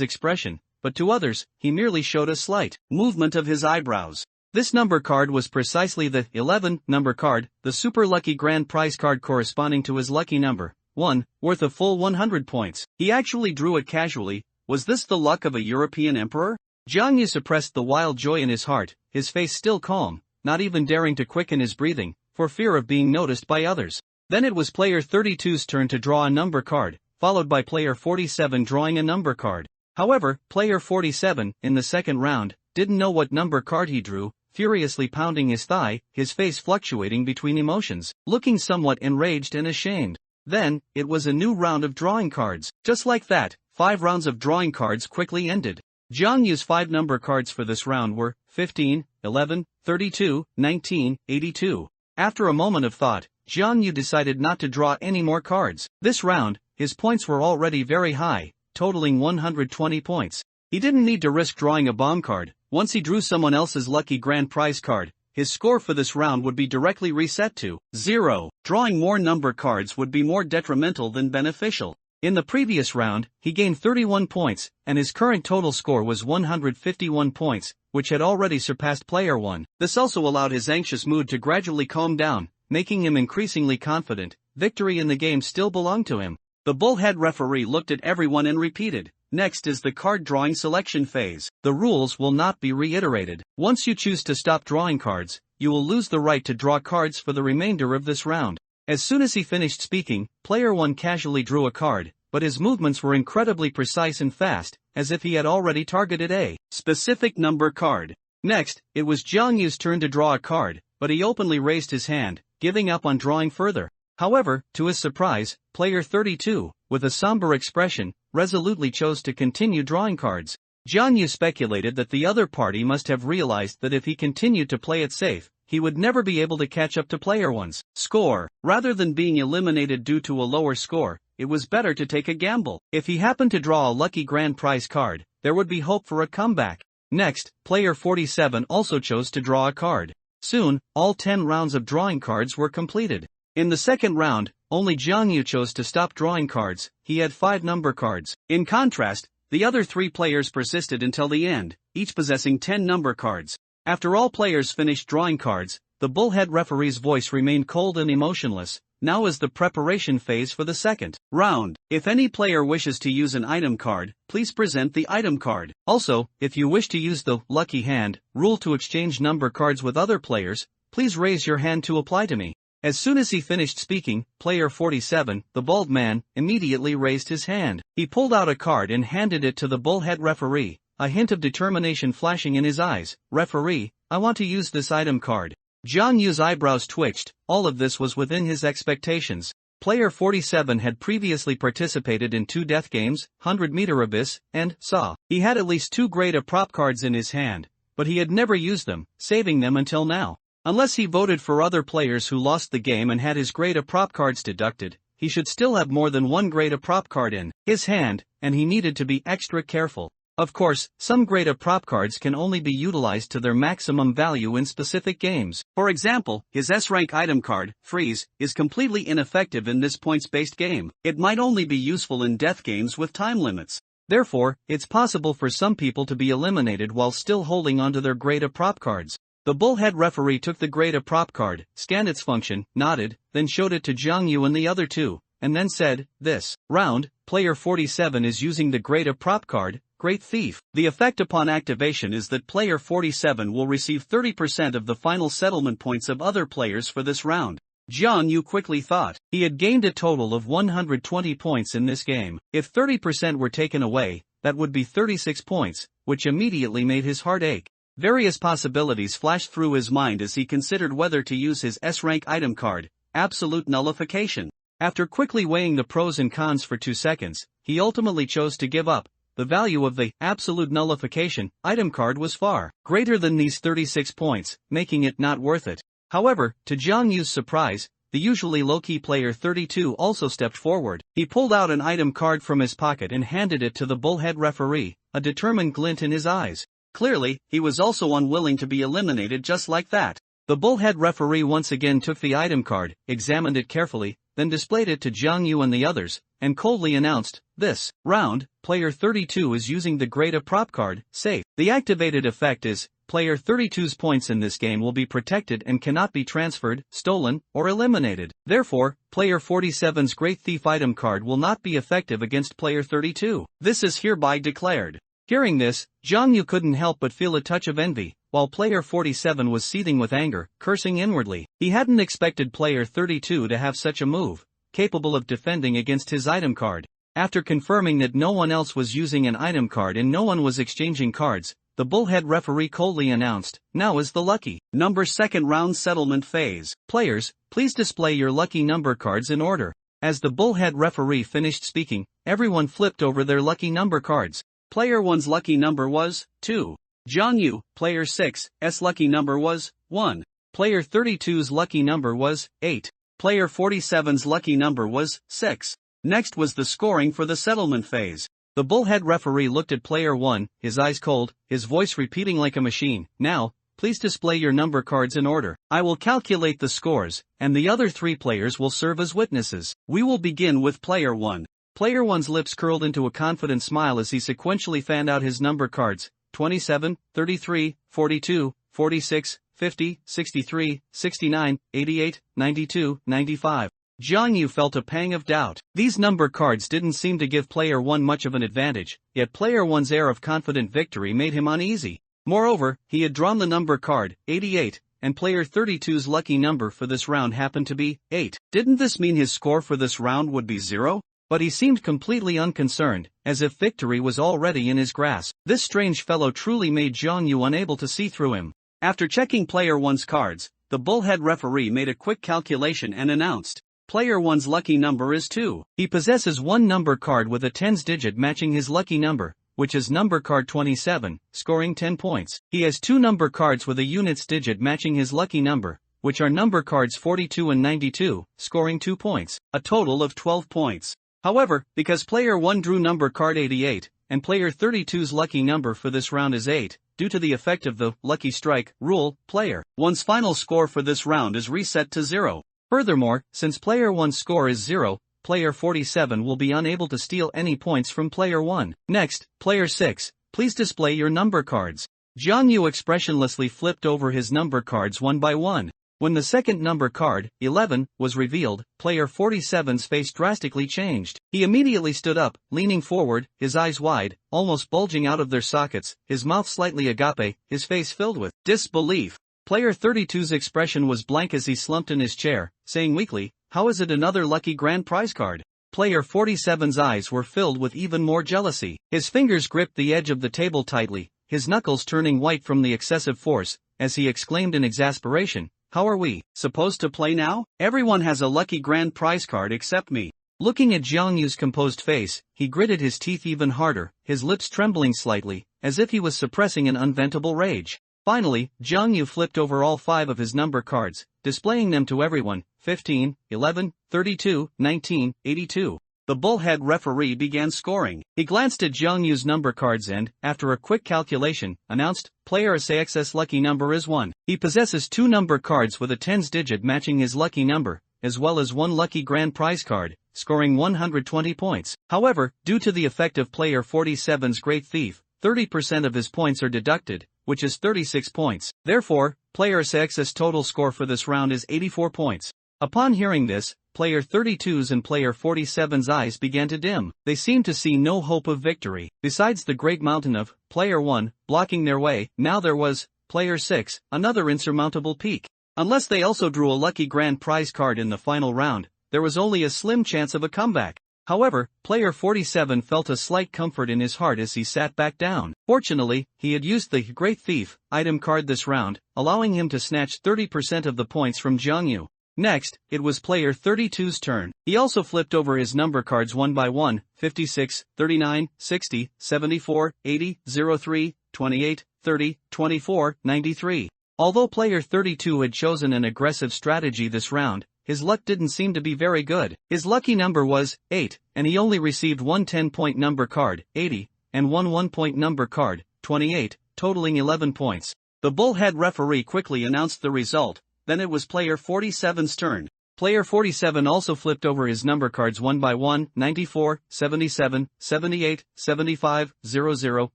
expression, but to others, he merely showed a slight movement of his eyebrows. This number card was precisely the 11 number card, the super lucky grand prize card corresponding to his lucky number 1, worth a full 100 points. He actually drew it casually. Was this the luck of a European emperor? Jiang Yu suppressed the wild joy in his heart, his face still calm, not even daring to quicken his breathing, for fear of being noticed by others. Then it was player 32's turn to draw a number card, followed by player 47 drawing a number card. However, player 47, in the second round, didn't know what number card he drew, furiously pounding his thigh, his face fluctuating between emotions, looking somewhat enraged and ashamed. Then, it was a new round of drawing cards. Just like that, 5 rounds of drawing cards quickly ended. Jiang Yu's 5 number cards for this round were 15, 11, 32, 19, 82. After a moment of thought, Jiang Yu decided not to draw any more cards. This round, his points were already very high, totaling 120 points. He didn't need to risk drawing a bomb card. Once he drew someone else's lucky grand prize card, his score for this round would be directly reset to 0. Drawing more number cards would be more detrimental than beneficial. In the previous round, he gained 31 points, and his current total score was 151 points, which had already surpassed player 1. This also allowed his anxious mood to gradually calm down, making him increasingly confident. victory in the game still belonged to him. The bullhead referee looked at everyone and repeated, "Next is the card drawing selection phase. The rules will not be reiterated. Once you choose to stop drawing cards, you will lose the right to draw cards for the remainder of this round." As soon as he finished speaking, player 1 casually drew a card, but his movements were incredibly precise and fast, as if he had already targeted a specific number card. Next, it was Jiang Yu's turn to draw a card, but he openly raised his hand, giving up on drawing further. However, to his surprise, player 32, with a somber expression, resolutely chose to continue drawing cards. Jiang Yu speculated that the other party must have realized that if he continued to play it safe, he would never be able to catch up to player 1's score. Rather than being eliminated due to a lower score, it was better to take a gamble. If he happened to draw a lucky grand prize card, there would be hope for a comeback. Next, player 47 also chose to draw a card. Soon, all 10 rounds of drawing cards were completed. In the second round, only Jiang Yu chose to stop drawing cards. He had 5 number cards. In contrast, the other 3 players persisted until the end, each possessing 10 number cards. After all players finished drawing cards, the bullhead referee's voice remained cold and emotionless. Now is the preparation phase for the second round. If any player wishes to use an item card, please present the item card. Also, if you wish to use the lucky hand rule to exchange number cards with other players, please raise your hand to apply to me. As soon as he finished speaking, player 47, the bald man, immediately raised his hand. He pulled out a card and handed it to the bullhead referee, a hint of determination flashing in his eyes. "Referee, I want to use this item card." Jiang Yu's eyebrows twitched. All of this was within his expectations. Player 47 had previously participated in 2 death games, 100-meter abyss, and Saw. He had at least 2 great prop cards in his hand, but he had never used them, saving them until now. Unless he voted for other players who lost the game and had his great prop cards deducted, he should still have more than 1 great prop card in his hand, and he needed to be extra careful. Of course, some great prop cards can only be utilized to their maximum value in specific games. For example, his S-rank item card, Freeze, is completely ineffective in this points-based game. It might only be useful in death games with time limits. Therefore, it's possible for some people to be eliminated while still holding onto their great prop cards. The bullhead referee took the great prop card, scanned its function, nodded, then showed it to Jiang Yu and the other 2, and then said, "This round, player 47 is using the great prop card, Great Thief." The effect upon activation is that player 47 will receive 30% of the final settlement points of other players for this round. Jiang Yu quickly thought. He had gained a total of 120 points in this game. If 30% were taken away, that would be 36 points, which immediately made his heart ache. Various possibilities flashed through his mind as he considered whether to use his S-rank item card, Absolute Nullification. After quickly weighing the pros and cons for 2 seconds, he ultimately chose to give up. The value of the Absolute Nullification item card was far greater than these 36 points, making it not worth it. However, to Jiang Yu's surprise, the usually low-key player 32 also stepped forward. He pulled out an item card from his pocket and handed it to the bullhead referee, a determined glint in his eyes. Clearly, he was also unwilling to be eliminated just like that. The bullhead referee once again took the item card, examined it carefully, then displayed it to Jiang Yu and the others, and coldly announced, "This round, player 32 is using the great prop card, Safe." The activated effect is, player 32's points in this game will be protected and cannot be transferred, stolen, or eliminated. Therefore, player 47's Great Thief item card will not be effective against player 32. This is hereby declared. Hearing this, Jiang Yu couldn't help but feel a touch of envy, while player 47 was seething with anger, cursing inwardly. He hadn't expected player 32 to have such a move, capable of defending against his item card. After confirming that no one else was using an item card and no one was exchanging cards, the bullhead referee coldly announced, "Now is the lucky number second round settlement phase. Players, please display your lucky number cards in order." As the bullhead referee finished speaking, everyone flipped over their lucky number cards. Player 1's lucky number was 2. Jiang Yu, player 6's lucky number was 1. Player 32's lucky number was 8. Player 47's lucky number was 6. Next was the scoring for the settlement phase. The bullhead referee looked at player 1, his eyes cold, his voice repeating like a machine. "Now, please display your number cards in order. I will calculate the scores, and the other 3 players will serve as witnesses." We will begin with player 1. Player 1's lips curled into a confident smile as he sequentially fanned out his number cards: 27, 33, 42, 46, 50, 63, 69, 88, 92, 95. Jiang Yu felt a pang of doubt. These number cards didn't seem to give player 1 much of an advantage, yet player 1's air of confident victory made him uneasy. Moreover, he had drawn the number card, 88, and player 32's lucky number for this round happened to be 8. Didn't this mean his score for this round would be 0? But he seemed completely unconcerned, as if victory was already in his grasp. This strange fellow truly made Jiang Yu unable to see through him. After checking player 1's cards, the bullhead referee made a quick calculation and announced, player 1's lucky number is 2. He possesses one number card with a tens digit matching his lucky number, which is number card 27, scoring 10 points. He has two number cards with a units digit matching his lucky number, which are number cards 42 and 92, scoring 2 points, a total of 12 points. However, because player 1 drew number card 88, and player 32's lucky number for this round is 8, due to the effect of the lucky strike rule, player 1's final score for this round is reset to 0. Furthermore, since player 1's score is 0, player 47 will be unable to steal any points from player 1. Next, player 6, please display your number cards. Jiang Yu expressionlessly flipped over his number cards one by one. When the second number card, 11, was revealed, player 47's face drastically changed. He immediately stood up, leaning forward, his eyes wide, almost bulging out of their sockets, his mouth slightly agape, his face filled with disbelief. Player 32's expression was blank as he slumped in his chair, saying weakly, "How is it another lucky grand prize card?" Player 47's eyes were filled with even more jealousy. His fingers gripped the edge of the table tightly, his knuckles turning white from the excessive force, as he exclaimed in exasperation, "How are we supposed to play now? Everyone has a lucky grand prize card except me." Looking at Jiang Yu's composed face, he gritted his teeth even harder, his lips trembling slightly, as if he was suppressing an unventable rage. Finally, Jiang Yu flipped over all 5 of his number cards, displaying them to everyone, 15, 11, 32, 19, 82. The bullhead referee began scoring. He glanced at Jiang Yu's number cards and, after a quick calculation, announced, player SAX's lucky number is 1. He possesses 2 number cards with a tens digit matching his lucky number, as well as 1 lucky grand prize card, scoring 120 points. However, due to the effect of player 47's great thief, 30% of his points are deducted, which is 36 points. Therefore, player SAX's total score for this round is 84 points. Upon hearing this, player 32's and player 47's eyes began to dim. They seemed to see no hope of victory. Besides the great mountain of player 1 blocking their way, now there was player 6, another insurmountable peak. Unless they also drew a lucky grand prize card in the final round, there was only a slim chance of a comeback. However, player 47 felt a slight comfort in his heart as he sat back down. Fortunately, he had used the Great Thief item card this round, allowing him to snatch 30% of the points from Jiang Yu. Next, it was player 32's turn. He also flipped over his number cards one by one, 56, 39, 60, 74, 80, 03, 28, 30, 24, 93. Although player 32 had chosen an aggressive strategy this round, his luck didn't seem to be very good. His lucky number was 8, and he only received one 10-point number card, 80, and one 1-point number card, 28, totaling 11 points. The bullhead referee quickly announced the result, then it was player 47's turn. Player 47 also flipped over his number cards one by one, 94, 77, 78, 75, 00,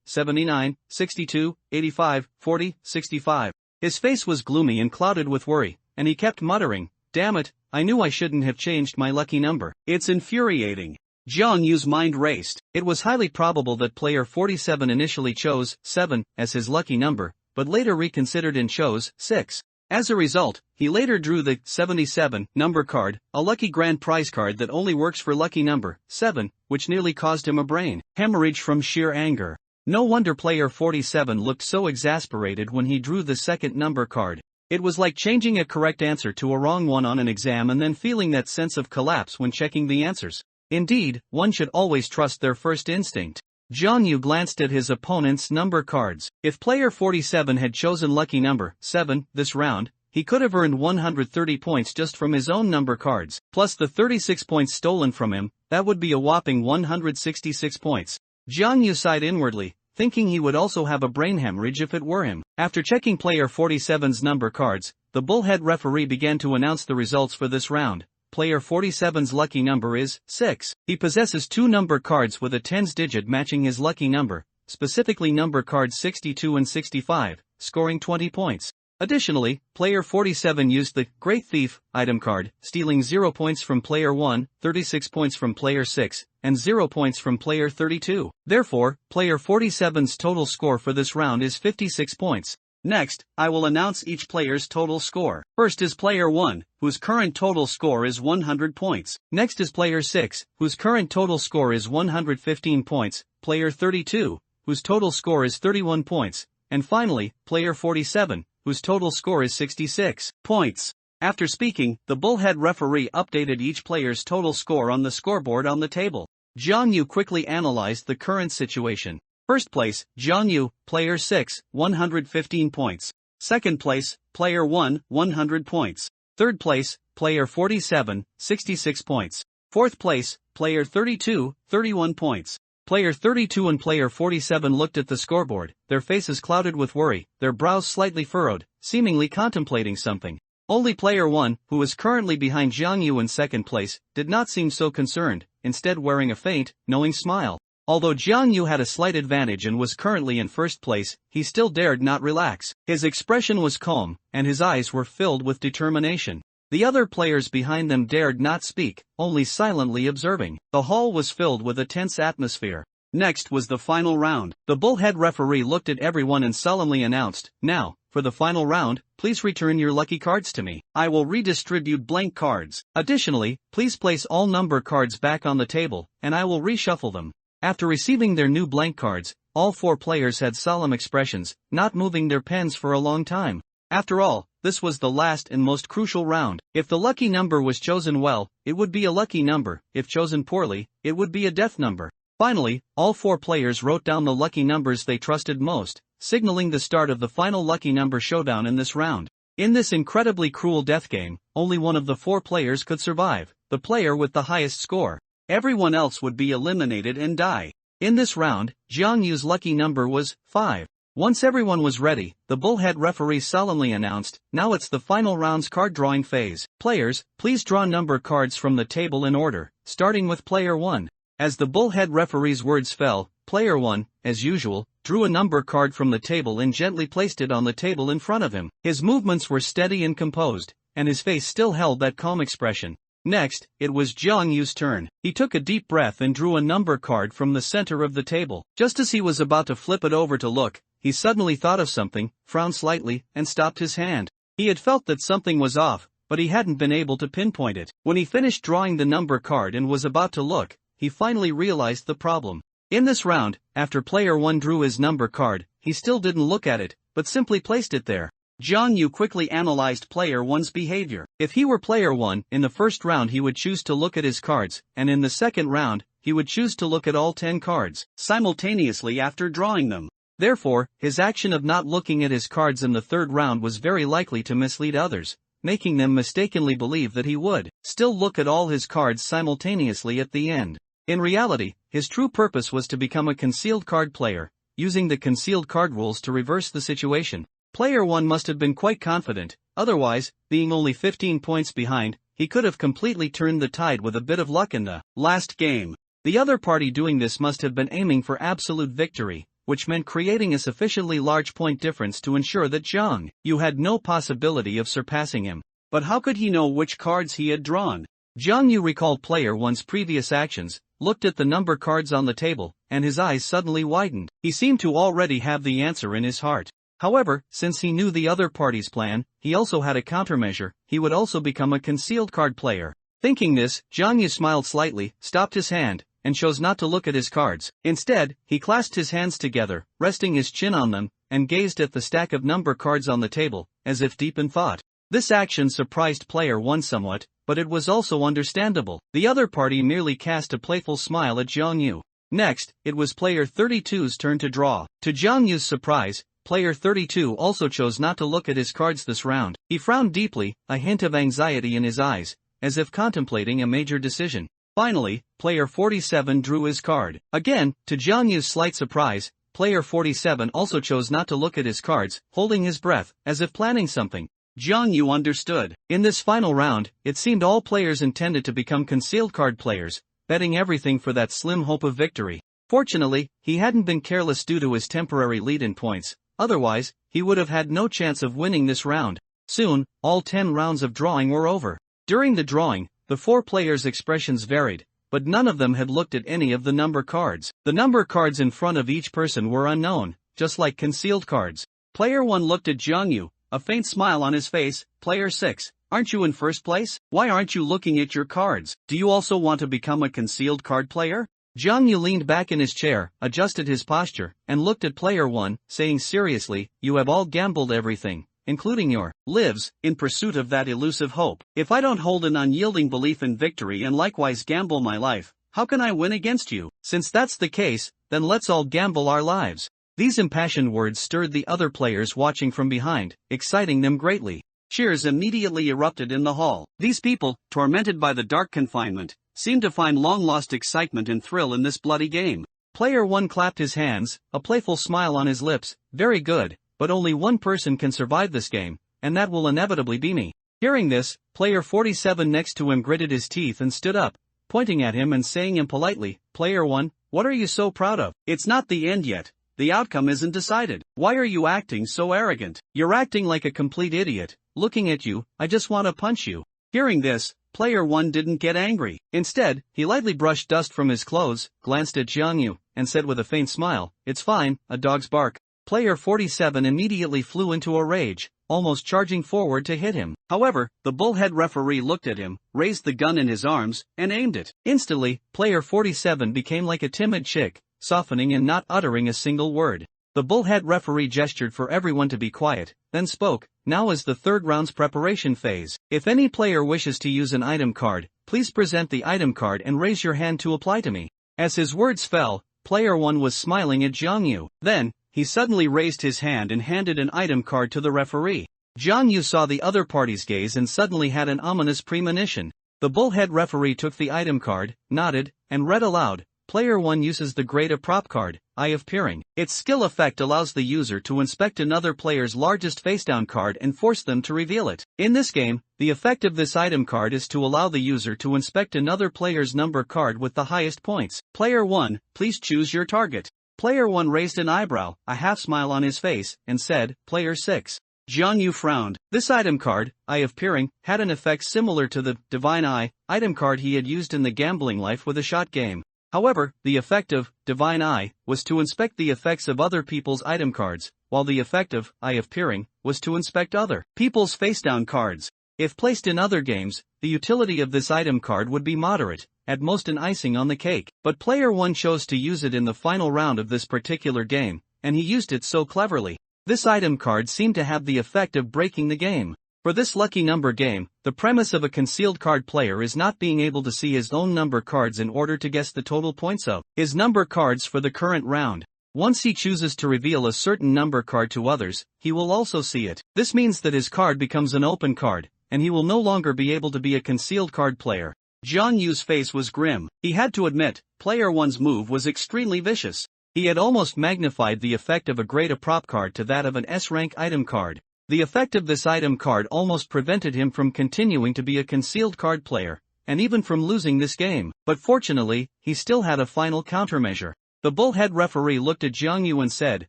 79, 62, 85, 40, 65. His face was gloomy and clouded with worry, and he kept muttering, "Damn it, I knew I shouldn't have changed my lucky number. It's infuriating." Jiang Yu's mind raced. It was highly probable that player 47 initially chose 7 as his lucky number, but later reconsidered and chose 6. As a result, he later drew the 77 number card, a lucky grand prize card that only works for lucky number 7, which nearly caused him a brain hemorrhage from sheer anger. No wonder player 47 looked so exasperated when he drew the second number card. It was like changing a correct answer to a wrong one on an exam and then feeling that sense of collapse when checking the answers. Indeed, one should always trust their first instinct. Jiang Yu glanced at his opponent's number cards. If player 47 had chosen lucky number 7 this round, he could have earned 130 points just from his own number cards, plus the 36 points stolen from him. That would be a whopping 166 points. Jiang Yu sighed inwardly, thinking he would also have a brain hemorrhage if it were him. After checking player 47's number cards, the bullhead referee began to announce the results for this round. Player 47's lucky number is 6. He possesses 2 number cards with a tens digit matching his lucky number, specifically number cards 62 and 65, scoring 20 points. Additionally, player 47 used the Great Thief item card, stealing 0 points from player 1, 36 points from player 6, and 0 points from player 32. Therefore, player 47's total score for this round is 56 points. Next, I will announce each player's total score. First is player 1, whose current total score is 100 points. Next is player 6, whose current total score is 115 points, player 32, whose total score is 31 points, and finally, player 47, whose total score is 66 points. After speaking, the bullhead referee updated each player's total score on the scoreboard on the table. Jiang Yu quickly analyzed the current situation. First place, Jiang Yu, player 6, 115 points. Second place, player 1, 100 points. Third place, player 47, 66 points. Fourth place, player 32, 31 points. Player 32 and player 47 looked at the scoreboard, their faces clouded with worry, their brows slightly furrowed, seemingly contemplating something. Only player 1, who was currently behind Jiang Yu in second place, did not seem so concerned, instead wearing a faint, knowing smile. Although Jiang Yu had a slight advantage and was currently in first place, he still dared not relax. His expression was calm, and his eyes were filled with determination. The other players behind them dared not speak, only silently observing. The hall was filled with a tense atmosphere. Next was the final round. The bullhead referee looked at everyone and solemnly announced, "Now, for the final round, please return your lucky cards to me. I will redistribute blank cards. Additionally, please place all number cards back on the table, and I will reshuffle them." After receiving their new blank cards, all 4 players had solemn expressions, not moving their pens for a long time. After all, this was the last and most crucial round. If the lucky number was chosen well, it would be a lucky number. If chosen poorly, it would be a death number. Finally, all 4 players wrote down the lucky numbers they trusted most, signaling the start of the final lucky number showdown in this round. In this incredibly cruel death game, only one of the 4 players could survive, the player with the highest score. Everyone else would be eliminated and die. In this round, Jiang Yu's lucky number was 5. Once everyone was ready, the bullhead referee solemnly announced, "Now it's the final round's card drawing phase. Players, please draw number cards from the table in order, starting with player 1. As the bullhead referee's words fell, player 1, as usual, drew a number card from the table and gently placed it on the table in front of him. His movements were steady and composed, and his face still held that calm expression. Next, it was Jiang Yu's turn. He took a deep breath and drew a number card from the center of the table. Just as he was about to flip it over to look, he suddenly thought of something, frowned slightly, and stopped his hand. He had felt that something was off, but he hadn't been able to pinpoint it. When he finished drawing the number card and was about to look, he finally realized the problem. In this round, after player 1 drew his number card, he still didn't look at it, but simply placed it there. Jiang Yu quickly analyzed player 1's behavior. If he were player 1, in the first round he would choose to look at his cards, and in the second round, he would choose to look at all 10 cards simultaneously after drawing them. Therefore, his action of not looking at his cards in the third round was very likely to mislead others, making them mistakenly believe that he would still look at all his cards simultaneously at the end. In reality, his true purpose was to become a concealed card player, using the concealed card rules to reverse the situation. Player 1 must have been quite confident, otherwise, being only 15 points behind, he could have completely turned the tide with a bit of luck in the last game. The other party doing this must have been aiming for absolute victory, which meant creating a sufficiently large point difference to ensure that Jiang Yu had no possibility of surpassing him. But how could he know which cards he had drawn? Jiang Yu recalled player 1's previous actions, looked at the number cards on the table, and his eyes suddenly widened. He seemed to already have the answer in his heart. However, since he knew the other party's plan, he also had a countermeasure. He would also become a concealed card player. Thinking this, Jiang Yu smiled slightly, stopped his hand, and chose not to look at his cards. Instead, he clasped his hands together, resting his chin on them, and gazed at the stack of number cards on the table, as if deep in thought. This action surprised player 1 somewhat, but it was also understandable. The other party merely cast a playful smile at Jiang Yu. Next, it was player 32's turn to draw. To Jiang Yu's surprise, player 32 also chose not to look at his cards this round. He frowned deeply, a hint of anxiety in his eyes, as if contemplating a major decision. Finally, player 47 drew his card. Again, to Jiang Yu's slight surprise, player 47 also chose not to look at his cards, holding his breath, as if planning something. Jiang Yu understood. In this final round, it seemed all players intended to become concealed card players, betting everything for that slim hope of victory. Fortunately, he hadn't been careless due to his temporary lead in points. Otherwise, he would have had no chance of winning this round. Soon, all 10 rounds of drawing were over. During the drawing, the 4 players' expressions varied, but none of them had looked at any of the number cards. The number cards in front of each person were unknown, just like concealed cards. Player 1 looked at Jiangyu, a faint smile on his face. Player 6, aren't you in first place? Why aren't you looking at your cards? Do you also want to become a concealed card player? Jiangyu leaned back in his chair, adjusted his posture, and looked at player 1, saying seriously, you have all gambled everything, including your lives, in pursuit of that elusive hope. If I don't hold an unyielding belief in victory and likewise gamble my life, how can I win against you? Since that's the case, then let's all gamble our lives. These impassioned words stirred the other players watching from behind, exciting them greatly. Cheers immediately erupted in the hall. These people, tormented by the dark confinement, seemed to find long-lost excitement and thrill in this bloody game. Player 1 clapped his hands, a playful smile on his lips. Very good, but only one person can survive this game, and that will inevitably be me. Hearing this, player 47 next to him gritted his teeth and stood up, pointing at him and saying impolitely, Player 1, what are you so proud of? It's not the end yet. The outcome isn't decided. Why are you acting so arrogant? You're acting like a complete idiot. Looking at you, I just want to punch you. Hearing this, player 1 didn't get angry. Instead, he lightly brushed dust from his clothes, glanced at Jiangyu, and said with a faint smile, it's fine, a dog's bark. Player 47 immediately flew into a rage, almost charging forward to hit him. However, the bullhead referee looked at him, raised the gun in his arms, and aimed it. Instantly, player 47 became like a timid chick, softening and not uttering a single word. The bullhead referee gestured for everyone to be quiet, then spoke, now is the third round's preparation phase. If any player wishes to use an item card, please present the item card and raise your hand to apply to me. As his words fell, player 1 was smiling at Jiangyu. Then, he suddenly raised his hand and handed an item card to the referee. Jiangyu saw the other party's gaze and suddenly had an ominous premonition. The bullhead referee took the item card, nodded, and read aloud, Player 1 uses the Great Prop card, Eye of Peering. Its skill effect allows the user to inspect another player's largest facedown card and force them to reveal it. In this game, the effect of this item card is to allow the user to inspect another player's number card with the highest points. Player 1, please choose your target. Player 1 raised an eyebrow, a half smile on his face, and said, Player 6. Jiangyu frowned. This item card, Eye of Peering, had an effect similar to the Divine Eye item card he had used in the gambling life with a shot game. However, the effect of Divine Eye was to inspect the effects of other people's item cards, while the effect of Eye of Peering was to inspect other people's facedown cards. If placed in other games, the utility of this item card would be moderate, at most an icing on the cake. But Player 1 chose to use it in the final round of this particular game, and he used it so cleverly. This item card seemed to have the effect of breaking the game. For this lucky number game, the premise of a concealed card player is not being able to see his own number cards in order to guess the total points of his number cards for the current round. Once he chooses to reveal a certain number card to others, he will also see it. This means that his card becomes an open card, and he will no longer be able to be a concealed card player. Jiangyu's face was grim. He had to admit, Player 1's move was extremely vicious. He had almost magnified the effect of a Great Prop card to that of an S-rank item card. The effect of this item card almost prevented him from continuing to be a concealed card player, and even from losing this game. But fortunately, he still had a final countermeasure. The bullhead referee looked at Jiangyu and said,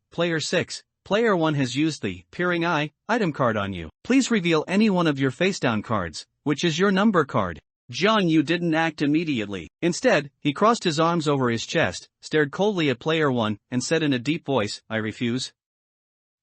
Player 6, Player 1 has used the Peering Eye item card on you. Please reveal any one of your facedown cards, which is your number card. Jiangyu didn't act immediately. Instead, he crossed his arms over his chest, stared coldly at Player 1, and said in a deep voice, I refuse.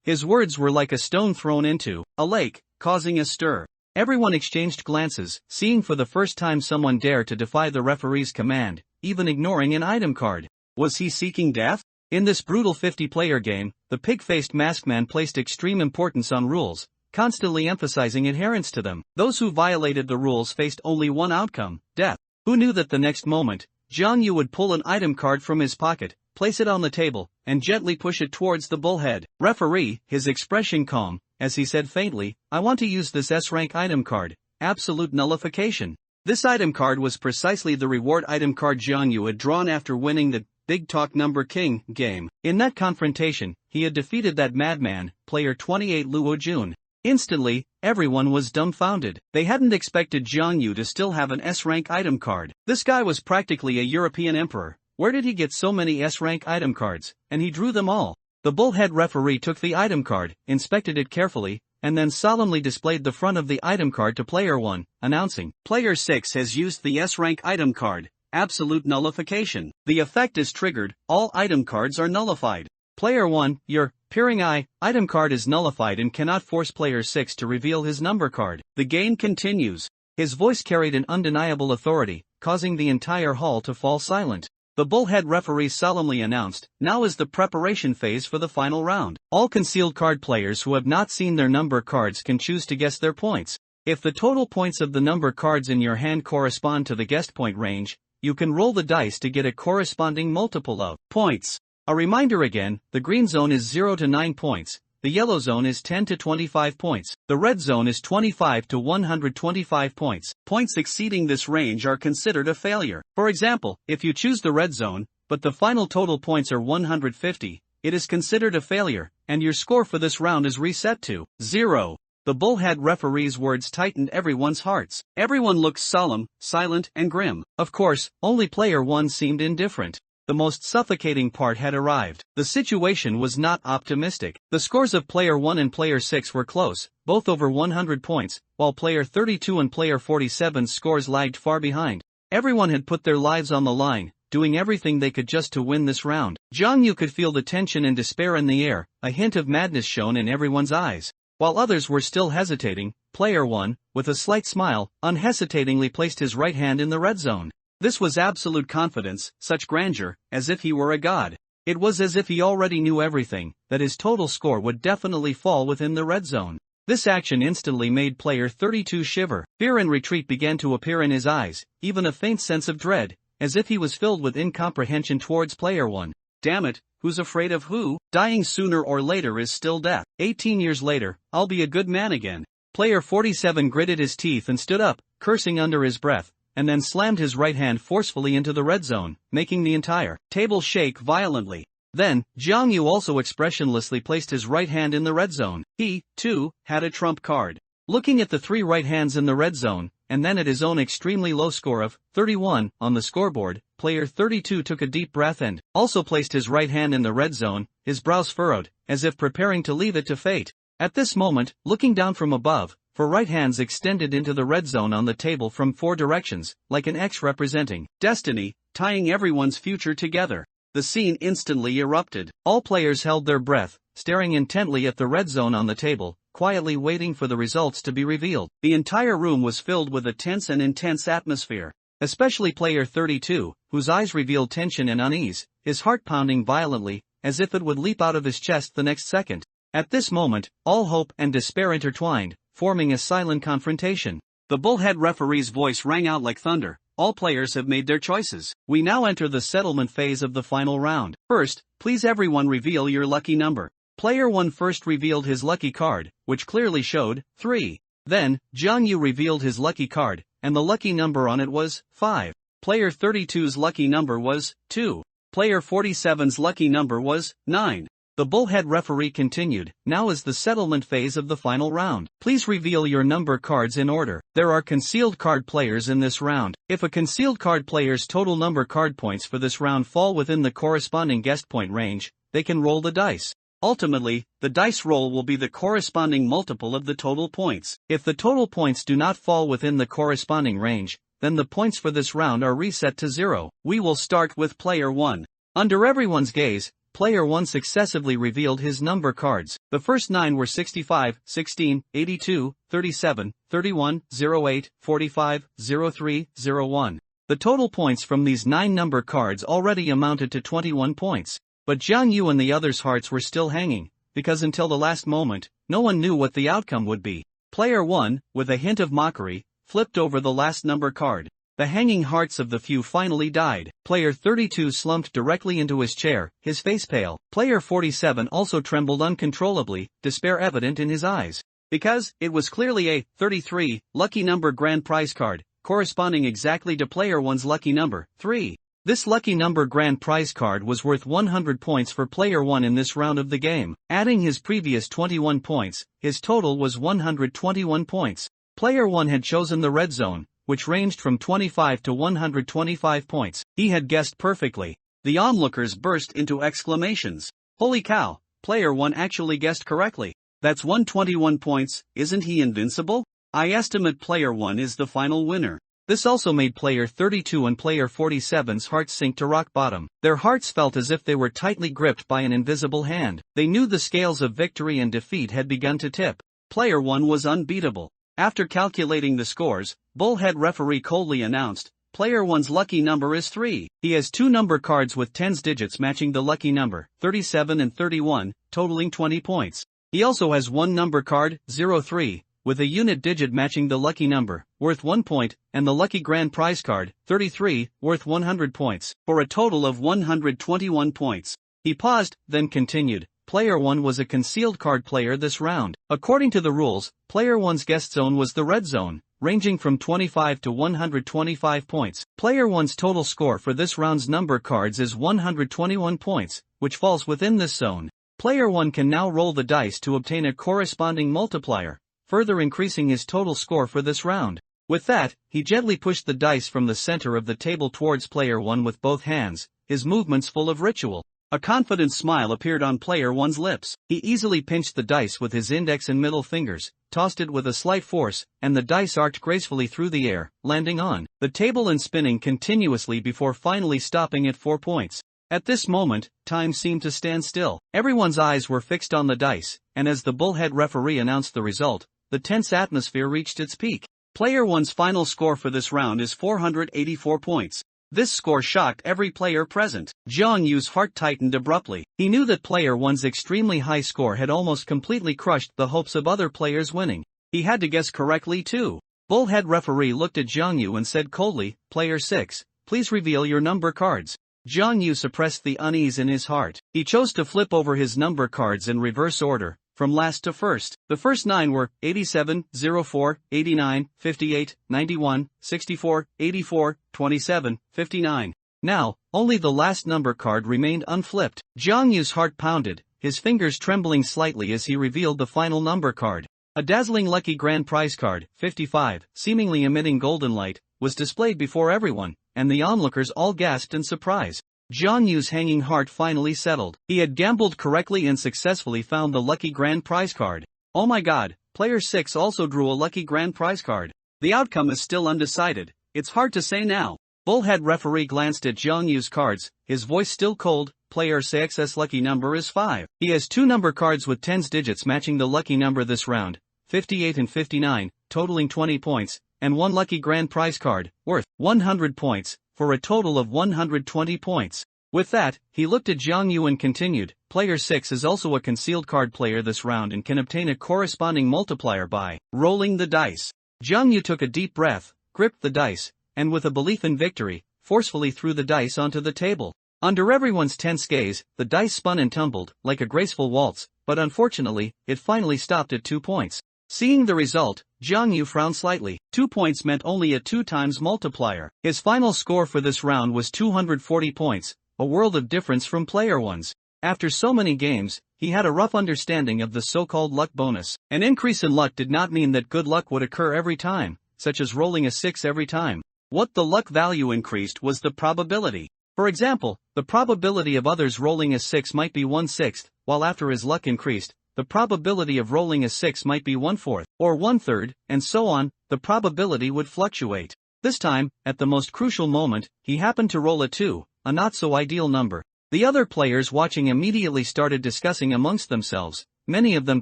His words were like a stone thrown into a lake, causing a stir. Everyone exchanged glances, seeing for the first time someone dare to defy the referee's command, even ignoring an item card. Was he seeking death? In this brutal 50-player game, the pig-faced masked man placed extreme importance on rules, constantly emphasizing adherence to them. Those who violated the rules faced only one outcome, death. Who knew that the next moment, Jiangyu would pull an item card from his pocket, place it on the table, and gently push it towards the bullhead referee, his expression calm, as he said faintly, I want to use this S-rank item card, absolute nullification. This item card was precisely the reward item card Jiangyu had drawn after winning the Big Talk Number King game. In that confrontation, he had defeated that madman, Player 28 Luo Jun. Instantly, everyone was dumbfounded. They hadn't expected Jiangyu to still have an S-rank item card. This guy was practically a European emperor. Where did he get so many S-rank item cards? And he drew them all. The bullhead referee took the item card, inspected it carefully, and then solemnly displayed the front of the item card to player 1, announcing, "Player 6 has used the S-rank item card, absolute nullification. The effect is triggered, all item cards are nullified. Player 1, your peering eye item card is nullified and cannot force player 6 to reveal his number card." The game continues. His voice carried an undeniable authority, causing the entire hall to fall silent. The bullhead referee solemnly announced, "Now is the preparation phase for the final round. All concealed card players who have not seen their number cards can choose to guess their points. If the total points of the number cards in your hand correspond to the guessed point range, you can roll the dice to get a corresponding multiple of points." A reminder again, the green zone is 0 to 9 points, the yellow zone is 10 to 25 points, the red zone is 25 to 125 points. Points exceeding this range are considered a failure. For example, if you choose the red zone, but the final total points are 150, it is considered a failure, and your score for this round is reset to 0. The bullhead referee's words tightened everyone's hearts. Everyone looked solemn, silent, and grim. Of course, only player 1 seemed indifferent. The most suffocating part had arrived. The situation was not optimistic. The scores of player 1 and player 6 were close, both over 100 points, while player 32 and player 47's scores lagged far behind. Everyone had put their lives on the line, doing everything they could just to win this round. Jiang Yu could feel the tension and despair in the air, a hint of madness shone in everyone's eyes. While others were still hesitating, player 1, with a slight smile, unhesitatingly placed his right hand in the red zone. This was absolute confidence, such grandeur, as if he were a god. It was as if he already knew everything, that his total score would definitely fall within the red zone. This action instantly made player 32 shiver. Fear and retreat began to appear in his eyes, even a faint sense of dread, as if he was filled with incomprehension towards player 1. Damn it, who's afraid of who? Dying sooner or later is still death. 18 years later, I'll be a good man again. Player 47 gritted his teeth and stood up, cursing under his breath, and then slammed his right hand forcefully into the red zone, making the entire table shake violently. Then, Jiang Yu also expressionlessly placed his right hand in the red zone. He, too, had a trump card. Looking at the 3 right hands in the red zone, and then at his own extremely low score of 31 on the scoreboard, player 32 took a deep breath and also placed his right hand in the red zone, his brows furrowed, as if preparing to leave it to fate. At this moment, looking down from above, 4 right hands extended into the red zone on the table from 4 directions, like an X representing destiny, tying everyone's future together. The scene instantly erupted. All players held their breath, staring intently at the red zone on the table, quietly waiting for the results to be revealed. The entire room was filled with a tense and intense atmosphere. Especially player 32, whose eyes revealed tension and unease, his heart pounding violently, as if it would leap out of his chest the next second. At this moment, all hope and despair intertwined, forming a silent confrontation. The bullhead referee's voice rang out like thunder. All players have made their choices. We now enter the settlement phase of the final round. First, please everyone reveal your lucky number. Player 1 first revealed his lucky card, which clearly showed 3. Then, Jiang Yu revealed his lucky card, and the lucky number on it was 5. Player 32's lucky number was 2. Player 47's lucky number was 9. The bullhead referee continued, "Now is the settlement phase of the final round. Please reveal your number cards in order. There are concealed card players in this round. If a concealed card player's total number card points for this round fall within the corresponding guessed point range, they can roll the dice. Ultimately, the dice roll will be the corresponding multiple of the total points. If the total points do not fall within the corresponding range, then the points for this round are reset to 0. We will start with player 1. Under everyone's gaze, player 1 successively revealed his number cards. The first 9 were 65, 16, 82, 37, 31, 08, 45, 03, 01. The total points from these 9 number cards already amounted to 21 points. But Jiang Yu and the others' hearts were still hanging, because until the last moment, no one knew what the outcome would be. Player 1, with a hint of mockery, flipped over the last number card. The hanging hearts of the few finally died. Player 32 slumped directly into his chair, his face pale. Player 47 also trembled uncontrollably, despair evident in his eyes. Because it was clearly a 33 lucky number grand prize card, corresponding exactly to player 1's lucky number, 3. This lucky number grand prize card was worth 100 points for player 1 in this round of the game. Adding his previous 21 points, his total was 121 points. Player 1 had chosen the red zone, which ranged from 25 to 125 points. He had guessed perfectly. The onlookers burst into exclamations. Holy cow, player 1 actually guessed correctly. That's 121 points, isn't he invincible? I estimate player 1 is the final winner. This also made player 32 and player 47's hearts sink to rock bottom. Their hearts felt as if they were tightly gripped by an invisible hand. They knew the scales of victory and defeat had begun to tip. Player 1 was unbeatable. After calculating the scores, bullhead referee coldly announced, player 1's lucky number is 3. He has 2 number cards with 10's digits matching the lucky number, 37 and 31, totaling 20 points. He also has 1 number card, 03, with a unit digit matching the lucky number, worth 1 point, and the lucky grand prize card, 33, worth 100 points, for a total of 121 points. He paused, then continued. Player 1 was a concealed card player this round. According to the rules, player 1's guest zone was the red zone, ranging from 25 to 125 points. Player 1's total score for this round's number cards is 121 points, which falls within this zone. Player 1 can now roll the dice to obtain a corresponding multiplier, further increasing his total score for this round. With that, he gently pushed the dice from the center of the table towards player 1 with both hands, his movements full of ritual. A confident smile appeared on player 1's lips. He easily pinched the dice with his index and middle fingers, tossed it with a slight force, and the dice arced gracefully through the air, landing on the table and spinning continuously before finally stopping at 4 points. At this moment, time seemed to stand still. Everyone's eyes were fixed on the dice, and as the bullhead referee announced the result, the tense atmosphere reached its peak. Player 1's final score for this round is 484 points. This score shocked every player present. Zhang Yu's heart tightened abruptly. He knew that player 1's extremely high score had almost completely crushed the hopes of other players winning. He had to guess correctly too. Bullhead referee looked at Zhang Yu and said coldly, player 6, please reveal your number cards. Zhang Yu suppressed the unease in his heart. He chose to flip over his number cards in reverse order, from last to first. The first 9 were 87, 04, 89, 58, 91, 64, 84, 27, 59. Now, only the last number card remained unflipped. Zhang Yu's heart pounded, his fingers trembling slightly as he revealed the final number card. A dazzling lucky grand prize card, 55, seemingly emitting golden light, was displayed before everyone, and the onlookers all gasped in surprise. Zhang Yu's hanging heart finally settled. He had gambled correctly and successfully found the lucky grand prize card. Oh my god, player 6 also drew a lucky grand prize card. The outcome is still undecided. It's hard to say now. Bullhead referee glanced at Zhang Yu's cards, his voice still cold. Player 6's lucky number is 5. He has 2 number cards with 10's digits matching the lucky number this round, 58 and 59, totaling 20 points, and 1 lucky grand prize card, worth 100 points, for a total of 120 points. With that, he looked at Zhang Yu and continued, player 6 is also a concealed card player this round and can obtain a corresponding multiplier by rolling the dice. Zhang Yu took a deep breath, gripped the dice, and with a belief in victory, forcefully threw the dice onto the table. Under everyone's tense gaze, the dice spun and tumbled, like a graceful waltz, but unfortunately, it finally stopped at 2 points. Seeing the result, Zhang Yu frowned slightly. 2 points meant only a 2 times multiplier. His final score for this round was 240 points, a world of difference from player 1's. After so many games, he had a rough understanding of the so-called luck bonus. An increase in luck did not mean that good luck would occur every time, such as rolling a 6 every time. What the luck value increased was the probability. For example, the probability of others rolling a 6 might be 1/6, while after his luck increased, the probability of rolling a 6 might be 1/4, or 1/3, and so on. The probability would fluctuate. This time, at the most crucial moment, he happened to roll a 2, a not-so-ideal number. The other players watching immediately started discussing amongst themselves, many of them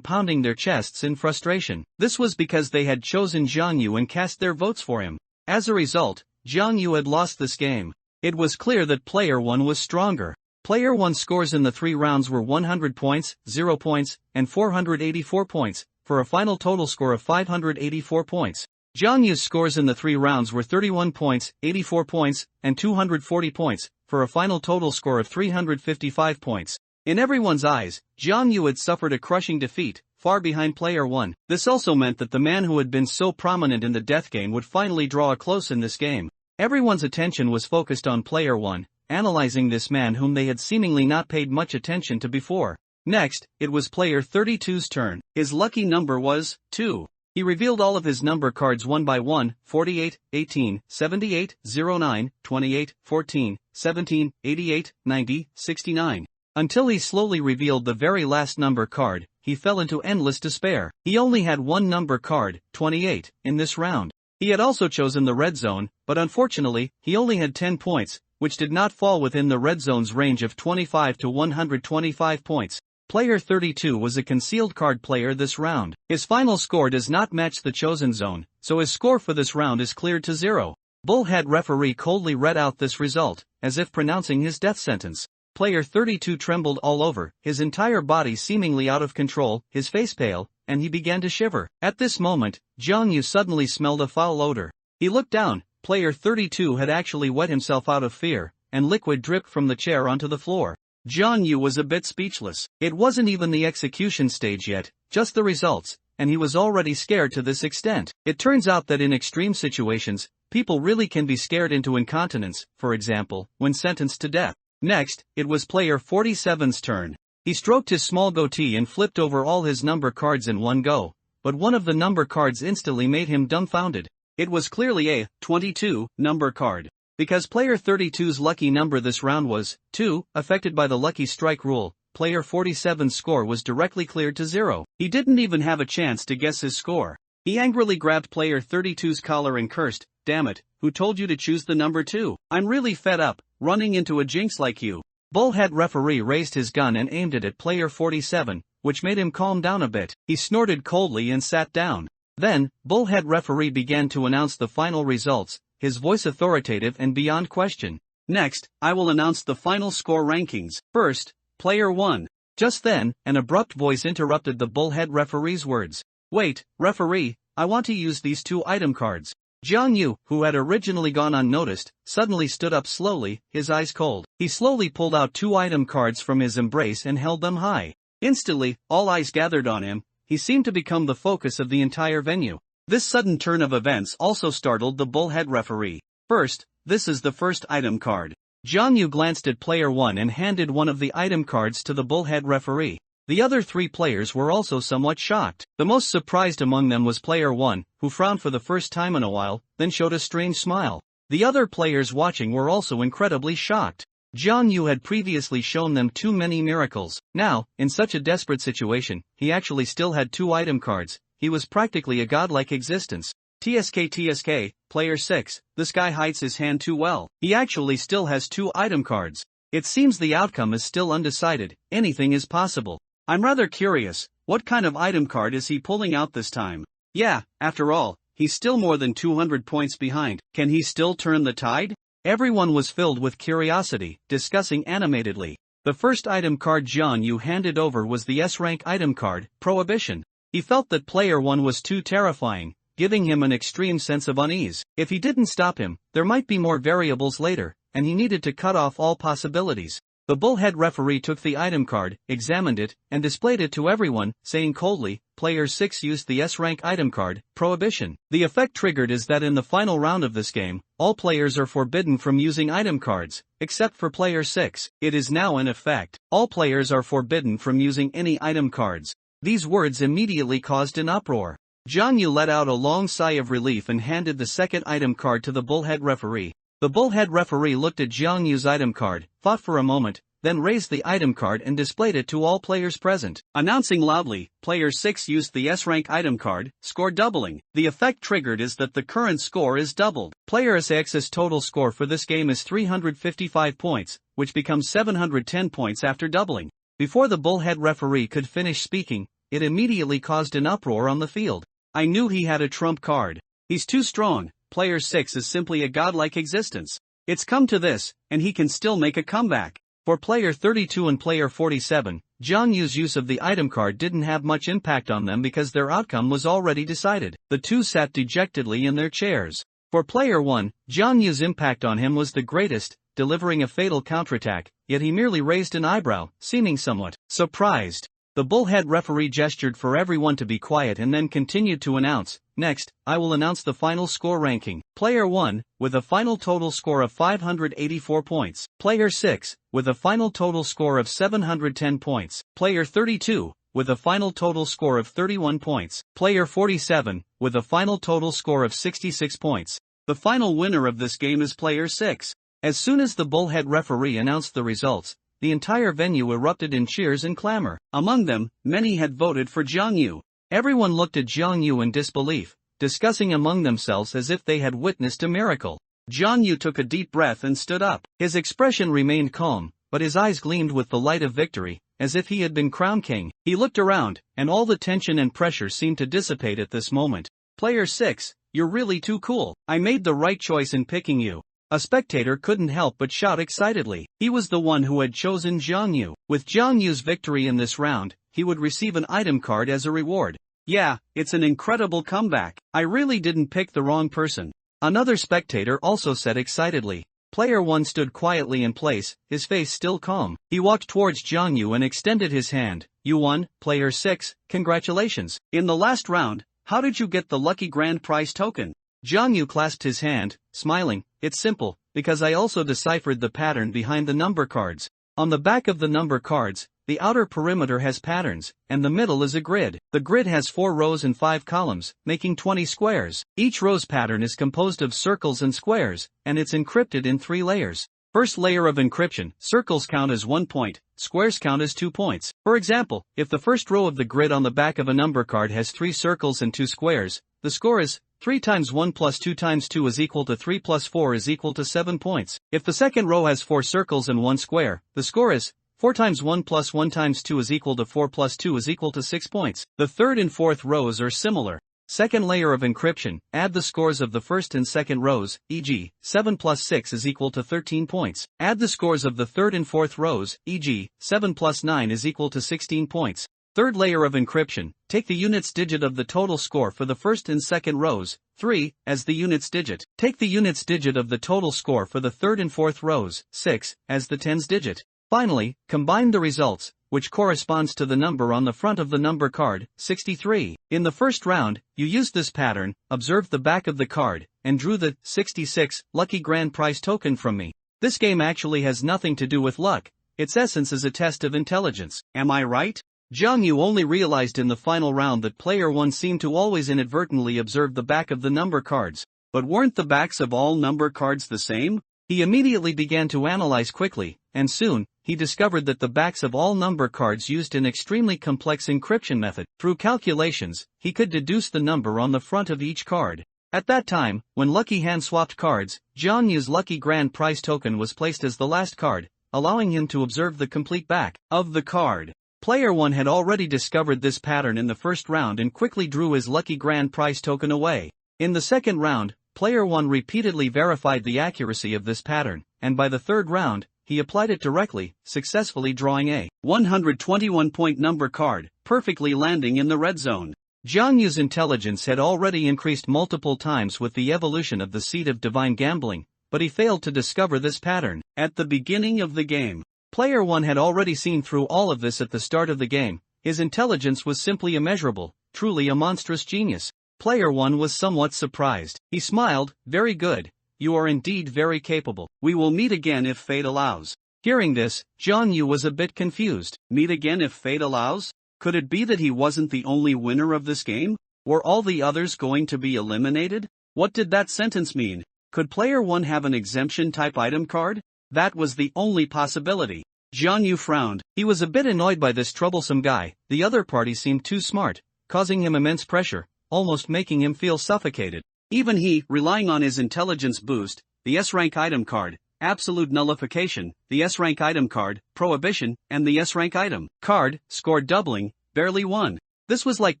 pounding their chests in frustration. This was because they had chosen Zhang Yu and cast their votes for him. As a result, Zhang Yu had lost this game. It was clear that player 1 was stronger. Player 1's scores in the 3 rounds were 100 points, 0 points, and 484 points, for a final total score of 584 points. Zhang Yu's scores in the 3 rounds were 31 points, 84 points, and 240 points, for a final total score of 355 points. In everyone's eyes, Zhang Yu had suffered a crushing defeat, far behind player 1. This also meant that the man who had been so prominent in the death game would finally draw a close in this game. Everyone's attention was focused on player 1, analyzing this man whom they had seemingly not paid much attention to before. Next, it was player 32's turn. His lucky number was 2. He revealed all of his number cards one by one, 48, 18, 78, 09, 28, 14, 17, 88, 90, 69. Until he slowly revealed the very last number card, he fell into endless despair. He only had one number card, 28, in this round. He had also chosen the red zone, but unfortunately, he only had 10 points, which did not fall within the red zone's range of 25 to 125 points. Player 32 was a concealed card player this round. His final score does not match the chosen zone, so his score for this round is cleared to 0. Bullhead referee coldly read out this result, as if pronouncing his death sentence. Player 32 trembled all over, his entire body seemingly out of control, his face pale, and he began to shiver. At this moment, Jiang Yu suddenly smelled a foul odor. He looked down. Player 32 had actually wet himself out of fear, and liquid dripped from the chair onto the floor. Jiang Yu was a bit speechless. It wasn't even the execution stage yet, just the results, and he was already scared to this extent. It turns out that in extreme situations, people really can be scared into incontinence, for example, when sentenced to death. Next, it was player 47's turn. He stroked his small goatee and flipped over all his number cards in one go, but one of the number cards instantly made him dumbfounded. It was clearly a 22 number card. Because player 32's lucky number this round was 2, affected by the lucky strike rule, player 47's score was directly cleared to 0. He didn't even have a chance to guess his score. He angrily grabbed player 32's collar and cursed, "Damn it, who told you to choose the number 2? I'm really fed up, running into a jinx like you." Bullhead referee raised his gun and aimed it at player 47, which made him calm down a bit. He snorted coldly and sat down. Then, Bullhead referee began to announce the final results, his voice authoritative and beyond question. "Next, I will announce the final score rankings. First, player 1. Just then, an abrupt voice interrupted the Bullhead referee's words. "Wait, referee, I want to use these 2 item cards." Jiang Yu, who had originally gone unnoticed, suddenly stood up slowly, his eyes cold. He slowly pulled out 2 item cards from his embrace and held them high. Instantly, all eyes gathered on him. He seemed to become the focus of the entire venue. This sudden turn of events also startled the Bullhead referee. First, this is the first item card. Jiang Yu glanced at player 1 and handed one of the item cards to the Bullhead referee. The other 3 players were also somewhat shocked. The most surprised among them was player 1, who frowned for the first time in a while, then showed a strange smile. The other players watching were also incredibly shocked. Jiang Yu had previously shown them too many miracles. Now, in such a desperate situation, he actually still had 2 item cards. He was practically a godlike existence. TSK, player 6, this guy hides his hand too well. He actually still has 2 item cards. It seems the outcome is still undecided. Anything is possible. I'm rather curious, what kind of item card is he pulling out this time? Yeah, after all, he's still more than 200 points behind. Can he still turn the tide? Everyone was filled with curiosity, discussing animatedly. The first item card Jiang Yu handed over was the S-rank item card, Prohibition. He felt that player 1 was too terrifying, giving him an extreme sense of unease. If he didn't stop him, there might be more variables later, and he needed to cut off all possibilities. The Bullhead referee took the item card, examined it, and displayed it to everyone, saying coldly, player 6 used the S-rank item card, Prohibition. The effect triggered is that in the final round of this game, all players are forbidden from using item cards, except for player 6. It is now in effect. All players are forbidden from using any item cards. These words immediately caused an uproar. Jiang Yu let out a long sigh of relief and handed the second item card to the Bullhead referee. The Bullhead referee looked at Jiang Yu's item card, thought for a moment, then raised the item card and displayed it to all players present. Announcing loudly, player 6 used the S-rank item card, score doubling. The effect triggered is that the current score is doubled. Player S6's total score for this game is 355 points, which becomes 710 points after doubling. Before the Bullhead referee could finish speaking, it immediately caused an uproar on the field. I knew he had a trump card. He's too strong. Player 6 is simply a godlike existence. It's come to this, and he can still make a comeback. For player 32 and player 47, Jiang Yu's use of the item card didn't have much impact on them because their outcome was already decided. The two sat dejectedly in their chairs. For player 1, Jiang Yu's impact on him was the greatest, delivering a fatal counterattack, yet he merely raised an eyebrow, seeming somewhat surprised. The Bullhead referee gestured for everyone to be quiet and then continued to announce, next, I will announce the final score ranking. Player 1, with a final total score of 584 points. Player 6, with a final total score of 710 points. Player 32, with a final total score of 31 points. Player 47, with a final total score of 66 points. The final winner of this game is player 6. As soon as the Bullhead referee announced the results, the entire venue erupted in cheers and clamor. Among them, many had voted for Jiang Yu. Everyone looked at Jiang Yu in disbelief, discussing among themselves as if they had witnessed a miracle. Jiang Yu took a deep breath and stood up. His expression remained calm, but his eyes gleamed with the light of victory, as if he had been crowned king. He looked around, and all the tension and pressure seemed to dissipate at this moment. Player 6, you're really too cool. I made the right choice in picking you. A spectator couldn't help but shout excitedly. He was the one who had chosen Jiang Yu. With Jiang Yu's victory in this round, he would receive an item card as a reward. Yeah, it's an incredible comeback. I really didn't pick the wrong person. Another spectator also said excitedly. Player 1 stood quietly in place, his face still calm. He walked towards Jiang Yu and extended his hand. You won, Player 6, congratulations. In the last round, how did you get the lucky grand prize token? Jiang Yu clasped his hand, smiling. It's simple, because I also deciphered the pattern behind the number cards. On the back of the number cards, the outer perimeter has patterns, and the middle is a grid. The grid has 4 rows and 5 columns, making 20 squares. Each row's pattern is composed of circles and squares, and it's encrypted in 3 layers. First layer of encryption, circles count as 1 point, squares count as 2 points. For example, if the first row of the grid on the back of a number card has 3 circles and 2 squares, the score is 3 times 1 plus 2 times 2 is equal to 3 plus 4 is equal to 7 points. If the second row has 4 circles and 1 square, the score is 4 times 1 plus 1 times 2 is equal to 4 plus 2 is equal to 6 points. The third and fourth rows are similar. Second layer of encryption, add the scores of the first and second rows, e.g., 7 plus 6 is equal to 13 points. Add the scores of the third and fourth rows, e.g., 7 plus 9 is equal to 16 points. Third layer of encryption, take the units digit of the total score for the first and second rows, 3, as the units digit. Take the units digit of the total score for the third and fourth rows, 6, as the tens digit. Finally, combine the results, which corresponds to the number on the front of the number card, 63. In the first round, you used this pattern, observed the back of the card, and drew the 66 lucky grand prize token from me. This game actually has nothing to do with luck. Its essence is a test of intelligence. Am I right? Jiang Yu only realized in the final round that player 1 seemed to always inadvertently observe the back of the number cards. But weren't the backs of all number cards the same? He immediately began to analyze quickly, and soon, he discovered that the backs of all number cards used an extremely complex encryption method. Through calculations, he could deduce the number on the front of each card. At that time, when Lucky hand-swapped cards, Jiang Yu's lucky grand prize token was placed as the last card, allowing him to observe the complete back of the card. Player 1 had already discovered this pattern in the first round and quickly drew his lucky grand prize token away. In the second round, Player 1 repeatedly verified the accuracy of this pattern, and by the third round, he applied it directly, successfully drawing a 121-point number card, perfectly landing in the red zone. Jiang Yu's intelligence had already increased multiple times with the evolution of the seed of divine gambling, but he failed to discover this pattern at the beginning of the game. Player 1 had already seen through all of this at the start of the game. His intelligence was simply immeasurable, truly a monstrous genius. Player 1 was somewhat surprised. He smiled. Very good. You are indeed very capable. We will meet again if fate allows. Hearing this, Jiang Yu was a bit confused. Meet again if fate allows? Could it be that he wasn't the only winner of this game? Were all the others going to be eliminated? What did that sentence mean? Could Player 1 have an exemption type item card? That was the only possibility. Jiang Yu frowned. He was a bit annoyed by this troublesome guy. The other party seemed too smart, causing him immense pressure, almost making him feel suffocated. Even he, relying on his intelligence boost, the S-rank item card, absolute nullification, the S-rank item card, prohibition, and the S-rank item card, scored doubling, barely won. This was like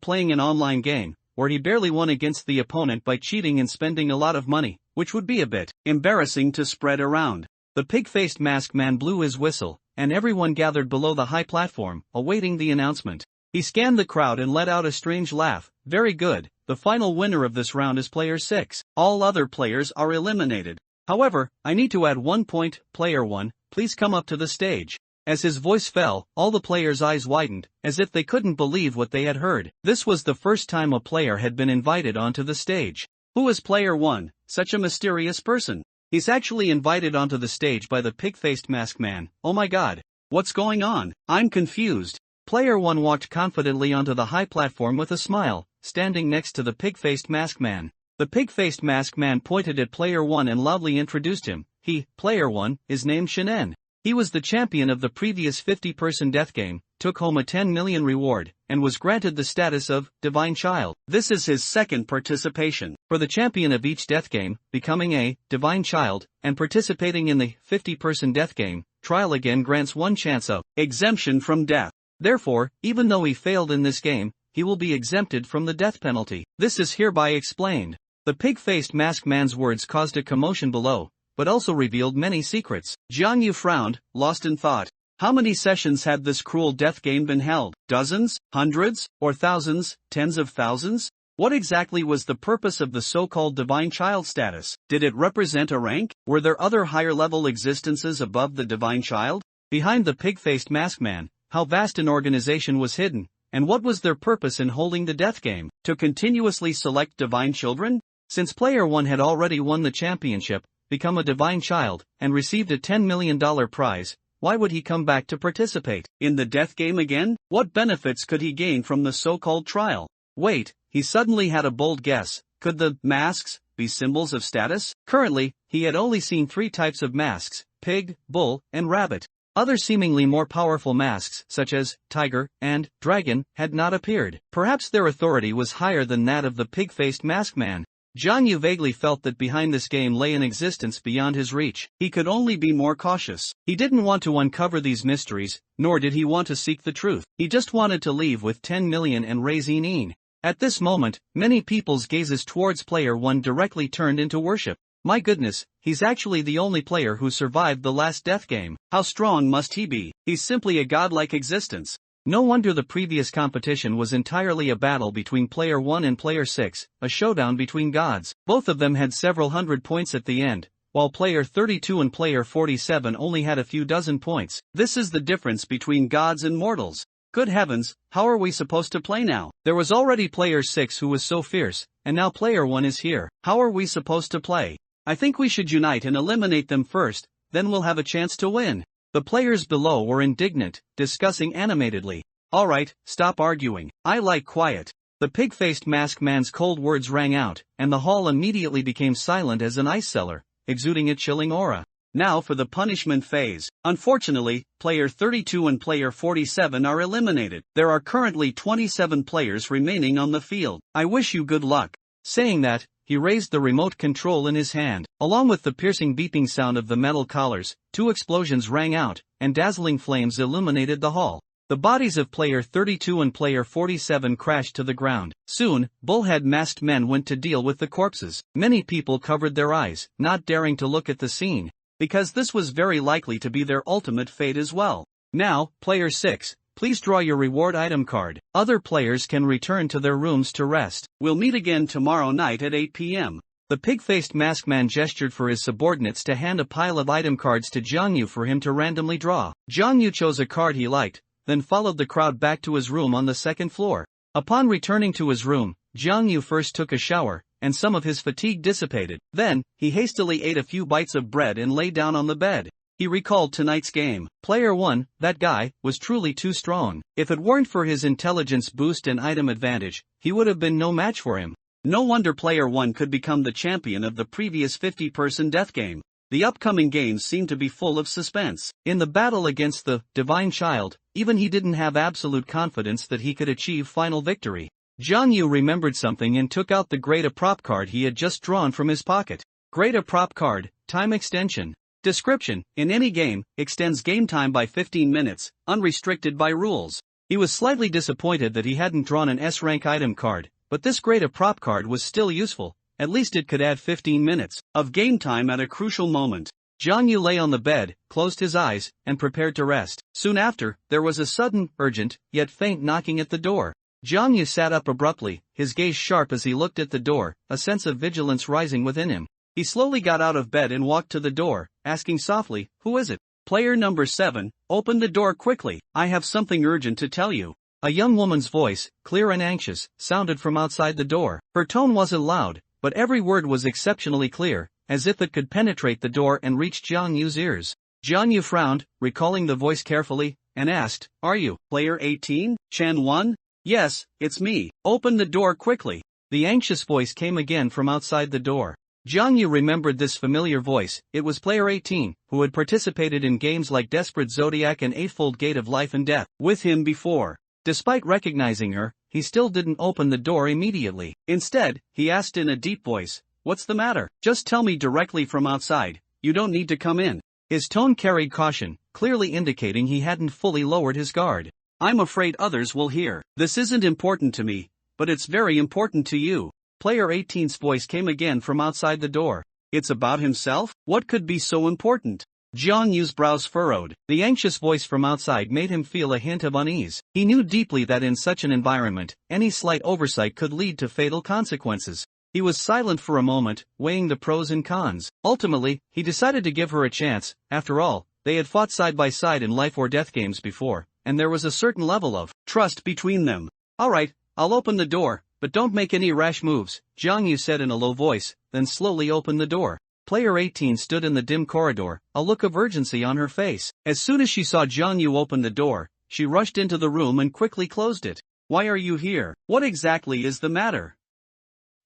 playing an online game, where he barely won against the opponent by cheating and spending a lot of money, which would be a bit embarrassing to spread around. The pig-faced masked man blew his whistle, and everyone gathered below the high platform, awaiting the announcement. He scanned the crowd and let out a strange laugh. Very good, the final winner of this round is Player 6. All other players are eliminated. However, I need to add 1 point. Player 1, please come up to the stage. As his voice fell, all the players' eyes widened, as if they couldn't believe what they had heard. This was the first time a player had been invited onto the stage. Who is Player 1? Such a mysterious person. He's actually invited onto the stage by the pig-faced masked man. Oh my god. What's going on? I'm confused. Player 1 walked confidently onto the high platform with a smile, standing next to the pig-faced masked man. The pig-faced masked man pointed at Player 1 and loudly introduced him. He, Player 1, is named Shinen. He was the champion of the previous 50-person death game, took home a 10 million reward, and was granted the status of Divine Child. This is his second participation. For the champion of each death game, becoming a Divine Child, and participating in the 50-person death game, trial again grants one chance of exemption from death. Therefore, even though he failed in this game, he will be exempted from the death penalty. This is hereby explained. The pig-faced masked man's words caused a commotion below, but also revealed many secrets. Jiang Yu frowned, lost in thought. How many sessions had this cruel death game been held? Dozens? Hundreds? Or thousands? Tens of thousands? What exactly was the purpose of the so-called Divine Child status? Did it represent a rank? Were there other higher-level existences above the Divine Child? Behind the pig-faced masked man, how vast an organization was hidden, and what was their purpose in holding the death game? To continuously select divine children? Since Player 1 had already won the championship, become a Divine Child, and received a $10 million prize, why would he come back to participate in the death game again? What benefits could he gain from the so-called trial? Wait, he suddenly had a bold guess. Could the masks be symbols of status? Currently, he had only seen 3 types of masks: pig, bull, and rabbit. Other seemingly more powerful masks, such as tiger and dragon, had not appeared. Perhaps their authority was higher than that of the pig-faced masked man. Jiang Yu vaguely felt that behind this game lay an existence beyond his reach. He could only be more cautious. He didn't want to uncover these mysteries, nor did he want to seek the truth. He just wanted to leave with 10 million and raise een. At this moment, many people's gazes towards Player 1 directly turned into worship. My goodness, he's actually the only player who survived the last death game. How strong must he be? He's simply a godlike existence. No wonder the previous competition was entirely a battle between Player 1 and Player 6, a showdown between gods. Both of them had several hundred points at the end, while Player 32 and Player 47 only had a few dozen points. This is the difference between gods and mortals. Good heavens, how are we supposed to play now? There was already Player 6 who was so fierce, and now Player 1 is here. How are we supposed to play? I think we should unite and eliminate them first, then we'll have a chance to win. The players below were indignant, discussing animatedly. Alright, stop arguing. I like quiet. The pig-faced masked man's cold words rang out, and the hall immediately became silent as an ice cellar, exuding a chilling aura. Now for the punishment phase. Unfortunately, Player 32 and Player 47 are eliminated. There are currently 27 players remaining on the field. I wish you good luck. Saying that, he raised the remote control in his hand. Along with the piercing beeping sound of the metal collars, 2 explosions rang out, and dazzling flames illuminated the hall. The bodies of Player 32 and Player 47 crashed to the ground. Soon, bullhead masked men went to deal with the corpses. Many people covered their eyes, not daring to look at the scene, because this was very likely to be their ultimate fate as well. Now, Player 6, please draw your reward item card. Other players can return to their rooms to rest. We'll meet again tomorrow night at 8 p.m. The pig-faced masked man gestured for his subordinates to hand a pile of item cards to Jiang Yu for him to randomly draw. Jiang Yu chose a card he liked, then followed the crowd back to his room on the 2nd floor. Upon returning to his room, Jiang Yu first took a shower, and some of his fatigue dissipated. Then, he hastily ate a few bites of bread and lay down on the bed. He recalled tonight's game. Player 1, that guy, was truly too strong. If it weren't for his intelligence boost and item advantage, he would have been no match for him. No wonder Player 1 could become the champion of the previous 50-person death game. The upcoming games seem to be full of suspense. In the battle against the Divine Child, even he didn't have absolute confidence that he could achieve final victory. Jiang Yu remembered something and took out the Great Prop card he had just drawn from his pocket. Great Prop card, time extension. Description: in any game, extends game time by 15 minutes, unrestricted by rules. He was slightly disappointed that he hadn't drawn an S-rank item card, but this Great Prop card was still useful. At least it could add 15 minutes of game time at a crucial moment. Jiang Yu lay on the bed, closed his eyes, and prepared to rest. Soon after, there was a sudden, urgent, yet faint knocking at the door. Jiang Yu sat up abruptly, his gaze sharp as he looked at the door, a sense of vigilance rising within him. He slowly got out of bed and walked to the door, asking softly, "Who is it?" "Player number 7, open the door quickly. I have something urgent to tell you." A young woman's voice, clear and anxious, sounded from outside the door. Her tone wasn't loud, but every word was exceptionally clear, as if it could penetrate the door and reach Jiang Yu's ears. Jiang Yu frowned, recalling the voice carefully, and asked, "Are you Player 18, Chan 1? Yes, it's me. Open the door quickly." The anxious voice came again from outside the door. Jiang Yu remembered this familiar voice. It was player 18, who had participated in games like Desperate Zodiac and Eightfold Gate of Life and Death with him before. Despite recognizing her, he still didn't open the door immediately. Instead, he asked in a deep voice, "What's the matter? Just tell me directly from outside, you don't need to come in." His tone carried caution, clearly indicating he hadn't fully lowered his guard. "I'm afraid others will hear. This isn't important to me, but it's very important to you." Player 18's voice came again from outside the door. "It's about himself? What could be so important?" Jiang Yu's brows furrowed. The anxious voice from outside made him feel a hint of unease. He knew deeply that in such an environment, any slight oversight could lead to fatal consequences. He was silent for a moment, weighing the pros and cons. Ultimately, he decided to give her a chance. After all, they had fought side by side in life or death games before, and there was a certain level of trust between them. "All right, I'll open the door, but don't make any rash moves," Jiang Yu said in a low voice, then slowly opened the door. Player 18 stood in the dim corridor, a look of urgency on her face. As soon as she saw Jiang Yu open the door, she rushed into the room and quickly closed it. "Why are you here? What exactly is the matter?"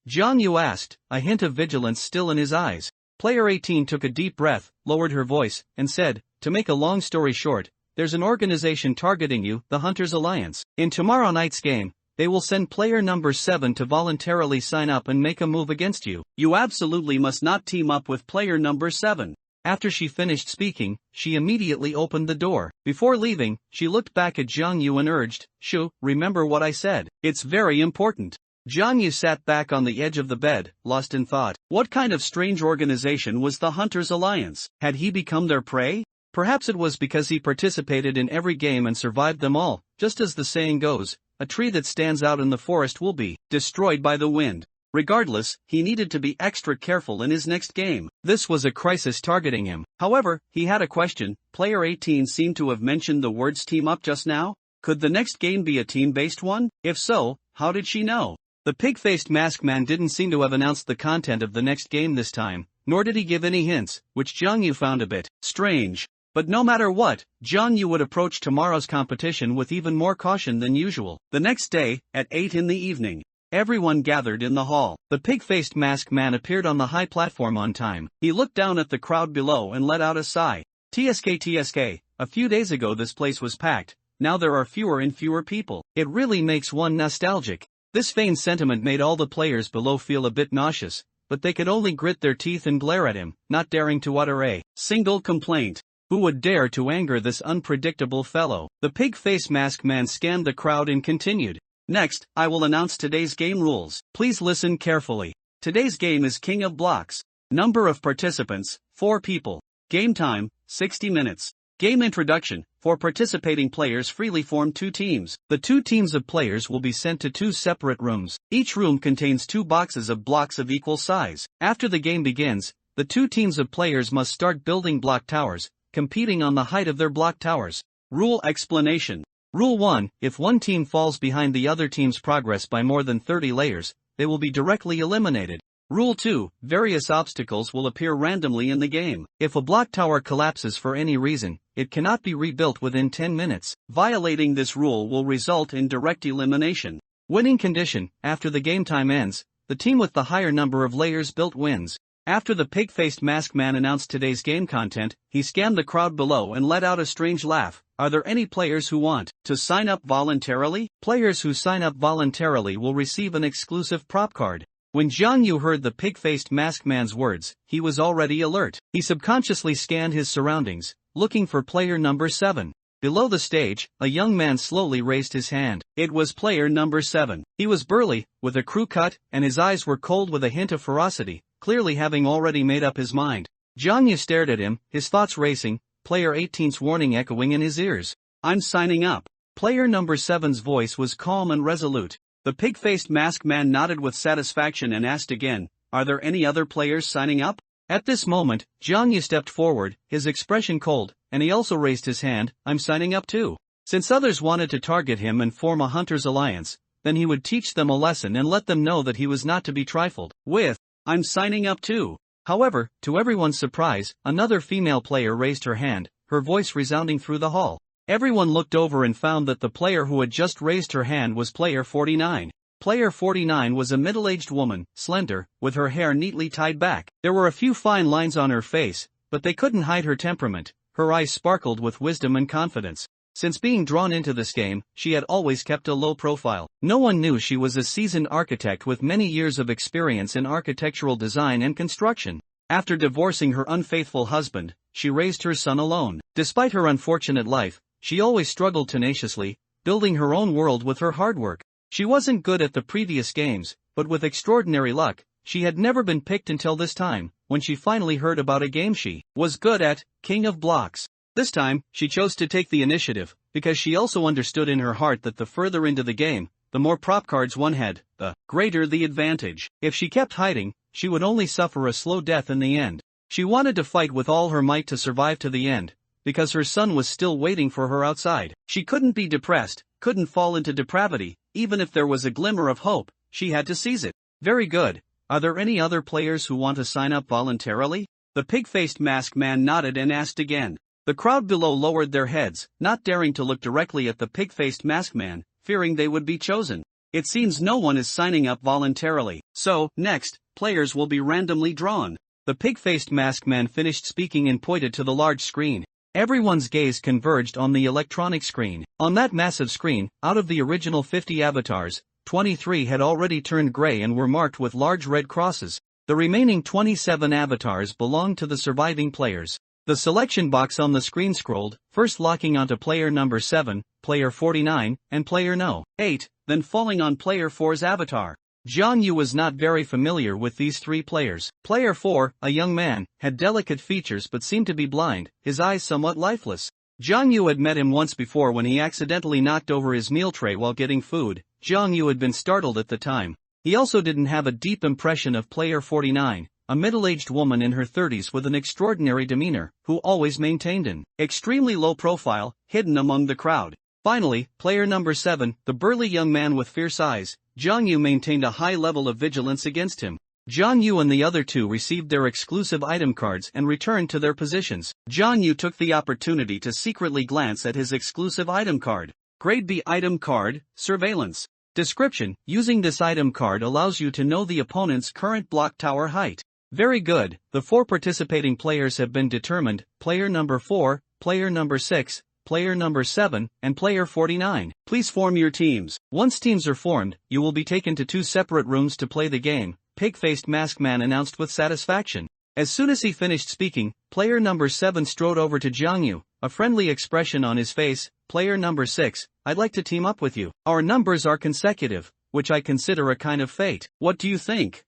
Jiang Yu asked, a hint of vigilance still in his eyes. Player 18 took a deep breath, lowered her voice, and said, "To make a long story short, there's an organization targeting you, the Hunters Alliance. In tomorrow night's game, they will send player number 7 to voluntarily sign up and make a move against you. You absolutely must not team up with player number 7. After she finished speaking, she immediately opened the door. Before leaving, she looked back at Jiang Yu and urged, "Shu, remember what I said. It's very important." Jiang Yu sat back on the edge of the bed, lost in thought. What kind of strange organization was the Hunters Alliance? Had he become their prey? Perhaps it was because he participated in every game and survived them all. Just as the saying goes, a tree that stands out in the forest will be destroyed by the wind. Regardless, he needed to be extra careful in his next game. This was a crisis targeting him. However, he had a question. Player 18 seemed to have mentioned the words team up just now. Could the next game be a team-based one? If so, how did she know? The pig-faced masked man didn't seem to have announced the content of the next game this time, nor did he give any hints, which Jiang Yu found a bit strange. But no matter what, Jiang Yu would approach tomorrow's competition with even more caution than usual. The next day, at 8 in the evening, everyone gathered in the hall. The pig-faced masked man appeared on the high platform on time. He looked down at the crowd below and let out a sigh. TSK, a few days ago this place was packed, now there are fewer and fewer people. It really makes one nostalgic. This feigned sentiment made all the players below feel a bit nauseous, but they could only grit their teeth and glare at him, not daring to utter a single complaint. Who would dare to anger this unpredictable fellow? The pig-faced masked man scanned the crowd and continued. Next, I will announce today's game rules. Please listen carefully. Today's game is King of Blocks. Number of participants, 4 people. Game time, 60 minutes. Game introduction, for participating players freely form 2 teams. The 2 teams of players will be sent to 2 separate rooms. Each room contains 2 boxes of blocks of equal size. After the game begins, the 2 teams of players must start building block towers, competing on the height of their block towers. Rule explanation. Rule 1, if one team falls behind the other team's progress by more than 30 layers, they will be directly eliminated. Rule 2, various obstacles will appear randomly in the game. If a block tower collapses for any reason, it cannot be rebuilt within 10 minutes. Violating this rule will result in direct elimination. Winning condition, after the game time ends, the team with the higher number of layers built wins. After the pig-faced masked man announced today's game content, he scanned the crowd below and let out a strange laugh. Are there any players who want to sign up voluntarily? Players who sign up voluntarily will receive an exclusive prop card. When Jiang Yu heard the pig-faced masked man's words, he was already alert. He subconsciously scanned his surroundings, looking for player number 7. Below the stage, a young man slowly raised his hand. It was player number 7. He was burly, with a crew cut, and his eyes were cold with a hint of ferocity, clearly having already made up his mind. Jiang Yu stared at him, his thoughts racing, player 18's warning echoing in his ears. I'm signing up. Player number 7's voice was calm and resolute. The pig-faced masked man nodded with satisfaction and asked again, are there any other players signing up? At this moment, Jiang Yu stepped forward, his expression cold, and he also raised his hand. I'm signing up too. Since others wanted to target him and form a Hunters Alliance, then he would teach them a lesson and let them know that he was not to be trifled with. I'm signing up too. However, to everyone's surprise, another female player raised her hand, her voice resounding through the hall. Everyone looked over and found that the player who had just raised her hand was player 49. Player 49 was a middle-aged woman, slender, with her hair neatly tied back. There were a few fine lines on her face, but they couldn't hide her temperament. Her eyes sparkled with wisdom and confidence. Since being drawn into this game, she had always kept a low profile. No one knew she was a seasoned architect with many years of experience in architectural design and construction. After divorcing her unfaithful husband, she raised her son alone. Despite her unfortunate life, she always struggled tenaciously, building her own world with her hard work. She wasn't good at the previous games, but with extraordinary luck, she had never been picked until this time, when she finally heard about a game she was good at, King of Blocks. This time, she chose to take the initiative, because she also understood in her heart that the further into the game, the more prop cards one had, the greater the advantage. If she kept hiding, she would only suffer a slow death in the end. She wanted to fight with all her might to survive to the end, because her son was still waiting for her outside. She couldn't be depressed, couldn't fall into depravity, even if there was a glimmer of hope, she had to seize it. Very good. Are there any other players who want to sign up voluntarily? The pig-faced masked man nodded and asked again. The crowd below lowered their heads, not daring to look directly at the pig-faced masked man, fearing they would be chosen. It seems no one is signing up voluntarily, so, next, players will be randomly drawn. The pig-faced masked man finished speaking and pointed to the large screen. Everyone's gaze converged on the electronic screen. On that massive screen, out of the original 50 avatars, 23 had already turned gray and were marked with large red crosses. The remaining 27 avatars belonged to the surviving players. The selection box on the screen scrolled, first locking onto player number 7, player 49, and player no. 8, then falling on player 4's avatar. Jiang Yu was not very familiar with these three players. Player 4, a young man, had delicate features but seemed to be blind, his eyes somewhat lifeless. Jiang Yu had met him once before when he accidentally knocked over his meal tray while getting food. Jiang Yu had been startled at the time. He also didn't have a deep impression of player 49, a middle-aged woman in her 30s with an extraordinary demeanor, who always maintained an extremely low profile, hidden among the crowd. Finally, player number 7, the burly young man with fierce eyes, Jiang Yu maintained a high level of vigilance against him. Jiang Yu and the other two received their exclusive item cards and returned to their positions. Jiang Yu took the opportunity to secretly glance at his exclusive item card. Grade B item card, Surveillance. Description: using this item card allows you to know the opponent's current block tower height. Very good, the 4 participating players have been determined, player number 4, player number 6, player number 7, and player 49. Please form your teams. Once teams are formed, you will be taken to 2 separate rooms to play the game, pig-faced masked man announced with satisfaction. As soon as he finished speaking, player number 7 strode over to Jiang Yu, a friendly expression on his face. Player number 6, I'd like to team up with you. Our numbers are consecutive, which I consider a kind of fate. What do you think?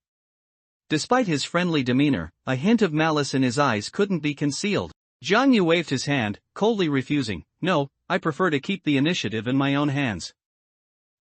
Despite his friendly demeanor, a hint of malice in his eyes couldn't be concealed. Jiang Yu waved his hand, coldly refusing. No, I prefer to keep the initiative in my own hands.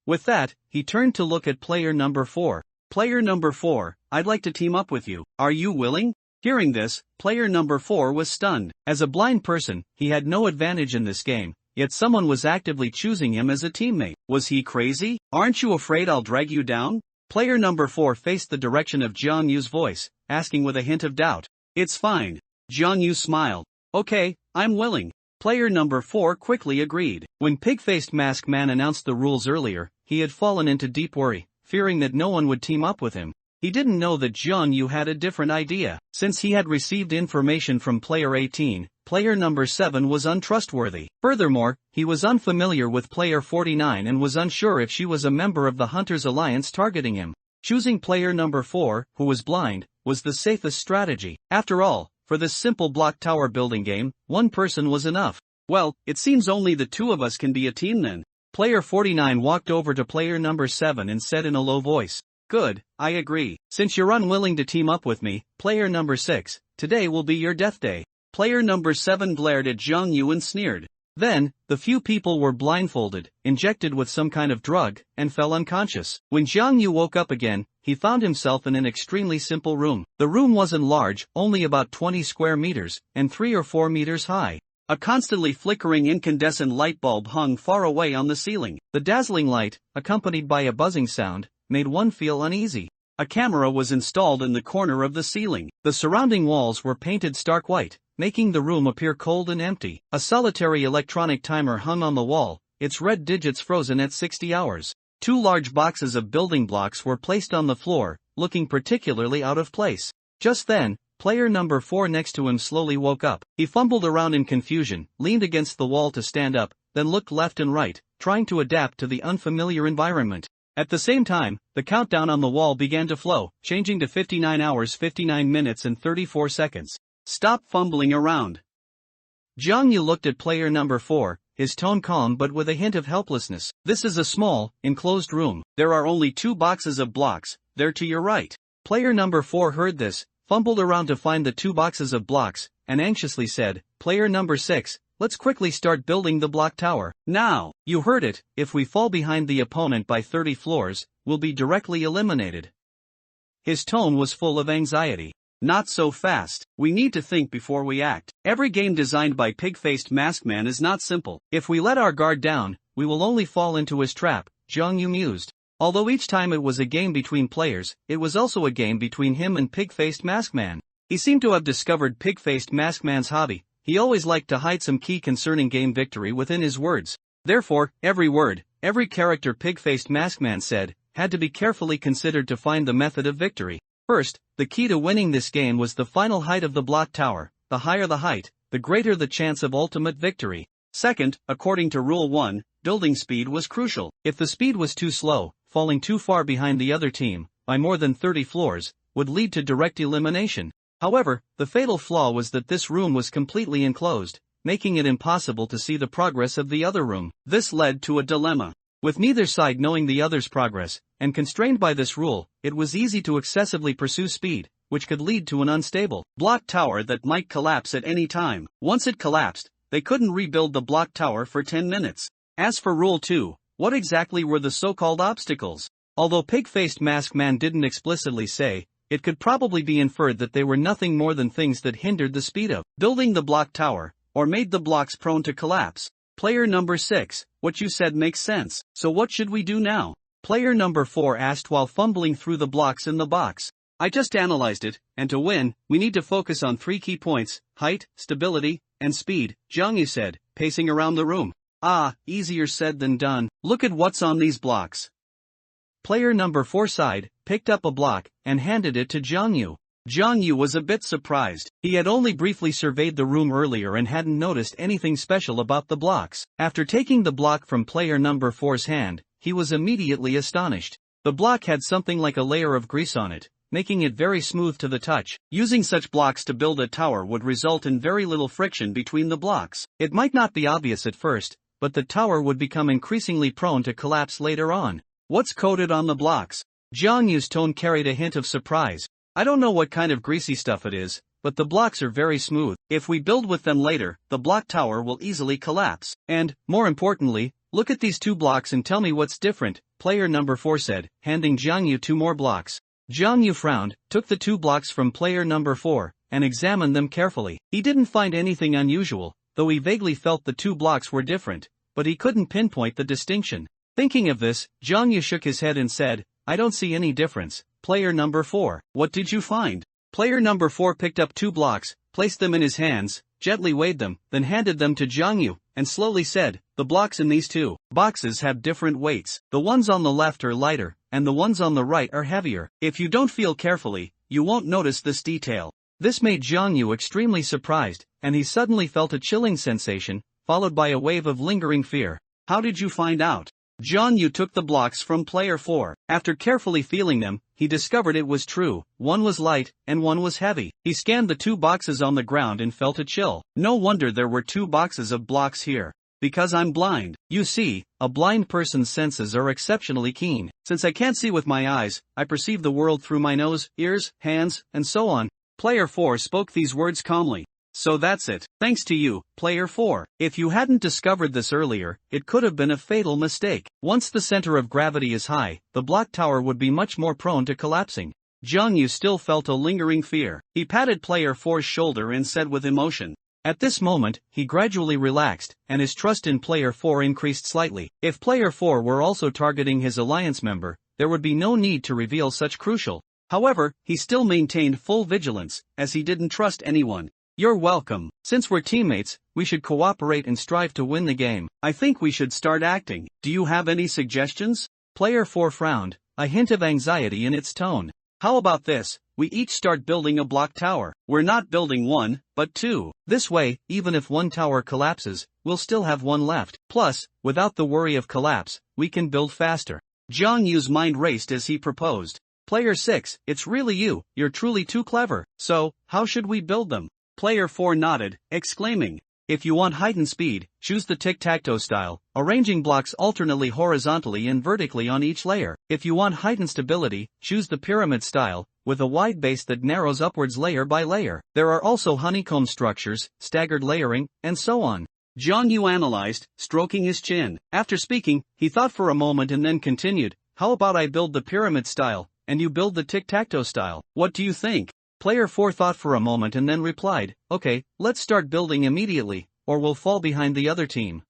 With that, he turned to look at player number 4. Player number 4, I'd like to team up with you. Are you willing? Hearing this, player number 4 was stunned. As a blind person, he had no advantage in this game, yet someone was actively choosing him as a teammate. Was he crazy? Aren't you afraid I'll drag you down? Player number 4 faced the direction of Jiang Yu's voice, asking with a hint of doubt. It's fine. Jiang Yu smiled. Okay, I'm willing. Player number 4 quickly agreed. When pig-faced masked man announced the rules earlier, he had fallen into deep worry, fearing that no one would team up with him. He didn't know that Jiang Yu had a different idea. Since he had received information from player 18, player number 7 was untrustworthy. Furthermore, he was unfamiliar with player 49 and was unsure if she was a member of the Hunters Alliance targeting him. Choosing player number 4, who was blind, was the safest strategy. After all, for this simple block tower building game, one person was enough. Well, it seems only the 2 of us can be a team then. Player 49 walked over to player number 7 and said in a low voice. Good, I agree. Since you're unwilling to team up with me, player number 6, today will be your death day. Player number 7 glared at Jiang Yu and sneered. Then, the few people were blindfolded, injected with some kind of drug, and fell unconscious. When Jiang Yu woke up again, he found himself in an extremely simple room. The room wasn't large, only about 20 square meters, and 3 or 4 meters high. A constantly flickering incandescent light bulb hung far away on the ceiling. The dazzling light, accompanied by a buzzing sound, made one feel uneasy. A camera was installed in the corner of the ceiling. The surrounding walls were painted stark white, making the room appear cold and empty. A solitary electronic timer hung on the wall, its red digits frozen at 60 hours. 2 large boxes of building blocks were placed on the floor, looking particularly out of place. Just then, player number 4 next to him slowly woke up. He fumbled around in confusion, leaned against the wall to stand up, then looked left and right, trying to adapt to the unfamiliar environment. At the same time, the countdown on the wall began to flow, changing to 59 hours 59 minutes and 34 seconds. Stop fumbling around. Jiang Yu looked at player number 4, his tone calm but with a hint of helplessness. This is a small, enclosed room. There are only 2 boxes of blocks, they're to your right. Player number 4 heard this, fumbled around to find the 2 boxes of blocks, and anxiously said, "Player number 6, let's quickly start building the block tower." Now, you heard it, if we fall behind the opponent by 30 floors, we'll be directly eliminated. His tone was full of anxiety. Not so fast. We need to think before we act. Every game designed by Pig-Faced Maskman is not simple. If we let our guard down, we will only fall into his trap, Jiang Yu mused. Although each time it was a game between players, it was also a game between him and Pig-Faced Maskman. He seemed to have discovered Pig-Faced Maskman's hobby. He always liked to hide some key concerning game victory within his words. Therefore, every word, every character Pig-Faced Maskman said, had to be carefully considered to find the method of victory. First, the key to winning this game was the final height of the block tower. The higher the height, the greater the chance of ultimate victory. Second, according to Rule 1, building speed was crucial. If the speed was too slow, falling too far behind the other team, by more than 30 floors, would lead to direct elimination. However, the fatal flaw was that this room was completely enclosed, making it impossible to see the progress of the other room. This led to a dilemma. With neither side knowing the other's progress, and constrained by this rule, it was easy to excessively pursue speed, which could lead to an unstable block tower that might collapse at any time. Once it collapsed, they couldn't rebuild the block tower for 10 minutes. As for Rule 2, what exactly were the so-called obstacles? Although Pig-Faced Maskman didn't explicitly say, it could probably be inferred that they were nothing more than things that hindered the speed of building the block tower, or made the blocks prone to collapse. Player number 6, what you said makes sense, so what should we do now? Player number 4 asked while fumbling through the blocks in the box. I just analyzed it, and to win, we need to focus on 3 key points: height, stability, and speed, Jiang Yu said, pacing around the room. Ah, easier said than done. Look at what's on these blocks. Player number 4 sighed, picked up a block, and handed it to Jiang Yu. Jiang Yu was a bit surprised. He had only briefly surveyed the room earlier and hadn't noticed anything special about the blocks. After taking the block from player number 4's hand, he was immediately astonished. The block had something like a layer of grease on it, making it very smooth to the touch. Using such blocks to build a tower would result in very little friction between the blocks. It might not be obvious at first, but the tower would become increasingly prone to collapse later on. What's coated on the blocks? Jiang Yu's tone carried a hint of surprise. I don't know what kind of greasy stuff it is, but the blocks are very smooth. If we build with them later, the block tower will easily collapse. And, more importantly, look at these 2 blocks and tell me what's different, player number 4 said, handing Jiang Yu 2 more blocks. Jiang Yu frowned, took the 2 blocks from player number 4, and examined them carefully. He didn't find anything unusual, though he vaguely felt the 2 blocks were different, but he couldn't pinpoint the distinction. Thinking of this, Jiang Yu shook his head and said, I don't see any difference. Player number 4, what did you find? Player number 4 picked up 2 blocks, placed them in his hands, gently weighed them, then handed them to Jiang Yu, and slowly said, the blocks in these 2 boxes have different weights. The ones on the left are lighter, and the ones on the right are heavier. If you don't feel carefully, you won't notice this detail. This made Jiang Yu extremely surprised, and he suddenly felt a chilling sensation, followed by a wave of lingering fear. How did you find out? Jiang Yu took the blocks from player 4. After carefully feeling them, he discovered it was true. One was light, and one was heavy. He scanned the 2 boxes on the ground and felt a chill. No wonder there were 2 boxes of blocks here. Because I'm blind. You see, a blind person's senses are exceptionally keen. Since I can't see with my eyes, I perceive the world through my nose, ears, hands, and so on. Player 4 spoke these words calmly. So that's it. Thanks to you, player 4. If you hadn't discovered this earlier, it could have been a fatal mistake. Once the center of gravity is high, the block tower would be much more prone to collapsing. Jiang Yu still felt a lingering fear. He patted player 4's shoulder and said with emotion. At this moment, he gradually relaxed, and his trust in player 4 increased slightly. If player 4 were also targeting his alliance member, there would be no need to reveal such crucial. However, he still maintained full vigilance, as he didn't trust anyone. You're welcome. Since we're teammates, we should cooperate and strive to win the game. I think we should start acting. Do you have any suggestions? Player 4 frowned, a hint of anxiety in its tone. How about this? We each start building a block tower. We're not building one, but two. This way, even if one tower collapses, we'll still have one left. Plus, without the worry of collapse, we can build faster. Jiang Yu's mind raced as he proposed. Player 6, it's really you, you're truly too clever. So, how should we build them? Player 4 nodded, exclaiming, if you want heightened speed, choose the tic-tac-toe style, arranging blocks alternately horizontally and vertically on each layer. If you want heightened stability, choose the pyramid style, with a wide base that narrows upwards layer by layer. There are also honeycomb structures, staggered layering, and so on. Jiang Yu analyzed, stroking his chin. After speaking, he thought for a moment and then continued, how about I build the pyramid style, and you build the tic-tac-toe style? What do you think? Player 4 thought for a moment and then replied, okay, let's start building immediately, or we'll fall behind the other team.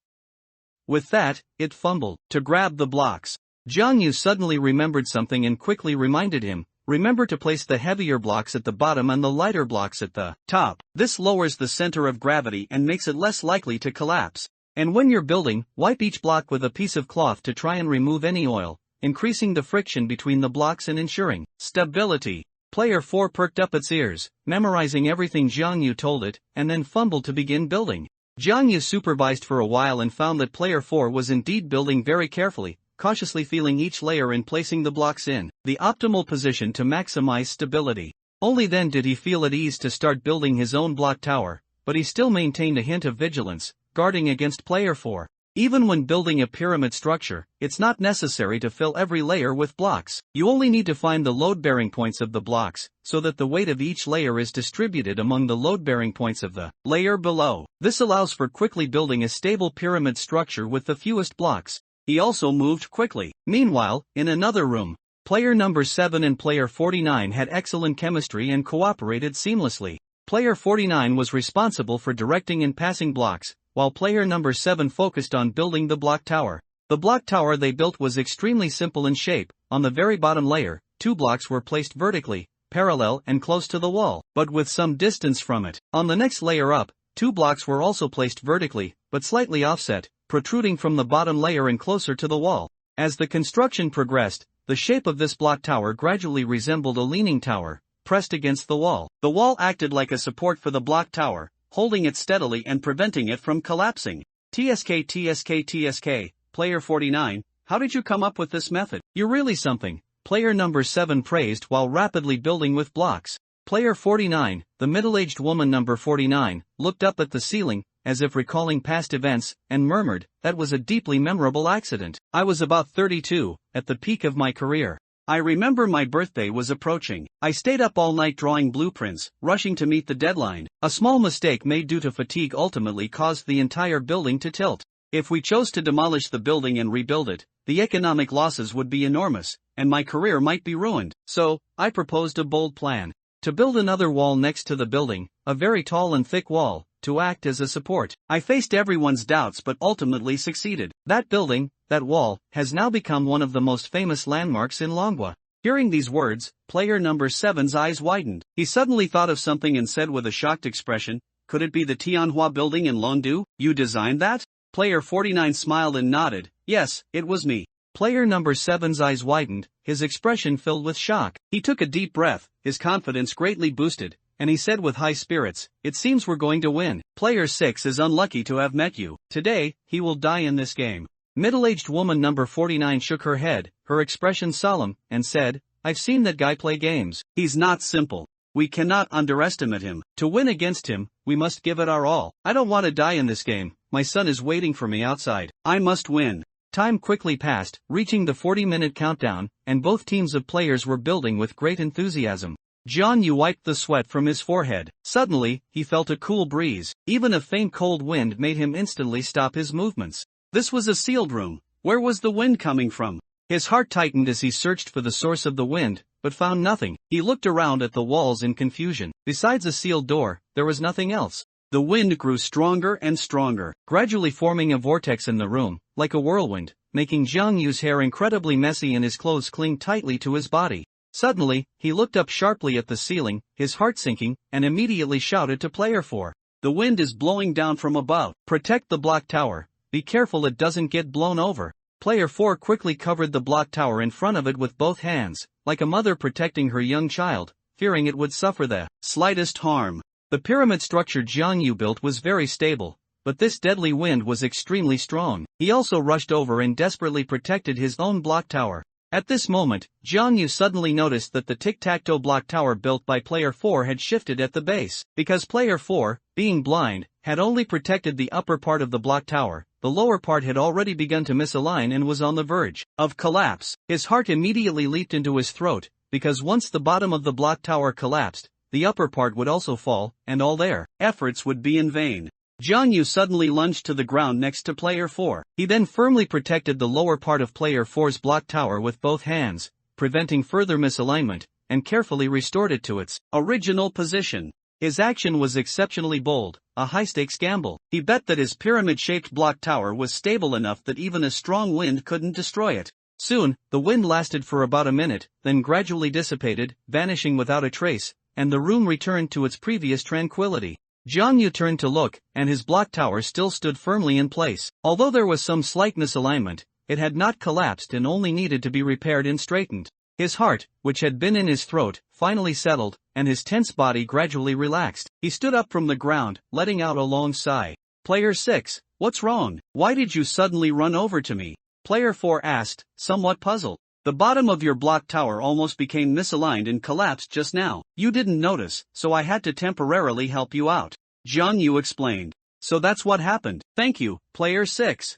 With that, it fumbled to grab the blocks. Jiang Yu suddenly remembered something and quickly reminded him, remember to place the heavier blocks at the bottom and the lighter blocks at the top. This lowers the center of gravity and makes it less likely to collapse. And when you're building, wipe each block with a piece of cloth to try and remove any oil, increasing the friction between the blocks and ensuring stability. Player 4 perked up its ears, memorizing everything Jiang Yu told it, and then fumbled to begin building. Jiang Yu supervised for a while and found that Player 4 was indeed building very carefully, cautiously feeling each layer and placing the blocks in the optimal position to maximize stability. Only then did he feel at ease to start building his own block tower, but he still maintained a hint of vigilance, guarding against Player 4. Even when building a pyramid structure, it's not necessary to fill every layer with blocks. You only need to find the load-bearing points of the blocks, so that the weight of each layer is distributed among the load-bearing points of the layer below. This allows for quickly building a stable pyramid structure with the fewest blocks. He also moved quickly. Meanwhile, in another room, player number 7 and player 49 had excellent chemistry and cooperated seamlessly. Player 49 was responsible for directing and passing blocks, while player number 7 focused on building the block tower. The block tower they built was extremely simple in shape. On the very bottom layer, 2 blocks were placed vertically, parallel and close to the wall, but with some distance from it. On the next layer up, 2 blocks were also placed vertically, but slightly offset, protruding from the bottom layer and closer to the wall. As the construction progressed, the shape of this block tower gradually resembled a leaning tower, pressed against the wall. The wall acted like a support for the block tower, holding it steadily and preventing it from collapsing. TSK, player 49, how did you come up with this method? You're really something, player number 7 praised while rapidly building with blocks. Player 49, the middle-aged woman number 49, looked up at the ceiling, as if recalling past events, and murmured, that was a deeply memorable accident. I was about 32, at the peak of my career. I remember my birthday was approaching. I stayed up all night drawing blueprints, rushing to meet the deadline. A small mistake made due to fatigue ultimately caused the entire building to tilt. If we chose to demolish the building and rebuild it, the economic losses would be enormous, and my career might be ruined. So, I proposed a bold plan. To build another wall next to the building, a very tall and thick wall, to act as a support. I faced everyone's doubts but ultimately succeeded. That building, that wall, has now become one of the most famous landmarks in Manhwa. Hearing these words, player number 7's eyes widened. He suddenly thought of something and said with a shocked expression, could it be the Tianhua building in Longdu? You designed that? Player 49 smiled and nodded, yes, it was me. Player number 7's eyes widened, his expression filled with shock. He took a deep breath, his confidence greatly boosted, and he said with high spirits, it seems we're going to win. Player 6 is unlucky to have met you. Today, he will die in this game. Middle-aged woman number 49 shook her head, her expression solemn, and said, I've seen that guy play games. He's not simple. We cannot underestimate him. To win against him, we must give it our all. I don't want to die in this game. My son is waiting for me outside. I must win. Time quickly passed, reaching the 40-minute countdown, and both teams of players were building with great enthusiasm. Jiang Yu wiped the sweat from his forehead. Suddenly, he felt a cool breeze. Even a faint cold wind made him instantly stop his movements. This was a sealed room. Where was the wind coming from? His heart tightened as he searched for the source of the wind, but found nothing. He looked around at the walls in confusion. Besides a sealed door, there was nothing else. The wind grew stronger and stronger, gradually forming a vortex in the room, like a whirlwind, making Jiang Yu's hair incredibly messy and his clothes cling tightly to his body. Suddenly, he looked up sharply at the ceiling, his heart sinking, and immediately shouted to player 4. The wind is blowing down from above. Protect the block tower. Be careful it doesn't get blown over. Player 4 quickly covered the block tower in front of it with both hands, like a mother protecting her young child, fearing it would suffer the slightest harm. The pyramid structure Jiang Yu built was very stable, but this deadly wind was extremely strong. He also rushed over and desperately protected his own block tower. At this moment, Jiang Yu suddenly noticed that the tic-tac-toe block tower built by Player 4 had shifted at the base. Because Player 4, being blind, had only protected the upper part of the block tower, the lower part had already begun to misalign and was on the verge of collapse. His heart immediately leaped into his throat, because once the bottom of the block tower collapsed, the upper part would also fall, and all their efforts would be in vain. Jiang Yu suddenly lunged to the ground next to Player 4. He then firmly protected the lower part of Player 4's block tower with both hands, preventing further misalignment, and carefully restored it to its original position. His action was exceptionally bold, a high-stakes gamble. He bet that his pyramid-shaped block tower was stable enough that even a strong wind couldn't destroy it. Soon, the wind lasted for about a minute, then gradually dissipated, vanishing without a trace, and the room returned to its previous tranquility. Jiang Yu turned to look, and his block tower still stood firmly in place. Although there was some slight misalignment, it had not collapsed and only needed to be repaired and straightened. His heart, which had been in his throat, finally settled, and his tense body gradually relaxed. He stood up from the ground, letting out a long sigh. Player 6, what's wrong? Why did you suddenly run over to me? Player 4 asked, somewhat puzzled. The bottom of your block tower almost became misaligned and collapsed just now. You didn't notice, so I had to temporarily help you out. Jiang Yu explained. So that's what happened. Thank you, Player 6.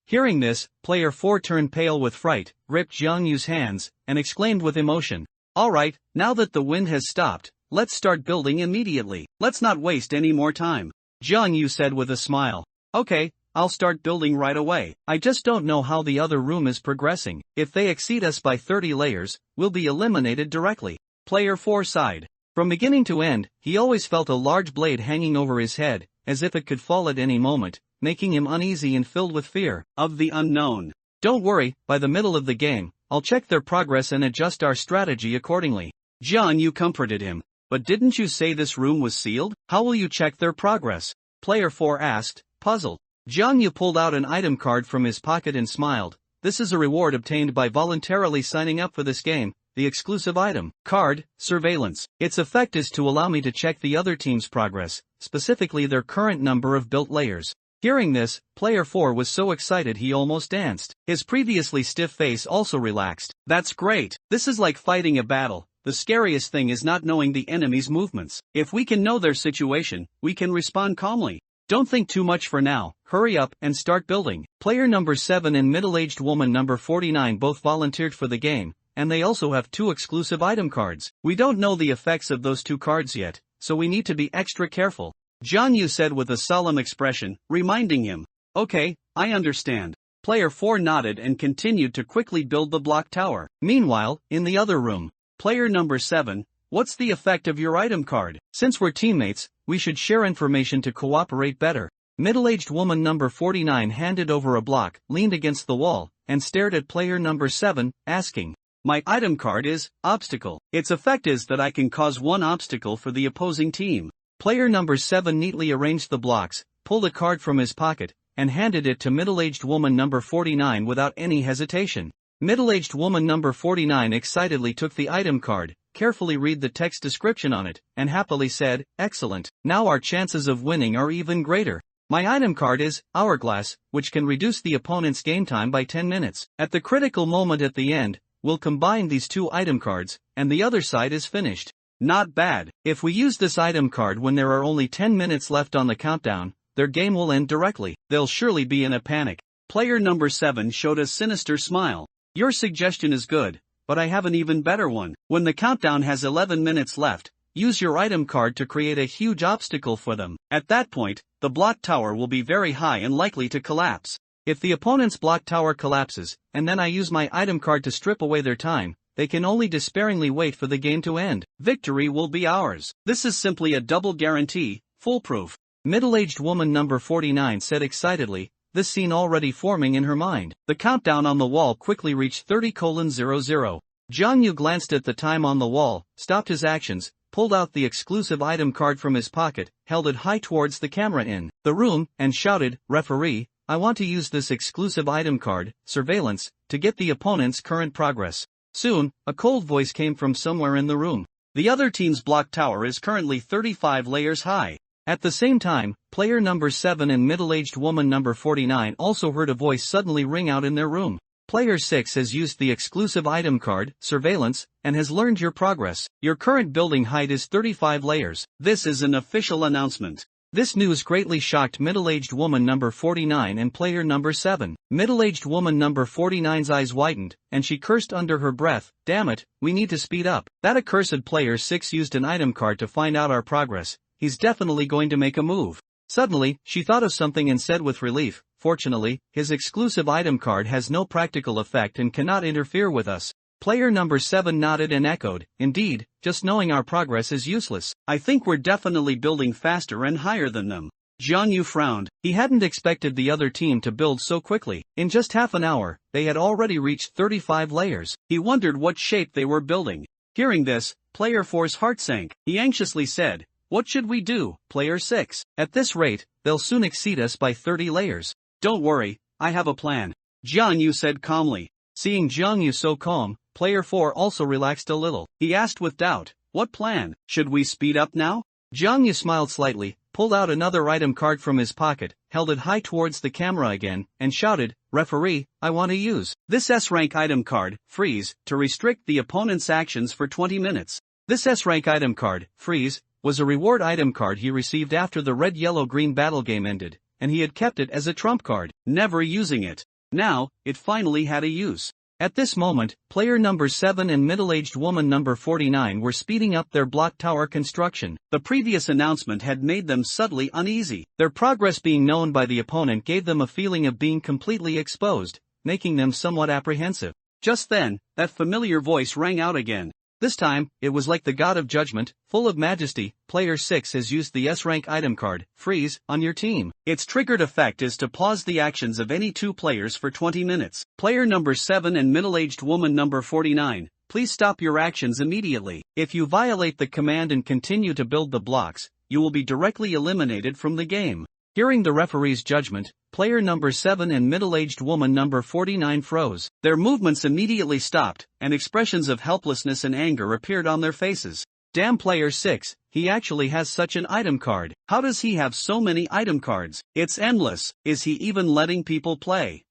Hearing this, Player 4 turned pale with fright, gripped Jiang Yu's hands, and exclaimed with emotion. Alright, now that the wind has stopped, let's start building immediately. Let's not waste any more time. Jiang Yu said with a smile. Okay, I'll start building right away. I just don't know how the other room is progressing. If they exceed us by 30 layers, we'll be eliminated directly. Player 4 sighed. From beginning to end, he always felt a large blade hanging over his head, as if it could fall at any moment, making him uneasy and filled with fear of the unknown. Don't worry, by the middle of the game, I'll check their progress and adjust our strategy accordingly. Jiang Yu comforted him. But didn't you say this room was sealed? How will you check their progress? Player 4 asked, puzzled. Jiang Yu pulled out an item card from his pocket and smiled. This is a reward obtained by voluntarily signing up for this game, the exclusive item card, Surveillance. Its effect is to allow me to check the other team's progress, specifically their current number of built layers. Hearing this, Player 4 was so excited he almost danced. His previously stiff face also relaxed. That's great. This is like fighting a battle. The scariest thing is not knowing the enemy's movements. If we can know their situation, we can respond calmly. Don't think too much for now, hurry up and start building. Player number 7 and middle-aged woman number 49 both volunteered for the game, and they also have 2 exclusive item cards. We don't know the effects of those 2 cards yet, so we need to be extra careful. Jiang Yu said with a solemn expression, reminding him. Okay, I understand. Player 4 nodded and continued to quickly build the block tower. Meanwhile, in the other room, Player number 7, what's the effect of your item card? Since we're teammates, we should share information to cooperate better. Middle-aged woman number 49 handed over a block, leaned against the wall, and stared at player number 7, asking, my item card is obstacle. Its effect is that I can cause 1 obstacle for the opposing team. Player number 7 neatly arranged the blocks, pulled a card from his pocket, and handed it to middle-aged woman number 49 without any hesitation. Middle-aged woman number 49 excitedly took the item card, carefully read the text description on it, and happily said, excellent, now our chances of winning are even greater. My item card is Hourglass, which can reduce the opponent's game time by 10 minutes. At the critical moment at the end, we'll combine these 2 item cards, and the other side is finished. Not bad. If we use this item card when there are only 10 minutes left on the countdown, their game will end directly. They'll surely be in a panic. Player number 7 showed a sinister smile. Your suggestion is good, but I have an even better one. When the countdown has 11 minutes left, use your item card to create a huge obstacle for them. At that point, the block tower will be very high and likely to collapse. If the opponent's block tower collapses, and then I use my item card to strip away their time, they can only despairingly wait for the game to end. Victory will be ours. This is simply a double guarantee, foolproof. Middle-aged woman number 49 said excitedly, this scene already forming in her mind. The countdown on the wall quickly reached 30:00. Jiang Yu glanced at the time on the wall, stopped his actions, pulled out the exclusive item card from his pocket, held it high towards the camera in the room, and shouted, referee, I want to use this exclusive item card, surveillance, to get the opponent's current progress. Soon, a cold voice came from somewhere in the room. The other team's block tower is currently 35 layers high. At the same time, player number 7 and middle-aged woman number 49 also heard a voice suddenly ring out in their room. Player 6 has used the exclusive item card, surveillance, and has learned your progress. Your current building height is 35 layers. This is an official announcement. This news greatly shocked middle-aged woman number 49 and player number 7. Middle-aged woman number 49's eyes widened, and she cursed under her breath, "Damn it, we need to speed up." That accursed player 6 used an item card to find out our progress. He's definitely going to make a move. Suddenly, she thought of something and said with relief, "Fortunately, his exclusive item card has no practical effect and cannot interfere with us." Player number 7 nodded and echoed, "Indeed, just knowing our progress is useless. I think we're definitely building faster and higher than them." Jiang Yu frowned. He hadn't expected the other team to build so quickly. In just half an hour, they had already reached 35 layers. He wondered what shape they were building. Hearing this, player 4's heart sank. He anxiously said, "What should we do, player 6? At this rate, they'll soon exceed us by 30 layers. Don't worry, I have a plan," Jiang Yu said calmly. Seeing Jiang Yu so calm, player 4 also relaxed a little. He asked with doubt, "What plan? Should we speed up now?" Jiang Yu smiled slightly, pulled out another item card from his pocket, held it high towards the camera again, and shouted, "Referee, I want to use this S-rank item card, freeze, to restrict the opponent's actions for 20 minutes. This S-rank item card, freeze, was a reward item card he received after the red-yellow-green battle game ended, and he had kept it as a trump card, never using it. Now, it finally had a use. At this moment, player number 7 and middle-aged woman number 49 were speeding up their block tower construction. The previous announcement had made them subtly uneasy. Their progress being known by the opponent gave them a feeling of being completely exposed, making them somewhat apprehensive. Just then, that familiar voice rang out again. This time, it was like the god of judgment, full of majesty. Player 6 has used the S-rank item card, freeze, on your team. Its triggered effect is to pause the actions of any two players for 20 minutes. Player number 7 and middle-aged woman number 49, please stop your actions immediately. If you violate the command and continue to build the blocks, you will be directly eliminated from the game. Hearing the referee's judgment, player number 7 and middle-aged woman number 49 froze. Their movements immediately stopped, and expressions of helplessness and anger appeared on their faces. Damn player 6, he actually has such an item card. How does he have so many item cards? It's endless. Is he even letting people play?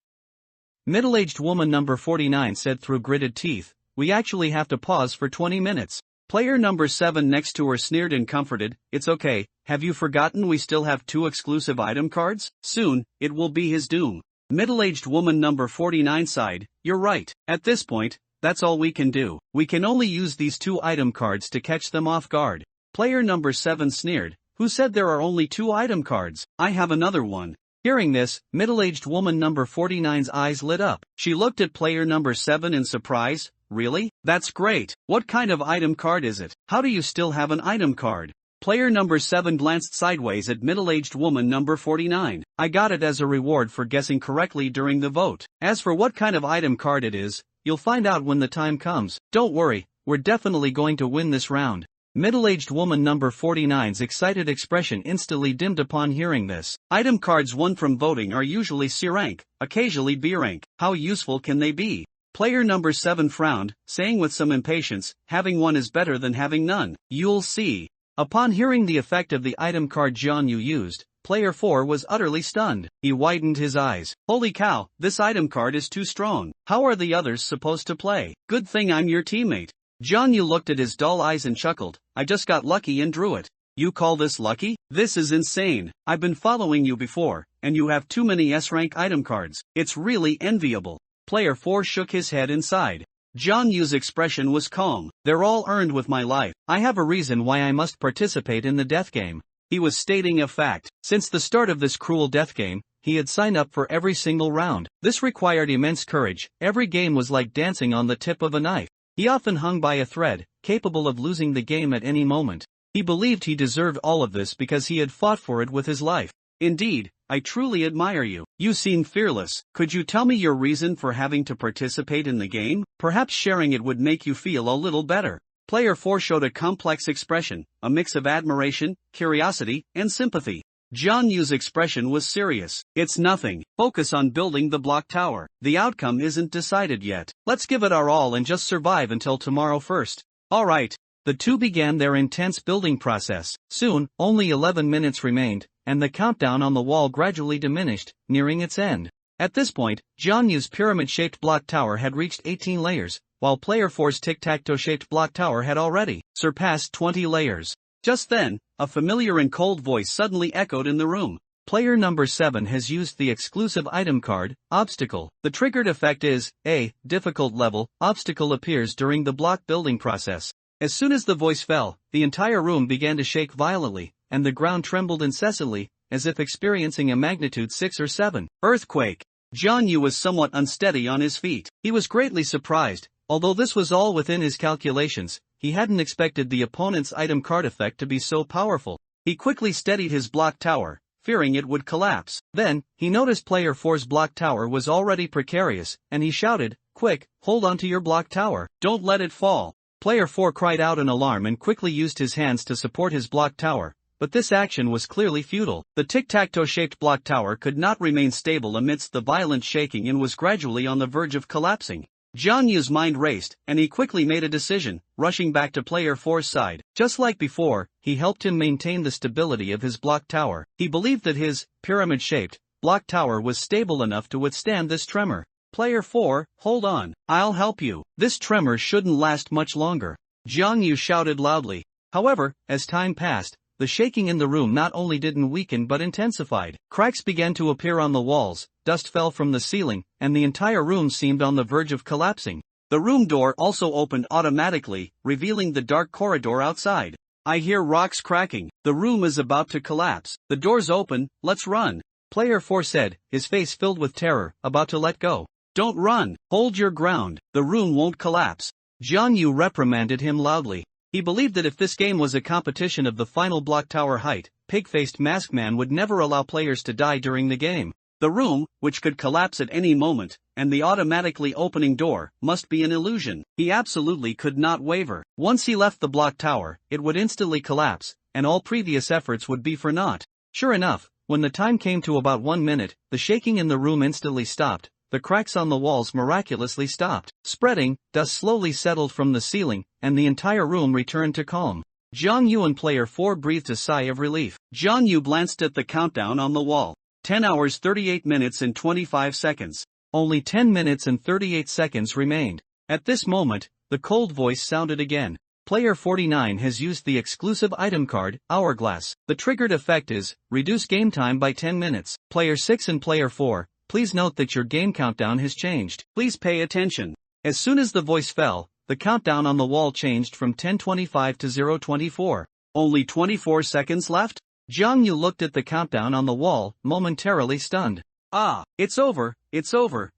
Middle-aged woman number 49 said through gritted teeth, "We actually have to pause for 20 minutes. Player number 7 next to her sneered and comforted, "It's okay, have you forgotten we still have 2 exclusive item cards? Soon, it will be his doom." Middle-aged woman number 49 sighed, "You're right. At this point, that's all we can do. We can only use these 2 item cards to catch them off guard." Player number 7 sneered, "Who said there are only 2 item cards? I have another one." Hearing this, middle-aged woman number 49's eyes lit up. She looked at player number 7 in surprise. "Really? That's great. What kind of item card is it? How do you still have an item card?" Player number 7 glanced sideways at middle-aged woman number 49. "I got it as a reward for guessing correctly during the vote. As for what kind of item card it is, you'll find out when the time comes. Don't worry, we're definitely going to win this round." Middle-aged woman number 49's excited expression instantly dimmed upon hearing this. Item cards won from voting are usually C rank, occasionally B rank. How useful can they be? Player number 7 frowned, saying with some impatience, "Having one is better than having none. You'll see." Upon hearing the effect of the item card Jiang Yu used, player 4 was utterly stunned. He widened his eyes. "Holy cow, this item card is too strong. How are the others supposed to play? Good thing I'm your teammate." Jiang Yu looked at his dull eyes and chuckled, "I just got lucky and drew it." "You call this lucky? This is insane. I've been following you before, and you have too many S-rank item cards. It's really enviable." Player 4 shook his head and sighed. Jiang Yu's expression was calm. "They're all earned with my life. I have a reason why I must participate in the death game." He was stating a fact. Since the start of this cruel death game, he had signed up for every single round. This required immense courage. Every game was like dancing on the tip of a knife. He often hung by a thread, capable of losing the game at any moment. He believed he deserved all of this because he had fought for it with his life. "Indeed, I truly admire you. You seem fearless. Could you tell me your reason for having to participate in the game? Perhaps sharing it would make you feel a little better." Player 4 showed a complex expression, a mix of admiration, curiosity, and sympathy. Jiang Yu's expression was serious. It's nothing. Focus on building the block tower. The outcome isn't decided yet. Let's give it our all and just survive until tomorrow first. Alright. The two began their intense building process. Soon, only 11 minutes remained, and the countdown on the wall gradually diminished, nearing its end. At this point, Jiang Yu's pyramid-shaped block tower had reached 18 layers, while Player 4's tic-tac-toe-shaped block tower had already surpassed 20 layers. Just then, a familiar and cold voice suddenly echoed in the room. Player number 7 has used the exclusive item card, Obstacle. The triggered effect is, a difficult level, obstacle appears during the block building process. As soon as the voice fell, the entire room began to shake violently, and the ground trembled incessantly, as if experiencing a magnitude 6 or 7 earthquake. Jiang Yu was somewhat unsteady on his feet. He was greatly surprised. Although this was all within his calculations, he hadn't expected the opponent's item card effect to be so powerful. He quickly steadied his block tower, fearing it would collapse. Then, he noticed Player 4's block tower was already precarious, and he shouted, "Quick, hold onto your block tower. Don't let it fall." Player 4 cried out in alarm and quickly used his hands to support his block tower, but this action was clearly futile. The tic-tac-toe-shaped block tower could not remain stable amidst the violent shaking and was gradually on the verge of collapsing. Jiang Yu's mind raced, and he quickly made a decision, rushing back to Player 4's side. Just like before, he helped him maintain the stability of his block tower. He believed that his pyramid-shaped block tower was stable enough to withstand this tremor. Player 4, hold on, I'll help you. This tremor shouldn't last much longer. Jiang Yu shouted loudly. However, as time passed, the shaking in the room not only didn't weaken but intensified. Cracks began to appear on the walls, dust fell from the ceiling, and the entire room seemed on the verge of collapsing. The room door also opened automatically, revealing the dark corridor outside. I hear rocks cracking. The room is about to collapse. The door's open, let's run. Player 4 said, his face filled with terror, about to let go. Don't run, hold your ground, the room won't collapse. Jiang Yu reprimanded him loudly. He believed that if this game was a competition of the final block tower height, pig-faced masked man would never allow players to die during the game. The room, which could collapse at any moment, and the automatically opening door, must be an illusion. He absolutely could not waver. Once he left the block tower, it would instantly collapse, and all previous efforts would be for naught. Sure enough, when the time came to about 1 minute, the shaking in the room instantly stopped. The cracks on the walls miraculously stopped spreading, dust slowly settled from the ceiling, and the entire room returned to calm. Jiang Yu and Player 4 breathed a sigh of relief. Jiang Yu glanced at the countdown on the wall. 10 hours 38 minutes and 25 seconds. Only 10 minutes and 38 seconds remained. At this moment, the cold voice sounded again. Player 49 has used the exclusive item card, Hourglass. The triggered effect is, reduce game time by 10 minutes. Player 6 and Player 4. Please note that your game countdown has changed. Please pay attention. As soon as the voice fell, the countdown on the wall changed from 10:25 to 0:24. Only 24 seconds left? Jiang Yu looked at the countdown on the wall, momentarily stunned. Ah, it's over,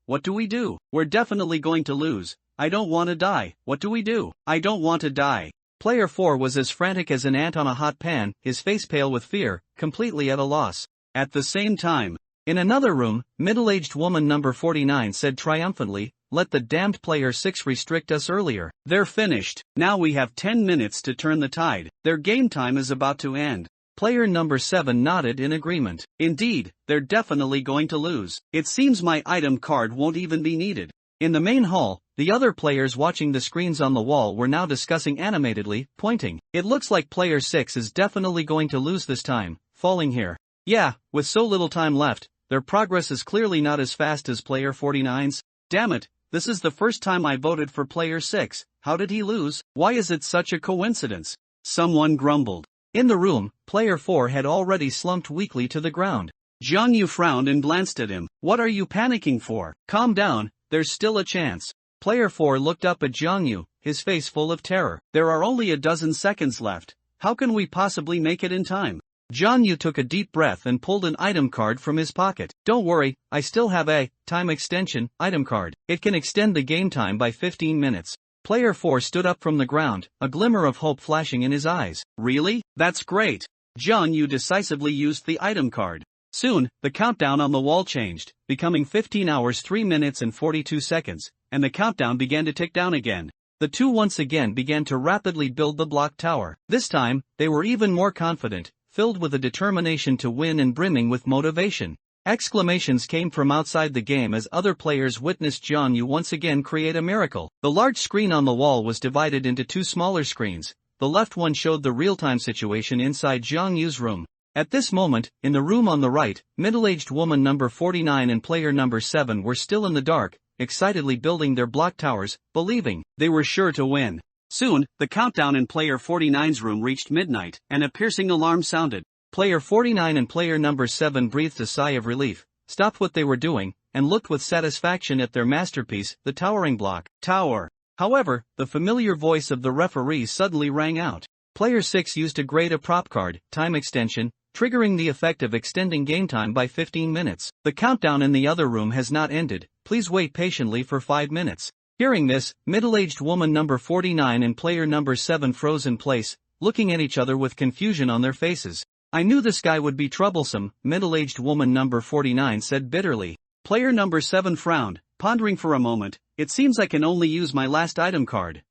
what do we do? We're definitely going to lose. I don't want to die, what do we do? I don't want to die. Player 4 was as frantic as an ant on a hot pan, his face pale with fear, completely at a loss. At the same time, in another room, middle-aged woman number 49 said triumphantly, let the damned Player 6 restrict us earlier. They're finished. Now we have 10 minutes to turn the tide. Their game time is about to end. Player number 7 nodded in agreement. Indeed, they're definitely going to lose. It seems my item card won't even be needed. In the main hall, the other players watching the screens on the wall were now discussing animatedly, pointing. It looks like Player 6 is definitely going to lose this time, falling here. Yeah, with so little time left, their progress is clearly not as fast as Player 49's. Damn it, this is the first time I voted for Player 6. How did he lose? Why is it such a coincidence? Someone grumbled. In the room, Player 4 had already slumped weakly to the ground. Jiang Yu frowned and glanced at him. What are you panicking for? Calm down, there's still a chance. Player 4 looked up at Jiang Yu, his face full of terror. There are only a dozen seconds left. How can we possibly make it in time? Jiang Yu took a deep breath and pulled an item card from his pocket. Don't worry, I still have a time extension item card. It can extend the game time by 15 minutes. Player 4 stood up from the ground, a glimmer of hope flashing in his eyes. Really? That's great. Jiang Yu decisively used the item card. Soon, the countdown on the wall changed, becoming 15 hours 3 minutes and 42 seconds, and the countdown began to tick down again. The two once again began to rapidly build the block tower. This time, they were even more confident, filled with a determination to win and brimming with motivation. Exclamations came from outside the game as other players witnessed Jiang Yu once again create a miracle. The large screen on the wall was divided into two smaller screens. The left one showed the real-time situation inside Jiang Yu's room. At this moment, in the room on the right, middle-aged woman number 49 and player number 7 were still in the dark, excitedly building their block towers, believing they were sure to win. Soon, the countdown in player 49's room reached midnight, and a piercing alarm sounded. Player 49 and player number 7 breathed a sigh of relief, stopped what they were doing, and looked with satisfaction at their masterpiece, the towering block tower. However, the familiar voice of the referee suddenly rang out. Player 6 used to grade a prop card, time extension, triggering the effect of extending game time by 15 minutes. The countdown in the other room has not ended, please wait patiently for 5 minutes. Hearing this, middle-aged woman number 49 and player number 7 froze in place, looking at each other with confusion on their faces. I knew this guy would be troublesome, middle-aged woman number 49 said bitterly. Player number 7 frowned, pondering for a moment. It seems I can only use my last item card.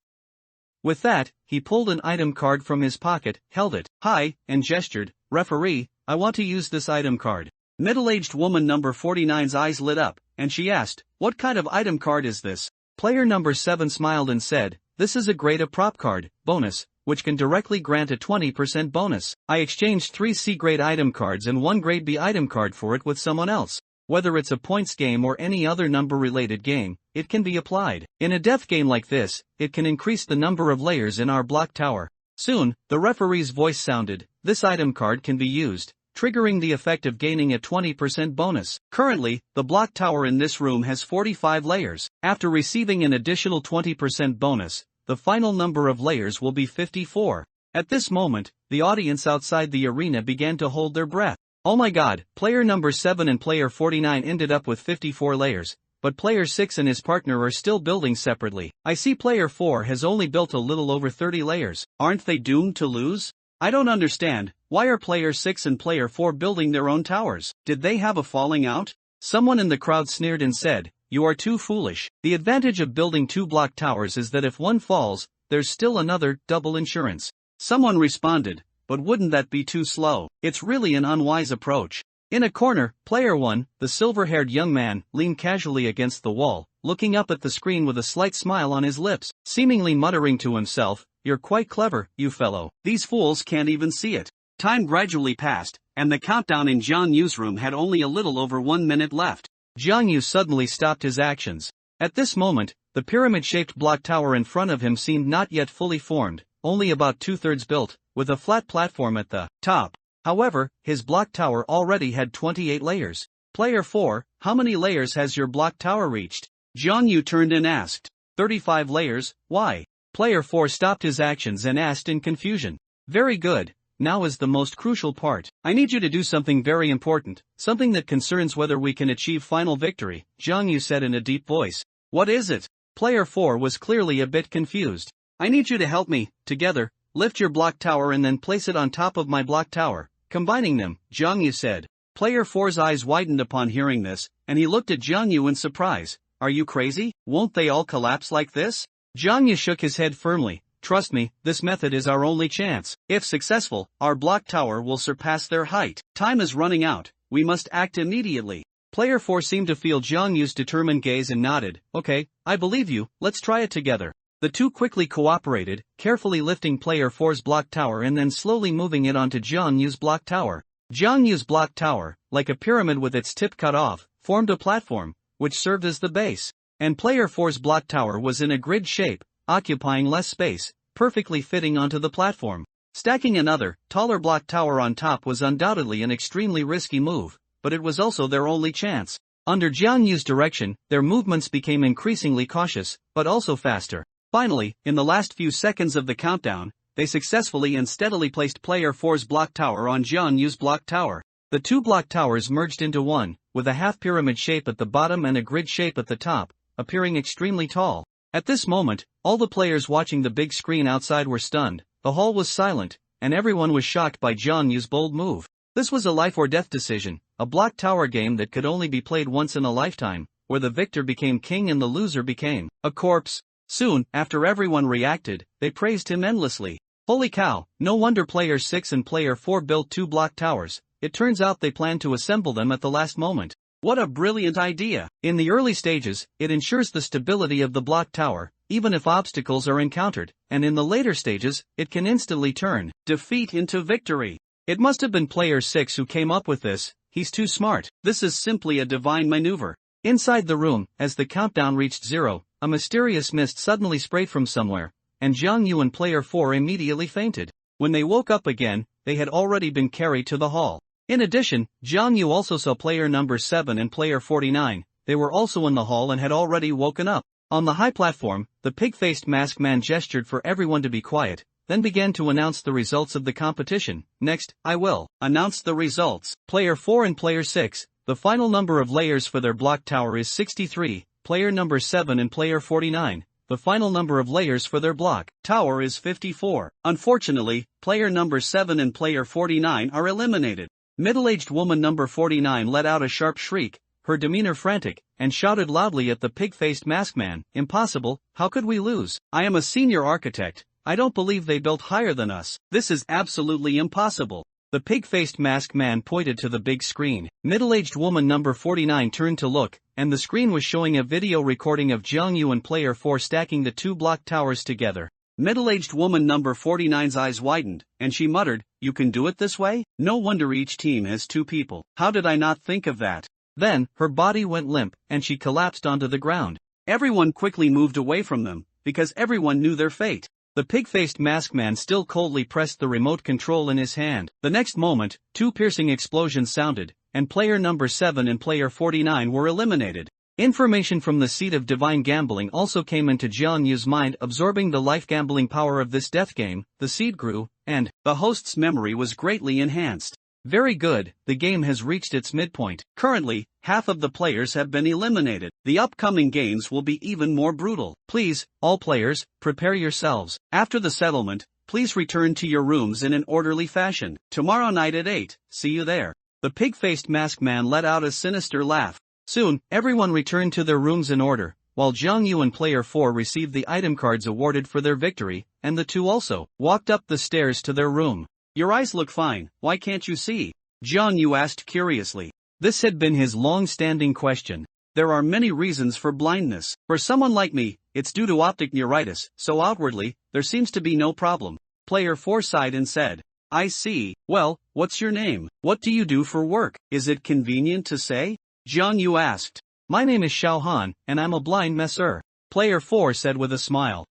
With that, he pulled an item card from his pocket, held it high, and gestured, "Referee, I want to use this item card." Middle-aged woman number 49's eyes lit up, and she asked, "What kind of item card is this?" Player number 7 smiled and said, "This is a grade A prop card, bonus, which can directly grant a 20% bonus. I exchanged 3 C-grade item cards and 1 grade B item card for it with someone else. Whether it's a points game or any other number-related game, it can be applied. In a death game like this, it can increase the number of layers in our block tower." Soon, the referee's voice sounded, "This item card can be used, triggering the effect of gaining a 20% bonus. Currently, the block tower in this room has 45 layers. After receiving an additional 20% bonus, the final number of layers will be 54. At this moment, the audience outside the arena began to hold their breath. Oh my god, player number 7 and player 49 ended up with 54 layers, but player 6 and his partner are still building separately. I see player 4 has only built a little over 30 layers. Aren't they doomed to lose? I don't understand, why are player 6 and player 4 building their own towers? Did they have a falling out? Someone in the crowd sneered and said, "You are too foolish. The advantage of building 2 block towers is that if one falls, there's still another, double insurance." Someone responded, "But wouldn't that be too slow? It's really an unwise approach." In a corner, player 1, the silver-haired young man, leaned casually against the wall, looking up at the screen with a slight smile on his lips, seemingly muttering to himself, "You're quite clever, you fellow. These fools can't even see it." Time gradually passed, and the countdown in Jiang Yu's room had only a little over 1 minute left. Jiang Yu suddenly stopped his actions. At this moment, the pyramid-shaped block tower in front of him seemed not yet fully formed, only about 2/3 built, with a flat platform at the top. However, his block tower already had 28 layers. Player 4, how many layers has your block tower reached? Jiang Yu turned and asked. 35 layers, why? Player 4 stopped his actions and asked in confusion. Very good, now is the most crucial part. I need you to do something very important, something that concerns whether we can achieve final victory, Jiang Yu said in a deep voice. What is it? Player 4 was clearly a bit confused. I need you to help me. Together, lift your block tower and then place it on top of my block tower. Combining them, Jiang Yu said. Player 4's eyes widened upon hearing this, and he looked at Jiang Yu in surprise. Are you crazy? Won't they all collapse like this? Jiang Yu shook his head firmly. Trust me, this method is our only chance. If successful, our block tower will surpass their height. Time is running out. We must act immediately. Player 4 seemed to feel Jiang Yu's determined gaze and nodded. Okay, I believe you, let's try it together. The two quickly cooperated, carefully lifting player 4's block tower and then slowly moving it onto Jiang Yu's block tower. Jiang Yu's block tower, like a pyramid with its tip cut off, formed a platform, which served as the base. And player 4's block tower was in a grid shape, occupying less space, perfectly fitting onto the platform. Stacking another, taller block tower on top was undoubtedly an extremely risky move, but it was also their only chance. Under Jiang Yu's direction, their movements became increasingly cautious, but also faster. Finally, in the last few seconds of the countdown, they successfully and steadily placed player 4's block tower on Jiang Yu's block tower. The two block towers merged into one, with a half-pyramid shape at the bottom and a grid shape at the top, appearing extremely tall. At this moment, all the players watching the big screen outside were stunned, the hall was silent, and everyone was shocked by Jiang Yu's bold move. This was a life-or-death decision, a block tower game that could only be played once in a lifetime, where the victor became king and the loser became a corpse. Soon, after everyone reacted, they praised him endlessly. Holy cow, no wonder Player 6 and Player 4 built 2 block towers. It turns out they planned to assemble them at the last moment. What a brilliant idea! In the early stages, it ensures the stability of the block tower, even if obstacles are encountered, and in the later stages, it can instantly turn defeat into victory. It must have been Player 6 who came up with this. He's too smart. This is simply a divine maneuver. Inside the room, as the countdown reached 0, a mysterious mist suddenly sprayed from somewhere, and Jiang Yu and Player 4 immediately fainted. When they woke up again, they had already been carried to the hall. In addition, Jiang Yu also saw Player number 7 and Player 49. They were also in the hall and had already woken up. On the high platform, the pig-faced masked man gestured for everyone to be quiet, then began to announce the results of the competition. Next, I will announce the results. Player 4 and Player 6, the final number of layers for their block tower is 63. Player number 7 and Player 49, the final number of layers for their block tower is 54. Unfortunately, Player number 7 and Player 49 are eliminated. Middle-aged woman number 49 let out a sharp shriek, her demeanor frantic, and shouted loudly at the pig-faced masked man, "Impossible, how could we lose? I am a senior architect. I don't believe they built higher than us. This is absolutely impossible." The pig-faced masked man pointed to the big screen. Middle-aged woman number 49 turned to look, and the screen was showing a video recording of Jiang Yu and Player 4 stacking the 2 block towers together. Middle-aged woman number 49's eyes widened, and she muttered, "You can do it this way? No wonder each team has 2 people. How did I not think of that?" Then, her body went limp, and she collapsed onto the ground. Everyone quickly moved away from them, because everyone knew their fate. The pig-faced masked man still coldly pressed the remote control in his hand. The next moment, 2 piercing explosions sounded, and Player number 7 and Player 49 were eliminated. Information from the seat of divine gambling also came into Jiang Yu's mind, absorbing the life gambling power of this death game. The seed grew, and the host's memory was greatly enhanced. Very good, the game has reached its midpoint. Currently, half of the players have been eliminated. The upcoming games will be even more brutal. Please, all players, prepare yourselves. After the settlement, please return to your rooms in an orderly fashion. Tomorrow night at 8, see you there. The pig-faced masked man let out a sinister laugh. Soon, everyone returned to their rooms in order, while Jiang Yu and Player 4 received the item cards awarded for their victory, and the 2 also walked up the stairs to their room. "Your eyes look fine, why can't you see?" Jiang Yu asked curiously. This had been his long-standing question. There are many reasons for blindness. For someone like me, it's due to optic neuritis, so outwardly, there seems to be no problem. Player 4 sighed and said, "I see. Well, what's your name? What do you do for work? Is it convenient to say?" Jiang Yu asked. "My name is Xiao Han, and I'm a blind messer," Player 4 said with a smile.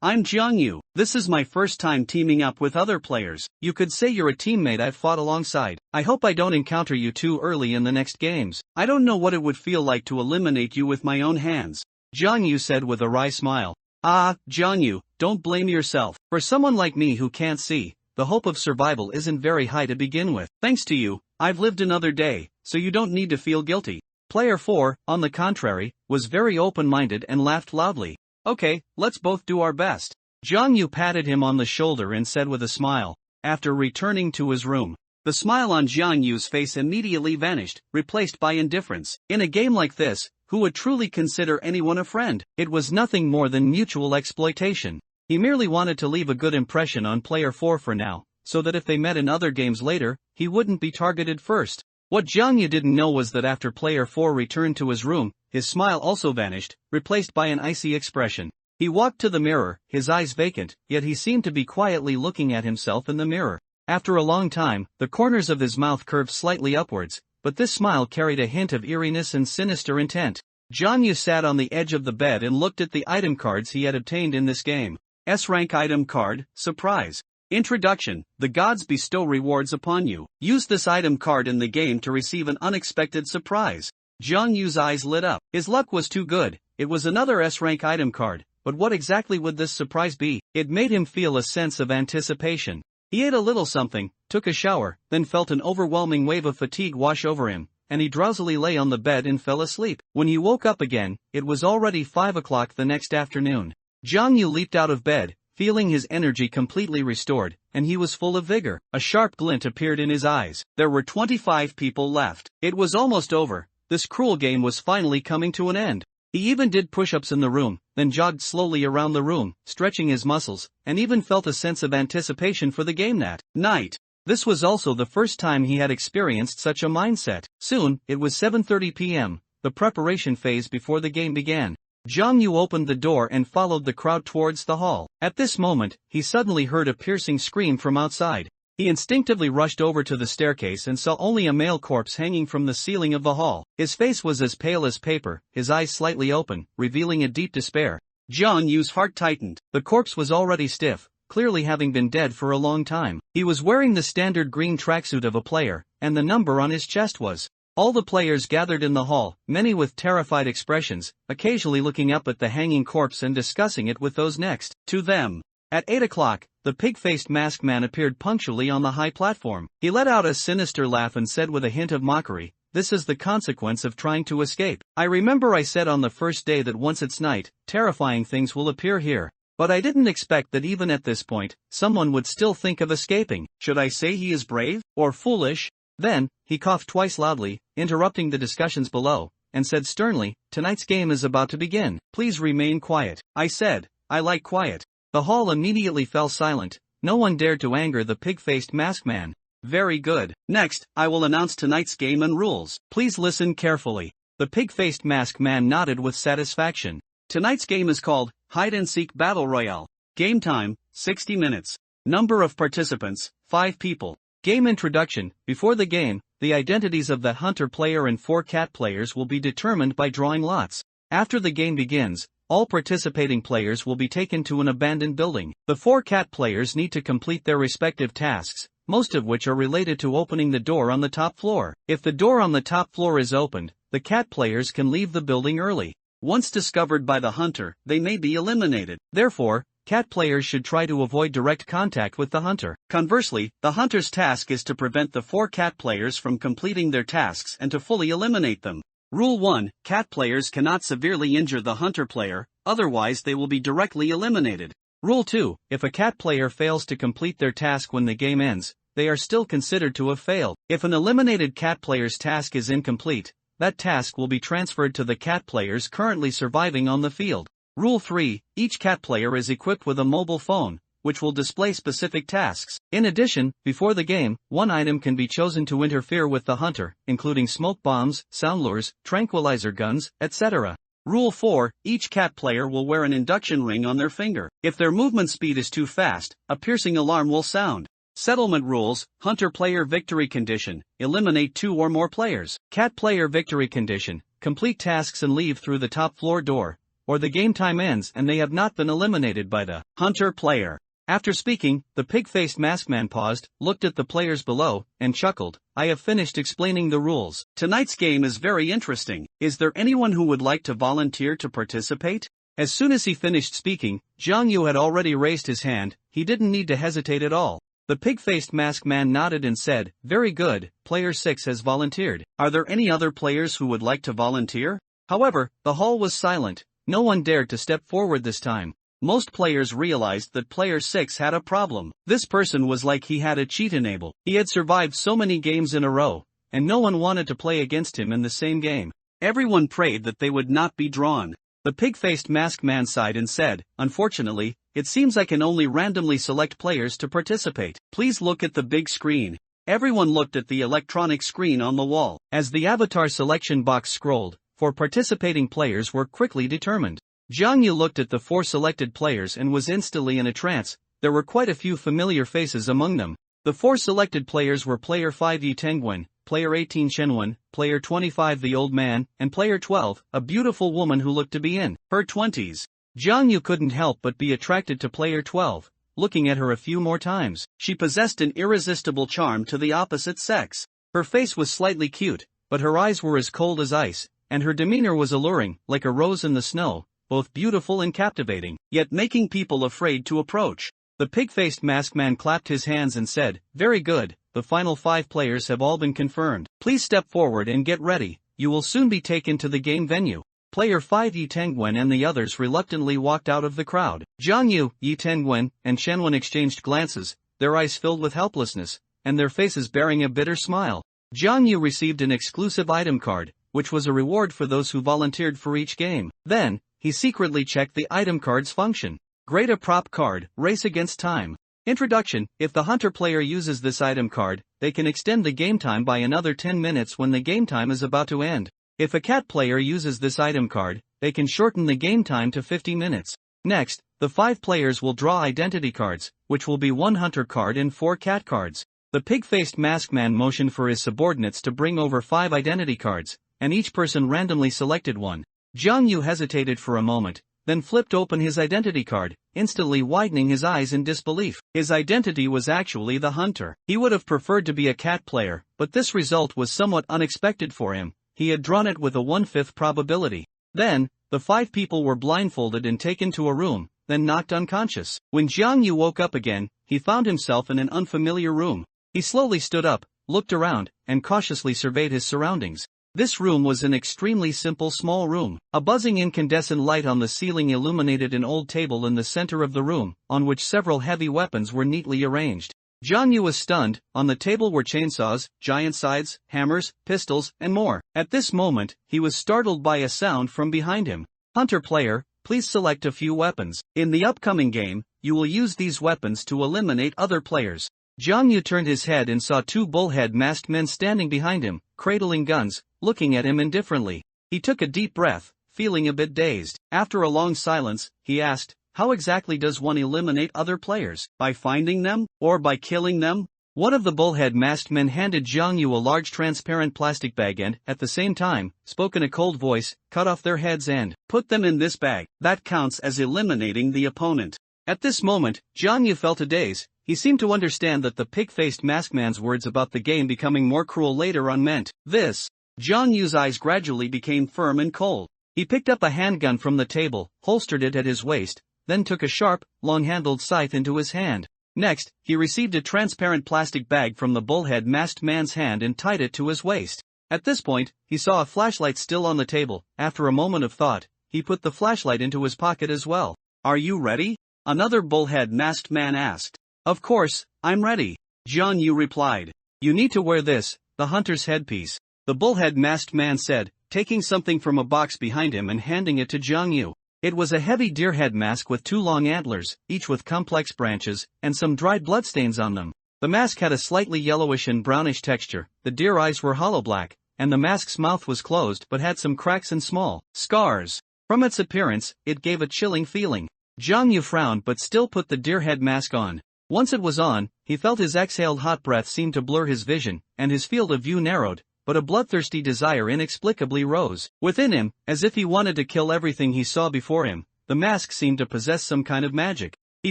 I'm Jiang Yu. This is my first time teaming up with other players. You could say you're a teammate I've fought alongside. I hope I don't encounter you too early in the next games. I don't know what it would feel like to eliminate you with my own hands," Jiang Yu said with a wry smile. "Ah, Jiang Yu, don't blame yourself. For someone like me who can't see, the hope of survival isn't very high to begin with. Thanks to you, I've lived another day, so you don't need to feel guilty." Player 4, on the contrary, was very open-minded and laughed loudly. "Okay, let's both do our best." Jiang Yu patted him on the shoulder and said with a smile, after returning to his room. The smile on Jiang Yu's face immediately vanished, replaced by indifference. In a game like this, who would truly consider anyone a friend? It was nothing more than mutual exploitation. He merely wanted to leave a good impression on Player 4 for now, so that if they met in other games later, he wouldn't be targeted first. What Jiang Yu didn't know was that after Player 4 returned to his room, his smile also vanished, replaced by an icy expression. He walked to the mirror, his eyes vacant, yet he seemed to be quietly looking at himself in the mirror. After a long time, the corners of his mouth curved slightly upwards, but this smile carried a hint of eeriness and sinister intent. Jiang Yu sat on the edge of the bed and looked at the item cards he had obtained in this game. S-rank item card, surprise. Introduction, the gods bestow rewards upon you. Use this item card in the game to receive an unexpected surprise. Jiang Yu's eyes lit up. His luck was too good. It was another S-rank item card, but what exactly would this surprise be? It made him feel a sense of anticipation. He ate a little something, took a shower, then felt an overwhelming wave of fatigue wash over him, and he drowsily lay on the bed and fell asleep. When he woke up again, it was already 5 o'clock the next afternoon. Jiang Yu leaped out of bed, feeling his energy completely restored, and he was full of vigor. A sharp glint appeared in his eyes. There were 25 people left. It was almost over. This cruel game was finally coming to an end. He even did push-ups in the room, then jogged slowly around the room, stretching his muscles, and even felt a sense of anticipation for the game that night. This was also the first time he had experienced such a mindset. Soon, it was 7:30 p.m., the preparation phase before the game began. Zhang Yu opened the door and followed the crowd towards the hall. At this moment, he suddenly heard a piercing scream from outside. He instinctively rushed over to the staircase and saw only a male corpse hanging from the ceiling of the hall. His face was as pale as paper, his eyes slightly open, revealing a deep despair. Zhang Yu's heart tightened. The corpse was already stiff, clearly having been dead for a long time. He was wearing the standard green tracksuit of a player, and the number on his chest was. All the players gathered in the hall, many with terrified expressions, occasionally looking up at the hanging corpse and discussing it with those next to them. At 8 o'clock, the pig-faced masked man appeared punctually on the high platform. He let out a sinister laugh and said with a hint of mockery, "This is the consequence of trying to escape. I remember I said on the first day that once it's night, terrifying things will appear here. But I didn't expect that even at this point, someone would still think of escaping. Should I say he is brave, or foolish?" Then, he coughed twice loudly, interrupting the discussions below, and said sternly, "Tonight's game is about to begin. Please remain quiet." I said, "I like quiet." The hall immediately fell silent. No one dared to anger the pig-faced masked man. Very good. Next, I will announce tonight's game and rules. Please listen carefully. The pig-faced masked man nodded with satisfaction. Tonight's game is called Hide-and-Seek Battle Royale. Game time, 60 minutes. Number of participants, 5 people. Game introduction. Before the game, the identities of the hunter player and 4 cat players will be determined by drawing lots. After the game begins, all participating players will be taken to an abandoned building. The 4 cat players need to complete their respective tasks, most of which are related to opening the door on the top floor. If the door on the top floor is opened, the cat players can leave the building early. Once discovered by the hunter, they may be eliminated. Therefore, cat players should try to avoid direct contact with the hunter. Conversely, the hunter's task is to prevent the 4 cat players from completing their tasks and to fully eliminate them. Rule 1: Cat players cannot severely injure the hunter player, otherwise they will be directly eliminated. Rule 2: If a cat player fails to complete their task when the game ends, they are still considered to have failed. If an eliminated cat player's task is incomplete, that task will be transferred to the cat players currently surviving on the field. Rule 3: Each cat player is equipped with a mobile phone, which will display specific tasks. In addition, before the game, one item can be chosen to interfere with the hunter, including smoke bombs, sound lures, tranquilizer guns, etc. Rule 4: Each cat player will wear an induction ring on their finger. If their movement speed is too fast, a piercing alarm will sound. Settlement rules: Hunter player victory condition: eliminate 2 or more players. Cat player victory condition: complete tasks and leave through the top floor door, or the game time ends and they have not been eliminated by the hunter player. After speaking, the pig-faced masked man paused, looked at the players below, and chuckled. I have finished explaining the rules. Tonight's game is very interesting. Is there anyone who would like to volunteer to participate? As soon as he finished speaking, Zhang Yu had already raised his hand. He didn't need to hesitate at all. The pig-faced masked man nodded and said, "Very good, player 6 has volunteered." Are there any other players who would like to volunteer? However, the hall was silent. No one dared to step forward this time. Most players realized that player 6 had a problem. This person was like he had a cheat enabled. He had survived so many games in a row, and no one wanted to play against him in the same game. Everyone prayed that they would not be drawn. The pig-faced masked man sighed and said, "Unfortunately, it seems I can only randomly select players to participate. Please look at the big screen." Everyone looked at the electronic screen on the wall. As the avatar selection box scrolled, 4 participating players were quickly determined. Zhang Yu looked at the 4 selected players and was instantly in a trance. There were quite a few familiar faces among them. The 4 selected players were player 5 Yi Tengwen, player 18 Shenwen, player 25 the old man, and player 12, a beautiful woman who looked to be in her 20s. Zhang Yu couldn't help but be attracted to player 12, looking at her a few more times. She possessed an irresistible charm to the opposite sex. Her face was slightly cute, but her eyes were as cold as ice, and her demeanor was alluring, like a rose in the snow, both beautiful and captivating, yet making people afraid to approach. The pig-faced masked man clapped his hands and said, "Very good, the final 5 players have all been confirmed. Please step forward and get ready, you will soon be taken to the game venue." Player 5 Yi Tengwen and the others reluctantly walked out of the crowd. Zhang Yu, Yi Tengwen, and Shenwen exchanged glances, their eyes filled with helplessness, and their faces bearing a bitter smile. Zhang Yu received an exclusive item card, which was a reward for those who volunteered for each game. Then, he secretly checked the item card's function. Grade a prop card, race against time. Introduction: if the hunter player uses this item card, they can extend the game time by another 10 minutes when the game time is about to end. If a cat player uses this item card, they can shorten the game time to 50 minutes. Next, the 5 players will draw identity cards, which will be 1 hunter card and 4 cat cards. The pig-faced masked man motioned for his subordinates to bring over 5 identity cards, and each person randomly selected one. Jiang Yu hesitated for a moment, then flipped open his identity card, instantly widening his eyes in disbelief. His identity was actually the hunter. He would have preferred to be a cat player, but this result was somewhat unexpected for him. He had drawn it with a 1/5 probability. Then, the 5 people were blindfolded and taken to a room, then knocked unconscious. When Jiang Yu woke up again, he found himself in an unfamiliar room. He slowly stood up, looked around, and cautiously surveyed his surroundings. This room was an extremely simple small room. A buzzing incandescent light on the ceiling illuminated an old table in the center of the room, on which several heavy weapons were neatly arranged. Jiang Yu was stunned. On the table were chainsaws, giant scythes, hammers, pistols, and more. At this moment, he was startled by a sound from behind him. Hunter player, please select a few weapons. In the upcoming game, you will use these weapons to eliminate other players. Jiang Yu turned his head and saw 2 bullhead masked men standing behind him, cradling guns, looking at him indifferently. He took a deep breath, feeling a bit dazed. After a long silence, he asked, how exactly does one eliminate other players? By finding them? Or by killing them? One of the bullhead masked men handed Jiang Yu a large transparent plastic bag and, at the same time, spoke in a cold voice, cut off their heads and put them in this bag. That counts as eliminating the opponent. At this moment, Jiang Yu felt a daze. He seemed to understand that the pig-faced masked man's words about the game becoming more cruel later on meant this. Jiang Yu's eyes gradually became firm and cold. He picked up a handgun from the table, holstered it at his waist, then took a sharp, long-handled scythe into his hand. Next, he received a transparent plastic bag from the bullhead masked man's hand and tied it to his waist. At this point, he saw a flashlight still on the table. After a moment of thought, he put the flashlight into his pocket as well. Are you ready? Another bullhead masked man asked. Of course, I'm ready, Jiang Yu replied. You need to wear this, the hunter's headpiece, the bullhead masked man said, taking something from a box behind him and handing it to Jiang Yu. It was a heavy deer head mask with 2 long antlers, each with complex branches, and some dried bloodstains on them. The mask had a slightly yellowish and brownish texture, the deer eyes were hollow black, and the mask's mouth was closed but had some cracks and small scars. From its appearance, it gave a chilling feeling. Jiang Yu frowned but still put the deer head mask on. Once it was on, he felt his exhaled hot breath seem to blur his vision, and his field of view narrowed, but a bloodthirsty desire inexplicably rose within him, as if he wanted to kill everything he saw before him. The mask seemed to possess some kind of magic. He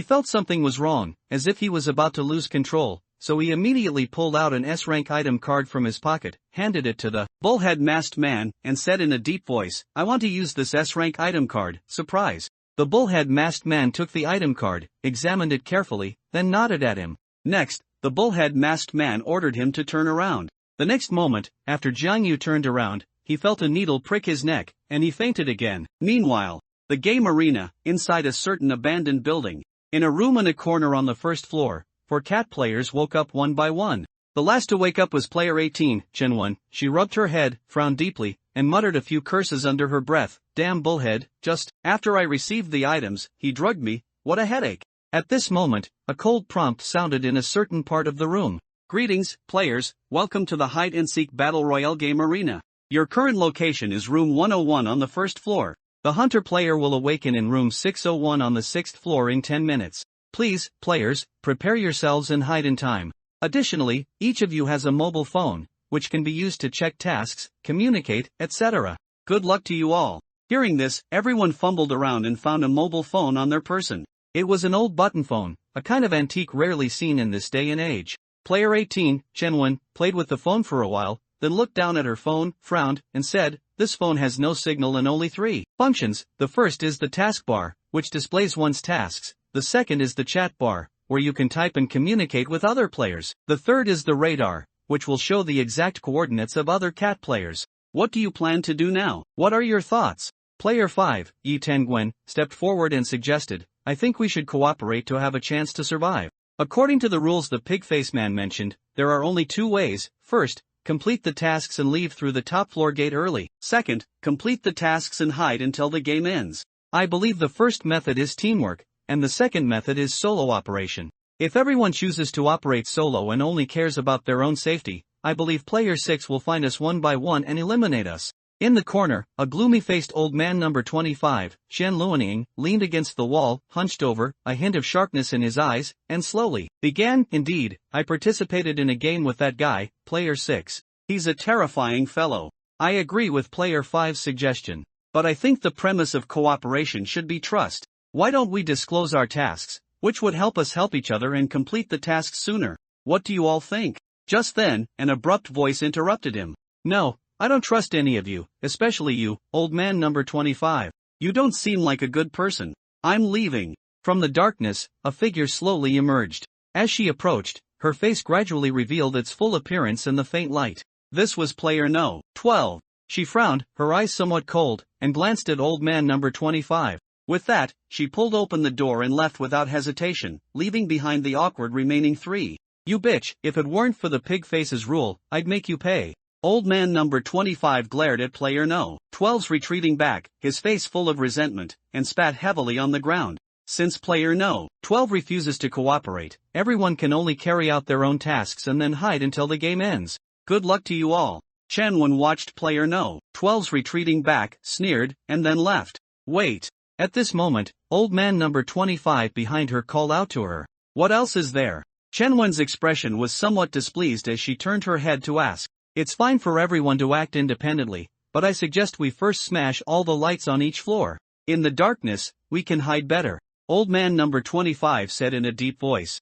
felt something was wrong, as if he was about to lose control, so he immediately pulled out an S-rank item card from his pocket, handed it to the bullhead masked man, and said in a deep voice, I want to use this S-rank item card, surprise. The bullhead masked man took the item card, examined it carefully, then nodded at him. Next, the bullhead masked man ordered him to turn around. The next moment, after Jiang Yu turned around, he felt a needle prick his neck, and he fainted again. Meanwhile, the game arena, inside a certain abandoned building. In a room in a corner on the first floor, 4 cat players woke up one by one. The last to wake up was player 18, Chenwen. She rubbed her head, frowned deeply, and muttered a few curses under her breath. Damn bullhead, just after I received the items, he drugged me, what a headache. At this moment, a cold prompt sounded in a certain part of the room. Greetings, players, welcome to the hide-and-seek battle royale game arena. Your current location is room 101 on the first floor. The hunter player will awaken in room 601 on the 6th floor in 10 minutes. Please, players, prepare yourselves and hide in time. Additionally, each of you has a mobile phone, which can be used to check tasks, communicate, etc. Good luck to you all. Hearing this, everyone fumbled around and found a mobile phone on their person. It was an old button phone, a kind of antique rarely seen in this day and age. Player 18, Chenwen, played with the phone for a while, then looked down at her phone, frowned, and said, this phone has no signal and only 3 functions. The first is the taskbar, which displays one's tasks. The second is the chat bar, where you can type and communicate with other players. The third is the radar, which will show the exact coordinates of other cat players. What do you plan to do now? What are your thoughts? Player 5, Yi Tengwen, stepped forward and suggested, I think we should cooperate to have a chance to survive. According to the rules the pig-faced man mentioned, there are only 2 ways. First, complete the tasks and leave through the top floor gate early. Second, complete the tasks and hide until the game ends. I believe the first method is teamwork, and the second method is solo operation. If everyone chooses to operate solo and only cares about their own safety, I believe player 6 will find us one by one and eliminate us. In the corner, a gloomy-faced old man number 25, Shen Luoning, leaned against the wall, hunched over, a hint of sharpness in his eyes, and slowly began. Indeed, I participated in a game with that guy, player 6. He's a terrifying fellow. I agree with player 5's suggestion. But I think the premise of cooperation should be trust. Why don't we disclose our tasks, which would help us help each other and complete the tasks sooner? What do you all think? Just then, an abrupt voice interrupted him. No, I don't trust any of you, especially you, old man number 25. You don't seem like a good person. I'm leaving. From the darkness, a figure slowly emerged. As she approached, her face gradually revealed its full appearance in the faint light. This was player No. 12. She frowned, her eyes somewhat cold, and glanced at old man number 25. With that, she pulled open the door and left without hesitation, leaving behind the awkward remaining 3. You bitch, if it weren't for the pig face's rule, I'd make you pay. Old man number 25 glared at player No. 12's retreating back, his face full of resentment, and spat heavily on the ground. Since player No. 12 refuses to cooperate, everyone can only carry out their own tasks and then hide until the game ends. Good luck to you all. Chen-Wen watched player No. 12's retreating back, sneered, and then left. Wait. At this moment, old man number 25 behind her called out to her. What else is there? Chen-Wen's expression was somewhat displeased as she turned her head to ask. It's fine for everyone to act independently, but I suggest we first smash all the lights on each floor. In the darkness, we can hide better. Old man number 25 said in a deep voice.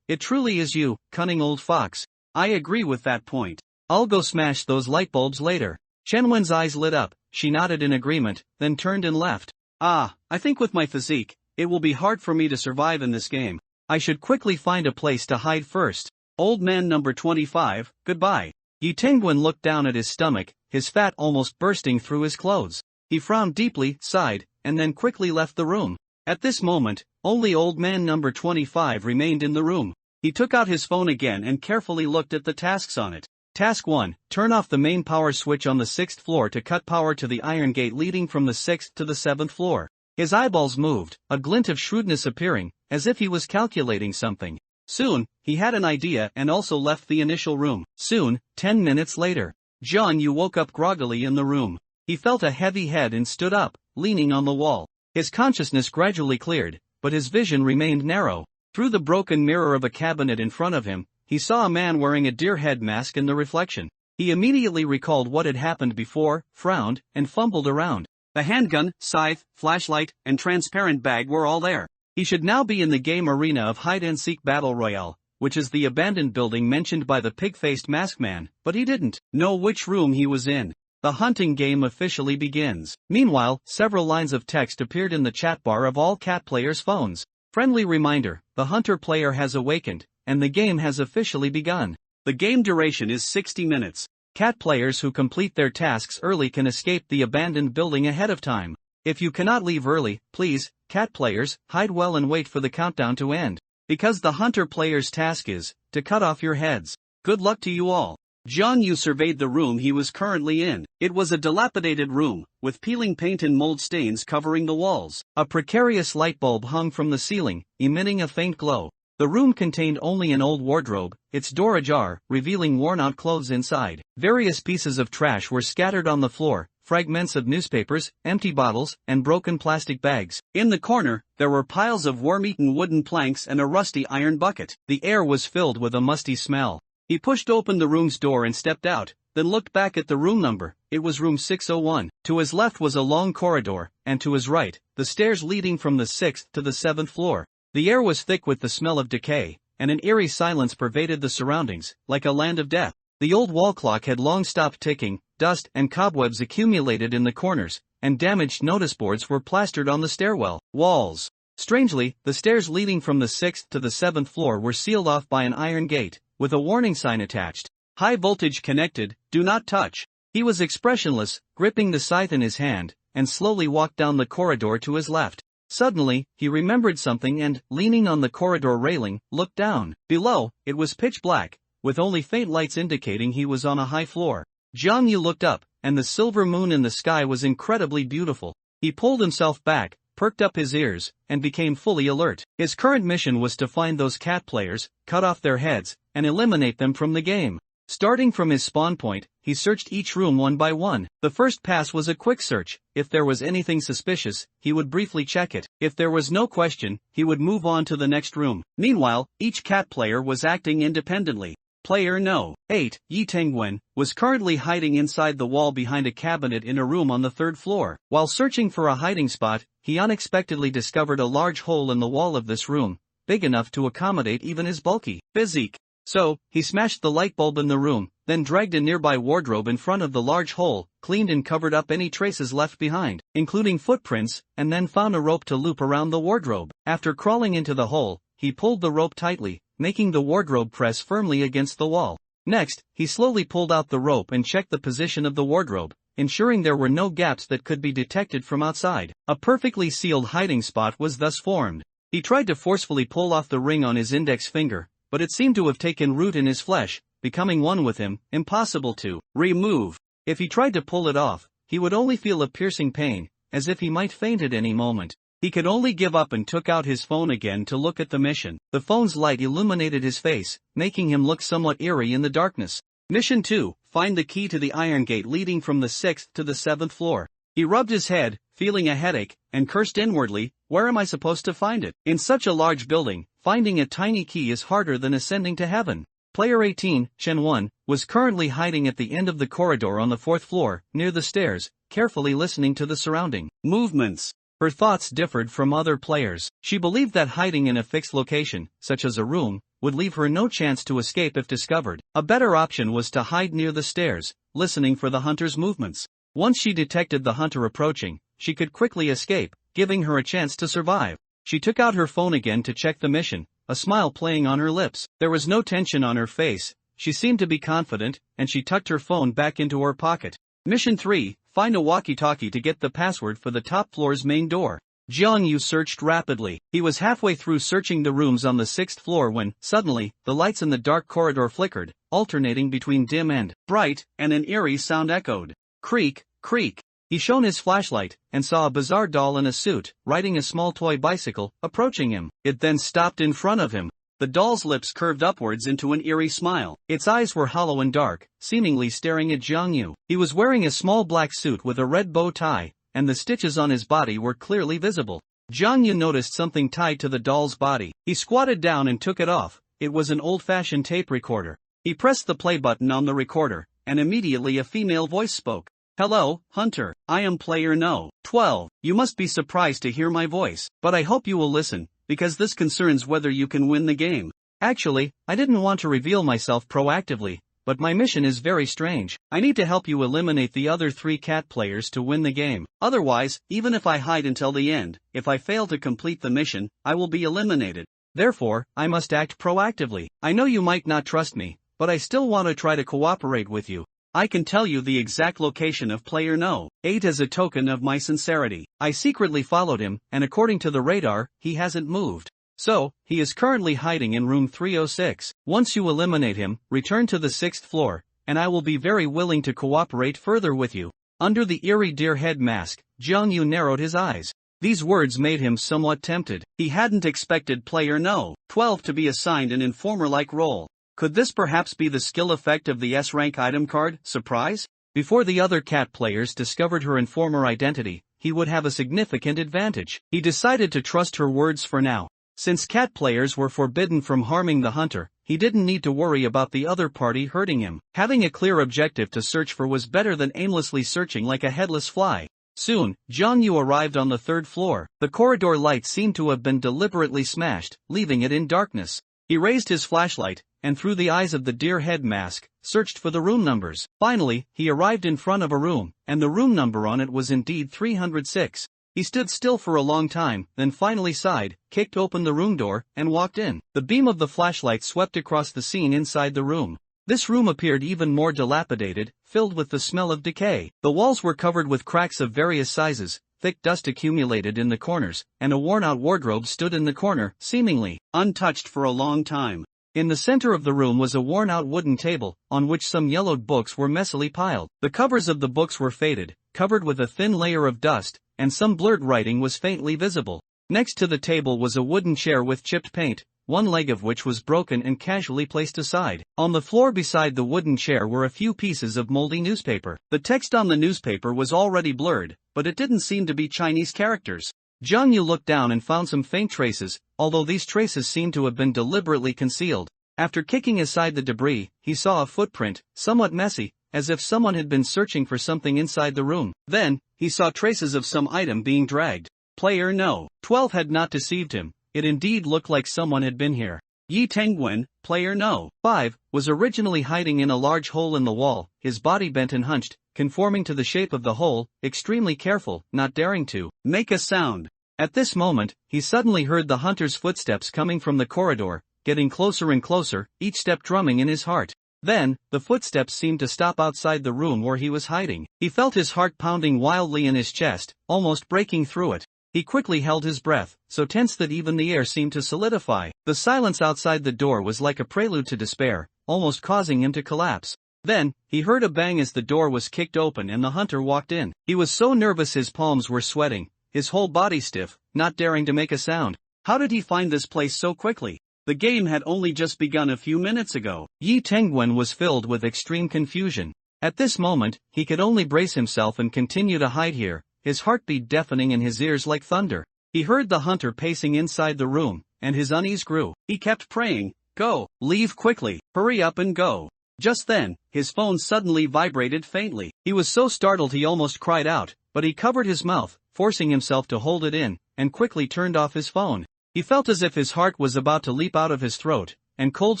It truly is you, cunning old fox. I agree with that point. I'll go smash those light bulbs later. Chen-Wen's eyes lit up, she nodded in agreement, then turned and left. I think with my physique, it will be hard for me to survive in this game. I should quickly find a place to hide first. Old man number 25, goodbye. Yi Tingwen looked down at his stomach, his fat almost bursting through his clothes. He frowned deeply, sighed, and then quickly left the room. At this moment, only old man number 25 remained in the room. He took out his phone again and carefully looked at the tasks on it. Task 1, turn off the main power switch on the 6th floor to cut power to the iron gate leading from the 6th to the 7th floor. His eyeballs moved, a glint of shrewdness appearing, as if he was calculating something. Soon, he had an idea and also left the initial room. Soon, 10 minutes later, John Yu woke up groggily in the room. He felt a heavy head and stood up, leaning on the wall. His consciousness gradually cleared, but his vision remained narrow. Through the broken mirror of a cabinet in front of him, he saw a man wearing a deer head mask in the reflection. He immediately recalled what had happened before, frowned, and fumbled around. The handgun, scythe, flashlight, and transparent bag were all there. He should now be in the game arena of hide-and-seek battle royale, which is the abandoned building mentioned by the pig-faced masked man, but he didn't know which room he was in. The hunting game officially begins. Meanwhile, several lines of text appeared in the chat bar of all cat players' phones. Friendly reminder, the hunter player has awakened, and the game has officially begun. The game duration is 60 minutes. Cat players who complete their tasks early can escape the abandoned building ahead of time. If you cannot leave early, please, cat players, hide well and wait for the countdown to end. Because the hunter player's task is to cut off your heads. Good luck to you all. John Yu surveyed the room he was currently in. It was a dilapidated room, with peeling paint and mold stains covering the walls. A precarious light bulb hung from the ceiling, emitting a faint glow. The room contained only an old wardrobe, its door ajar, revealing worn-out clothes inside. Various pieces of trash were scattered on the floor, fragments of newspapers, empty bottles, and broken plastic bags. In the corner, there were piles of worm-eaten wooden planks and a rusty iron bucket. The air was filled with a musty smell. He pushed open the room's door and stepped out, then looked back at the room number. It was room 601. To his left was a long corridor, and to his right, the stairs leading from the 6th to the 7th floor. The air was thick with the smell of decay, and an eerie silence pervaded the surroundings, like a land of death. The old wall clock had long stopped ticking, dust and cobwebs accumulated in the corners, and damaged notice boards were plastered on the stairwell walls. Strangely, the stairs leading from the 6th to the 7th floor were sealed off by an iron gate, with a warning sign attached. High voltage connected, do not touch. He was expressionless, gripping the scythe in his hand, and slowly walked down the corridor to his left. Suddenly, he remembered something and, leaning on the corridor railing, looked down. Below, it was pitch black, with only faint lights indicating he was on a high floor. Jiang Yu looked up, and the silver moon in the sky was incredibly beautiful. He pulled himself back, perked up his ears, and became fully alert. His current mission was to find those cat players, cut off their heads, and eliminate them from the game. Starting from his spawn point, he searched each room one by one. The first pass was a quick search. If there was anything suspicious, he would briefly check it. If there was no question, he would move on to the next room. Meanwhile, each cat player was acting independently. Player No. 8, Yi Tengwen, was currently hiding inside the wall behind a cabinet in a room on the 3rd floor. While searching for a hiding spot, he unexpectedly discovered a large hole in the wall of this room, big enough to accommodate even his bulky physique. So, he smashed the light bulb in the room, then dragged a nearby wardrobe in front of the large hole, cleaned and covered up any traces left behind, including footprints, and then found a rope to loop around the wardrobe. After crawling into the hole, he pulled the rope tightly, making the wardrobe press firmly against the wall. Next, he slowly pulled out the rope and checked the position of the wardrobe, ensuring there were no gaps that could be detected from outside. A perfectly sealed hiding spot was thus formed. He tried to forcefully pull off the ring on his index finger, but it seemed to have taken root in his flesh, becoming one with him, impossible to remove. If he tried to pull it off, he would only feel a piercing pain, as if he might faint at any moment. He could only give up and took out his phone again to look at the mission. The phone's light illuminated his face, making him look somewhat eerie in the darkness. Mission 2, find the key to the iron gate leading from the 6th to the 7th floor. He rubbed his head, feeling a headache, and cursed inwardly, where am I supposed to find it? In such a large building, finding a tiny key is harder than ascending to heaven. Player 18, Chen 1, was currently hiding at the end of the corridor on the 4th floor, near the stairs, carefully listening to the surrounding movements. Her thoughts differed from other players. She believed that hiding in a fixed location, such as a room, would leave her no chance to escape if discovered. A better option was to hide near the stairs, listening for the hunter's movements. Once she detected the hunter approaching, she could quickly escape, giving her a chance to survive. She took out her phone again to check the mission, a smile playing on her lips. There was no tension on her face, she seemed to be confident, and she tucked her phone back into her pocket. Mission 3, find a walkie-talkie to get the password for the top floor's main door. Jiang Yu searched rapidly. He was halfway through searching the rooms on the 6th floor when, suddenly, the lights in the dark corridor flickered, alternating between dim and bright, and an eerie sound echoed. Creak, creak. He shone his flashlight, and saw a bizarre doll in a suit, riding a small toy bicycle, approaching him. It then stopped in front of him. The doll's lips curved upwards into an eerie smile. Its eyes were hollow and dark, seemingly staring at Jiang Yu. He was wearing a small black suit with a red bow tie, and the stitches on his body were clearly visible. Jiang Yu noticed something tied to the doll's body. He squatted down and took it off. It was an old-fashioned tape recorder. He pressed the play button on the recorder, and immediately a female voice spoke. Hello, Hunter, I am player No. 12. You must be surprised to hear my voice, but I hope you will listen, because this concerns whether you can win the game. Actually, I didn't want to reveal myself proactively, but my mission is very strange. I need to help you eliminate the other 3 cat players to win the game. Otherwise, even if I hide until the end, if I fail to complete the mission, I will be eliminated. Therefore, I must act proactively. I know you might not trust me, but I still want to try to cooperate with you. I can tell you the exact location of player No. 8 as a token of my sincerity. I secretly followed him, and according to the radar, he hasn't moved. So, he is currently hiding in room 306. Once you eliminate him, return to the 6th floor, and I will be very willing to cooperate further with you. Under the eerie deer head mask, Jiang Yu narrowed his eyes. These words made him somewhat tempted. He hadn't expected player No. 12 to be assigned an informer-like role. Could this perhaps be the skill effect of the S-rank item card, surprise? Before the other cat players discovered her informer identity, he would have a significant advantage. He decided to trust her words for now. Since cat players were forbidden from harming the hunter, he didn't need to worry about the other party hurting him. Having a clear objective to search for was better than aimlessly searching like a headless fly. Soon, Jiang Yu arrived on the 3rd floor. The corridor light seemed to have been deliberately smashed, leaving it in darkness. He raised his flashlight, and through the eyes of the deer head mask, searched for the room numbers. Finally, he arrived in front of a room, and the room number on it was indeed 306. He stood still for a long time, then finally sighed, kicked open the room door, and walked in. The beam of the flashlight swept across the scene inside the room. This room appeared even more dilapidated, filled with the smell of decay. The walls were covered with cracks of various sizes, thick dust accumulated in the corners, and a worn-out wardrobe stood in the corner, seemingly untouched for a long time. In the center of the room was a worn-out wooden table, on which some yellowed books were messily piled. The covers of the books were faded, covered with a thin layer of dust, and some blurred writing was faintly visible. Next to the table was a wooden chair with chipped paint, one leg of which was broken and casually placed aside. On the floor beside the wooden chair were a few pieces of moldy newspaper. The text on the newspaper was already blurred, but it didn't seem to be Chinese characters. Jiang Yu looked down and found some faint traces, although these traces seemed to have been deliberately concealed. After kicking aside the debris, he saw a footprint, somewhat messy, as if someone had been searching for something inside the room. Then, he saw traces of some item being dragged. Player No. 12 had not deceived him, it indeed looked like someone had been here. Yi Tengwen, Player No. 5, was originally hiding in a large hole in the wall, his body bent and hunched, conforming to the shape of the hole, extremely careful, not daring to make a sound. At this moment, he suddenly heard the hunter's footsteps coming from the corridor, getting closer and closer, each step drumming in his heart. Then, the footsteps seemed to stop outside the room where he was hiding. He felt his heart pounding wildly in his chest, almost breaking through it. He quickly held his breath, so tense that even the air seemed to solidify. The silence outside the door was like a prelude to despair, almost causing him to collapse. Then, he heard a bang as the door was kicked open and the hunter walked in. He was so nervous his palms were sweating, his whole body stiff, not daring to make a sound. How did he find this place so quickly? The game had only just begun a few minutes ago. Yi Tengwen was filled with extreme confusion. At this moment, he could only brace himself and continue to hide here, his heartbeat deafening in his ears like thunder. He heard the hunter pacing inside the room, and his unease grew. He kept praying, "Go, leave quickly, hurry up and go." Just then, his phone suddenly vibrated faintly. He was so startled he almost cried out, but he covered his mouth, forcing himself to hold it in, and quickly turned off his phone. He felt as if his heart was about to leap out of his throat, and cold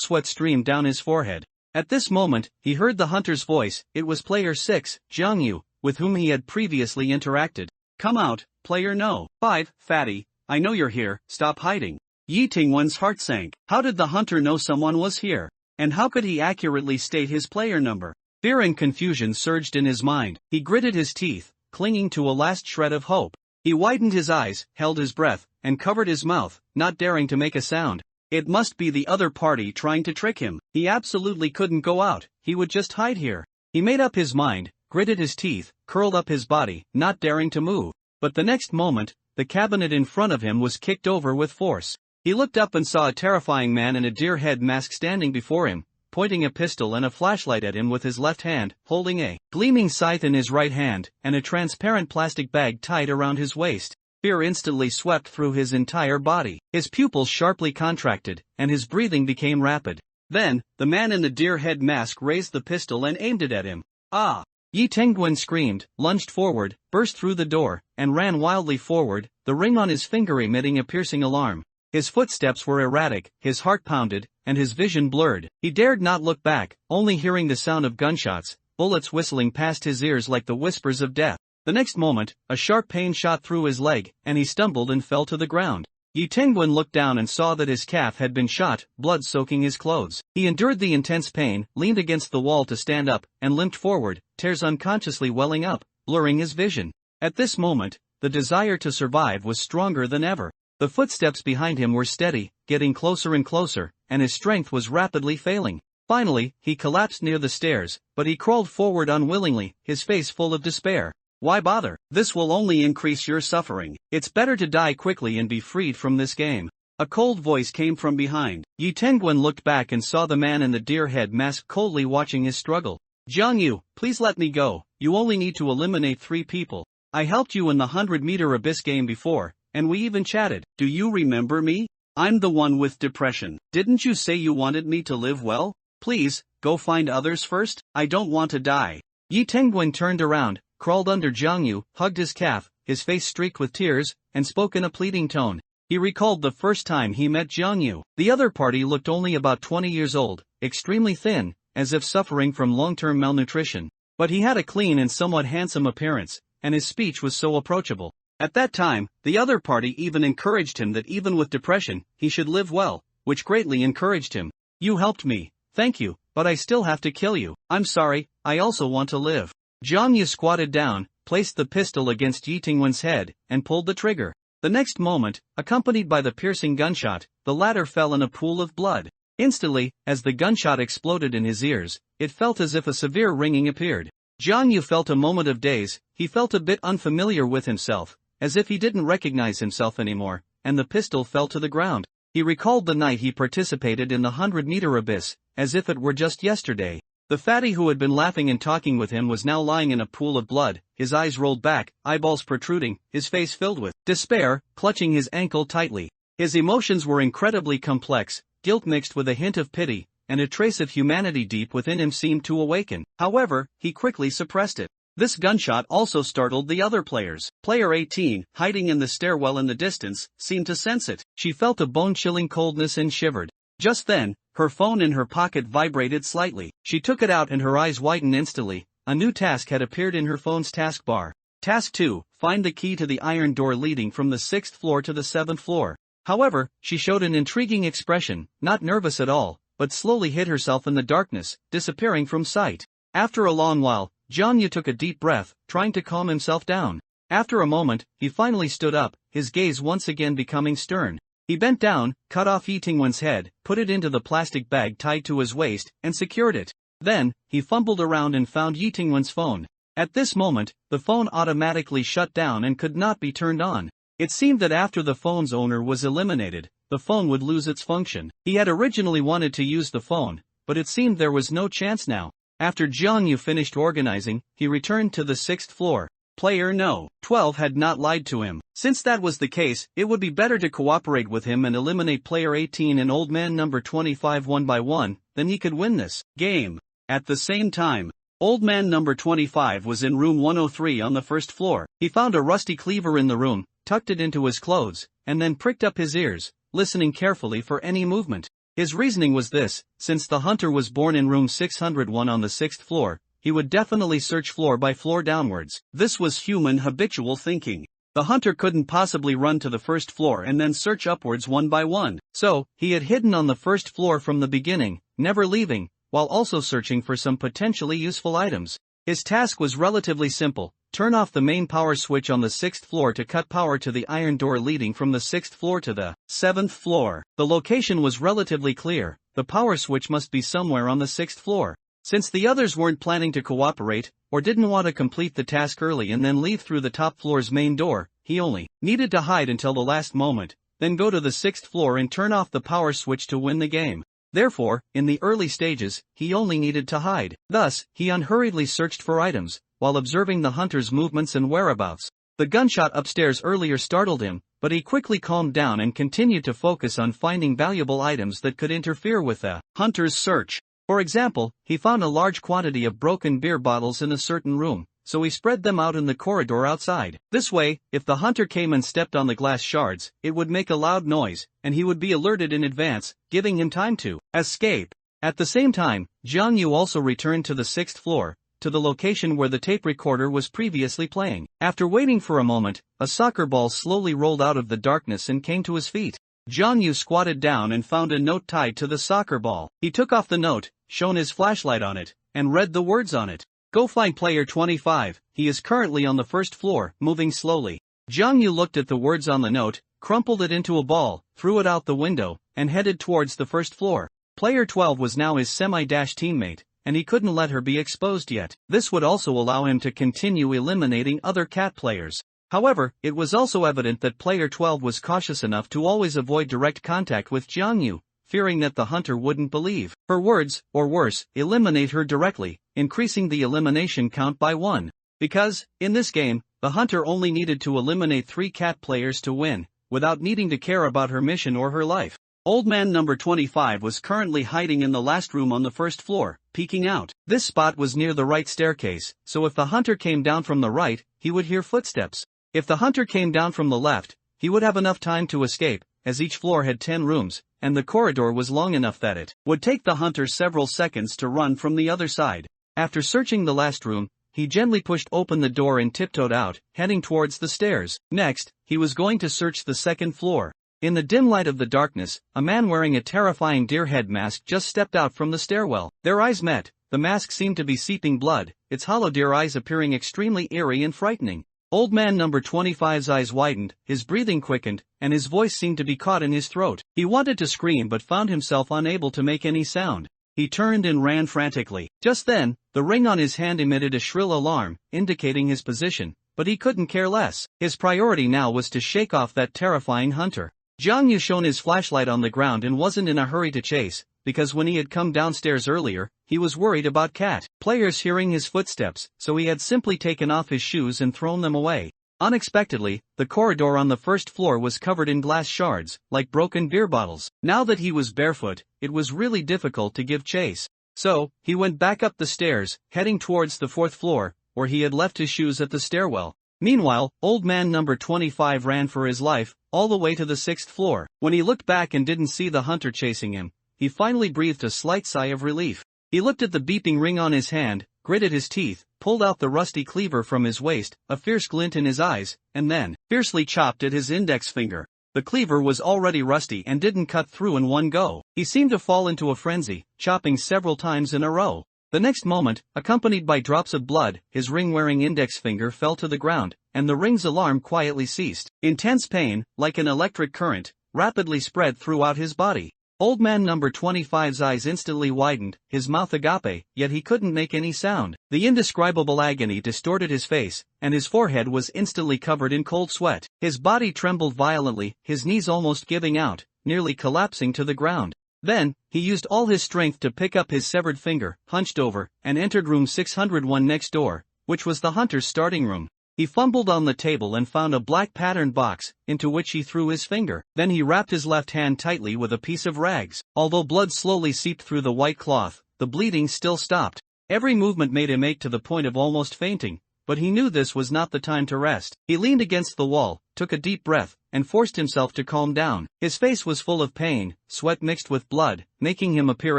sweat streamed down his forehead. At this moment, he heard the hunter's voice. It was Player 6, Jiang Yu, with whom he had previously interacted. "Come out, Player No. 5, Fatty, I know you're here, stop hiding." Yi Tingwen's heart sank. How did the hunter know someone was here? And how could he accurately state his player number? Fear and confusion surged in his mind. He gritted his teeth, clinging to a last shred of hope. He widened his eyes, held his breath, and covered his mouth, not daring to make a sound. It must be the other party trying to trick him. He absolutely couldn't go out, he would just hide here. He made up his mind, gritted his teeth, curled up his body, not daring to move. But the next moment, the cabinet in front of him was kicked over with force. He looked up and saw a terrifying man in a deer head mask standing before him, pointing a pistol and a flashlight at him with his left hand, holding a gleaming scythe in his right hand, and a transparent plastic bag tied around his waist. Fear instantly swept through his entire body. His pupils sharply contracted, and his breathing became rapid. Then, the man in the deer head mask raised the pistol and aimed it at him. "Ah!" Yi Tengwen screamed, lunged forward, burst through the door, and ran wildly forward, the ring on his finger emitting a piercing alarm. His footsteps were erratic, his heart pounded, and his vision blurred. He dared not look back, only hearing the sound of gunshots, bullets whistling past his ears like the whispers of death. The next moment, a sharp pain shot through his leg, and he stumbled and fell to the ground. Yi Tengwen looked down and saw that his calf had been shot, blood soaking his clothes. He endured the intense pain, leaned against the wall to stand up, and limped forward, tears unconsciously welling up, blurring his vision. At this moment, the desire to survive was stronger than ever. The footsteps behind him were steady, getting closer and closer, and his strength was rapidly failing. Finally, he collapsed near the stairs, but he crawled forward unwillingly, his face full of despair. "Why bother? This will only increase your suffering. It's better to die quickly and be freed from this game." A cold voice came from behind. Yi Tengwen looked back and saw the man in the deer head mask coldly watching his struggle. "Jiang Yu, please let me go. You only need to eliminate 3 people. I helped you in the 100-meter abyss game before, and we even chatted. Do you remember me? I'm the one with depression. Didn't you say you wanted me to live well? Please, go find others first. I don't want to die." Yi Tengwen turned around, crawled under Jiang Yu, hugged his calf, his face streaked with tears, and spoke in a pleading tone. He recalled the first time he met Jiang Yu. The other party looked only about 20 years old, extremely thin, as if suffering from long-term malnutrition. But he had a clean and somewhat handsome appearance, and his speech was so approachable. At that time, the other party even encouraged him that even with depression, he should live well, which greatly encouraged him. "You helped me, thank you, but I still have to kill you. I'm sorry, I also want to live." Jiang Yu squatted down, placed the pistol against Yi Tengwen's head, and pulled the trigger. The next moment, accompanied by the piercing gunshot, the latter fell in a pool of blood. Instantly, as the gunshot exploded in his ears, it felt as if a severe ringing appeared. Jiang felt a moment of daze. He felt a bit unfamiliar with himself, as if he didn't recognize himself anymore, and the pistol fell to the ground. He recalled the night he participated in the 100-meter abyss, as if it were just yesterday. The fatty who had been laughing and talking with him was now lying in a pool of blood, his eyes rolled back, eyeballs protruding, his face filled with despair, clutching his ankle tightly. His emotions were incredibly complex, guilt mixed with a hint of pity, and a trace of humanity deep within him seemed to awaken. However, he quickly suppressed it. This gunshot also startled the other players. Player 18, hiding in the stairwell in the distance, seemed to sense it. She felt a bone-chilling coldness and shivered. Just then, her phone in her pocket vibrated slightly. She took it out and her eyes widened instantly. A new task had appeared in her phone's taskbar. Task 2, find the key to the iron door leading from the 6th floor to the 7th floor. However, she showed an intriguing expression, not nervous at all, but slowly hid herself in the darkness, disappearing from sight. After a long while, Jiang took a deep breath, trying to calm himself down. After a moment, he finally stood up, his gaze once again becoming stern. He bent down, cut off Yi Tingwen's head, put it into the plastic bag tied to his waist, and secured it. Then, he fumbled around and found Yi Tingwen's phone. At this moment, the phone automatically shut down and could not be turned on. It seemed that after the phone's owner was eliminated, the phone would lose its function. He had originally wanted to use the phone, but it seemed there was no chance now. After Jiang finished organizing, he returned to the 6th floor. Player No. 12 had not lied to him. Since that was the case, it would be better to cooperate with him and eliminate player 18 and old man number 25 one by one, then he could win this game. At the same time, old man number 25 was in room 103 on the 1st floor. He found a rusty cleaver in the room, tucked it into his clothes, and then pricked up his ears, listening carefully for any movement. His reasoning was this: since the hunter was born in room 601 on the 6th floor, he would definitely search floor by floor downwards. This was human habitual thinking. The hunter couldn't possibly run to the 1st floor and then search upwards one by one. So, he had hidden on the 1st floor from the beginning, never leaving, while also searching for some potentially useful items. His task was relatively simple: turn off the main power switch on the 6th floor to cut power to the iron door leading from the 6th floor to the 7th floor. The location was relatively clear: the power switch must be somewhere on the 6th floor. Since the others weren't planning to cooperate, or didn't want to complete the task early and then leave through the top floor's main door, he only needed to hide until the last moment, then go to the 6th floor and turn off the power switch to win the game. Therefore, in the early stages, he only needed to hide. Thus, he unhurriedly searched for items, while observing the hunter's movements and whereabouts. The gunshot upstairs earlier startled him, but he quickly calmed down and continued to focus on finding valuable items that could interfere with the hunter's search. For example, he found a large quantity of broken beer bottles in a certain room, so he spread them out in the corridor outside. This way, if the hunter came and stepped on the glass shards, it would make a loud noise, and he would be alerted in advance, giving him time to escape. At the same time, Jiang also returned to the 6th floor, to the location where the tape recorder was previously playing. After waiting for a moment, a soccer ball slowly rolled out of the darkness and came to his feet. Jiang squatted down and found a note tied to the soccer ball. He took off the note, shone his flashlight on it, and read the words on it. Go find player 25, he is currently on the 1st floor, moving slowly. Jiang looked at the words on the note, crumpled it into a ball, threw it out the window, and headed towards the 1st floor. Player 12 was now his semi-teammate, and he couldn't let her be exposed yet. This would also allow him to continue eliminating other cat players. However, it was also evident that player 12 was cautious enough to always avoid direct contact with Jiang, fearing that the hunter wouldn't believe her words, or worse, eliminate her directly, increasing the elimination count by 1. Because, in this game, the hunter only needed to eliminate 3 cat players to win, without needing to care about her mission or her life. Old man number 25 was currently hiding in the last room on the 1st floor, peeking out. This spot was near the right staircase, so if the hunter came down from the right, he would hear footsteps. If the hunter came down from the left, he would have enough time to escape, as each floor had 10 rooms, and the corridor was long enough that it would take the hunter several seconds to run from the other side. After searching the last room, he gently pushed open the door and tiptoed out, heading towards the stairs. Next, he was going to search the 2nd floor. In the dim light of the darkness, a man wearing a terrifying deer head mask just stepped out from the stairwell. Their eyes met. The mask seemed to be seeping blood, its hollow deer eyes appearing extremely eerie and frightening. Old man number 25's eyes widened, his breathing quickened, and his voice seemed to be caught in his throat. He wanted to scream but found himself unable to make any sound. He turned and ran frantically. Just then, the ring on his hand emitted a shrill alarm, indicating his position, but he couldn't care less. His priority now was to shake off that terrifying hunter. Jiang Yu shone his flashlight on the ground and wasn't in a hurry to chase, because when he had come downstairs earlier, he was worried about cat players hearing his footsteps, so he had simply taken off his shoes and thrown them away. Unexpectedly, the corridor on the first floor was covered in glass shards, like broken beer bottles. Now that he was barefoot, it was really difficult to give chase. So, he went back up the stairs, heading towards the fourth floor, where he had left his shoes at the stairwell. Meanwhile, old man number 25 ran for his life, all the way to the sixth floor. When he looked back and didn't see the hunter chasing him, he finally breathed a slight sigh of relief. He looked at the beeping ring on his hand, gritted his teeth, pulled out the rusty cleaver from his waist, a fierce glint in his eyes, and then fiercely chopped at his index finger. The cleaver was already rusty and didn't cut through in one go. He seemed to fall into a frenzy, chopping several times in a row. The next moment, accompanied by drops of blood, his ring-wearing index finger fell to the ground, and the ring's alarm quietly ceased. Intense pain, like an electric current, rapidly spread throughout his body. Old man number 25's eyes instantly widened, his mouth agape, yet he couldn't make any sound. The indescribable agony distorted his face, and his forehead was instantly covered in cold sweat. His body trembled violently, his knees almost giving out, nearly collapsing to the ground. Then, he used all his strength to pick up his severed finger, hunched over, and entered room 601 next door, which was the hunter's starting room. He fumbled on the table and found a black patterned box, into which he threw his finger. Then he wrapped his left hand tightly with a piece of rags. Although blood slowly seeped through the white cloth, the bleeding still stopped. Every movement made him ache to the point of almost fainting, but he knew this was not the time to rest. He leaned against the wall, took a deep breath, and forced himself to calm down. His face was full of pain, sweat mixed with blood, making him appear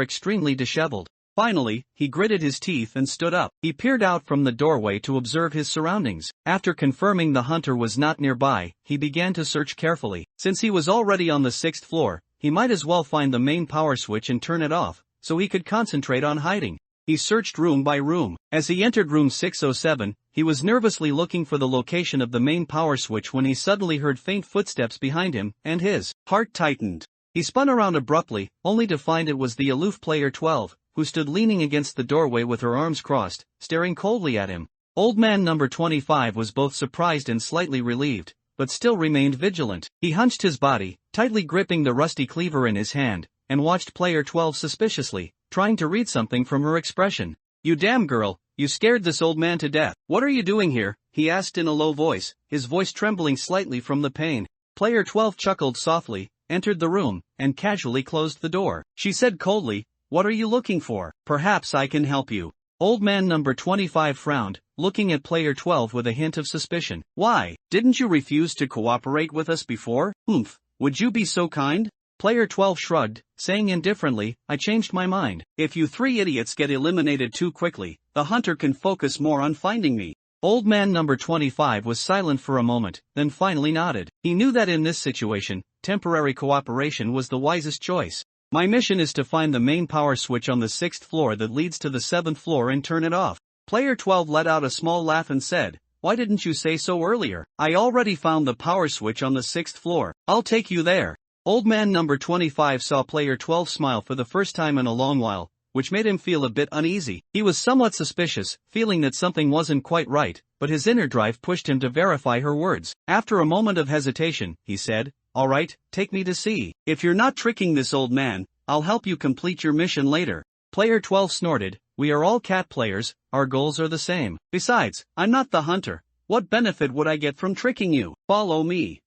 extremely disheveled. Finally, he gritted his teeth and stood up. He peered out from the doorway to observe his surroundings. After confirming the hunter was not nearby, he began to search carefully. Since he was already on the sixth floor, he might as well find the main power switch and turn it off, so he could concentrate on hiding. He searched room by room. As he entered room 607, he was nervously looking for the location of the main power switch when he suddenly heard faint footsteps behind him, and his heart tightened. He spun around abruptly, only to find it was the aloof player 12, who stood leaning against the doorway with her arms crossed, staring coldly at him. Old man number 25 was both surprised and slightly relieved, but still remained vigilant. He hunched his body, tightly gripping the rusty cleaver in his hand, and watched player 12 suspiciously, trying to read something from her expression. "You damn girl, you scared this old man to death. What are you doing here?" he asked in a low voice, his voice trembling slightly from the pain. Player 12 chuckled softly, entered the room, and casually closed the door. She said coldly, "What are you looking for? Perhaps I can help you." Old man number 25 frowned, looking at player 12 with a hint of suspicion. "Why, didn't you refuse to cooperate with us before? Oomph, would you be so kind?" Player 12 shrugged, saying indifferently, "I changed my mind. If you three idiots get eliminated too quickly, the hunter can focus more on finding me." Old man number 25 was silent for a moment, then finally nodded. He knew that in this situation, temporary cooperation was the wisest choice. "My mission is to find the main power switch on the sixth floor that leads to the seventh floor and turn it off." Player 12 let out a small laugh and said, "Why didn't you say so earlier? I already found the power switch on the sixth floor. I'll take you there." Old man number 25 saw player 12 smile for the first time in a long while, which made him feel a bit uneasy. He was somewhat suspicious, feeling that something wasn't quite right, but his inner drive pushed him to verify her words. After a moment of hesitation, he said, "All right, take me to see. If you're not tricking this old man, I'll help you complete your mission later." Player 12 snorted, "We are all cat players, our goals are the same. Besides, I'm not the hunter. What benefit would I get from tricking you? Follow me."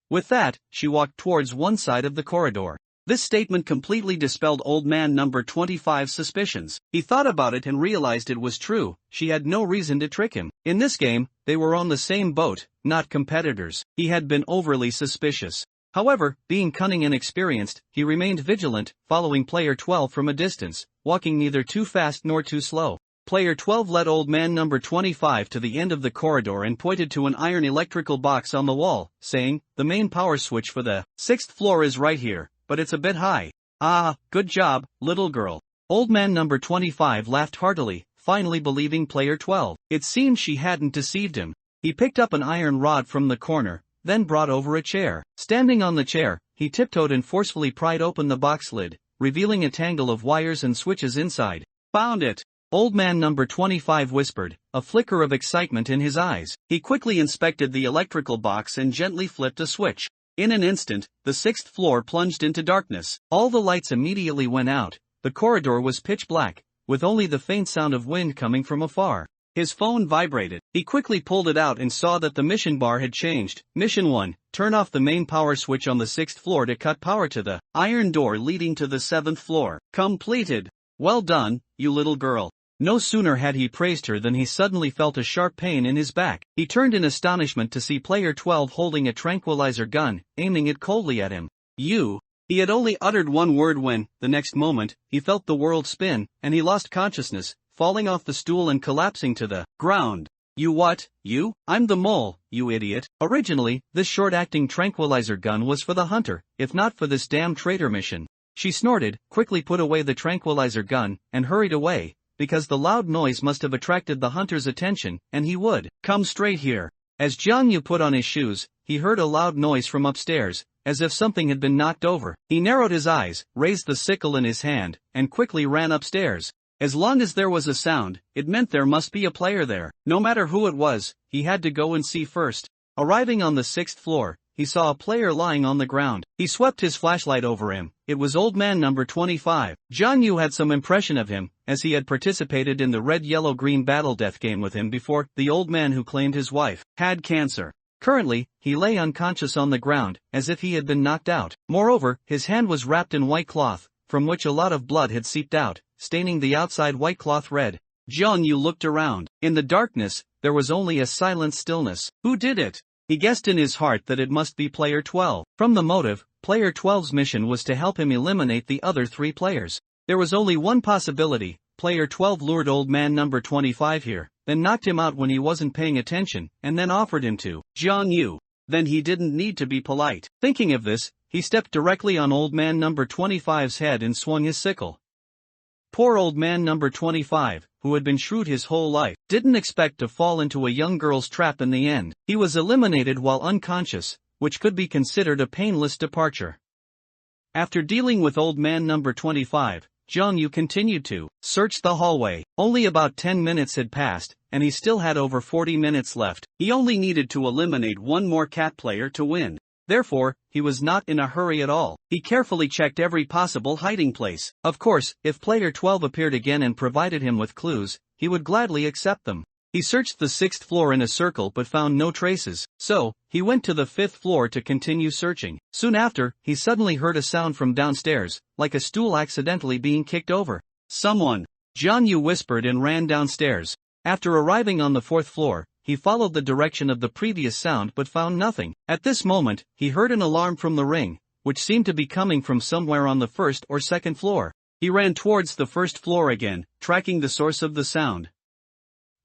With that, she walked towards one side of the corridor. This statement completely dispelled old man number 25's suspicions. He thought about it and realized it was true. She had no reason to trick him. In this game, they were on the same boat, not competitors. He had been overly suspicious. However, being cunning and experienced, he remained vigilant, following player 12 from a distance, walking neither too fast nor too slow. Player 12 led old man number 25 to the end of the corridor and pointed to an iron electrical box on the wall, saying, "The main power switch for the sixth floor is right here, but it's a bit high." "Ah, good job, little girl." Old man number 25 laughed heartily, finally believing player 12. It seemed she hadn't deceived him. He picked up an iron rod from the corner, then brought over a chair. Standing on the chair, he tiptoed and forcefully pried open the box lid, revealing a tangle of wires and switches inside. Found it! Old man number 25 whispered, a flicker of excitement in his eyes. He quickly inspected the electrical box and gently flipped a switch. In an instant, the 6th floor plunged into darkness. All the lights immediately went out. The corridor was pitch black, with only the faint sound of wind coming from afar. His phone vibrated. He quickly pulled it out and saw that the mission bar had changed. Mission 1, turn off the main power switch on the 6th floor to cut power to the iron door leading to the 7th floor. Completed. Well done, you little girl. No sooner had he praised her than he suddenly felt a sharp pain in his back. He turned in astonishment to see player 12 holding a tranquilizer gun, aiming it coldly at him. You. He had only uttered one word when, the next moment, he felt the world spin, and he lost consciousness, falling off the stool and collapsing to the ground. You what, you? I'm the mole, you idiot. Originally, this short-acting tranquilizer gun was for the hunter, if not for this damn traitor mission. She snorted, quickly put away the tranquilizer gun, and hurried away, because the loud noise must have attracted the hunter's attention, and he would come straight here. As Jianyu put on his shoes, he heard a loud noise from upstairs, as if something had been knocked over. He narrowed his eyes, raised the sickle in his hand, and quickly ran upstairs. As long as there was a sound, it meant there must be a player there. No matter who it was, he had to go and see first. Arriving on the 6th floor, he saw a player lying on the ground. He swept his flashlight over him. It was old man number 25. Jianyu had some impression of him, as he had participated in the red-yellow-green battle death game with him before. The old man who claimed his wife had cancer. Currently, he lay unconscious on the ground, as if he had been knocked out. Moreover, his hand was wrapped in white cloth, from which a lot of blood had seeped out, staining the outside white cloth red. Jianyu looked around. In the darkness, there was only a silent stillness. Who did it? He guessed in his heart that it must be player 12. From the motive, player 12's mission was to help him eliminate the other 3 players. There was only one possibility: player 12 lured old man number 25 here, then knocked him out when he wasn't paying attention, and then offered him to Jianyu. Then he didn't need to be polite. Thinking of this, he stepped directly on old man number 25's head and swung his sickle. Poor old man number 25, who had been shrewd his whole life, didn't expect to fall into a young girl's trap in the end. He was eliminated while unconscious, which could be considered a painless departure. After dealing with old man number 25, Jianyu continued to search the hallway. Only about 10 minutes had passed, and he still had over 40 minutes left. He only needed to eliminate one more cat player to win. Therefore, he was not in a hurry at all. He carefully checked every possible hiding place. Of course, if player 12 appeared again and provided him with clues, he would gladly accept them. He searched the 6th floor in a circle but found no traces, so he went to the 5th floor to continue searching. Soon after, he suddenly heard a sound from downstairs, like a stool accidentally being kicked over. Someone! Jianyu whispered and ran downstairs. After arriving on the 4th floor, he followed the direction of the previous sound but found nothing. At this moment, he heard an alarm from the ring, which seemed to be coming from somewhere on the 1st or 2nd floor. He ran towards the 1st floor again, tracking the source of the sound.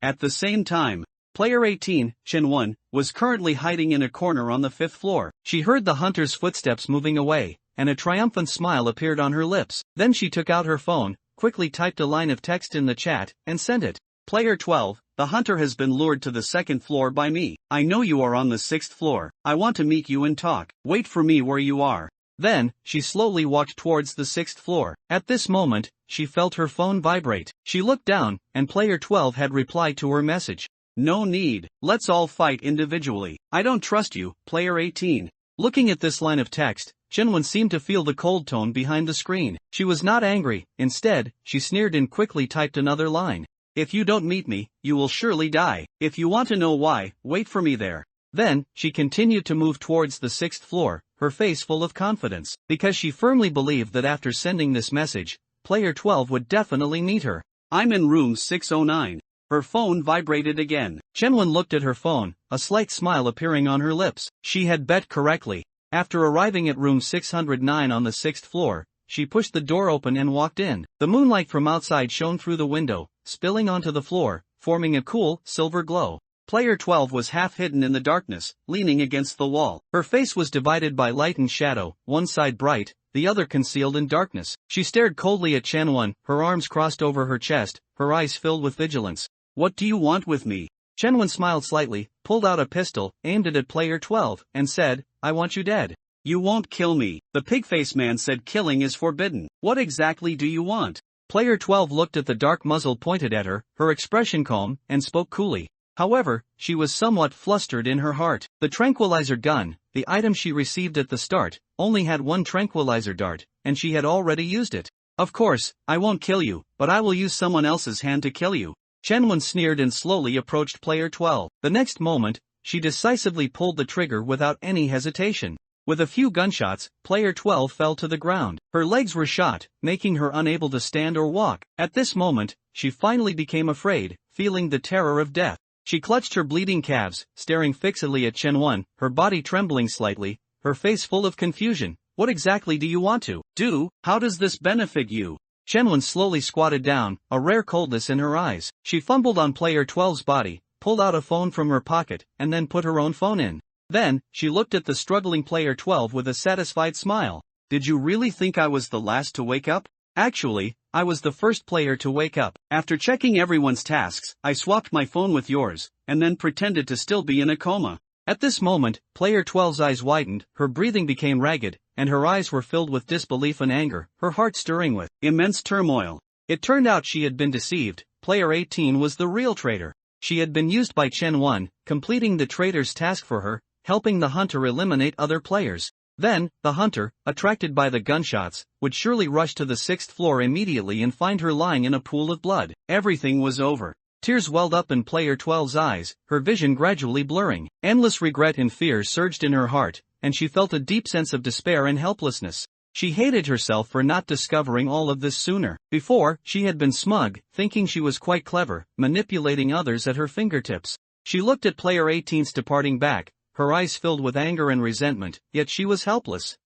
At the same time, player 18, Chen-1, was currently hiding in a corner on the 5th floor. She heard the hunter's footsteps moving away, and a triumphant smile appeared on her lips. Then she took out her phone, quickly typed a line of text in the chat, and sent it. Player 12, the hunter has been lured to the 2nd floor by me. I know you are on the 6th floor. I want to meet you and talk. Wait for me where you are. Then, she slowly walked towards the 6th floor. At this moment, she felt her phone vibrate. She looked down, and player 12 had replied to her message. No need. Let's all fight individually. I don't trust you, player 18. Looking at this line of text, Jinwen seemed to feel the cold tone behind the screen. She was not angry. Instead, she sneered and quickly typed another line. If you don't meet me, you will surely die. If you want to know why, wait for me there. Then, she continued to move towards the 6th floor, her face full of confidence, because she firmly believed that after sending this message, player 12 would definitely meet her. I'm in room 609. Her phone vibrated again. Jinwen looked at her phone, a slight smile appearing on her lips. She had bet correctly. After arriving at room 609 on the 6th floor, she pushed the door open and walked in. The moonlight from outside shone through the window, spilling onto the floor, forming a cool, silver glow. Player 12 was half hidden in the darkness, leaning against the wall. Her face was divided by light and shadow, one side bright, the other concealed in darkness. She stared coldly at Chen-1, her arms crossed over her chest, her eyes filled with vigilance. What do you want with me? Chenwen smiled slightly, pulled out a pistol, aimed it at player 12, and said, "I want you dead." You won't kill me, the pig-faced man said. Killing is forbidden. What exactly do you want? Player 12 looked at the dark muzzle pointed at her, her expression calm, and spoke coolly. However, she was somewhat flustered in her heart. The tranquilizer gun, the item she received at the start, only had one tranquilizer dart, and she had already used it. Of course, I won't kill you, but I will use someone else's hand to kill you. Chenwen sneered and slowly approached player 12. The next moment, she decisively pulled the trigger without any hesitation. With a few gunshots, player 12 fell to the ground. Her legs were shot, making her unable to stand or walk. At this moment, she finally became afraid, feeling the terror of death. She clutched her bleeding calves, staring fixedly at Chenwen, her body trembling slightly, her face full of confusion. What exactly do you want to do? How does this benefit you? Chenwen slowly squatted down, a rare coldness in her eyes. She fumbled on player 12's body, pulled out a phone from her pocket, and then put her own phone in. Then, she looked at the struggling player 12 with a satisfied smile. Did you really think I was the last to wake up? Actually, I was the first player to wake up. After checking everyone's tasks, I swapped my phone with yours, and then pretended to still be in a coma. At this moment, player 12's eyes widened, her breathing became ragged, and her eyes were filled with disbelief and anger, her heart stirring with immense turmoil. It turned out she had been deceived. Player 18 was the real traitor. She had been used by Chenwen, completing the traitor's task for her, helping the hunter eliminate other players. Then, the hunter, attracted by the gunshots, would surely rush to the 6th floor immediately and find her lying in a pool of blood. Everything was over. Tears welled up in player 12's eyes, her vision gradually blurring. Endless regret and fear surged in her heart, and she felt a deep sense of despair and helplessness. She hated herself for not discovering all of this sooner. Before, she had been smug, thinking she was quite clever, manipulating others at her fingertips. She looked at player 18's departing back, her eyes filled with anger and resentment, yet she was helpless.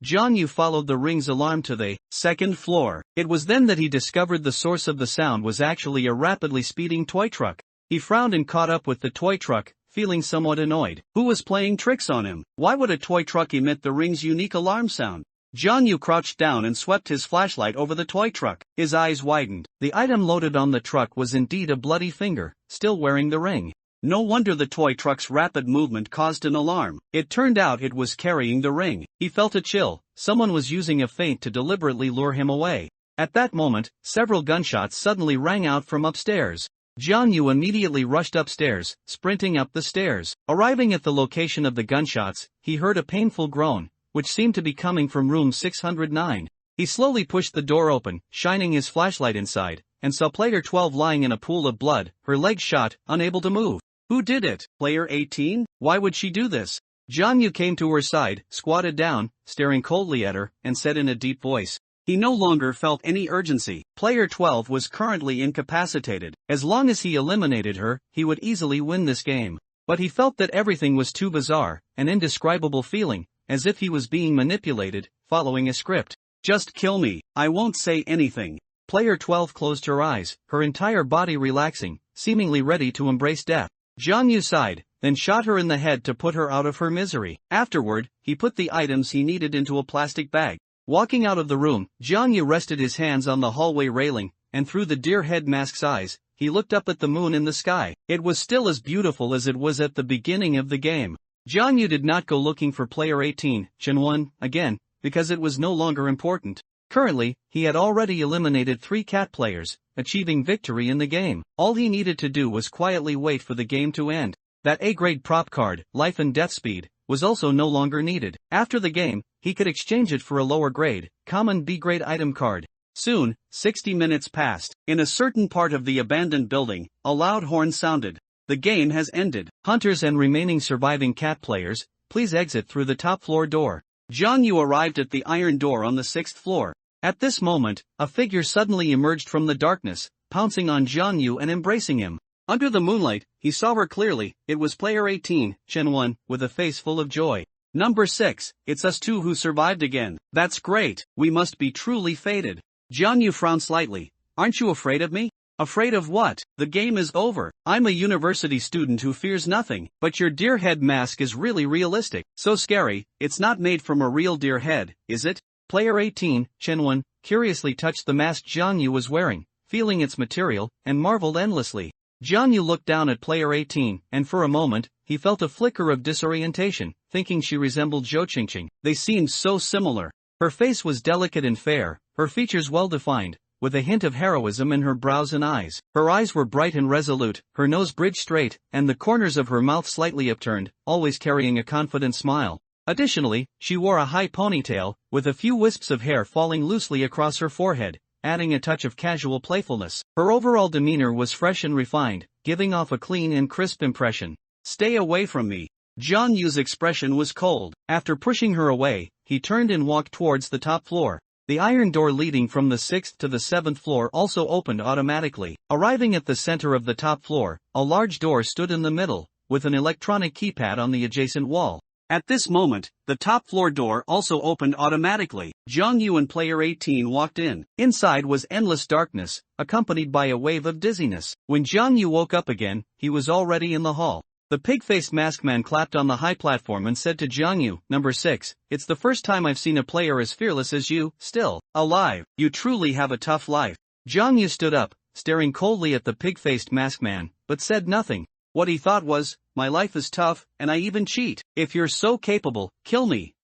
Jian Yu followed the ring's alarm to the 2nd floor. It was then that he discovered the source of the sound was actually a rapidly speeding toy truck. He frowned and caught up with the toy truck, feeling somewhat annoyed. Who was playing tricks on him? Why would a toy truck emit the ring's unique alarm sound? Jian Yu crouched down and swept his flashlight over the toy truck. His eyes widened. The item loaded on the truck was indeed a bloody finger, still wearing the ring. No wonder the toy truck's rapid movement caused an alarm. It turned out it was carrying the ring. He felt a chill. Someone was using a feint to deliberately lure him away. At that moment, several gunshots suddenly rang out from upstairs. Jian Yu immediately rushed upstairs, sprinting up the stairs. Arriving at the location of the gunshots, he heard a painful groan, which seemed to be coming from room 609. He slowly pushed the door open, shining his flashlight inside, and saw player 12 lying in a pool of blood, her legs shot, unable to move. Who did it? Player 18? Why would she do this? Jian Yu came to her side, squatted down, staring coldly at her, and said in a deep voice. He no longer felt any urgency. Player 12 was currently incapacitated. As long as he eliminated her, he would easily win this game. But he felt that everything was too bizarre, an indescribable feeling, as if he was being manipulated, following a script. Just kill me, I won't say anything. Player 12 closed her eyes, her entire body relaxing, seemingly ready to embrace death. Jian Yu sighed, then shot her in the head to put her out of her misery. Afterward, he put the items he needed into a plastic bag. Walking out of the room, Jian Yu rested his hands on the hallway railing, and through the deer head mask's eyes, he looked up at the moon in the sky. It was still as beautiful as it was at the beginning of the game. Jian Yu did not go looking for player 18, Chenwen, again, because it was no longer important. Currently, he had already eliminated 3 cat players, achieving victory in the game. All he needed to do was quietly wait for the game to end. That A-grade prop card, Life and Death Speed, was also no longer needed. After the game, he could exchange it for a lower grade, common B-grade item card. Soon, 60 minutes passed. In a certain part of the abandoned building, a loud horn sounded. The game has ended. Hunters and remaining surviving cat players, please exit through the top floor door. Jian Yu arrived at the iron door on the 6th floor. At this moment, a figure suddenly emerged from the darkness, pouncing on Jian Yu and embracing him. Under the moonlight, he saw her clearly. It was player 18, Chenwen, with a face full of joy. Number 6, it's us two who survived again. That's great, we must be truly fated. Jian Yu frowned slightly. Aren't you afraid of me? Afraid of what? The game is over. I'm a university student who fears nothing, but your deer head mask is really realistic. So scary, it's not made from a real deer head, is it? Player 18, Chenwen, curiously touched the mask Jian Yu was wearing, feeling its material, and marveled endlessly. Jianyu looked down at player 18, and for a moment, he felt a flicker of disorientation, thinking she resembled Zhou Qingqing. They seemed so similar. Her face was delicate and fair, her features well-defined, with a hint of heroism in her brows and eyes. Her eyes were bright and resolute, her nose bridged straight, and the corners of her mouth slightly upturned, always carrying a confident smile. Additionally, she wore a high ponytail, with a few wisps of hair falling loosely across her forehead, adding a touch of casual playfulness. Her overall demeanor was fresh and refined, giving off a clean and crisp impression. Stay away from me. Jianyu's expression was cold. After pushing her away, he turned and walked towards the top floor. The iron door leading from the 6th to the 7th floor also opened automatically. Arriving at the center of the top floor, a large door stood in the middle, with an electronic keypad on the adjacent wall. At this moment, the top floor door also opened automatically. Jianyu and player 18 walked in. Inside was endless darkness, accompanied by a wave of dizziness. When Jianyu woke up again, he was already in the hall. The pig-faced masked man clapped on the high platform and said to Jianyu, "Number 6, it's the first time I've seen a player as fearless as you, still alive. You truly have a tough life." Jianyu stood up, staring coldly at the pig-faced masked man, but said nothing. What he thought was, "My life is tough, and I even cheat. If you're so capable, kill me."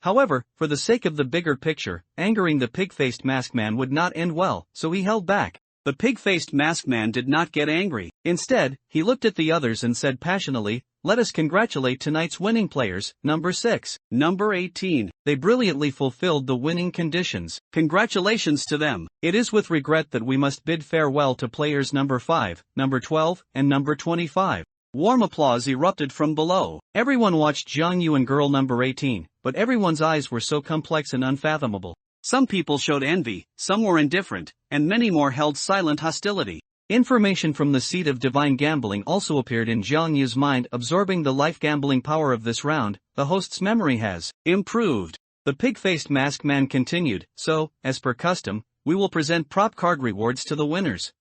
However, for the sake of the bigger picture, angering the pig-faced masked man would not end well, so he held back. The pig-faced masked man did not get angry. Instead, he looked at the others and said passionately, "Let us congratulate tonight's winning players, number 6, number 18. They brilliantly fulfilled the winning conditions. Congratulations to them. It is with regret that we must bid farewell to players number 5, number 12, and number 25. Warm applause erupted from below. Everyone watched Jianyu and girl number 18, but everyone's eyes were so complex and unfathomable. Some people showed envy, some were indifferent, and many more held silent hostility. Information from the seat of divine gambling also appeared in Jianyu's mind, absorbing the life gambling power of this round. The host's memory has improved. The pig-faced masked man continued, "So, as per custom, we will present prop card rewards to the winners."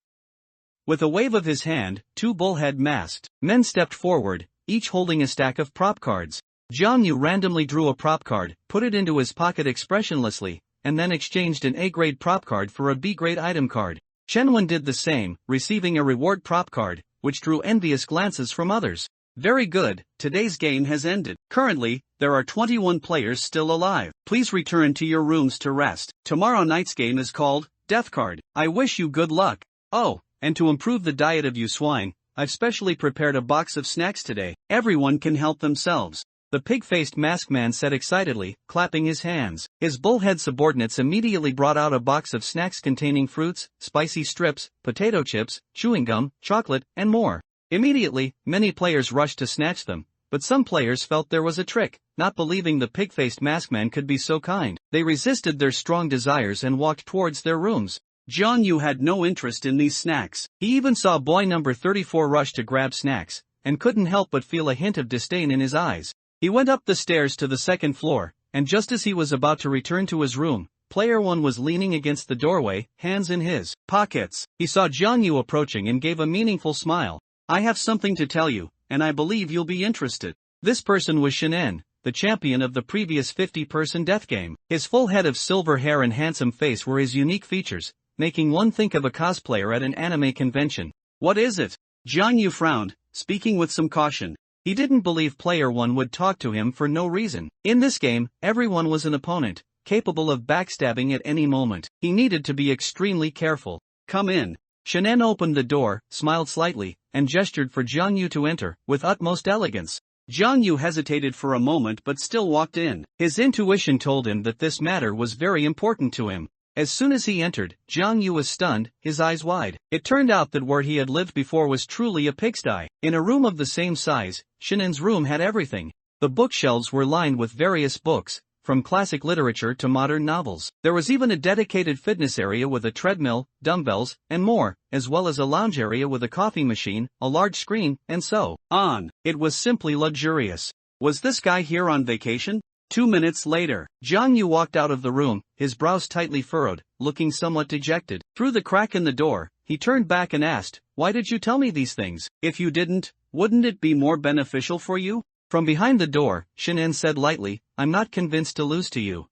With a wave of his hand, 2 bullhead masked men stepped forward, each holding a stack of prop cards. Jianyu randomly drew a prop card, put it into his pocket expressionlessly, and then exchanged an A-grade prop card for a B-grade item card. Shenwen did the same, receiving a reward prop card, which drew envious glances from others. Very good, today's game has ended. Currently, there are 21 players still alive. Please return to your rooms to rest. Tomorrow night's game is called Death Card. I wish you good luck. Oh, and to improve the diet of you swine, I've specially prepared a box of snacks today. Everyone can help themselves. The pig-faced masked man said excitedly, clapping his hands. His bullhead subordinates immediately brought out a box of snacks containing fruits, spicy strips, potato chips, chewing gum, chocolate, and more. Immediately, many players rushed to snatch them, but some players felt there was a trick, not believing the pig-faced masked man could be so kind. They resisted their strong desires and walked towards their rooms. Jianyu had no interest in these snacks. He even saw boy number 34 rush to grab snacks, and couldn't help but feel a hint of disdain in his eyes. He went up the stairs to the 2nd floor, and just as he was about to return to his room, player 1 was leaning against the doorway, hands in his pockets. He saw Jianyu approaching and gave a meaningful smile. "I have something to tell you, and I believe you'll be interested." This person was Shinen, the champion of the previous 50-person death game. His full head of silver hair and handsome face were his unique features, making one think of a cosplayer at an anime convention. "What is it?" Jianyu frowned, speaking with some caution. He didn't believe player 1 would talk to him for no reason. In this game, everyone was an opponent, capable of backstabbing at any moment. He needed to be extremely careful. "Come in." Shinen opened the door, smiled slightly, and gestured for Jianyu to enter, with utmost elegance. Jianyu hesitated for a moment but still walked in. His intuition told him that this matter was very important to him. As soon as he entered, Jianyu was stunned, his eyes wide. It turned out that where he had lived before was truly a pigsty. In a room of the same size, Shinen's room had everything. The bookshelves were lined with various books, from classic literature to modern novels. There was even a dedicated fitness area with a treadmill, dumbbells, and more, as well as a lounge area with a coffee machine, a large screen, and so on. It was simply luxurious. Was this guy here on vacation? 2 minutes later, Jianyu walked out of the room, his brows tightly furrowed, looking somewhat dejected. Through the crack in the door, he turned back and asked, "Why did you tell me these things? If you didn't, wouldn't it be more beneficial for you?" From behind the door, Shinen said lightly, "I'm not convinced to lose to you."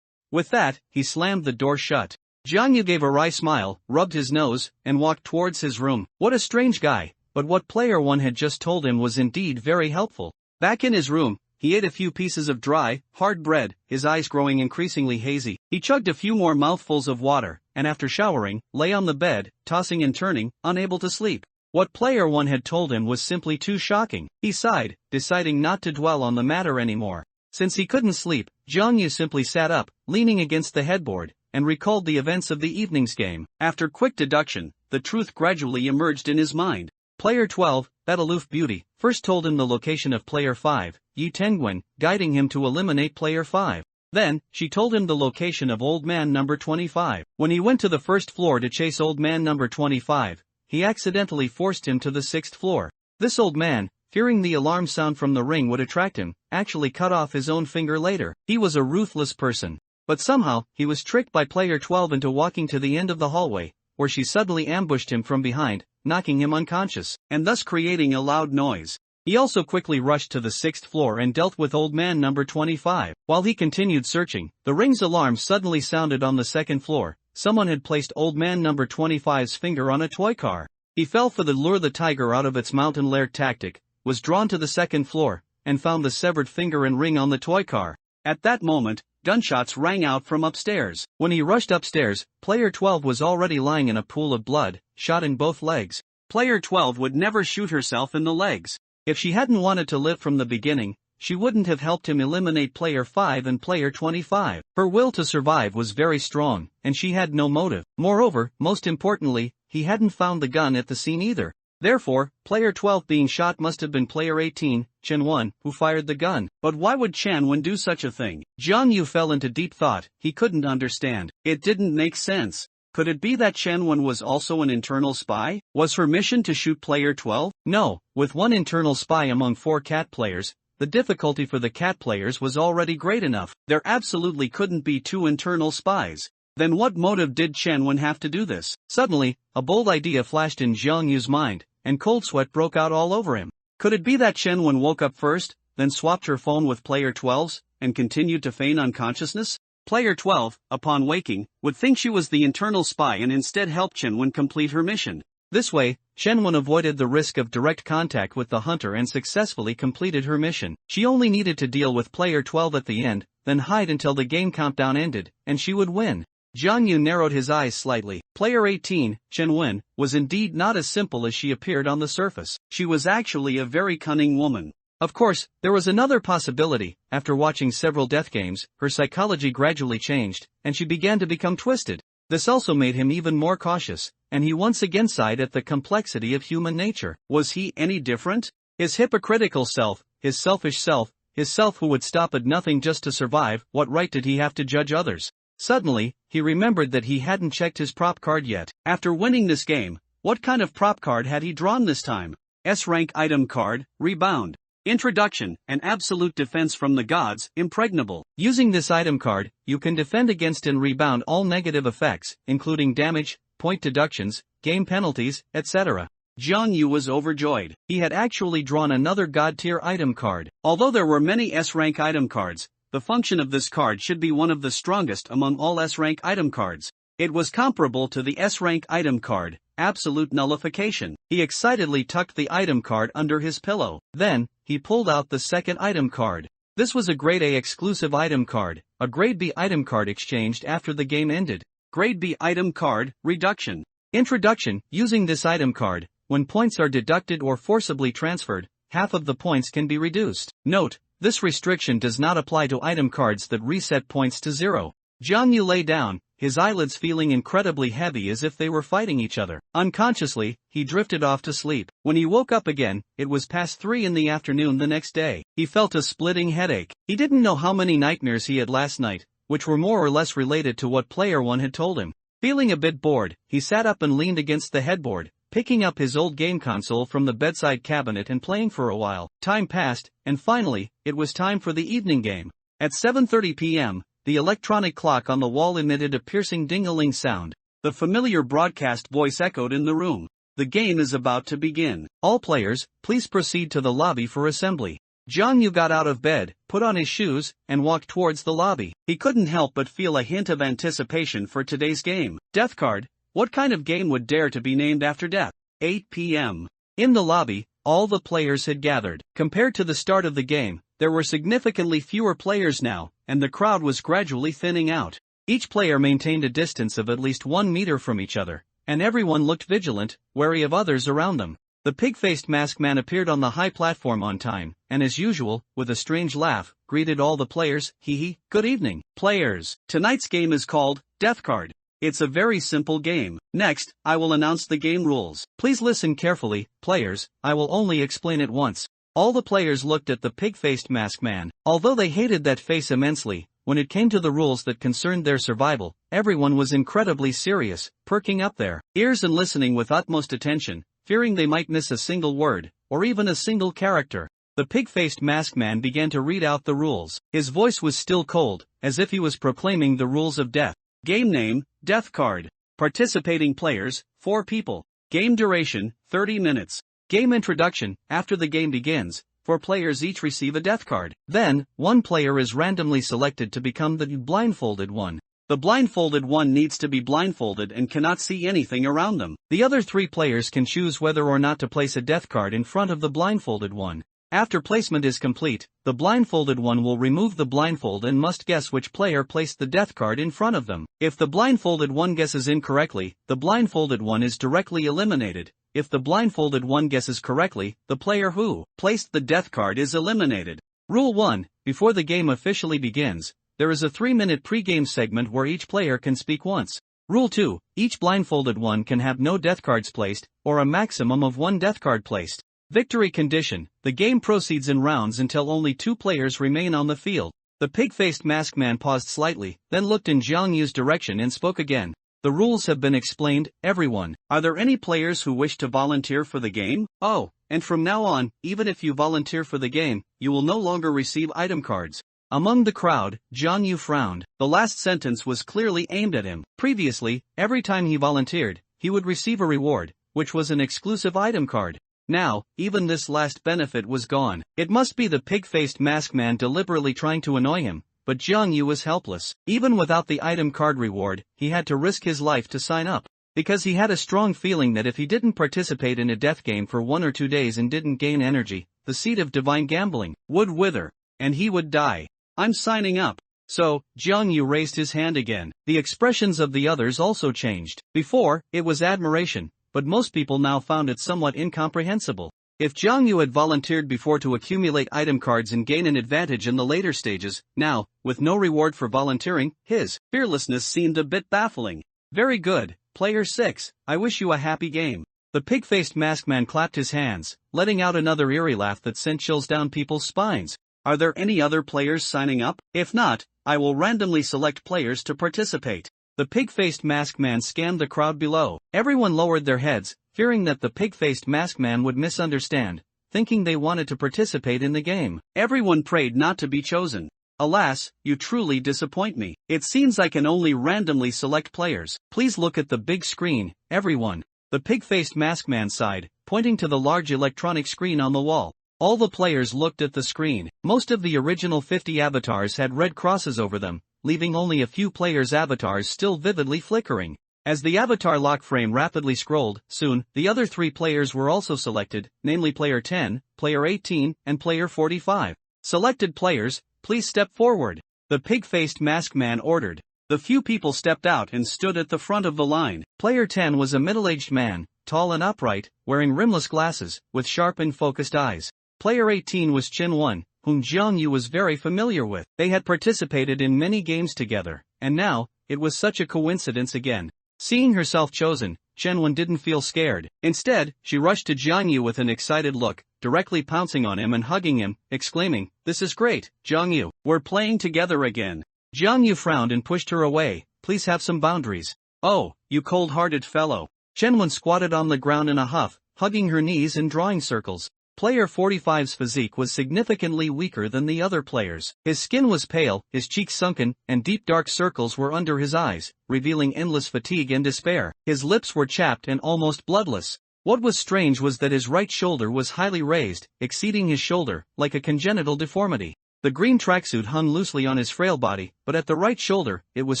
With that, he slammed the door shut. Jiang Yu gave a wry smile, rubbed his nose, and walked towards his room. What a strange guy, but what Player 1 had just told him was indeed very helpful. Back in his room, he ate a few pieces of dry, hard bread, his eyes growing increasingly hazy. He chugged a few more mouthfuls of water, and after showering, lay on the bed, tossing and turning, unable to sleep. What Player 1 had told him was simply too shocking. He sighed, deciding not to dwell on the matter anymore. Since he couldn't sleep, Jiang Yu simply sat up, leaning against the headboard, and recalled the events of the evening's game. After quick deduction, the truth gradually emerged in his mind. Player 12, that aloof beauty, first told him the location of Player 5, Yi Tenguin, guiding him to eliminate Player 5. Then, she told him the location of Old Man number 25. When he went to the first floor to chase Old Man number 25, he accidentally forced him to the 6th floor. This old man, fearing the alarm sound from the ring would attract him, actually cut off his own finger later. He was a ruthless person. But somehow, he was tricked by Player 12 into walking to the end of the hallway, where she suddenly ambushed him from behind, knocking him unconscious, and thus creating a loud noise. He also quickly rushed to the 6th floor and dealt with Old Man number 25. While he continued searching, the ring's alarm suddenly sounded on the 2nd floor. Someone had placed Old Man number 25's finger on a toy car. He fell for the lure the tiger out of its mountain lair tactic, was drawn to the 2nd floor, and found the severed finger and ring on the toy car. At that moment, gunshots rang out from upstairs. When he rushed upstairs, Player 12 was already lying in a pool of blood, shot in both legs. Player 12 would never shoot herself in the legs. If she hadn't wanted to live from the beginning, she wouldn't have helped him eliminate Player 5 and Player 25. Her will to survive was very strong, and she had no motive. Moreover, most importantly, he hadn't found the gun at the scene either. Therefore, Player 12 being shot must have been Player 18, Chen Wen, who fired the gun. But why would Chen Wen do such a thing? Jiang Yu fell into deep thought. He couldn't understand. It didn't make sense. Could it be that Chen Wen was also an internal spy? Was her mission to shoot Player 12? No, with one internal spy among 4 cat players, the difficulty for the cat players was already great enough. There absolutely couldn't be 2 internal spies. Then what motive did Chen Wen have to do this? Suddenly, a bold idea flashed in Jiang Yu's mind, and cold sweat broke out all over him. Could it be that Chen Wen woke up first, then swapped her phone with Player 12's, and continued to feign unconsciousness? Player 12, upon waking, would think she was the internal spy and instead help Chen Wen complete her mission. This way, Chen Wen avoided the risk of direct contact with the hunter and successfully completed her mission. She only needed to deal with Player 12 at the end, then hide until the game countdown ended, and she would win. Jiang Yu narrowed his eyes slightly. Player 18, Chen Wen, was indeed not as simple as she appeared on the surface. She was actually a very cunning woman. Of course, there was another possibility. After watching several death games, her psychology gradually changed, and she began to become twisted. This also made him even more cautious, and he once again sighed at the complexity of human nature. Was he any different? His hypocritical self, his selfish self, his self who would stop at nothing just to survive. What right did he have to judge others? Suddenly, he remembered that he hadn't checked his prop card yet. After winning this game, what kind of prop card had he drawn this time? S-rank item card, Rebound. Introduction, an absolute defense from the gods, impregnable. Using this item card, you can defend against and rebound all negative effects, including damage, point deductions, game penalties, etc. Jiang Yu was overjoyed. He had actually drawn another god-tier item card. Although there were many S-rank item cards, the function of this card should be one of the strongest among all S-rank item cards. It was comparable to the S-rank item card, Absolute Nullification. He excitedly tucked the item card under his pillow. Then, he pulled out the second item card. This was a Grade A exclusive item card, a Grade B item card exchanged after the game ended. Grade B item card, Reduction. Introduction. Using this item card, when points are deducted or forcibly transferred, half of the points can be reduced. Note, this restriction does not apply to item cards that reset points to 0. Jiang Yu lay down, his eyelids feeling incredibly heavy as if they were fighting each other. Unconsciously, he drifted off to sleep. When he woke up again, it was past 3 in the afternoon the next day. He felt a splitting headache. He didn't know how many nightmares he had last night, which were more or less related to what Player 1 had told him. Feeling a bit bored, he sat up and leaned against the headboard, picking up his old game console from the bedside cabinet and playing for a while. Time passed, and finally, it was time for the evening game. At 7:30 p.m., the electronic clock on the wall emitted a piercing ding-a-ling sound. The familiar broadcast voice echoed in the room. The game is about to begin. All players, please proceed to the lobby for assembly. Jiang Yu got out of bed, put on his shoes, and walked towards the lobby. He couldn't help but feel a hint of anticipation for today's game. Death card. What kind of game would dare to be named after death? 8 p.m. In the lobby, all the players had gathered. Compared to the start of the game, there were significantly fewer players now, and the crowd was gradually thinning out. Each player maintained a distance of at least 1 meter from each other, and everyone looked vigilant, wary of others around them. The pig-faced masked man appeared on the high platform on time, and as usual, with a strange laugh, greeted all the players. Hee, good evening, players. Tonight's game is called Death Card. It's a very simple game. Next, I will announce the game rules. Please listen carefully, players, I will only explain it once. All the players looked at the pig-faced masked man. Although they hated that face immensely, when it came to the rules that concerned their survival, everyone was incredibly serious, perking up their ears and listening with utmost attention, fearing they might miss a single word, or even a single character. The pig-faced masked man began to read out the rules. His voice was still cold, as if he was proclaiming the rules of death. Game name, Death Card. Participating players, 4 people. Game duration, 30 minutes. Game introduction. After the game begins, 4 players each receive a death card. Then, 1 player is randomly selected to become the blindfolded one. The blindfolded one needs to be blindfolded and cannot see anything around them. The other 3 players can choose whether or not to place a death card in front of the blindfolded one. After placement is complete, the blindfolded one will remove the blindfold and must guess which player placed the death card in front of them. If the blindfolded one guesses incorrectly, the blindfolded one is directly eliminated. If the blindfolded one guesses correctly, the player who placed the death card is eliminated. Rule 1. Before the game officially begins, there is a 3-minute pre-game segment where each player can speak once. Rule 2. Each blindfolded one can have no death cards placed, or a maximum of 1 death card placed. Victory condition. The game proceeds in rounds until only 2 players remain on the field. The pig-faced masked man paused slightly, then looked in Jiang Yu's direction and spoke again. The rules have been explained, everyone. Are there any players who wish to volunteer for the game? Oh, and from now on, even if you volunteer for the game, you will no longer receive item cards. Among the crowd, Jiang Yu frowned. The last sentence was clearly aimed at him. Previously, every time he volunteered, he would receive a reward, which was an exclusive item card. Now, even this last benefit was gone. It must be the pig-faced masked man deliberately trying to annoy him, but Jiang Yu was helpless. Even without the item card reward, he had to risk his life to sign up. Because he had a strong feeling that if he didn't participate in a death game for 1 or 2 days and didn't gain energy, the seed of divine gambling would wither, and he would die. I'm signing up. So, Jiang Yu raised his hand again. The expressions of the others also changed. Before, it was admiration, but most people now found it somewhat incomprehensible. If Jiang Yu had volunteered before to accumulate item cards and gain an advantage in the later stages, now, with no reward for volunteering, his fearlessness seemed a bit baffling. Very good, player 6, I wish you a happy game. The pig-faced masked man clapped his hands, letting out another eerie laugh that sent chills down people's spines. Are there any other players signing up? If not, I will randomly select players to participate. The pig-faced masked man scanned the crowd below. Everyone lowered their heads, fearing that the pig-faced masked man would misunderstand, thinking they wanted to participate in the game. Everyone prayed not to be chosen. Alas, you truly disappoint me. It seems I can only randomly select players. Please look at the big screen, everyone. The pig-faced masked man sighed, pointing to the large electronic screen on the wall. All the players looked at the screen. Most of the original 50 avatars had red crosses over them, leaving only a few players' avatars still vividly flickering. As the avatar lock frame rapidly scrolled, soon, the other 3 players were also selected, namely player 10, player 18, and player 45. Selected players, please step forward. The pig-faced masked man ordered. The few people stepped out and stood at the front of the line. Player 10 was a middle-aged man, tall and upright, wearing rimless glasses, with sharp and focused eyes. Player 18 was Chen Wen, whom Jiang Yu was very familiar with. They had participated in many games together, and now, it was such a coincidence again. Seeing herself chosen, Chen Wen didn't feel scared. Instead, she rushed to Jiang Yu with an excited look, directly pouncing on him and hugging him, exclaiming, "This is great, Jiang Yu. We're playing together again." Jiang Yu frowned and pushed her away. Please have some boundaries. Oh, you cold-hearted fellow. Chen Wen squatted on the ground in a huff, hugging her knees and drawing circles. Player 45's physique was significantly weaker than the other players. His skin was pale, his cheeks sunken, and deep dark circles were under his eyes, revealing endless fatigue and despair. His lips were chapped and almost bloodless. What was strange was that his right shoulder was highly raised, exceeding his shoulder, like a congenital deformity. The green tracksuit hung loosely on his frail body, but at the right shoulder, it was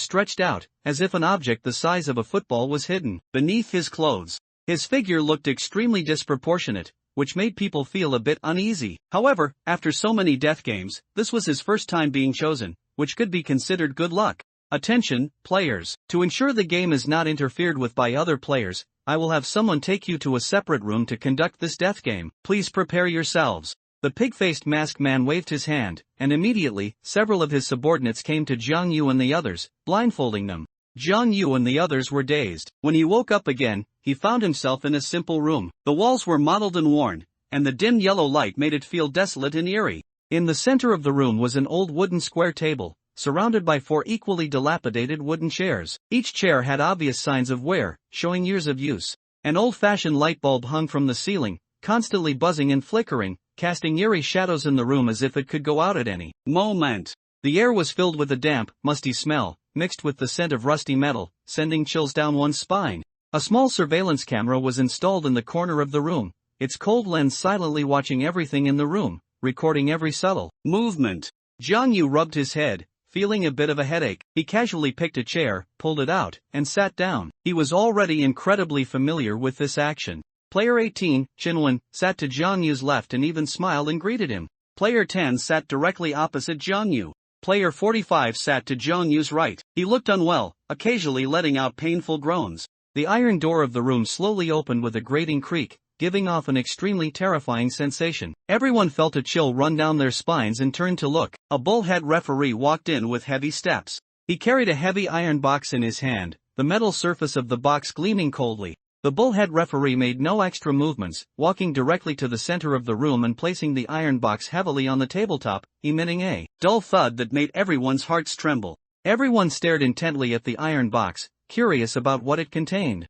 stretched out, as if an object the size of a football was hidden beneath his clothes. His figure looked extremely disproportionate, which made people feel a bit uneasy. However, after so many death games, this was his first time being chosen, which could be considered good luck. Attention, players. To ensure the game is not interfered with by other players, I will have someone take you to a separate room to conduct this death game. Please prepare yourselves. The pig-faced masked man waved his hand, and immediately, several of his subordinates came to Jiang Yu and the others, blindfolding them. Jiang Yu and the others were dazed. When he woke up again, he found himself in a simple room. The walls were mottled and worn, and the dim yellow light made it feel desolate and eerie. In the center of the room was an old wooden square table, surrounded by 4 equally dilapidated wooden chairs. Each chair had obvious signs of wear, showing years of use. An old-fashioned light bulb hung from the ceiling, constantly buzzing and flickering, casting eerie shadows in the room as if it could go out at any moment. The air was filled with a damp, musty smell, mixed with the scent of rusty metal, sending chills down one's spine. A small surveillance camera was installed in the corner of the room, its cold lens silently watching everything in the room, recording every subtle movement. Jiang Yu rubbed his head, feeling a bit of a headache. He casually picked a chair, pulled it out, and sat down. He was already incredibly familiar with this action. Player 18, Chinwen, sat to Jiang Yu's left and even smiled and greeted him. Player 10 sat directly opposite Jiang Yu. Player 45 sat to Jiang Yu's right. He looked unwell, occasionally letting out painful groans. The iron door of the room slowly opened with a grating creak, giving off an extremely terrifying sensation. Everyone felt a chill run down their spines and turned to look. A bullhead referee walked in with heavy steps. He carried a heavy iron box in his hand, the metal surface of the box gleaming coldly. The bullhead referee made no extra movements, walking directly to the center of the room and placing the iron box heavily on the tabletop, emitting a dull thud that made everyone's hearts tremble. Everyone stared intently at the iron box, curious about what it contained.